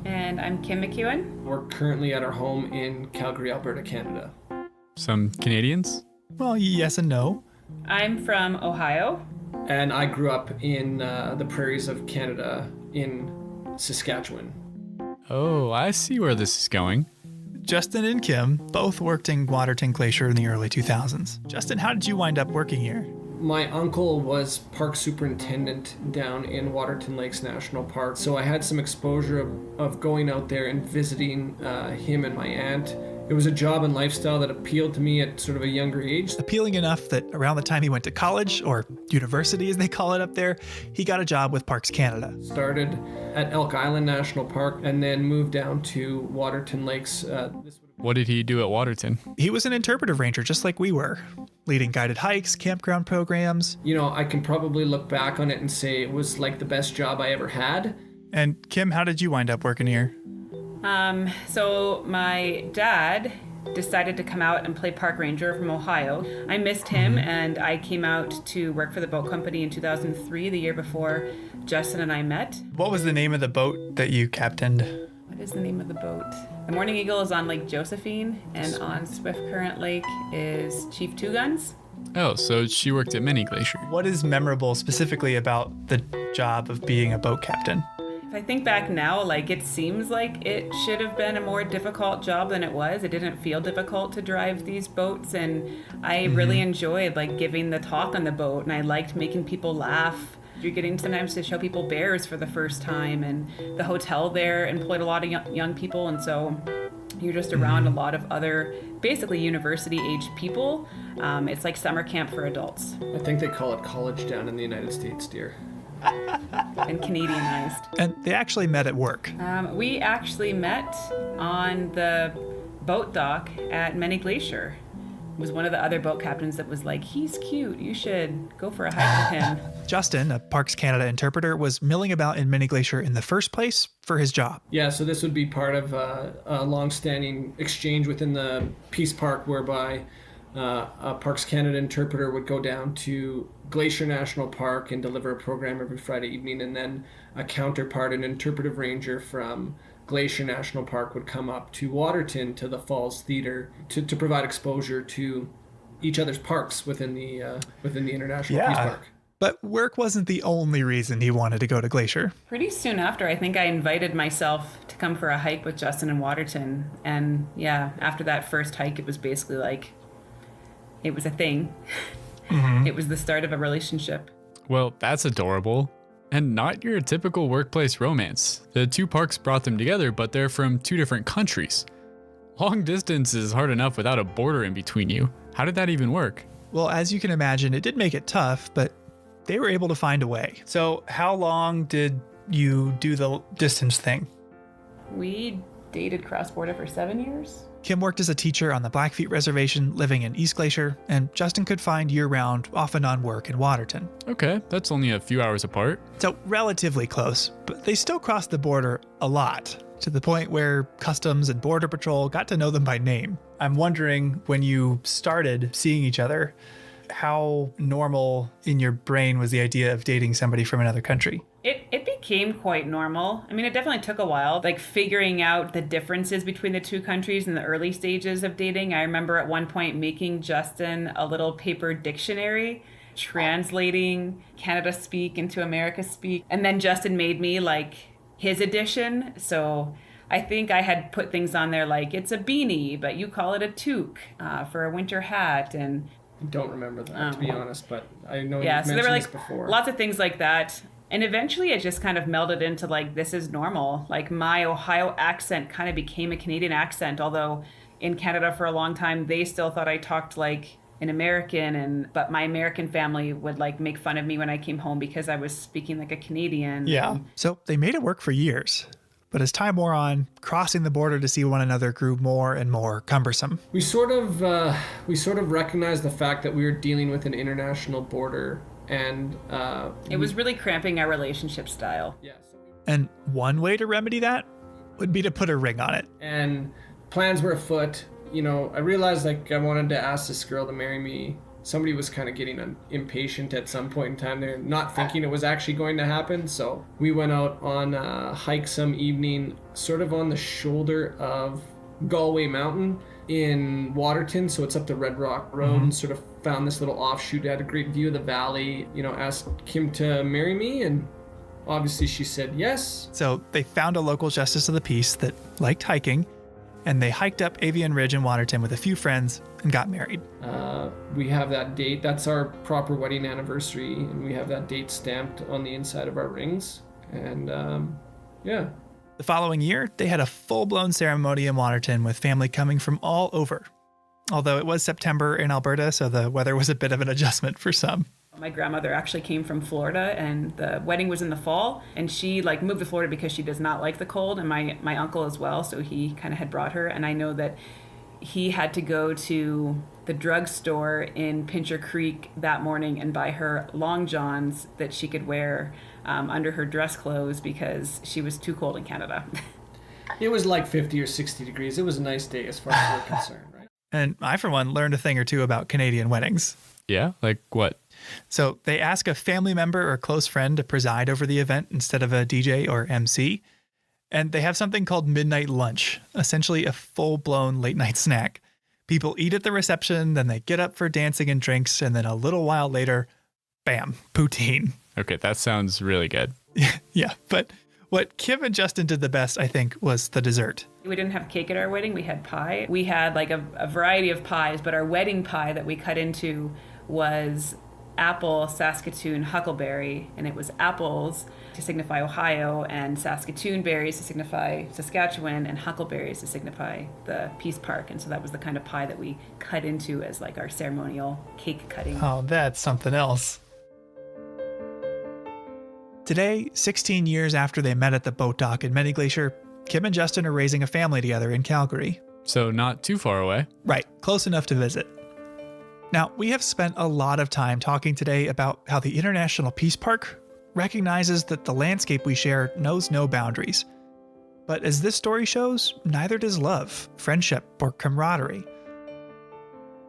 And I'm Kim McEwen. We're currently at our home in Calgary, Alberta, Canada. Some Canadians? Well, yes and no. I'm from Ohio. And I grew up in the prairies of Canada in Saskatchewan. Oh, I see where this is going. Justin and Kim both worked in Waterton Glacier in the early 2000s. Justin, how did you wind up working here? My uncle was park superintendent down in Waterton Lakes National Park, so I had some exposure of going out there and visiting him and my aunt. It was a job and lifestyle that appealed to me at sort of a younger age. Appealing enough that around the time he went to college, or university as they call it up there, he got a job with Parks Canada. Started at Elk Island National Park and then moved down to Waterton Lakes. What did he do at Waterton? He was an interpretive ranger just like we were, leading guided hikes, campground programs. You know, I can probably look back on it and say it was like the best job I ever had. And Kim, how did you wind up working here? So my dad decided to come out and play park ranger from Ohio. I missed him and I came out to work for the boat company in 2003, the year before Justin and I met. What was the name of the boat that you captained? What is the name of the boat? The Morning Eagle is on Lake Josephine, and on Swift Current Lake is Chief Two Guns. Oh, so she worked at Many Glacier. What is memorable specifically about the job of being a boat captain? If I think back now, like, it seems like it should have been a more difficult job than it was. It didn't feel difficult to drive these boats, and I really enjoyed like giving the talk on the boat, and I liked making people laugh. You're getting sometimes to show people bears for the first time, and the hotel there employed a lot of young people, and so you're just around a lot of other basically university-aged people. It's like summer camp for adults. I think they call it college down in the United States, dear. and Canadianized. And they actually met at work. We actually met on the boat dock at Many Glacier. It was one of the other boat captains that was like, he's cute, you should go for a hike with him. Justin, a Parks Canada interpreter, was milling about in Many Glacier in the first place for his job. Yeah, so this would be part of a long-standing exchange within the Peace Park whereby a Parks Canada interpreter would go down to Glacier National Park and deliver a program every Friday evening, and then a counterpart, an interpretive ranger from Glacier National Park, would come up to Waterton to the Falls Theater to provide exposure to each other's parks within the International Peace Park. But work wasn't the only reason he wanted to go to Glacier. Pretty soon after, I think I invited myself to come for a hike with Justin in Waterton. And yeah, after that first hike, it was basically like, it was a thing. It was the start of a relationship. Well, that's adorable. And not your typical workplace romance. The two parks brought them together, but they're from two different countries. Long distance is hard enough without a border in between you. How did that even work? Well, as you can imagine, it did make it tough, but they were able to find a way. So how long did you do the distance thing? We dated cross-border for 7 years. Kim worked as a teacher on the Blackfeet Reservation living in East Glacier, and Justin could find year-round, off and on work in Waterton. Okay, that's only a few hours apart. So relatively close, but they still crossed the border a lot, to the point where Customs and Border Patrol got to know them by name. I'm wondering, when you started seeing each other, how normal in your brain was the idea of dating somebody from another country? It became quite normal. I mean, it definitely took a while, like figuring out the differences between the two countries in the early stages of dating. I remember at one point making Justin a little paper dictionary, translating Canada speak into America speak. And then Justin made me like his edition. So I think I had put things on there like, it's a beanie, but you call it a toque for a winter hat. And I don't remember that, to be honest, but I know yeah, you've so mentioned there were like this before. lots of things like that. And eventually it just kind of melded into like, this is normal. Like my Ohio accent kind of became a Canadian accent, although in Canada for a long time, they still thought I talked like an American, but my American family would like make fun of me when I came home because I was speaking like a Canadian. Yeah. So they made it work for years. But as time wore on, crossing the border to see one another grew more and more cumbersome. We sort of recognized the fact that we were dealing with an international border, and it was really cramping our relationship style. Yeah. And one way to remedy that would be to put a ring on it. And plans were afoot. You know, I realized like I wanted to ask this girl to marry me. Somebody was kind of getting impatient at some point in time. They're not thinking it was actually going to happen. So we went out on a hike some evening, sort of on the shoulder of Galway Mountain in Waterton. So it's up the Red Rock Road, and sort of found this little offshoot, had a great view of the valley, you know, asked Kim to marry me, and obviously she said yes. So they found a local justice of the peace that liked hiking, and they hiked up Avian Ridge in Waterton with a few friends and got married. We have that date. That's our proper wedding anniversary, and we have that date stamped on the inside of our rings. And yeah. The following year, they had a full-blown ceremony in Waterton with family coming from all over. Although it was September in Alberta, so the weather was a bit of an adjustment for some. My grandmother actually came from Florida, and the wedding was in the fall, and she like moved to Florida because she does not like the cold, and my uncle as well, so he kind of had brought her. And I know that he had to go to the drugstore in Pincher Creek that morning and buy her long johns that she could wear under her dress clothes because she was too cold in Canada. It was like 50 or 60 degrees. It was a nice day as far as we're concerned, right? And I, for one, learned a thing or two about Canadian weddings. Yeah? Like what? So they ask a family member or close friend to preside over the event instead of a DJ or MC. And they have something called midnight lunch, essentially a full-blown late-night snack. People eat at the reception, then they get up for dancing and drinks, and then a little while later, bam, poutine. Okay, that sounds really good. Yeah, but what Kim and Justin did the best, I think, was the dessert. We didn't have cake at our wedding. We had pie. We had like a variety of pies, but our wedding pie that we cut into was apple, Saskatoon, huckleberry, and it was apples to signify Ohio, and Saskatoon berries to signify Saskatchewan, and huckleberries to signify the Peace Park. And so that was the kind of pie that we cut into as like our ceremonial cake cutting. Oh, that's something else. Today, 16 years after they met at the boat dock in Many Glacier, Kim and Justin are raising a family together in Calgary. So not too far away. Right, close enough to visit. Now, we have spent a lot of time talking today about how the International Peace Park recognizes that the landscape we share knows no boundaries. But as this story shows, neither does love, friendship, or camaraderie.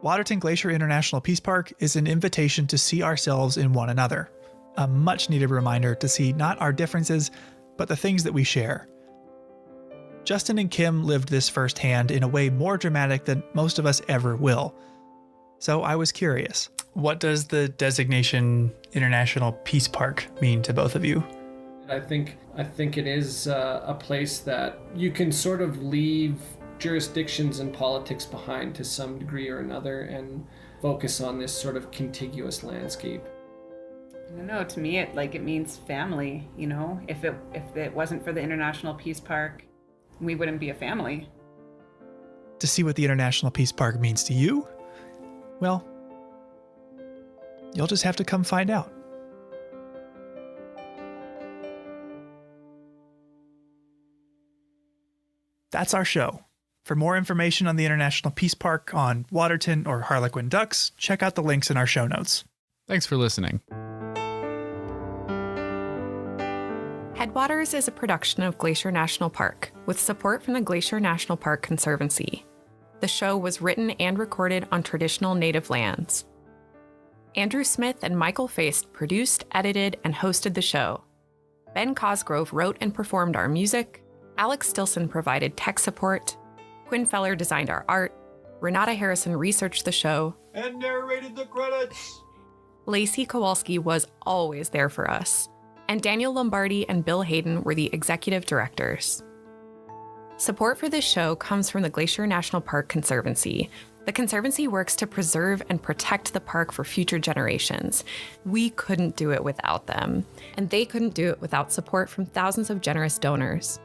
Waterton Glacier International Peace Park is an invitation to see ourselves in one another. A much needed reminder to see not our differences, but the things that we share. Justin and Kim lived this firsthand in a way more dramatic than most of us ever will. So I was curious, what does the designation International Peace Park mean to both of you? I think it is a place that you can sort of leave jurisdictions and politics behind to some degree or another and focus on this sort of contiguous landscape. I don't know, to me it means family, you know? If it wasn't for the International Peace Park, we wouldn't be a family. To see what the International Peace Park means to you? Well, you'll just have to come find out. That's our show. For more information on the International Peace Park, on Waterton or Harlequin ducks, check out the links in our show notes. Thanks for listening. Headwaters is a production of Glacier National Park, with support from the Glacier National Park Conservancy. The show was written and recorded on traditional native lands. Andrew Smith and Michael Feist produced, edited, and hosted the show. Ben Cosgrove wrote and performed our music. Alex Stilson provided tech support. Quinn Feller designed our art. Renata Harrison researched the show. And narrated the credits. Lacey Kowalski was always there for us. And Daniel Lombardi and Bill Hayden were the executive directors. Support for this show comes from the Glacier National Park Conservancy. The Conservancy works to preserve and protect the park for future generations. We couldn't do it without them, and they couldn't do it without support from thousands of generous donors.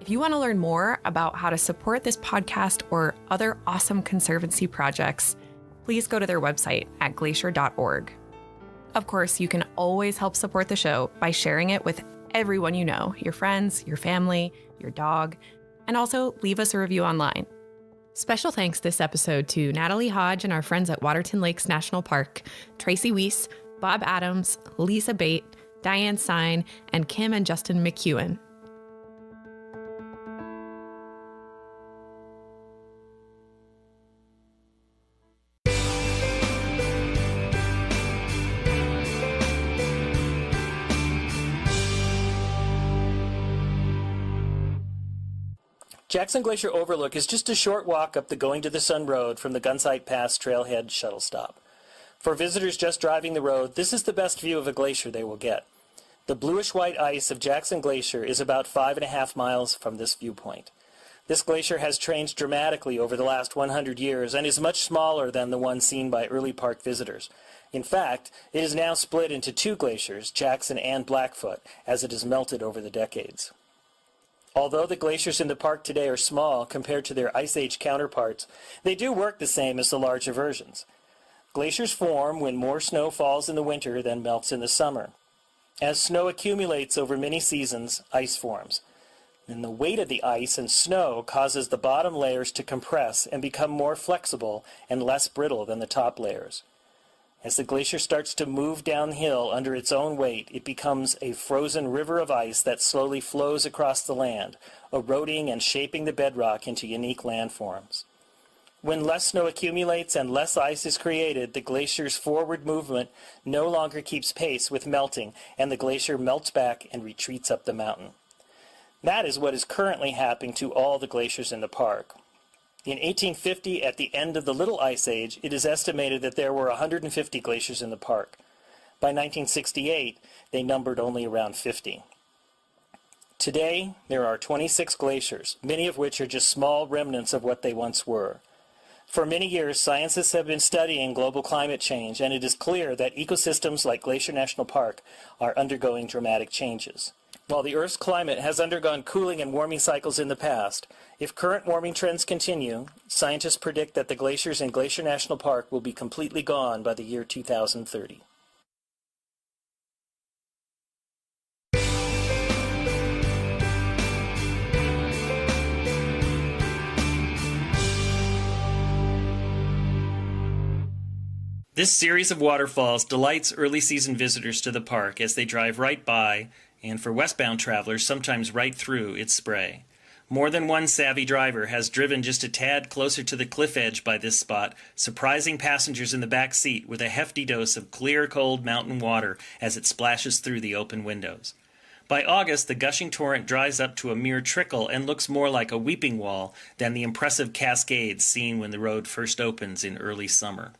If you want to learn more about how to support this podcast or other awesome Conservancy projects, please go to their website at glacier.org. Of course, you can always help support the show by sharing it with everyone you know, your friends, your family, your dog, and also leave us a review online. Special thanks this episode to Natalie Hodge and our friends at Waterton Lakes National Park, Tracy Weiss, Bob Adams, Lisa Bate, Diane Sine, and Kim and Justin McEwen. Jackson Glacier Overlook is just a short walk up the Going to the Sun Road from the Gunsight Pass Trailhead shuttle stop. For visitors just driving the road, this is the best view of a glacier they will get. The bluish-white ice of Jackson Glacier is about 5.5 miles from this viewpoint. This glacier has changed dramatically over the last 100 years and is much smaller than the one seen by early park visitors. In fact, it is now split into two glaciers, Jackson and Blackfoot, as it has melted over the decades. Although the glaciers in the park today are small compared to their Ice Age counterparts, they do work the same as the larger versions. Glaciers form when more snow falls in the winter than melts in the summer. As snow accumulates over many seasons, ice forms. Then the weight of the ice and snow causes the bottom layers to compress and become more flexible and less brittle than the top layers. As the glacier starts to move downhill under its own weight, it becomes a frozen river of ice that slowly flows across the land, eroding and shaping the bedrock into unique landforms. When less snow accumulates and less ice is created, the glacier's forward movement no longer keeps pace with melting, and the glacier melts back and retreats up the mountain. That is what is currently happening to all the glaciers in the park. In 1850, at the end of the Little Ice Age, it is estimated that there were 150 glaciers in the park. By 1968, they numbered only around 50. Today, there are 26 glaciers, many of which are just small remnants of what they once were. For many years, scientists have been studying global climate change, and it is clear that ecosystems like Glacier National Park are undergoing dramatic changes. While the Earth's climate has undergone cooling and warming cycles in the past, if current warming trends continue, scientists predict that the glaciers in Glacier National Park will be completely gone by the year 2030. This series of waterfalls delights early season visitors to the park as they drive right by, and for westbound travelers, sometimes right through its spray. More than one savvy driver has driven just a tad closer to the cliff edge by this spot, surprising passengers in the back seat with a hefty dose of clear, cold mountain water as it splashes through the open windows. By August, the gushing torrent dries up to a mere trickle and looks more like a weeping wall than the impressive cascades seen when the road first opens in early summer.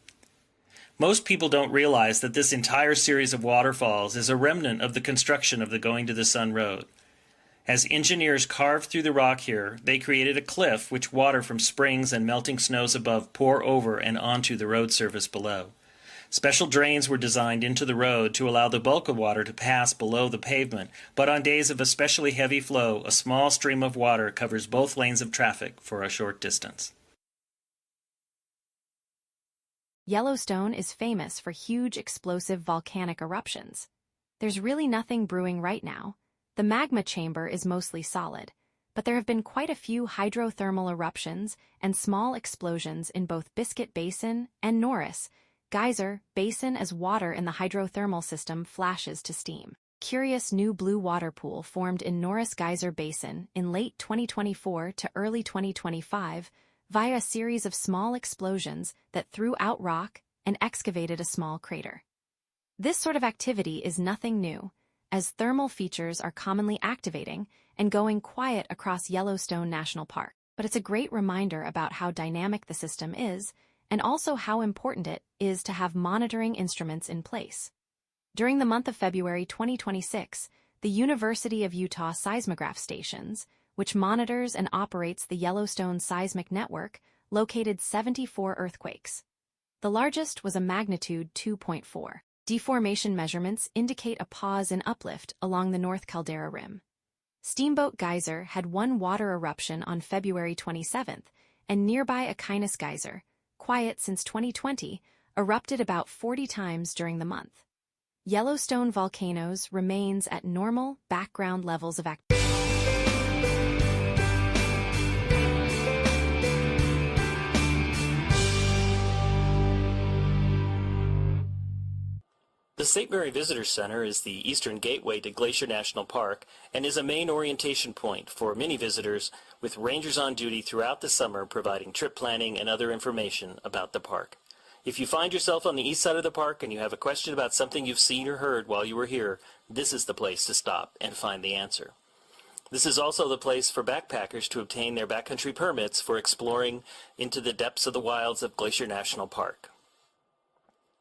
Most people don't realize that this entire series of waterfalls is a remnant of the construction of the Going to the Sun Road. As engineers carved through the rock here, they created a cliff which water from springs and melting snows above pour over and onto the road surface below. Special drains were designed into the road to allow the bulk of water to pass below the pavement, but on days of especially heavy flow, a small stream of water covers both lanes of traffic for a short distance. Yellowstone is famous for huge explosive volcanic eruptions. There's really nothing brewing right now. The magma chamber is mostly solid, but there have been quite a few hydrothermal eruptions and small explosions in both Biscuit Basin and Norris Geyser Basin as water in the hydrothermal system flashes to steam. Curious new blue water pool formed in Norris Geyser Basin in late 2024 to early 2025 via a series of small explosions that threw out rock and excavated a small crater. This sort of activity is nothing new, as thermal features are commonly activating and going quiet across Yellowstone National Park. But it's a great reminder about how dynamic the system is, and also how important it is to have monitoring instruments in place. During the month of February 2026, the University of Utah seismograph stations, which monitors and operates the Yellowstone seismic network, located 74 earthquakes. The largest was a magnitude 2.4. Deformation measurements indicate a pause in uplift along the North Caldera Rim. Steamboat Geyser had one water eruption on February 27th, and nearby Aquinas Geyser, quiet since 2020, erupted about 40 times during the month. Yellowstone volcanoes remains at normal background levels of activity. The St. Mary Visitor Center is the eastern gateway to Glacier National Park and is a main orientation point for many visitors, with rangers on duty throughout the summer providing trip planning and other information about the park. If you find yourself on the east side of the park and you have a question about something you've seen or heard while you were here, this is the place to stop and find the answer. This is also the place for backpackers to obtain their backcountry permits for exploring into the depths of the wilds of Glacier National Park.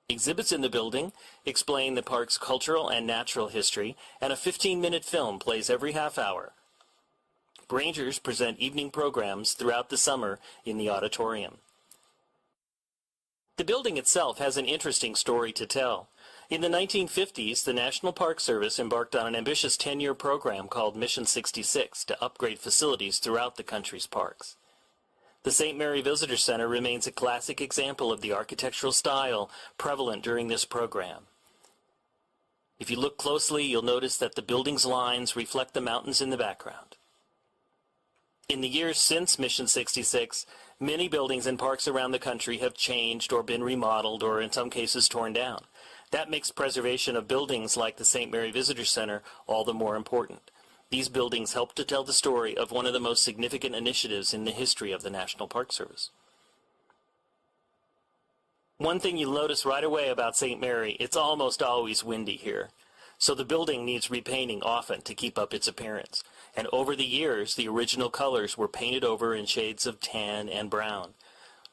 Exhibits in the building explain the park's cultural and natural history, and a 15-minute film plays every half hour. Rangers present evening programs throughout the summer in the auditorium. The building itself has an interesting story to tell. In the 1950s, the National Park Service embarked on an ambitious 10-year program called Mission 66 to upgrade facilities throughout the country's parks. The St. Mary Visitor Center remains a classic example of the architectural style prevalent during this program. If you look closely, you'll notice that the building's lines reflect the mountains in the background. In the years since Mission 66, many buildings and parks around the country have changed or been remodeled or in some cases torn down. That makes preservation of buildings like the St. Mary Visitor Center all the more important. These buildings help to tell the story of one of the most significant initiatives in the history of the National Park Service. One thing you'll notice right away about St. Mary, it's almost always windy here. So the building needs repainting often to keep up its appearance. And over the years, the original colors were painted over in shades of tan and brown.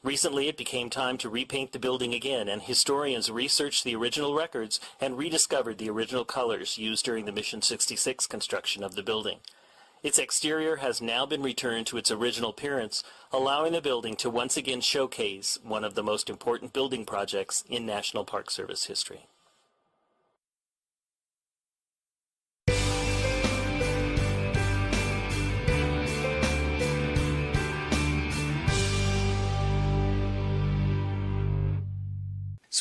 Recently, it became time to repaint the building again, and historians researched the original records and rediscovered the original colors used during the Mission 66 construction of the building. Its exterior has now been returned to its original appearance, allowing the building to once again showcase one of the most important building projects in National Park Service history.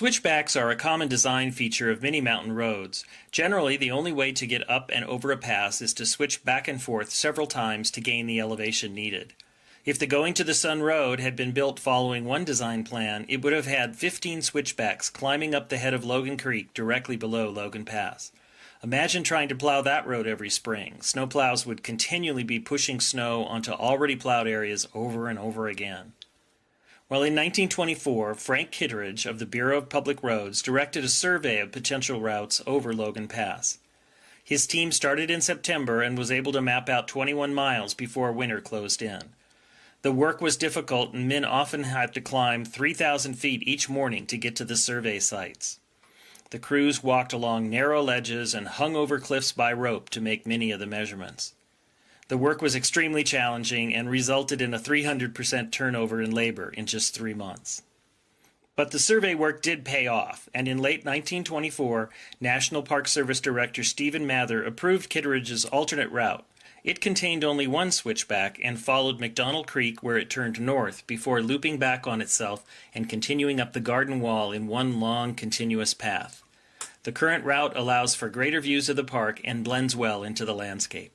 Switchbacks are a common design feature of many mountain roads. Generally, the only way to get up and over a pass is to switch back and forth several times to gain the elevation needed. If the Going to the Sun Road had been built following one design plan, it would have had 15 switchbacks climbing up the head of Logan Creek directly below Logan Pass. Imagine trying to plow that road every spring. Snowplows would continually be pushing snow onto already plowed areas over and over again. Well, in 1924, Frank Kittredge of the Bureau of Public Roads directed a survey of potential routes over Logan Pass. His team started in September and was able to map out 21 miles before winter closed in. The work was difficult, and men often had to climb 3,000 feet each morning to get to the survey sites. The crews walked along narrow ledges and hung over cliffs by rope to make many of the measurements. The work was extremely challenging and resulted in a 300% turnover in labor in just 3 months. But the survey work did pay off, and in late 1924, National Park Service Director Stephen Mather approved Kittredge's alternate route. It contained only one switchback and followed McDonald Creek where it turned north before looping back on itself and continuing up the garden wall in one long, continuous path. The current route allows for greater views of the park and blends well into the landscape.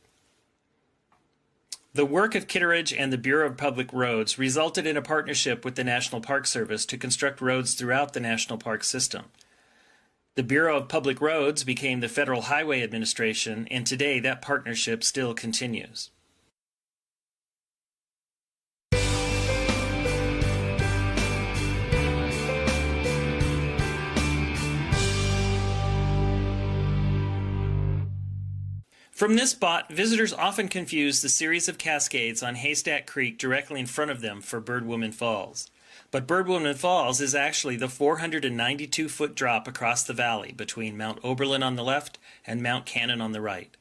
The work of Kittredge and the Bureau of Public Roads resulted in a partnership with the National Park Service to construct roads throughout the national park system. The Bureau of Public Roads became the Federal Highway Administration, and today that partnership still continues. From this spot, visitors often confuse the series of cascades on Haystack Creek directly in front of them for Birdwoman Falls. But Birdwoman Falls is actually the 492-foot drop across the valley between Mount Oberlin on the left and Mount Cannon on the right.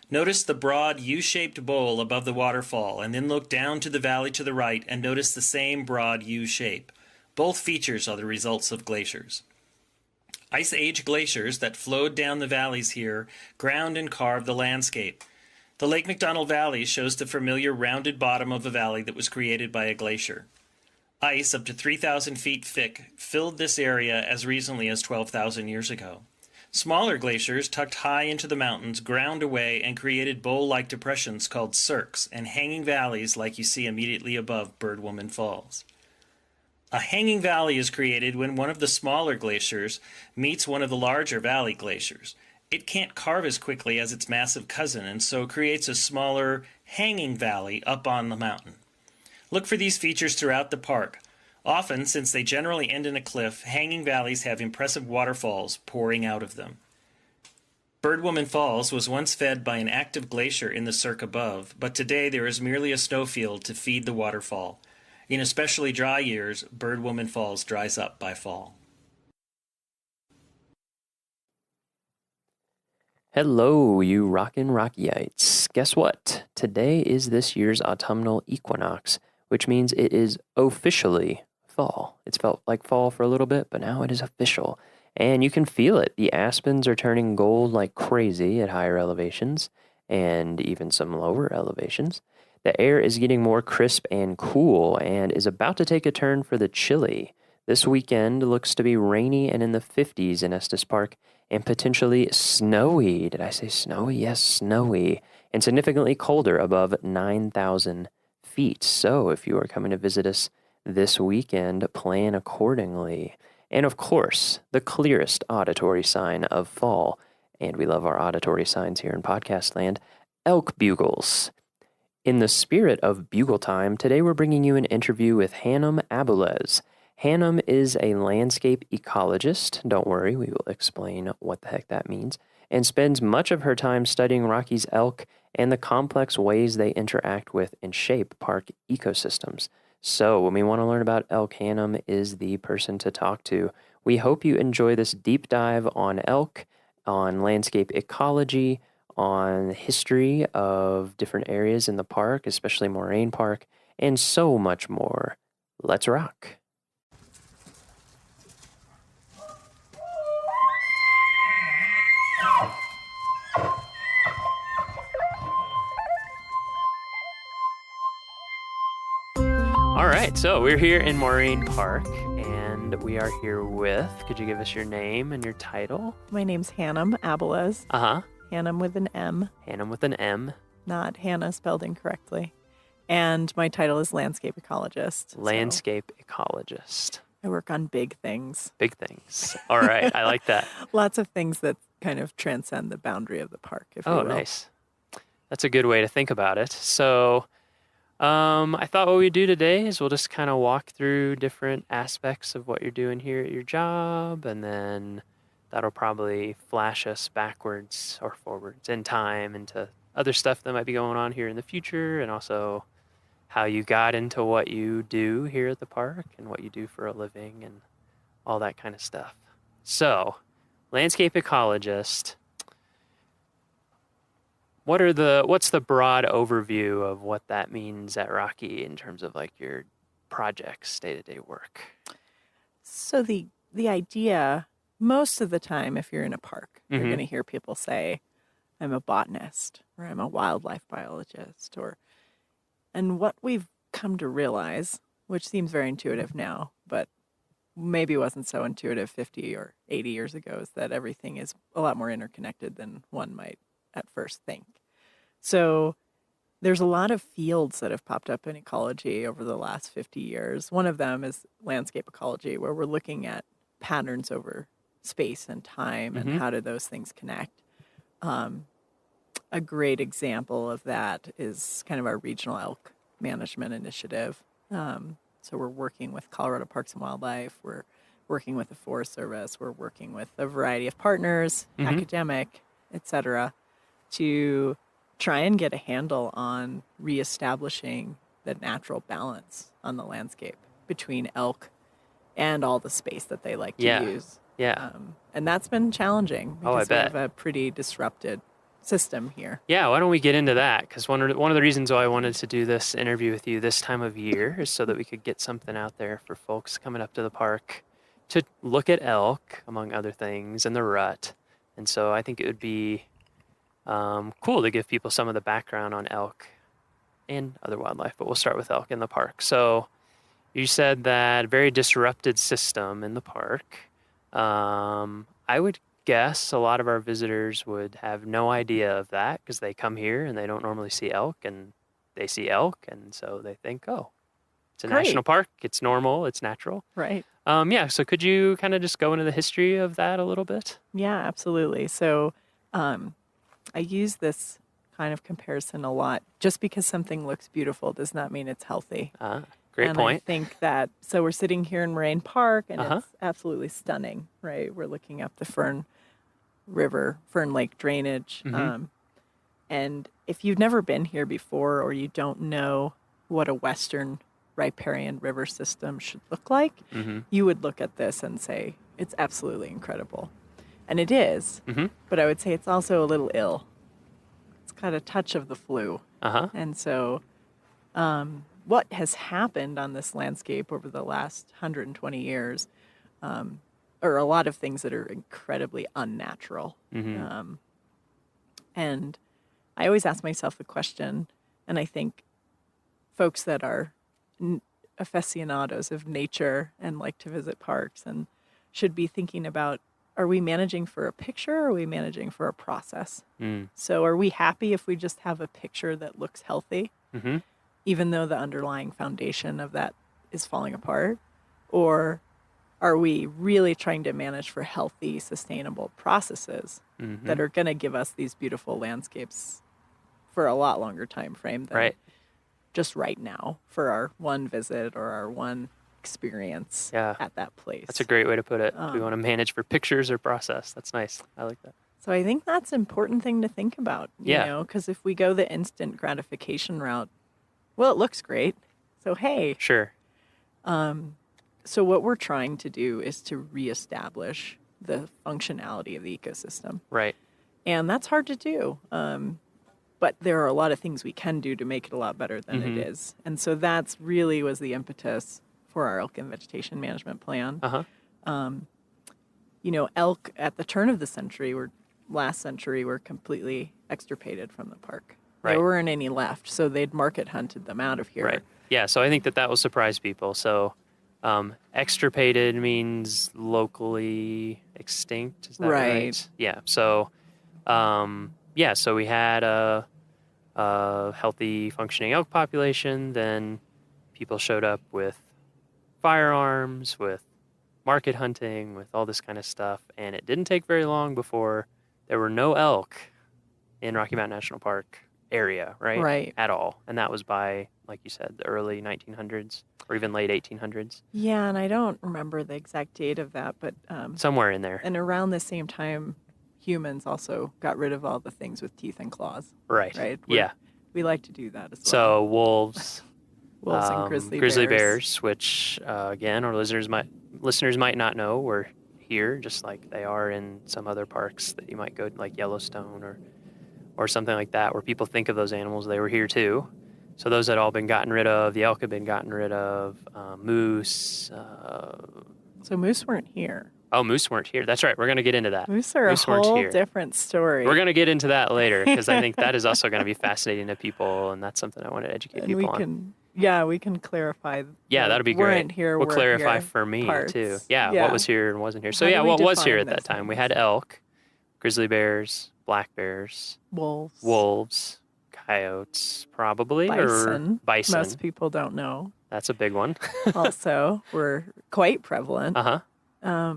Notice the broad U-shaped bowl above the waterfall, and then look down to the valley to the right and notice the same broad U shape. Both features are the results of glaciers. Ice Age glaciers that flowed down the valleys here ground and carved the landscape. The Lake McDonald Valley shows the familiar rounded bottom of a valley that was created by a glacier. Ice up to 3,000 feet thick filled this area as recently as 12,000 years ago. Smaller glaciers tucked high into the mountains ground away and created bowl-like depressions called cirques and hanging valleys like you see immediately above Birdwoman Falls. A hanging valley is created when one of the smaller glaciers meets one of the larger valley glaciers. It can't carve as quickly as its massive cousin and so creates a smaller hanging valley up on the mountain. Look for these features throughout the park. Often, since they generally end in a cliff, hanging valleys have impressive waterfalls pouring out of them. Birdwoman Falls was once fed by an active glacier in the cirque above, but today there is merely a snowfield to feed the waterfall. In especially dry years, Birdwoman Falls dries up by fall. Hello, you rockin' Rockieites. Guess what? Today is this year's autumnal equinox, which means it is officially fall. It's felt like fall for a little bit, but now it is official. And you can feel it. The aspens are turning gold like crazy at higher elevations and even some lower elevations. The air is getting more crisp and cool and is about to take a turn for the chilly. This weekend looks to be rainy and in the 50s in Estes Park and potentially snowy. Did I say snowy? Yes, snowy. And significantly colder above 9,000 feet. So if you are coming to visit us this weekend, plan accordingly. And of course, the clearest auditory sign of fall, and we love our auditory signs here in podcast land, elk bugles. In the spirit of bugle time, today we're bringing you an interview with Hannum Abules. Hannum is a landscape ecologist, don't worry, we will explain what the heck that means, and spends much of her time studying Rockies elk and the complex ways they interact with and shape park ecosystems. So when we want to learn about elk, Hannum is the person to talk to. We hope you enjoy this deep dive on elk, on landscape ecology, on the history of different areas in the park, especially Moraine Park, and so much more. Let's rock. All right, so we're here in Moraine Park, and we are here with, could you give us your name and your title? My name's Hannum Abules. Uh-huh. Hannum with an M. Hannum with an M. Not Hannah spelled incorrectly. And my title is landscape ecologist. Landscape ecologist. I work on big things. Big things. All right. I like that. Lots of things that kind of transcend the boundary of the park, if you Oh, will. nice. That's a good way to think about it. So I thought what we'd do today is we'll just kind of walk through different aspects of what you're doing here at your job, and then that'll probably flash us backwards or forwards in time into other stuff that might be going on here in the future, and also how you got into what you do here at the park and what you do for a living and all that kind of stuff. So, landscape ecologist, what's the broad overview of what that means at Rocky in terms of like your projects, day-to-day work? So the idea, most of the time, if you're in a park, you're Mhm. going to hear people say, I'm a botanist, or I'm a wildlife biologist, and what we've come to realize, which seems very intuitive now, but maybe wasn't so intuitive 50 or 80 years ago, is that everything is a lot more interconnected than one might at first think. So there's a lot of fields that have popped up in ecology over the last 50 years. One of them is landscape ecology, where we're looking at patterns over space and time and how do those things connect. A great example of that is kind of our regional elk management initiative. So we're working with Colorado Parks and Wildlife. We're working with the Forest Service. We're working with a variety of partners, academic, et cetera, to try and get a handle on reestablishing the natural balance on the landscape between elk and all the space that they like to use. Yeah. And that's been challenging Oh, I because we bet. have a pretty disrupted system here. Yeah, why don't we get into that? Because one of the reasons why I wanted to do this interview with you this time of year is so that we could get something out there for folks coming up to the park to look at elk, among other things, and the rut. And so I think it would be cool to give people some of the background on elk and other wildlife, but we'll start with elk in the park. So you said that very disrupted system in the park. I would guess a lot of our visitors would have no idea of that because they come here and they don't normally see elk, and they see elk, and so they think, oh, it's a national park, it's normal, it's natural. Right. Yeah, so could you kind of just go into the history of that a little bit? Yeah, absolutely. So I use this kind of comparison a lot. Just because something looks beautiful does not mean it's healthy. Great point. I think that, so we're sitting here in Moraine Park, and it's absolutely stunning, right? We're looking up the Fern Lake drainage. And if you've never been here before, or you don't know what a Western riparian river system should look like, you would look at this and say, it's absolutely incredible. And it is, but I would say it's also a little ill. It's got a touch of the flu. And so what has happened on this landscape over the last 120 years are a lot of things that are incredibly unnatural. And I always ask myself the question, and I think folks that are aficionados of nature and like to visit parks and should be thinking about, are we managing for a picture, or are we managing for a process? So are we happy if we just have a picture that looks healthy, even though the underlying foundation of that is falling apart? Or are we really trying to manage for healthy, sustainable processes that are going to give us these beautiful landscapes for a lot longer time frame than just right now for our one visit or our one experience at that place? That's a great way to put it. We want to manage for pictures or process. That's nice. I like that. So I think that's an important thing to think about, you know, because if we go the instant gratification route, well, it looks great. So, hey. Sure. So what we're trying to do is to reestablish the functionality of the ecosystem. Right. And that's hard to do. But there are a lot of things we can do to make it a lot better than it is. And so that's really was the impetus for our elk and vegetation management plan. You know, elk at the turn of the last century were completely extirpated from the park. There weren't any left, so they'd market hunted them out of here. Right. Yeah, so I think that will surprise people. So extirpated means locally extinct. Is that right? Right. Yeah. So, so we had a a healthy, functioning elk population, then people showed up with firearms, with market hunting, with all this kind of stuff. And it didn't take very long before there were no elk in Rocky Mountain National Park area, right? Right. At all. And that was by, like you said, the early 1900s or even late 1800s. Yeah, and I don't remember the exact date of that, but somewhere in there. And around the same time, humans also got rid of all the things with teeth and claws. Right. Right. Yeah. We like to do that as well. So wolves, wolves and grizzly bears, which again, our listeners might not know were here, just like they are in some other parks that you might go, like Yellowstone or something like that, where people think of those animals. They were here too. So those had all been gotten rid of. The elk had been gotten rid of. Moose. So moose weren't here. Oh, moose weren't here. That's right. We're going to get into that. Moose are a whole different story. We're going to get into that later because I think that is also going to be fascinating to people, and that's something I want to educate people on. We can clarify. Yeah, that'd be weren't great. Here, we'll clarify here for me parts. too. Yeah, what was here and wasn't here. So How do we what was here define at that this? time? We had elk, grizzly bears, black bears, wolves, coyotes, probably, bison. or bison. Most people don't know. That's a big one. Also, were quite prevalent. Uh-huh.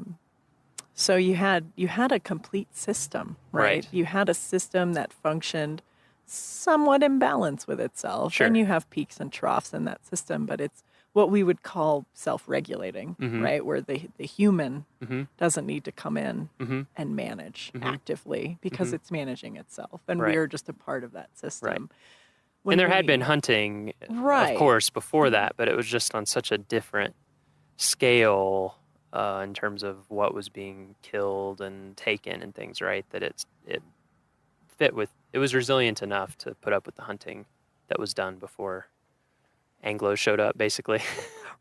So you had a complete system, right? You had a system that functioned somewhat in balance with itself. Sure. And you have peaks and troughs in that system, but it's what we would call self-regulating, right? Where the human doesn't need to come in and manage actively because it's managing itself. And we are just a part of that system. Right. And there had been hunting, of course, before that, but it was just on such a different scale in terms of what was being killed and taken and things, right? That it was resilient enough to put up with the hunting that was done before Anglos showed up, basically.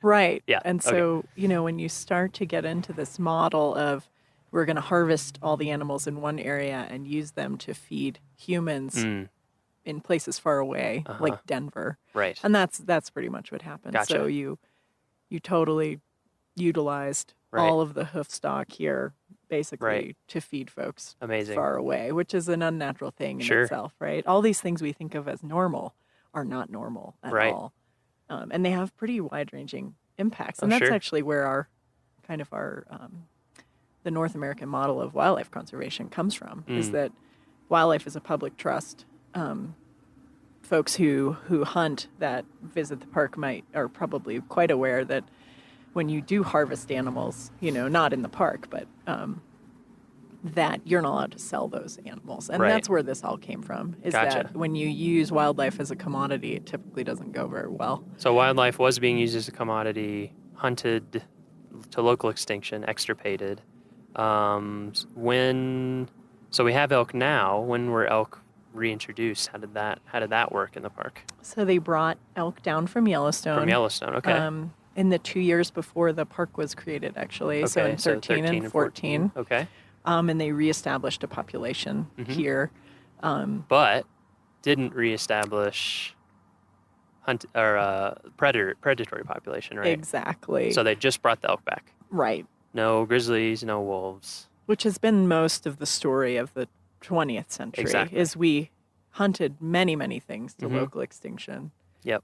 Right. Yeah. And so, when you start to get into this model of we're going to harvest all the animals in one area and use them to feed humans in places far away, like Denver. Right. And that's pretty much what happened. Gotcha. So you totally utilized all of the hoof stock here basically to feed folks far away, which is an unnatural thing in itself, right? All these things we think of as normal are not normal at all. And they have pretty wide-ranging impacts. And that's actually where the North American model of wildlife conservation comes from, is that wildlife is a public trust. Folks who hunt that visit the park are probably quite aware that when you do harvest animals, not in the park, but that you're not allowed to sell those animals. And that's where this all came from, is that when you use wildlife as a commodity, it typically doesn't go very well. So wildlife was being used as a commodity, hunted to local extinction, extirpated. So we have elk now. When were elk reintroduced? How did that work in the park? So they brought elk down from Yellowstone. From Yellowstone, okay. In the 2 years before the park was created, actually. Okay, So in 13 and 14. Okay. And they reestablished a population here. But didn't reestablish predatory population, right? Exactly. So they just brought the elk back. Right. No grizzlies, no wolves. Which has been most of the story of the 20th century, is we hunted many, many things to local extinction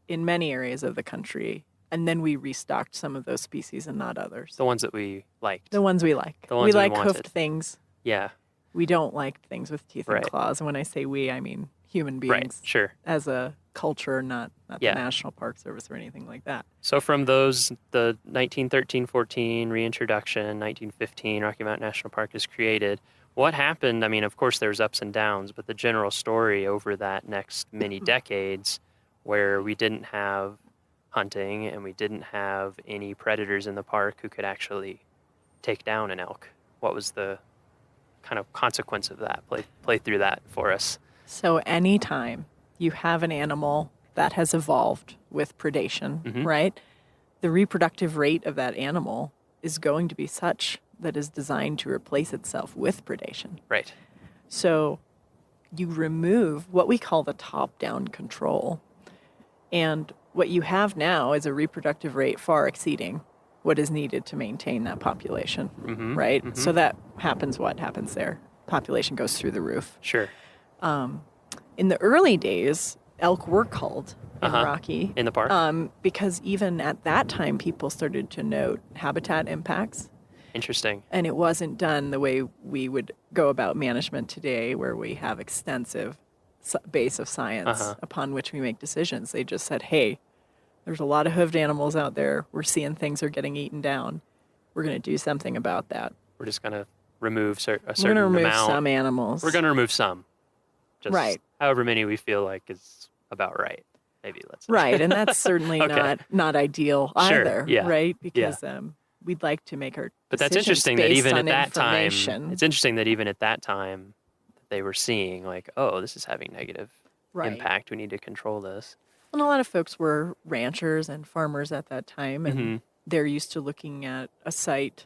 in many areas of the country. And then we restocked some of those species and not others. The ones that we liked. The ones we like. The ones we like wanted. hoofed things. Yeah. We don't like things with teeth and claws. And when I say we, I mean human beings. Right, sure. As a culture, not the National Park Service or anything like that. So from those, the 1913-14 reintroduction, 1915 Rocky Mountain National Park is created. What happened? I mean, of course, there's ups and downs, but the general story over that next many decades where we didn't have hunting and we didn't have any predators in the park who could actually take down an elk. What was the kind of consequence of that? Play through that for us. So anytime you have an animal that has evolved with predation, right? The reproductive rate of that animal is going to be such that is designed to replace itself with predation. Right. So you remove what we call the top-down control. And what you have now is a reproductive rate far exceeding what is needed to maintain that population, right? So that happens, what happens there? Population goes through the roof. Sure. In the early days, elk were culled in Rocky. In the park? Because even at that time, people started to note habitat impacts. Interesting. And it wasn't done the way we would go about management today, where we have extensive base of science upon which we make decisions. They just said, hey, there's a lot of hoofed animals out there. We're seeing things are getting eaten down. We're going to do something about that. We're just going to remove a certain We're going to remove amount. some animals. We're going to remove some. Just right. however many we feel like is about right. Maybe let's say. Right, and that's certainly not ideal either, yeah. right? Because we'd like to make our But that's decisions interesting that based even on at that time, information. it's interesting that even at that time, they were seeing like, oh, this is having negative impact. We need to control this. And a lot of folks were ranchers and farmers at that time, and Mm-hmm. they're used to looking at a site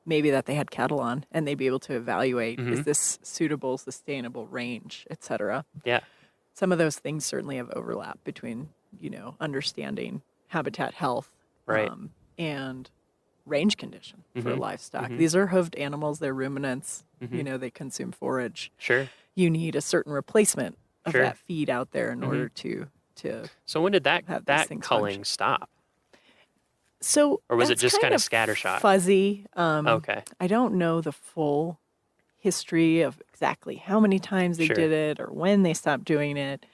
maybe that they had cattle on, and they'd be able to evaluate, is this suitable, sustainable range, et cetera. Yeah. Some of those things certainly have overlap between, understanding habitat health and range condition for livestock. These are hoofed animals. They're ruminants. They consume forage. Sure. You need a certain replacement of that feed out there in order to So when did that things culling function. stop? So or was it that's just kind of of scattershot? Fuzzy. Okay. I don't know the full history of exactly how many times they did it or when they stopped doing it.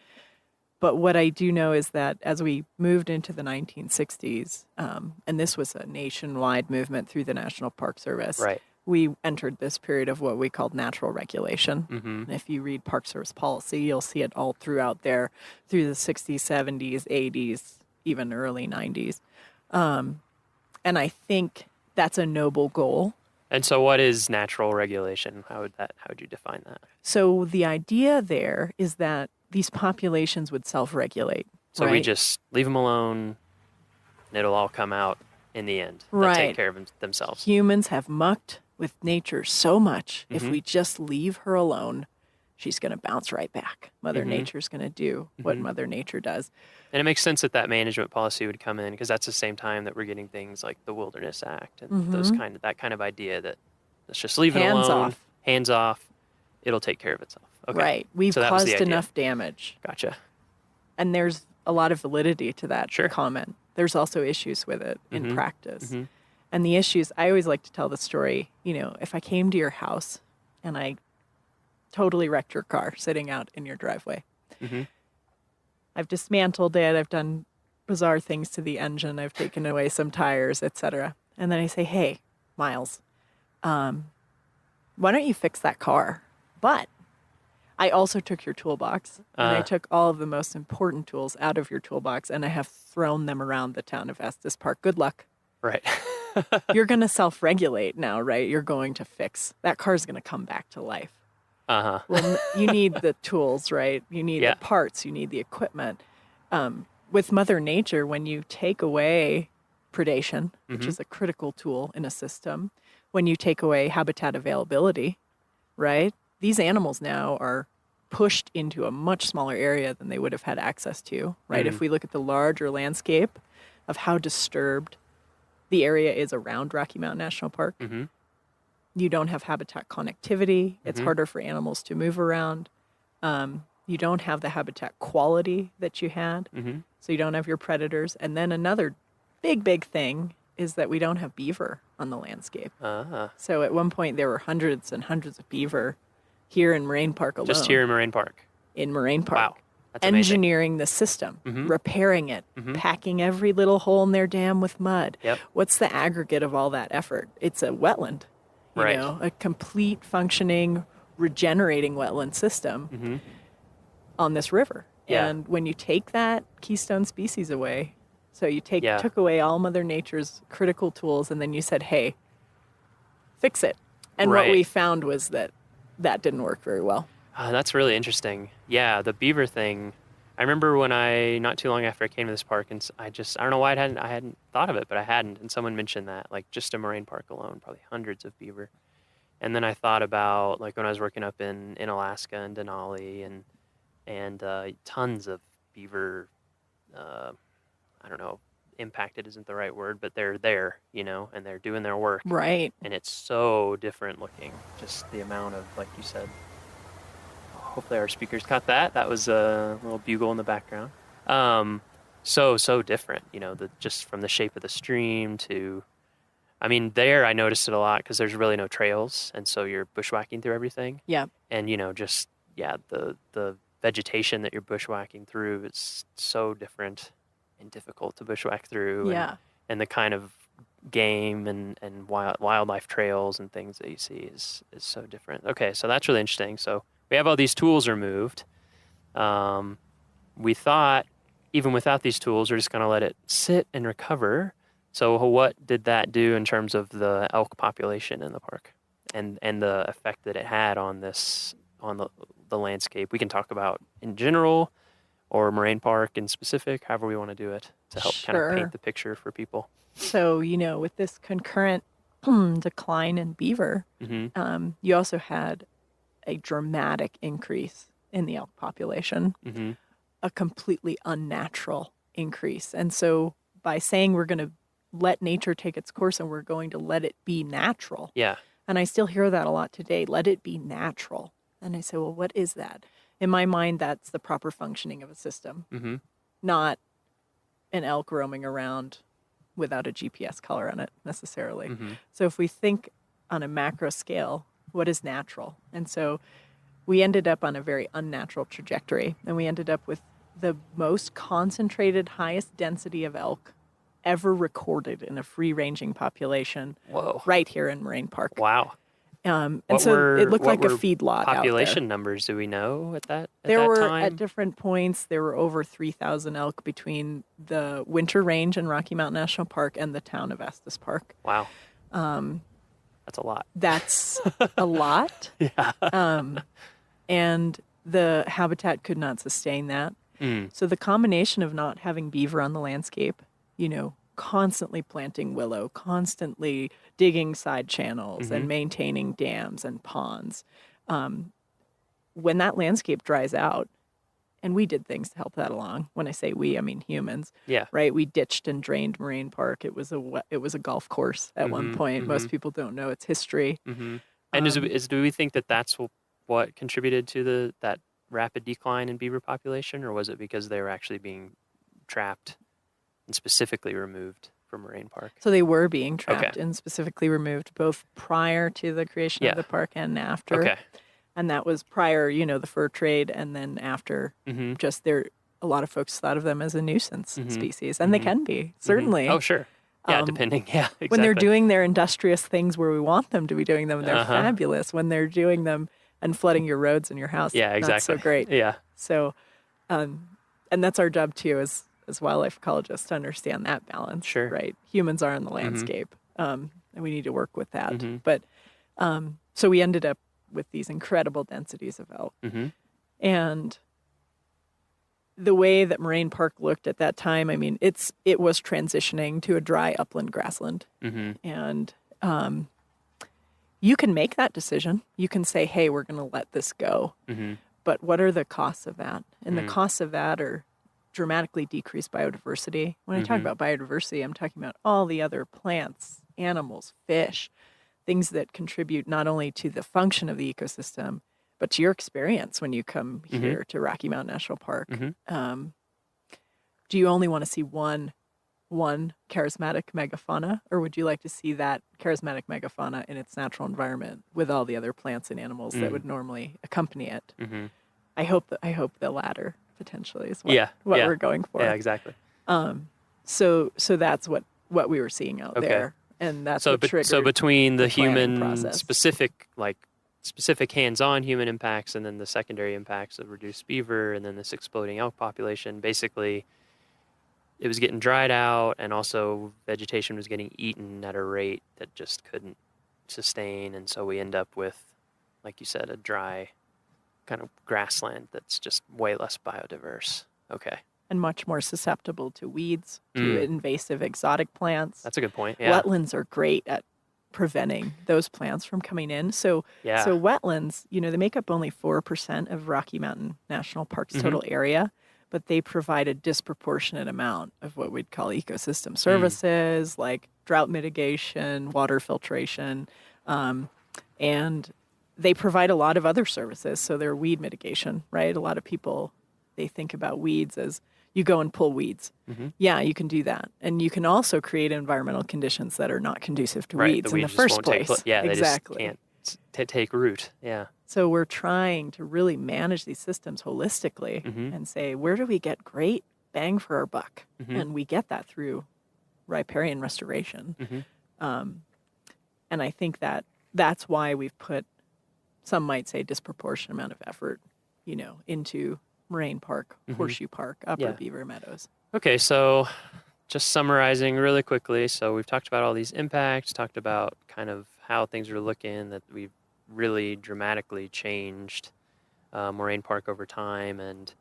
But what I do know is that as we moved into the 1960s, and this was a nationwide movement through the National Park Service, we entered this period of what we called natural regulation. And if you read Park Service policy, you'll see it all throughout there through the 60s, 70s, 80s, even early 90s. And I think that's a noble goal. And so what is natural regulation? How would you define that? So the idea there is that these populations would self-regulate. So we just leave them alone and it'll all come out in the end. They'll take care of themselves. Humans have mucked with nature so much. If we just leave her alone, she's going to bounce right back. Mother Nature's going to do what Mother Nature does. And it makes sense that that management policy would come in because that's the same time that we're getting things like the Wilderness Act and that kind of idea that let's just leave it alone. Hands off. It'll take care of itself. Okay. Right. We've caused enough damage. Gotcha. And there's a lot of validity to that comment. There's also issues with it in practice. And the issues, I always like to tell the story, if I came to your house and I totally wrecked your car sitting out in your driveway. I've dismantled it. I've done bizarre things to the engine. I've taken away some tires, etc. And then I say, hey, Miles, why don't you fix that car? But I also took your toolbox and I took all of the most important tools out of your toolbox and I have thrown them around the town of Estes Park. Good luck. Right. You're going to self-regulate now, right? You're going to fix. That car's going to come back to life. Well, you need the tools, right? You need the parts. You need the equipment. With Mother Nature, when you take away predation, which is a critical tool in a system, when you take away habitat availability, right? These animals now are pushed into a much smaller area than they would have had access to, right? If we look at the larger landscape of how disturbed the area is around Rocky Mountain National Park, you don't have habitat connectivity. It's harder for animals to move around. You don't have the habitat quality that you had. So you don't have your predators. And then another big thing is that we don't have beaver on the landscape. So at one point there were hundreds and hundreds of beaver here in Moraine Park alone. Just here in Moraine Park. In Moraine Park. Wow. That's amazing. Engineering the system, repairing it, packing every little hole in their dam with mud. What's the aggregate of all that effort? It's a wetland, you know, a complete functioning, regenerating wetland system on this river. And when you take that keystone species away, so you took away all Mother Nature's critical tools, and then you said, hey, fix it. And what we found was that didn't work very well. That's really interesting. Yeah, the beaver thing. I remember when not too long after I came to this park, and I don't know why I hadn't thought of it, but I hadn't. And someone mentioned that, like just in Moraine Park alone, probably hundreds of beaver. And then I thought about like when I was working up in Alaska and Denali and tons of beaver. I don't know, impacted isn't the right word, but they're there, and they're doing their work. Right. And it's so different looking. Just the amount of, like you said, hopefully our speakers caught that. That was a little bugle in the background. So different, just from the shape of the stream to, I mean, there I noticed it a lot because there's really no trails, and so you're bushwhacking through everything. Yeah. And the vegetation that you're bushwhacking through is so different and difficult to bushwhack through. Yeah. And the kind of game and wildlife trails and things that you see is so different. Okay, so that's really interesting. So we have all these tools removed. We thought even without these tools, we're just going to let it sit and recover. So what did that do in terms of the elk population in the park and the effect that it had on the landscape? We can talk about in general or Moraine Park in specific, however we want to do it to help kind of paint the picture for people. So, with this concurrent decline in beaver, you also had a dramatic increase in the elk population, a completely unnatural increase. And so by saying we're going to let nature take its course and we're going to let it be natural. Yeah. And I still hear that a lot today, let it be natural. And I say, well, what is that? In my mind, that's the proper functioning of a system, not an elk roaming around without a GPS collar on it necessarily. So if we think on a macro scale, what is natural? And so we ended up on a very unnatural trajectory, and we ended up with the most concentrated, highest density of elk ever recorded in a free-ranging population. Whoa. Right here in Moraine Park. Wow. And so it looked like a feedlot out there. Population numbers, do we know at that time? At different points, there were over 3,000 elk between the Winter Range in Rocky Mountain National Park and the town of Estes Park. Wow. That's a lot. That's a lot. Yeah. And the habitat could not sustain that. So the combination of not having beaver on the landscape, constantly planting willow, constantly digging side channels and maintaining dams and ponds. When that landscape dries out, and we did things to help that along. When I say we, I mean humans. Yeah. Right. We ditched and drained Moraine Park. It was a golf course at one point. Most people don't know its history. And do we think that that's what contributed to that rapid decline in beaver population, or was it because they were actually being trapped and specifically removed from Moraine Park? So they were being trapped and specifically removed both prior to the creation of the park and after. Okay. And that was prior, the fur trade, and then after just a lot of folks thought of them as a nuisance species, and they can be, certainly. Oh, sure. Yeah, depending. Yeah, exactly. When they're doing their industrious things where we want them to be doing them, they're fabulous. When they're doing them and flooding your roads and your house, not so great. Yeah. So, and that's our job too, as wildlife ecologists, to understand that balance. Sure. Right. Humans are in the landscape, and we need to work with that. But so we ended up with these incredible densities of elk. And the way that Moraine Park looked at that time, I mean, it was transitioning to a dry upland grassland. And you can make that decision. You can say, hey, we're going to let this go. But what are the costs of that? And the costs of that are dramatically decreased biodiversity. When I talk about biodiversity, I'm talking about all the other plants, animals, fish, things that contribute not only to the function of the ecosystem, but to your experience when you come here to Rocky Mountain National Park. Do you only want to see one charismatic megafauna, or would you like to see that charismatic megafauna in its natural environment with all the other plants and animals that would normally accompany it? I hope the latter potentially is what we're going for. Yeah, exactly. So that's what we were seeing out there, and that's what triggered. So between the human process. specific hands-on human impacts and then the secondary impacts of reduced beaver and then this exploding elk population, basically it was getting dried out, and also vegetation was getting eaten at a rate that just couldn't sustain, and so we end up with, like you said, a dry kind of grassland that's just way less biodiverse. Okay. And much more susceptible to weeds, to invasive exotic plants. That's a good point. Yeah. Wetlands are great at preventing those plants from coming in. So wetlands, they make up only 4% of Rocky Mountain National Park's total area, but they provide a disproportionate amount of what we'd call ecosystem services, like drought mitigation, water filtration, and they provide a lot of other services. So they're weed mitigation, right? A lot of people, they think about weeds as you go and pull weeds. Mhm. Yeah, you can do that. And you can also create environmental conditions that are not conducive to Right, weeds the in the weeds just first won't take place. yeah, they exactly. just can't take root. Yeah. So we're trying to really manage these systems holistically Mhm. and say, where do we get great bang for our buck? Mhm. And we get that through riparian restoration. Mhm. And I think that that's why we've put, some might say, disproportionate amount of effort, into Moraine Park, Mhm. Horseshoe Park, Upper Yeah. Beaver Meadows. Okay, so just summarizing really quickly. So we've talked about all these impacts, talked about kind of how things are looking, that we've really dramatically changed Moraine Park over time. And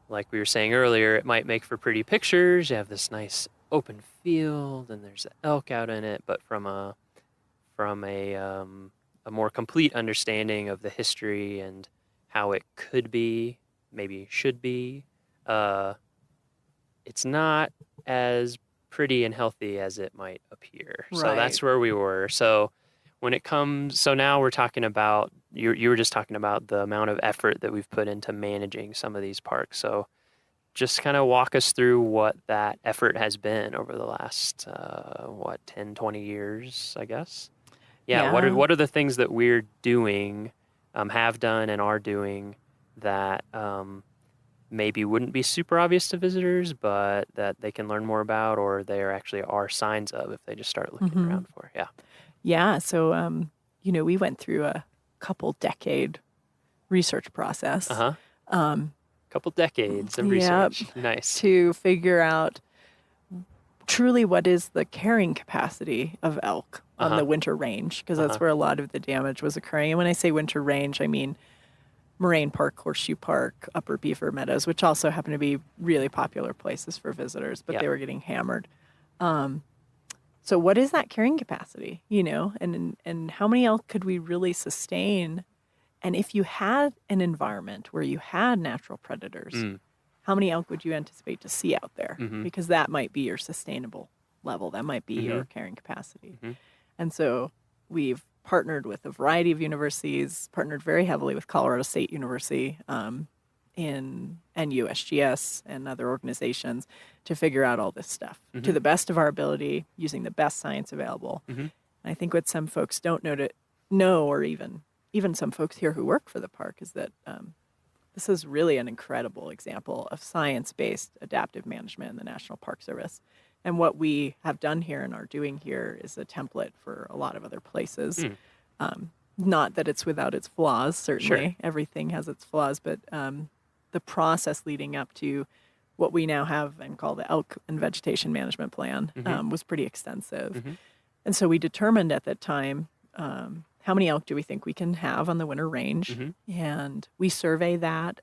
like we were saying earlier, it might make for pretty pictures. You have this nice open field and there's elk out in it, but from a more complete understanding of the history and how it could be, maybe should be, it's not as pretty and healthy as it might appear. So that's Right. where we were. So when it comes, so now we're talking about, you were just talking about the amount of effort that we've put into managing some of these parks. So just kind of walk us through what that effort has been over the last, 10, 20 years, I guess. Yeah. Yeah. What are the things that we're doing, have done and are doing that, maybe wouldn't be super obvious to visitors, but that they can learn more about, or there actually are signs of if they just start looking Mhm. around for. Yeah. Yeah. So, we went through a couple decade research process. Uh-huh. Um, Couple decades of Yep. research. Nice. To figure out truly what is the carrying capacity of elk on Uh-huh. the winter range, because that's Uh-huh. where a lot of the damage was occurring. And when I say winter range, I mean Moraine Park, Horseshoe Park, Upper Beaver Meadows, which also happen to be really popular places for visitors, but Yeah. they were getting hammered. So what is that carrying capacity, and how many elk could we really sustain? And if you had an environment where you had natural predators, Mm. how many elk would you anticipate to see out there? Mhm. Because that might be your sustainable level. That might be your Mhm. carrying capacity. Mhm. And so we've partnered with a variety of universities, partnered very heavily with Colorado State University, and USGS and other organizations to figure out all this stuff to Mhm. the best of our ability, using the best science available. Mhm. And I think what some folks don't know, or even some folks here who work for the park, is that this is really an incredible example of science-based adaptive management in the National Park Service. And what we have done here and are doing here is a template for a lot of other places. Not that it's without its flaws, certainly. Everything has its flaws, but the process leading up to what we now have and call the Elk and Vegetation Management Plan Mhm. was pretty extensive. Mhm. And so we determined at that time, how many elk do we think we can have on the winter range? Mhm. And we survey that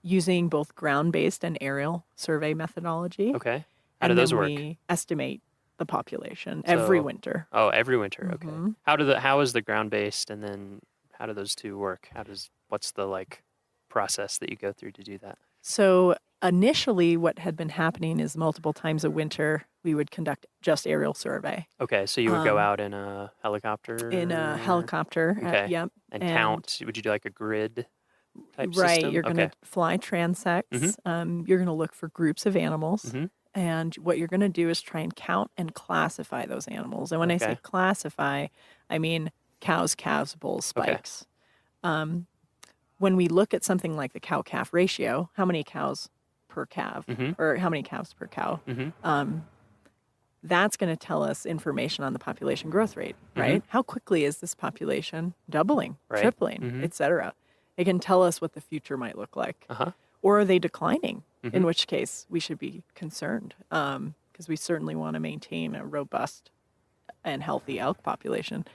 using both ground-based and aerial survey methodology. Okay. How do And those then work? we estimate the population every So- winter. Oh, every winter. Okay. Mhm. How is the ground based, and then how do those two work? What's the process that you go through to do that? So initially what had been happening is multiple times a winter we would conduct just aerial survey. Okay, so you would go Um, out in a helicopter. In a helicopter, Okay. yep. And count. Would you do like a grid type Right, system? you're going Okay. to fly transects. You're going to look for groups of animals. Mhm. And what you're going to do is try and count and classify those animals. And when I say Okay. classify, I mean cows, calves, bulls, Okay. spikes. When we look at something like the cow-calf ratio, how many cows per calf, Mhm. or how many calves per cow, Mhm. that's going to tell us information on the population growth rate, right? How quickly is this population doubling, Right. tripling, Mhm. et cetera? It can tell us what the future might look like. Uh-huh. Or are they declining? In Mhm. which case we should be concerned, because we certainly want to maintain a robust and healthy elk population.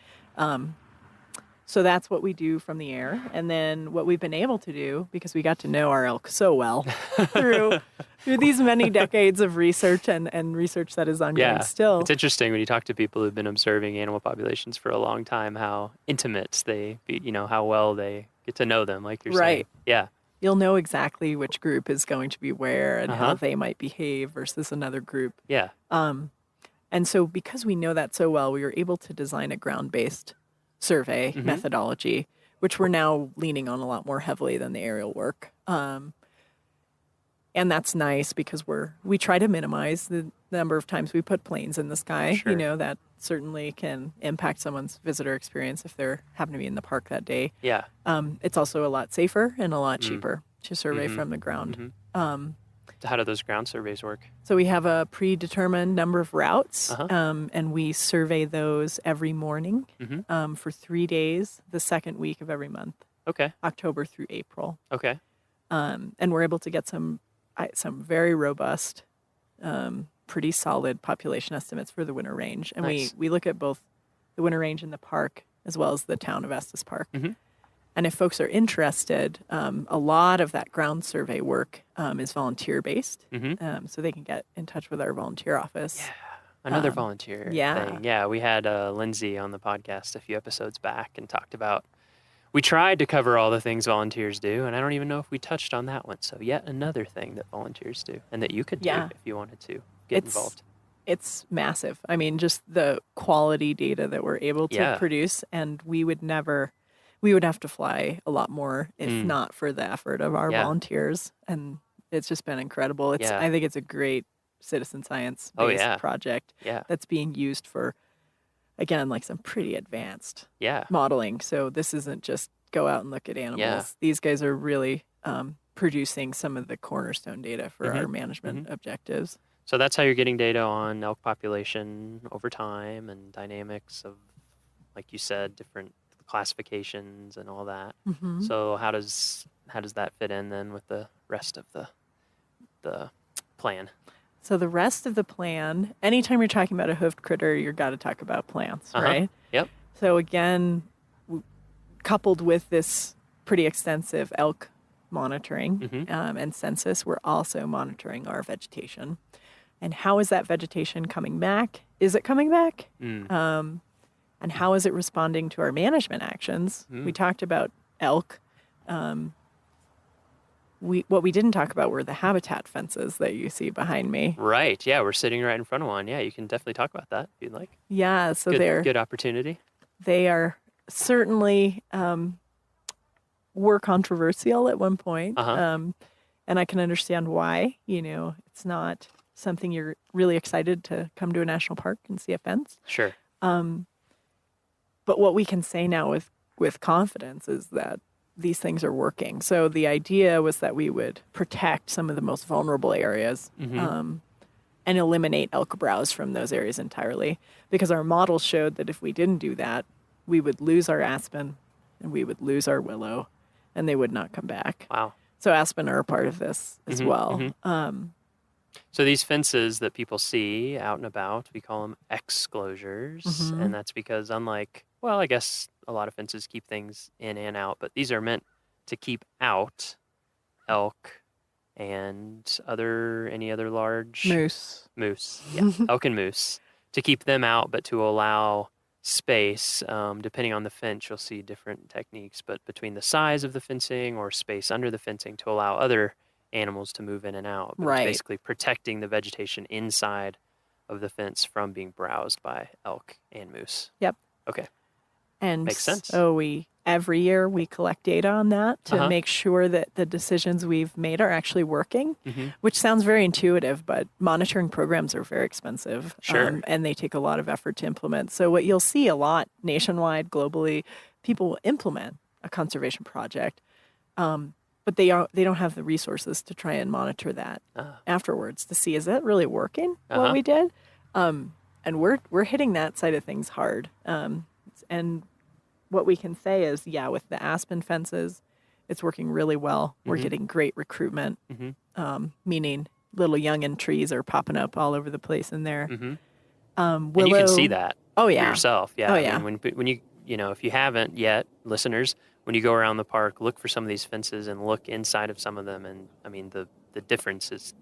So that's what we do from the air. And then what we've been able to do, because we got to know our elk so well through these many decades of research and research that is ongoing Yeah. still. It's interesting when you talk to people who've been observing animal populations for a long time, how intimate how well they get to know them, like you're saying. Right. Yeah. You'll know exactly which group is going to be where and how Uh-huh. they might behave versus another group. Yeah. And so because we know that so well, we were able to design a ground-based survey methodology, which we're now leaning on a lot more heavily than the aerial work. And that's nice because we try to minimize the number of times we put planes in the sky. Sure. You know, that certainly can impact someone's visitor experience if they're happen to be in the park that day. Yeah. It's also a lot safer and a lot cheaper to survey from the ground. So how do those ground surveys work? So we have a predetermined number of routes, and we survey those every morning for 3 days, the second week of every month. Okay. October through April. Okay. And we're able to get some very robust, pretty solid population estimates for the winter range. And Nice. we look at both the winter range in the park as well as the town of Estes Park. And if folks are interested, a lot of that ground survey work is volunteer-based. So they can get in touch with our volunteer office. Yeah. Another volunteer thing. Yeah, we had Lindsay on the podcast a few episodes back and talked about, we tried to cover all the things volunteers do, and I don't even know if we touched on that one. So yet another thing that volunteers do and that you could do if you wanted to get involved. It's massive. I mean, just the quality data that we're able to produce, and we would have to fly a lot more if not for the effort of our volunteers. And it's just been incredible. I think it's a great citizen science-based project that's being used for, again, like some pretty advanced modeling. So this isn't just go out and look at animals. These guys are really producing some of the cornerstone data for our management objectives. So that's how you're getting data on elk population over time and dynamics of, like you said, different classifications and all that. So how does that fit in then with the rest of the plan? So the rest of the plan, anytime you're talking about a hoofed critter, you've got to talk about plants, right? Yep. So again, coupled with this pretty extensive elk monitoring and census, we're also monitoring our vegetation. And how is that vegetation coming back? Is it coming back? And how is it responding to our management actions? We talked about elk. What we didn't talk about were the habitat fences that you see behind me. Right. Yeah, we're sitting right in front of one. Yeah, you can definitely talk about that if you'd like. Yeah, so good opportunity. They are certainly were controversial at one point, and I can understand why. You know, it's not something you're really excited to come to a national park and see a fence. Sure. But what we can say now with confidence is that these things are working. So the idea was that we would protect some of the most vulnerable areas and eliminate elk browse from those areas entirely, because our model showed that if we didn't do that, we would lose our aspen and we would lose our willow and they would not come back. Wow. So aspen are a part of this as well. So these fences that people see out and about, we call them exclosures. And that's because unlike, well, I guess a lot of fences keep things in and out, but these are meant to keep out elk and any other large... Moose. Yeah, elk and moose. To keep them out, but to allow space, depending on the fence, you'll see different techniques, but between the size of the fencing or space under the fencing to allow other animals to move in and out. But it's basically protecting the vegetation inside of the fence from being browsed by elk and moose. Yep. Okay. And makes sense. So every year we collect data on that to make sure that the decisions we've made are actually working, which sounds very intuitive, but monitoring programs are very expensive. Sure. And they take a lot of effort to implement. So what you'll see a lot nationwide, globally, people will implement a conservation project, but they don't have the resources to try and monitor that afterwards to see, is that really working, what we did? And we're hitting that side of things hard. And what we can say is, with the aspen fences, it's working really well. We're getting great recruitment, meaning little youngin trees are popping up all over the place in there. Willow, and you can see that for yourself. Yeah. Oh, yeah. I mean, when you if you haven't yet, listeners, when you go around the park, look for some of these fences and look inside of some of them. And I mean, the difference is,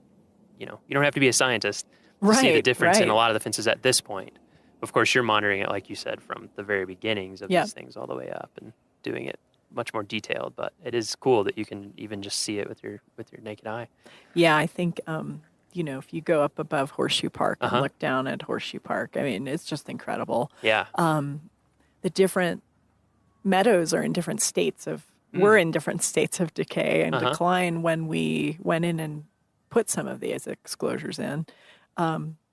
you don't have to be a scientist to see the difference in a lot of the fences at this point. Of course, you're monitoring it, like you said, from the very beginnings of these things all the way up and doing it much more detailed. But it is cool that you can even just see it with your naked eye. Yeah, I think, if you go up above Horseshoe Park and look down at Horseshoe Park, I mean, it's just incredible. Yeah. The different meadows are in different states of, were in different states of decay and decline when we went in and put some of these exclosures in.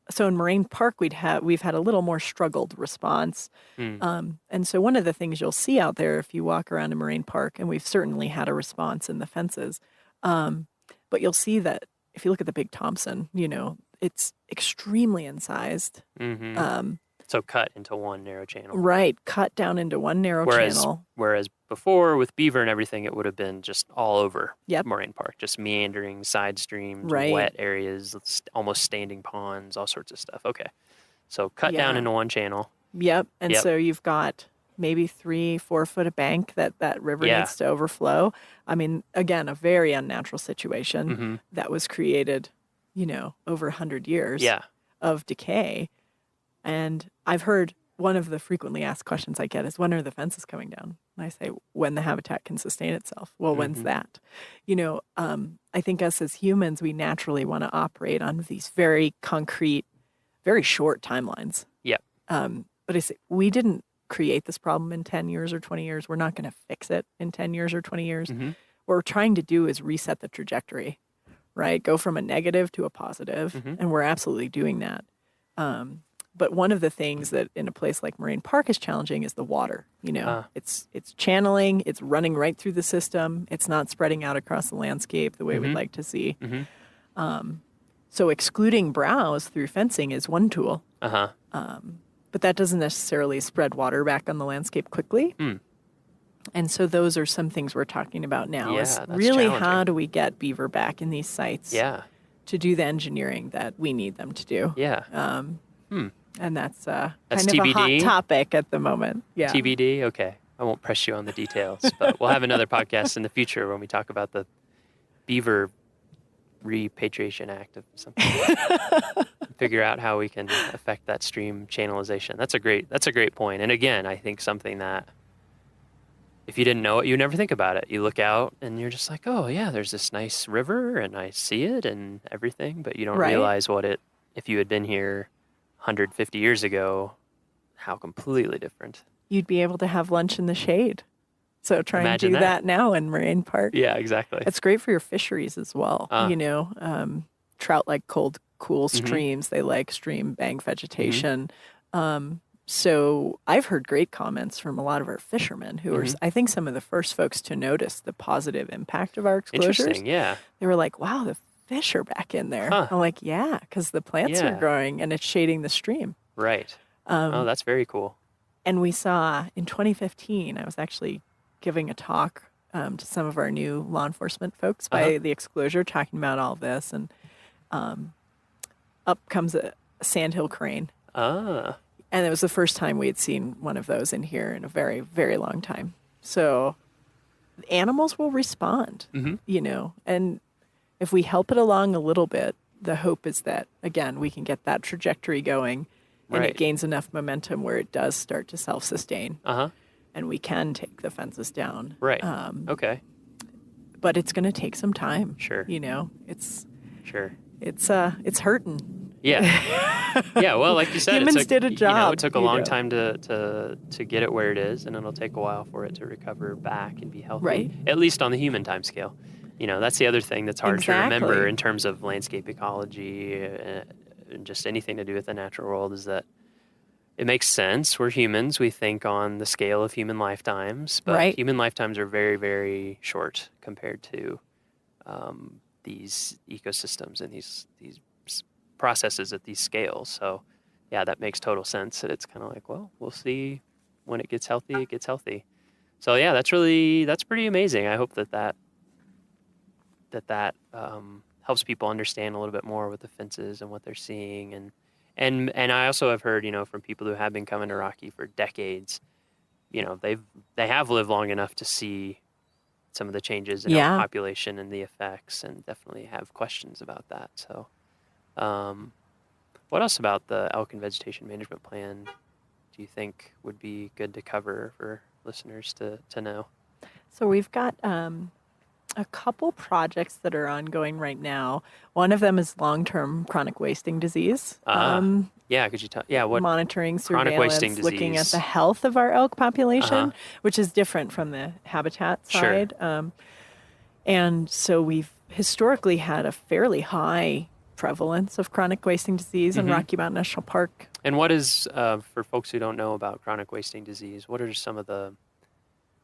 So in Moraine Park, we've had a little more struggled response. And so one of the things you'll see out there if you walk around in Moraine Park, and we've certainly had a response in the fences, but you'll see that if you look at the Big Thompson, it's extremely incised. So cut into one narrow channel. Right, cut down into one narrow channel. Whereas before with beaver and everything, it would have been just all over Yep. Moraine Park, just meandering side streams, Right. wet areas, almost standing ponds, all sorts of stuff. Okay, so cut down Yeah. into one channel. Yep, and Yep. so you've got maybe 3-4 foot of bank that river Yeah. needs to overflow. I mean, again, a very unnatural situation that was created, over 100 years Yeah. of decay. And I've heard one of the frequently asked questions I get is, when are the fences coming down? And I say, when the habitat can sustain itself. Well, when's that? I think us as humans, we naturally want to operate on these very concrete, very short timelines. Yep. But I say, we didn't create this problem in 10 years or 20 years. We're not going to fix it in 10 years or 20 years. What we're trying to do is reset the trajectory, right? Go from a negative to a positive, and we're absolutely doing that. But one of the things that in a place like Moraine Park is challenging is the water. It's channeling, it's running right through the system. It's not spreading out across the landscape the way we'd like to see. So excluding browse through fencing is one tool. But that doesn't necessarily spread water back on the landscape quickly. And so those are some things we're talking about now. Yeah, Is that's really challenging. how do we get beaver back in these sites? Yeah. To do the engineering that we need them to do. Yeah. And that's kind That's of a hot TBD? topic at the moment. Yeah. TBD. Okay, I won't press you on the details, but we'll have another podcast in the future when we talk about the Beaver Repatriation Act of something. Figure out how we can affect that stream channelization. That's a great point. And again, I think something that if you didn't know it, you never think about it. You look out and you're just like, oh yeah, there's this nice river and I see it and everything, but you don't Right. realize if you had been here 150 years ago, how completely different. You'd be able to have lunch in the shade. So try Imagine and do that. that now in Moraine Park. Yeah, exactly. It's great for your fisheries as well. Trout like cold, cool Mm-hmm. streams. They like stream bank vegetation. So I've heard great comments from a lot of our fishermen who are, I think, some of the first folks to notice the positive impact of our exposures. Interesting, yeah. They were like, wow, the fish are back in there. Huh. I'm like, yeah, because the plants are Yeah. growing and it's shading the stream. Right. Oh, that's very cool. And we saw in 2015, I was actually giving a talk to some of our new law enforcement folks by the exclosure, talking about all of this. And up comes a sandhill crane. Ah. And it was the first time we had seen one of those in here in a very, very long time. So animals will respond, and if we help it along a little bit, the hope is that, again, we can get that trajectory going and Right. it gains enough momentum where it does start to self-sustain. And we can take the fences down. Right. Okay. But it's going to take some time. Sure. It's hurting. Yeah. Yeah. Well, like you said, Humans did a job. It took a long time to get it where it is, and it'll take a while for it to recover back and be healthy. Right. At least on the human time scale. That's the other thing that's hard to remember Exactly. in terms of landscape ecology and just anything to do with the natural world is that it makes sense. We're humans. We think on the scale of human lifetimes, but Right. human lifetimes are very, very short compared to these ecosystems and these processes at these scales. So, yeah, that makes total sense. And it's kind of like, well, we'll see when it gets healthy. It gets healthy. So, yeah, that's pretty amazing. I hope that helps people understand a little bit more with the fences and what they're seeing. And I also have heard, from people who have been coming to Rocky for decades, they have lived long enough to see some of the changes in Yeah. our population and the effects, and definitely have questions about that. So, what else about the elk and vegetation management plan do you think would be good to cover for listeners to know? So we've got a couple projects that are ongoing right now. One of them is long-term chronic wasting disease. Yeah, could you tell? Yeah, what Monitoring, chronic wasting surveillance, looking at disease? the health of our elk population, Uh-huh. which is different from the habitat Sure. side. And so we've historically had a fairly high prevalence of chronic wasting disease in Mhm. Rocky Mountain National Park. And what is, for folks who don't know about chronic wasting disease, what are some of the,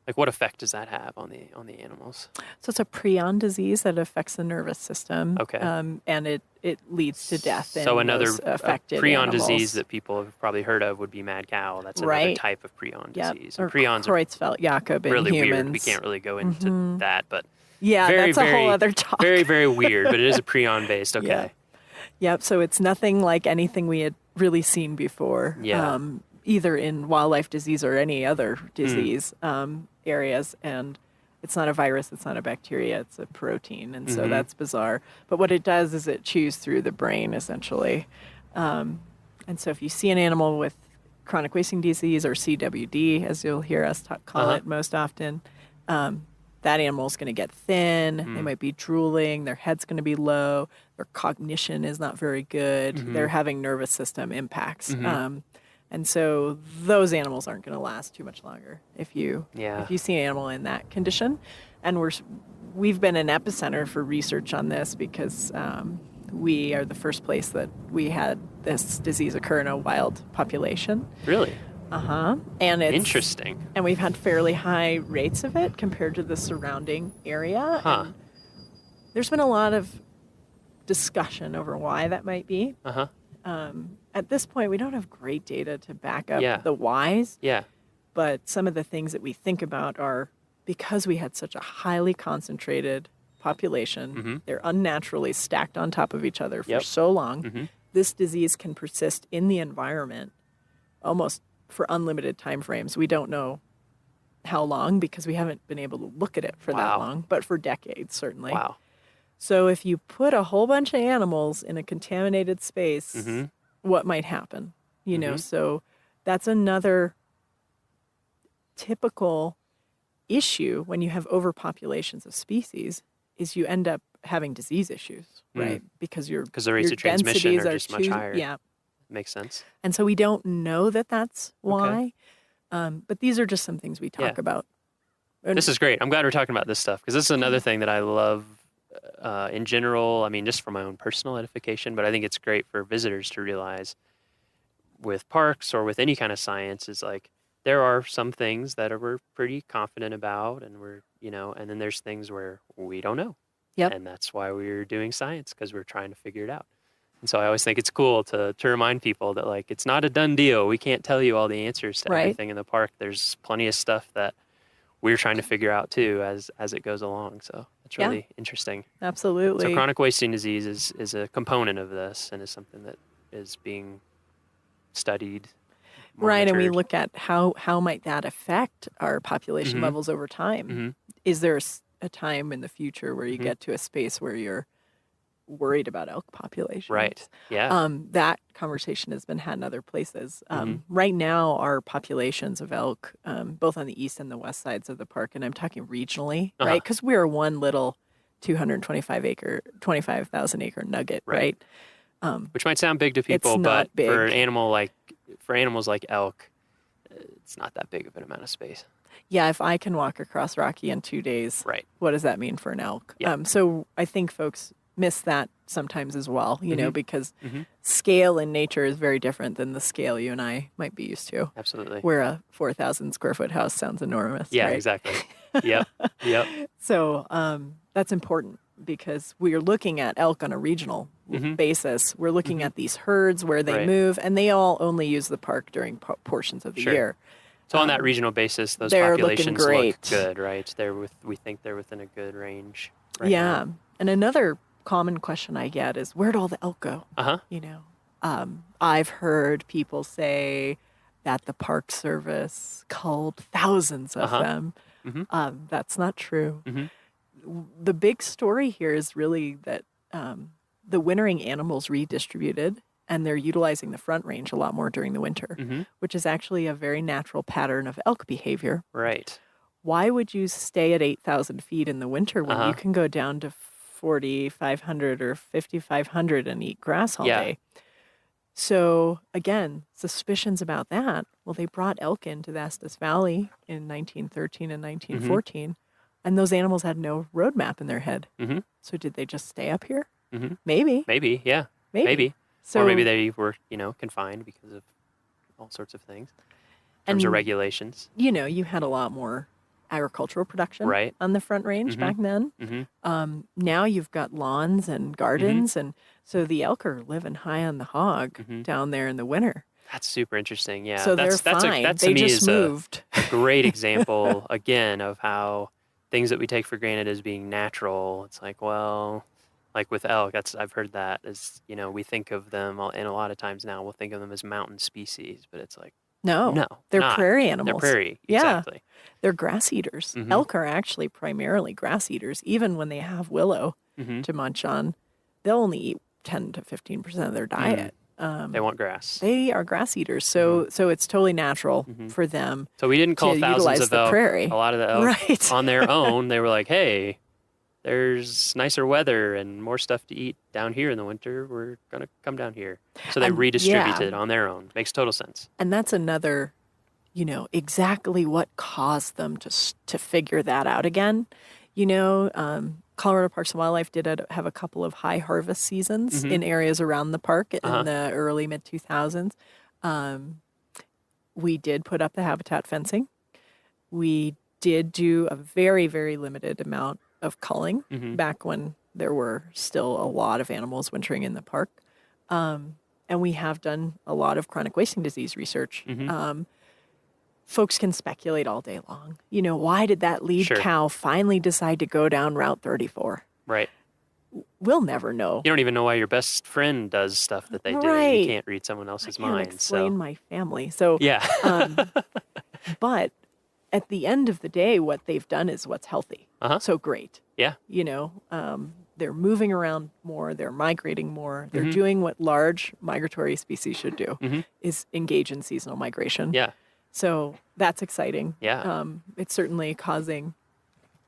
like, what effect does that have on the animals? So it's a prion disease that affects the nervous system. Okay. And it leads to death So in another those affected prion animals. disease that people have probably heard of would be mad cow. That's another Right. type of prion Yep. disease. Or And prions are Creutzfeldt-Jakob in really humans. weird. We can't really go into Mhm. that, but Yeah, very, that's a very, whole other talk. very, very weird. But it is a prion based. Okay. Yeah. Yep. So it's nothing like anything we had really seen before. Yeah. Either in wildlife disease or any other disease areas. And it's not a virus, it's not a bacteria, it's a protein. And so Mhm. that's bizarre. But what it does is it chews through the brain, essentially. And so if you see an animal with chronic wasting disease or CWD, as you'll hear us call Uh-huh. it most often, that animal's going to get thin. They Mm. might be drooling. Their head's going to be low. Their cognition is not very good. Mhm. They're having nervous system impacts. Mhm. And so those animals aren't going to last too much longer if you Yeah. see an animal in that condition. And we've been an epicenter for research on this because we are the first place that we had this disease occur in a wild population. Really? And it's Interesting. And we've had fairly high rates of it compared to the surrounding area. Huh. And there's been a lot of discussion over why that might be. Uh-huh. At this point, we don't have great data to back up Yeah. the whys. Yeah. But some of the things that we think about are because we had such a highly concentrated population, Mhm. they're unnaturally stacked on top of each other for Yep. so long. Mhm. This disease can persist in the environment almost for unlimited time frames. We don't know how long because we haven't been able to look at it for that Wow. long, but for decades, certainly. Wow. So if you put a whole bunch of animals in a contaminated space, Mhm. what might happen? You know, Mhm. so that's another typical issue when you have overpopulations of species is you end up having disease issues, right? Because your Because the rates your of transmission densities are just much too- higher. Yeah. Makes sense. And so we don't know that that's Okay. why. But these are just some things we talk Yeah. about. And- This is great. I'm glad we're talking about this stuff because this is another thing that I love in general. I mean, just for my own personal edification, but I think it's great for visitors to realize with parks or with any kind of science is like there are some things that we're pretty confident about and we're, and then there's things where we don't know. Yep. And that's why we're doing science because we're trying to figure it out. And so I always think it's cool to remind people that like it's not a done deal. We can't tell you all the answers to Right. everything in the park. There's plenty of stuff that we're trying to figure out too as it goes along. So it's Yeah. really interesting. Absolutely. So chronic wasting disease is a component of this and is something that is being studied. Right, and we monitored. look at how might that affect our population Mhm. levels over time. Mhm. Is there a time in the future where you Mhm. get to a space where you're worried about elk populations? Right. Yeah. That conversation has been had in other places. Mhm. Right now, our populations of elk, both on the east and the west sides of the park, and I'm talking regionally, Uh-huh. right? Because we're one little 25,000 acre nugget, Right. right? Which might sound big to people, not but for big. animals like elk, it's not that big of an amount of space. Yeah, if I can walk across Rocky in 2 days, Right. what does that mean for an elk? Yeah. So I think folks miss that sometimes as well, Mhm. because Mhm. scale in nature is very different than the scale you and I might be used to. Absolutely. Where a 4,000 square foot house sounds enormous. Yeah, right? exactly. Yep. Yep. So that's important because we are looking at elk on a regional Mhm. basis. We're looking Mhm. at these herds where they Right. move, and they all only use the park during portions of the Sure. year. So on that regional basis, those they're looking populations great. look good, right? We think they're within a good range. Right Yeah. now. And another common question I get is, where'd all the elk go? Uh-huh. I've heard people say that the Park Service culled thousands of Uh-huh. them. Mhm. That's not true. Mhm. The big story here is really that the wintering animals redistributed and they're utilizing the Front Range a lot more during the winter, Mhm. which is actually a very natural pattern of elk behavior. Right. why would you stay at 8,000 feet in the winter when you can go down to 4,500 or 5,500 and eat grass all day? So again, suspicions about that. Well, they brought elk into the Estes Valley in 1913 and 1914, and those animals had no roadmap in their head. So did they just stay up here? Maybe. Maybe, yeah. Maybe. Or maybe they were, confined because of all sorts of things. In terms of regulations. You had a lot more agricultural production on the Front Range back then. Now you've got lawns and gardens, and so the elk are living high on the hog down there in the winter. That's super interesting. Yeah, so that's they're fine. That to they me just is moved. a great example again of how things that we take for granted as being natural. It's like, well, like with elk, I've heard that as we think of them, and a lot of times now we'll think of them as mountain species, but it's like. No, they're not. prairie animals. They're prairie, exactly. They're grass eaters. Elk are actually primarily grass eaters. Even when they have willow to munch on, they'll only eat 10 to 15% of their diet. They want grass. They are grass eaters, so it's totally natural for them. So we didn't call to thousands utilize of the elk. prairie. A lot of the elk on their own, they were like, hey, there's nicer weather and more stuff to eat down here in the winter. We're going to come down here. So they redistributed on their own. Makes total sense. And that's another, exactly what caused them to figure that out again. Colorado Parks and Wildlife did have a couple of high harvest seasons in areas around the park in the early mid-2000s. We did put up the habitat fencing. We did do a very, very limited amount of culling back when there were still a lot of animals wintering in the park. And we have done a lot of chronic wasting disease research. Folks can speculate all day long. Why did that lead cow finally decide to go down Route 34? Right. We'll never know. You don't even know why your best friend does stuff that they do. You can't read someone else's mind. Explain my family. So yeah. But at the end of the day, what they've done is what's healthy. So great. Yeah. They're moving around more. They're migrating more. They're doing what large migratory species should do, is engage in seasonal migration. Yeah. So that's exciting. Yeah. It's certainly causing,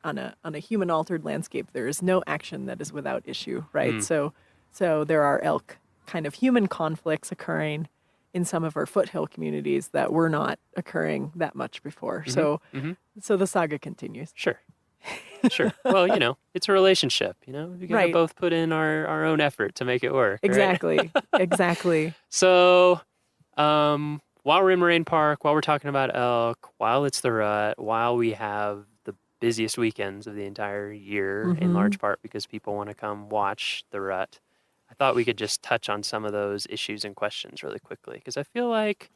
on a human-altered landscape, there is no action that is without issue, right? So there are elk kind of human conflicts occurring in some of our foothill communities that were not occurring that much before. So the saga continues. Sure. Well, it's a relationship, we got to both put in our own effort to make it work. Exactly. Right? Exactly. So, while we're in Moraine Park, while we're talking about elk, while it's the rut, while we have the busiest weekends of the entire year, in large part because people want to come watch the rut, I thought we could just touch on some of those issues and questions really quickly, because I feel like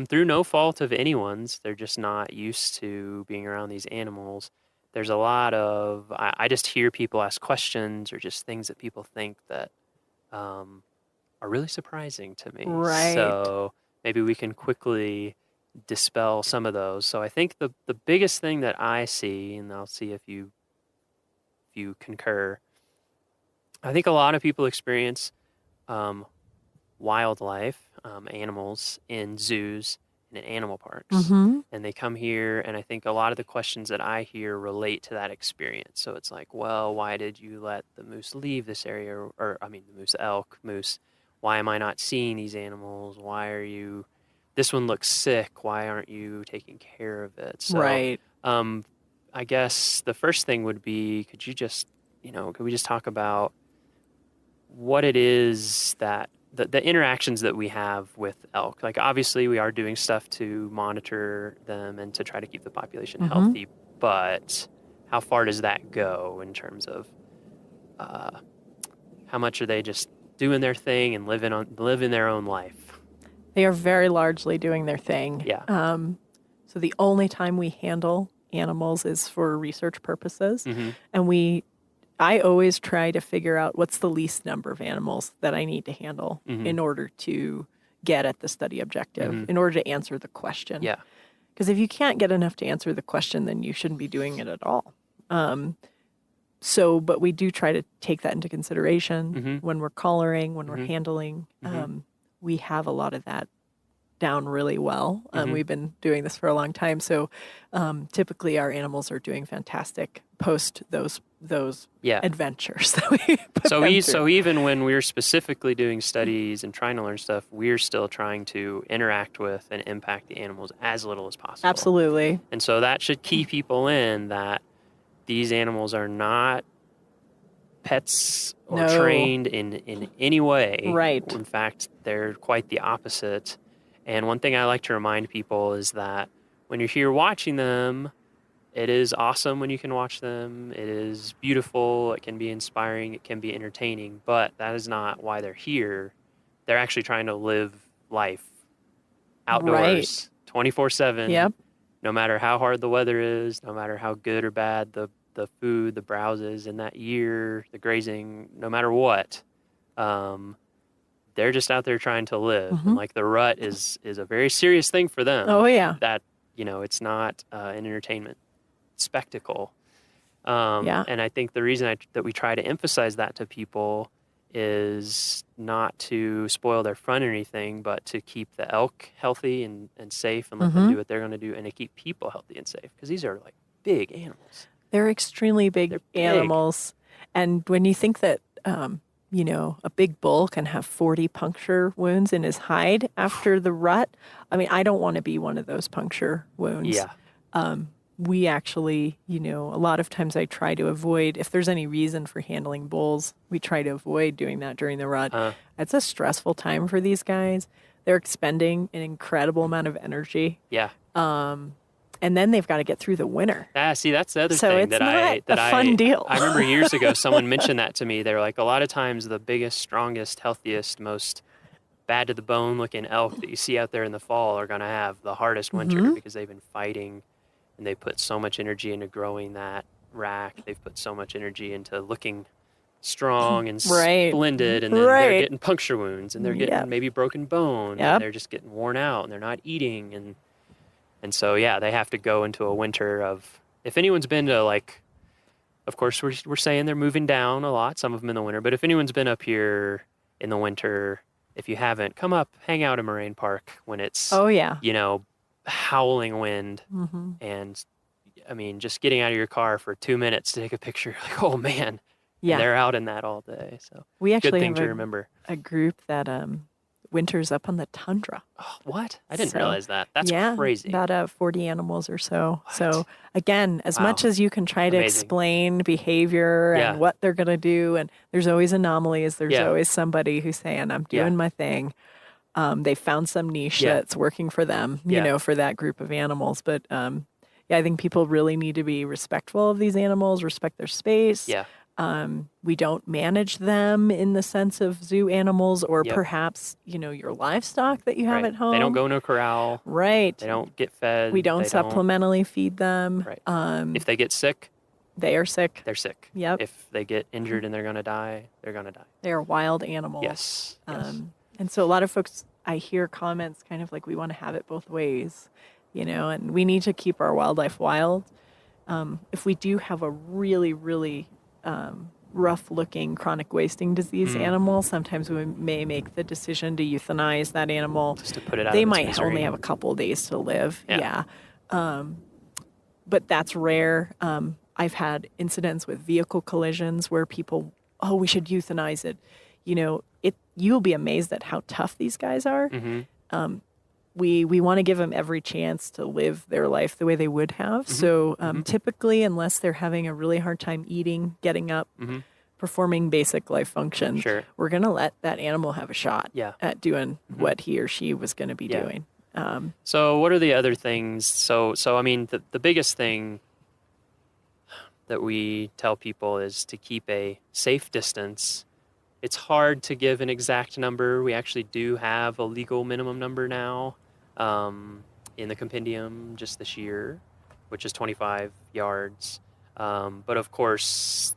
through no fault of anyone's, they're just not used to being around these animals. There's a lot of, I just hear people ask questions or just things that people think that are really surprising to me. Right. So maybe we can quickly dispel some of those. So I think the biggest thing that I see, and I'll see if you concur, I think a lot of people experience wildlife, animals in zoos and in animal parks. And they come here, and I think a lot of the questions that I hear relate to that experience. So it's like, well, why did you let the moose leave this area? Or the moose, the elk, moose. Why am I not seeing these animals? Why are you... This one looks sick. Why aren't you taking care of it? So, right. I guess the first thing would be, could we just talk about what it is that the interactions that we have with elk? Like, obviously we are doing stuff to monitor them and to try to keep the population healthy, but how far does that go in terms of how much are they just doing their thing and living their own life? They are very largely doing their thing. Yeah. So the only time we handle animals is for research purposes. And I always try to figure out what's the least number of animals that I need to handle in order to get at the study objective, in order to answer the question. Yeah. Because if you can't get enough to answer the question, then you shouldn't be doing it at all. But we do try to take that into consideration when we're collaring, when we're handling. We have a lot of that down really well. We've been doing this for a long time, so typically our animals are doing fantastic post those adventures that we put them through. So even when we're specifically doing studies and trying to learn stuff, we're still trying to interact with and impact the animals as little as possible. Absolutely. And so that should key people in that these animals are not pets or trained in any way. Right. In fact, they're quite the opposite. And one thing I like to remind people is that when you're here watching them, it is awesome when you can watch them. It is beautiful. It can be inspiring. It can be entertaining. But that is not why they're here. They're actually trying to live life outdoors 24/7. Yep. No matter how hard the weather is, no matter how good or bad the food, the browses in that year, the grazing, no matter what, they're just out there trying to live. And like the rut is a very serious thing for them. Oh, yeah. That, it's not an entertainment spectacle. Yeah. And I think the reason that we try to emphasize that to people is not to spoil their fun or anything, but to keep the elk healthy and safe and let them do what they're going to do, and to keep people healthy and safe, because these are like big animals. They're extremely big animals. And when you think that, a big bull can have 40 puncture wounds in his hide after the rut, I mean, I don't want to be one of those puncture wounds. Yeah. We actually, a lot of times I try to avoid, if there's any reason for handling bulls, we try to avoid doing that during the rut. It's a stressful time for these guys. They're expending an incredible amount of energy. Yeah. And then they've got to get through the winter. See, that's the other So thing it's that not a fun deal. I remember years ago someone mentioned that to me. They were like, a lot of times the biggest, strongest, healthiest, most bad to the bone looking elk that you see out there in the fall are going to have the hardest winter because they've been fighting, and they put so much energy into growing that rack. They've put so much energy into looking strong and splendid, and then they're getting puncture wounds, and they're getting maybe broken bone, and they're just getting worn out, and they're not eating, and so they have to go into a winter of, if anyone's been to, like, of course we're saying they're moving down a lot, some of them in the winter, but if anyone's been up here in the winter, if you haven't, come up, hang out in Moraine Park when it's howling wind, and I mean, just getting out of your car for 2 minutes to take a picture, like, oh man, they're out in that all day. So we actually good thing have to remember. A group that winters up on the tundra. Oh, what? I didn't realize that. That's crazy. About 40 animals or so. What? So again, as much as you can try to explain behavior and what they're going to do, and there's always anomalies. There's always somebody who's saying, I'm doing my thing. They found some niche that's working for them, for that group of animals. But I think people really need to be respectful of these animals, respect their space. Yeah. We don't manage them in the sense of zoo animals or perhaps, your livestock that you have at home. They don't go in a corral. Right. They don't get fed. We don't supplementally feed them. Right. If they get sick, they are sick. They're sick. Yep. If they get injured and they're going to die, they're going to die. They are wild animals. Yes. And so a lot of folks, I hear comments kind of like, we want to have it both ways, and we need to keep our wildlife wild. If we do have a really, really rough-looking chronic wasting disease animal, sometimes we may make the decision to euthanize that animal. Just to put it out They of its might misery. only have a couple of days to live. Yeah. But that's rare. I've had incidents with vehicle collisions where people, we should euthanize it. You'll be amazed at how tough these guys are. We want to give them every chance to live their life the way they would have. So typically, unless they're having a really hard time eating, getting up, performing basic life functions, we're going to let that animal have a shot at doing what he or she was going to be doing. So what are the other things? So I mean, the biggest thing that we tell people is to keep a safe distance. It's hard to give an exact number. We actually do have a legal minimum number now in the compendium just this year, which is 25 yards. But of course,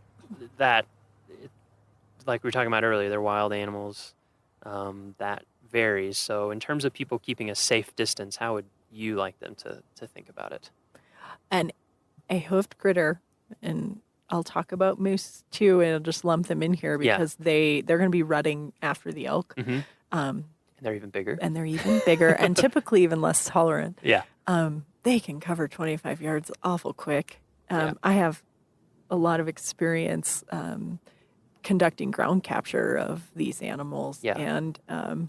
that, like we were talking about earlier, they're wild animals. That varies. So in terms of people keeping a safe distance, how would you like them to think about it? And a hoofed critter, and I'll talk about moose too, and I'll just lump them in here because they're going to be rutting after the elk. And they're even bigger. And they're even bigger and typically even less tolerant. Yeah. They can cover 25 yards awful quick. I have a lot of experience conducting ground capture of these animals. Yeah. And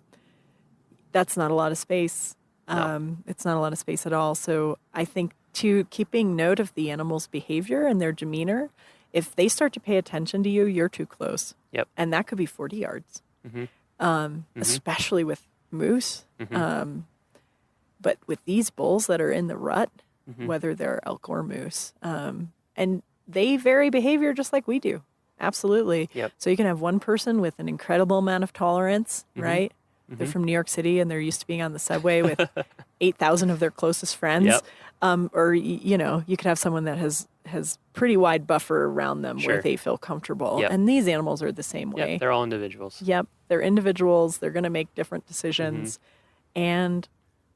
that's not a lot of space. No. It's not a lot of space at all. So I think, too, keeping note of the animal's behavior and their demeanor, if they start to pay attention to you, you're too close. Yep. And that could be 40 yards, Mm-hmm. especially with moose. Mhm. But with these bulls that are in the rut, Mhm. whether they're elk or moose, and they vary behavior just like we do. Absolutely. Yep. So you can have one person with an incredible amount of tolerance, Mhm. right? They're Mhm. from New York City and they're used to being on the subway with 8,000 of their closest friends. Yep. Or, you know, you could have someone that has pretty wide buffer around them Sure. where they feel comfortable. Yep. And these animals are the same way. Yep. They're all individuals. Yep. They're individuals. They're going to make different decisions. Mm-hmm. And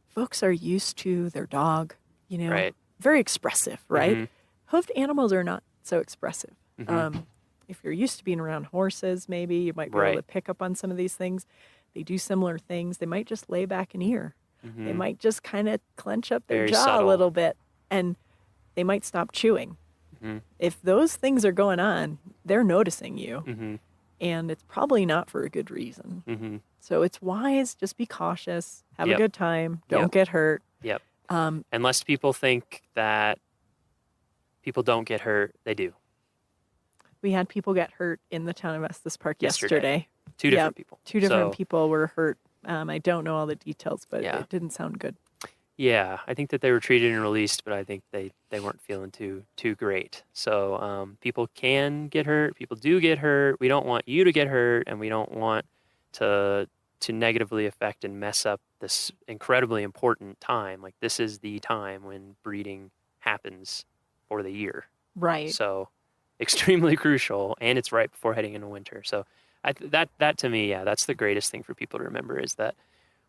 folks are used to their dog, you know, Right. very expressive, right? Mhm. Hoofed animals are not so expressive. Mhm. If you're used to being around horses, maybe you might be able to Right. pick up on some of these things. They do similar things. They might just lay back an ear. They Mhm. might just kind of clench up their Very jaw subtle. a little bit, and they might stop chewing. Mhm. If those things are going on, they're noticing you, Mhm. and it's probably not for a good reason. Mhm. So it's wise, just be cautious, have Yep. a good time, don't Yep. get hurt. Yep. Um, Unless people think that people don't get hurt, they do. we had people get hurt in the town of Estes Park Yesterday. yesterday. Two different Yep, people. Two different So- people were hurt. I don't know all the details, but Yeah. it didn't sound good. Yeah, I think that they were treated and released, but I think they weren't feeling too great. So people can get hurt. People do get hurt. We don't want you to get hurt, and we don't want to negatively affect and mess up this incredibly important time. Like, this is the time when breeding happens for the year. Right. So extremely crucial, and it's right before heading into winter. So that to me, yeah, that's the greatest thing for people to remember, is that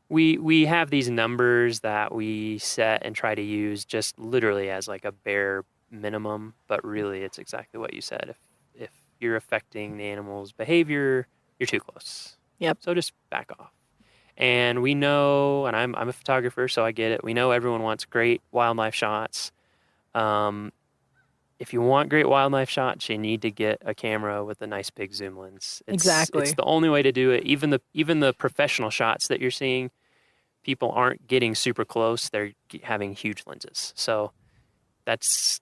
we have these numbers that we set and try to use just literally as like a bare minimum, but really it's exactly what you said. If you're affecting the animal's behavior, you're too close. Yep. So just back off. And we know, and I'm a photographer, so I get it. We know everyone wants great wildlife shots. If you want great wildlife shots, you need to get a camera with a nice big zoom lens. Exactly. It's the only way to do it. Even the professional shots that you're seeing, people aren't getting super close. They're having huge lenses. So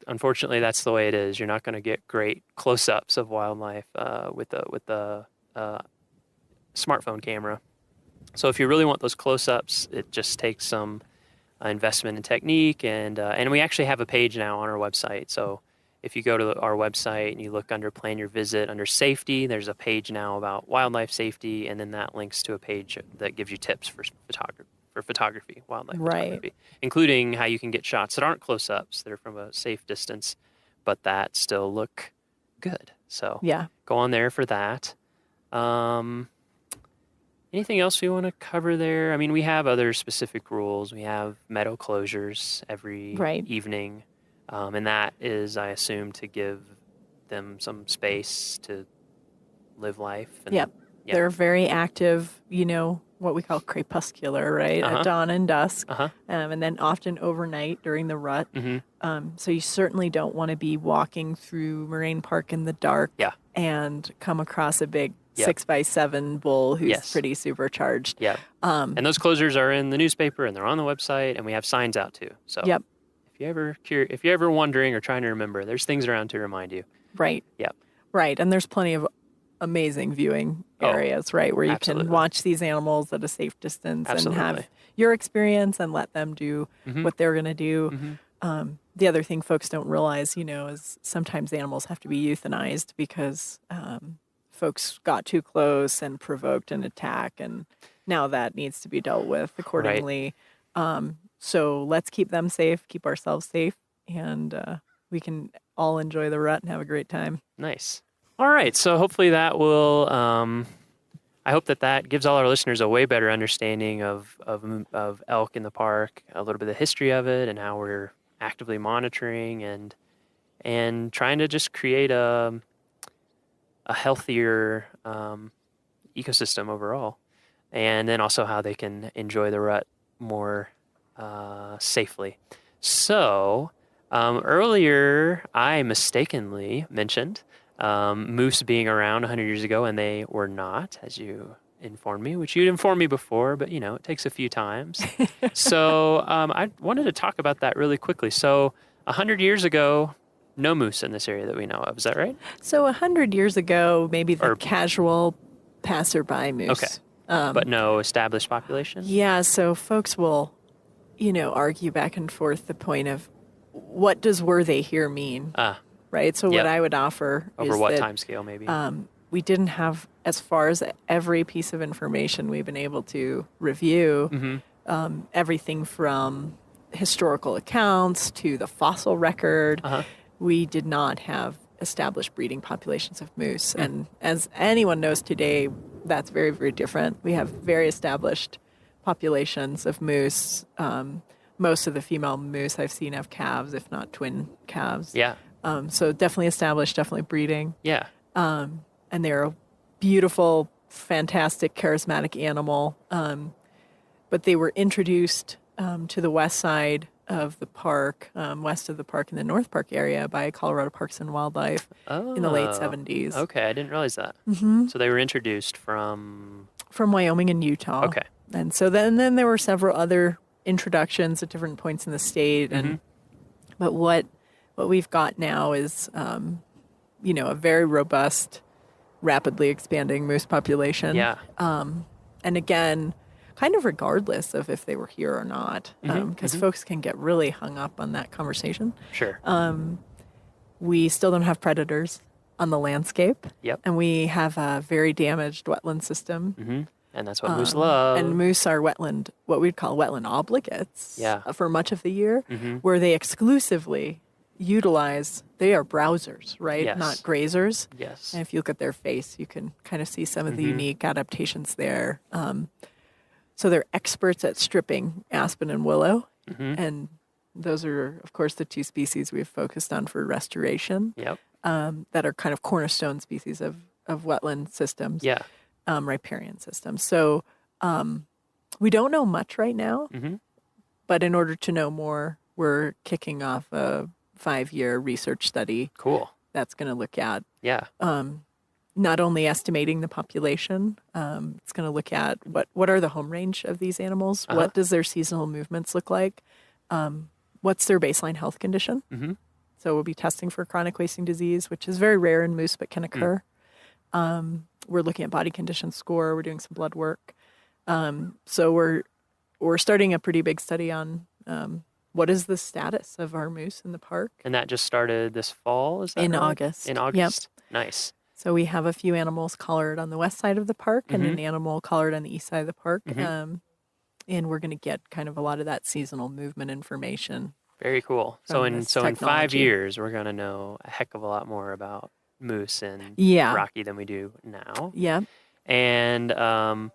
unfortunately that's the way it is. You're not going to get great close-ups of wildlife with the smartphone camera. So if you really want those close-ups, it just takes some investment in technique, and we actually have a page now on our website. So if you go to our website and you look under Plan Your Visit, under Safety, there's a page now about wildlife safety, and then that links to a page that gives you tips for photography, wildlife Right. photography, including how you can get shots that aren't close-ups, that are from a safe distance, but that still look good. So Yeah. go on there for that. Anything else we want to cover there? I mean, we have other specific rules. We have meadow closures every Right. evening. And that is, I assume, to give them some space to live life. And, Yep. yeah. They're very active, you know, what we call crepuscular, right? Uh-huh. At dawn and dusk. Uh-huh. And then often overnight during the rut. Mm-hmm. So you certainly don't want to be walking through Moraine Park in the dark Yeah. and come across a big Yep. 6x7 bull who's Yes. pretty supercharged. Yeah. And those closures are in the newspaper, and they're on the website, and we have signs out too. So Yep. if you're ever wondering or trying to remember, there's things around to remind you. Right. Yep. Right. And there's plenty of amazing viewing areas, right, where you absolutely. can watch these animals at a safe distance and Absolutely. have your experience and let them do Mhm. what they're going to do. Mhm. The other thing folks don't realize, you know, is sometimes animals have to be euthanized because folks got too close and provoked an attack, and now that needs to be dealt with accordingly. So let's keep them safe, keep ourselves safe, and we can all enjoy the rut and have a great time. Nice. All right. So hopefully that will. I hope that gives all our listeners a way better understanding of elk in the park, a little bit of the history of it, and how we're actively monitoring and trying to just create a healthier ecosystem overall. and then also how they can enjoy the rut more safely. So earlier, I mistakenly mentioned moose being around 100 years ago, and they were not, as you informed me, which you'd informed me before, but it takes a few times. So I wanted to talk about that really quickly. So 100 years ago, no moose in this area that we know of. Is that right? So 100 years ago, maybe the casual passerby moose. Okay. But no established population? Yeah, so folks will, argue back and forth the point of what does were they here mean? Right? So what I would offer over is what that, time scale maybe? We didn't have, as far as every piece of information we've been able to review, everything from historical accounts to the fossil record, we did not have established breeding populations of moose. And as anyone knows today, that's very, very different. We have very established populations of moose. Most of the female moose I've seen have calves, if not twin calves. Yeah. So definitely established, definitely breeding. Yeah. And they're a beautiful, fantastic, charismatic animal. But they were introduced to the west side of the park, west of the park in the North Park area by Colorado Parks and Wildlife in the late 70s. Okay, I didn't realize that. So they were introduced from Wyoming and Utah. Okay. And so then there were several other introductions at different points in the state. But what we've got now is, a very robust, rapidly expanding moose population. Yeah. And again, kind of regardless of if they were here or not, because folks can get really hung up on that conversation. Sure. We still don't have predators on the landscape. Yep. And we have a very damaged wetland system. And that's what moose love. And moose are what we'd call wetland obligates for much of the year, where they exclusively utilize, they are browsers, right? Yes. Not grazers. Yes. And if you look at their face, you can kind of see some of the unique adaptations there. So they're experts at stripping aspen and willow. And those are, of course, the two species we've focused on for restoration. Yep. That are kind of cornerstone species of wetland systems. Yeah. Riparian systems. So we don't know much right now, but in order to know more, we're kicking off a 5-year research study. Cool. That's going to look at not only estimating the population, it's going to look at what are the home range of these animals, what does their seasonal movements look like, what's their baseline health condition. So we'll be testing for chronic wasting disease, which is very rare in moose but can occur. We're looking at body condition score. We're doing some blood work. So we're starting a pretty big study on what is the status of our moose in the park. And that just started this fall, is that in right? August? In August. Yep. Nice. So we have a few animals collared on the west side of the park and an animal collared on the east side of the park. And we're going to get kind of a lot of that seasonal movement information. Very cool. So in 5 years, we're going to know a heck of a lot more about moose in Rocky than we do now. Yeah. And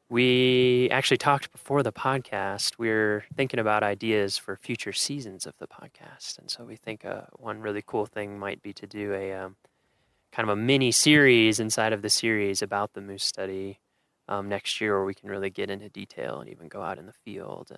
we actually talked before the podcast. We're thinking about ideas for future seasons of the podcast. And so we think one really cool thing might be to do a kind of a mini series inside of the series about the moose study next year, where we can really get into detail and even go out in the field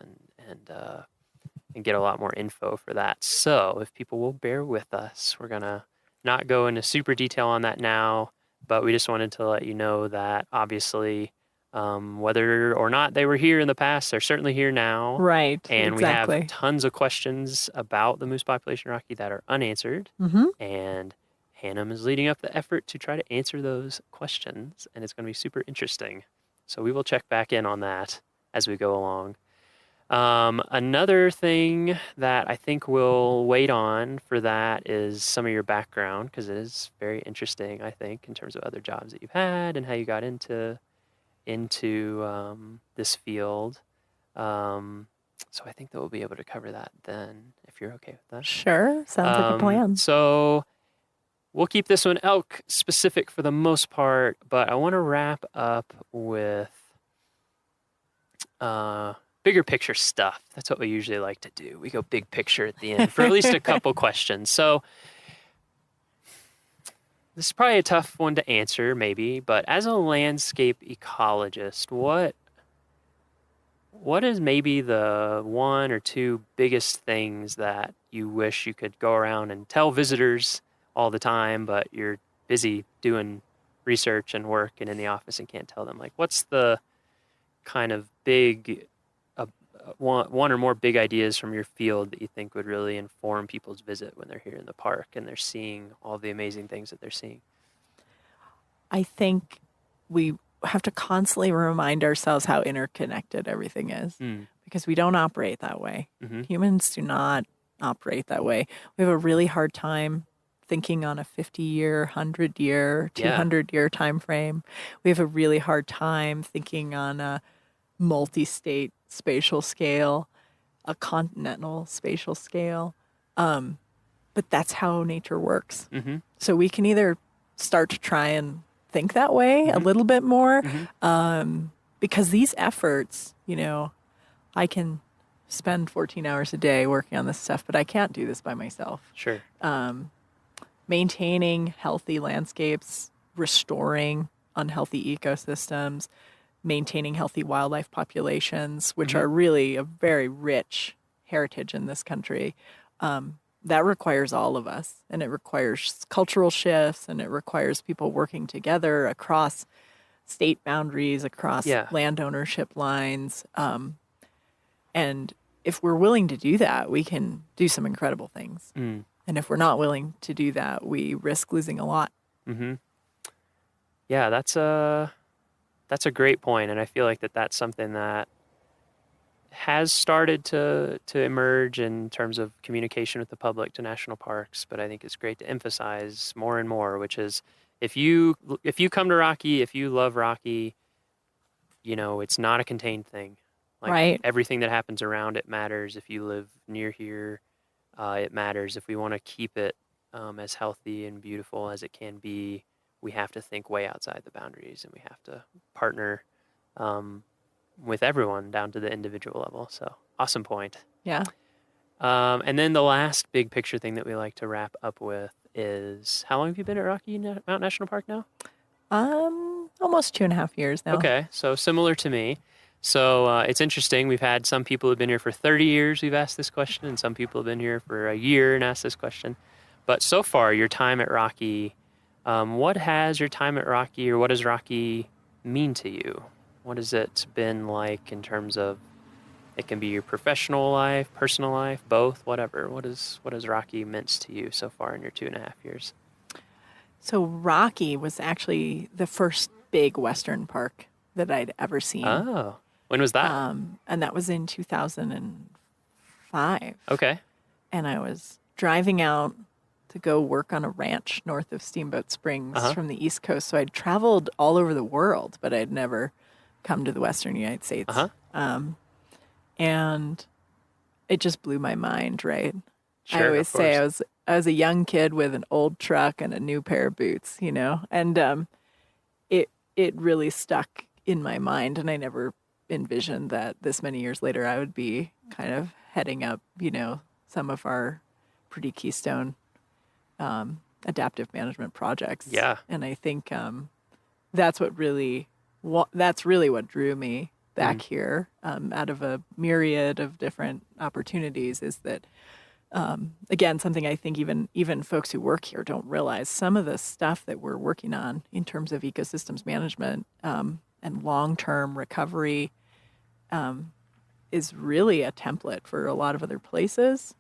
and get a lot more info for that. So if people will bear with us, we're going to not go into super detail on that now, but we just wanted to let you know that obviously whether or not they were here in the past, they're certainly here now. Right. And exactly. we have tons of questions about the moose population in Rocky that are unanswered. And Hannum is leading up the effort to try to answer those questions, and it's going to be super interesting. So we will check back in on that as we go along. Another thing that I think we'll wait on for that is some of your background, because it is very interesting, I think, in terms of other jobs that you've had and how you got into this field. So I think that we'll be able to cover that then, if you're okay with that. Sure. Sounds like a plan. So we'll keep this one elk specific for the most part, but I want to wrap up with bigger picture stuff. That's what we usually like to do. We go big picture at the end for at least a couple questions. So this is probably a tough one to answer, maybe, but as a landscape ecologist, what is maybe the one or two biggest things that you wish you could go around and tell visitors all the time, but you're busy doing research and work and in the office and can't tell them? Like, what's the kind of big one or more big ideas from your field that you think would really inform people's visit when they're here in the park and they're seeing all the amazing things that they're seeing? I think we have to constantly remind ourselves how interconnected everything is, because we don't operate that way. Humans do not operate that way. We have a really hard time thinking on a 50-year, 100-year, 200-year time frame. We have a really hard time thinking on a multi-state spatial scale, a continental spatial scale. But that's how nature works. So we can either start to try and think that way a little bit more, because these efforts, I can spend 14 hours a day working on this stuff, but I can't do this by myself. Sure. Maintaining healthy landscapes, restoring unhealthy ecosystems, maintaining healthy wildlife populations, which are really a very rich heritage in this country. That requires all of us, and it requires cultural shifts, and it requires people working together across state boundaries, across land ownership lines. And if we're willing to do that, we can do some incredible things. And if we're not willing to do that, we risk losing a lot. Yeah, that's a great point, and I feel like that's something that has started to emerge in terms of communication with the public to national parks, but I think it's great to emphasize more and more, which is if you come to Rocky, if you love Rocky, it's not a contained thing. Like everything that happens around it matters. If you live near here, it matters. If we want to keep it as healthy and beautiful as it can be, we have to think way outside the boundaries, and we have to partner with everyone down to the individual level. So awesome point. Yeah. And then the last big picture thing that we like to wrap up with is, how long have you been at Rocky Mountain National Park now? Almost 2.5 years now. Okay, so similar to me. So it's interesting. We've had some people who've been here for 30 years. We've asked this question, and some people have been here for a year and asked this question. But so far, your time at Rocky, what has your time at Rocky, or what does Rocky mean to you? What has it been like in terms of, it can be your professional life, personal life, both, whatever. What has Rocky meant to you so far in your 2.5 years? So Rocky was actually the first big Western park that I'd ever seen. Oh, when was that? And that was in 2005. Okay. And I was driving out to go work on a ranch north of Steamboat Springs from the East Coast. So I'd traveled all over the world, but I'd never come to the Western United States. And it just blew my mind, right? Sure, I always say I was a young kid with an old truck and a new pair of boots, and it really stuck in my mind, and I never envisioned that this many years later I would be kind of heading up, some of our pretty keystone adaptive management projects. Yeah. And I think that's really what drew me back here, out of a myriad of different opportunities, is that again, something I think even folks who work here don't realize, some of the stuff that we're working on in terms of ecosystems management and long-term recovery is really a template for a lot of other places.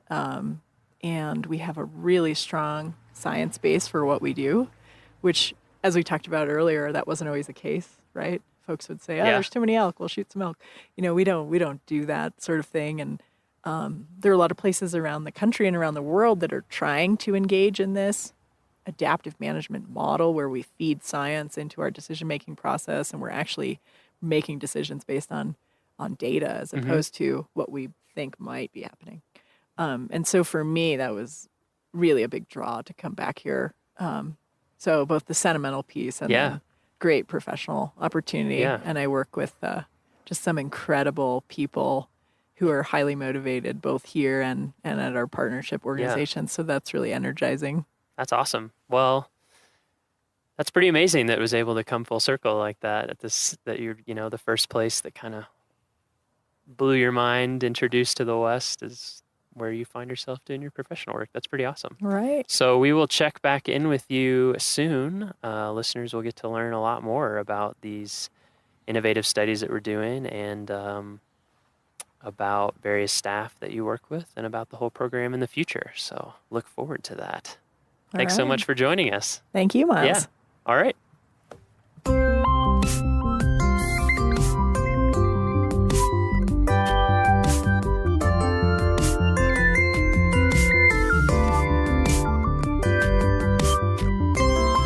And we have a really strong science base for what we do, which, as we talked about earlier, that wasn't always the case, right? Folks would say, there's too many elk, we'll shoot some elk. We don't do that sort of thing. And there are a lot of places around the country and around the world that are trying to engage in this adaptive management model where we feed science into our decision-making process, and we're actually making decisions based on data as opposed to what we think might be happening. And so for me, that was really a big draw to come back here. So both the sentimental piece and the great professional opportunity. And I work with just some incredible people who are highly motivated both here and at our partnership organizations. So that's really energizing. That's awesome. Well, That's pretty amazing that it was able to come full circle like that at this, that you're, the first place that kind of blew your mind, introduced to the West is where you find yourself doing your professional work. That's pretty awesome. Right. So we will check back in with you soon. Listeners will get to learn a lot more about these innovative studies that we're doing and about various staff that you work with and about the whole program in the future. So look forward to that. Thanks so much for joining us. Thank you, Miles. Yeah. All right.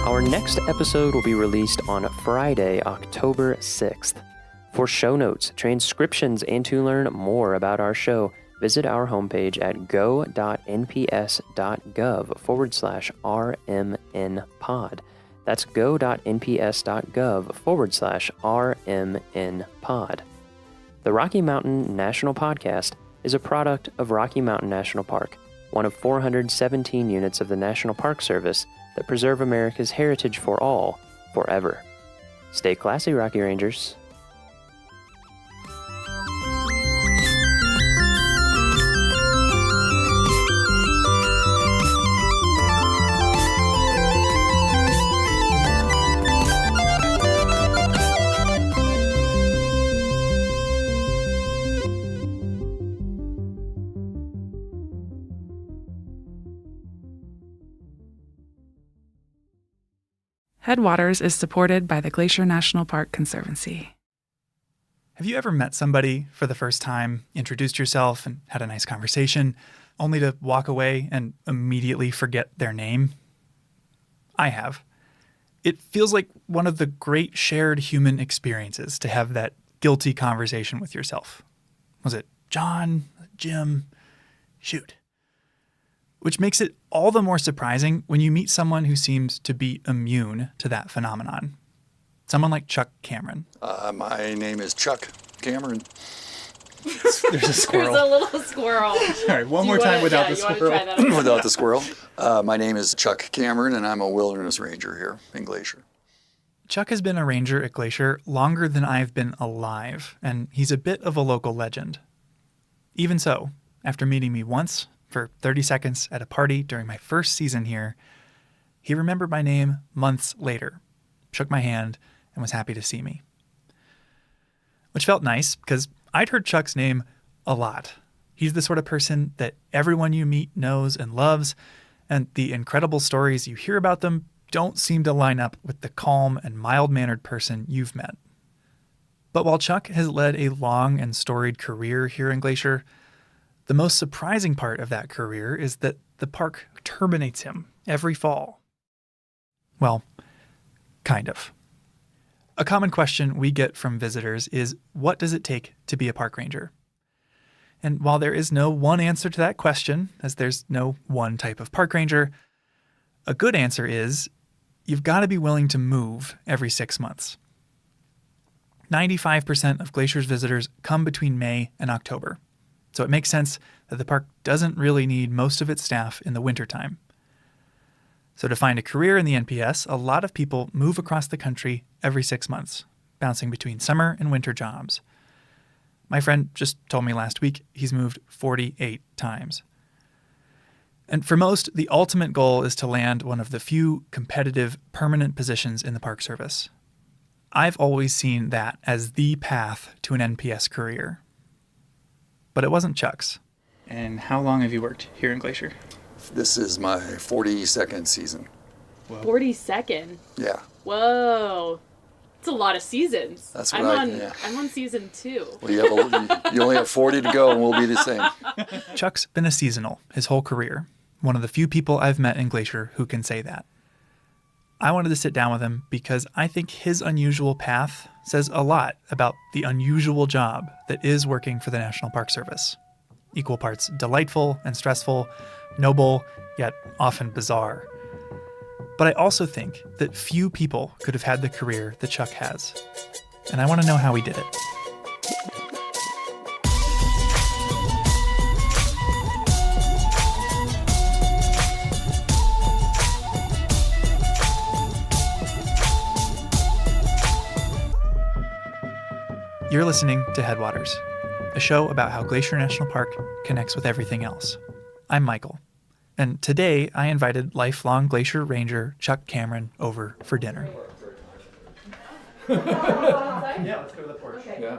Our next episode will be released on Friday, October 6th. For show notes, transcriptions, and to learn more about our show, visit our homepage at go.nps.gov/RMNpod. That's go.nps.gov/RMNpod. The Rocky Mountain National Podcast is a product of Rocky Mountain National Park, one of 417 units of the National Park Service that preserve America's heritage for all, forever. Stay classy, Rocky Rangers. Headwaters is supported by the Glacier National Park Conservancy. Have you ever met somebody for the first time, introduced yourself, and had a nice conversation, only to walk away and immediately forget their name? I have. It feels like one of the great shared human experiences to have that guilty conversation with yourself. Was it John? Jim? Shoot. Which makes it all the more surprising when you meet someone who seems to be immune to that phenomenon. Someone like Chuck Cameron. My name is Chuck Cameron. There's a squirrel. There's a little squirrel. Sorry, one more time without the squirrel. Without the squirrel. My name is Chuck Cameron, and I'm a wilderness ranger here in Glacier. Chuck has been a ranger at Glacier longer than I've been alive, and he's a bit of a local legend. Even so, after meeting me once for 30 seconds at a party during my first season here, he remembered my name months later, shook my hand, and was happy to see me. Which felt nice, because I'd heard Chuck's name a lot. He's the sort of person that everyone you meet knows and loves, and the incredible stories you hear about them don't seem to line up with the calm and mild-mannered person you've met. But while Chuck has led a long and storied career here in Glacier, the most surprising part of that career is that the park terminates him every fall. Well, kind of. A common question we get from visitors is, what does it take to be a park ranger? And while there is no one answer to that question, as there's no one type of park ranger, a good answer is, you've got to be willing to move every 6 months. 95% of Glacier's visitors come between May and October. So it makes sense that the park doesn't really need most of its staff in the wintertime. So to find a career in the NPS, a lot of people move across the country every 6 months, bouncing between summer and winter jobs. My friend just told me last week he's moved 48 times. And for most, the ultimate goal is to land one of the few competitive, permanent positions in the Park Service. I've always seen that as the path to an NPS career. But it wasn't Chuck's. And how long have you worked here in Glacier? This is my 42nd season. 42nd? Yeah. Whoa. It's a lot of seasons. That's what I'm on season 2. Well, you only have 40 to go, and we'll be the same. Chuck's been a seasonal his whole career. One of the few people I've met in Glacier who can say that. I wanted to sit down with him because I think his unusual path says a lot about the unusual job that is working for the National Park Service. Equal parts delightful and stressful, noble, yet often bizarre. But I also think that few people could have had the career that Chuck has. And I want to know how he did it. You're listening to Headwaters, a show about how Glacier National Park connects with everything else. I'm Michael, and today I invited lifelong Glacier Ranger Chuck Cameron over for dinner. Yeah, let's go to the porch. Okay. Yeah.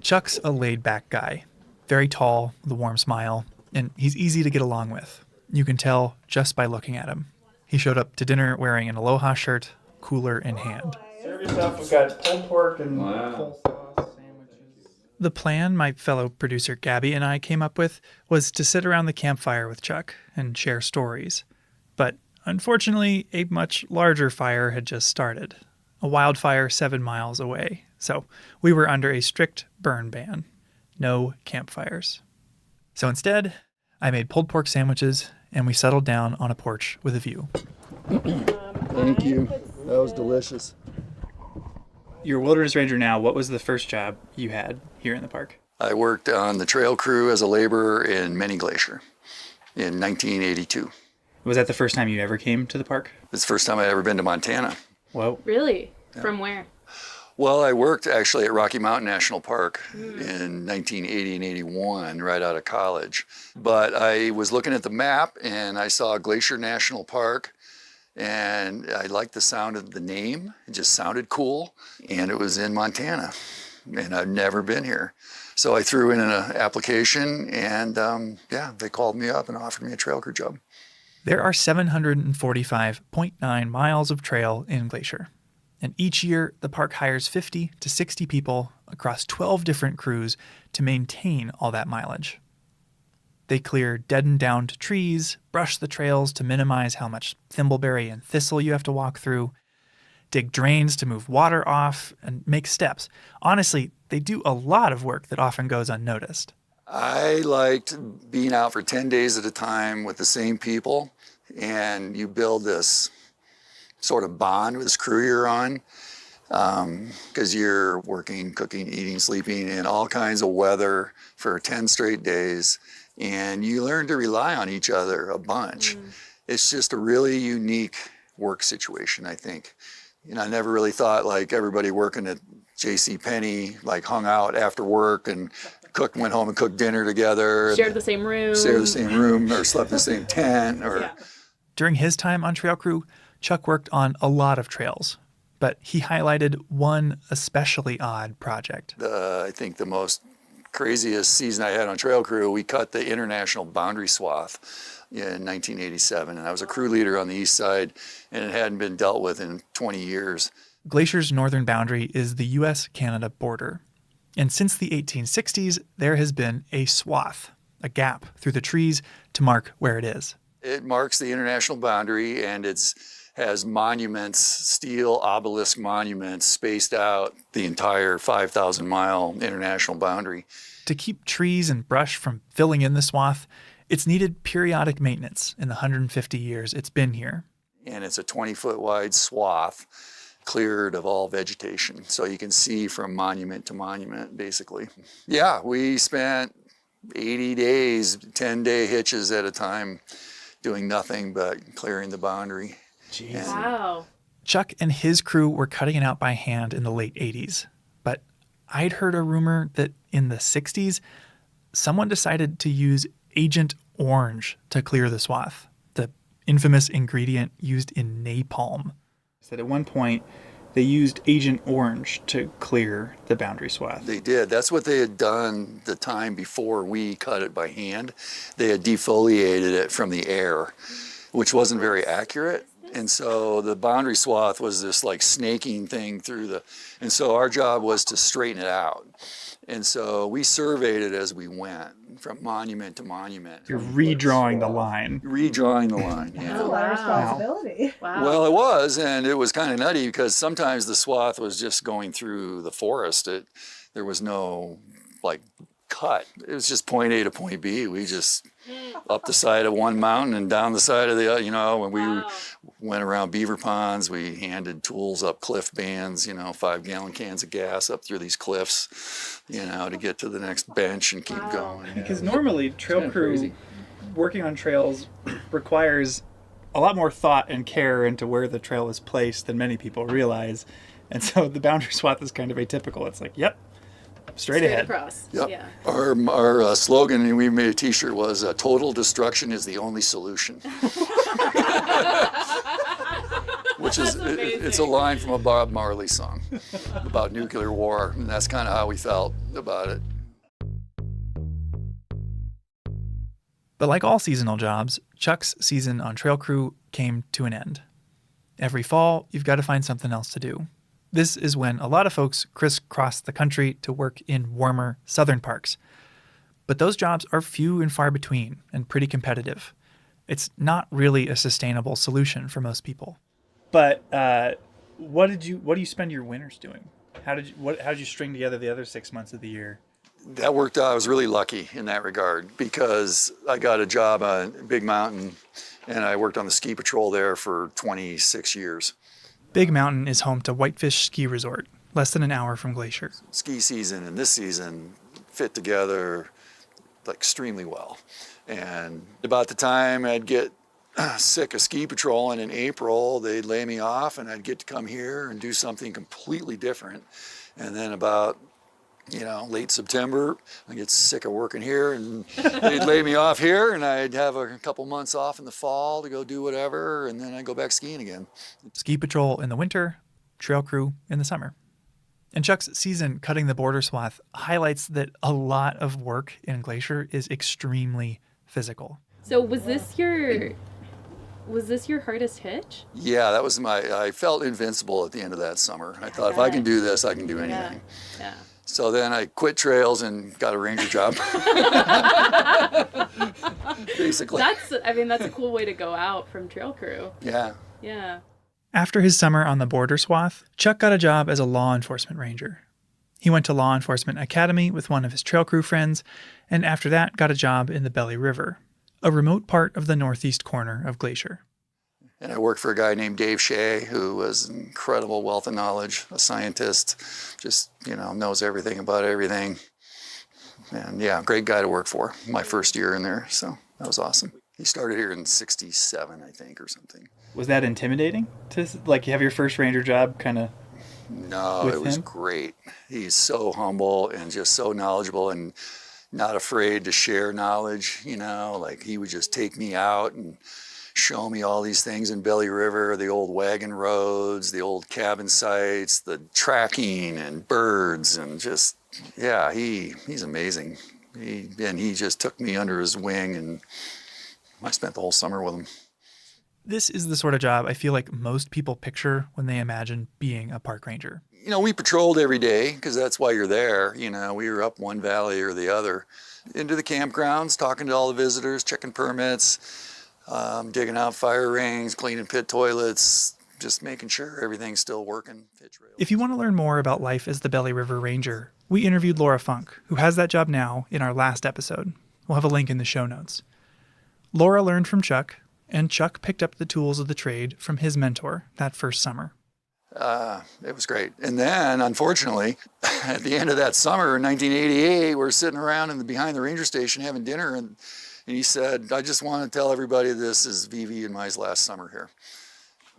Chuck's a laid-back guy, very tall, with a warm smile, and he's easy to get along with. You can tell just by looking at him. He showed up to dinner wearing an Aloha shirt, cooler in hand. Serve yourself. We've got pulled pork and coleslaw sandwiches. The plan my fellow producer Gabby and I came up with was to sit around the campfire with Chuck and share stories. But unfortunately, a much larger fire had just started. A wildfire 7 miles away. So we were under a strict burn ban. No campfires. So instead, I made pulled pork sandwiches and we settled down on a porch with a view. Thank you. That was delicious. You're a wilderness ranger now. What was the first job you had here in the park? I worked on the trail crew as a laborer in Many Glacier in 1982. Was that the first time you ever came to the park? It's the first time I'd ever been to Montana. Whoa. Really? Yeah. From where? Well, I worked actually at Rocky Mountain National Park in 1980 and 81, right out of college. But I was looking at the map and I saw Glacier National Park and I liked the sound of the name. It just sounded cool. And it was in Montana and I've never been here. So I threw in an application and they called me up and offered me a trail crew job. There are 745.9 miles of trail in Glacier. And each year, the park hires 50 to 60 people across 12 different crews to maintain all that mileage. They clear deadened-downed trees, brush the trails to minimize how much thimbleberry and thistle you have to walk through, dig drains to move water off, and make steps. Honestly, they do a lot of work that often goes unnoticed. I liked being out for 10 days at a time with the same people, and you build this sort of bond with this crew you're on, because you're working, cooking, eating, sleeping in all kinds of weather for 10 straight days, and you learn to rely on each other a bunch. It's just a really unique work situation, I think. You know, I never really thought like everybody working at JCPenney like hung out after work and went home and cooked dinner together. Shared the same room. Shared the same room or slept in the same tent. Or During his time on Trail Crew, Chuck worked on a lot of trails, but he highlighted one especially odd project. I think the most craziest season I had on Trail Crew, we cut the international boundary swath in 1987, and I was a crew leader on the east side, and it hadn't been dealt with in 20 years. Glacier's northern boundary is the U.S.-Canada border. And since the 1860s, there has been a swath, a gap through the trees to mark where it is. It marks the international boundary, and has monuments, steel obelisk monuments spaced out the entire 5,000-mile international boundary. To keep trees and brush from filling in the swath, it's needed periodic maintenance in the 150 years it's been here. And it's a 20-foot wide swath cleared of all vegetation. So you can see from monument to monument, basically. Yeah, we spent 80 days, 10-day hitches at a time, doing nothing but clearing the boundary. Jeez. Wow. Chuck and his crew were cutting it out by hand in the late 80s. But I'd heard a rumor that in the 60s, someone decided to use Agent Orange to clear the swath, the infamous ingredient used in napalm. So at one point, they used Agent Orange to clear the boundary swath. They did. That's what they had done the time before we cut it by hand. They had defoliated it from the air, which wasn't very accurate. And so the boundary swath was this like snaking thing through and so our job was to straighten it out. And so we surveyed it as we went from monument to monument. You're redrawing the line. Redrawing the line, yeah. That's a lot of responsibility. Wow. Well, it was, and it was kind of nutty because sometimes the swath was just going through the forest. There was no like cut. It was just point A to point B. We just up the side of one mountain and down the side of the other, when we went around beaver ponds, we handed tools up cliff bands, 5-gallon cans of gas up through these cliffs, to get to the next bench and keep going. Because normally trail crew working on trails requires a lot more thought and care into where the trail is placed than many people realize. And so the boundary swath is kind of atypical. It's like, yep, Straight ahead. across. Yep. Yeah. Our slogan, and we made a T-shirt, was "Total destruction is the only solution," which is it's a line from a Bob Marley song about nuclear war, and that's kind of how we felt about it. But like all seasonal jobs, Chuck's season on trail crew came to an end. Every fall, you've got to find something else to do. This is when a lot of folks crisscross the country to work in warmer southern parks. But those jobs are few and far between and pretty competitive. It's not really a sustainable solution for most people. But what do you spend your winters doing? How did you string together the other 6 months of the year? That worked out. I was really lucky in that regard because I got a job on Big Mountain, and I worked on the ski patrol there for 26 years. Big Mountain is home to Whitefish Ski Resort, less than an hour from Glacier. Ski season and this season fit together extremely well. And about the time I'd get sick of ski patrolling in April, they'd lay me off and I'd get to come here and do something completely different. And then about late September, I get sick of working here and they'd lay me off here and I'd have a couple months off in the fall to go do whatever, and then I'd go back skiing again. Ski patrol in the winter, trail crew in the summer. And Chuck's season cutting the border swath highlights that a lot of work in Glacier is extremely physical. So was this your hardest hitch? Yeah, that was I felt invincible at the end of that summer. I thought, if I can do this, I can do anything. Yeah. So then I quit trails and got a ranger job. Basically. That's a cool way to go out from trail crew. Yeah. Yeah. After his summer on the border swath, Chuck got a job as a law enforcement ranger. He went to Law Enforcement Academy with one of his trail crew friends, and after that got a job in the Belly River, a remote part of the northeast corner of Glacier. And I worked for a guy named Dave Shea, who was an incredible wealth of knowledge, a scientist, just, knows everything about everything. And yeah, great guy to work for, my first year in there, so that was awesome. He started here in 67, I think, or something. Was that intimidating to have your first ranger job kind of? No, it was great. He's so humble and just so knowledgeable and not afraid to share knowledge, he would just take me out and show me all these things in Belly River, the old wagon roads, the old cabin sites, the tracking and birds, and just, yeah, he's amazing. He just took me under his wing, and I spent the whole summer with him. This is the sort of job I feel like most people picture when they imagine being a park ranger. We patrolled every day because that's why you're there. We were up one valley or the other, into the campgrounds, talking to all the visitors, checking permits, digging out fire rings, cleaning pit toilets, just making sure everything's still working. If you want to learn more about life as the Belly River Ranger, we interviewed Laura Funk, who has that job now, in our last episode. We'll have a link in the show notes. Laura learned from Chuck, and Chuck picked up the tools of the trade from his mentor that first summer. It was great. And then, unfortunately, at the end of that summer in 1988, we're sitting around behind the ranger station having dinner, and he said, "I just want to tell everybody this is Vivi and my last summer here."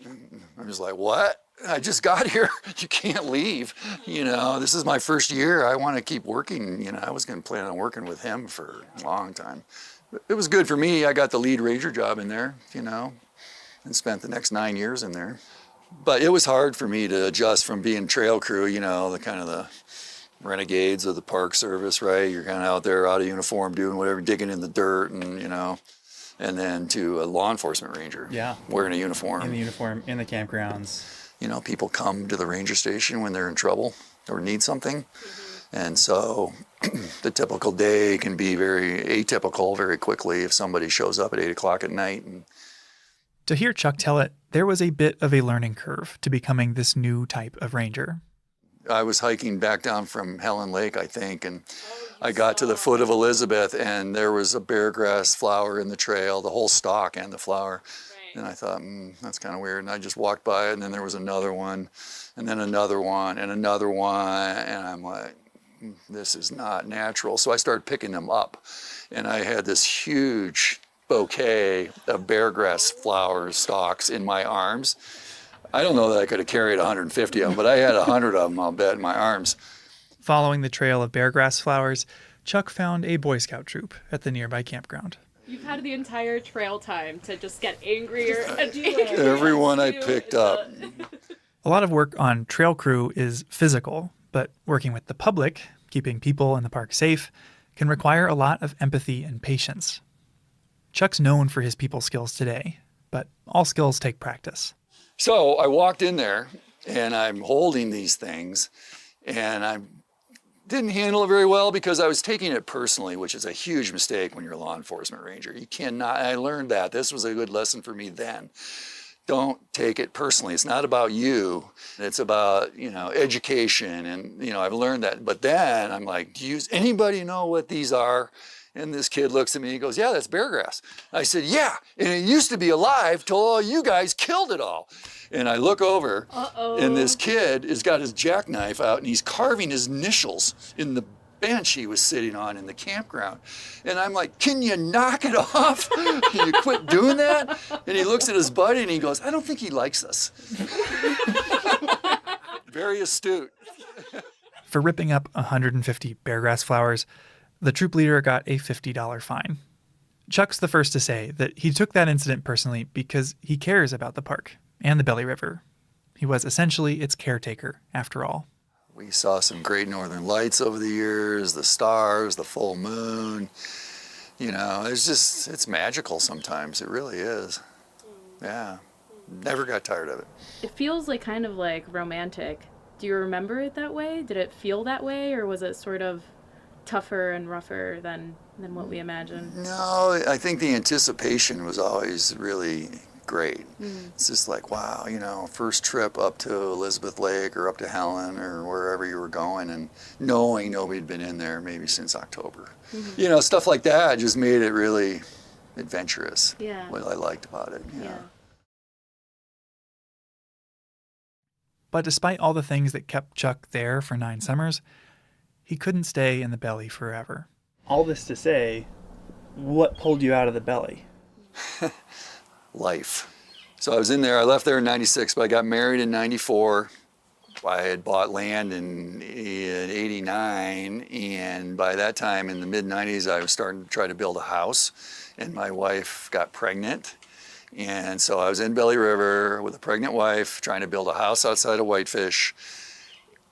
And I was like, "What? I just got here. You can't leave. This is my first year. I want to keep working." I was going to plan on working with him for a long time. But it was good for me. I got the lead ranger job in there, and spent the next 9 years in there. But it was hard for me to adjust from being trail crew, the kind of the renegades of the Park Service, right? You're kind of out there out of uniform doing whatever, digging in the dirt and then to a law enforcement ranger. Yeah. Wearing a uniform. In the uniform, in the campgrounds. People come to the ranger station when they're in trouble or need something. And so the typical day can be very atypical very quickly if somebody shows up at 8 o'clock at night. To hear Chuck tell it, there was a bit of a learning curve to becoming this new type of ranger. I was hiking back down from Helen Lake, I think, and I got to the foot of Elizabeth, and there was a beargrass flower in the trail, the whole stalk and the flower. Right. And I thought, that's kind of weird. And I just walked by it, and then there was another one, and then another one, and another one, and I'm like, this is not natural. So I started picking them up, and I had this huge bouquet of beargrass flower stalks in my arms. I don't know that I could have carried 150 of them, but I had 100 of them, I'll bet, in my arms. Following the trail of beargrass flowers, Chuck found a Boy Scout troop at the nearby campground. You've had the entire trail time to just get angrier and Everyone I picked up. A lot of work on trail crew is physical, but working with the public, keeping people in the park safe, can require a lot of empathy and patience. Chuck's known for his people skills today, but all skills take practice. So I walked in there, and I'm holding these things, and I didn't handle it very well because I was taking it personally, which is a huge mistake when you're a law enforcement ranger. You cannot, I learned that. This was a good lesson for me then. Don't take it personally. It's not about you. It's about, education. And, I've learned that. But then I'm like, does anybody know what these are? And this kid looks at me and he goes, yeah, that's beargrass. I said, yeah, and it used to be alive till all you guys killed it all. And I look over, and this kid has got his jackknife out, and he's carving his initials in the bench he was sitting on in the campground. And I'm like, can you knock it off? Can you quit doing that? And he looks at his buddy, and he goes, I don't think he likes us. Very astute. For ripping up 150 beargrass flowers, the troop leader got a $50 fine. Chuck's the first to say that he took that incident personally because he cares about the park and the Belly River. He was essentially its caretaker, after all. We saw some great northern lights over the years, the stars, the full moon. It's magical sometimes. It really is. Yeah. Never got tired of it. It feels like kind of like romantic. Do you remember it that way? Did it feel that way, or was it sort of tougher and rougher than what we imagined? No, I think the anticipation was always really great. It's just like, wow, first trip up to Elizabeth Lake or up to Helen or wherever you were going, and knowing nobody'd been in there maybe since October. Stuff like that just made it really adventurous. Yeah. What I liked about it. Yeah. But despite all the things that kept Chuck there for 9 summers, he couldn't stay in the Belly forever. All this to say, what pulled you out of the Belly? Life. So I was in there, I left there in 96, but I got married in 94. I had bought land in 89, and by that time in the mid-90s, I was starting to try to build a house, and my wife got pregnant. And so I was in Belly River with a pregnant wife, trying to build a house outside of Whitefish,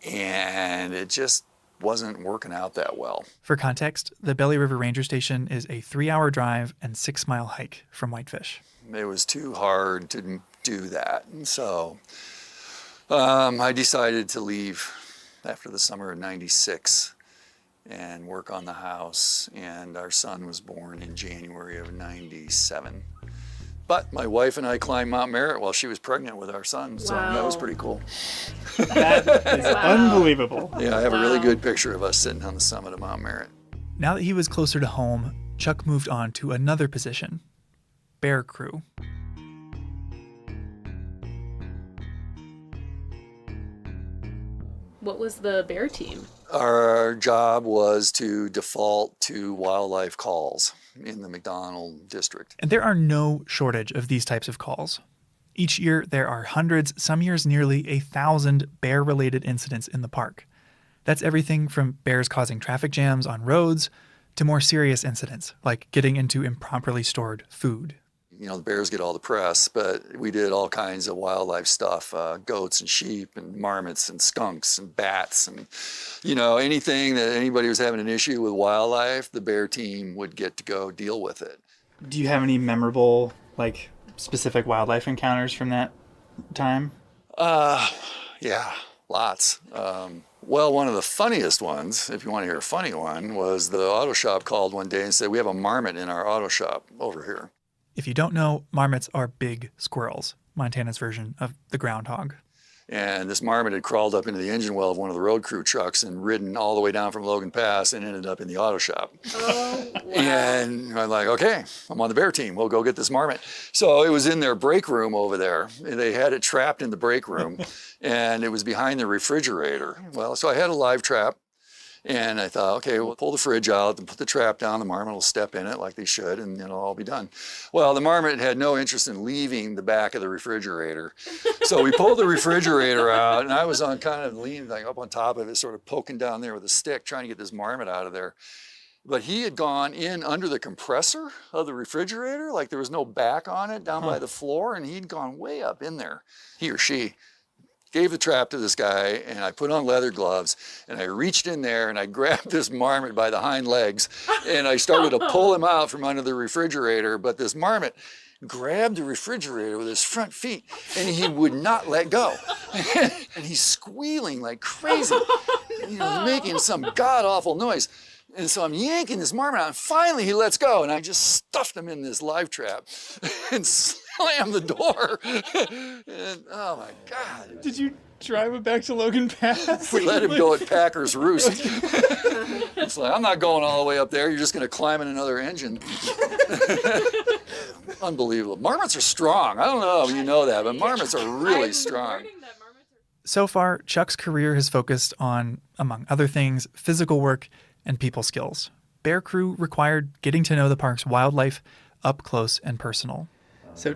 and it just wasn't working out that well. For context, the Belly River Ranger Station is a 3-hour drive and 6-mile hike from Whitefish. It was too hard to do that. And so I decided to leave after the summer of 96 and work on the house. And our son was born in January of 97. But my wife and I climbed Mount Merritt while she was pregnant with our son. So that was pretty cool. That is unbelievable. Yeah, I have a really good picture of us sitting on the summit of Mount Merritt. Now that he was closer to home, Chuck moved on to another position, bear crew. What was the bear team? Our job was to default to wildlife calls in the McDonald district. And there are no shortage of these types of calls. Each year, there are hundreds, some years nearly 1,000 bear-related incidents in the park. That's everything from bears causing traffic jams on roads to more serious incidents, like getting into improperly stored food. The bears get all the press, but we did all kinds of wildlife stuff, goats and sheep and marmots and skunks and bats and, anything that anybody was having an issue with wildlife, the bear team would get to go deal with it. Do you have any memorable, specific wildlife encounters from that time? Yeah, lots. Well, one of the funniest ones, if you want to hear a funny one, was the auto shop called one day and said, we have a marmot in our auto shop over here. If you don't know, marmots are big squirrels, Montana's version of the groundhog. And this marmot had crawled up into the engine well of one of the road crew trucks and ridden all the way down from Logan Pass and ended up in the auto shop. Oh, wow. And I'm like, okay, I'm on the bear team. We'll go get this marmot. So it was in their break room over there. They had it trapped in the break room, and it was behind the refrigerator. Well, so I had a live trap, And I thought, okay, we'll pull the fridge out and put the trap down. The marmot will step in it like they should, and it'll all be done. Well, the marmot had no interest in leaving the back of the refrigerator. So we pulled the refrigerator out, and I was on kind of leaning like up on top of it, sort of poking down there with a stick, trying to get this marmot out of there. But he had gone in under the compressor of the refrigerator, like there was no back on it, down by the floor, and he'd gone way up in there, he or she. Gave the trap to this guy, and I put on leather gloves, and I reached in there, and I grabbed this marmot by the hind legs, and I started to pull him out from under the refrigerator, but this marmot grabbed the refrigerator with his front feet, and he would not let go. And he's squealing like crazy, making some god-awful noise. And so I'm yanking this marmot out, and finally he lets go, and I just stuffed him in this live trap and slammed the door. And oh my God. Did you drive it back to Logan Pass? We let him go at Packer's Roost. It's like, I'm not going all the way up there. You're just going to climb in another engine. Unbelievable. Marmots are strong. I don't know if you know that, but marmots are really strong. So far, Chuck's career has focused on, among other things, physical work and people skills. Bear Crew required getting to know the park's wildlife up close and personal. So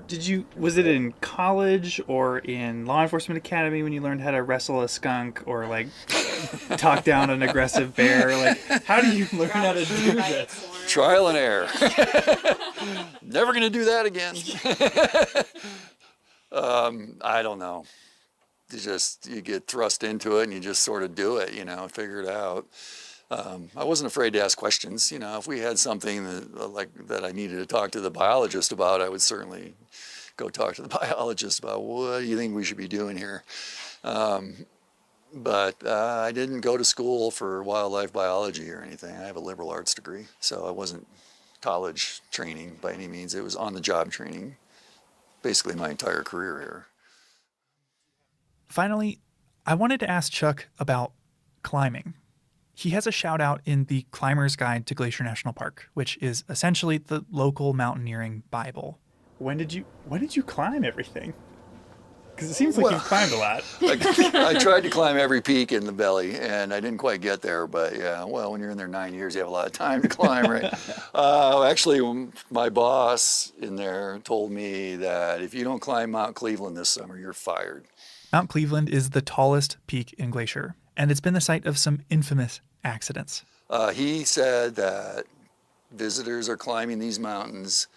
was it in college or in law enforcement academy when you learned how to wrestle a skunk or like talk down an aggressive bear? Like, how do you learn how to do this? Trial and error. Never going to do that again. I don't know. You get thrust into it and you just sort of do it, figure it out. I wasn't afraid to ask questions. If we had something that I needed to talk to the biologist about, I would certainly go talk to the biologist about what do you think we should be doing here. But I didn't go to school for wildlife biology or anything. I have a liberal arts degree, so I wasn't college training by any means. It was on-the-job training, basically my entire career here. Finally, I wanted to ask Chuck about climbing. He has a shout out in the Climber's Guide to Glacier National Park, which is essentially the local mountaineering Bible. When did you climb everything? Because it seems like you've climbed a lot. I tried to climb every peak in the Belly, and I didn't quite get there. But yeah, well, when you're in there 9 years, you have a lot of time to climb, right? Actually, my boss in there told me that if you don't climb Mount Cleveland this summer, you're fired. Mount Cleveland is the tallest peak in Glacier, and it's been the site of some infamous accidents. He said that visitors are climbing these mountains.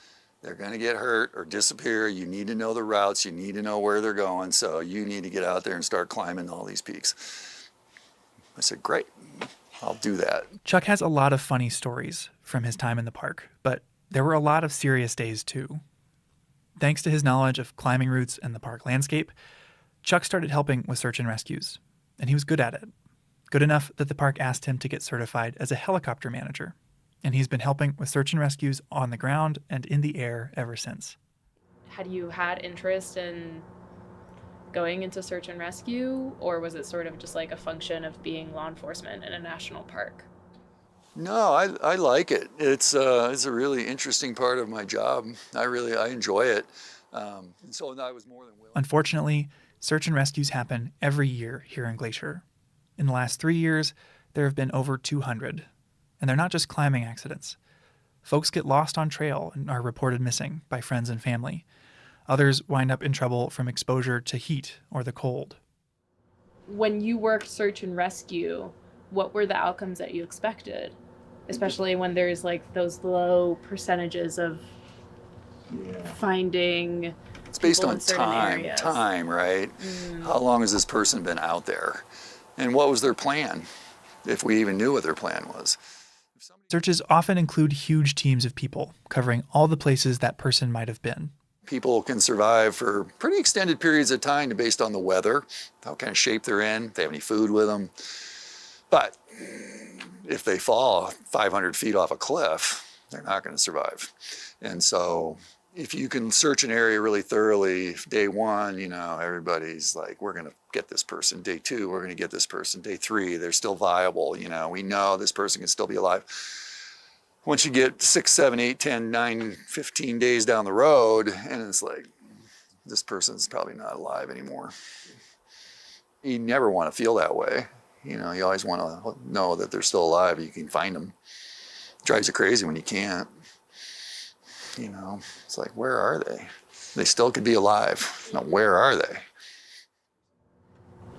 They're going to get hurt or disappear. You need to know the routes. You need to know where they're going. So you need to get out there and start climbing all these peaks. I said, great, I'll do that. Chuck has a lot of funny stories from his time in the park, but there were a lot of serious days too. Thanks to his knowledge of climbing routes and the park landscape, Chuck started helping with search and rescues, and he was good at it. Good enough that the park asked him to get certified as a helicopter manager. And he's been helping with search and rescues on the ground and in the air ever since. Had you had interest in going into search and rescue, or was it sort of just like a function of being law enforcement in a national park? No, I like it. It's a really interesting part of my job. I enjoy it. And so I was more than willing. Unfortunately, search and rescues happen every year here in Glacier. In the last 3 years, there have been over 200. And they're not just climbing accidents. Folks get lost on trail and are reported missing by friends and family. Others wind up in trouble from exposure to heat or the cold. When you worked search and rescue, what were the outcomes that you expected? Especially when there's like those low percentages of finding. It's based on time, right? How long has this person been out there? And what was their plan, if we even knew what their plan was? Searches often include huge teams of people covering all the places that person might have been. People can survive for pretty extended periods of time based on the weather, what kind of shape they're in, if they have any food with them. But if they fall 500 feet off a cliff, they're not going to survive. And so if you can search an area really thoroughly, day one, everybody's like, we're going to get this person. Day two, we're going to get this person. Day three, they're still viable. We know this person can still be alive. Once you get 6, 7, 8, 10, 9, 15 days down the road, and it's like, this person's probably not alive anymore. You never want to feel that way. You know, you always want to know that they're still alive. You can find them. Drives you crazy when you can't. You know, it's like, where are they? They still could be alive. Now, where are they?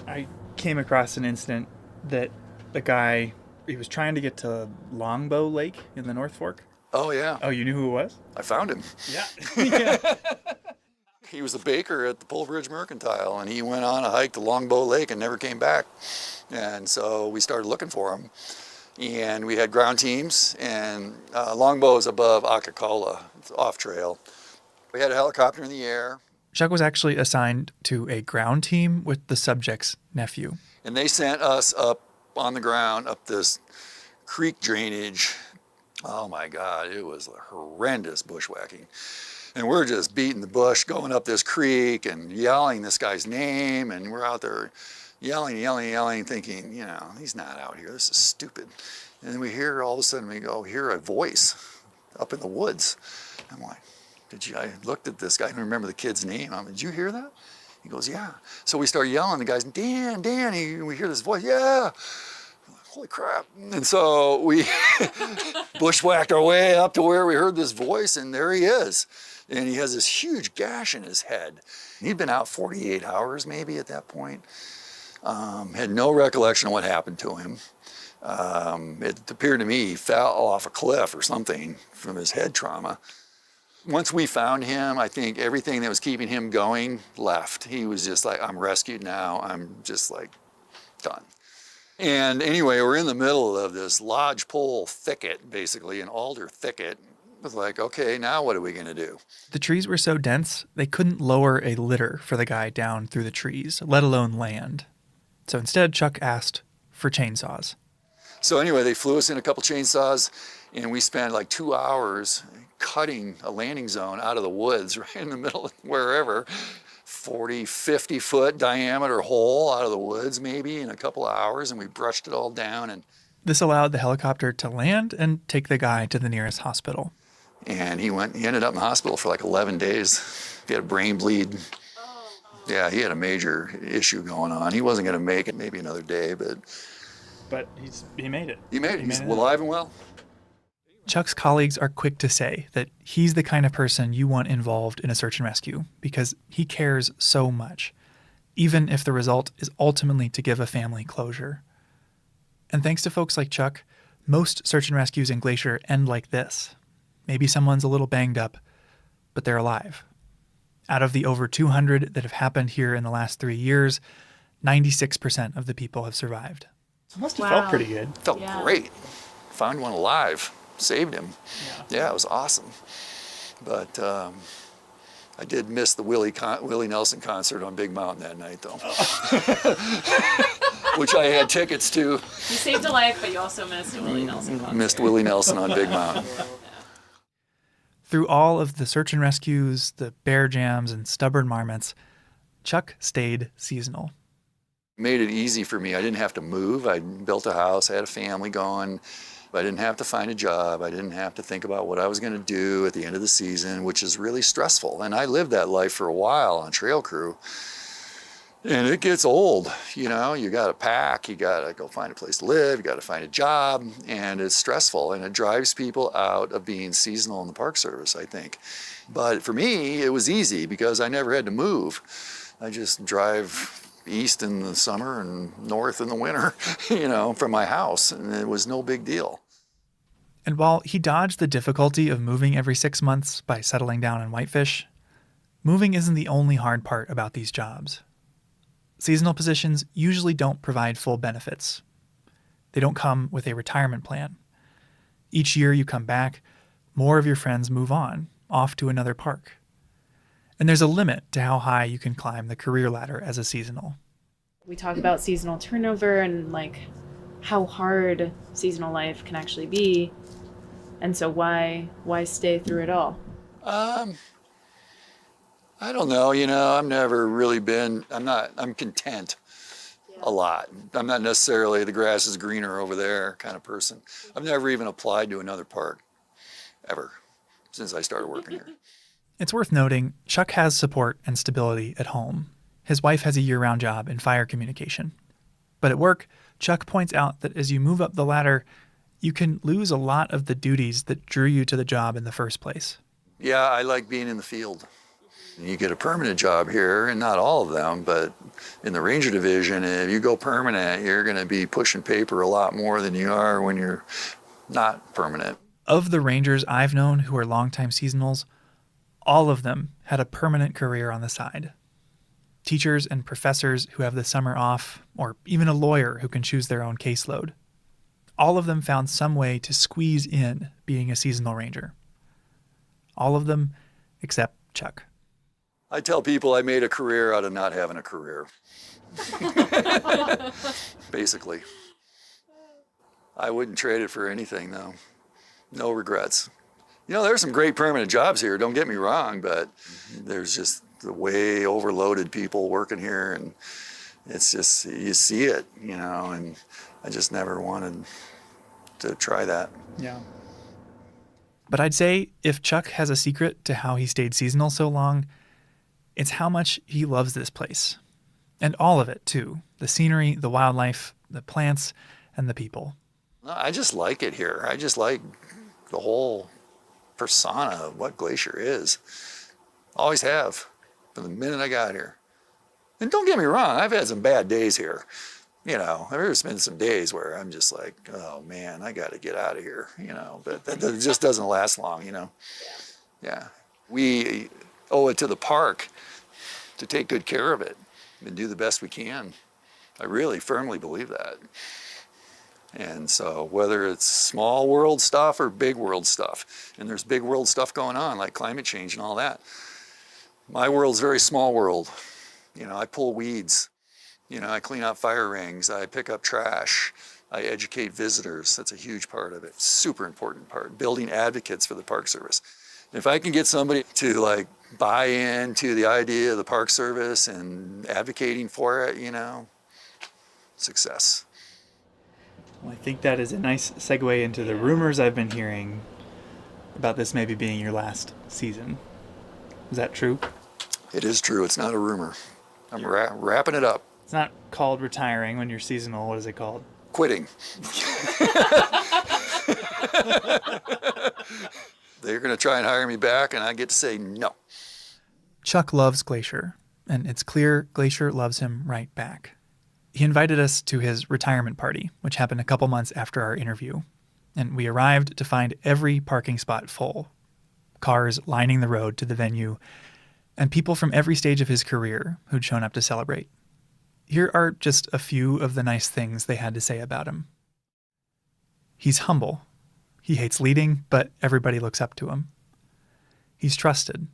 I came across an incident that the guy, he was trying to get to Longbow Lake in the North Fork. Oh, yeah. Oh, you knew who it was? I found him. Yeah. Yeah. He was a baker at the Pole Bridge Mercantile, and he went on a hike to Longbow Lake and never came back. And so we started looking for him. And we had ground teams, and Longbow is above Akakola. It's off trail. We had a helicopter in the air. Chuck was actually assigned to a ground team with the subject's nephew. And they sent us up on the ground, up this creek drainage. Oh my God, it was horrendous bushwhacking. And we're just beating the bush, going up this creek and yelling this guy's name. And we're out there yelling, thinking, you know, he's not out here. This is stupid. And then we hear, all of a sudden, hear a voice up in the woods. I'm like, I looked at this guy, I don't remember the kid's name. I'm like, did you hear that? He goes, yeah. So we start yelling. The guy's, Dan, we hear this voice, yeah. Holy crap. And so we bushwhacked our way up to where we heard this voice, and there he is. And he has this huge gash in his head. He'd been out 48 hours maybe at that point. Had no recollection of what happened to him. It appeared to me he fell off a cliff or something from his head trauma. Once we found him, I think everything that was keeping him going left. He was just like, I'm rescued now. I'm just like done. And anyway, we're in the middle of this lodgepole thicket, basically, an alder thicket. It was like, okay, now what are we going to do? The trees were so dense, they couldn't lower a litter for the guy down through the trees, let alone land. So instead, Chuck asked for chainsaws. So anyway, they flew us in a couple chainsaws, and we spent like 2 hours cutting a landing zone out of the woods right in the middle of wherever. 40, 50 foot diameter hole out of the woods maybe in a couple of hours, and we brushed it all down. And this allowed the helicopter to land and take the guy to the nearest hospital. And he ended up in the hospital for like 11 days. He had a brain bleed. Yeah, he had a major issue going on. He wasn't going to make it maybe another day, but he made it. He made it. He's alive and well. Chuck's colleagues are quick to say that he's the kind of person you want involved in a search and rescue because he cares so much, even if the result is ultimately to give a family closure. And thanks to folks like Chuck, most search and rescues in Glacier end like this. Maybe someone's a little banged up, but they're alive. Out of the over 200 that have happened here in the last 3 years, 96% of the people have survived. So it must have felt pretty good. Felt great. Found one alive. Saved him. Yeah, it was awesome. But I did miss the Willie Nelson concert on Big Mountain that night, though, which I had tickets to. You saved a life, but you also missed a Willie Nelson concert. Missed Willie Nelson on Big Mountain. Through all of the search and rescues, the bear jams, and stubborn marmots, Chuck stayed seasonal. Made it easy for me. I didn't have to move. I built a house. I had a family going. I didn't have to find a job. I didn't have to think about what I was going to do at the end of the season, which is really stressful. And I lived that life for a while on trail crew. And it gets old, you know, you got to pack, you got to go find a place to live, you got to find a job, and it's stressful, and it drives people out of being seasonal in the Park Service, I think. But for me, it was easy because I never had to move. I just drive east in the summer and north in the winter, you know, from my house, and it was no big deal. And while he dodged the difficulty of moving every 6 months by settling down in Whitefish, moving isn't the only hard part about these jobs. Seasonal positions usually don't provide full benefits. They don't come with a retirement plan. Each year you come back, more of your friends move on, off to another park. And there's a limit to how high you can climb the career ladder as a seasonal. We talk about seasonal turnover and like how hard seasonal life can actually be. And so why stay through it all? I don't know, you know, I've never really been, I'm content a lot. I'm not necessarily the grass is greener over there kind of person. I've never even applied to another park, ever, since I started working here. It's worth noting, Chuck has support and stability at home. His wife has a year-round job in fire communication. But at work, Chuck points out that as you move up the ladder, you can lose a lot of the duties that drew you to the job in the first place. Yeah, I like being in the field. You get a permanent job here, and not all of them, but in the ranger division, if you go permanent, you're going to be pushing paper a lot more than you are when you're not permanent. Of the rangers I've known who are longtime seasonals, all of them had a permanent career on the side. Teachers and professors who have the summer off, or even a lawyer who can choose their own caseload. All of them found some way to squeeze in being a seasonal ranger. All of them except Chuck. I tell people I made a career out of not having a career. Basically. I wouldn't trade it for anything, though. No regrets. You know, there's some great permanent jobs here, don't get me wrong, but there's just the way overloaded people working here, and it's just, you see it, you know, and I just never wanted to try that. Yeah. But I'd say if Chuck has a secret to how he stayed seasonal so long, it's how much he loves this place. And all of it, too. The scenery, the wildlife, the plants, and the people. I just like it here. I just like the whole persona of what Glacier is. Always have, from the minute I got here. And don't get me wrong, I've had some bad days here. You know, there's been some days where I'm just like, oh man, I got to get out of here, you know, but that just doesn't last long, you know. Yeah. We owe it to the park to take good care of it and do the best we can. I really firmly believe that. And so whether it's small world stuff or big world stuff, and there's big world stuff going on like climate change and all that, my world's very small world. You know, I pull weeds, you know, I clean out fire rings, I pick up trash, I educate visitors. That's a huge part of it, super important part, building advocates for the Park Service. If I can get somebody to like buy into the idea of the Park Service and advocating for it, you know, success. Well, I think that is a nice segue into the rumors I've been hearing about this maybe being your last season. Is that true? It is true. It's not a rumor. I'm wrapping it up. It's not called retiring when you're seasonal. What is it called? Quitting. They're going to try and hire me back, and I get to say no. Chuck loves Glacier, and it's clear Glacier loves him right back. He invited us to his retirement party, which happened a couple months after our interview, and we arrived to find every parking spot full, cars lining the road to the venue, and people from every stage of his career who'd shown up to celebrate. Here are just a few of the nice things they had to say about him. He's humble. He hates leading, but everybody looks up to him. He's trusted.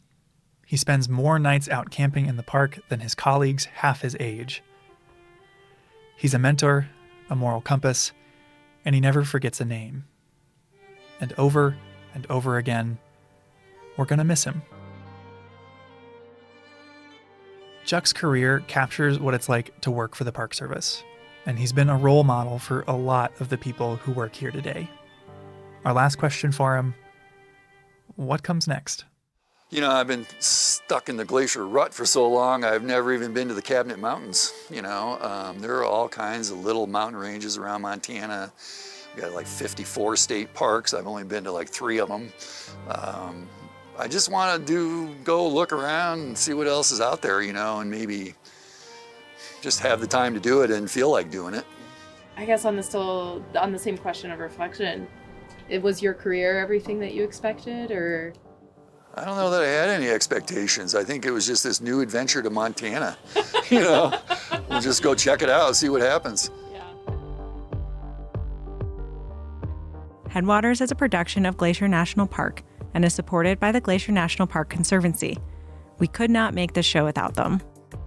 He spends more nights out camping in the park than his colleagues half his age. He's a mentor, a moral compass, and he never forgets a name. And over again, we're going to miss him. Chuck's career captures what it's like to work for the Park Service, and he's been a role model for a lot of the people who work here today. Our last question for him, what comes next? You know, I've been stuck in the glacier rut for so long, I've never even been to the Cabinet Mountains, you know. There are all kinds of little mountain ranges around Montana. We got like 54 state parks. I've only been to like 3 of them. I just want to go look around and see what else is out there, you know, and maybe just have the time to do it and feel like doing it. I guess on the same question of reflection, was your career everything that you expected, or? I don't know that I had any expectations. I think it was just this new adventure to Montana. You know, we'll just go check it out, see what happens. Headwaters is a production of Glacier National Park and is supported by the Glacier National Park Conservancy. We could not make this show without them.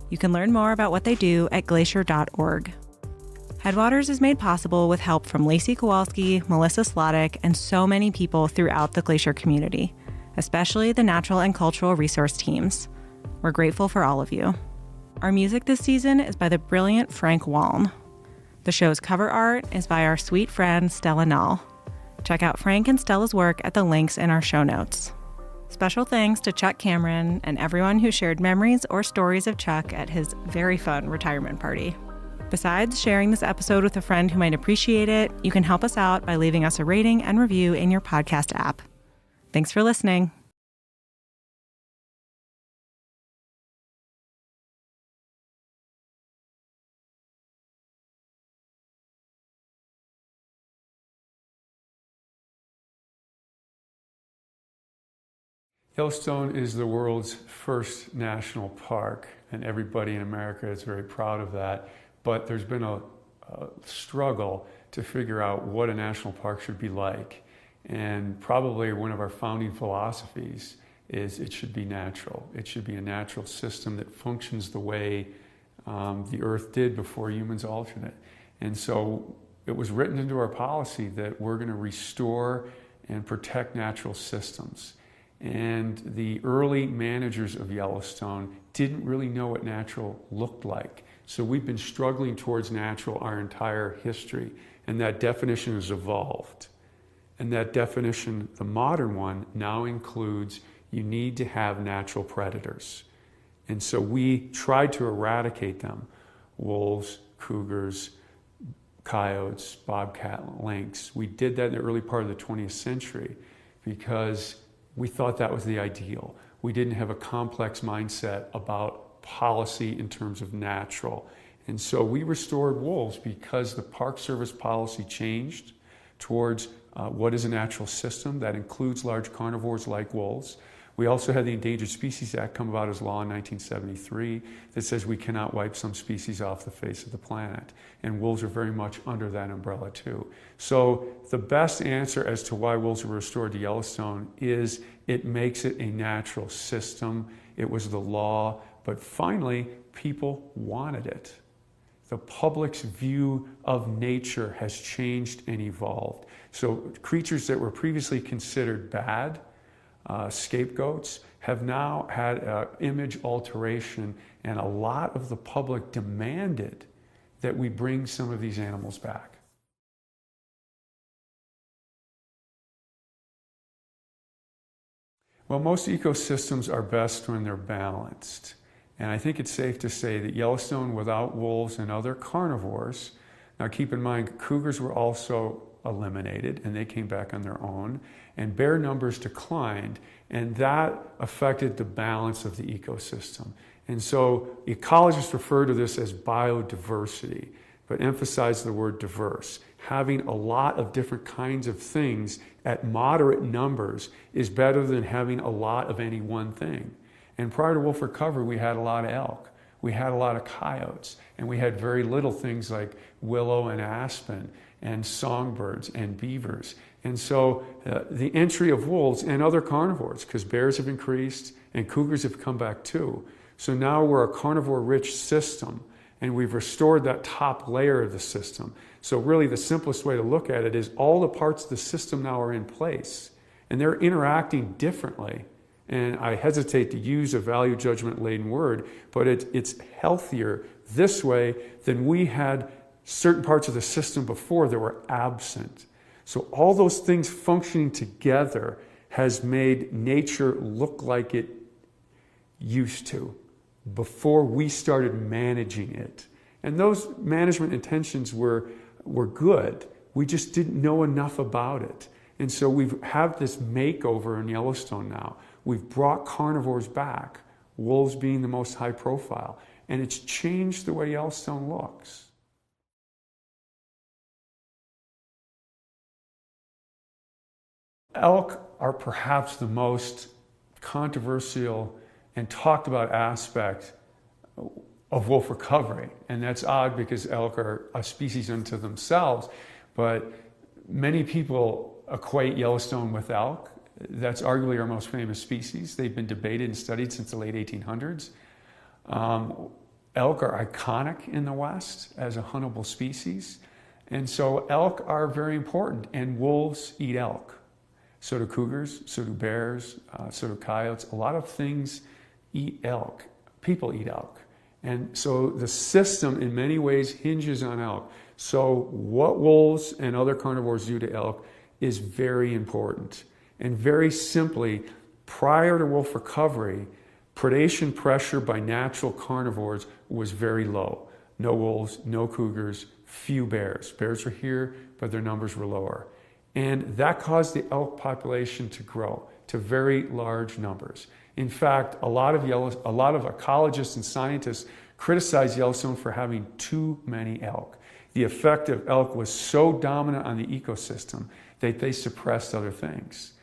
You can learn more about what they do at glacier.org. Headwaters is made possible with help from Lacey Kowalski, Melissa Slottick, and so many people throughout the Glacier community, especially the natural and cultural resource teams. We're grateful for all of you. Our music this season is by the brilliant Frank Waln. The show's cover art is by our sweet friend Stella Null. Check out Frank and Stella's work at the links in our show notes. Special thanks to Chuck Cameron and everyone who shared memories or stories of Chuck at his very fun retirement party. Besides sharing this episode with a friend who might appreciate it, you can help us out by leaving us a rating and review in your podcast app. Thanks for listening. Yellowstone is the world's first national park, and everybody in America is very proud of that. But there's been a struggle to figure out what a national park should be like. And probably one of our founding philosophies is it should be natural. It should be a natural system that functions the way the Earth did before humans altered it. And so it was written into our policy that we're going to restore and protect natural systems. And the early managers of Yellowstone didn't really know what natural looked like. So we've been struggling towards natural our entire history, and that definition has evolved. And that definition, the modern one, now includes you need to have natural predators. And so we tried to eradicate them: wolves, cougars, coyotes, bobcat, lynx. We did that in the early part of the 20th century because we thought that was the ideal. We didn't have a complex mindset about policy in terms of natural. And so we restored wolves because the Park Service policy changed towards what is a natural system that includes large carnivores like wolves. We also had the Endangered Species Act come about as law in 1973 that says we cannot wipe some species off the face of the planet. And wolves are very much under that umbrella too. So the best answer as to why wolves were restored to Yellowstone is it makes it a natural system. It was the law, but finally people wanted it. The public's view of nature has changed and evolved. So creatures that were previously considered bad, scapegoats, have now had image alteration, and a lot of the public demanded that we bring some of these animals back. Well, most ecosystems are best when they're balanced. And I think it's safe to say that Yellowstone, without wolves and other carnivores, now keep in mind, cougars were also eliminated and they came back on their own, and bear numbers declined, and that affected the balance of the ecosystem. And so ecologists refer to this as biodiversity, but emphasize the word diverse. Having a lot of different kinds of things at moderate numbers is better than having a lot of any one thing. And prior to wolf recovery, we had a lot of elk, we had a lot of coyotes, and we had very little things like willow and aspen and songbirds and beavers. And so the entry of wolves and other carnivores, because bears have increased and cougars have come back too. So now we're a carnivore-rich system, and we've restored that top layer of the system. So really the simplest way to look at it is all the parts of the system now are in place, and they're interacting differently. And I hesitate to use a value judgment-laden word, but it's healthier this way than we had certain parts of the system before that were absent. So all those things functioning together has made nature look like it used to before we started managing it. And those management intentions were good. We just didn't know enough about it. And so we have this makeover in Yellowstone now. We've brought carnivores back, wolves being the most high profile, and it's changed the way Yellowstone looks. Elk are perhaps the most controversial and talked about aspect of wolf recovery. And that's odd because elk are a species unto themselves, but many people equate Yellowstone with elk. That's arguably our most famous species. They've been debated and studied since the late 1800s. Elk are iconic in the West as a huntable species. And so elk are very important, and wolves eat elk. So do cougars, so do bears, so do coyotes. A lot of things eat elk. People eat elk. And so the system in many ways hinges on elk. So what wolves and other carnivores do to elk is very important. And very simply, prior to wolf recovery, predation pressure by natural carnivores was very low. no wolves, no cougars, few bears. Bears were here, but their numbers were lower. And that caused the elk population to grow to very large numbers. In fact, a lot of ecologists and scientists criticize Yellowstone for having too many elk. The effect of elk was so dominant on the ecosystem that they suppressed other things.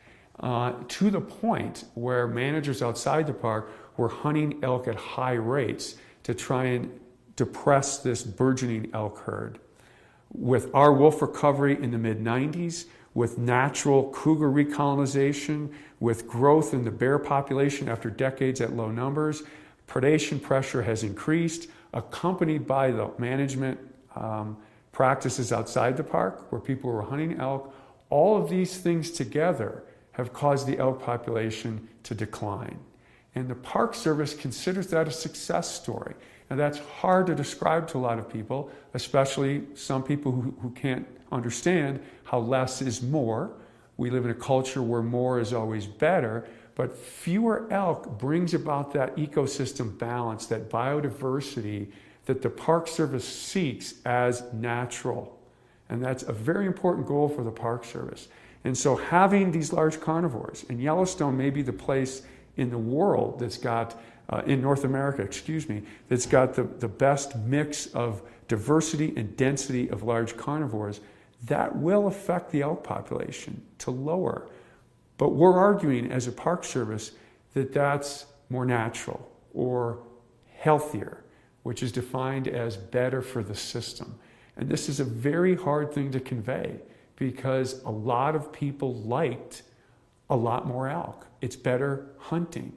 To the point where managers outside the park were hunting elk at high rates to try and depress this burgeoning elk herd. With our wolf recovery in the mid-90s, with natural cougar recolonization, with growth in the bear population after decades at low numbers, predation pressure has increased, accompanied by the management practices outside the park where people were hunting elk. All of these things together have caused the elk population to decline. And the Park Service considers that a success story. And that's hard to describe to a lot of people, especially some people who can't understand how less is more. We live in a culture where more is always better, but fewer elk brings about that ecosystem balance, that biodiversity that the Park Service seeks as natural. And that's a very important goal for the Park Service. And so having these large carnivores, and Yellowstone may be the place in the world that's got, in North America, that's got the best mix of diversity and density of large carnivores, that will affect the elk population to lower. But we're arguing as a Park Service that that's more natural or healthier, which is defined as better for the system. And this is a very hard thing to convey because a lot of people liked a lot more elk. It's better hunting.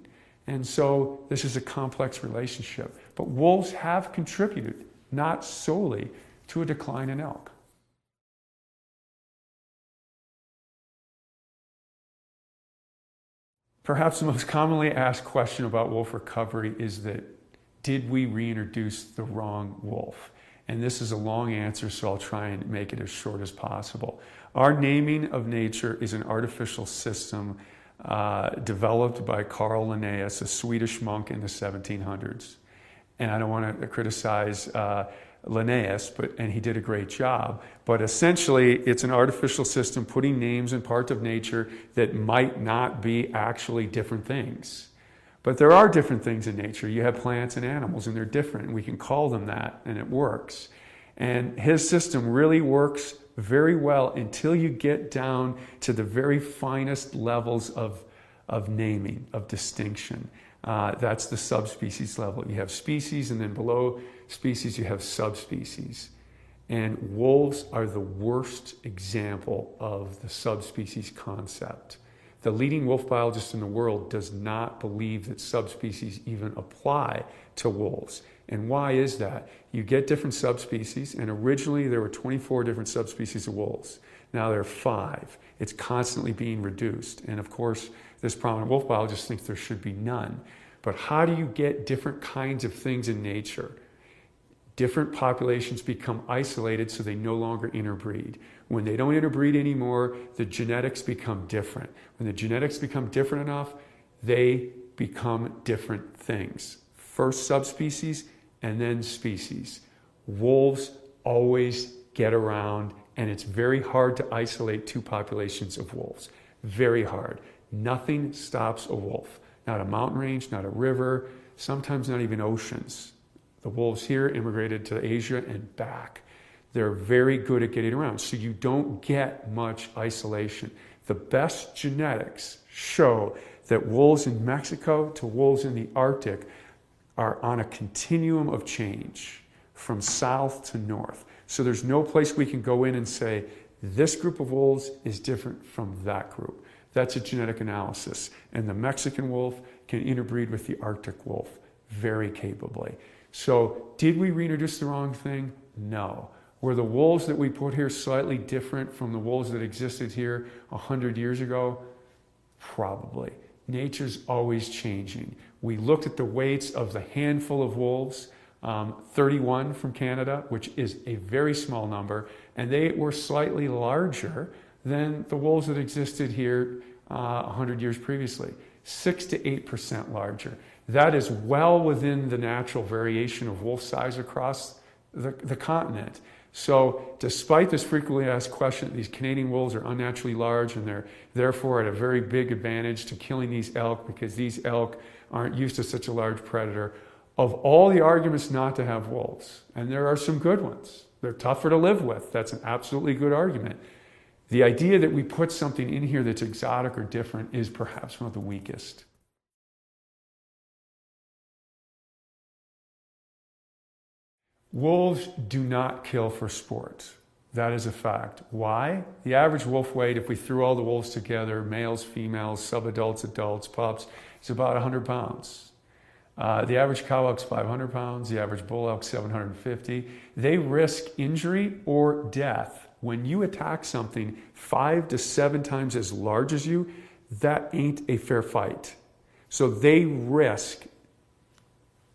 And so this is a complex relationship. But wolves have contributed, not solely, to a decline in elk. Perhaps the most commonly asked question about wolf recovery is that, did we reintroduce the wrong wolf? And this is a long answer, so I'll try and make it as short as possible. Our naming of nature is an artificial system developed by Carl Linnaeus, a Swedish monk in the 1700s. And I don't want to criticize Linnaeus, and he did a great job. But essentially, it's an artificial system putting names in parts of nature that might not be actually different things. But there are different things in nature. You have plants and animals, and they're different, and we can call them that, and it works. And his system really works very well until you get down to the very finest levels of naming, of distinction. That's the subspecies level. You have species, and then below species you have subspecies. And wolves are the worst example of the subspecies concept. The leading wolf biologist in the world does not believe that subspecies even apply to wolves. And why is that? You get different subspecies, and originally there were 24 different subspecies of wolves. Now there are 5. It's constantly being reduced. And of course, this prominent wolf biologist thinks there should be none. But how do you get different kinds of things in nature? Different populations become isolated so they no longer interbreed. When they don't interbreed anymore, the genetics become different. When the genetics become different enough, they become different things. First subspecies and then species. Wolves always get around, and it's very hard to isolate 2 populations of wolves. Very hard. Nothing stops a wolf. Not a mountain range, not a river, sometimes not even oceans. The wolves here immigrated to Asia and back. They're very good at getting around, so you don't get much isolation. The best genetics show that wolves in Mexico to wolves in the Arctic are on a continuum of change from south to north. So there's no place we can go in and say, this group of wolves is different from that group. That's a genetic analysis. And the Mexican wolf can interbreed with the Arctic wolf very capably. So did we reintroduce the wrong thing? No. Were the wolves that we put here slightly different from the wolves that existed here 100 years ago? Probably. Nature's always changing. We looked at the weights of the handful of wolves, 31 from Canada, which is a very small number, and they were slightly larger than the wolves that existed here 100 years previously, 6 to 8% larger. That is well within the natural variation of wolf size across the continent. So despite this frequently asked question, these Canadian wolves are unnaturally large and they're therefore at a very big advantage to killing these elk because these elk aren't used to such a large predator. Of all the arguments not to have wolves, and there are some good ones, they're tougher to live with. That's an absolutely good argument. The idea that we put something in here that's exotic or different is perhaps one of the weakest. Wolves do not kill for sport. That is a fact. Why? The average wolf weight, if we threw all the wolves together, males, females, subadults, adults, pups, is about 100 pounds. The average cow elk's 500 pounds, the average bull elk's 750. They risk injury or death. When you attack something 5 to 7 times as large as you, that ain't a fair fight. So they risk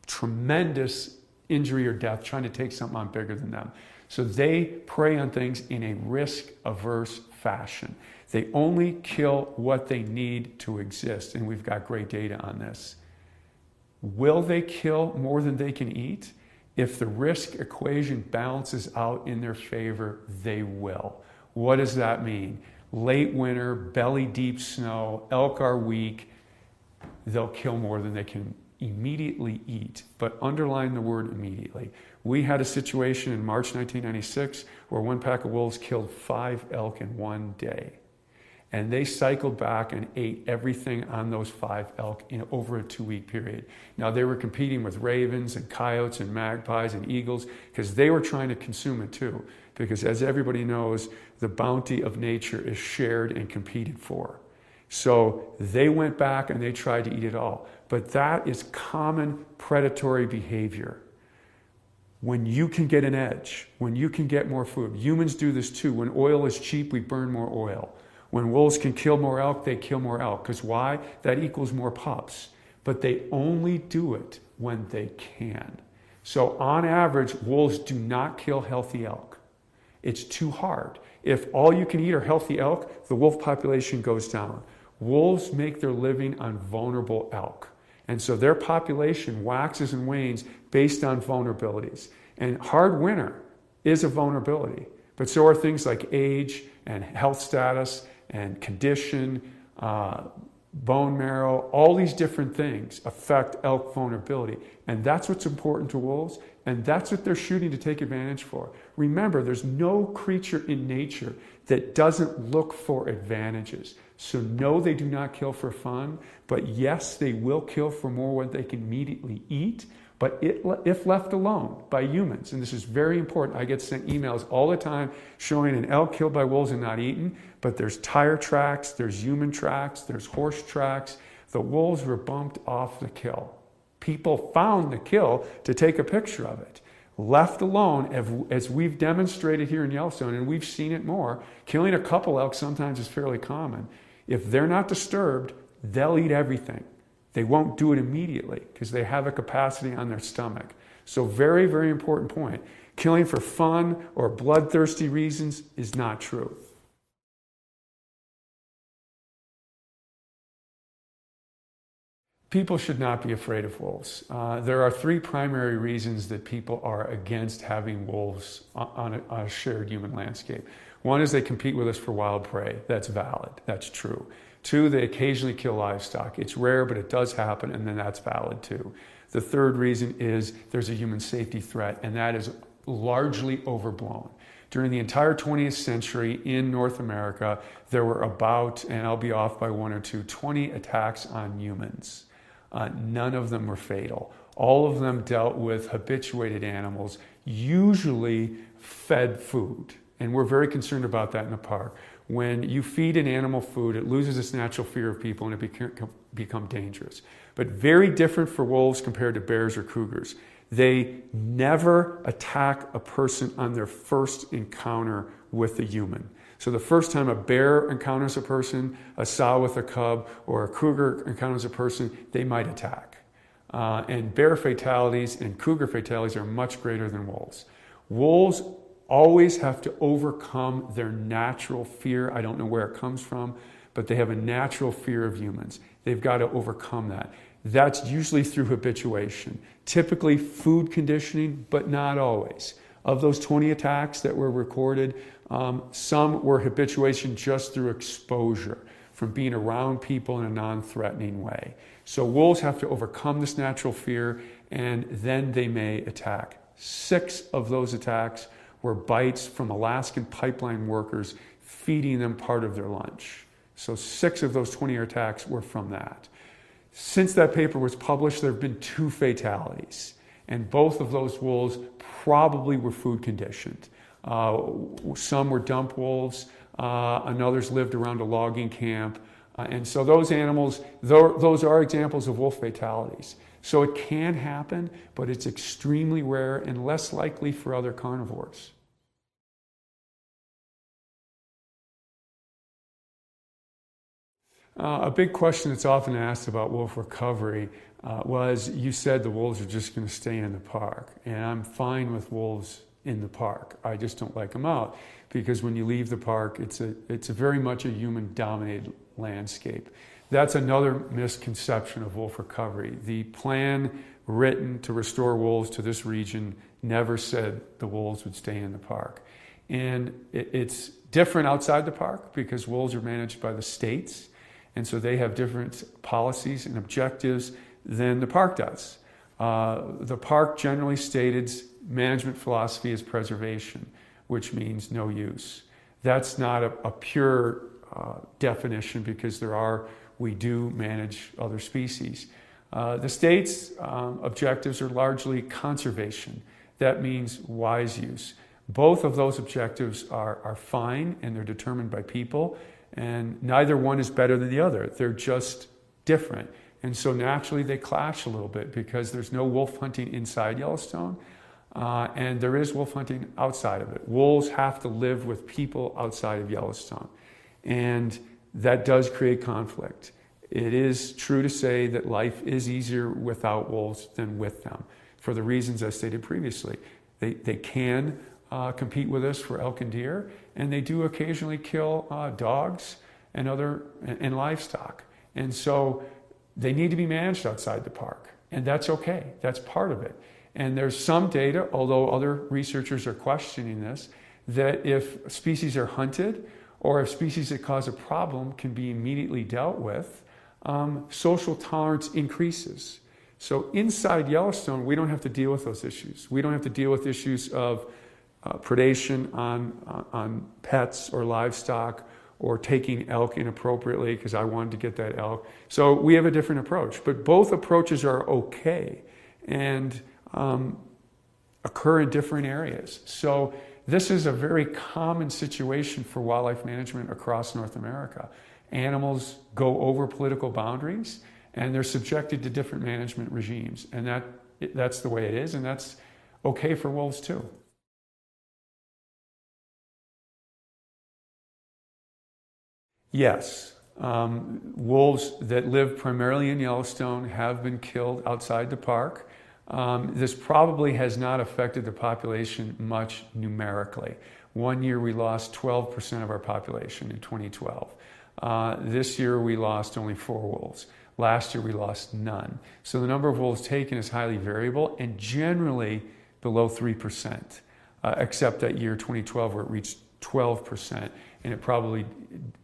tremendous injury or death trying to take something on bigger than them. So they prey on things in a risk-averse fashion. They only kill what they need to exist, and we've got great data on this. Will they kill more than they can eat? If the risk equation balances out in their favor, they will. What does that mean? Late winter, belly deep snow, elk are weak, they'll kill more than they can immediately eat, but underline the word immediately. We had a situation in March 1996 where one pack of wolves killed 5 elk in one day. And they cycled back and ate everything on those 5 elk in over a 2-week period. Now they were competing with ravens and coyotes and magpies and eagles because they were trying to consume it too. Because as everybody knows, the bounty of nature is shared and competed for. So they went back and they tried to eat it all. But that is common predatory behavior. When you can get an edge, when you can get more food. Humans do this too. When oil is cheap, we burn more oil. When wolves can kill more elk, they kill more elk. Because why? That equals more pups. But they only do it when they can. So on average, wolves do not kill healthy elk. It's too hard. If all you can eat are healthy elk, the wolf population goes down. Wolves make their living on vulnerable elk. And so their population waxes and wanes based on vulnerabilities. And hard winter is a vulnerability. But so are things like age and health status and condition, bone marrow, all these different things affect elk vulnerability. And that's what's important to wolves, and that's what they're shooting to take advantage for. Remember, there's no creature in nature that doesn't look for advantages. So no, they do not kill for fun, but yes, they will kill for more what they can immediately eat, but if left alone by humans, and this is very important, I get sent emails all the time showing an elk killed by wolves and not eaten, but there's tire tracks, there's human tracks, there's horse tracks. The wolves were bumped off the kill. People found the kill to take a picture of it. Left alone, as we've demonstrated here in Yellowstone, and we've seen it more, killing a couple elk sometimes is fairly common. If they're not disturbed, they'll eat everything. They won't do it immediately because they have a capacity on their stomach. So very, very important point. Killing for fun or bloodthirsty reasons is not true. People should not be afraid of wolves. There are 3 primary reasons that people are against having wolves on a shared human landscape. One is they compete with us for wild prey. That's valid. That's true. 2, they occasionally kill livestock. It's rare, but it does happen, and then that's valid too. The 3rd reason is there's a human safety threat, and that is largely overblown. During the entire 20th century in North America, there were about, and I'll be off by 1 or 2, 20 attacks on humans. None of them were fatal. All of them dealt with habituated animals, usually fed food. And we're very concerned about that in the park. When you feed an animal food, it loses its natural fear of people and it become dangerous. But very different for wolves compared to bears or cougars. They never attack a person on their first encounter with a human. So the first time a bear encounters a person, a sow with a cub, or a cougar encounters a person, they might attack. And bear fatalities and cougar fatalities are much greater than wolves. Wolves always have to overcome their natural fear. I don't know where it comes from, but they have a natural fear of humans. They've got to overcome that. That's usually through habituation. Typically food conditioning, but not always. Of those 20 attacks that were recorded, some were habituation just through exposure, from being around people in a non-threatening way. So wolves have to overcome this natural fear, and then they may attack. 6 of those attacks were bites from Alaskan pipeline workers feeding them part of their lunch. So 6 of those 20 attacks were from that. Since that paper was published, there have been 2 fatalities, and both of those wolves probably were food conditioned. Some were dump wolves, and others lived around a logging camp. And so those animals, those are examples of wolf fatalities. So it can happen, but it's extremely rare and less likely for other carnivores. A big question that's often asked about wolf recovery was, you said the wolves are just going to stay in the park. And I'm fine with wolves in the park. I just don't like them out, because when you leave the park, it's a very much a human-dominated landscape. That's another misconception of wolf recovery. The plan written to restore wolves to this region never said the wolves would stay in the park. And it's different outside the park because wolves are managed by the states, and so they have different policies and objectives than the park does. The park generally stated management philosophy is preservation, which means no use. That's not a pure definition, because we do manage other species. The state's objectives are largely conservation. That means wise use. Both of those objectives are fine, and they're determined by people, and neither one is better than the other. They're just different. And so naturally they clash a little bit, because there's no wolf hunting inside Yellowstone, and there is wolf hunting outside of it. Wolves have to live with people outside of Yellowstone, and that does create conflict. It is true to say that life is easier without wolves than with them, for the reasons I stated previously. They can compete with us for elk and deer, and they do occasionally kill dogs and livestock. And so they need to be managed outside the park, and that's okay. That's part of it. And there's some data, although other researchers are questioning this, that if species are hunted, or if species that cause a problem can be immediately dealt with, social tolerance increases. So inside Yellowstone, we don't have to deal with those issues. We don't have to deal with issues of predation on pets or livestock, or taking elk inappropriately because I wanted to get that elk. So we have a different approach, but both approaches are okay and occur in different areas. So this is a very common situation for wildlife management across North America. Animals go over political boundaries, and they're subjected to different management regimes, and that's the way it is, and that's okay for wolves too. Yes, wolves that live primarily in Yellowstone have been killed outside the park. This probably has not affected the population much numerically. One year we lost 12% of our population in 2012. This year we lost only 4 wolves. Last year we lost none. So the number of wolves taken is highly variable and generally below 3%, except that year 2012 where it reached 12%. And it probably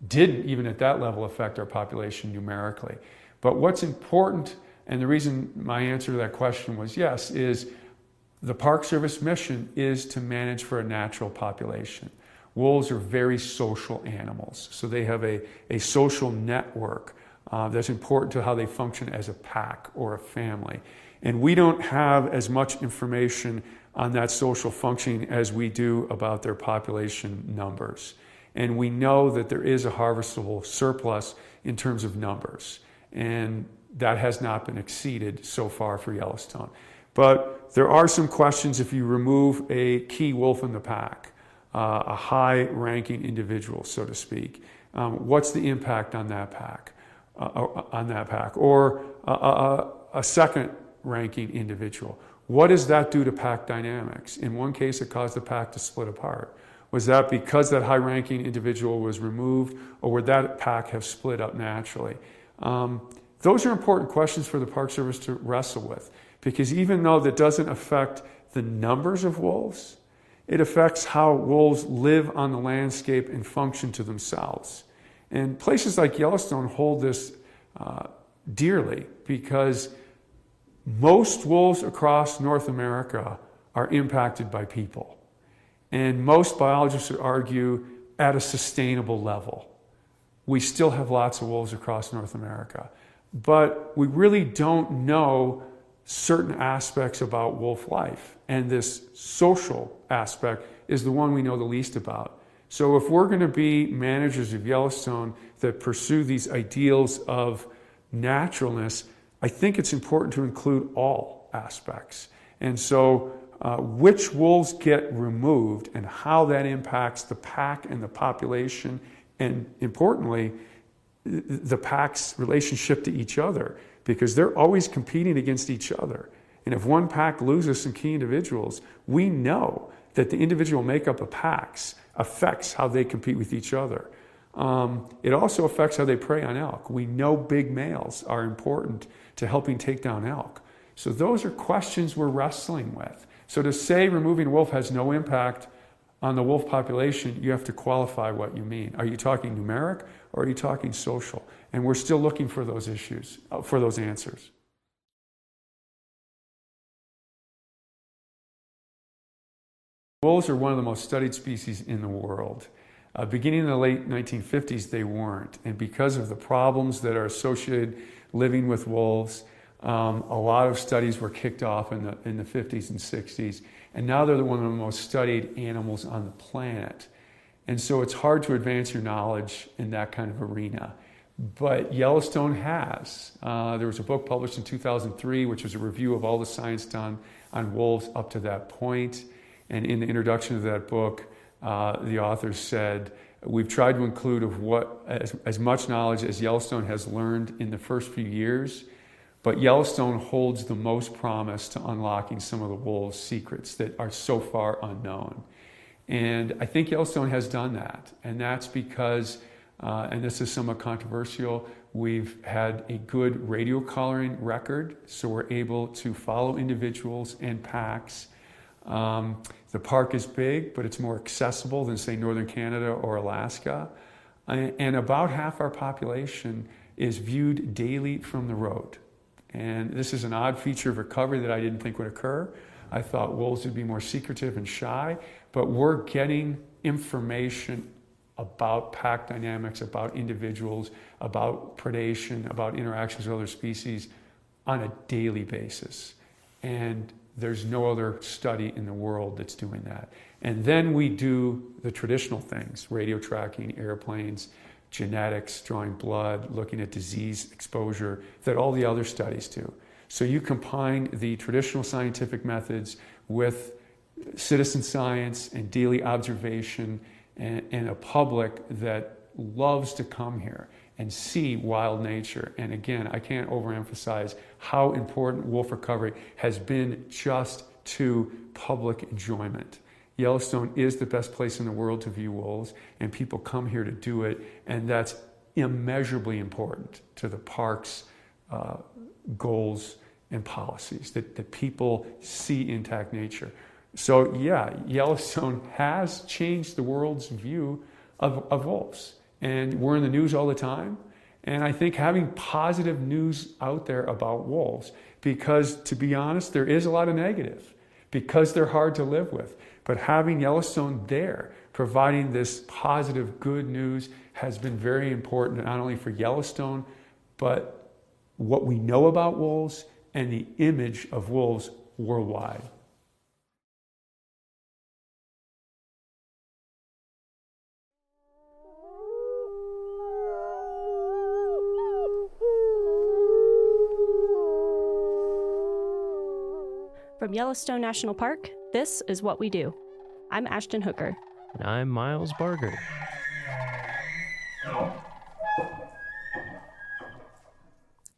didn't, even at that level, affect our population numerically. But what's important, and the reason my answer to that question was yes, is the Park Service mission is to manage for a natural population. Wolves are very social animals, so they have a social network that's important to how they function as a pack or a family. And we don't have as much information on that social functioning as we do about their population numbers. And we know that there is a harvestable surplus in terms of numbers. And that has not been exceeded so far for Yellowstone. But there are some questions if you remove a key wolf in the pack, a high-ranking individual, so to speak. What's the impact on that pack? Or a second-ranking individual. What does that do to pack dynamics? In one case, it caused the pack to split apart. Was that because that high-ranking individual was removed, or would that pack have split up naturally? Those are important questions for the Park Service to wrestle with, because even though that doesn't affect the numbers of wolves, It affects how wolves live on the landscape and function to themselves. And places like Yellowstone hold this dearly because most wolves across North America are impacted by people. And most biologists would argue at a sustainable level. We still have lots of wolves across North America, but we really don't know certain aspects about wolf life. And this social aspect is the one we know the least about. So if we're going to be managers of Yellowstone that pursue these ideals of naturalness, I think it's important to include all aspects. And so which wolves get removed and how that impacts the pack and the population, and importantly, the pack's relationship to each other, because they're always competing against each other. And if one pack loses some key individuals, we know that the individual makeup of packs affects how they compete with each other. It also affects how they prey on elk. We know big males are important to helping take down elk. So those are questions we're wrestling with. So to say removing wolf has no impact on the wolf population, you have to qualify what you mean. Are you talking numeric or are you talking social? And we're still looking for those issues, for those answers. Wolves are one of the most studied species in the world. Beginning in the late 1950s, they weren't. And because of the problems that are associated living with wolves, a lot of studies were kicked off in the 50s and 60s. And now they're one of the most studied animals on the planet. And so it's hard to advance your knowledge in that kind of arena. But Yellowstone has. There was a book published in 2003, which was a review of all the science done on wolves up to that point. And in the introduction of that book, the authors said, we've tried to include as much knowledge as Yellowstone has learned in the first few years, but Yellowstone holds the most promise to unlocking some of the wolves' secrets that are so far unknown. And I think Yellowstone has done that. And that's because, and this is somewhat controversial, we've had a good radio collaring record, so we're able to follow individuals and packs. The park is big, but it's more accessible than, say, Northern Canada or Alaska. And about half our population is viewed daily from the road. And this is an odd feature of recovery that I didn't think would occur. I thought wolves would be more secretive and shy, but we're getting information about pack dynamics, about individuals, about predation, about interactions with other species on a daily basis. And there's no other study in the world that's doing that. And then we do the traditional things, radio tracking, airplanes, genetics, drawing blood, looking at disease exposure, that all the other studies do. So you combine the traditional scientific methods with citizen science and daily observation and a public that loves to come here and see wild nature. And again, I can't overemphasize how important wolf recovery has been just to public enjoyment. Yellowstone is the best place in the world to view wolves, and people come here to do it, and that's immeasurably important to the park's goals and policies, that people see intact nature. So yeah, Yellowstone has changed the world's view of wolves. And we're in the news all the time. And I think having positive news out there about wolves, because to be honest, there is a lot of negative, because they're hard to live with. But having Yellowstone there, providing this positive, good news, has been very important, not only for Yellowstone, but what we know about wolves and the image of wolves worldwide. From Yellowstone National Park, this is What We Do. I'm Ashton Hooker. And I'm Miles Barger.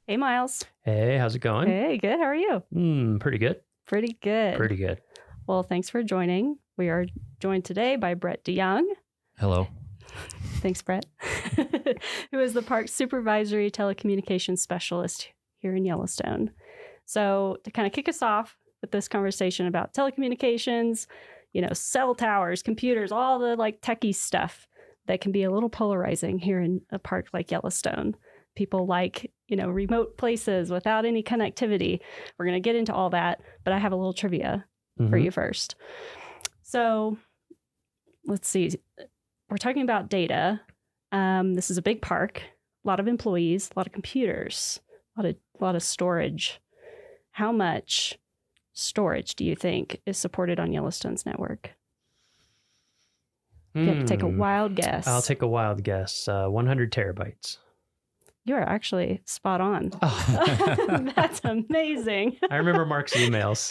Hey, Miles. Hey, how's it going? Hey, good. How are you? Pretty good. Pretty good. Pretty good. Well, thanks for joining. We are joined today by Brett DeYoung. Hello. Thanks, Brett. Who is the park's supervisory telecommunications specialist here in Yellowstone. So to kind of kick us off with this conversation about telecommunications, cell towers, computers, all the like techie stuff that can be a little polarizing here in a park like Yellowstone. People like, remote places without any connectivity. We're going to get into all that, but I have a little trivia for you first. So let's see. We're talking about data. This is a big park, a lot of employees, a lot of computers, a lot of storage. How much storage do you think is supported on Yellowstone's network? You have to take a wild guess. I'll take a wild guess. 100 terabytes. You are actually spot on. Oh. That's amazing. I remember Mark's emails.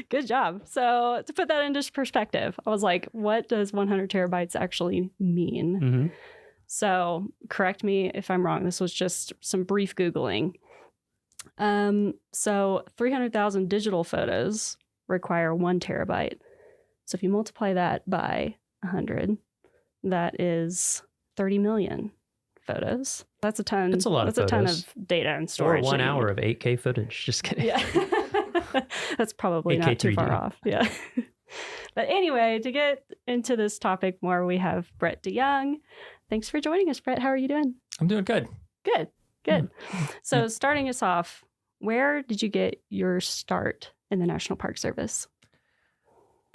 Good job. So to put that into perspective, I was like, what does 100 terabytes actually mean? Mm-hmm. So correct me if I'm wrong. This was just some brief Googling. So 300,000 digital photos require 1 terabyte. So if you multiply that by 100, that is 30 million photos. That's a ton. That's a lot That's of photos. a ton of data and storage. Or 1 hour of 8K footage. Just kidding. Yeah. That's probably 8K not too 3D. far off. Yeah. But anyway, to get into this topic more, we have Brett DeYoung. Thanks for joining us, Brett. How are you doing? I'm doing good. Good. So starting us off, where did you get your start in the National Park Service?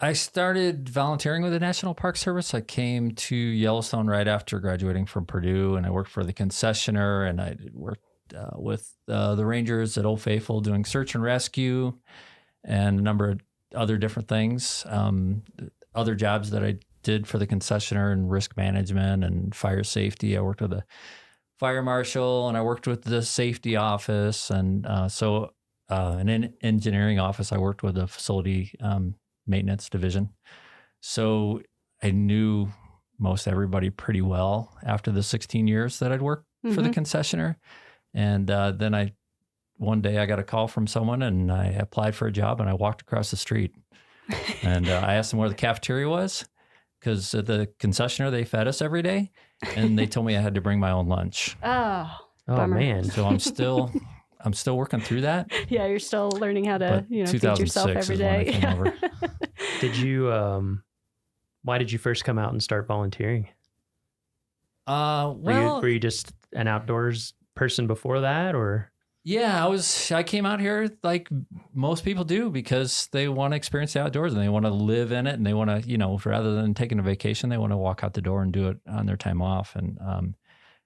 I started volunteering with the National Park Service. I came to Yellowstone right after graduating from Purdue, and I worked for the concessionaire, and I worked with the rangers at Old Faithful doing search and rescue and a number of other different things. Other jobs that I did for the concessionaire and risk management and fire safety. I worked with the fire marshal, and I worked with the safety office, and an engineering office. I worked with the facility maintenance division. So I knew most everybody pretty well after the 16 years that I'd worked for the concessionaire. And then one day I got a call from someone, and I applied for a job, and I walked across the street. And I asked them where the cafeteria was, because at the concessionaire, they fed us every day. And they told me I had to bring my own lunch. Oh, bummer. Man. So I'm still working through that. Yeah, you're still learning how to, feed yourself every day. Is when I came over. Did you, why did you first come out and start volunteering? Were you just an outdoors person before that, or? Yeah, I came out here like most people do because they want to experience the outdoors and they want to live in it, and they want to, rather than taking a vacation, they want to walk out the door and do it on their time off. And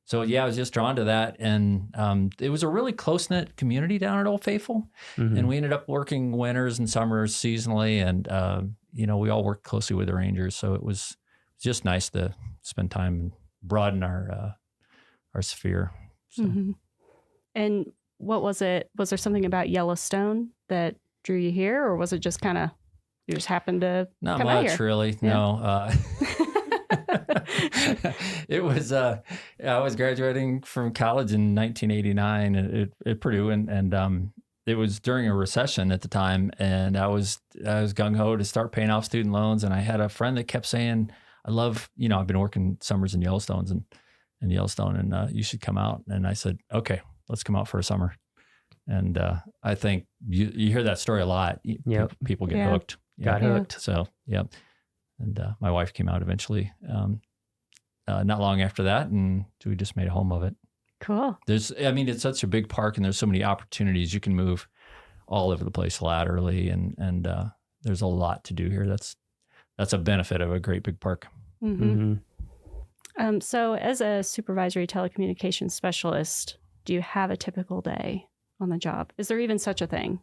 so, yeah, I was just drawn to that. And it was a really close-knit community down at Old Faithful. Mm-hmm. And we ended up working winters and summers seasonally. And, we all worked closely with the rangers. So it was just nice to spend time and broaden our sphere. So. Mm-hmm. And what was it? Was there something about Yellowstone that drew you here, or was it just kind of, you just happened to Not come out much, here? really. Yeah. No. It was, I was graduating from college in 1989 at Purdue, and it was during a recession at the time, and I was gung-ho to start paying off student loans, and I had a friend that kept saying, I love, I've been working summers in Yellowstone, and you should come out. And I said, okay, let's come out for a summer. And I think you hear that story a lot. Yep. People get hooked. Got hooked. So, yeah. And my wife came out eventually, not long after that, and we just made a home of it. Cool. It's such a big park, and there's so many opportunities. You can move all over the place laterally, and there's a lot to do here. That's a benefit of a great big park. Mm-hmm. So as a supervisory telecommunications specialist, do you have a typical day on the job? Is there even such a thing?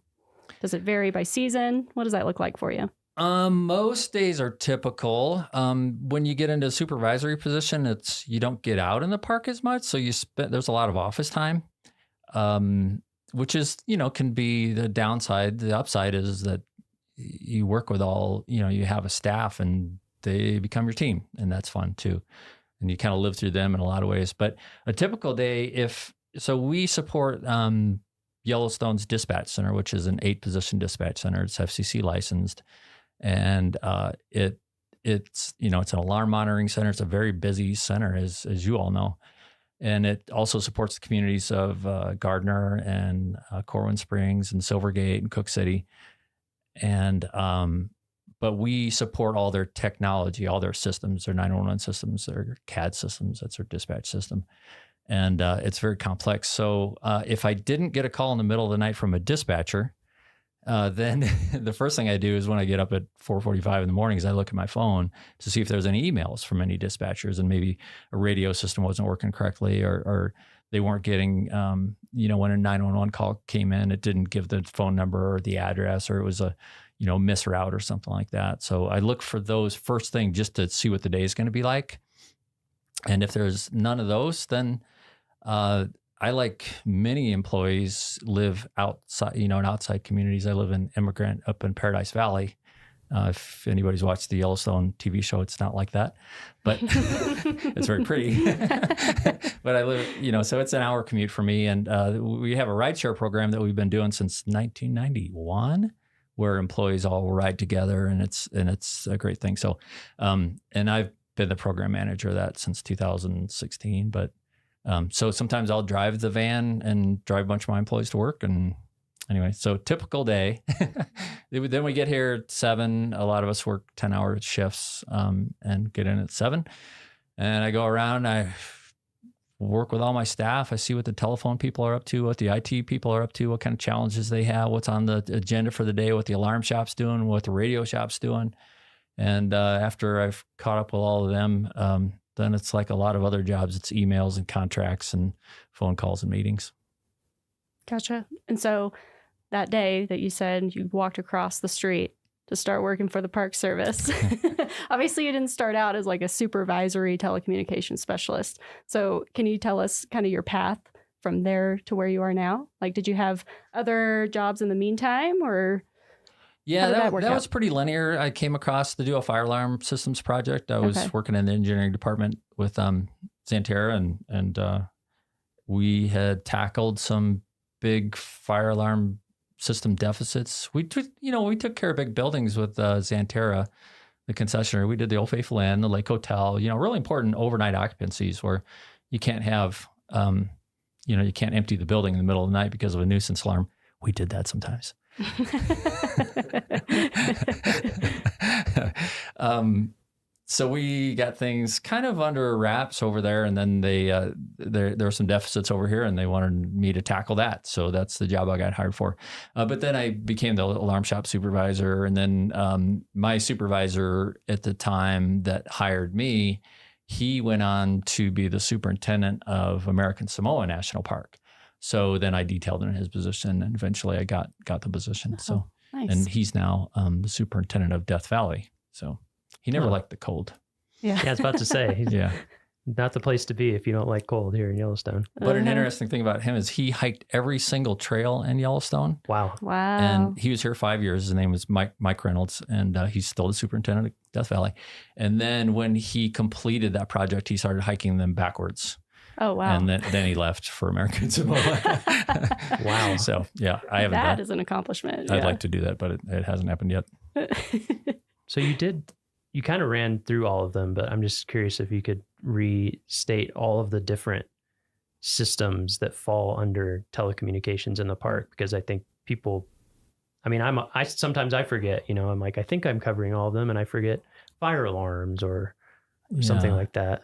Does it vary by season? What does that look like for you? Most days are typical. When you get into a supervisory position, you don't get out in the park as much. So there's a lot of office time, which is, can be the downside. The upside is that you work with you have a staff and they become your team, and that's fun too. And you kind of live through them in a lot of ways. But a typical day, we support Yellowstone's dispatch center, which is an 8-position dispatch center. It's FCC licensed. And it's an alarm monitoring center. It's a very busy center, as you all know. And it also supports the communities of Gardner and Corwin Springs and Silvergate and Cook City. And but we support all their technology, all their systems, their 911 systems, their CAD systems. That's their dispatch system. And it's very complex. So if I didn't get a call in the middle of the night from a dispatcher, then the first thing I do is when I get up at 4:45 in the morning is I look at my phone to see if there's any emails from any dispatchers, and maybe a radio system wasn't working correctly, or they weren't getting, when a 911 call came in, it didn't give the phone number or the address, or it was a, misroute or something like that. So I look for those first thing just to see what the day is going to be like. And if there's none of those, then I, like many employees, live outside, in outside communities. I live in immigrant up in Paradise Valley. If anybody's watched the Yellowstone TV show, it's not like that, but it's very pretty. But I live, so it's an hour commute for me. And we have a rideshare program that we've been doing since 1991, where employees all ride together, and it's a great thing. So, and I've been the program manager of that since 2016, but so sometimes I'll drive the van and drive a bunch of my employees to work. And anyway, so typical day. Then we get here at 7. A lot of us work 10-hour shifts and get in at 7. And I go around, I work with all my staff. I see what the telephone people are up to, what the IT people are up to, what kind of challenges they have, what's on the agenda for the day, what the alarm shop's doing, what the radio shop's doing. And after I've caught up with all of them, then it's like a lot of other jobs. It's emails and contracts and phone calls and meetings. Gotcha. And so that day that you said you walked across the street to start working for the Park Service, obviously you didn't start out as like a supervisory telecommunications specialist. So can you tell us kind of your path from there to where you are now? Like, did you have other jobs in the meantime, or? Yeah, that was pretty linear. I came across the Dual Fire Alarm Systems project. I was working in the engineering department with Xanterra, and we had tackled some big fire alarm system deficits. We took care of big buildings with Xanterra, the concessionaire. We did the Old Faithful Inn, the Lake Hotel. Really important overnight occupancies where you can't have, you can't empty the building in the middle of the night because of a nuisance alarm. We did that sometimes. So we got things kind of under wraps over there, and then there were some deficits over here, and they wanted me to tackle that. So that's the job I got hired for. But then I became the alarm shop supervisor, and then my supervisor at the time that hired me, he went on to be the superintendent of American Samoa National Park. So then I detailed in his position, and eventually I got the position. So, nice. And he's now the superintendent of Death Valley. So he never liked the cold. Yeah, I was about to say, he's not the place to be if you don't like cold here in Yellowstone. But an interesting thing about him is he hiked every single trail in Yellowstone. Wow. And he was here 5 years. His name was Mike Reynolds, and he's still the superintendent of Death Valley. And then when he completed that project, he started hiking them backwards. Oh, wow. And then he left for American Samoa. Wow. So, yeah, I haven't done That is an accomplishment. I'd like to do that, but it hasn't happened yet. So you kind of ran through all of them, but I'm just curious if you could restate all of the different systems that fall under telecommunications in the park, because I think people, sometimes I forget, I'm like, I think I'm covering all of them, and I forget fire alarms or something like that.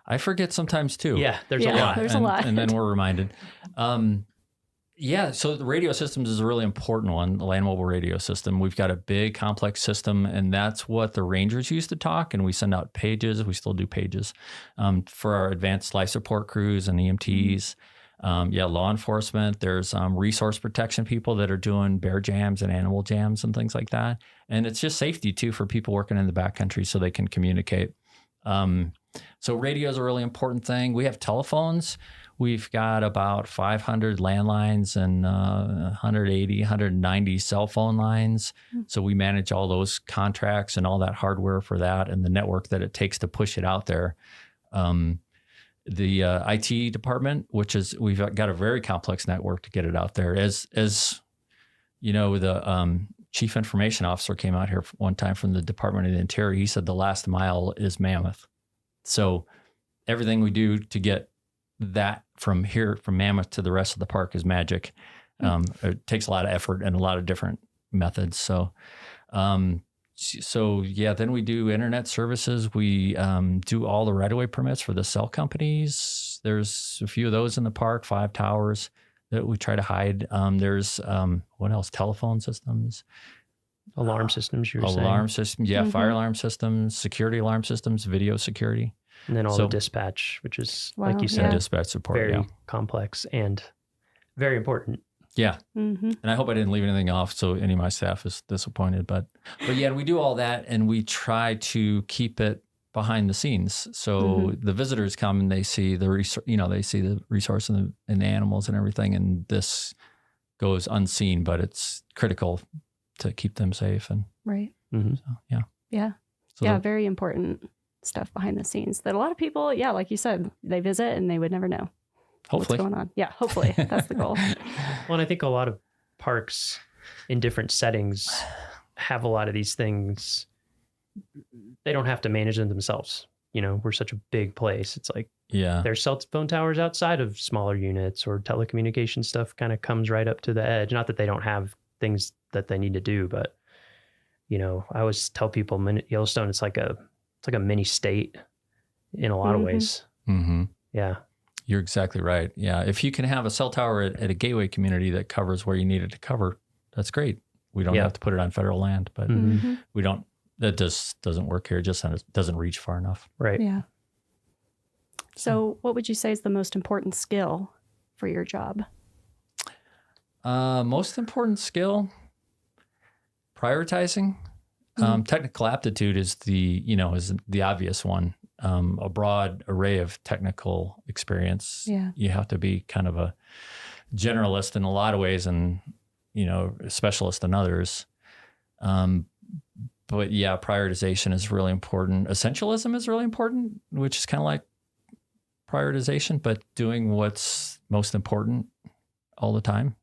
I forget sometimes too. Yeah, there's a lot. There's a lot. And then we're reminded. So the radio systems is a really important one, the land mobile radio system. We've got a big complex system, and that's what the rangers used to talk, and we send out pages. We still do pages for our advanced life support crews and EMTs. Law enforcement. There's resource protection people that are doing bear jams and animal jams and things like that. And it's just safety too for people working in the backcountry so they can communicate. So radio is a really important thing. We have telephones. We've got about 500 landlines and 180, 190 cell phone lines. So we manage all those contracts and all that hardware for that and the network that it takes to push it out there. The IT department, we've got a very complex network to get it out there. As you know, the chief information officer came out here one time from the Department of the Interior. He said the last mile is Mammoth. So everything we do to get that from Mammoth to the rest of the park is magic. It takes a lot of effort and a lot of different methods. So So yeah, then we do internet services. We do all the right-of-way permits for the cell companies. There's a few of those in the park, 5 towers that we try to hide. There's what else? Telephone systems, alarm systems. You were saying. Alarm systems, yeah, fire alarm systems, security alarm systems, video security, and then all the dispatch, which is like you said, dispatch support, very complex and very important. Yeah. And I hope I didn't leave anything off so any of my staff is disappointed. But yeah, we do all that and we try to keep it behind the scenes. So the visitors come and they see the they see the resource and the animals and everything. And this goes unseen, but it's critical to keep them safe. And right. So, yeah. Yeah. So yeah. Very important stuff behind the scenes that a lot of people, like you said, they visit and they would never know. Hopefully. What's going on. Yeah, hopefully. That's the goal. Well, and I think a lot of parks in different settings have a lot of these things. They don't have to manage them themselves. We're such a big place. It's like, there's cell phone towers outside of smaller units, or telecommunication stuff kind of comes right up to the edge. Not that they don't have things that they need to do, but, I always tell people Yellowstone, it's like a mini state in a lot of ways. Yeah. You're exactly right. Yeah. If you can have a cell tower at a gateway community that covers where you need it to cover, that's great. We don't have to put it on federal land, but we don't, that just doesn't work here. It just doesn't reach far enough. Right. Yeah. So what would you say is the most important skill for your job? Most important skill, prioritizing. Technical aptitude is the obvious one. A broad array of technical experience. Yeah. You have to be kind of a generalist in a lot of ways and, a specialist in others. But yeah, prioritization is really important. Essentialism is really important, which is kind of like prioritization, but doing what's most important all the time.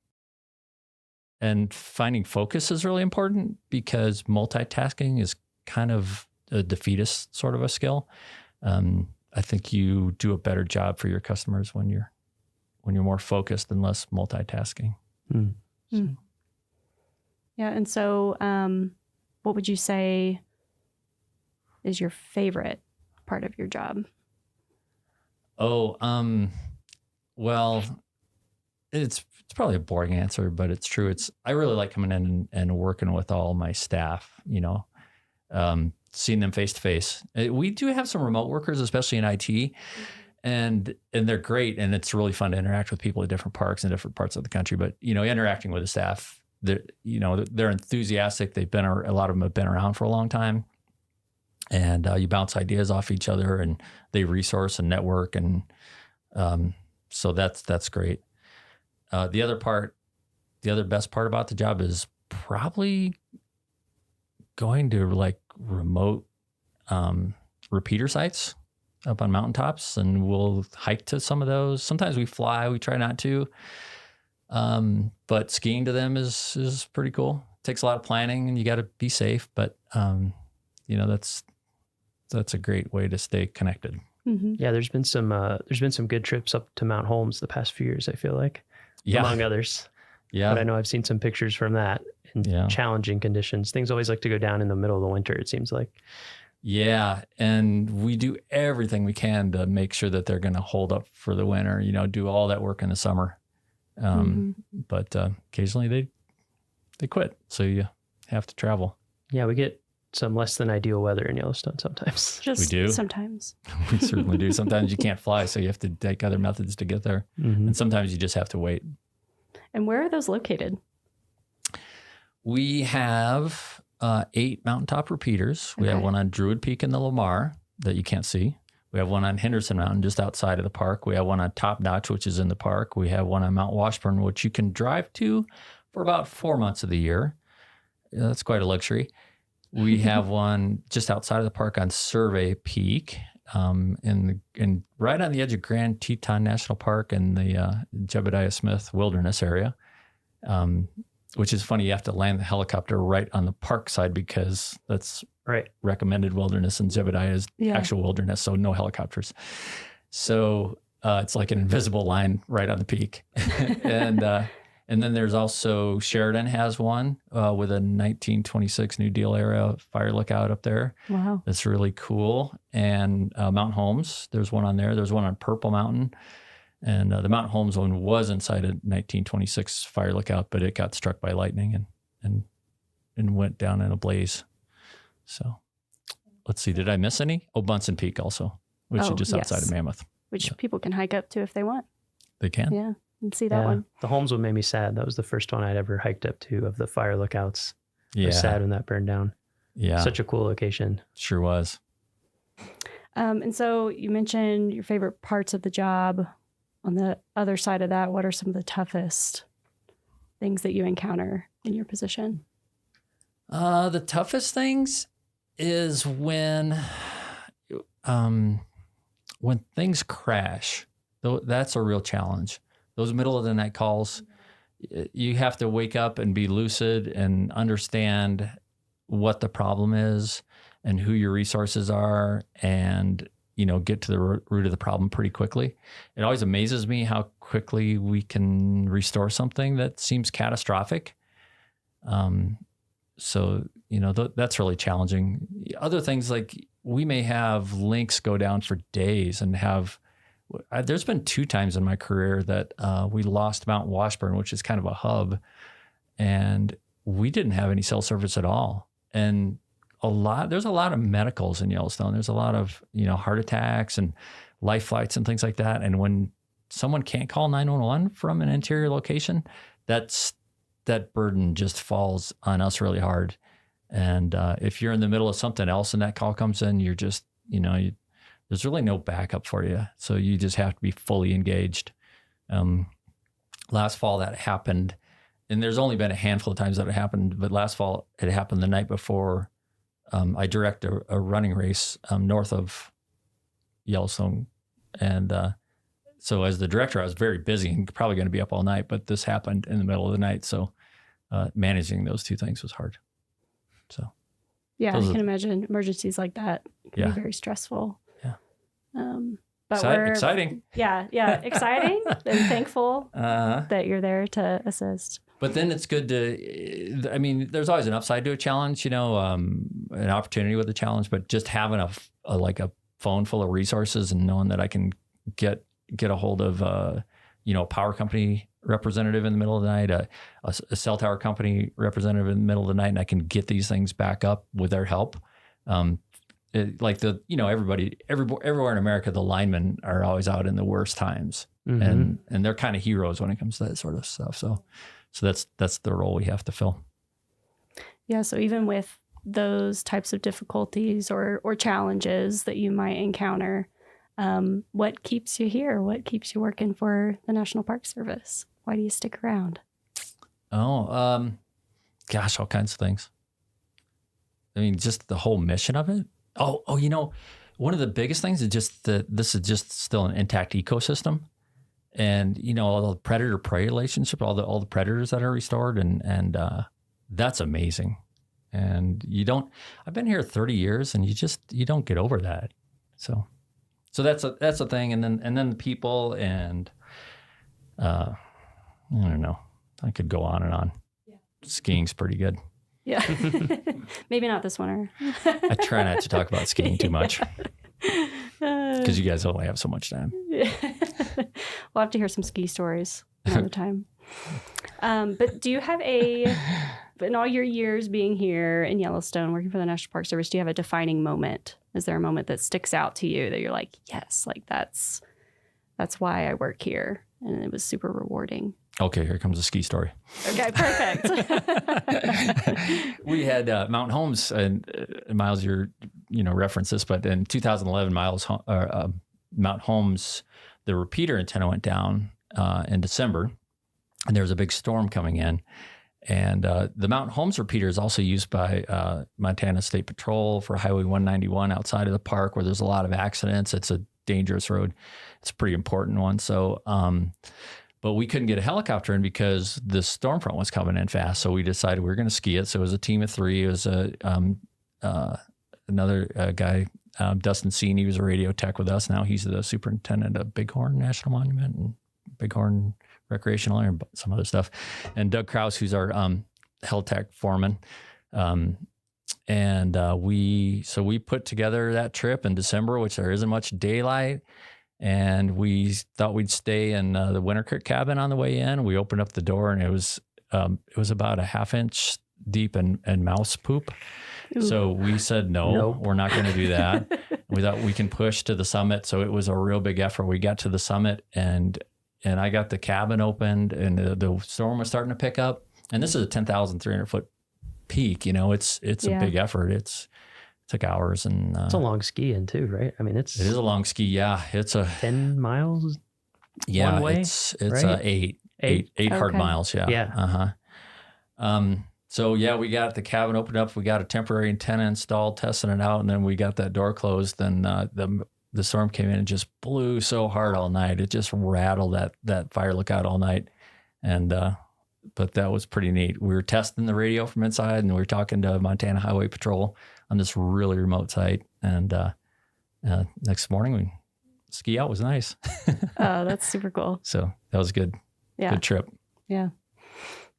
And finding focus is really important because multitasking is kind of a defeatist sort of a skill. I think you do a better job for your customers when you're more focused and less multitasking. Yeah. And so, what would you say is your favorite part of your job? Well, it's probably a boring answer, but it's true. I really like coming in and working with all my staff, seeing them face to face. We do have some remote workers, especially in IT, and they're great. And it's really fun to interact with people at different parks in different parts of the country. But, interacting with the staff, they're enthusiastic. A lot of them have been around for a long time, and you bounce ideas off each other and they resource and network. And so that's great. The other best part about the job is probably going to remote repeater sites up on mountaintops, and we'll hike to some of those. Sometimes we fly, we try not to. But skiing to them is pretty cool. It takes a lot of planning and you got to be safe, but that's a great way to stay connected. Yeah, there's been some good trips up to Mount Holmes the past few years, I feel like. Among others. Yeah. But I know I've seen some pictures from that in challenging conditions. Things always like to go down in the middle of the winter, it seems like. Yeah. And we do everything we can to make sure that they're going to hold up for the winter, do all that work in the summer. But occasionally they quit. So you have to travel. Yeah, we get some less than ideal weather in Yellowstone sometimes. Just we do. Sometimes. We certainly do. Sometimes you can't fly, so you have to take other methods to get there. And sometimes you just have to wait. And where are those located? We have 8 mountaintop repeaters. We have one on Druid Peak in the Lamar that you can't see. We have one on Henderson Mountain just outside of the park. We have one on Top Notch, which is in the park. We have one on Mount Washburn, which you can drive to for about 4 months of the year. That's quite a luxury. We have one just outside of the park on Survey Peak, in right on the edge of Grand Teton National Park in the Jebediah Smith Wilderness area, which is funny. You have to land the helicopter right on the park side because that's recommended wilderness, and Jebediah is actual wilderness, so no helicopters. So it's like an invisible line right on the peak. And And then there's also Sheridan has one with a 1926 New Deal era fire lookout up there. Wow. That's really cool. And Mount Holmes, there's one on there. There's one on Purple Mountain. And the Mount Holmes one was inside a 1926 fire lookout, but it got struck by lightning and went down in a blaze. So let's see, did I miss any? Oh, Bunsen Peak also, which is just outside of Mammoth. Which people can hike up to if they want. They can. Yeah, and see that one. The Holmes one made me sad. That was the first one I'd ever hiked up to of the fire lookouts. I Yeah. was sad when that burned down. Yeah. Such a cool location. Sure was. And so you mentioned your favorite parts of the job. On the other side of that, what are some of the toughest things that you encounter in your position? The toughest things is when things crash. That's a real challenge. Those middle of the night calls, you have to wake up and be lucid and understand what the problem is and who your resources are, and get to the root of the problem pretty quickly. It always amazes me how quickly we can restore something that seems catastrophic. So that's really challenging. Other things, like we may have links go down for days and there's been 2 times in my career that we lost Mount Washburn, which is kind of a hub, and we didn't have any cell service at all. And there's a lot of medicals in Yellowstone. There's a lot of, heart attacks and life flights and things like that. And when someone can't call 911 from an interior location, that burden just falls on us really hard. And if you're in the middle of something else and that call comes in, you're just, there's really no backup for you. So you just have to be fully engaged. Last fall that happened, and there's only been a handful of times that it happened, but last fall it happened the night before I direct a running race north of Yellowstone. And so as the director, I was very busy and probably going to be up all night, but this happened in the middle of the night. So managing those 2 things was hard. So yeah, I can imagine emergencies like that can be very stressful. Yeah. But exciting. Yeah. Exciting and thankful that you're there to assist. But then it's good there's always an upside to a challenge, an opportunity with a challenge, but just having a phone full of resources and knowing that I can get a hold of, a power company representative in the middle of the night, a cell tower company representative in the middle of the night, and I can get these things back up with their help. Everywhere in America, the linemen are always out in the worst times, and they're kind of heroes when it comes to that sort of stuff. So that's the role we have to fill. Yeah. So even with those types of difficulties or challenges that you might encounter, what keeps you here? What keeps you working for the National Park Service? Why do you stick around? Oh, gosh, all kinds of things. I mean, just the whole mission of it. Oh, one of the biggest things is just that this is just still an intact ecosystem. And, all the predator-prey relationship, all the predators that are restored, and that's amazing. And I've been here 30 years and you don't get over that. So that's a thing. And then the people, and I don't know, I could go on and on. Yeah. Skiing's pretty good. Yeah. Maybe not this winter. I try not to talk about skiing too much because you guys only have so much time. Yeah. We'll have to hear some ski stories another time. But do you have in all your years being here in Yellowstone, working for the National Park Service, do you have a defining moment? Is there a moment that sticks out to you that you're like, yes, like that's why I work here, and it was super rewarding? Okay, here comes a ski story. Okay, perfect. We had Mount Holmes, and Miles, you reference this, but in 2011, Mount Holmes, the repeater antenna went down in December, and there was a big storm coming in. And the Mount Holmes repeater is also used by Montana State Patrol for Highway 191 outside of the park, where there's a lot of accidents. It's a dangerous road. It's a pretty important one. So, but we couldn't get a helicopter in because the storm front was coming in fast. So we decided we were going to ski it. So it was a team of 3. It was another guy, Dustin Seen. He was a radio tech with us. Now he's the superintendent of Bighorn National Monument and Bighorn recreational and some other stuff. And Doug Krause, who's our health tech foreman. We put together that trip in December, which there isn't much daylight. And we thought we'd stay in the Winter Creek cabin on the way in. We opened up the door and it was about a half-inch deep in mouse poop. Ooh. So we said, no, we're not going to do that. We thought we can push to the summit. So it was a real big effort. We got to the summit and I got the cabin opened and the storm was starting to pick up. And this is a 10,300 foot peak. It's a big effort. It took hours and it's a long ski in too, right? I mean, it is a long ski. Yeah. It's a 10 miles. Yeah. One way, it's right? eight hard Okay. miles. Yeah. Yeah. So yeah, we got the cabin opened up. We got a temporary antenna installed, testing it out, and then we got that door closed. And the storm came in and just blew so hard all night. It just rattled that fire lookout all night. And but that was pretty neat. We were testing the radio from inside, and we were talking to Montana Highway Patrol on this really remote site. And next morning, ski out was nice. Oh, that's super cool. So that was good. Yeah. Good trip. Yeah.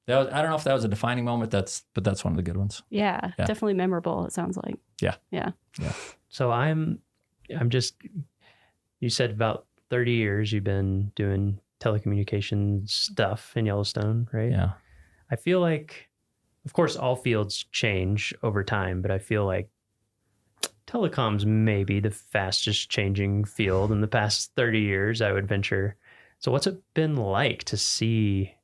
I don't know if that was a defining moment. But that's one of the good ones. Yeah. Definitely memorable, it sounds like. Yeah. Yeah. Yeah. So I'm just, you said about 30 years you've been doing telecommunications stuff in Yellowstone, right? Yeah. I feel like, of course, all fields change over time, but I feel like telecoms may be the fastest changing field in the past 30 years, I would venture. So what's it been like to see?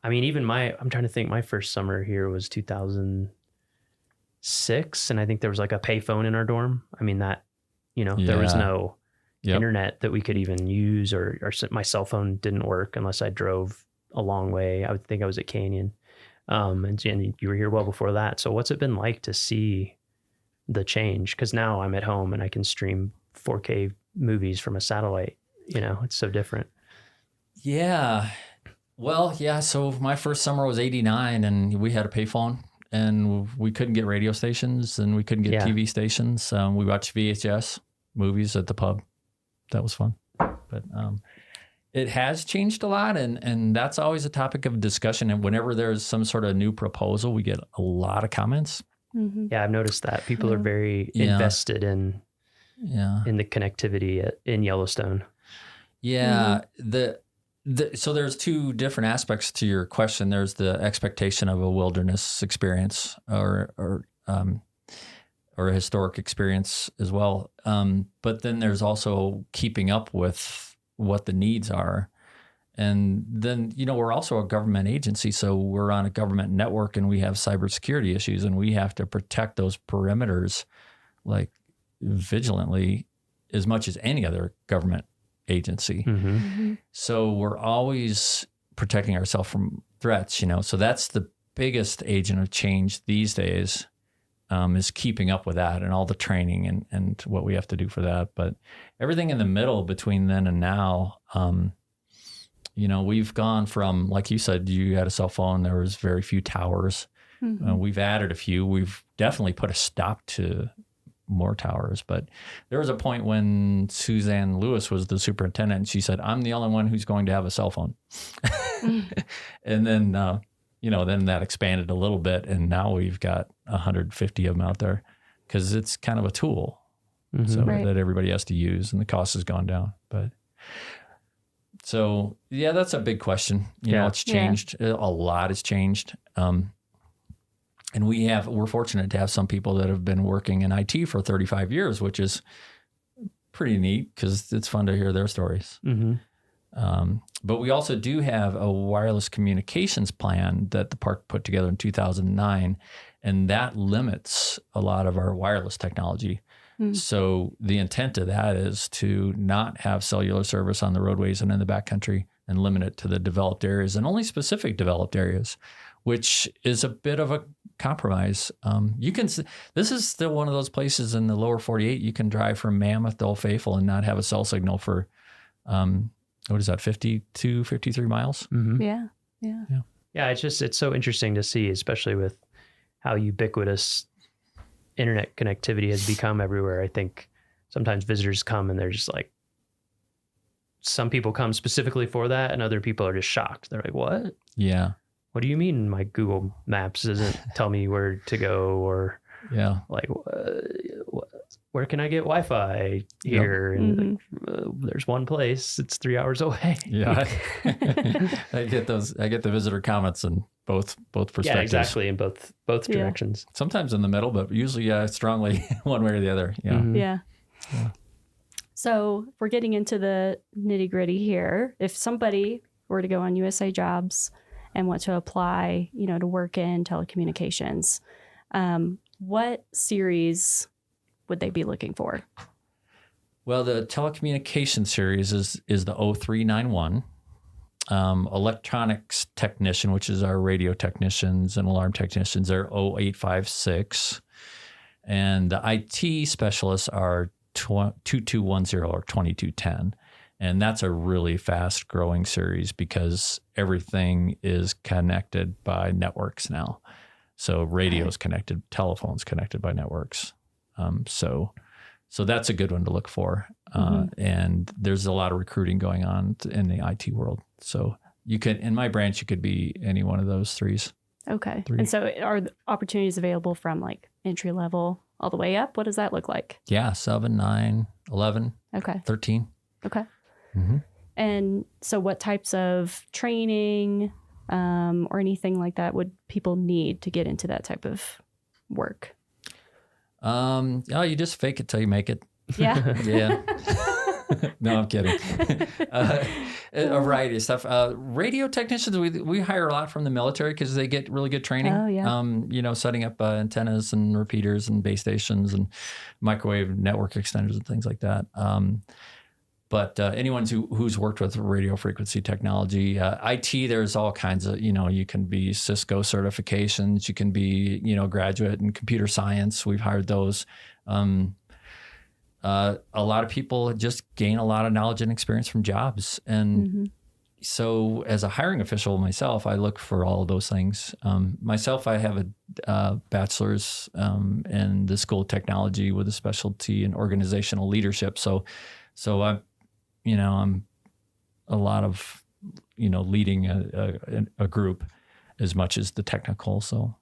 I mean, even I'm trying to think, my first summer here was 2006. And I think there was like a payphone in our dorm. I mean, there was no internet that we could even use, or my cell phone didn't work unless I drove a long way. I would think I was at Canyon. And you were here well before that. So what's it been like to see the change? Because now I'm at home and I can stream 4K movies from a satellite. It's so different. Yeah. Well, yeah. So my first summer was 89 and we had a payphone and we couldn't get radio stations and we couldn't get TV stations. We watched VHS movies at the pub. That was fun. But it has changed a lot, and that's always a topic of discussion. And whenever there's some sort of new proposal, we get a lot of comments. Mm-hmm. Yeah, I've noticed that people are very invested in the connectivity in Yellowstone. Yeah, so there's two different aspects to your question. There's the expectation of a wilderness experience or a historic experience as well. But then there's also keeping up with what the needs are. And then, we're also a government agency, so we're on a government network and we have cybersecurity issues and we have to protect those perimeters like vigilantly as much as any other government agency. Mm-hmm. Mm-hmm. So we're always protecting ourselves from threats, so that's the biggest agent of change these days. Is keeping up with that and all the training and what we have to do for that. But everything in the middle between then and now, we've gone from, like you said, you had a cell phone, there was very few towers. Mm-hmm. We've added a few. We've definitely put a stop to more towers. But there was a point when Suzanne Lewis was the superintendent and she said, I'm the only one who's going to have a cell phone. And then, then that expanded a little bit, and now we've got 150 of them out there because it's kind of a tool that everybody has to use, and the cost has gone down. But so, yeah, that's a big question. It's changed. A lot has changed. And we're fortunate to have some people that have been working in IT for 35 years, which is pretty neat because it's fun to hear their stories. Mm-hmm. But we also do have a wireless communications plan that the park put together in 2009, and that limits a lot of our wireless technology. Mm. So the intent of that is to not have cellular service on the roadways and in the backcountry and limit it to the developed areas and only specific developed areas, which is a bit of a compromise. This is still one of those places in the lower 48. You can drive from Mammoth to Old Faithful and not have a cell signal for, what is that, 52, 53 miles? Mm-hmm. Yeah. Yeah, it's so interesting to see, especially with how ubiquitous internet connectivity has become everywhere. I think sometimes visitors come and they're just like, some people come specifically for that, and other people are just shocked. They're like, "What? Yeah. What do you mean my Google Maps doesn't tell me where to go?" Or yeah, like, where can I get Wi-Fi here? And there's one place. It's 3 hours away. Yeah, I get the visitor comments in both perspectives. Yeah, exactly, in both directions. Sometimes in the middle, but usually strongly one way or the other. Yeah. Mm-hmm. Yeah. So if we're getting into the nitty gritty here, if somebody were to go on USA Jobs and want to apply, to work in telecommunications, what series would they be looking for? Well, the telecommunication series is the 0391. Electronics technician, which is our radio technicians and alarm technicians, are 0856. And the IT specialists are 2210 or 2210. And that's a really fast growing series because everything is connected by networks now. So radio's connected, telephone's connected by networks. So that's a good one to look for. And there's a lot of recruiting going on in the IT world. So you could, in my branch, you could be any one of those threes. Okay. And so are the opportunities available from like entry level all the way up? What does that look like? Yeah. 7, 9, 11, okay, 13. Okay. And so what types of training or anything like that would people need to get into that type of work? You just fake it till you make it. Yeah. Yeah. No, I'm kidding. A variety of stuff. Radio technicians, we hire a lot from the military because they get really good training. Oh, yeah. Setting up antennas and repeaters and base stations and microwave network extenders and things like that. But anyone who's worked with radio frequency technology, IT, there's all kinds of, you can be Cisco certifications, you can be, graduate in computer science. We've hired those. A lot of people just gain a lot of knowledge and experience from jobs. And so as a hiring official myself, I look for all of those things. Myself, I have a bachelor's in the School of Technology with a specialty in organizational leadership. So I'm a lot of, leading a group as much as the technical. So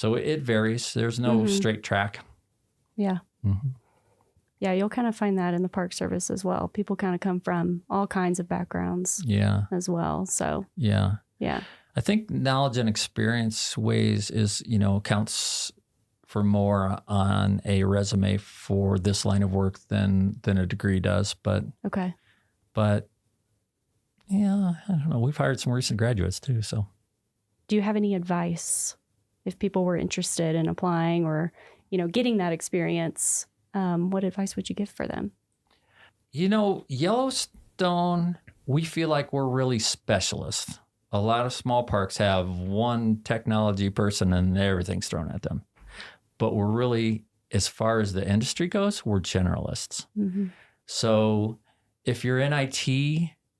it varies. There's no straight track. Yeah. Yeah, you'll kind of find that in the Park Service as well. People kind of come from all kinds of backgrounds. Yeah. As well. So. Yeah. Yeah. I think knowledge and experience counts for more on a resume for this line of work than a degree does. But yeah, I don't know. We've hired some recent graduates too. So do you have any advice if people were interested in applying or, getting that experience? What advice would you give for them? Yellowstone, we feel like we're really specialists. A lot of small parks have one technology person and everything's thrown at them. But we're really, as far as the industry goes, we're generalists. So if you're in IT,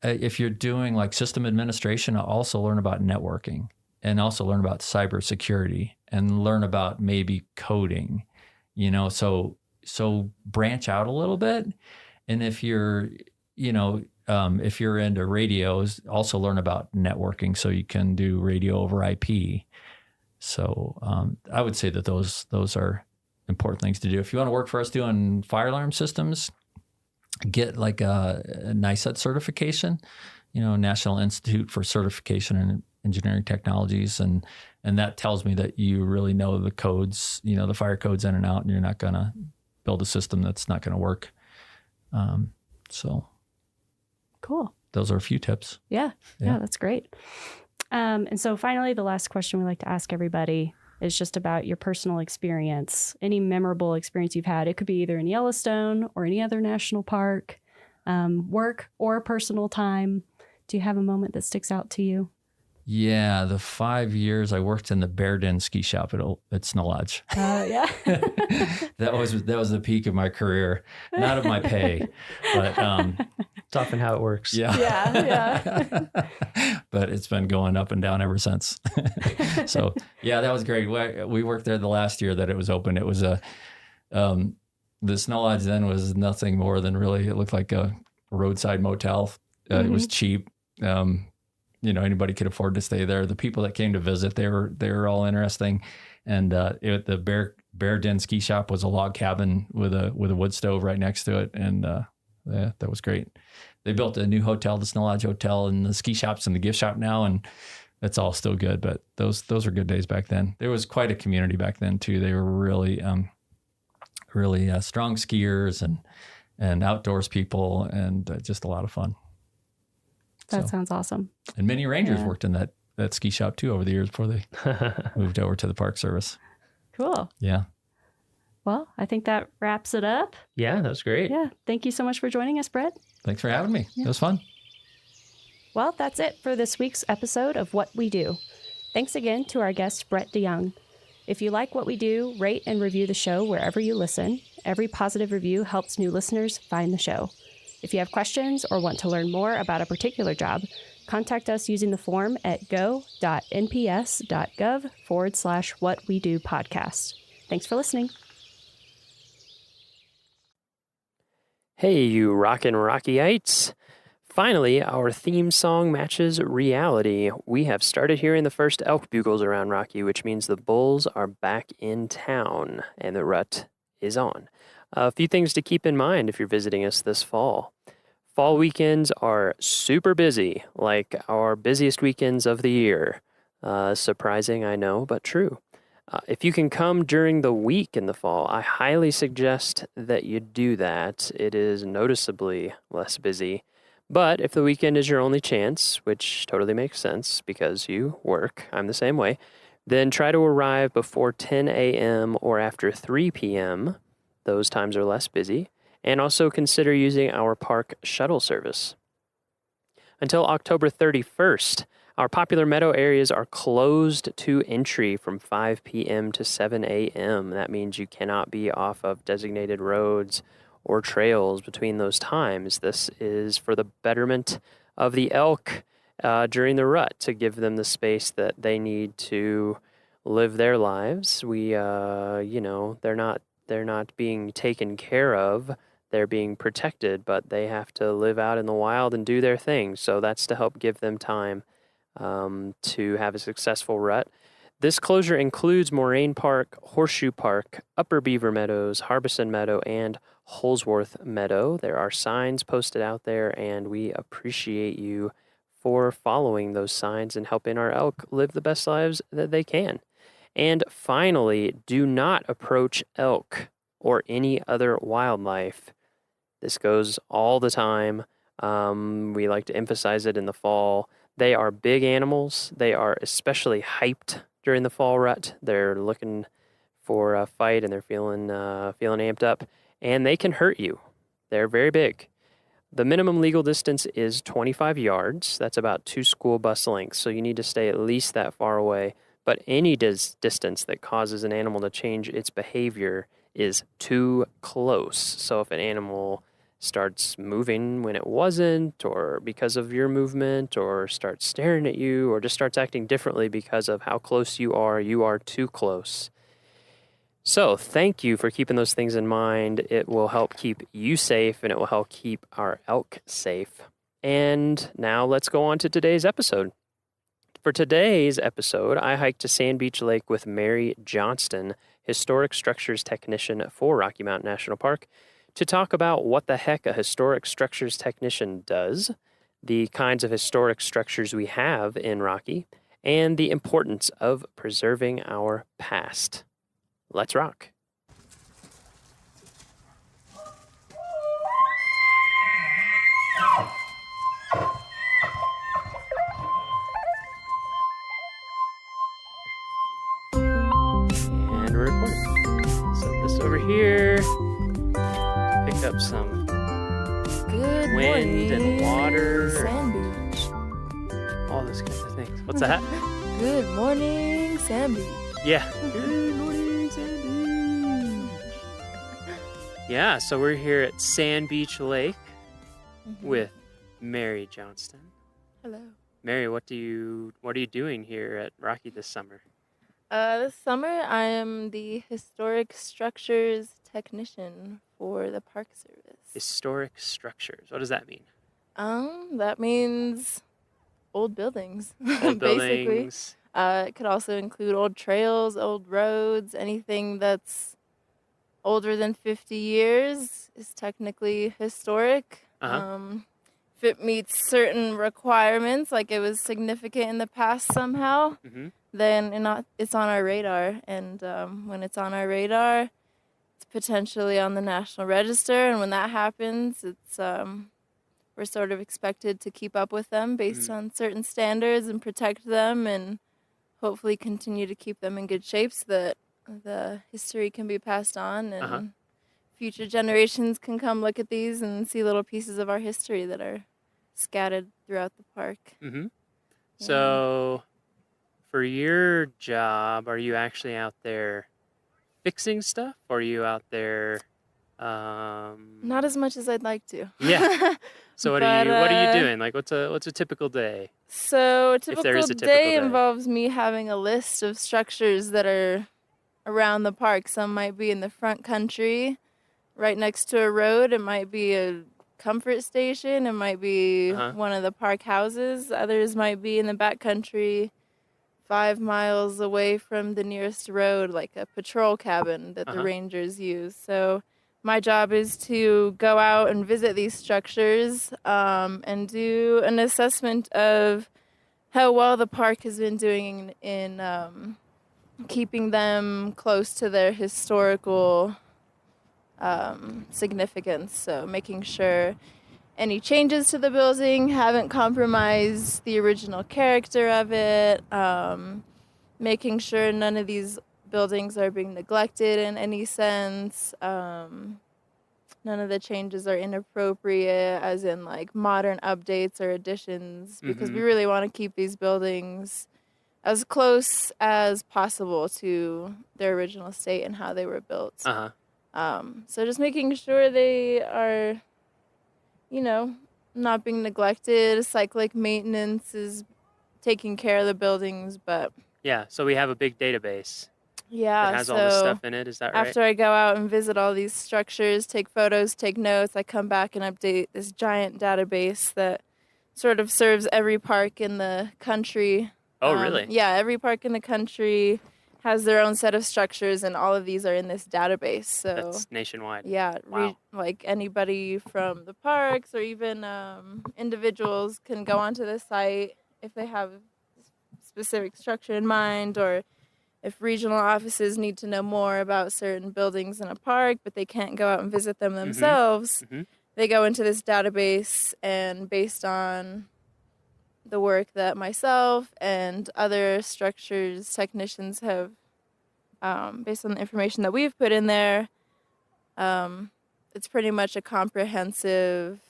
if you're doing like system administration, also learn about networking and also learn about cybersecurity and learn about maybe coding, so branch out a little bit. And if you're, if you're into radios, also learn about networking so you can do radio over IP. So I would say that those are important things to do. If you want to work for us doing fire alarm systems, get like a NICET certification, National Institute for Certification in Engineering Technologies. And that tells me that you really know the codes, the fire codes in and out, and you're not going to build a system that's not going to work. So cool. Those are a few tips. Yeah, that's great. And so finally, the last question we like to ask everybody is just about your personal experience, any memorable experience you've had. It could be either in Yellowstone or any other national park, work or personal time. Do you have a moment that sticks out to you? Yeah, the 5 years I worked in the Bear Den ski shop at Snow Lodge. Yeah. That was the peak of my career, not of my pay, but it's often how it works. Yeah. But it's been going up and down ever since. So yeah, that was great. We worked there the last year that it was open. It was the Snow Lodge then was nothing more than really, it looked like a roadside motel. It was cheap. Anybody could afford to stay there. The people that came to visit, they were all interesting. And the Bear Den ski shop was a log cabin with a wood stove right next to it. And that was great. They built a new hotel, the Snow Lodge Hotel, and the ski shop's in the gift shop now, and it's all still good. But those are good days back then. There was quite a community back then too. They were really strong skiers and outdoors people, and just a lot of fun. That sounds awesome. And many rangers worked in that ski shop too over the years before they moved over to the Park Service. Cool. Yeah. Well, I think that wraps it up. Yeah, that was great. Yeah. Thank you so much for joining us, Brett. Thanks for having me. Yeah. It was fun. Well, that's it for this week's episode of What We Do. Thanks again to our guest, Brett DeYoung. If you like what we do, rate and review the show wherever you listen. Every positive review helps new listeners find the show. If you have questions or want to learn more about a particular job, contact us using the form at go.nps.gov/whatwedopodcast. Thanks for listening. Hey, you rockin' Rockyites. Finally, our theme song matches reality. We have started hearing the first elk bugles around Rocky, which means the bulls are back in town and the rut is on. A few things to keep in mind if you're visiting us this fall. Fall weekends are super busy, like our busiest weekends of the year. Surprising, I know, but true. If you can come during the week in the fall, I highly suggest that you do that. It is noticeably less busy. But if the weekend is your only chance, which totally makes sense because you work, I'm the same way, then try to arrive before 10 a.m. or after 3 p.m. Those times are less busy. And also consider using our park shuttle service. Until October 31st, our popular meadow areas are closed to entry from 5 p.m. to 7 a.m. That means you cannot be off of designated roads or trails between those times. This is for the betterment of the elk during the rut, to give them the space that they need to live their lives. They're not being taken care of. They're being protected, but they have to live out in the wild and do their thing. So that's to help give them time to have a successful rut. This closure includes Moraine Park, Horseshoe Park, Upper Beaver Meadows, Harbison Meadow, and Holsworth Meadow. There are signs posted out there, and we appreciate you for following those signs and helping our elk live the best lives that they can. And finally, do not approach elk or any other wildlife. This goes all the time. We like to emphasize it in the fall. They are big animals. They are especially hyped during the fall rut. They're looking for a fight and they're feeling amped up, and they can hurt you. They're very big. The minimum legal distance is 25 yards. That's about 2 school bus lengths, so you need to stay at least that far away. But any distance that causes an animal to change its behavior is too close. So if an animal starts moving when it wasn't, or because of your movement, or starts staring at you, or just starts acting differently because of how close you are too close. So thank you for keeping those things in mind. It will help keep you safe, and it will help keep our elk safe. And now let's go on to today's episode. For today's episode, I hiked to Sand Beach Lake with Mary Johnston, Historic Structures Technician for Rocky Mountain National Park, to talk about what the heck a historic structures technician does, the kinds of historic structures we have in Rocky, and the importance of preserving our past. Let's rock. And we're recording. Set this over here. Pick up some Good wind morning, and water. Sand Beach. All those kinds of things. What's that? Good morning, Sand Beach. Yeah. Good morning, Sand Beach. Yeah, so we're here at Sand Beach Lake with Mary Johnston. Hello. Mary, what are you doing here at Rocky this summer? This summer I am the historic structures technician for the Park Service. Historic structures. What does that mean? That means old buildings, Old basically. buildings. It could also include old trails, old roads, anything that's older than 50 years is technically historic. If it meets certain requirements, like it was significant in the past somehow, then it's on our radar. And when it's on our radar, it's potentially on the National Register. And when that happens, it's we're sort of expected to keep up with them based on certain standards and protect them and hopefully continue to keep them in good shape so that the history can be passed on and future generations can come look at these and see little pieces of our history that are scattered throughout the park. So for your job, are you actually out there fixing stuff, or are you out there Not as much as I'd like to. Yeah. So what are you doing? Like what's a typical day? So a If there typical is a typical day day. involves me having a list of structures that are around the park. Some might be in the front country, right next to a road. It might be a comfort station. It might be one of the park houses. Others might be in the back country, 5 miles away from the nearest road, like a patrol cabin that the rangers use. So my job is to go out and visit these structures and do an assessment of how well the park has been doing in keeping them close to their historical significance. So making sure any changes to the building haven't compromised the original character of it, making sure none of these buildings are being neglected in any sense. None of the changes are inappropriate, as in like modern updates or additions, because we really want to keep these buildings as close as possible to their original state and how they were built. So just making sure they are, not being neglected. Cyclic maintenance is taking care of the buildings, but Yeah, so we have a big database. yeah, It has so all this stuff in it, is that right? after I go out and visit all these structures, take photos, take notes, I come back and update this giant database that sort of serves every park in the country. Oh, really? Yeah, every park in the country has their own set of structures, and all of these are in this database. So That's nationwide. yeah, Wow. like anybody from the parks or even individuals can go onto the site if they have a specific structure in mind, or if regional offices need to know more about certain buildings in a park, but they can't go out and visit them themselves, they go into this database, and based on the work that myself and other structures technicians have, based on the information that we've put in there, it's pretty much a comprehensive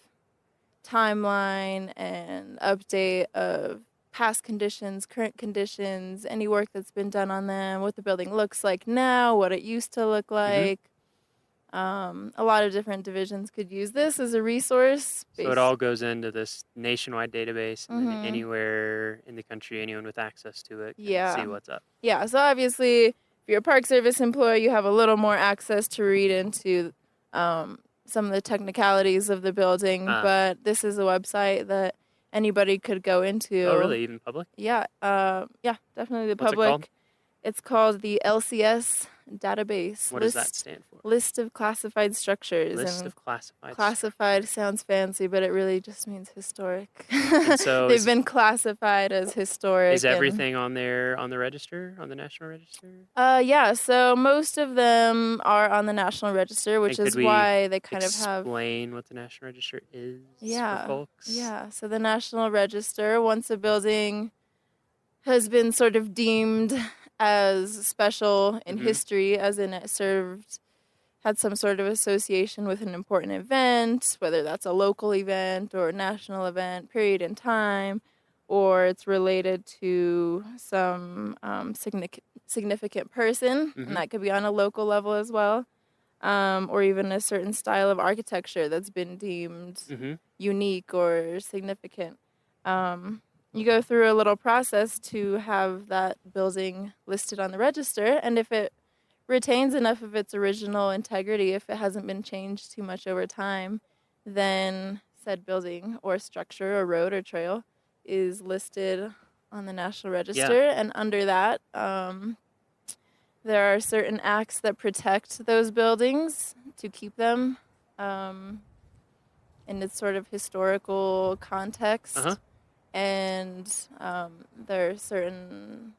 timeline and update of past conditions, current conditions, any work that's been done on them, what the building looks like now, what it used to look like. A lot of different divisions could use this as a resource. So it all goes into this nationwide database, and then anywhere in the country, anyone with access to it can see what's up. Yeah, so obviously, if you're a Park Service employee, you have a little more access to read into some of the technicalities of the building, but this is a website that anybody could go into. Oh, really? Even public? Yeah, definitely the What's it public. called? It's called the LCS database. What does that stand for? List of classified structures. List and of classified. Classified sounds fancy, but it really just means historic. And so They've been classified as historic. Is everything on there on the register, on the National Register? Yeah, so most of them are on the National Register, which And is could we why they kind of have. Explain what the National Register is Yeah, for folks. yeah. So the National Register, once a building has been sort of deemed as special in history, as in it had some sort of association with an important event, whether that's a local event or a national event, period in time, or it's related to some significant person, and that could be on a local level as well, or even a certain style of architecture that's been deemed unique or significant. You go through a little process to have that building listed on the register, and if it retains enough of its original integrity, if it hasn't been changed too much over time, then said building or structure or road or trail is listed on the National Register. And under that, there are certain acts that protect those buildings to keep them in its sort of historical context. And there are certain...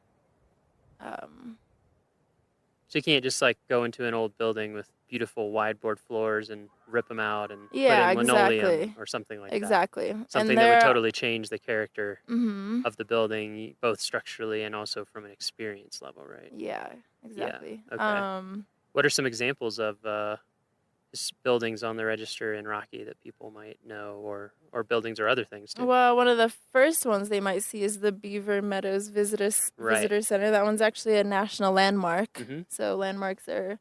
So you can't just like go into an old building with beautiful wide board floors and rip them out and put in linoleum or something like that. Exactly. Something that would totally change the character Mhm. of the building, both structurally and also from an experience level, right? Yeah, exactly. Yeah. Okay. What are some examples of buildings on the register in Rocky that people might know, or buildings or other things too? Well, one of the first ones they might see is the Beaver Meadows Visitor Center. That one's actually a national landmark. So landmarks are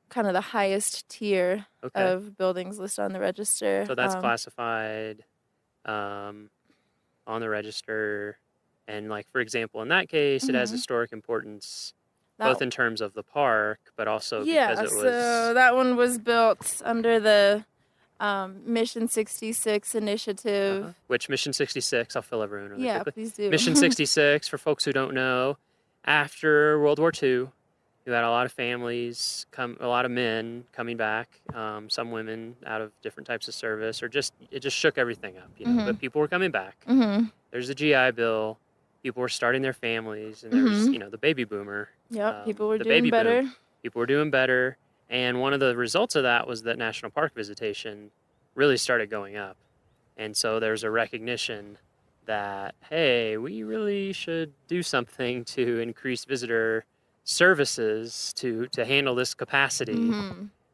kind of the highest tier of buildings listed on the register. So that's classified on the register. And like, for example, in that case, it has historic importance, both in terms of the park, but also because it was... so that one was built under the Mission 66 initiative. Which Mission 66, I'll fill everyone in quickly. Please do. Mission 66, for folks who don't know, after World War II, you had a lot of families, a lot of men coming back, some women out of different types of service, or it just shook everything up, you know. But people were coming back. There's the GI Bill. People were starting their families, and there was, you know, the baby boomer. People were doing better. People were doing better. And one of the results of that was that national park visitation really started going up. And so there's a recognition that, hey, we really should do something to increase visitor services to handle this capacity.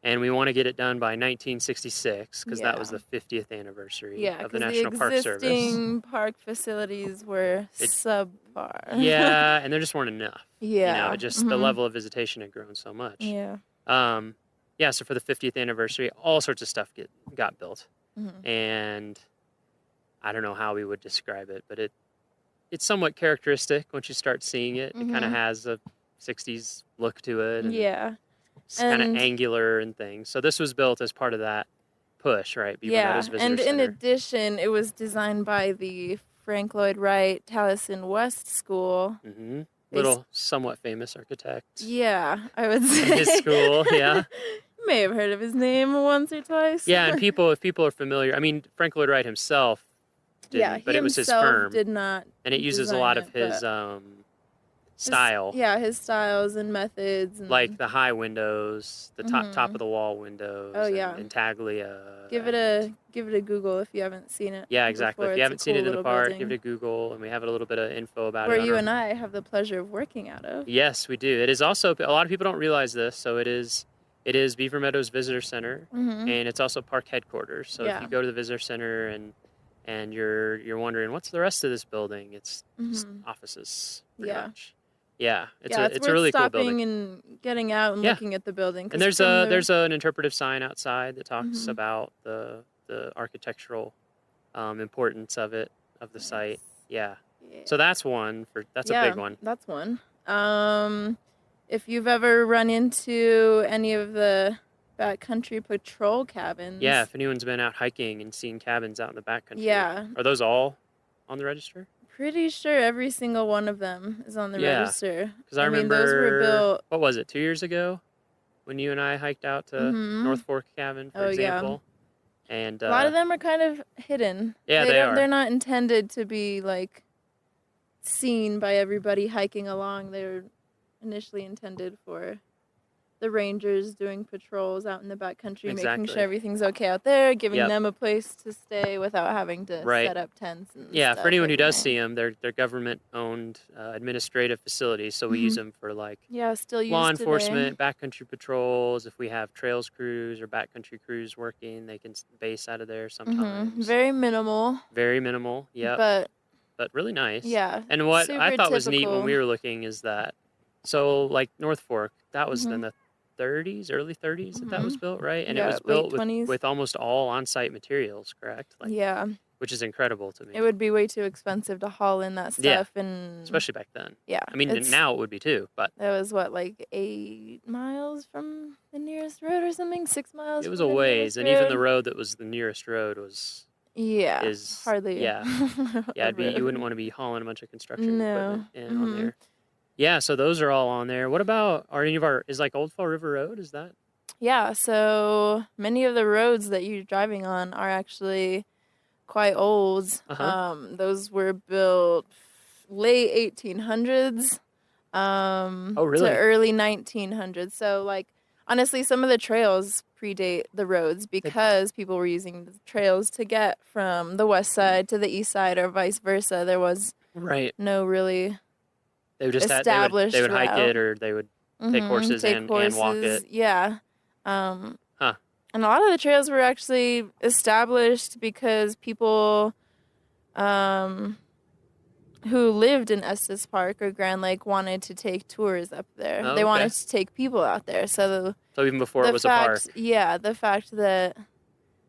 And we want to get it done by 1966 because that was the 50th anniversary of the National Park Service. The existing park facilities were subpar. And there just weren't enough. You know, just the level of visitation had grown so much. So for the 50th anniversary, all sorts of stuff got built. And I don't know how we would describe it, but it's somewhat characteristic once you start seeing it. It kind of has a 60s look to it. And it's kind of angular and things. So this was built as part of that push, right? Beaver Meadows Visitor and in Center. addition, it was designed by the Frank Lloyd Wright Taliesin West School. Little somewhat famous architect. Yeah, I would say. His school, You may have heard of his name once or twice. Yeah, and if people are familiar, I mean, Frank Lloyd Wright himself didn't, but it was his firm. Did not. And it uses a lot of his style. His styles and methods. And like the high windows, the top of the wall windows. Intaglia. Give it a Google if you haven't seen it. Yeah, exactly. If you haven't seen it in the park, building. give it a Google, and we have a little bit of info about Where it. you and I have the pleasure of working out of. Yes, we do. It is also, a lot of people don't realize this, so it is Beaver Meadows Visitor Center, and it's also park headquarters. So if you go to the Visitor Center and you're wondering what's the rest of this building, it's just offices. Pretty much. Yeah, it's a really cool building. Stopping and getting out and looking at the building. And there's an interpretive sign outside that talks about the architectural importance of the site. Yeah. So that's one that's a big one. That's one. If you've ever run into any of the backcountry patrol cabins. Yeah, if anyone's been out hiking and seen cabins out in the backcountry. Yeah. Are those all on the register? Pretty sure every single one of them is on the register. Because I remember, those were built... what was it, 2 years ago? When you and I hiked out to North Fork Cabin, for example. And a lot of them are kind of hidden. Yeah, they are. They're not intended to be, like, seen by everybody hiking along. They're initially intended for the rangers doing patrols out in the backcountry, making sure everything's okay out there, giving them a place to stay without having to set up tents and stuff for anyone who does see them, they're government-owned administrative facilities, so we use them for still law enforcement, backcountry patrols. If we have trails crews or backcountry crews working, they can base out of there sometimes. Very minimal. Very minimal, but really nice. Yeah. And what I thought was neat when we were looking is that, so like North Fork, that was in the 30s, early 30s that was built, right? And it Yeah, was late built 20s. with almost all on-site materials, correct? Like, Yeah. which is incredible to me. It would be way too expensive to haul in that Yeah, stuff, and especially back then. yeah, I mean, it's- now it would be too, but That was what, like 8 miles from the nearest road or something? 6 miles. it was from a the ways, nearest and even the road? road that was the nearest road was Yeah, is hardly. yeah a it'd be, you road. wouldn't want to be hauling a bunch of construction No. equipment in on there. Yeah, so those are all on there. What about are any of our is like Old Fall River Road? Is that Yeah, so many of the roads that you're driving on are actually quite old. Those were built late 1800s Oh, really? to early 1900s. So, like, honestly, some of the trails predate the roads because people were using the trails to get from the west side to the east side or vice versa. There was right? no really They just established they would hike route. it or they would take horses take and walk it. Yeah. Huh. And a lot of the trails were actually established because people who lived in Estes Park or Grand Lake wanted to take tours up there. Oh, They okay. wanted to take people out there. So even before the it was fact, a park. Yeah, the fact that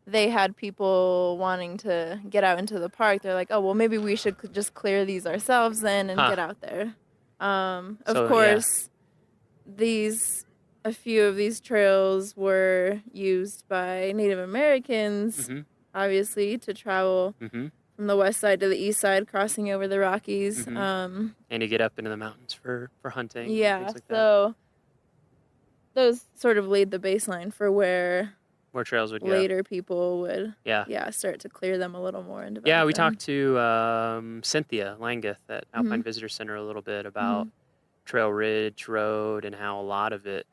they had people wanting to get out into the park, they're like, oh, well, maybe we should just clear these ourselves then and get out there. Of So, course, a few of these trails were used by Native Americans, obviously, to travel from the west side to the east side, crossing over the Rockies. And to get up into the mountains for hunting. and Yeah, things like that. so those sort of laid the baseline for where Trails would go. later people would Yeah. start to clear them a little more and develop Yeah, we them. talked to Cynthia Langeth at Alpine Mhm. Visitor Center a little bit about Trail Ridge Road and how a lot of it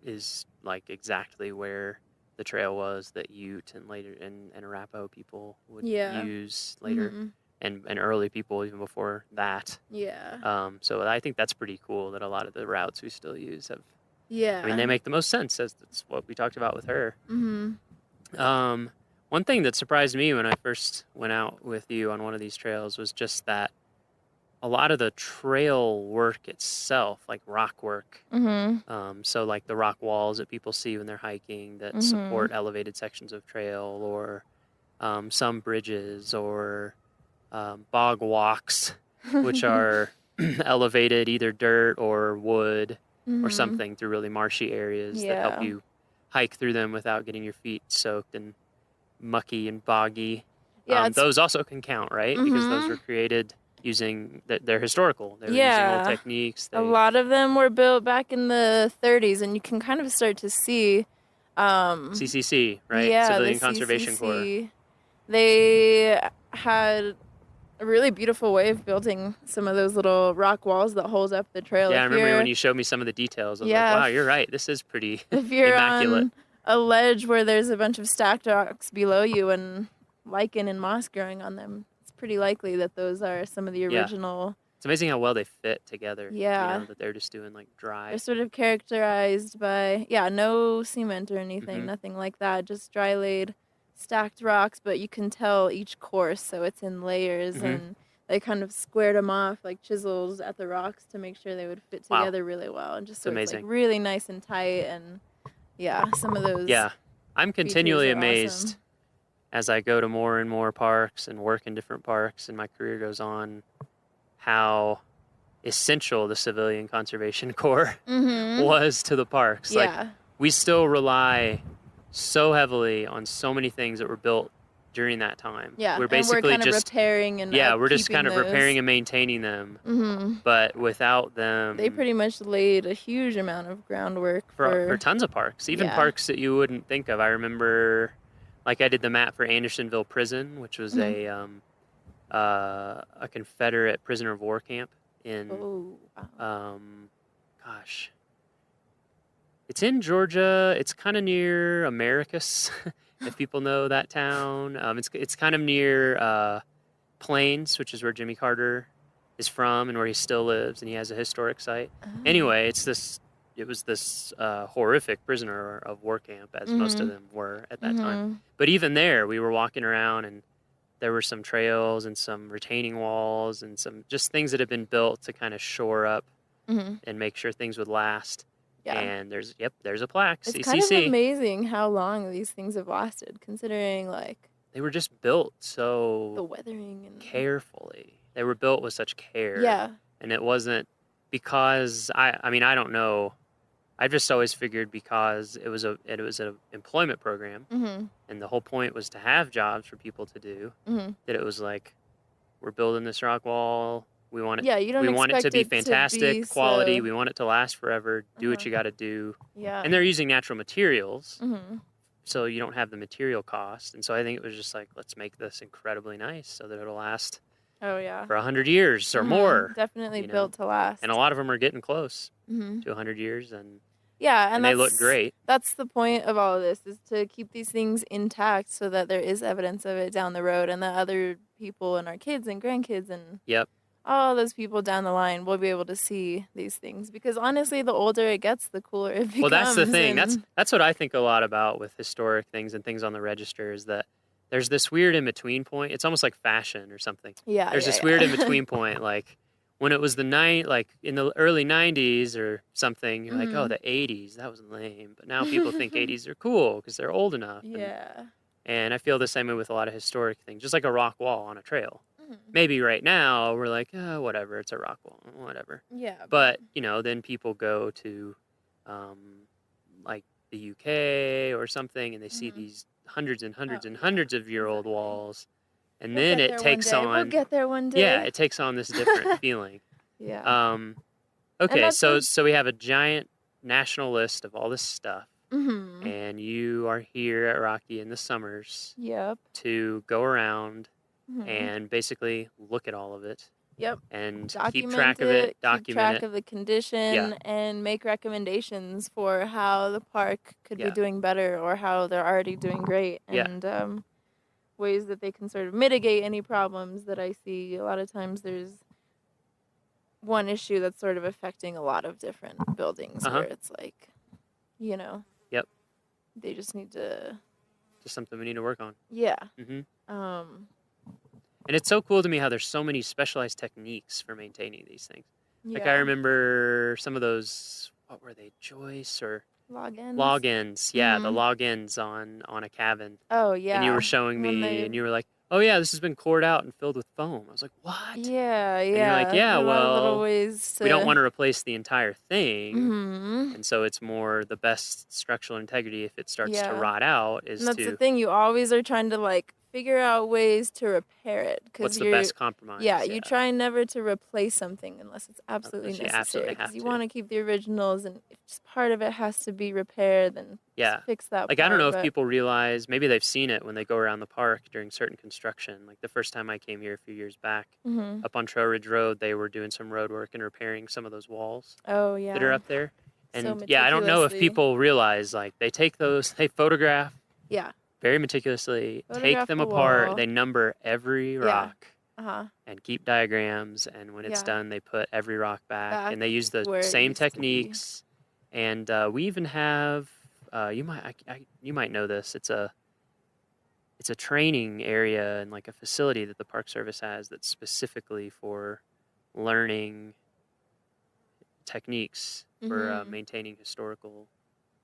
is like exactly where the trail was that Ute and later and Arapaho people would Yeah. use later, and early people even before that. Yeah. So I think that's pretty cool that a lot of the routes we still use have. Yeah. I mean, they make the most sense, as that's what we talked about with her. Mm-hmm. One thing that surprised me when I first went out with you on one of these trails was just that a lot of the trail work itself, like rock work, so like the rock walls that people see when they're hiking that support elevated sections of trail, or some bridges, or bog walks, which are elevated either dirt or wood or something through really marshy areas that help Yeah. you hike through them without getting your feet soaked and mucky and boggy. Yeah, it's- those also can count, right? Because those were created using they're historical. They're using old techniques. A lot of them were built back in the 30s, and you can kind of start to see CCC, right? Yeah, Civilian the Conservation Corps. CCC. They had a really beautiful way of building some of those little rock walls that hold up the trail. Yeah, I If remember you're- when you showed me some of the details. I was Yeah, like, wow, if- you're right. This is pretty If you're immaculate. on a ledge where there's a bunch of stacked rocks below you and lichen and moss growing on them, it's pretty likely that those are some of the Yeah. original. It's amazing how well they fit together. Yeah. You know, that they're just doing like dry. They're sort of characterized by, no cement or anything, Mhm. nothing like that, just dry laid, stacked rocks, but you can tell each course, so it's in layers, Mhm. and they kind of squared them off like chisels at the rocks to make sure they would fit Wow. together really well, and just It's so it's like amazing. really nice and tight, and some of those. Yeah. I'm continually features are amazed awesome. as I go to more and more parks and work in different parks and my career goes on, how essential the Civilian Conservation Corps Mhm. was to the parks. Yeah. Like, we still rely so heavily on so many things that were built during that time. Yeah, We're and we're basically kind of just repairing and we're just kind of upkeeping repairing those. and maintaining them. Mhm. But without them, They pretty much laid a huge amount of groundwork for tons of parks, even Yeah. parks that you wouldn't think of. I remember, like, I did the map for Andersonville Prison, which was Mhm. a Confederate prisoner of war camp in Oh, wow. gosh, it's in Georgia. It's kind of near Americus, if people know that town. It's kind of near Plains, which is where Jimmy Carter is from and where he still lives, and he has a historic site. Anyway, it was this horrific prisoner of war camp, as most of Mhm. them were at that time. Mhm. But even there, we were walking around, and there were some trails and some retaining walls and some just things that had been built to kind of shore up Mhm. and make sure things would last. Yeah. And there's a plaque, It's CCC. kind of amazing how long these things have lasted, considering like They were just built the so weathering and carefully. They were built with such care. Yeah. And it wasn't because I mean I don't know. I've just always figured because it was an employment program, Mhm. and the whole point was to have jobs for people to do. Mhm. That it was like, we're building this rock wall. We want it. Yeah, you don't We want it to expect be it to fantastic be quality. so- We want it to last forever. Do what Uh-huh. you got to do. Yeah. And they're using natural materials, Mhm. so you don't have the material cost. And so I think it was just like, let's make this incredibly nice so that it'll last Oh yeah. for 100 years or Mhm. more. Definitely you know? built to last. And a lot of them are getting close Mhm. to 100 years, and Yeah, and they look that's- great. That's the point of all of this, is to keep these things intact so that there is evidence of it down the road, and that other people and our kids and grandkids and Yep. all those people down the line will be able to see these things. Because honestly, the older it gets, the cooler it becomes. Well, that's the thing. and- That's what I think a lot about with historic things and things on the register, is that there's this weird in between point. It's almost like fashion or something. Yeah, There's yeah, this yeah. weird in between point, like when it was like in the early 90s or something, you're like, oh, Mhm. the 80s, that was lame. But now people think 80s are cool because they're old enough. Yeah. And I feel the same way with a lot of historic things, just like a rock wall on a trail. Mhm. Maybe right now we're like, oh, whatever, it's a rock wall, whatever. Yeah, But, then people go to like the UK or something, and they see Mm-hmm. these hundreds and hundreds and hundreds of year old walls. And We'll then get it there one takes day. on. We'll get there one day. Yeah, it takes on this different feeling. Yeah. Okay, that's so what- so we have a giant national list of all this stuff, Mhm. and you are here at Rocky in the summers Yep. to go around Mhm. and basically look at all of it. Yep. And keep Document track of it, keep document track it. of the condition, Yeah. and make recommendations for how the park could Yeah. be doing better, or how they're already doing great, Yeah. and ways that they can sort of mitigate any problems that I see. A lot of times there's one issue that's sort of affecting a lot of different buildings, Uh-huh. where it's like, Yep, they just need to, just something we need to work on. yeah. hmm Um, And it's so cool to me how there's so many specialized techniques for maintaining these things. Like I Yeah. remember some of those, what were they, joists or Log-ins? log-ins? Yeah, the Mhm. log-ins on a cabin. Oh, And you yeah. were showing When me, they- and you were like, "Oh yeah, this has been cored out and filled with foam." I was like, "What?" Yeah, And you're like, yeah. "Yeah, A lot of little well, ways we don't to- want to replace the entire thing, Mhm. and so it's more the best structural integrity if it starts to Yeah. rot out is And that's to the thing, you always are trying to like figure out ways to repair it, because What's the best compromise? Yeah, you try never to replace something unless it's absolutely Unless you necessary, absolutely because have you to. want to keep the originals, and if just part of it has to be repaired, then Yeah. just fix that. Like I don't part, know if but- people realize, maybe they've seen it when they go around the park during certain construction. Like the first time I came here a few years back, Mhm. up on Trail Ridge Road, they were doing some road work and repairing some of those walls. Oh, That are yeah. up there. So And yeah, I don't know if meticulously. people realize, like they take those, they photograph Yeah. very meticulously, take Photograph them the apart, wall. they number every Yeah. rock. Uh-huh. And keep diagrams, and when it's Yeah. done, they put every rock back, and they use the where it same used to be. techniques. And we even have, you might know this. It's a training area and like a facility that the Park Service has that's specifically for learning techniques for Mhm. maintaining historical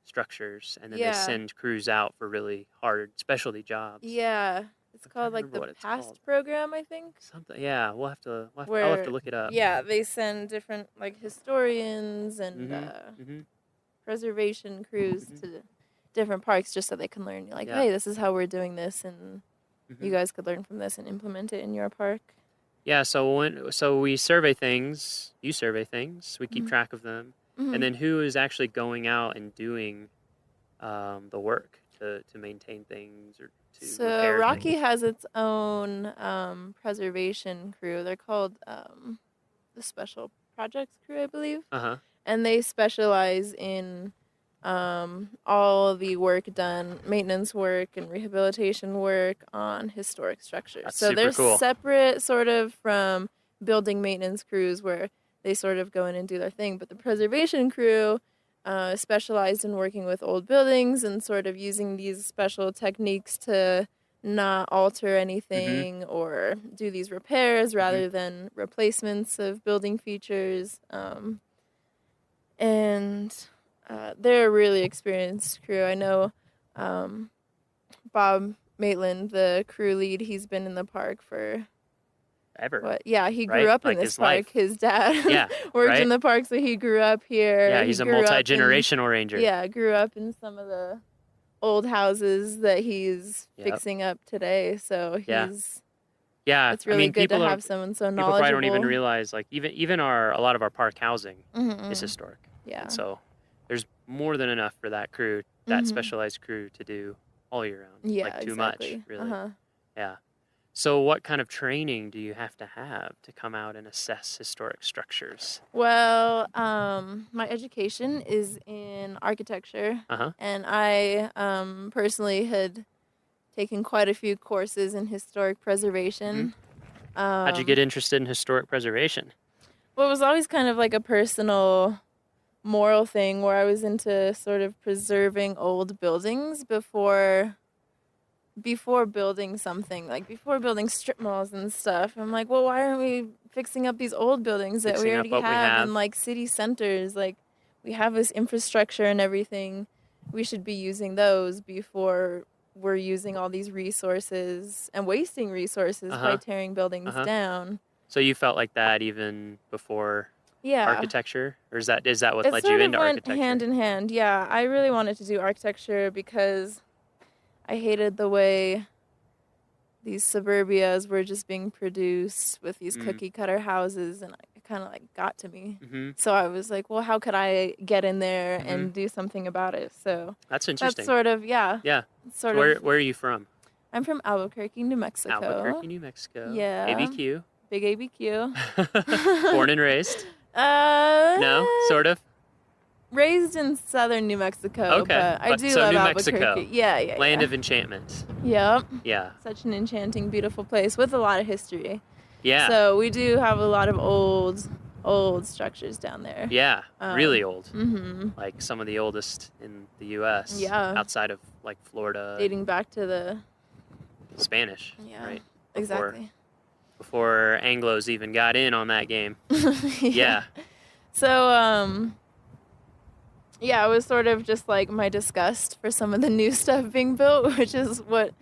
structures, and then Yeah. they send crews out for really hard specialty jobs. Yeah. It's called like remember the what it's PAST called. program, I think. Something. Yeah, I'll have to Where, look it up. Yeah, they send different like historians and Mhm. preservation crews to different parks, just so they can learn. Like, Yeah. hey, this is how we're doing this, and Mhm. you guys could learn from this and implement it in your park. Yeah, so we survey things, you survey things, we keep Mhm. track of them, Mhm. and then who is actually going out and doing the work to maintain things or to So repair Rocky things? has its own preservation crew. They're called the Special Projects Crew, I believe. Uh-huh. And they specialize in all the work done, maintenance work and rehabilitation work on historic structures. That's so super they're cool. separate sort of from building maintenance crews, where they sort of go in and do their thing. But the preservation crew specialized in working with old buildings and sort of using these special techniques to not alter anything or do these repairs rather than replacements of building features. And they're a really experienced crew. I know Bob Maitland, the crew lead, he's been in the park for Ever. what? Yeah, he right? grew up Like in this his park. life. His dad Yeah, worked right? in the park, so he grew up here. Yeah, He he's a grew up in- multi-generational ranger. Yeah, grew up in some of the old houses that he's Yep. fixing up today. So Yeah. he's Yeah, it's really good to people have someone so People knowledgeable. probably don't even realize, like, even a lot of our park housing Mhm. is historic. Yeah. And so there's more than enough for that crew, that Mhm. specialized crew, to do all year round. Yeah, like too exactly. much, really. Uh-huh. Yeah. So what kind of training do you have to come out and assess historic structures? Well, my education is in architecture, Uh-huh. and I personally had taken quite a few courses in historic preservation. How'd you get interested in historic preservation? Well, it was always kind of like a personal moral thing where I was into sort of preserving old buildings before building something, like before building strip malls and stuff. I'm like, well, why aren't we fixing up these old buildings that we Fixing up already what we have have. in like city centers? Like, we have this infrastructure and everything. We should be using those before we're using all these resources and wasting resources by Uh-huh. tearing buildings Uh-huh. down. So you felt like that even before Yeah. architecture? Or is that what It led you sort of into went architecture? hand in hand. Yeah, I really wanted to do architecture because I hated the way these suburbias were just being produced with these cookie cutter houses, and it kind of like got to me. Mhm. So I was like, well, how could I get in there Mhm. and do something about it? So That's interesting. that's sort of, yeah. Yeah. Sort where of. are you from? I'm from Albuquerque, New Mexico. Albuquerque, New Mexico. Yeah. ABQ. Big ABQ. Born and raised? Uh, No, sort of. Raised in southern New Mexico, Okay. but I do so love New Albuquerque. Mexico. Yeah. Land of enchantment. Yep. Yeah. Such an enchanting, beautiful place with a lot of history. Yeah. So we do have a lot of old structures down there. Yeah, really old. Mm-hmm. Like some of the oldest in the U.S. Yeah. Outside of like Florida. Dating back to the Spanish. Yeah, Right. exactly. Before Anglos even got in on that game. Yeah. So yeah, it was sort of just like my disgust for some of the new stuff being built, which is what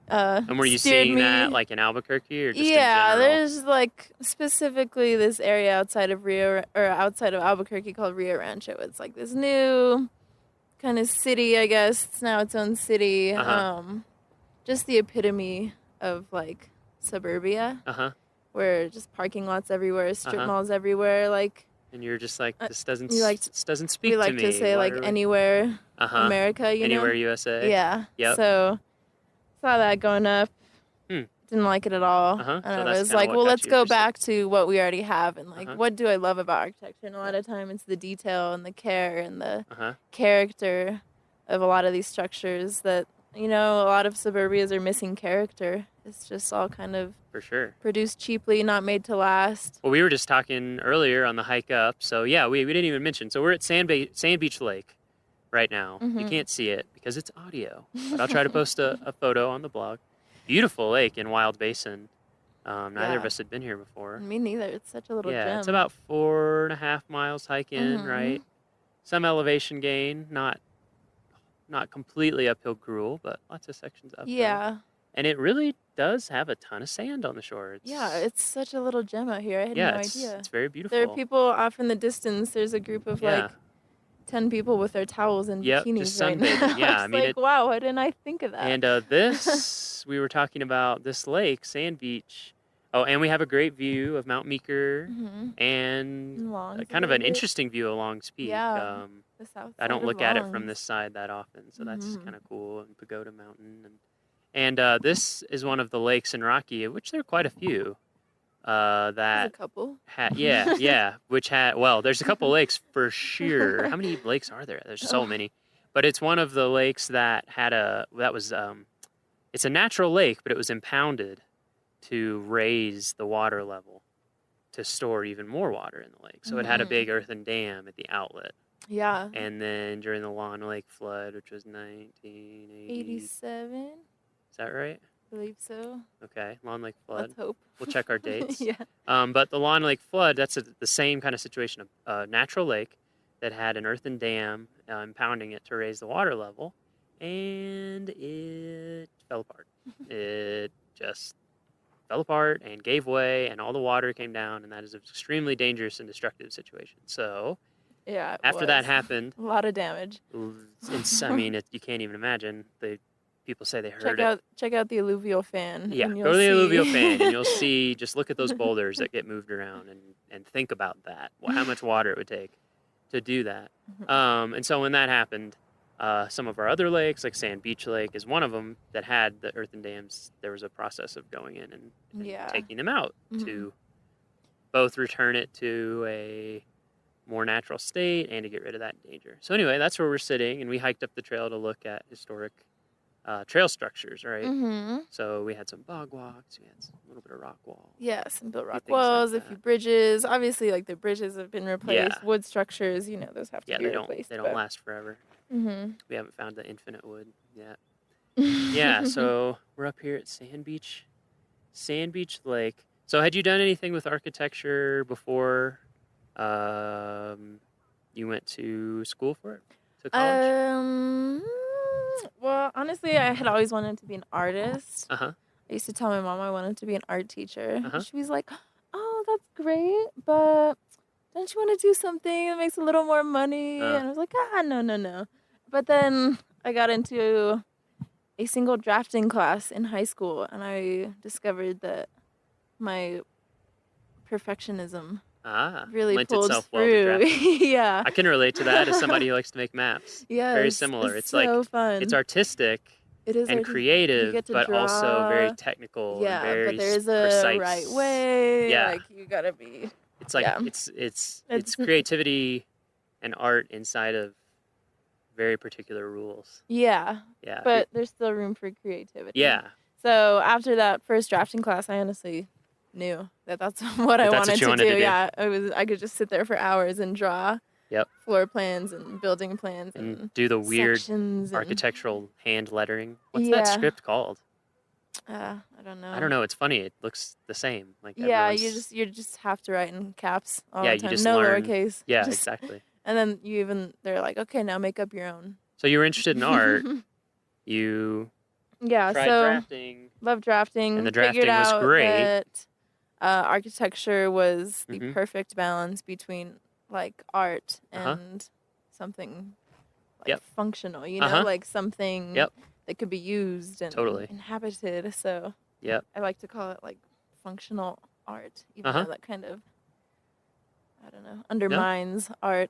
And were you steered seeing me. that like in Albuquerque or just Yeah, in general? there's like specifically this area outside of Albuquerque called Rio Rancho. It's like this new kind of city, I guess. It's now its own city. Uh-huh. Just the epitome of like suburbia, Uh-huh. where just parking lots everywhere, strip Uh-huh. malls everywhere. Like And you're just like, this doesn't this doesn't speak we to like me. to say Why like are we-" anywhere Uh-huh. America, you Anywhere know? USA. Yeah. Yep. So saw that going up. Didn't like it at all. Uh-huh. And So I that's was kinda like, what well, got let's you go interested. back to what we already have and like Uh-huh. what do I love about architecture? And a lot of time it's the detail and the care and the Uh-huh. character of a lot of these structures that, you know, a lot of suburbias are missing character. It's just all kind of For sure. produced cheaply, not made to last. Well, we were just talking earlier on the hike up. So yeah, we didn't even mention. So we're at Sand Beach Lake right now. You Mhm. can't see it because it's audio, but I'll try to post a photo on the blog. Beautiful lake in Wild Basin. Neither of Yeah. us had been here before. Me neither. It's such a little Yeah, gem. it's about 4.5 miles hike in, Mhm. right? Some elevation gain, not completely uphill gruel, but lots of sections uphill. Yeah. And it really does have a ton of sand on the shore. Yeah, it's such a little gem out here. I had Yeah, no it's- idea. it's very There are beautiful. people off in the distance. There's a group of Yeah. like 10 people with their towels and Yep, bikinis just right now. sunbathing. Yeah, I was mean, like, it- wow, why didn't I think of that? And this, we were talking about this lake, Sand Beach. Oh, and we have a great view of Mount Meeker Mhm. and Longs a kind of little an bit. interesting view of Longs Peak. Yeah, the south I side don't of look at it from Longs. this side that often, so that's Mhm. kind of cool. And Pagoda Mountain. And this is one of the lakes in Rocky, of which there are quite a few. There's That a couple. yeah, which had, well, there's a couple lakes for sure. How many lakes are there? There's so many. But it's one of the lakes that it's a natural lake, but it was impounded to raise the water level to store even more water in the lake. So it had a Mhm. big earthen dam at the outlet. Yeah. And then during the Lawn Lake flood, which was 1980, 87, is that right? I believe so. Okay, Lawn Lake flood. Let's hope. We'll check our dates. Yeah. But the Lawn Lake flood, that's the same kind of situation. A natural lake that had an earthen dam impounding it to raise the water level, and it fell apart. It just fell apart and gave way, and all the water came down, and that is an extremely dangerous and destructive situation. So Yeah. after that happened, a lot of damage. you can't even imagine. People say they heard it. Check out the alluvial fan. Yeah, and go to the you'll alluvial see. fan, and you'll see. Just look at those boulders that get moved around, and think about that. How much water it would take to do that. And so when that happened, some of our other lakes, like Sand Beach Lake, is one of them that had the earthen dams. There was a process of going in and taking them out to both return it to a more natural state and to get rid of that danger. So anyway, that's where we're sitting, and we hiked up the trail to look at historic trail structures, right? So we had some bog walks, we had a little bit of rock wall. Yeah, some built rock things like walls, a that. few bridges. Obviously, like the bridges have been replaced. Yeah. Wood structures, those have to be replaced. They don't last forever. Mm-hmm. We haven't found the infinite wood yet. Yeah, so we're up here at Sand Beach Lake. So had you done anything with architecture before you went to school for it? To college? Well, honestly, I had always wanted to be an artist. Uh-huh. I used to tell my mom I wanted to be an art teacher. Uh-huh. She was like, "Oh, that's great, but don't you want to do something that makes a little more money?" And I was like, no. But then I got into a single drafting class in high school, and I discovered that my perfectionism really lent pulled itself well to through. drafting. Yeah. I can relate to that as somebody who likes to make maps. Very Yes, similar. it's It's like so fun. it's artistic It is and artistic. You creative, get to but also very draw. technical Yeah, and very but there's precise. a right way. Yeah. Like you gotta be. It's like yeah. it's creativity and art inside of very particular rules. Yeah. Yeah. But there's still room for creativity. Yeah. So after that first drafting class, I honestly knew that that's what I That's what wanted you to wanted do. to do. Yeah, I could just sit there for hours and draw. Yep. Floor plans and building plans And do the weird sections and- architectural hand lettering. What's that Yeah. script called? I don't know. I don't know. It's funny. It looks the same. Like Yeah, everyone's- you just have to write in caps all Yeah, the you time. just No learn. lowercase. Yeah, Just- exactly. And then they're like, okay, now make up your own. So you were interested in art. You Yeah, tried so drafting. love drafting. And the drafting Figured was out great. that architecture was the Mhm. perfect balance between like art Uh-huh. and something like Yep. functional. You Uh-huh. know, like something Yep. that could be used and Totally. inhabited. So Yep. I like to call it like functional art, even Uh-huh. though that kind of I don't know undermines art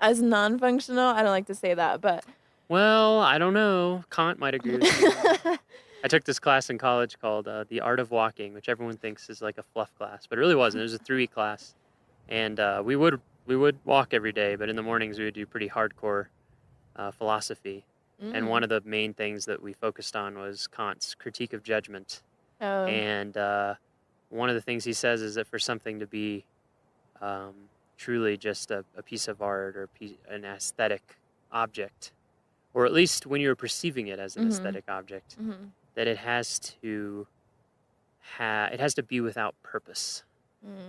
as non-functional. I don't like to say that, but Well, I don't know. Kant might agree with me. I took this class in college called The Art of Walking, which everyone thinks is like a fluff class, but it really wasn't. It was a 3-week class, and we would walk every day, but in the mornings we would do pretty hardcore philosophy. And one of the main things that we focused on was Kant's critique of judgment. Oh. And one of the things he says is that for something to be truly just a piece of art or an aesthetic object, or at least when you're perceiving it as an Mhm. aesthetic object, Mhm. that it has to be without purpose.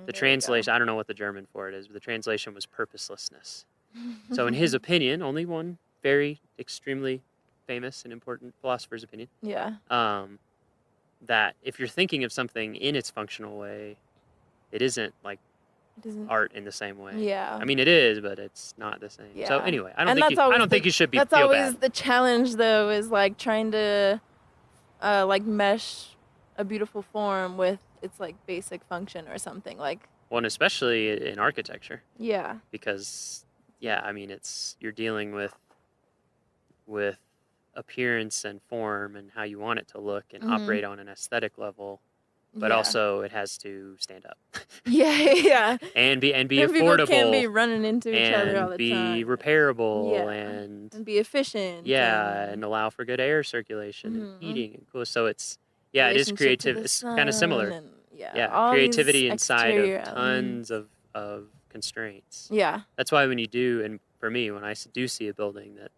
The translation, I don't know what the German for it is, but the translation was purposelessness. So in his opinion, only one very extremely famous and important philosopher's opinion, Yeah. that if you're thinking of something in its functional way, it isn't like It isn't- art in the same way. Yeah. I mean, it is, but it's not the same. So Yeah. anyway, I And don't that's think you always should That's feel always bad. the challenge, though, is like trying to like mesh a beautiful form with its like basic function or something. Like Well, and especially in architecture. Yeah. Because I mean, you're dealing with appearance and form and how you want it to look and Mhm. operate on an aesthetic level, but Yeah. also it has to stand up. yeah. and be And affordable. people can't be running into each other all the and be time. repairable Yeah. and be efficient. and allow for good air circulation and Mhm. heating and cool. So it is Relationship to creative. the It's kind of similar. sun and, all these creativity inside exterior of tons of constraints. Yeah. That's why when you do, and for me, when I do see a building that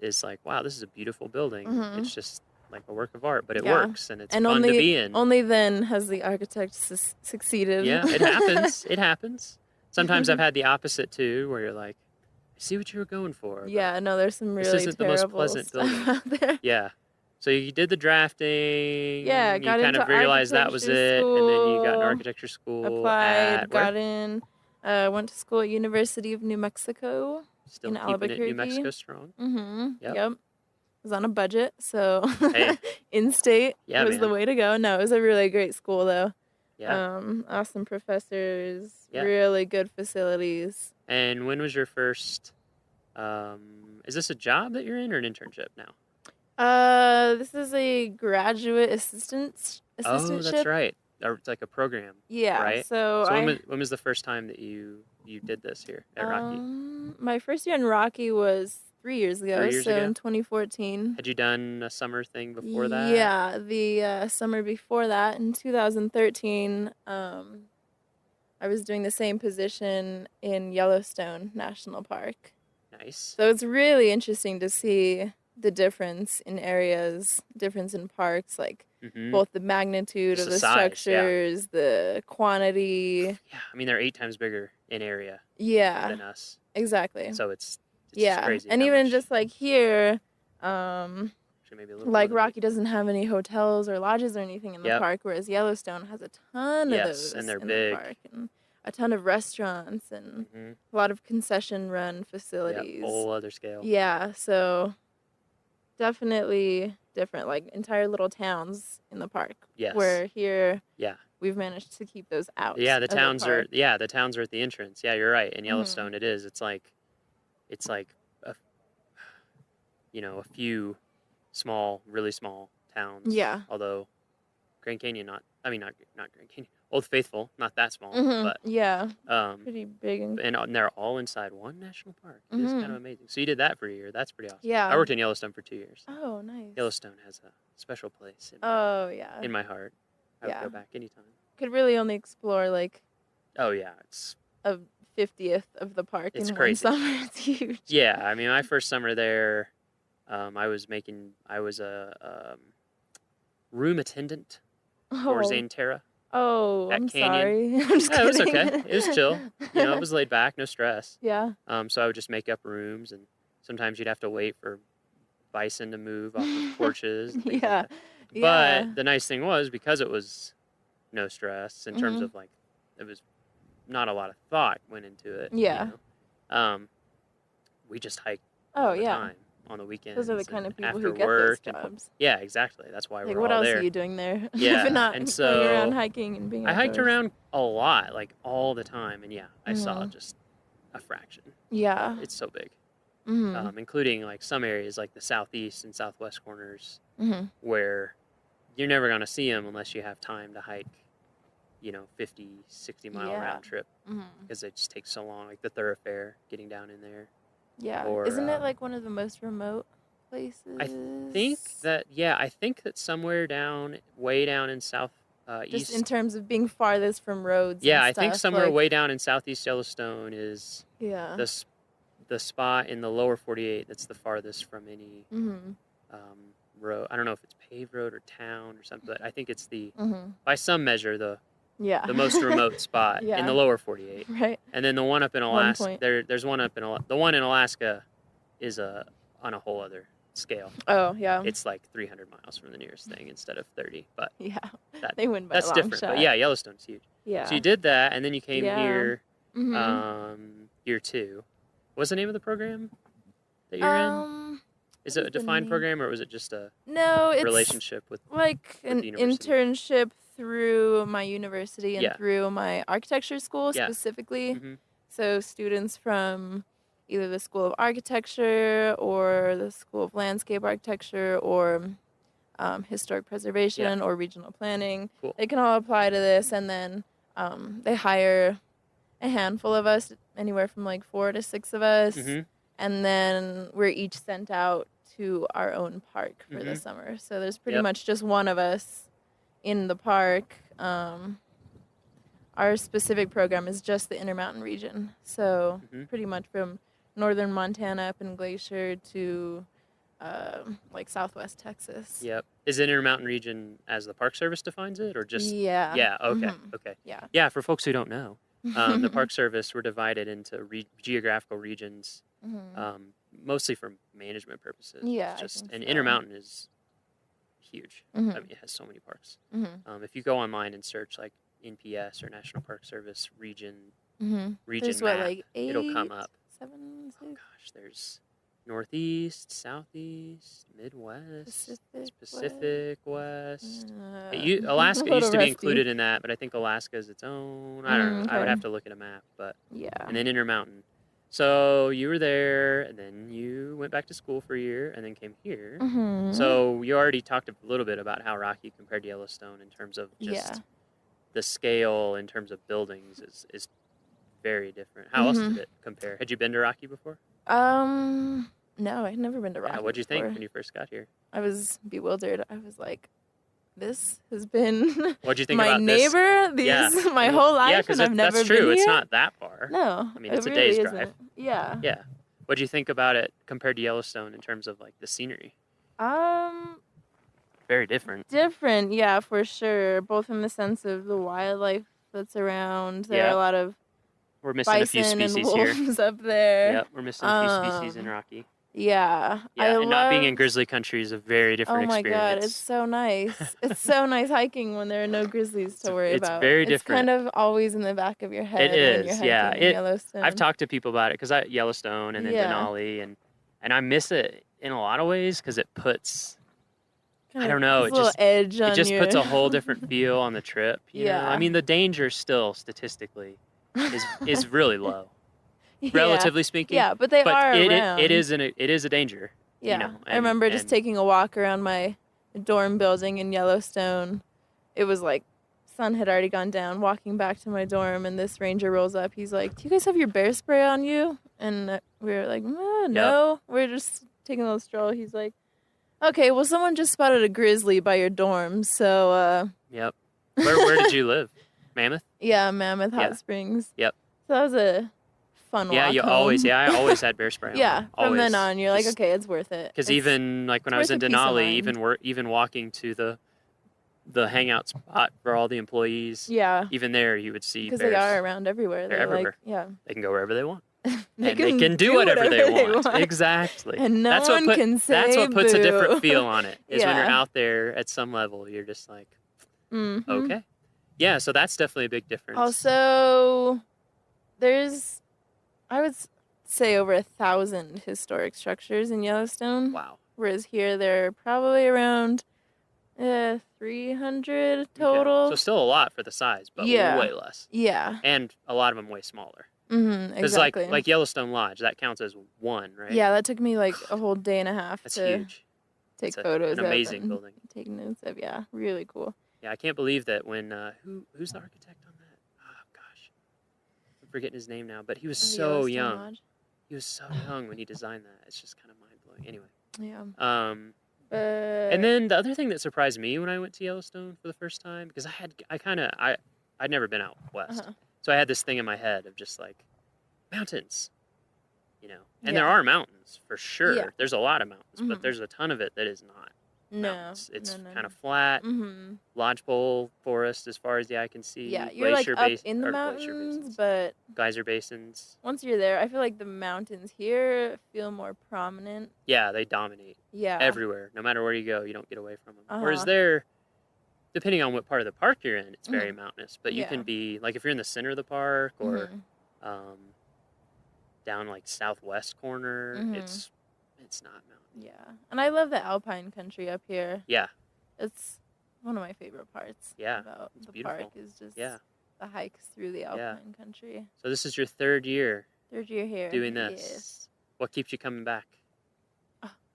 is like, wow, this is a beautiful building. Mhm. It's just like a work of art, but it Yeah. works and it's And fun only, to be in. Only then has the architect succeeded. Yeah, it happens. It happens. Sometimes I've had the opposite too, where you're like, see what you were going for. but Yeah, no, there's some This really isn't the most terrible pleasant stuff building. out there. Yeah. So you did the drafting. Yeah, You got kind into of realized that was architecture it, and then you got an school, architecture school applied, at where? got in, went to school at University of New Mexico Still in keeping it Albuquerque. New Mexico strong. Yep. Yep. Was on a budget, so Hey. in-state Yeah, was the man. way to go. No, it was a really great school though. Yeah. Awesome professors, Yeah. really good facilities. And when was your first? Is this a job that you're in or an internship now? This is a graduate Oh, assistantship. that's right. Or it's like a program. Yeah, Right. so when was the first time that you did this here at Rocky? My first year in Rocky was 3 years ago, 3 years so ago? in 2014. Had you done a summer thing before that? Yeah, the summer before that, in 2013, I was doing the same position in Yellowstone National Park. Nice. So it's really interesting to see the difference in areas, difference in parks, like Mhm. both the magnitude Just of the the size, yeah. structures, the quantity. Yeah, I mean they're 8 times bigger in area Yeah, than us. exactly. So it's just Yeah, crazy. and how even much- just like here, actually maybe a little like more than Rocky doesn't have any hotels or lodges or anything in the Yep. park, whereas Yellowstone has a ton of Yes, those and they're in big. the park, and a ton of restaurants and Mhm. a lot of concession-run Yep, facilities. whole other scale. Yeah, so definitely different, like entire little towns in the park. Yes. Where here, Yeah. we've managed to keep those out. Yeah, the of towns are park. the towns are at the entrance. Yeah, you're right. In Mhm. Yellowstone it is. It's like a a few small, really small towns. Yeah. Although Grand Canyon not Grand Canyon. Old Faithful, not that small, Mhm, but yeah, um pretty big. and they're all inside one national park. It is kind of Mhm. amazing. So you did that for a year. That's pretty awesome. Yeah. I worked in Yellowstone for 2 years. Oh, nice. Yellowstone has a special place Oh, yeah. in my heart. I would Yeah. go back anytime. Could really only explore like Oh yeah, it's a 50th of the park It's in crazy. one summer. It's huge. yeah. I mean, my first summer there, I was a room attendant for Oh. Zane Terra. Oh, at I'm Canyon. sorry. I'm just Yeah, it was kidding. okay. It was chill. It was laid back, no stress. Yeah. So I would just make up rooms, and sometimes you'd have to wait for bison to move off of porches. And things Yeah. Like that. Yeah. But the nice thing was, because it was no stress in terms Mhm. of like, it was not a lot of thought went into it. Yeah. We just hiked Oh, all the yeah. time on the weekends. Those are the kind of and people after who get those work and- jobs. yeah, exactly. That's why Like, we're what all else there. are you doing there? Yeah, If not and going around so hiking and being I hiked outdoors. around a lot, like all the time, and yeah, I saw Mhm. just a fraction. Yeah. It's so big, Mhm. including like some areas like the southeast and southwest corners, Mhm. where you're never gonna see them unless you have time to hike, 50, 60-mile Yeah. round trip, Mhm. because it just takes so long. Like the thoroughfare, getting down in there. Yeah. Or, Isn't it like one of the most remote places? I think that somewhere way down in south Just east. in terms of being farthest from roads. Yeah, and I think stuff, somewhere like, way down in southeast Yellowstone is Yeah. the spot in the lower 48 that's the farthest from any Mhm. road. I don't know if it's paved road or town or something, but I think it's Mhm. by some measure the Yeah. most remote spot in Yeah. the lower 48. Right. And then the one up in One Alaska, point. there's one up in the one in Alaska is on a whole other scale. Oh, yeah. It's like 300 miles from the nearest thing instead of 30, but Yeah. that, They win by a that's long different. shot. But yeah, Yellowstone's huge. Yeah. So you did that, and then you came Yeah. here, Mhm. year 2. What's the name of the program that you're in? Is it a what is the defined name? program, or was it just a No, it's relationship with like with an the university? internship through my university and Yeah. through my architecture school Yeah. specifically. Mhm. So students from either the School of Architecture or the School of Landscape Architecture or Historic Preservation or Regional Planning. Cool. They can all apply to this, and then they hire a handful of us, anywhere from like 4 to 6 of us, Mhm. and then we're each sent out to our own park for the Mhm. summer. So there's pretty Yep. much just one of us in the park. Our specific program is just the Intermountain region. So Mhm. pretty much from northern Montana up in Glacier to like southwest Texas. Yep. Is it Intermountain region as the Park Service defines it, or just? Yeah. Yeah. Okay. Mhm. Okay. Yeah. Yeah. For folks who don't know, the Park Service were divided into geographical regions Mostly for management purposes. Yeah, It's I just think and so. Intermountain is huge. I Mhm. mean, it has so many parks. Mhm. If you go online and search like NPS or National Park Service region There's map, what, like it'll come 8, up. 7, 6? Gosh, there's Northeast, Southeast, Midwest, Pacific West. Uh, Alaska a little used to be rusty. included in that, but I think Alaska is its own. I don't know. I would Okay. have to look at a map, but Yeah. and then Intermountain. So you were there, and then you went back to school for a year, and then came here. Mhm. So you already talked a little bit about how Rocky compared to Yellowstone in terms of just Yeah. the scale in terms of buildings is very different. How else did Mhm. it compare? Had you been to Rocky before? No, I'd never been to Rocky Yeah, what'd you think before. when you first got here? I was bewildered. I was like, this has been What'd you think my about this? neighbor my whole life, Yeah, because and I've never that's been true. It's here? not that far. No, I mean, it it's a really day's isn't. drive. Yeah. Yeah. What'd you think about it compared to Yellowstone in terms of like the scenery? Very different. Different, yeah, for sure. Both in the sense of the wildlife that's around. There are Yeah. a lot of We're missing a few bison and species here. wolves up there. Yep, we're missing a few species in Rocky. Yeah, Yeah, and not being in loved- grizzly country is a very different Oh my experience. god, it's so nice. It's so nice hiking when there are no grizzlies to worry it's about. very It's different. kind of always in the back of your head It when you're is, hiking yeah. in Yellowstone. I've talked to people about it because Yellowstone and then Yeah. Denali, and I miss it in a lot of ways because it puts. I Kinda don't know. puts It a little just edge it on just puts your- a whole different feel on the trip. You know? Yeah. I mean, the danger still statistically is really low, Yeah. relatively speaking. Yeah, but they are around. It is a danger. Yeah, You know, I remember just taking a walk around my dorm building in Yellowstone. It was like sun had already gone down. Walking back to my dorm, and this ranger rolls up. He's like, "Do you guys have your bear spray on you?" And we were like, "No, we're just taking a little stroll." He's like, "Okay, well, someone just spotted a grizzly by your dorm, so Yep. Where did you live? Mammoth. yeah, Mammoth Hot Yeah. Springs." Yep. So that was a fun Yeah, walk you home. always. Yeah, I always had bear spray on. Yeah, from then Always. on, you're like, Just- okay, it's worth it. Because It's- even like when I was worth in a peace of Denali, mind. even walking to the hangout spot for all the employees. Yeah. Even there, you would see Because bears. they are around everywhere. They're They're like, everywhere. yeah. They can go wherever they want. They and they can do whatever they want. Exactly. And no that's one what can say That's what puts a different boo. feel on it. Is when you're Yeah. out there at some level, you're just like, Mhm. okay, yeah. So that's definitely a big difference. Also, there's, I would say, over 1,000 historic structures in Yellowstone. Wow. Whereas here, there are probably around 300 total. So still a lot for the size, but Yeah. way less. Yeah. And a lot of them way smaller. Mhm, Because exactly. like Yellowstone Lodge, that counts as one, right? Yeah, that took me like a whole day and a half That's to huge. take It's photos an of amazing and building. take notes of. Yeah, really cool. Yeah, I can't believe that when who's the architect on that? Oh gosh, I'm forgetting his name now, but he was The so Yellowstone young. Lodge? He was so young when he designed that. It's just kind of mind blowing. Anyway. Yeah. And then the other thing that surprised me when I went to Yellowstone for the first time, because I'd never been out west, Uh-huh. so I had this thing in my head of just like mountains, you know. And there Yeah. are mountains for sure. Yeah. There's a lot of mountains, but Mhm. there's a ton of it that is not. No, mountains. It's no, kind of flat. Mhm. Lodgepole forest as far as the eye can see. Yeah, you're like up in the or glacier mountains, basins, but geyser basins. once you're there, I feel like the mountains here feel more prominent. Yeah, they dominate. Yeah. Everywhere, no matter where you go, you don't get away from them. Whereas Uh-huh. there, depending on what part of the park you're in, it's very Mhm. mountainous. But you Yeah. can be like if you're in the center of the park or Mhm. down like southwest corner, Mhm. it's not mountain. Yeah, and I love the alpine country up here. Yeah. It's one of my favorite parts. Yeah, About it's the beautiful. park is just Yeah. the hikes through the Yeah. alpine country. So this is your third year. Third year here. Doing this. Yes. What keeps you coming back?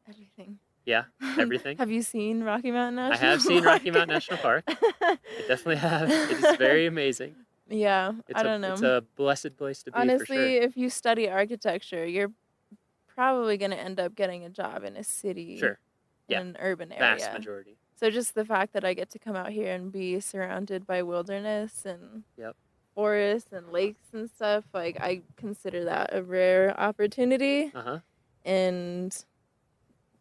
Everything. Yeah, everything. Have you seen Rocky Mountain I National have seen Rocky Park? Mountain National Park. I definitely have. It is very amazing. Yeah, It's I don't know. It's a blessed place to be Honestly, for sure. if you study architecture, you're probably going to end up getting a job in a city. Sure. Yeah. In an urban area. Vast majority. So just the fact that I get to come out here and be surrounded by wilderness and Yep. forests and lakes and stuff, like I consider that a rare opportunity. Uh-huh. And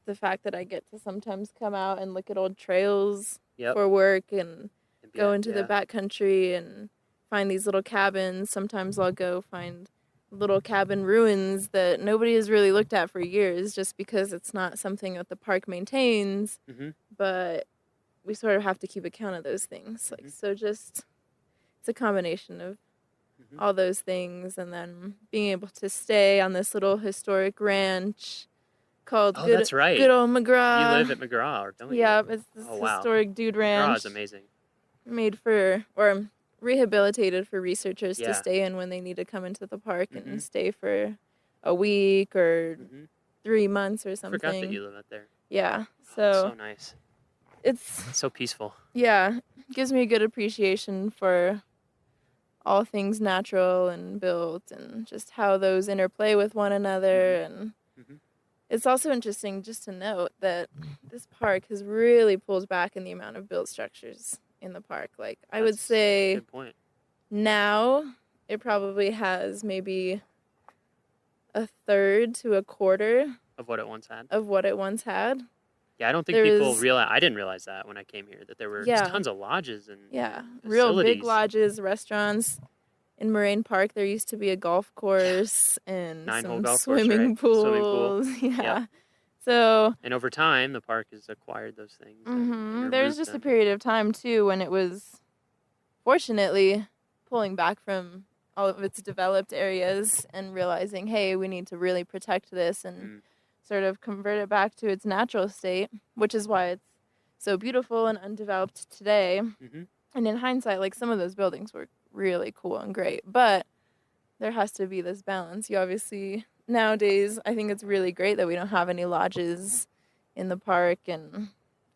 the fact that I get to sometimes come out and look at old trails Yep. for work and go Yeah, into the yeah. backcountry and find these little cabins. Sometimes I'll go find little cabin ruins that nobody has really looked at for years just because it's not something that the park maintains. But we sort of have to keep account of those things. Like, so just, it's a combination of all those things, and then being able to stay on this little historic ranch called Oh, that's right. Good Old McGraw. You live at McGraw, don't you? Yeah, it's this Oh, wow. historic dude ranch. McGraw is amazing. Made for, or rehabilitated for researchers Yeah. to stay in when they need to come into the park and stay for a week or 3 months or something. Forgot that you live out there. Yeah, So nice. it's so peaceful. yeah, gives me a good appreciation for all things natural and built and just how those interplay with one another. And it's also interesting just to note that this park has really pulled back in the amount of built structures in the park. Like, I would say Good point. now it probably has maybe a third to a quarter Of what it once had. of what it once had. Yeah, I don't think There people was- realize. I didn't realize that when I came here, that there were Yeah. tons of lodges and Yeah, real big facilities. lodges, restaurants. In Moraine Park, there used to be a golf course and 9-hole some golf course, swimming right? Swimming pool. pools. Yeah. Yep. So And over time, the park has acquired those things. and there was removed just a them. period of time too when it was, fortunately, pulling back from all of its developed areas and realizing, hey, we need to really protect this and sort of convert it back to its natural state, which is why it's so beautiful and undeveloped today. And in hindsight, like, some of those buildings were really cool and great, but there has to be this balance. You obviously, nowadays, I think it's really great that we don't have any lodges in the park and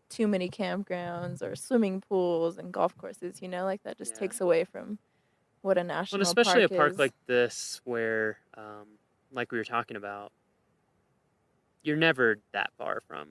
too many campgrounds or swimming pools and golf courses, you know, like that just takes away from what a national Well, especially park a park is. like this, where, like we were talking about, you're never that far from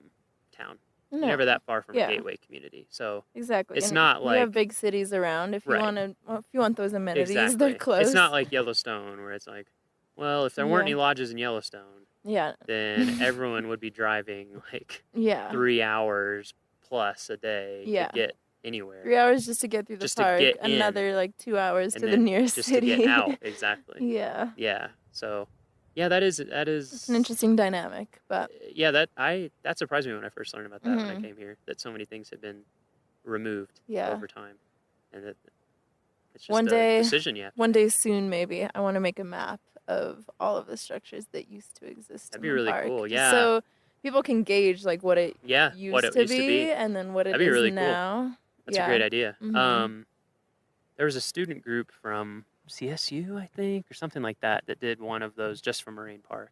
town. No. You're never that far from Yeah. a gateway community. So Exactly. it's and not you like have big cities around. If you Right. want to, if you want those amenities, exactly. they're close. It's not like Yellowstone, where it's like, well, if there weren't any lodges in Yellowstone, Yeah. then everyone would be driving like Yeah. 3 hours plus a day Yeah. to get anywhere. 3 hours just to get through the Just to park. get in, Another like 2 hours and to the then nearest just city. to get out. Exactly. Yeah. Yeah. So, yeah, that is It's an interesting dynamic, but yeah, that surprised me when I first learned about that when I Mhm. came here, that so many things had been removed Yeah. over time, and that it's just one a day, decision you have to one day soon, maybe I want to make a map of all of the structures that used to exist. That'd in be the really park, cool, just yeah. So people can gauge like what it Yeah, used, what it to, used to be. and then what it That'd be is really cool. now. That's Yeah. a great idea. Mhm. There was a student group from CSU, I think, or something like that, that did one of those just for Moraine Park.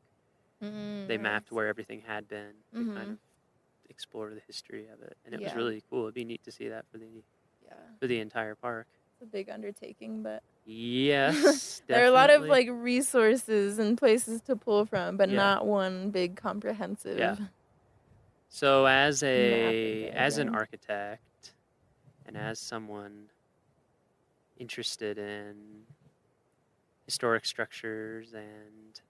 They mapped where everything had been to kind of explore the history of it, and it was Yeah. really cool. It'd be neat to see that for the entire park. It's a big undertaking, but Yes, there are a lot of definitely. like resources and places to pull from, but Yeah. not one big comprehensive. Yeah. So as Map of an everything. architect and as someone interested in historic structures and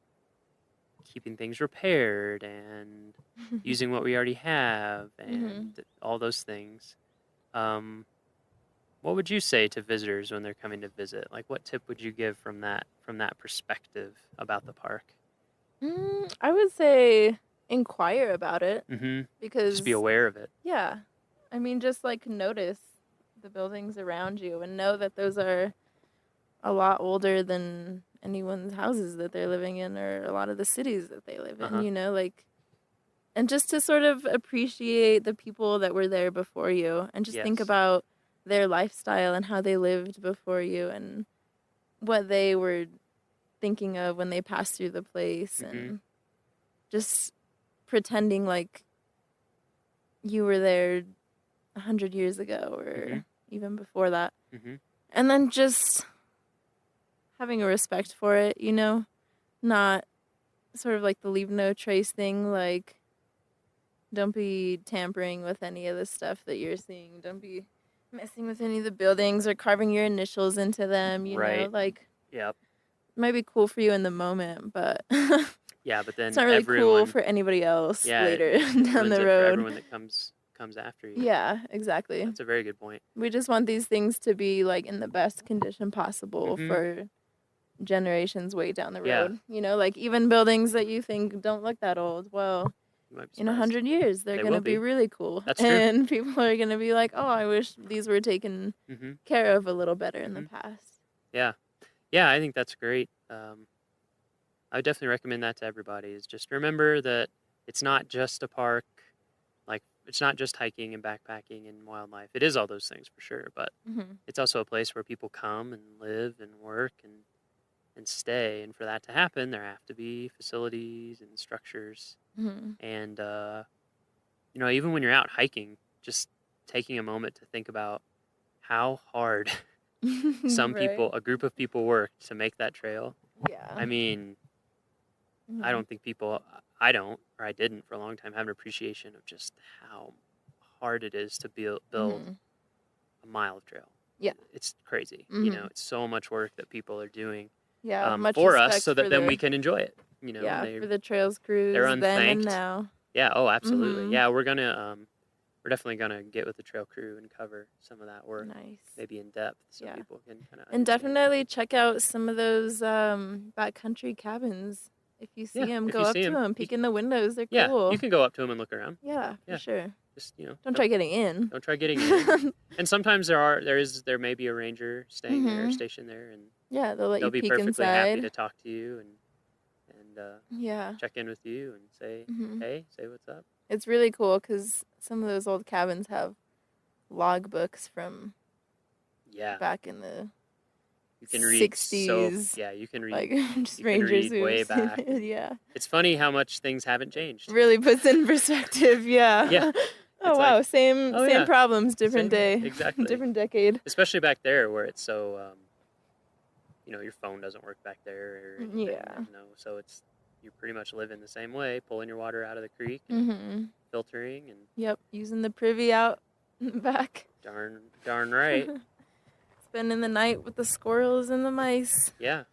keeping things repaired and using what we already have and all those things, what would you say to visitors when they're coming to visit? Like, what tip would you give from that perspective about the park? I would say inquire about it because Just be aware of it. Yeah, I mean, just like notice the buildings around you and know that those are a lot older than anyone's houses that they're living in or a lot of the cities that they live in, you know, like, and just to sort of appreciate the people that were there before you and just think Yes. about their lifestyle and how they lived before you and what they were thinking of when they passed through the place and just pretending like you were there 100 years ago or even before that. And then just having a respect for it, you know, not sort of like the leave no trace thing, like don't be tampering with any of the stuff that you're seeing. Don't be messing with any of the buildings or carving your initials into them, you know, Right. like Yep. it might be cool for you in the moment, but Yeah, but then it's not really everyone, cool for anybody else yeah, later it down ruins the it for road. everyone that comes after you. Yeah, exactly. That's a very good point. We just want these things to be like in the best condition possible Mhm. for generations way down the Yeah. road. You know, like even buildings that you think don't look that old. Well, You might be in surprised. 100 years, they're They going to will be be. really cool. That's true. And people are going to be like, oh, I wish these were taken Mhm. care of a little better in the Mhm. past. Yeah. Yeah, I think that's great. I would definitely recommend that to everybody, is just remember that it's not just a park. Like, it's not just hiking and backpacking and wildlife. It is all those things for sure, but Mhm. it's also a place where people come and live and work and stay. And for that to happen, there have to be facilities and structures. Mhm. And, you know, even when you're out hiking, just taking a moment to think about how hard some Right. people, a group of people worked to make that trail. Yeah. I mean, I Mhm. don't think people, I don't, or I didn't for a long time, have an appreciation of just how hard it is to build Mhm. a mile of trail. Yeah. It's crazy. You know, Mhm. it's so much work that people are doing Yeah, much for us respect so that for then we the can enjoy it. You know, yeah, they, for the trails crews they're then and unthanked. now. Yeah. Oh, absolutely. Mhm. Yeah. We're definitely going to get with the trail crew and cover some of that work. Nice. Maybe in depth so Yeah. people can kind of And definitely check out some of those backcountry cabins. If you see them, if go you up see to 'em, them, peek in the windows. They're Yeah, cool. you can go up to them and look around. Yeah, Yeah. for sure. Just, you know, Don't try getting in. Don't try getting in. And sometimes there may be a ranger staying there, Mhm. stationed there, and Yeah, they'll let you be peek perfectly happy inside. to talk to you and Yeah. check in with you and say, Mhm. hey, say what's up. It's really cool because some of those old cabins have logbooks from Yeah. back in the You can read 60s. you can read Like just you can rangers read way who've seen back. it, yeah. It's funny how much things haven't changed. Really puts in perspective, yeah. Yeah. Oh It's wow, like, same oh, same yeah. problems, different Same- day. Exactly. Different decade. Especially back there where it's so, you know, your phone doesn't work back there or anything, Yeah. you know, so you pretty much live in the same way, pulling your water out of the creek and Mhm. filtering and Yep, using the privy out back. darn right. Spending the night with the squirrels and the mice. Yeah.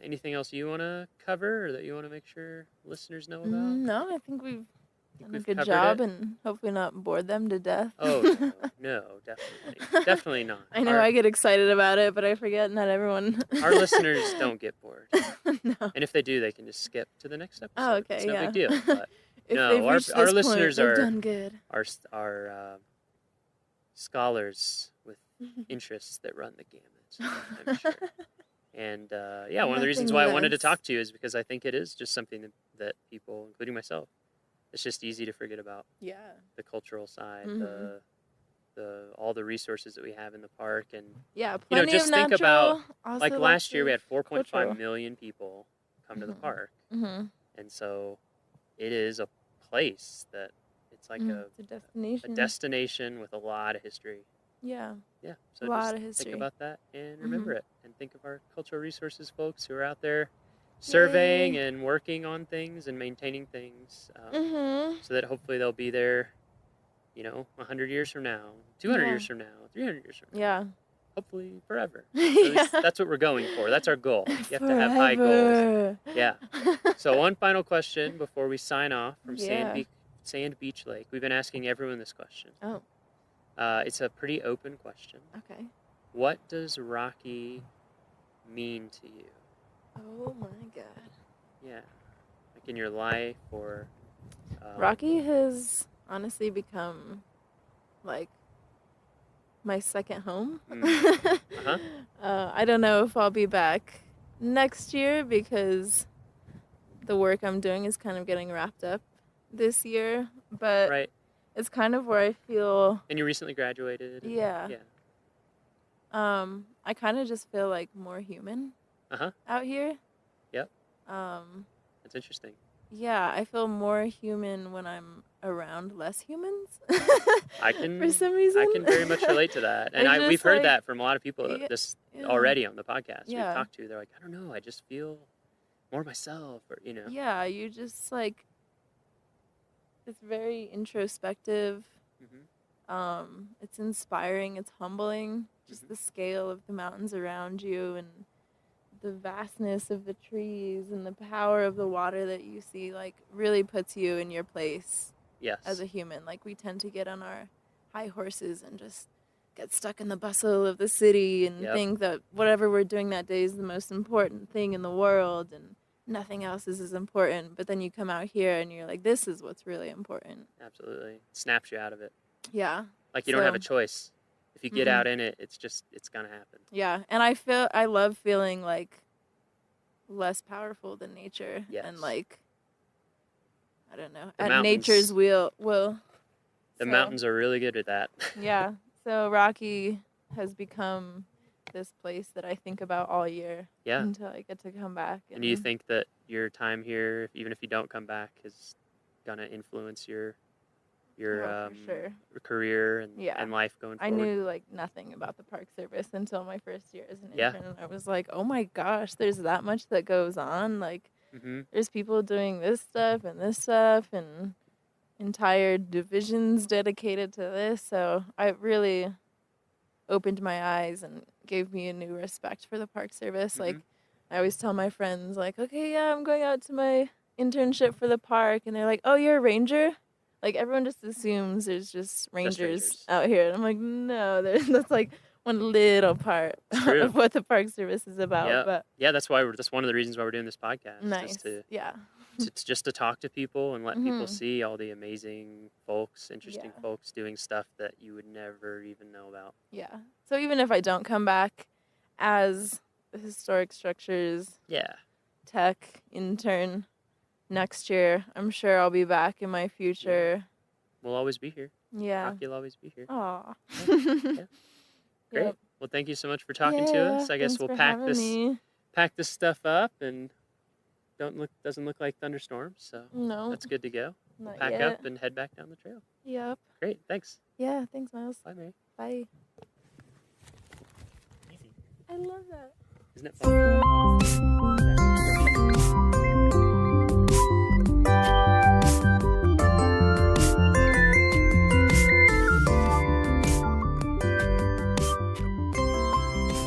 Anything else you want to cover or that you want to make sure listeners know about? No, I think we've done a we've good covered job it? and hopefully not bored them to death. Oh, no, definitely. Definitely not. I know I get excited about it, but I forget not everyone. Our listeners don't get bored. No. And if they do, they can just skip to the next episode. Oh, okay, It's no yeah. big deal. But If no, they've reached our this point, listeners they've are done good. are scholars with interests that run the gamut, I'm sure. And one of the reasons why I wanted to less. talk to you is because I think it is just something that people, including myself, it's just easy to forget about. Yeah. The cultural side, Mhm. all the resources that we have in the park, and Yeah, you know, plenty just of think natural, about also like lots last year we had of 4.5 cultural. million people come to the park, Mhm. and so it is a place that it's like It's a destination. a destination with a lot of history. Yeah. Yeah, so A lot just of history. think about that and remember Mhm. it, and think of our cultural resources folks who are out there surveying Yay. and working on things and maintaining things, Mhm. so that hopefully they'll be there, you know, 100 years from now, 200 Yeah. years from now, 300 years from now. Yeah. Hopefully forever. At Yeah. least that's what we're going for. That's our goal. You have to have high goals. Forever. Yeah. So one final question before we sign off from Yeah. Sand Beach Lake. We've been asking everyone this question. Oh. It's a pretty open question. Okay. What does Rocky mean to you? Oh my god. Yeah. Like in your life or... Rocky has honestly become like my second home. Uh-huh. I don't know if I'll be back next year because the work I'm doing is kind of getting wrapped up this year, but Right. it's kind of where I feel And you recently graduated? and- Yeah. Yeah. I kind of just feel like more human Uh-huh. out here. Yep. Um, That's interesting. yeah, I feel more human when I'm around less humans. I can For some reason. I can very much relate to that, and It's we've just heard like- that from a lot of people Yeah, yeah. already on the podcast. Yeah. We've talked to. They're like, I don't know, I just feel more myself, or you know. Yeah, you just like it's very introspective. It's inspiring, it's humbling, just the scale of the mountains around you and the vastness of the trees and the power of the water that you see like really puts you in your place Yes. as a human. Like we tend to get on our high horses and just get stuck in the bustle of the city and Yep. think that whatever we're doing that day is the most important thing in the world and nothing else is as important. But then you come out here and you're like, this is what's really important. Absolutely. Snaps you out of it. Yeah. Like you don't have a So- choice. If you get Mhm. out in it, it's going to happen. Yeah. And I love feeling like less powerful than nature. Yes. And like, I don't know, The at mountains- nature's will. The mountains are really good at that. Yeah. So Rocky has become this place that I think about all year. Yeah. Until I get to come back. And do you think that your time here, even if you don't come back, is going to influence your Oh, for sure. career and, Yeah. and life going I forward? knew like nothing about the Park Service until my first year as an Yeah. intern. And I was like, oh my gosh, there's that much that goes on. Like, Mhm. there's people doing this stuff and entire divisions dedicated to this. So it really opened my eyes and gave me a new respect for the Park Service. Like, I always tell my friends, like, okay, yeah, I'm going out to my internship for the park. And they're like, oh, you're a ranger? Like, everyone just assumes there's just rangers out here. And I'm like, no, that's like one little part true. of what the Park Service is about. Yeah, But yeah, that's one of the reasons why we're doing this podcast. nice. Just to, Yeah. just to talk to people and let people Mhm. see all the amazing folks, interesting Yeah. folks doing stuff that you would never even know about. Yeah. So even if I don't come back as the historic structures Yeah. tech intern next year, I'm sure I'll be back in my future. We'll always be here. Yeah. Rocky will always be here. Aw. Yeah. Great. Yep. Well, thank you so much for talking to Yeah, us. I guess thanks we'll for pack having me. this stuff up and doesn't look like thunderstorms, so No. that's good to go. Not Pack yet. up and head back down the trail. Yep. Great. Thanks. Yeah, thanks, Miles. Bye, Mary. Bye. I love that. Isn't it fun?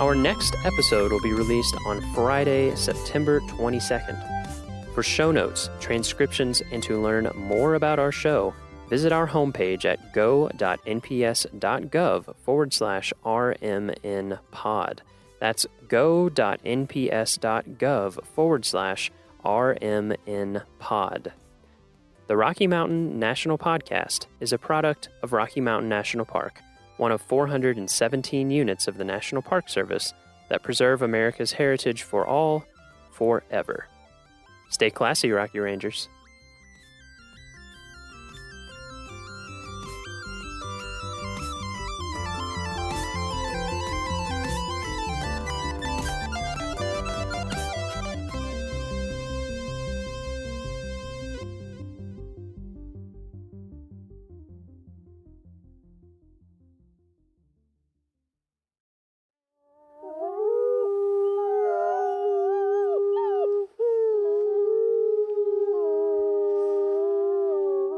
Our next episode will be released on Friday, September 22nd. For show notes, transcriptions, and to learn more about our show, visit our homepage at go.nps.gov/RMNpod. That's go.nps.gov/RMNpod. The Rocky Mountain National Podcast is a product of Rocky Mountain National Park, one of 417 units of the National Park Service that preserve America's heritage for all, forever. Stay classy, Rocky Rangers.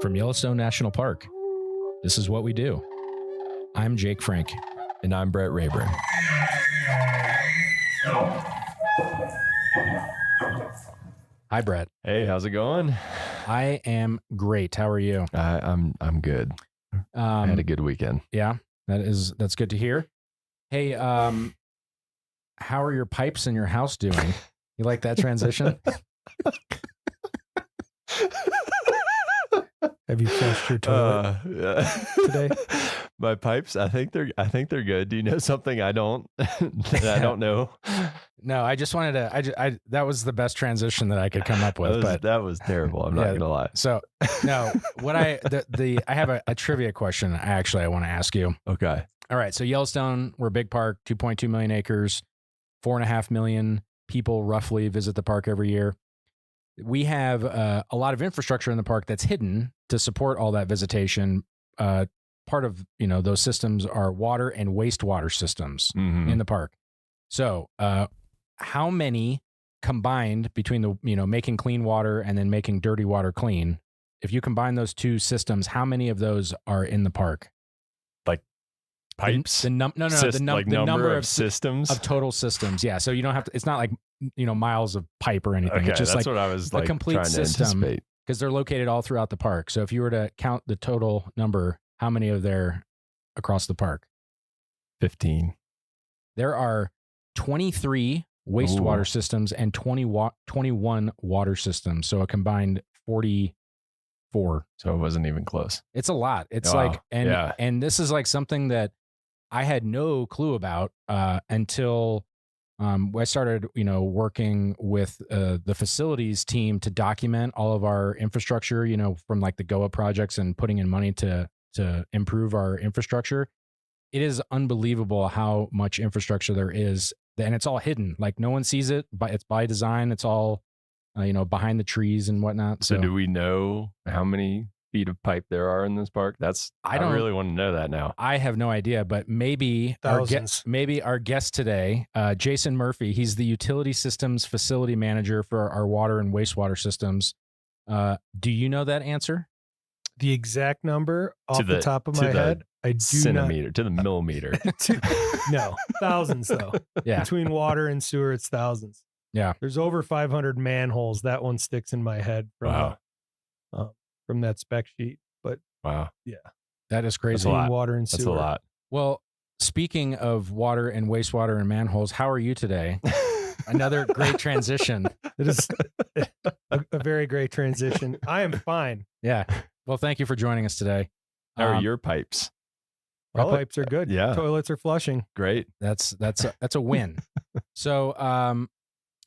From Yellowstone National Park, this is what we do. I'm Jake Frank. And I'm Brett Rayburn. Hi, Brett. Hey, how's it going? I am great. How are you? I'm good. I had a good weekend. Yeah, that's good to hear. Hey, how are your pipes in your house doing? You like that transition? Have you flushed your toilet today? My pipes, I think they're good. Do you know something I don't that I don't know? No, I just wanted to. That was the best transition that I could come up with. That was terrible. I'm not gonna lie. So no, what I have a trivia question. I want to ask you. Okay. All right. So Yellowstone, we're a big park, 2.2 million acres, 4.5 million people roughly visit the park every year. We have a lot of infrastructure in the park that's hidden to support all that visitation. Part of those systems are water and wastewater systems in the park. So, how many combined between the making clean water and then making dirty water clean? If you combine those two systems, how many of those are in the park? Like pipes? The number of systems of total systems. Yeah. So you don't have to. It's not like miles of pipe or anything. Okay, it's just that's like what I was a complete trying to system anticipate. because they're located all throughout the park. So if you were to count the total number, how many are there across the park? 15. There are 23 wastewater systems and 21 water systems. So a combined 44. So it wasn't even close. It's a lot. It's Wow. and this is like something that I had no clue about until I started, working with the facilities team to document all of our infrastructure, from like the GOA projects and putting in money to improve our infrastructure. It is unbelievable how much infrastructure there is, and it's all hidden. Like no one sees it, but it's by design. It's all, behind the trees and whatnot. So do we know how many feet of pipe there are in this park? I really want to know that now. I have no idea, but maybe Thousands. our guest today, Jason Murphy, he's the utility systems facility manager for our water and wastewater systems. Do you know that answer? The exact number off the top of my head, I do centimeter not. to the millimeter. No, thousands though. Yeah. Between water and sewer, it's thousands. Yeah. There's over 500 manholes. That one sticks in my head from from that spec sheet. But wow, yeah, that is crazy. Between water and sewer. That's a lot. Well, speaking of water and wastewater and manholes, how are you today? Another great transition. It is a very great transition. I am fine. Yeah. Well, thank you for joining us today. How are your pipes? Our pipes are good. Yeah. Toilets are flushing. Great. That's a win. So,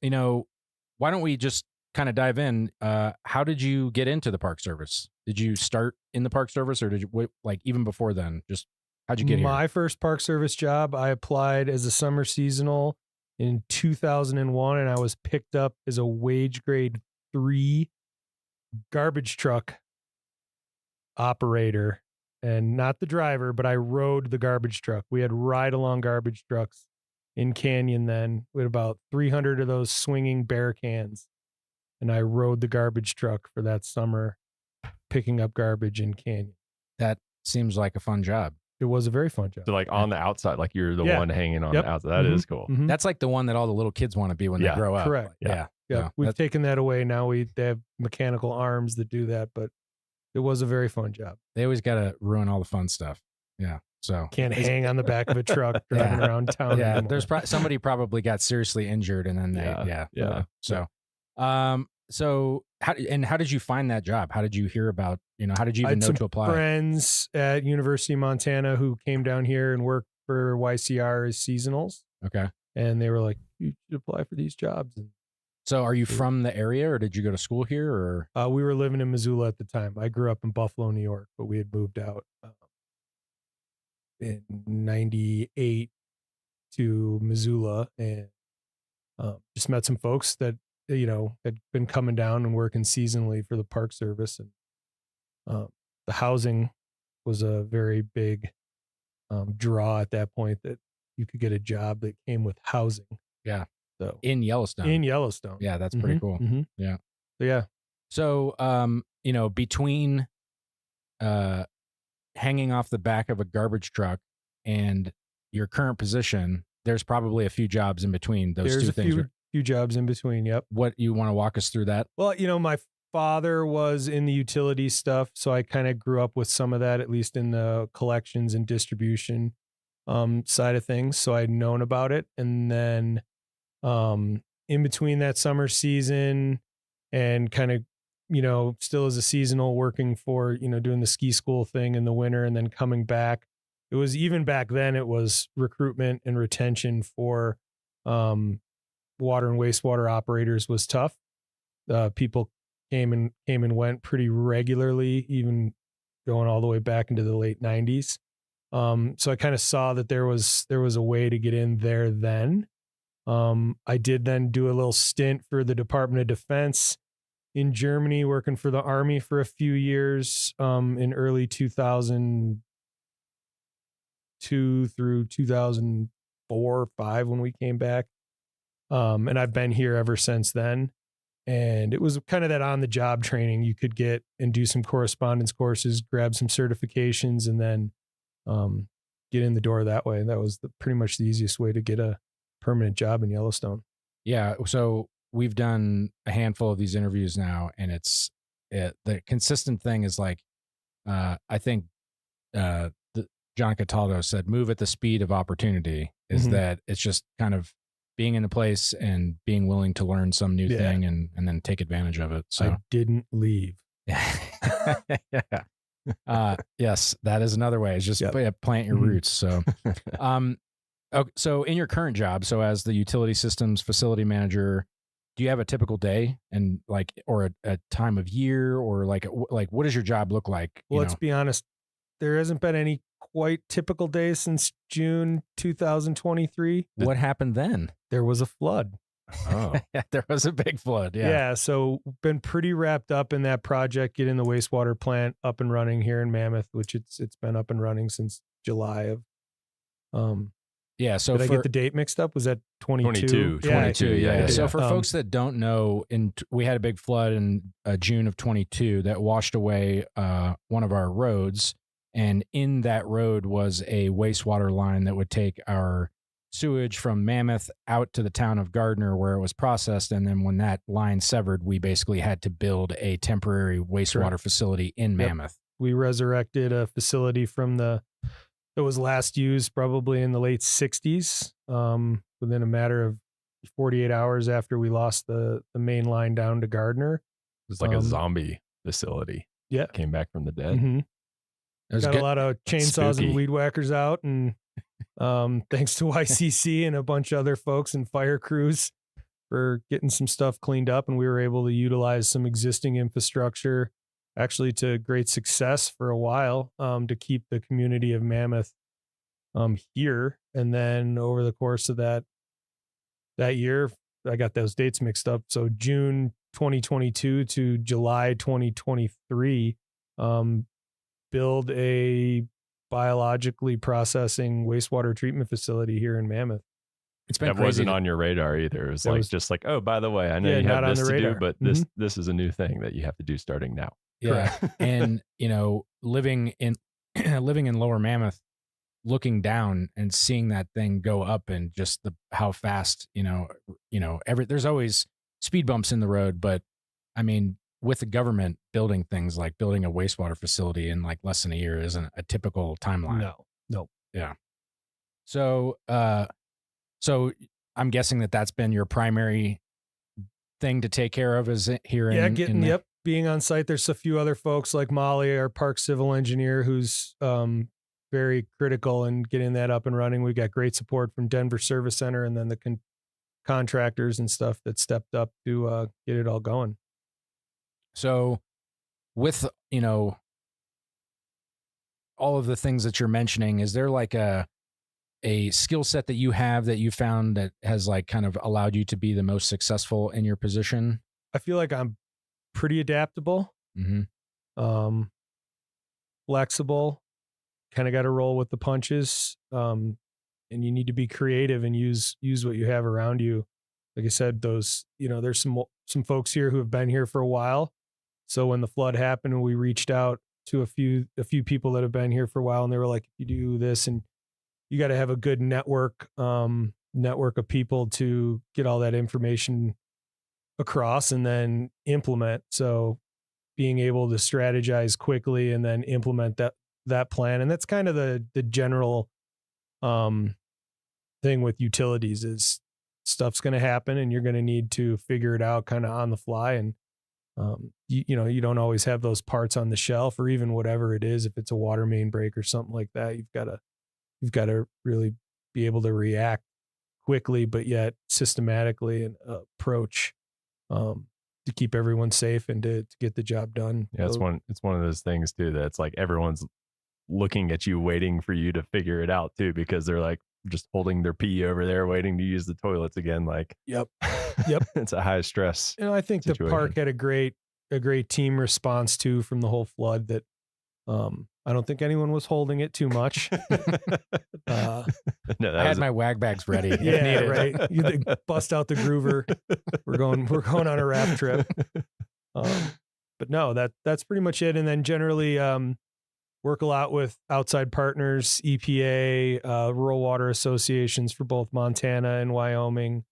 why don't we just kind of dive in? How did you get into the Park Service? Did you start in the Park Service, or did you even before then? Just how'd you get here? My first Park Service job, I applied as a summer seasonal in 2001, and I was picked up as a wage grade 3 garbage truck operator, and not the driver, but I rode the garbage truck. We had ride-along garbage trucks in Canyon then. We had about 300 of those swinging bear cans, and I rode the garbage truck for that summer, picking up garbage in Canyon. That seems like a fun job. It was a very fun job. So like on the outside, like you're the one hanging on the outside. That is cool. Mhm. That's like the one that all the little kids want to be when they grow up. Correct. Yeah. Yeah. We've taken that away now. They have mechanical arms that do that, but it was a very fun job. They always got to ruin all the fun stuff. Yeah. So Can't hang on the back of a truck driving around town. Yeah. anymore. There's somebody probably got seriously injured, and then So how did you find that job? How did you hear about, how did you I even had know some to apply? friends at University of Montana who came down here and worked for YCR as seasonals. Okay. And they were like, you should apply for these jobs. And So are you from the area, or did you go to school here, or? we were living in Missoula at the time. I grew up in Buffalo, New York, but we had moved out in 98 to Missoula, and just met some folks that, had been coming down and working seasonally for the Park Service. And the housing was a very big draw at that point, that you could get a job that came with housing. Yeah. So In Yellowstone. Yeah, that's pretty cool. Yeah. So, yeah. So, between hanging off the back of a garbage truck and your current position, there's probably a few jobs in between those There's two a things. few jobs in between. Yep. What, you want to walk us through that? Well, my father was in the utility stuff, so I kind of grew up with some of that, at least in the collections and distribution side of things. So I'd known about it. And then in between that summer season and kind of, still as a seasonal, working for, doing the ski school thing in the winter and then coming back. It was, even back then, it was recruitment and retention for water and wastewater operators was tough. People came and went pretty regularly, even going all the way back into the late 90s. So I kind of saw that there was a way to get in there then. I did then do a little stint for the Department of Defense in Germany, working for the Army for a few years in early 2002 through 2004 or 5 when we came back. And I've been here ever since then. And it was kind of that on the job training you could get and do some correspondence courses, grab some certifications, and then get in the door that way. And that was pretty much the easiest way to get a permanent job in Yellowstone. Yeah. So we've done a handful of these interviews now, and the consistent thing is like, I think the John Cataldo said, move at the speed of opportunity, is that it's just kind of being in a place and being willing to learn some new thing and then take advantage of it. So I didn't leave. Yes, that is another way. It's just plant your roots. So, so in your current job, so as the utility systems facility manager, do you have a typical day and like, or a time of year, or like what does your job look like? Well, let's be honest. There hasn't been any quite typical days since June 2023. What happened then? There was a flood. Oh, there was a big flood. Yeah. So been pretty wrapped up in that project, getting the wastewater plant up and running here in Mammoth, which it's been up and running since July of. So did I get the date mixed up? Was that 22? 22. Yeah. So for folks that don't know, we had a big flood in June of 22 that washed away one of our roads, and in that road was a wastewater line that would take our sewage from Mammoth out to the town of Gardner where it was processed. And then when that line severed, we basically had to build a temporary wastewater facility in Mammoth. We resurrected a facility that was last used probably in the late 60s, within a matter of 48 hours after we lost the main line down to Gardner. It was like a zombie facility. Yeah. Came back from the dead. Mm-hmm. Got a lot of chainsaws and weed whackers out, and thanks to YCC and a bunch of other folks and fire crews for getting some stuff cleaned up, and we were able to utilize some existing infrastructure actually to great success for a while, to keep the community of Mammoth here. And then over the course of that year, I got those dates mixed up. So June 2022 to July 2023, build a biologically processing wastewater treatment facility here in Mammoth. It's been that wasn't on your radar either. It was like just like, oh, by the way, I know you have this to do, but this is a new thing that you have to do starting now. Yeah. And living in Lower Mammoth, looking down and seeing that thing go up, and just how fast, there's always speed bumps in the road, but I mean, with the government building things like building a wastewater facility in like less than a year isn't a typical timeline. No. Yeah. So I'm guessing that's been your primary thing to take care of, is it here? Being on site. There's a few other folks like Molly, our park civil engineer, who's very critical in getting that up and running. We got great support from Denver Service Center, and then the contractors and stuff that stepped up to get it all going. So with, all of the things that you're mentioning, is there like a skill set that you have that you found that has like kind of allowed you to be the most successful in your position? I feel like I'm pretty adaptable, flexible, kind of got to roll with the punches. And you need to be creative and use what you have around you. Like I said, there's some folks here who have been here for a while. So when the flood happened, we reached out to a few people that have been here for a while, and they were like, you do this, and you got to have a good network of people to get all that information across and then implement. So being able to strategize quickly and then implement that plan. And that's kind of the general thing with utilities, is stuff's going to happen and you're going to need to figure it out kind of on the fly. And you don't always have those parts on the shelf, or even whatever it is. If it's a water main break or something like that, you've got to really be able to react quickly, but yet systematically and approach to keep everyone safe and to get the job done. Yeah, it's one of those things too that's like everyone's looking at you, waiting for you to figure it out too, because they're like just holding their pee over there, waiting to use the toilets again. Like, yep. It's a high stress. I think situation. The park had a great team response too from the whole flood. That I don't think anyone was holding it too much. I had my wag bags ready. Yeah, right. You bust out the groover. We're going on a raft trip. But no, that's pretty much it. And then generally work a lot with outside partners, EPA, rural water associations for both Montana and Wyoming,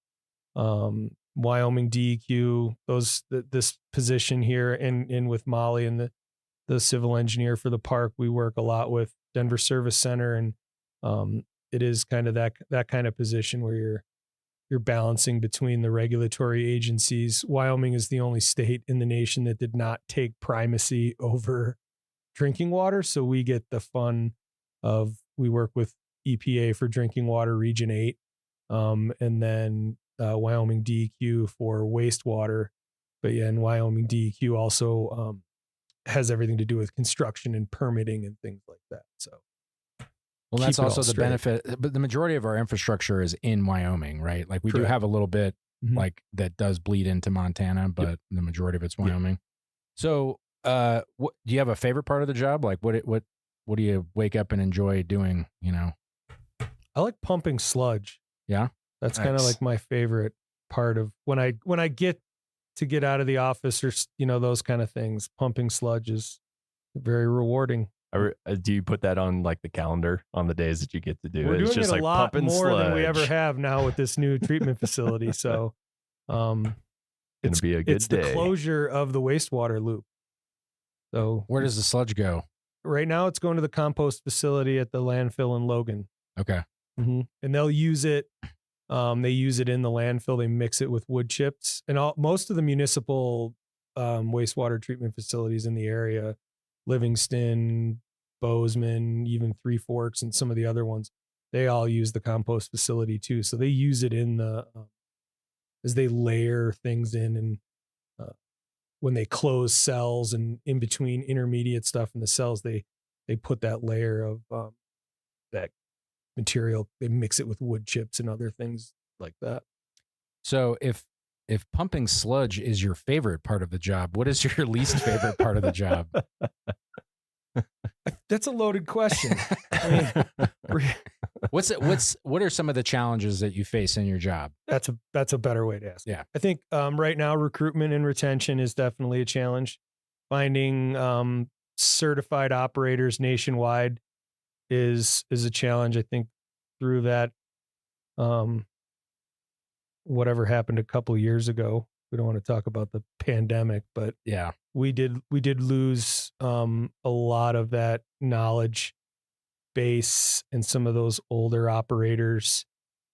Wyoming DEQ. This position here, and with Molly and the civil engineer for the park, we work a lot with Denver Service Center, and it is kind of that kind of position where you're balancing between the regulatory agencies. Wyoming is the only state in the nation that did not take primacy over drinking water, so we get the fun of, we work with EPA for drinking water Region 8, and then Wyoming DEQ for wastewater. But yeah, and Wyoming DEQ also has everything to do with construction and permitting and things like that. So, well, that's keep it also all the straight. benefit. But the majority of our infrastructure is in Wyoming, right? Like we do Correct. have a little bit Mhm. like that does bleed into Montana, but the majority of it's Wyoming. So, what do you have a favorite part of the job? Like what do you wake up and enjoy doing? You know, I like pumping sludge. Yeah, That's kind of Nice. like my favorite part of when I get to get out of the office, or those kind of things. Pumping sludge is very rewarding. Do you put that on like the calendar on the days that you get to do We're it? It's doing just it a like lot pumping more than we ever sludge. have now with this new treatment facility. So, Gonna it's be a good it's the day. closure of the wastewater loop. So where does the sludge go? right now it's going to the compost facility at the landfill in Logan. Okay. And they'll use it. They use it in the landfill. They mix it with wood chips, and most of the municipal wastewater treatment facilities in the area, Livingston, Bozeman, even Three Forks, and some of the other ones, they all use the compost facility too. So they use it in the as they layer things in, and when they close cells and in between intermediate stuff in the cells, they put that layer of that material. They mix it with wood chips and other things like that. So if pumping sludge is your favorite part of the job, what is your least favorite part of the job? That's a loaded question. I mean, What are some of the challenges that you face in your job? that's a better way to ask. Yeah. I think right now recruitment and retention is definitely a challenge. Finding certified operators nationwide is a challenge. I think through that whatever happened a couple years ago, we don't want to talk about the pandemic, but yeah, we did lose a lot of that knowledge base and some of those older operators,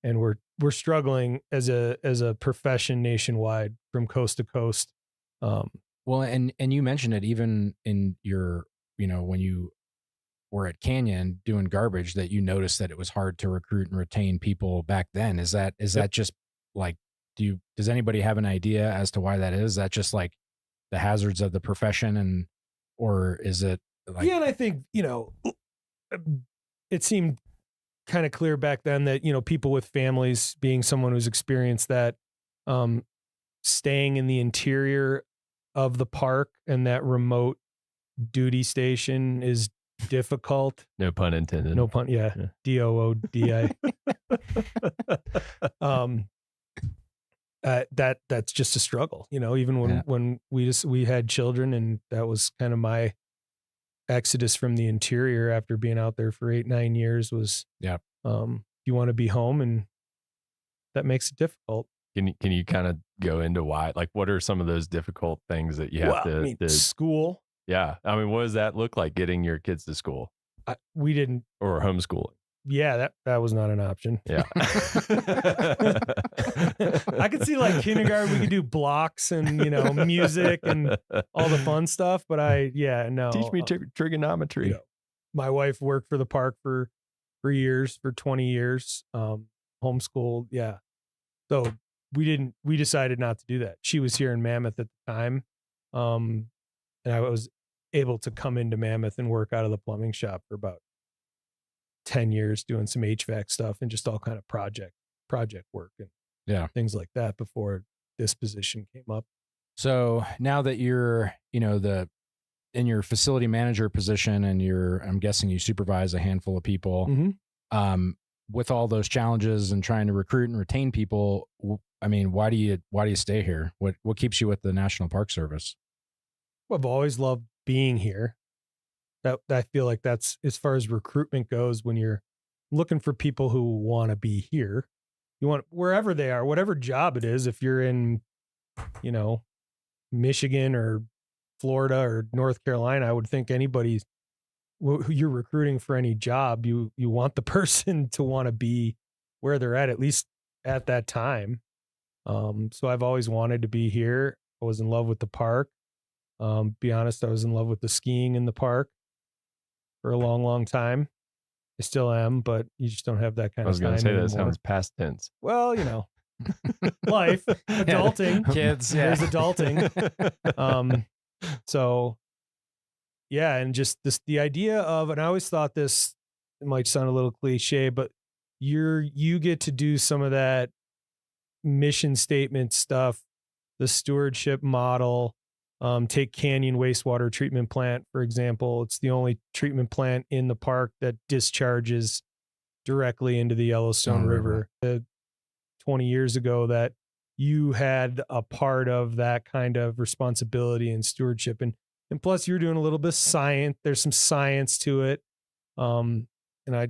and we're struggling as a profession nationwide from coast to coast. Well, and you mentioned it even in your, when you were at Canyon doing garbage, that you noticed that it was hard to recruit and retain people back then. Is that just like, does anybody have an idea as to why that is? Is that just like the hazards of the profession, or is it like, Yeah, and I think, it seemed kind of clear back then that, people with families, being someone who's experienced that, staying in the interior of the park and that remote duty station is difficult. No pun intended. No pun. Yeah. DOODI. That's just a struggle, even when we had children, and that was kind of my exodus from the interior after being out there for 8-9 years was, you want to be home, and that makes it difficult. Can you kind of go into why? Like, what are some of those difficult things that you have to school? Yeah. I mean, what does that look like, getting your kids to school? We didn't. Or homeschooling? Yeah, that was not an option. Yeah. I could see like kindergarten, we could do blocks and, music and all the fun stuff. But no. Teach me trigonometry. My wife worked for the park for years, for 20 years, homeschooled. Yeah. So we decided not to do that. She was here in Mammoth at the time. And I was able to come into Mammoth and work out of the plumbing shop for about 10 years, doing some HVAC stuff and just all kind of project work and things like that before this position came up. So now that you're, in your facility manager position, and I'm guessing you supervise a handful of people, with all those challenges and trying to recruit and retain people, I mean, why do you stay here? What keeps you with the National Park Service? I've always loved being here. That I feel like that's, as far as recruitment goes, when you're looking for people who want to be here, you want wherever they are, whatever job it is. If you're in, Michigan or Florida or North Carolina, I would think anybody who you're recruiting for any job, you want the person to want to be where they're at least at that time. So I've always wanted to be here. I was in love with the park. Be honest, I was in love with the skiing in the park for a long, long time. I still am, but you just don't have that kind I was of going time to say anymore. that sounds past tense. Well, life, adulting, kids, yeah. There's adulting. So yeah, and just the idea of, and I always thought this, it might sound a little cliche, but you get to do some of that mission statement stuff, the stewardship model. Take Canyon Wastewater Treatment Plant, for example. It's the only treatment plant in the park that discharges directly into the Yellowstone River. 20 years ago, that you had a part of that kind of responsibility and stewardship. And plus you're doing a little bit of science. There's some science to it. And I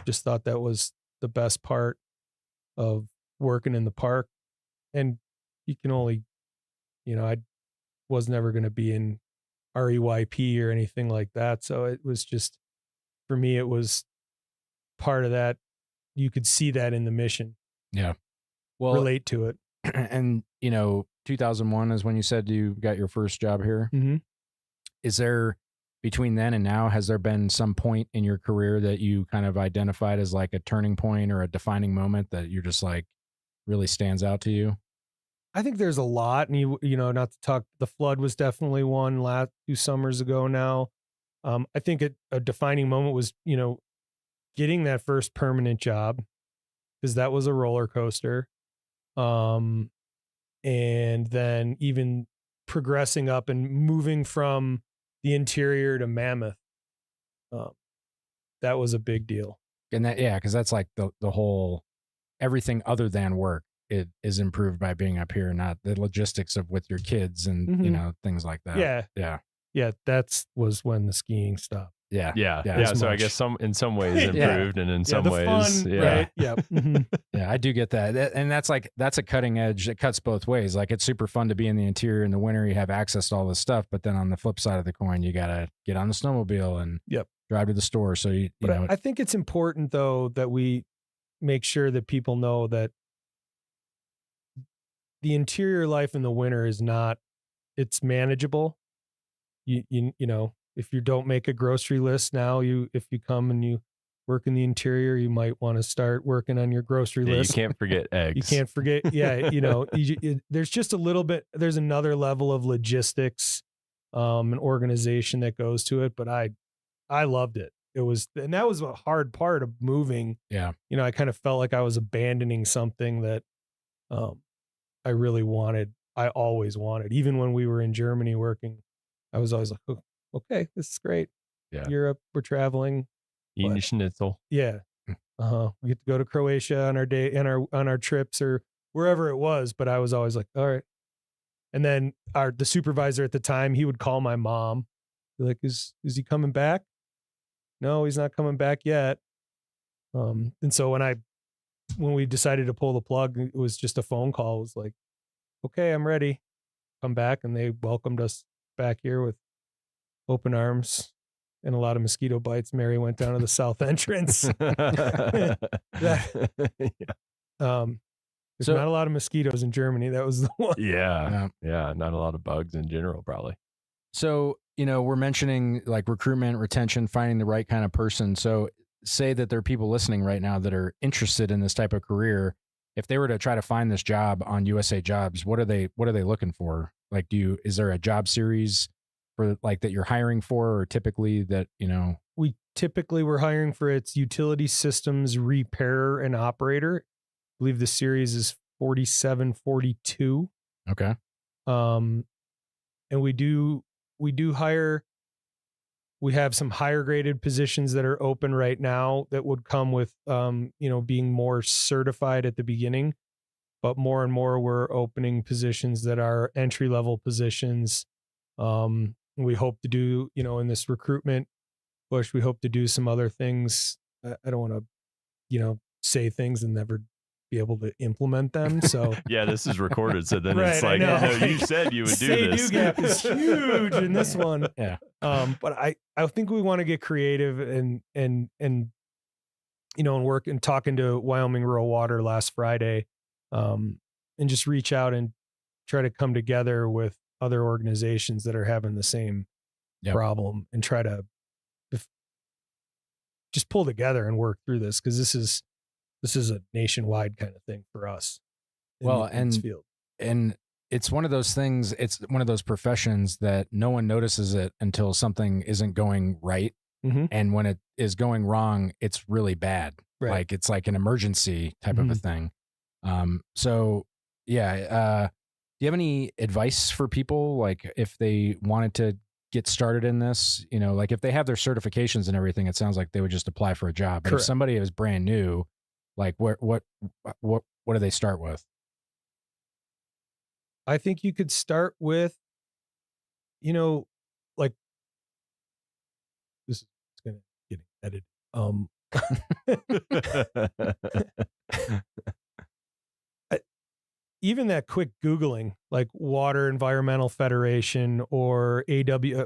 just thought that was the best part of working in the park. And you can only, I was never going to be in REYP or anything like that. So it was just, for me, it was part of that. You could see that in the mission. Yeah. Well, relate to it. And, 2001 is when you said you got your first job here. Mm-hmm. Is there, between then and now, has there been some point in your career that you kind of identified as like a turning point or a defining moment that you're just like really stands out to you? I think there's a lot, and not to talk, the flood was definitely one last 2 summers ago now. I think a defining moment was, getting that first permanent job, because that was a roller coaster. And then even progressing up and moving from the interior to Mammoth. That was a big deal. And that, yeah, because that's like the whole, everything other than work, it is improved by being up here, not the logistics of with your kids and, Mm-hmm. Things like that. Yeah. Yeah. Yeah. Was when the skiing stopped. Yeah. Yeah. So I guess in some ways improved and in some ways. Fun, yeah. Right? Yeah. Mm-hmm. Yeah. I do get that. And that's a cutting edge. It cuts both ways. Like, it's super fun to be in the interior in the winter. You have access to all this stuff, but then on the flip side of the coin, you got to get on the snowmobile and drive to the store. So I think it's important though, that we make sure that people know that the interior life in the winter is not, it's manageable. You if you don't make a grocery list now, if you come and you work in the interior, you might want to start working on your grocery list. You can't forget eggs. You can't forget. Yeah. There's just a little bit, there's another level of logistics, and organization that goes to it. But I loved it. And that was a hard part of moving. Yeah. I kind of felt like I was abandoning something that, I really wanted. I always wanted, even when we were in Germany working, I was always like, oh, okay, this is great. Yeah. Europe, we're traveling. Eating schnitzel. Yeah. We get to go to Croatia on our day on our trips or wherever it was. But I was always like, all right. And then the supervisor at the time, he would call my mom, be like, is he coming back? No, he's not coming back yet. And so when we decided to pull the plug, it was just a phone call. It was like, okay, I'm ready. Come back. And they welcomed us back here with open arms and a lot of mosquito bites. Mary went down to the south entrance. There's not a lot of mosquitoes in Germany. That was the one. Yeah. Not a lot of bugs in general, probably. So, we're mentioning like recruitment, retention, finding the right kind of person. So say that there are people listening right now that are interested in this type of career. If they were to try to find this job on USA Jobs, what are they looking for? Like, is there a job series for like that you're hiring for, or typically that, we typically were hiring for its utility systems repairer and operator. I believe the series is 4742. Okay. And we do hire. We have some higher graded positions that are open right now that would come with, being more certified at the beginning, but more and more we're opening positions that are entry level positions. We hope to do, in this recruitment push, we hope to do some other things. I don't want to, say things and never be able to implement them. So yeah, this is recorded. So then Right, it's I like, know. no, you said you would do Say this. do gap is huge in this one. Yeah. But I think we want to get creative and and work and talking to Wyoming Rural Water last Friday, and just reach out and try to come together with other organizations that are having the same problem and try to just pull together and work through this, because this is a nationwide kind of thing for us. In this field. And it's one of those things. It's one of those professions that no one notices it until something isn't going right. Mm-hmm. And when it is going wrong, it's really bad. Right. Like it's like an emergency type of a thing. So yeah. Do you have any advice for people, like if they wanted to get started in this, like if they have their certifications and everything, it sounds like they would just apply for a job. But Correct. if somebody is brand new, like what do they start with? I think you could start with, like this is going to get edited. Even that quick Googling, like Water Environmental Federation or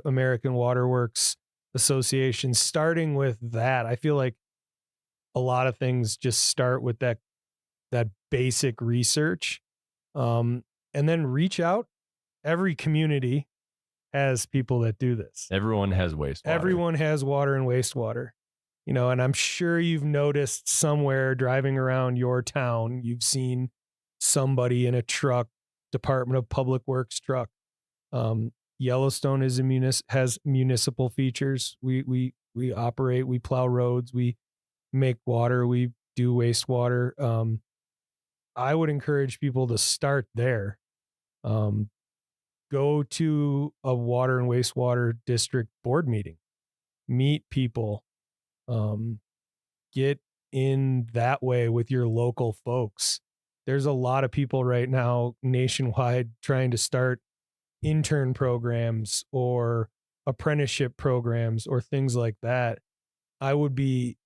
American Water Works Association, starting with that, I feel like a lot of things just start with that basic research, and then reach out. Every community has people that do this. Everyone has wastewater. Everyone has water and wastewater, and I'm sure you've noticed somewhere driving around your town, you've seen somebody in a truck, Department of Public Works truck. Yellowstone has municipal features. We operate, we plow roads, we make water, we do wastewater. I would encourage people to start there. Go to a water and wastewater district board meeting, meet people, get in that way with your local folks. There's a lot of people right now nationwide trying to start intern programs or apprenticeship programs or things like that. I would be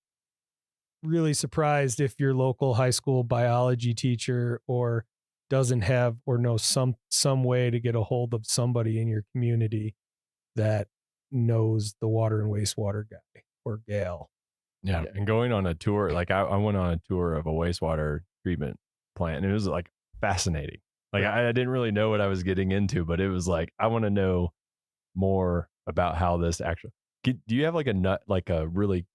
really surprised if your local high school biology teacher or doesn't have or knows some way to get a hold of somebody in your community that knows the water and wastewater guy or gal. Yeah. And going on a tour, like I went on a tour of a wastewater treatment plant, and it was like fascinating. Like I didn't really know what I was getting into, but it was like, I want to know more about how this actually, do you have like a really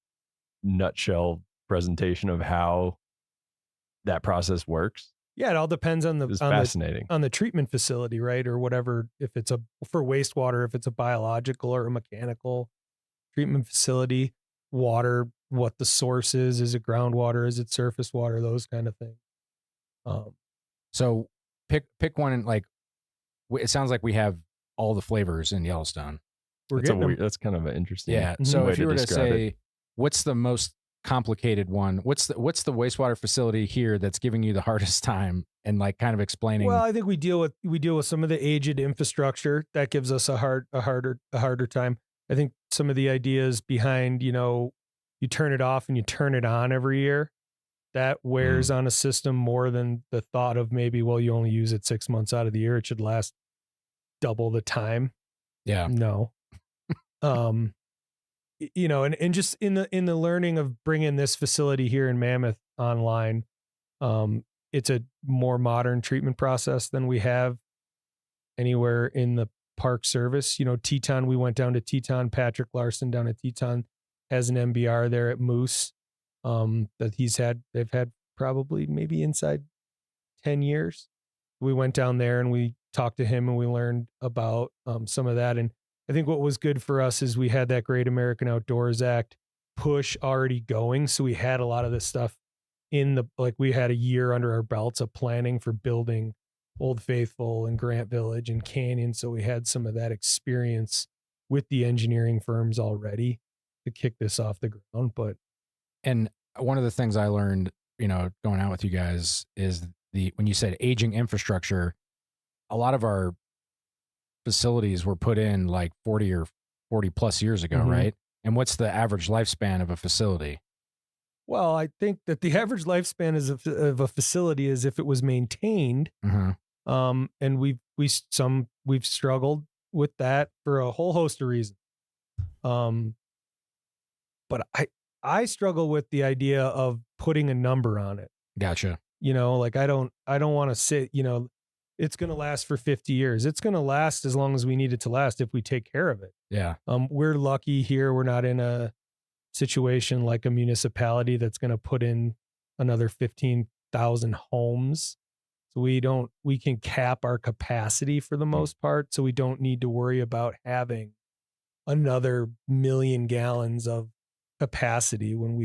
nutshell presentation of how that process works? Yeah, it all depends on fascinating. On the treatment facility, right? Or whatever, if it's for wastewater, if it's a biological or a mechanical treatment facility, water, what the source is it groundwater, is it surface water, those kind of things. So pick one, and like it sounds like we have all the flavors in Yellowstone. That's kind of an interesting. Yeah. So way if you were to say, it. What's the most complicated one? What's the wastewater facility here that's giving you the hardest time, and like kind of explaining? Well, I think we deal with some of the aged infrastructure that gives us a harder time. I think some of the ideas behind, you turn it off and you turn it on every year, that wears on a system more than the thought of maybe, well, you only use it 6 months out of the year, it should last double the time. Yeah. No. And just in the learning of bringing this facility here in Mammoth online, it's a more modern treatment process than we have anywhere in the Park Service. Teton, we went down to Teton. Patrick Larson down at Teton has an MBR there at Moose that they've had probably maybe inside 10 years. We went down there and we talked to him and we learned about some of that. And I think what was good for us is we had that Great American Outdoors Act push already going. So we had a lot of this stuff we had a year under our belts of planning for building Old Faithful and Grant Village and Canyon. So we had some of that experience with the engineering firms already to kick this off the ground. And one of the things I learned, going out with you guys is when you said aging infrastructure, a lot of our facilities were put in like 40 or 40 plus years ago, right? And what's the average lifespan of a facility? Well, I think that the average lifespan of a facility is if it was maintained. And we've struggled with that for a whole host of reasons. But I struggle with the idea of putting a number on it. Gotcha. You know, like I don't want to sit, you know, it's going to last for 50 years. It's going to last as long as we need it to last if we take care of it. Yeah. We're lucky here. We're not in a situation like a municipality that's going to put in another 15,000 homes. So we can cap our capacity for the most part. So we don't need to worry about having another 1 million gallons of capacity when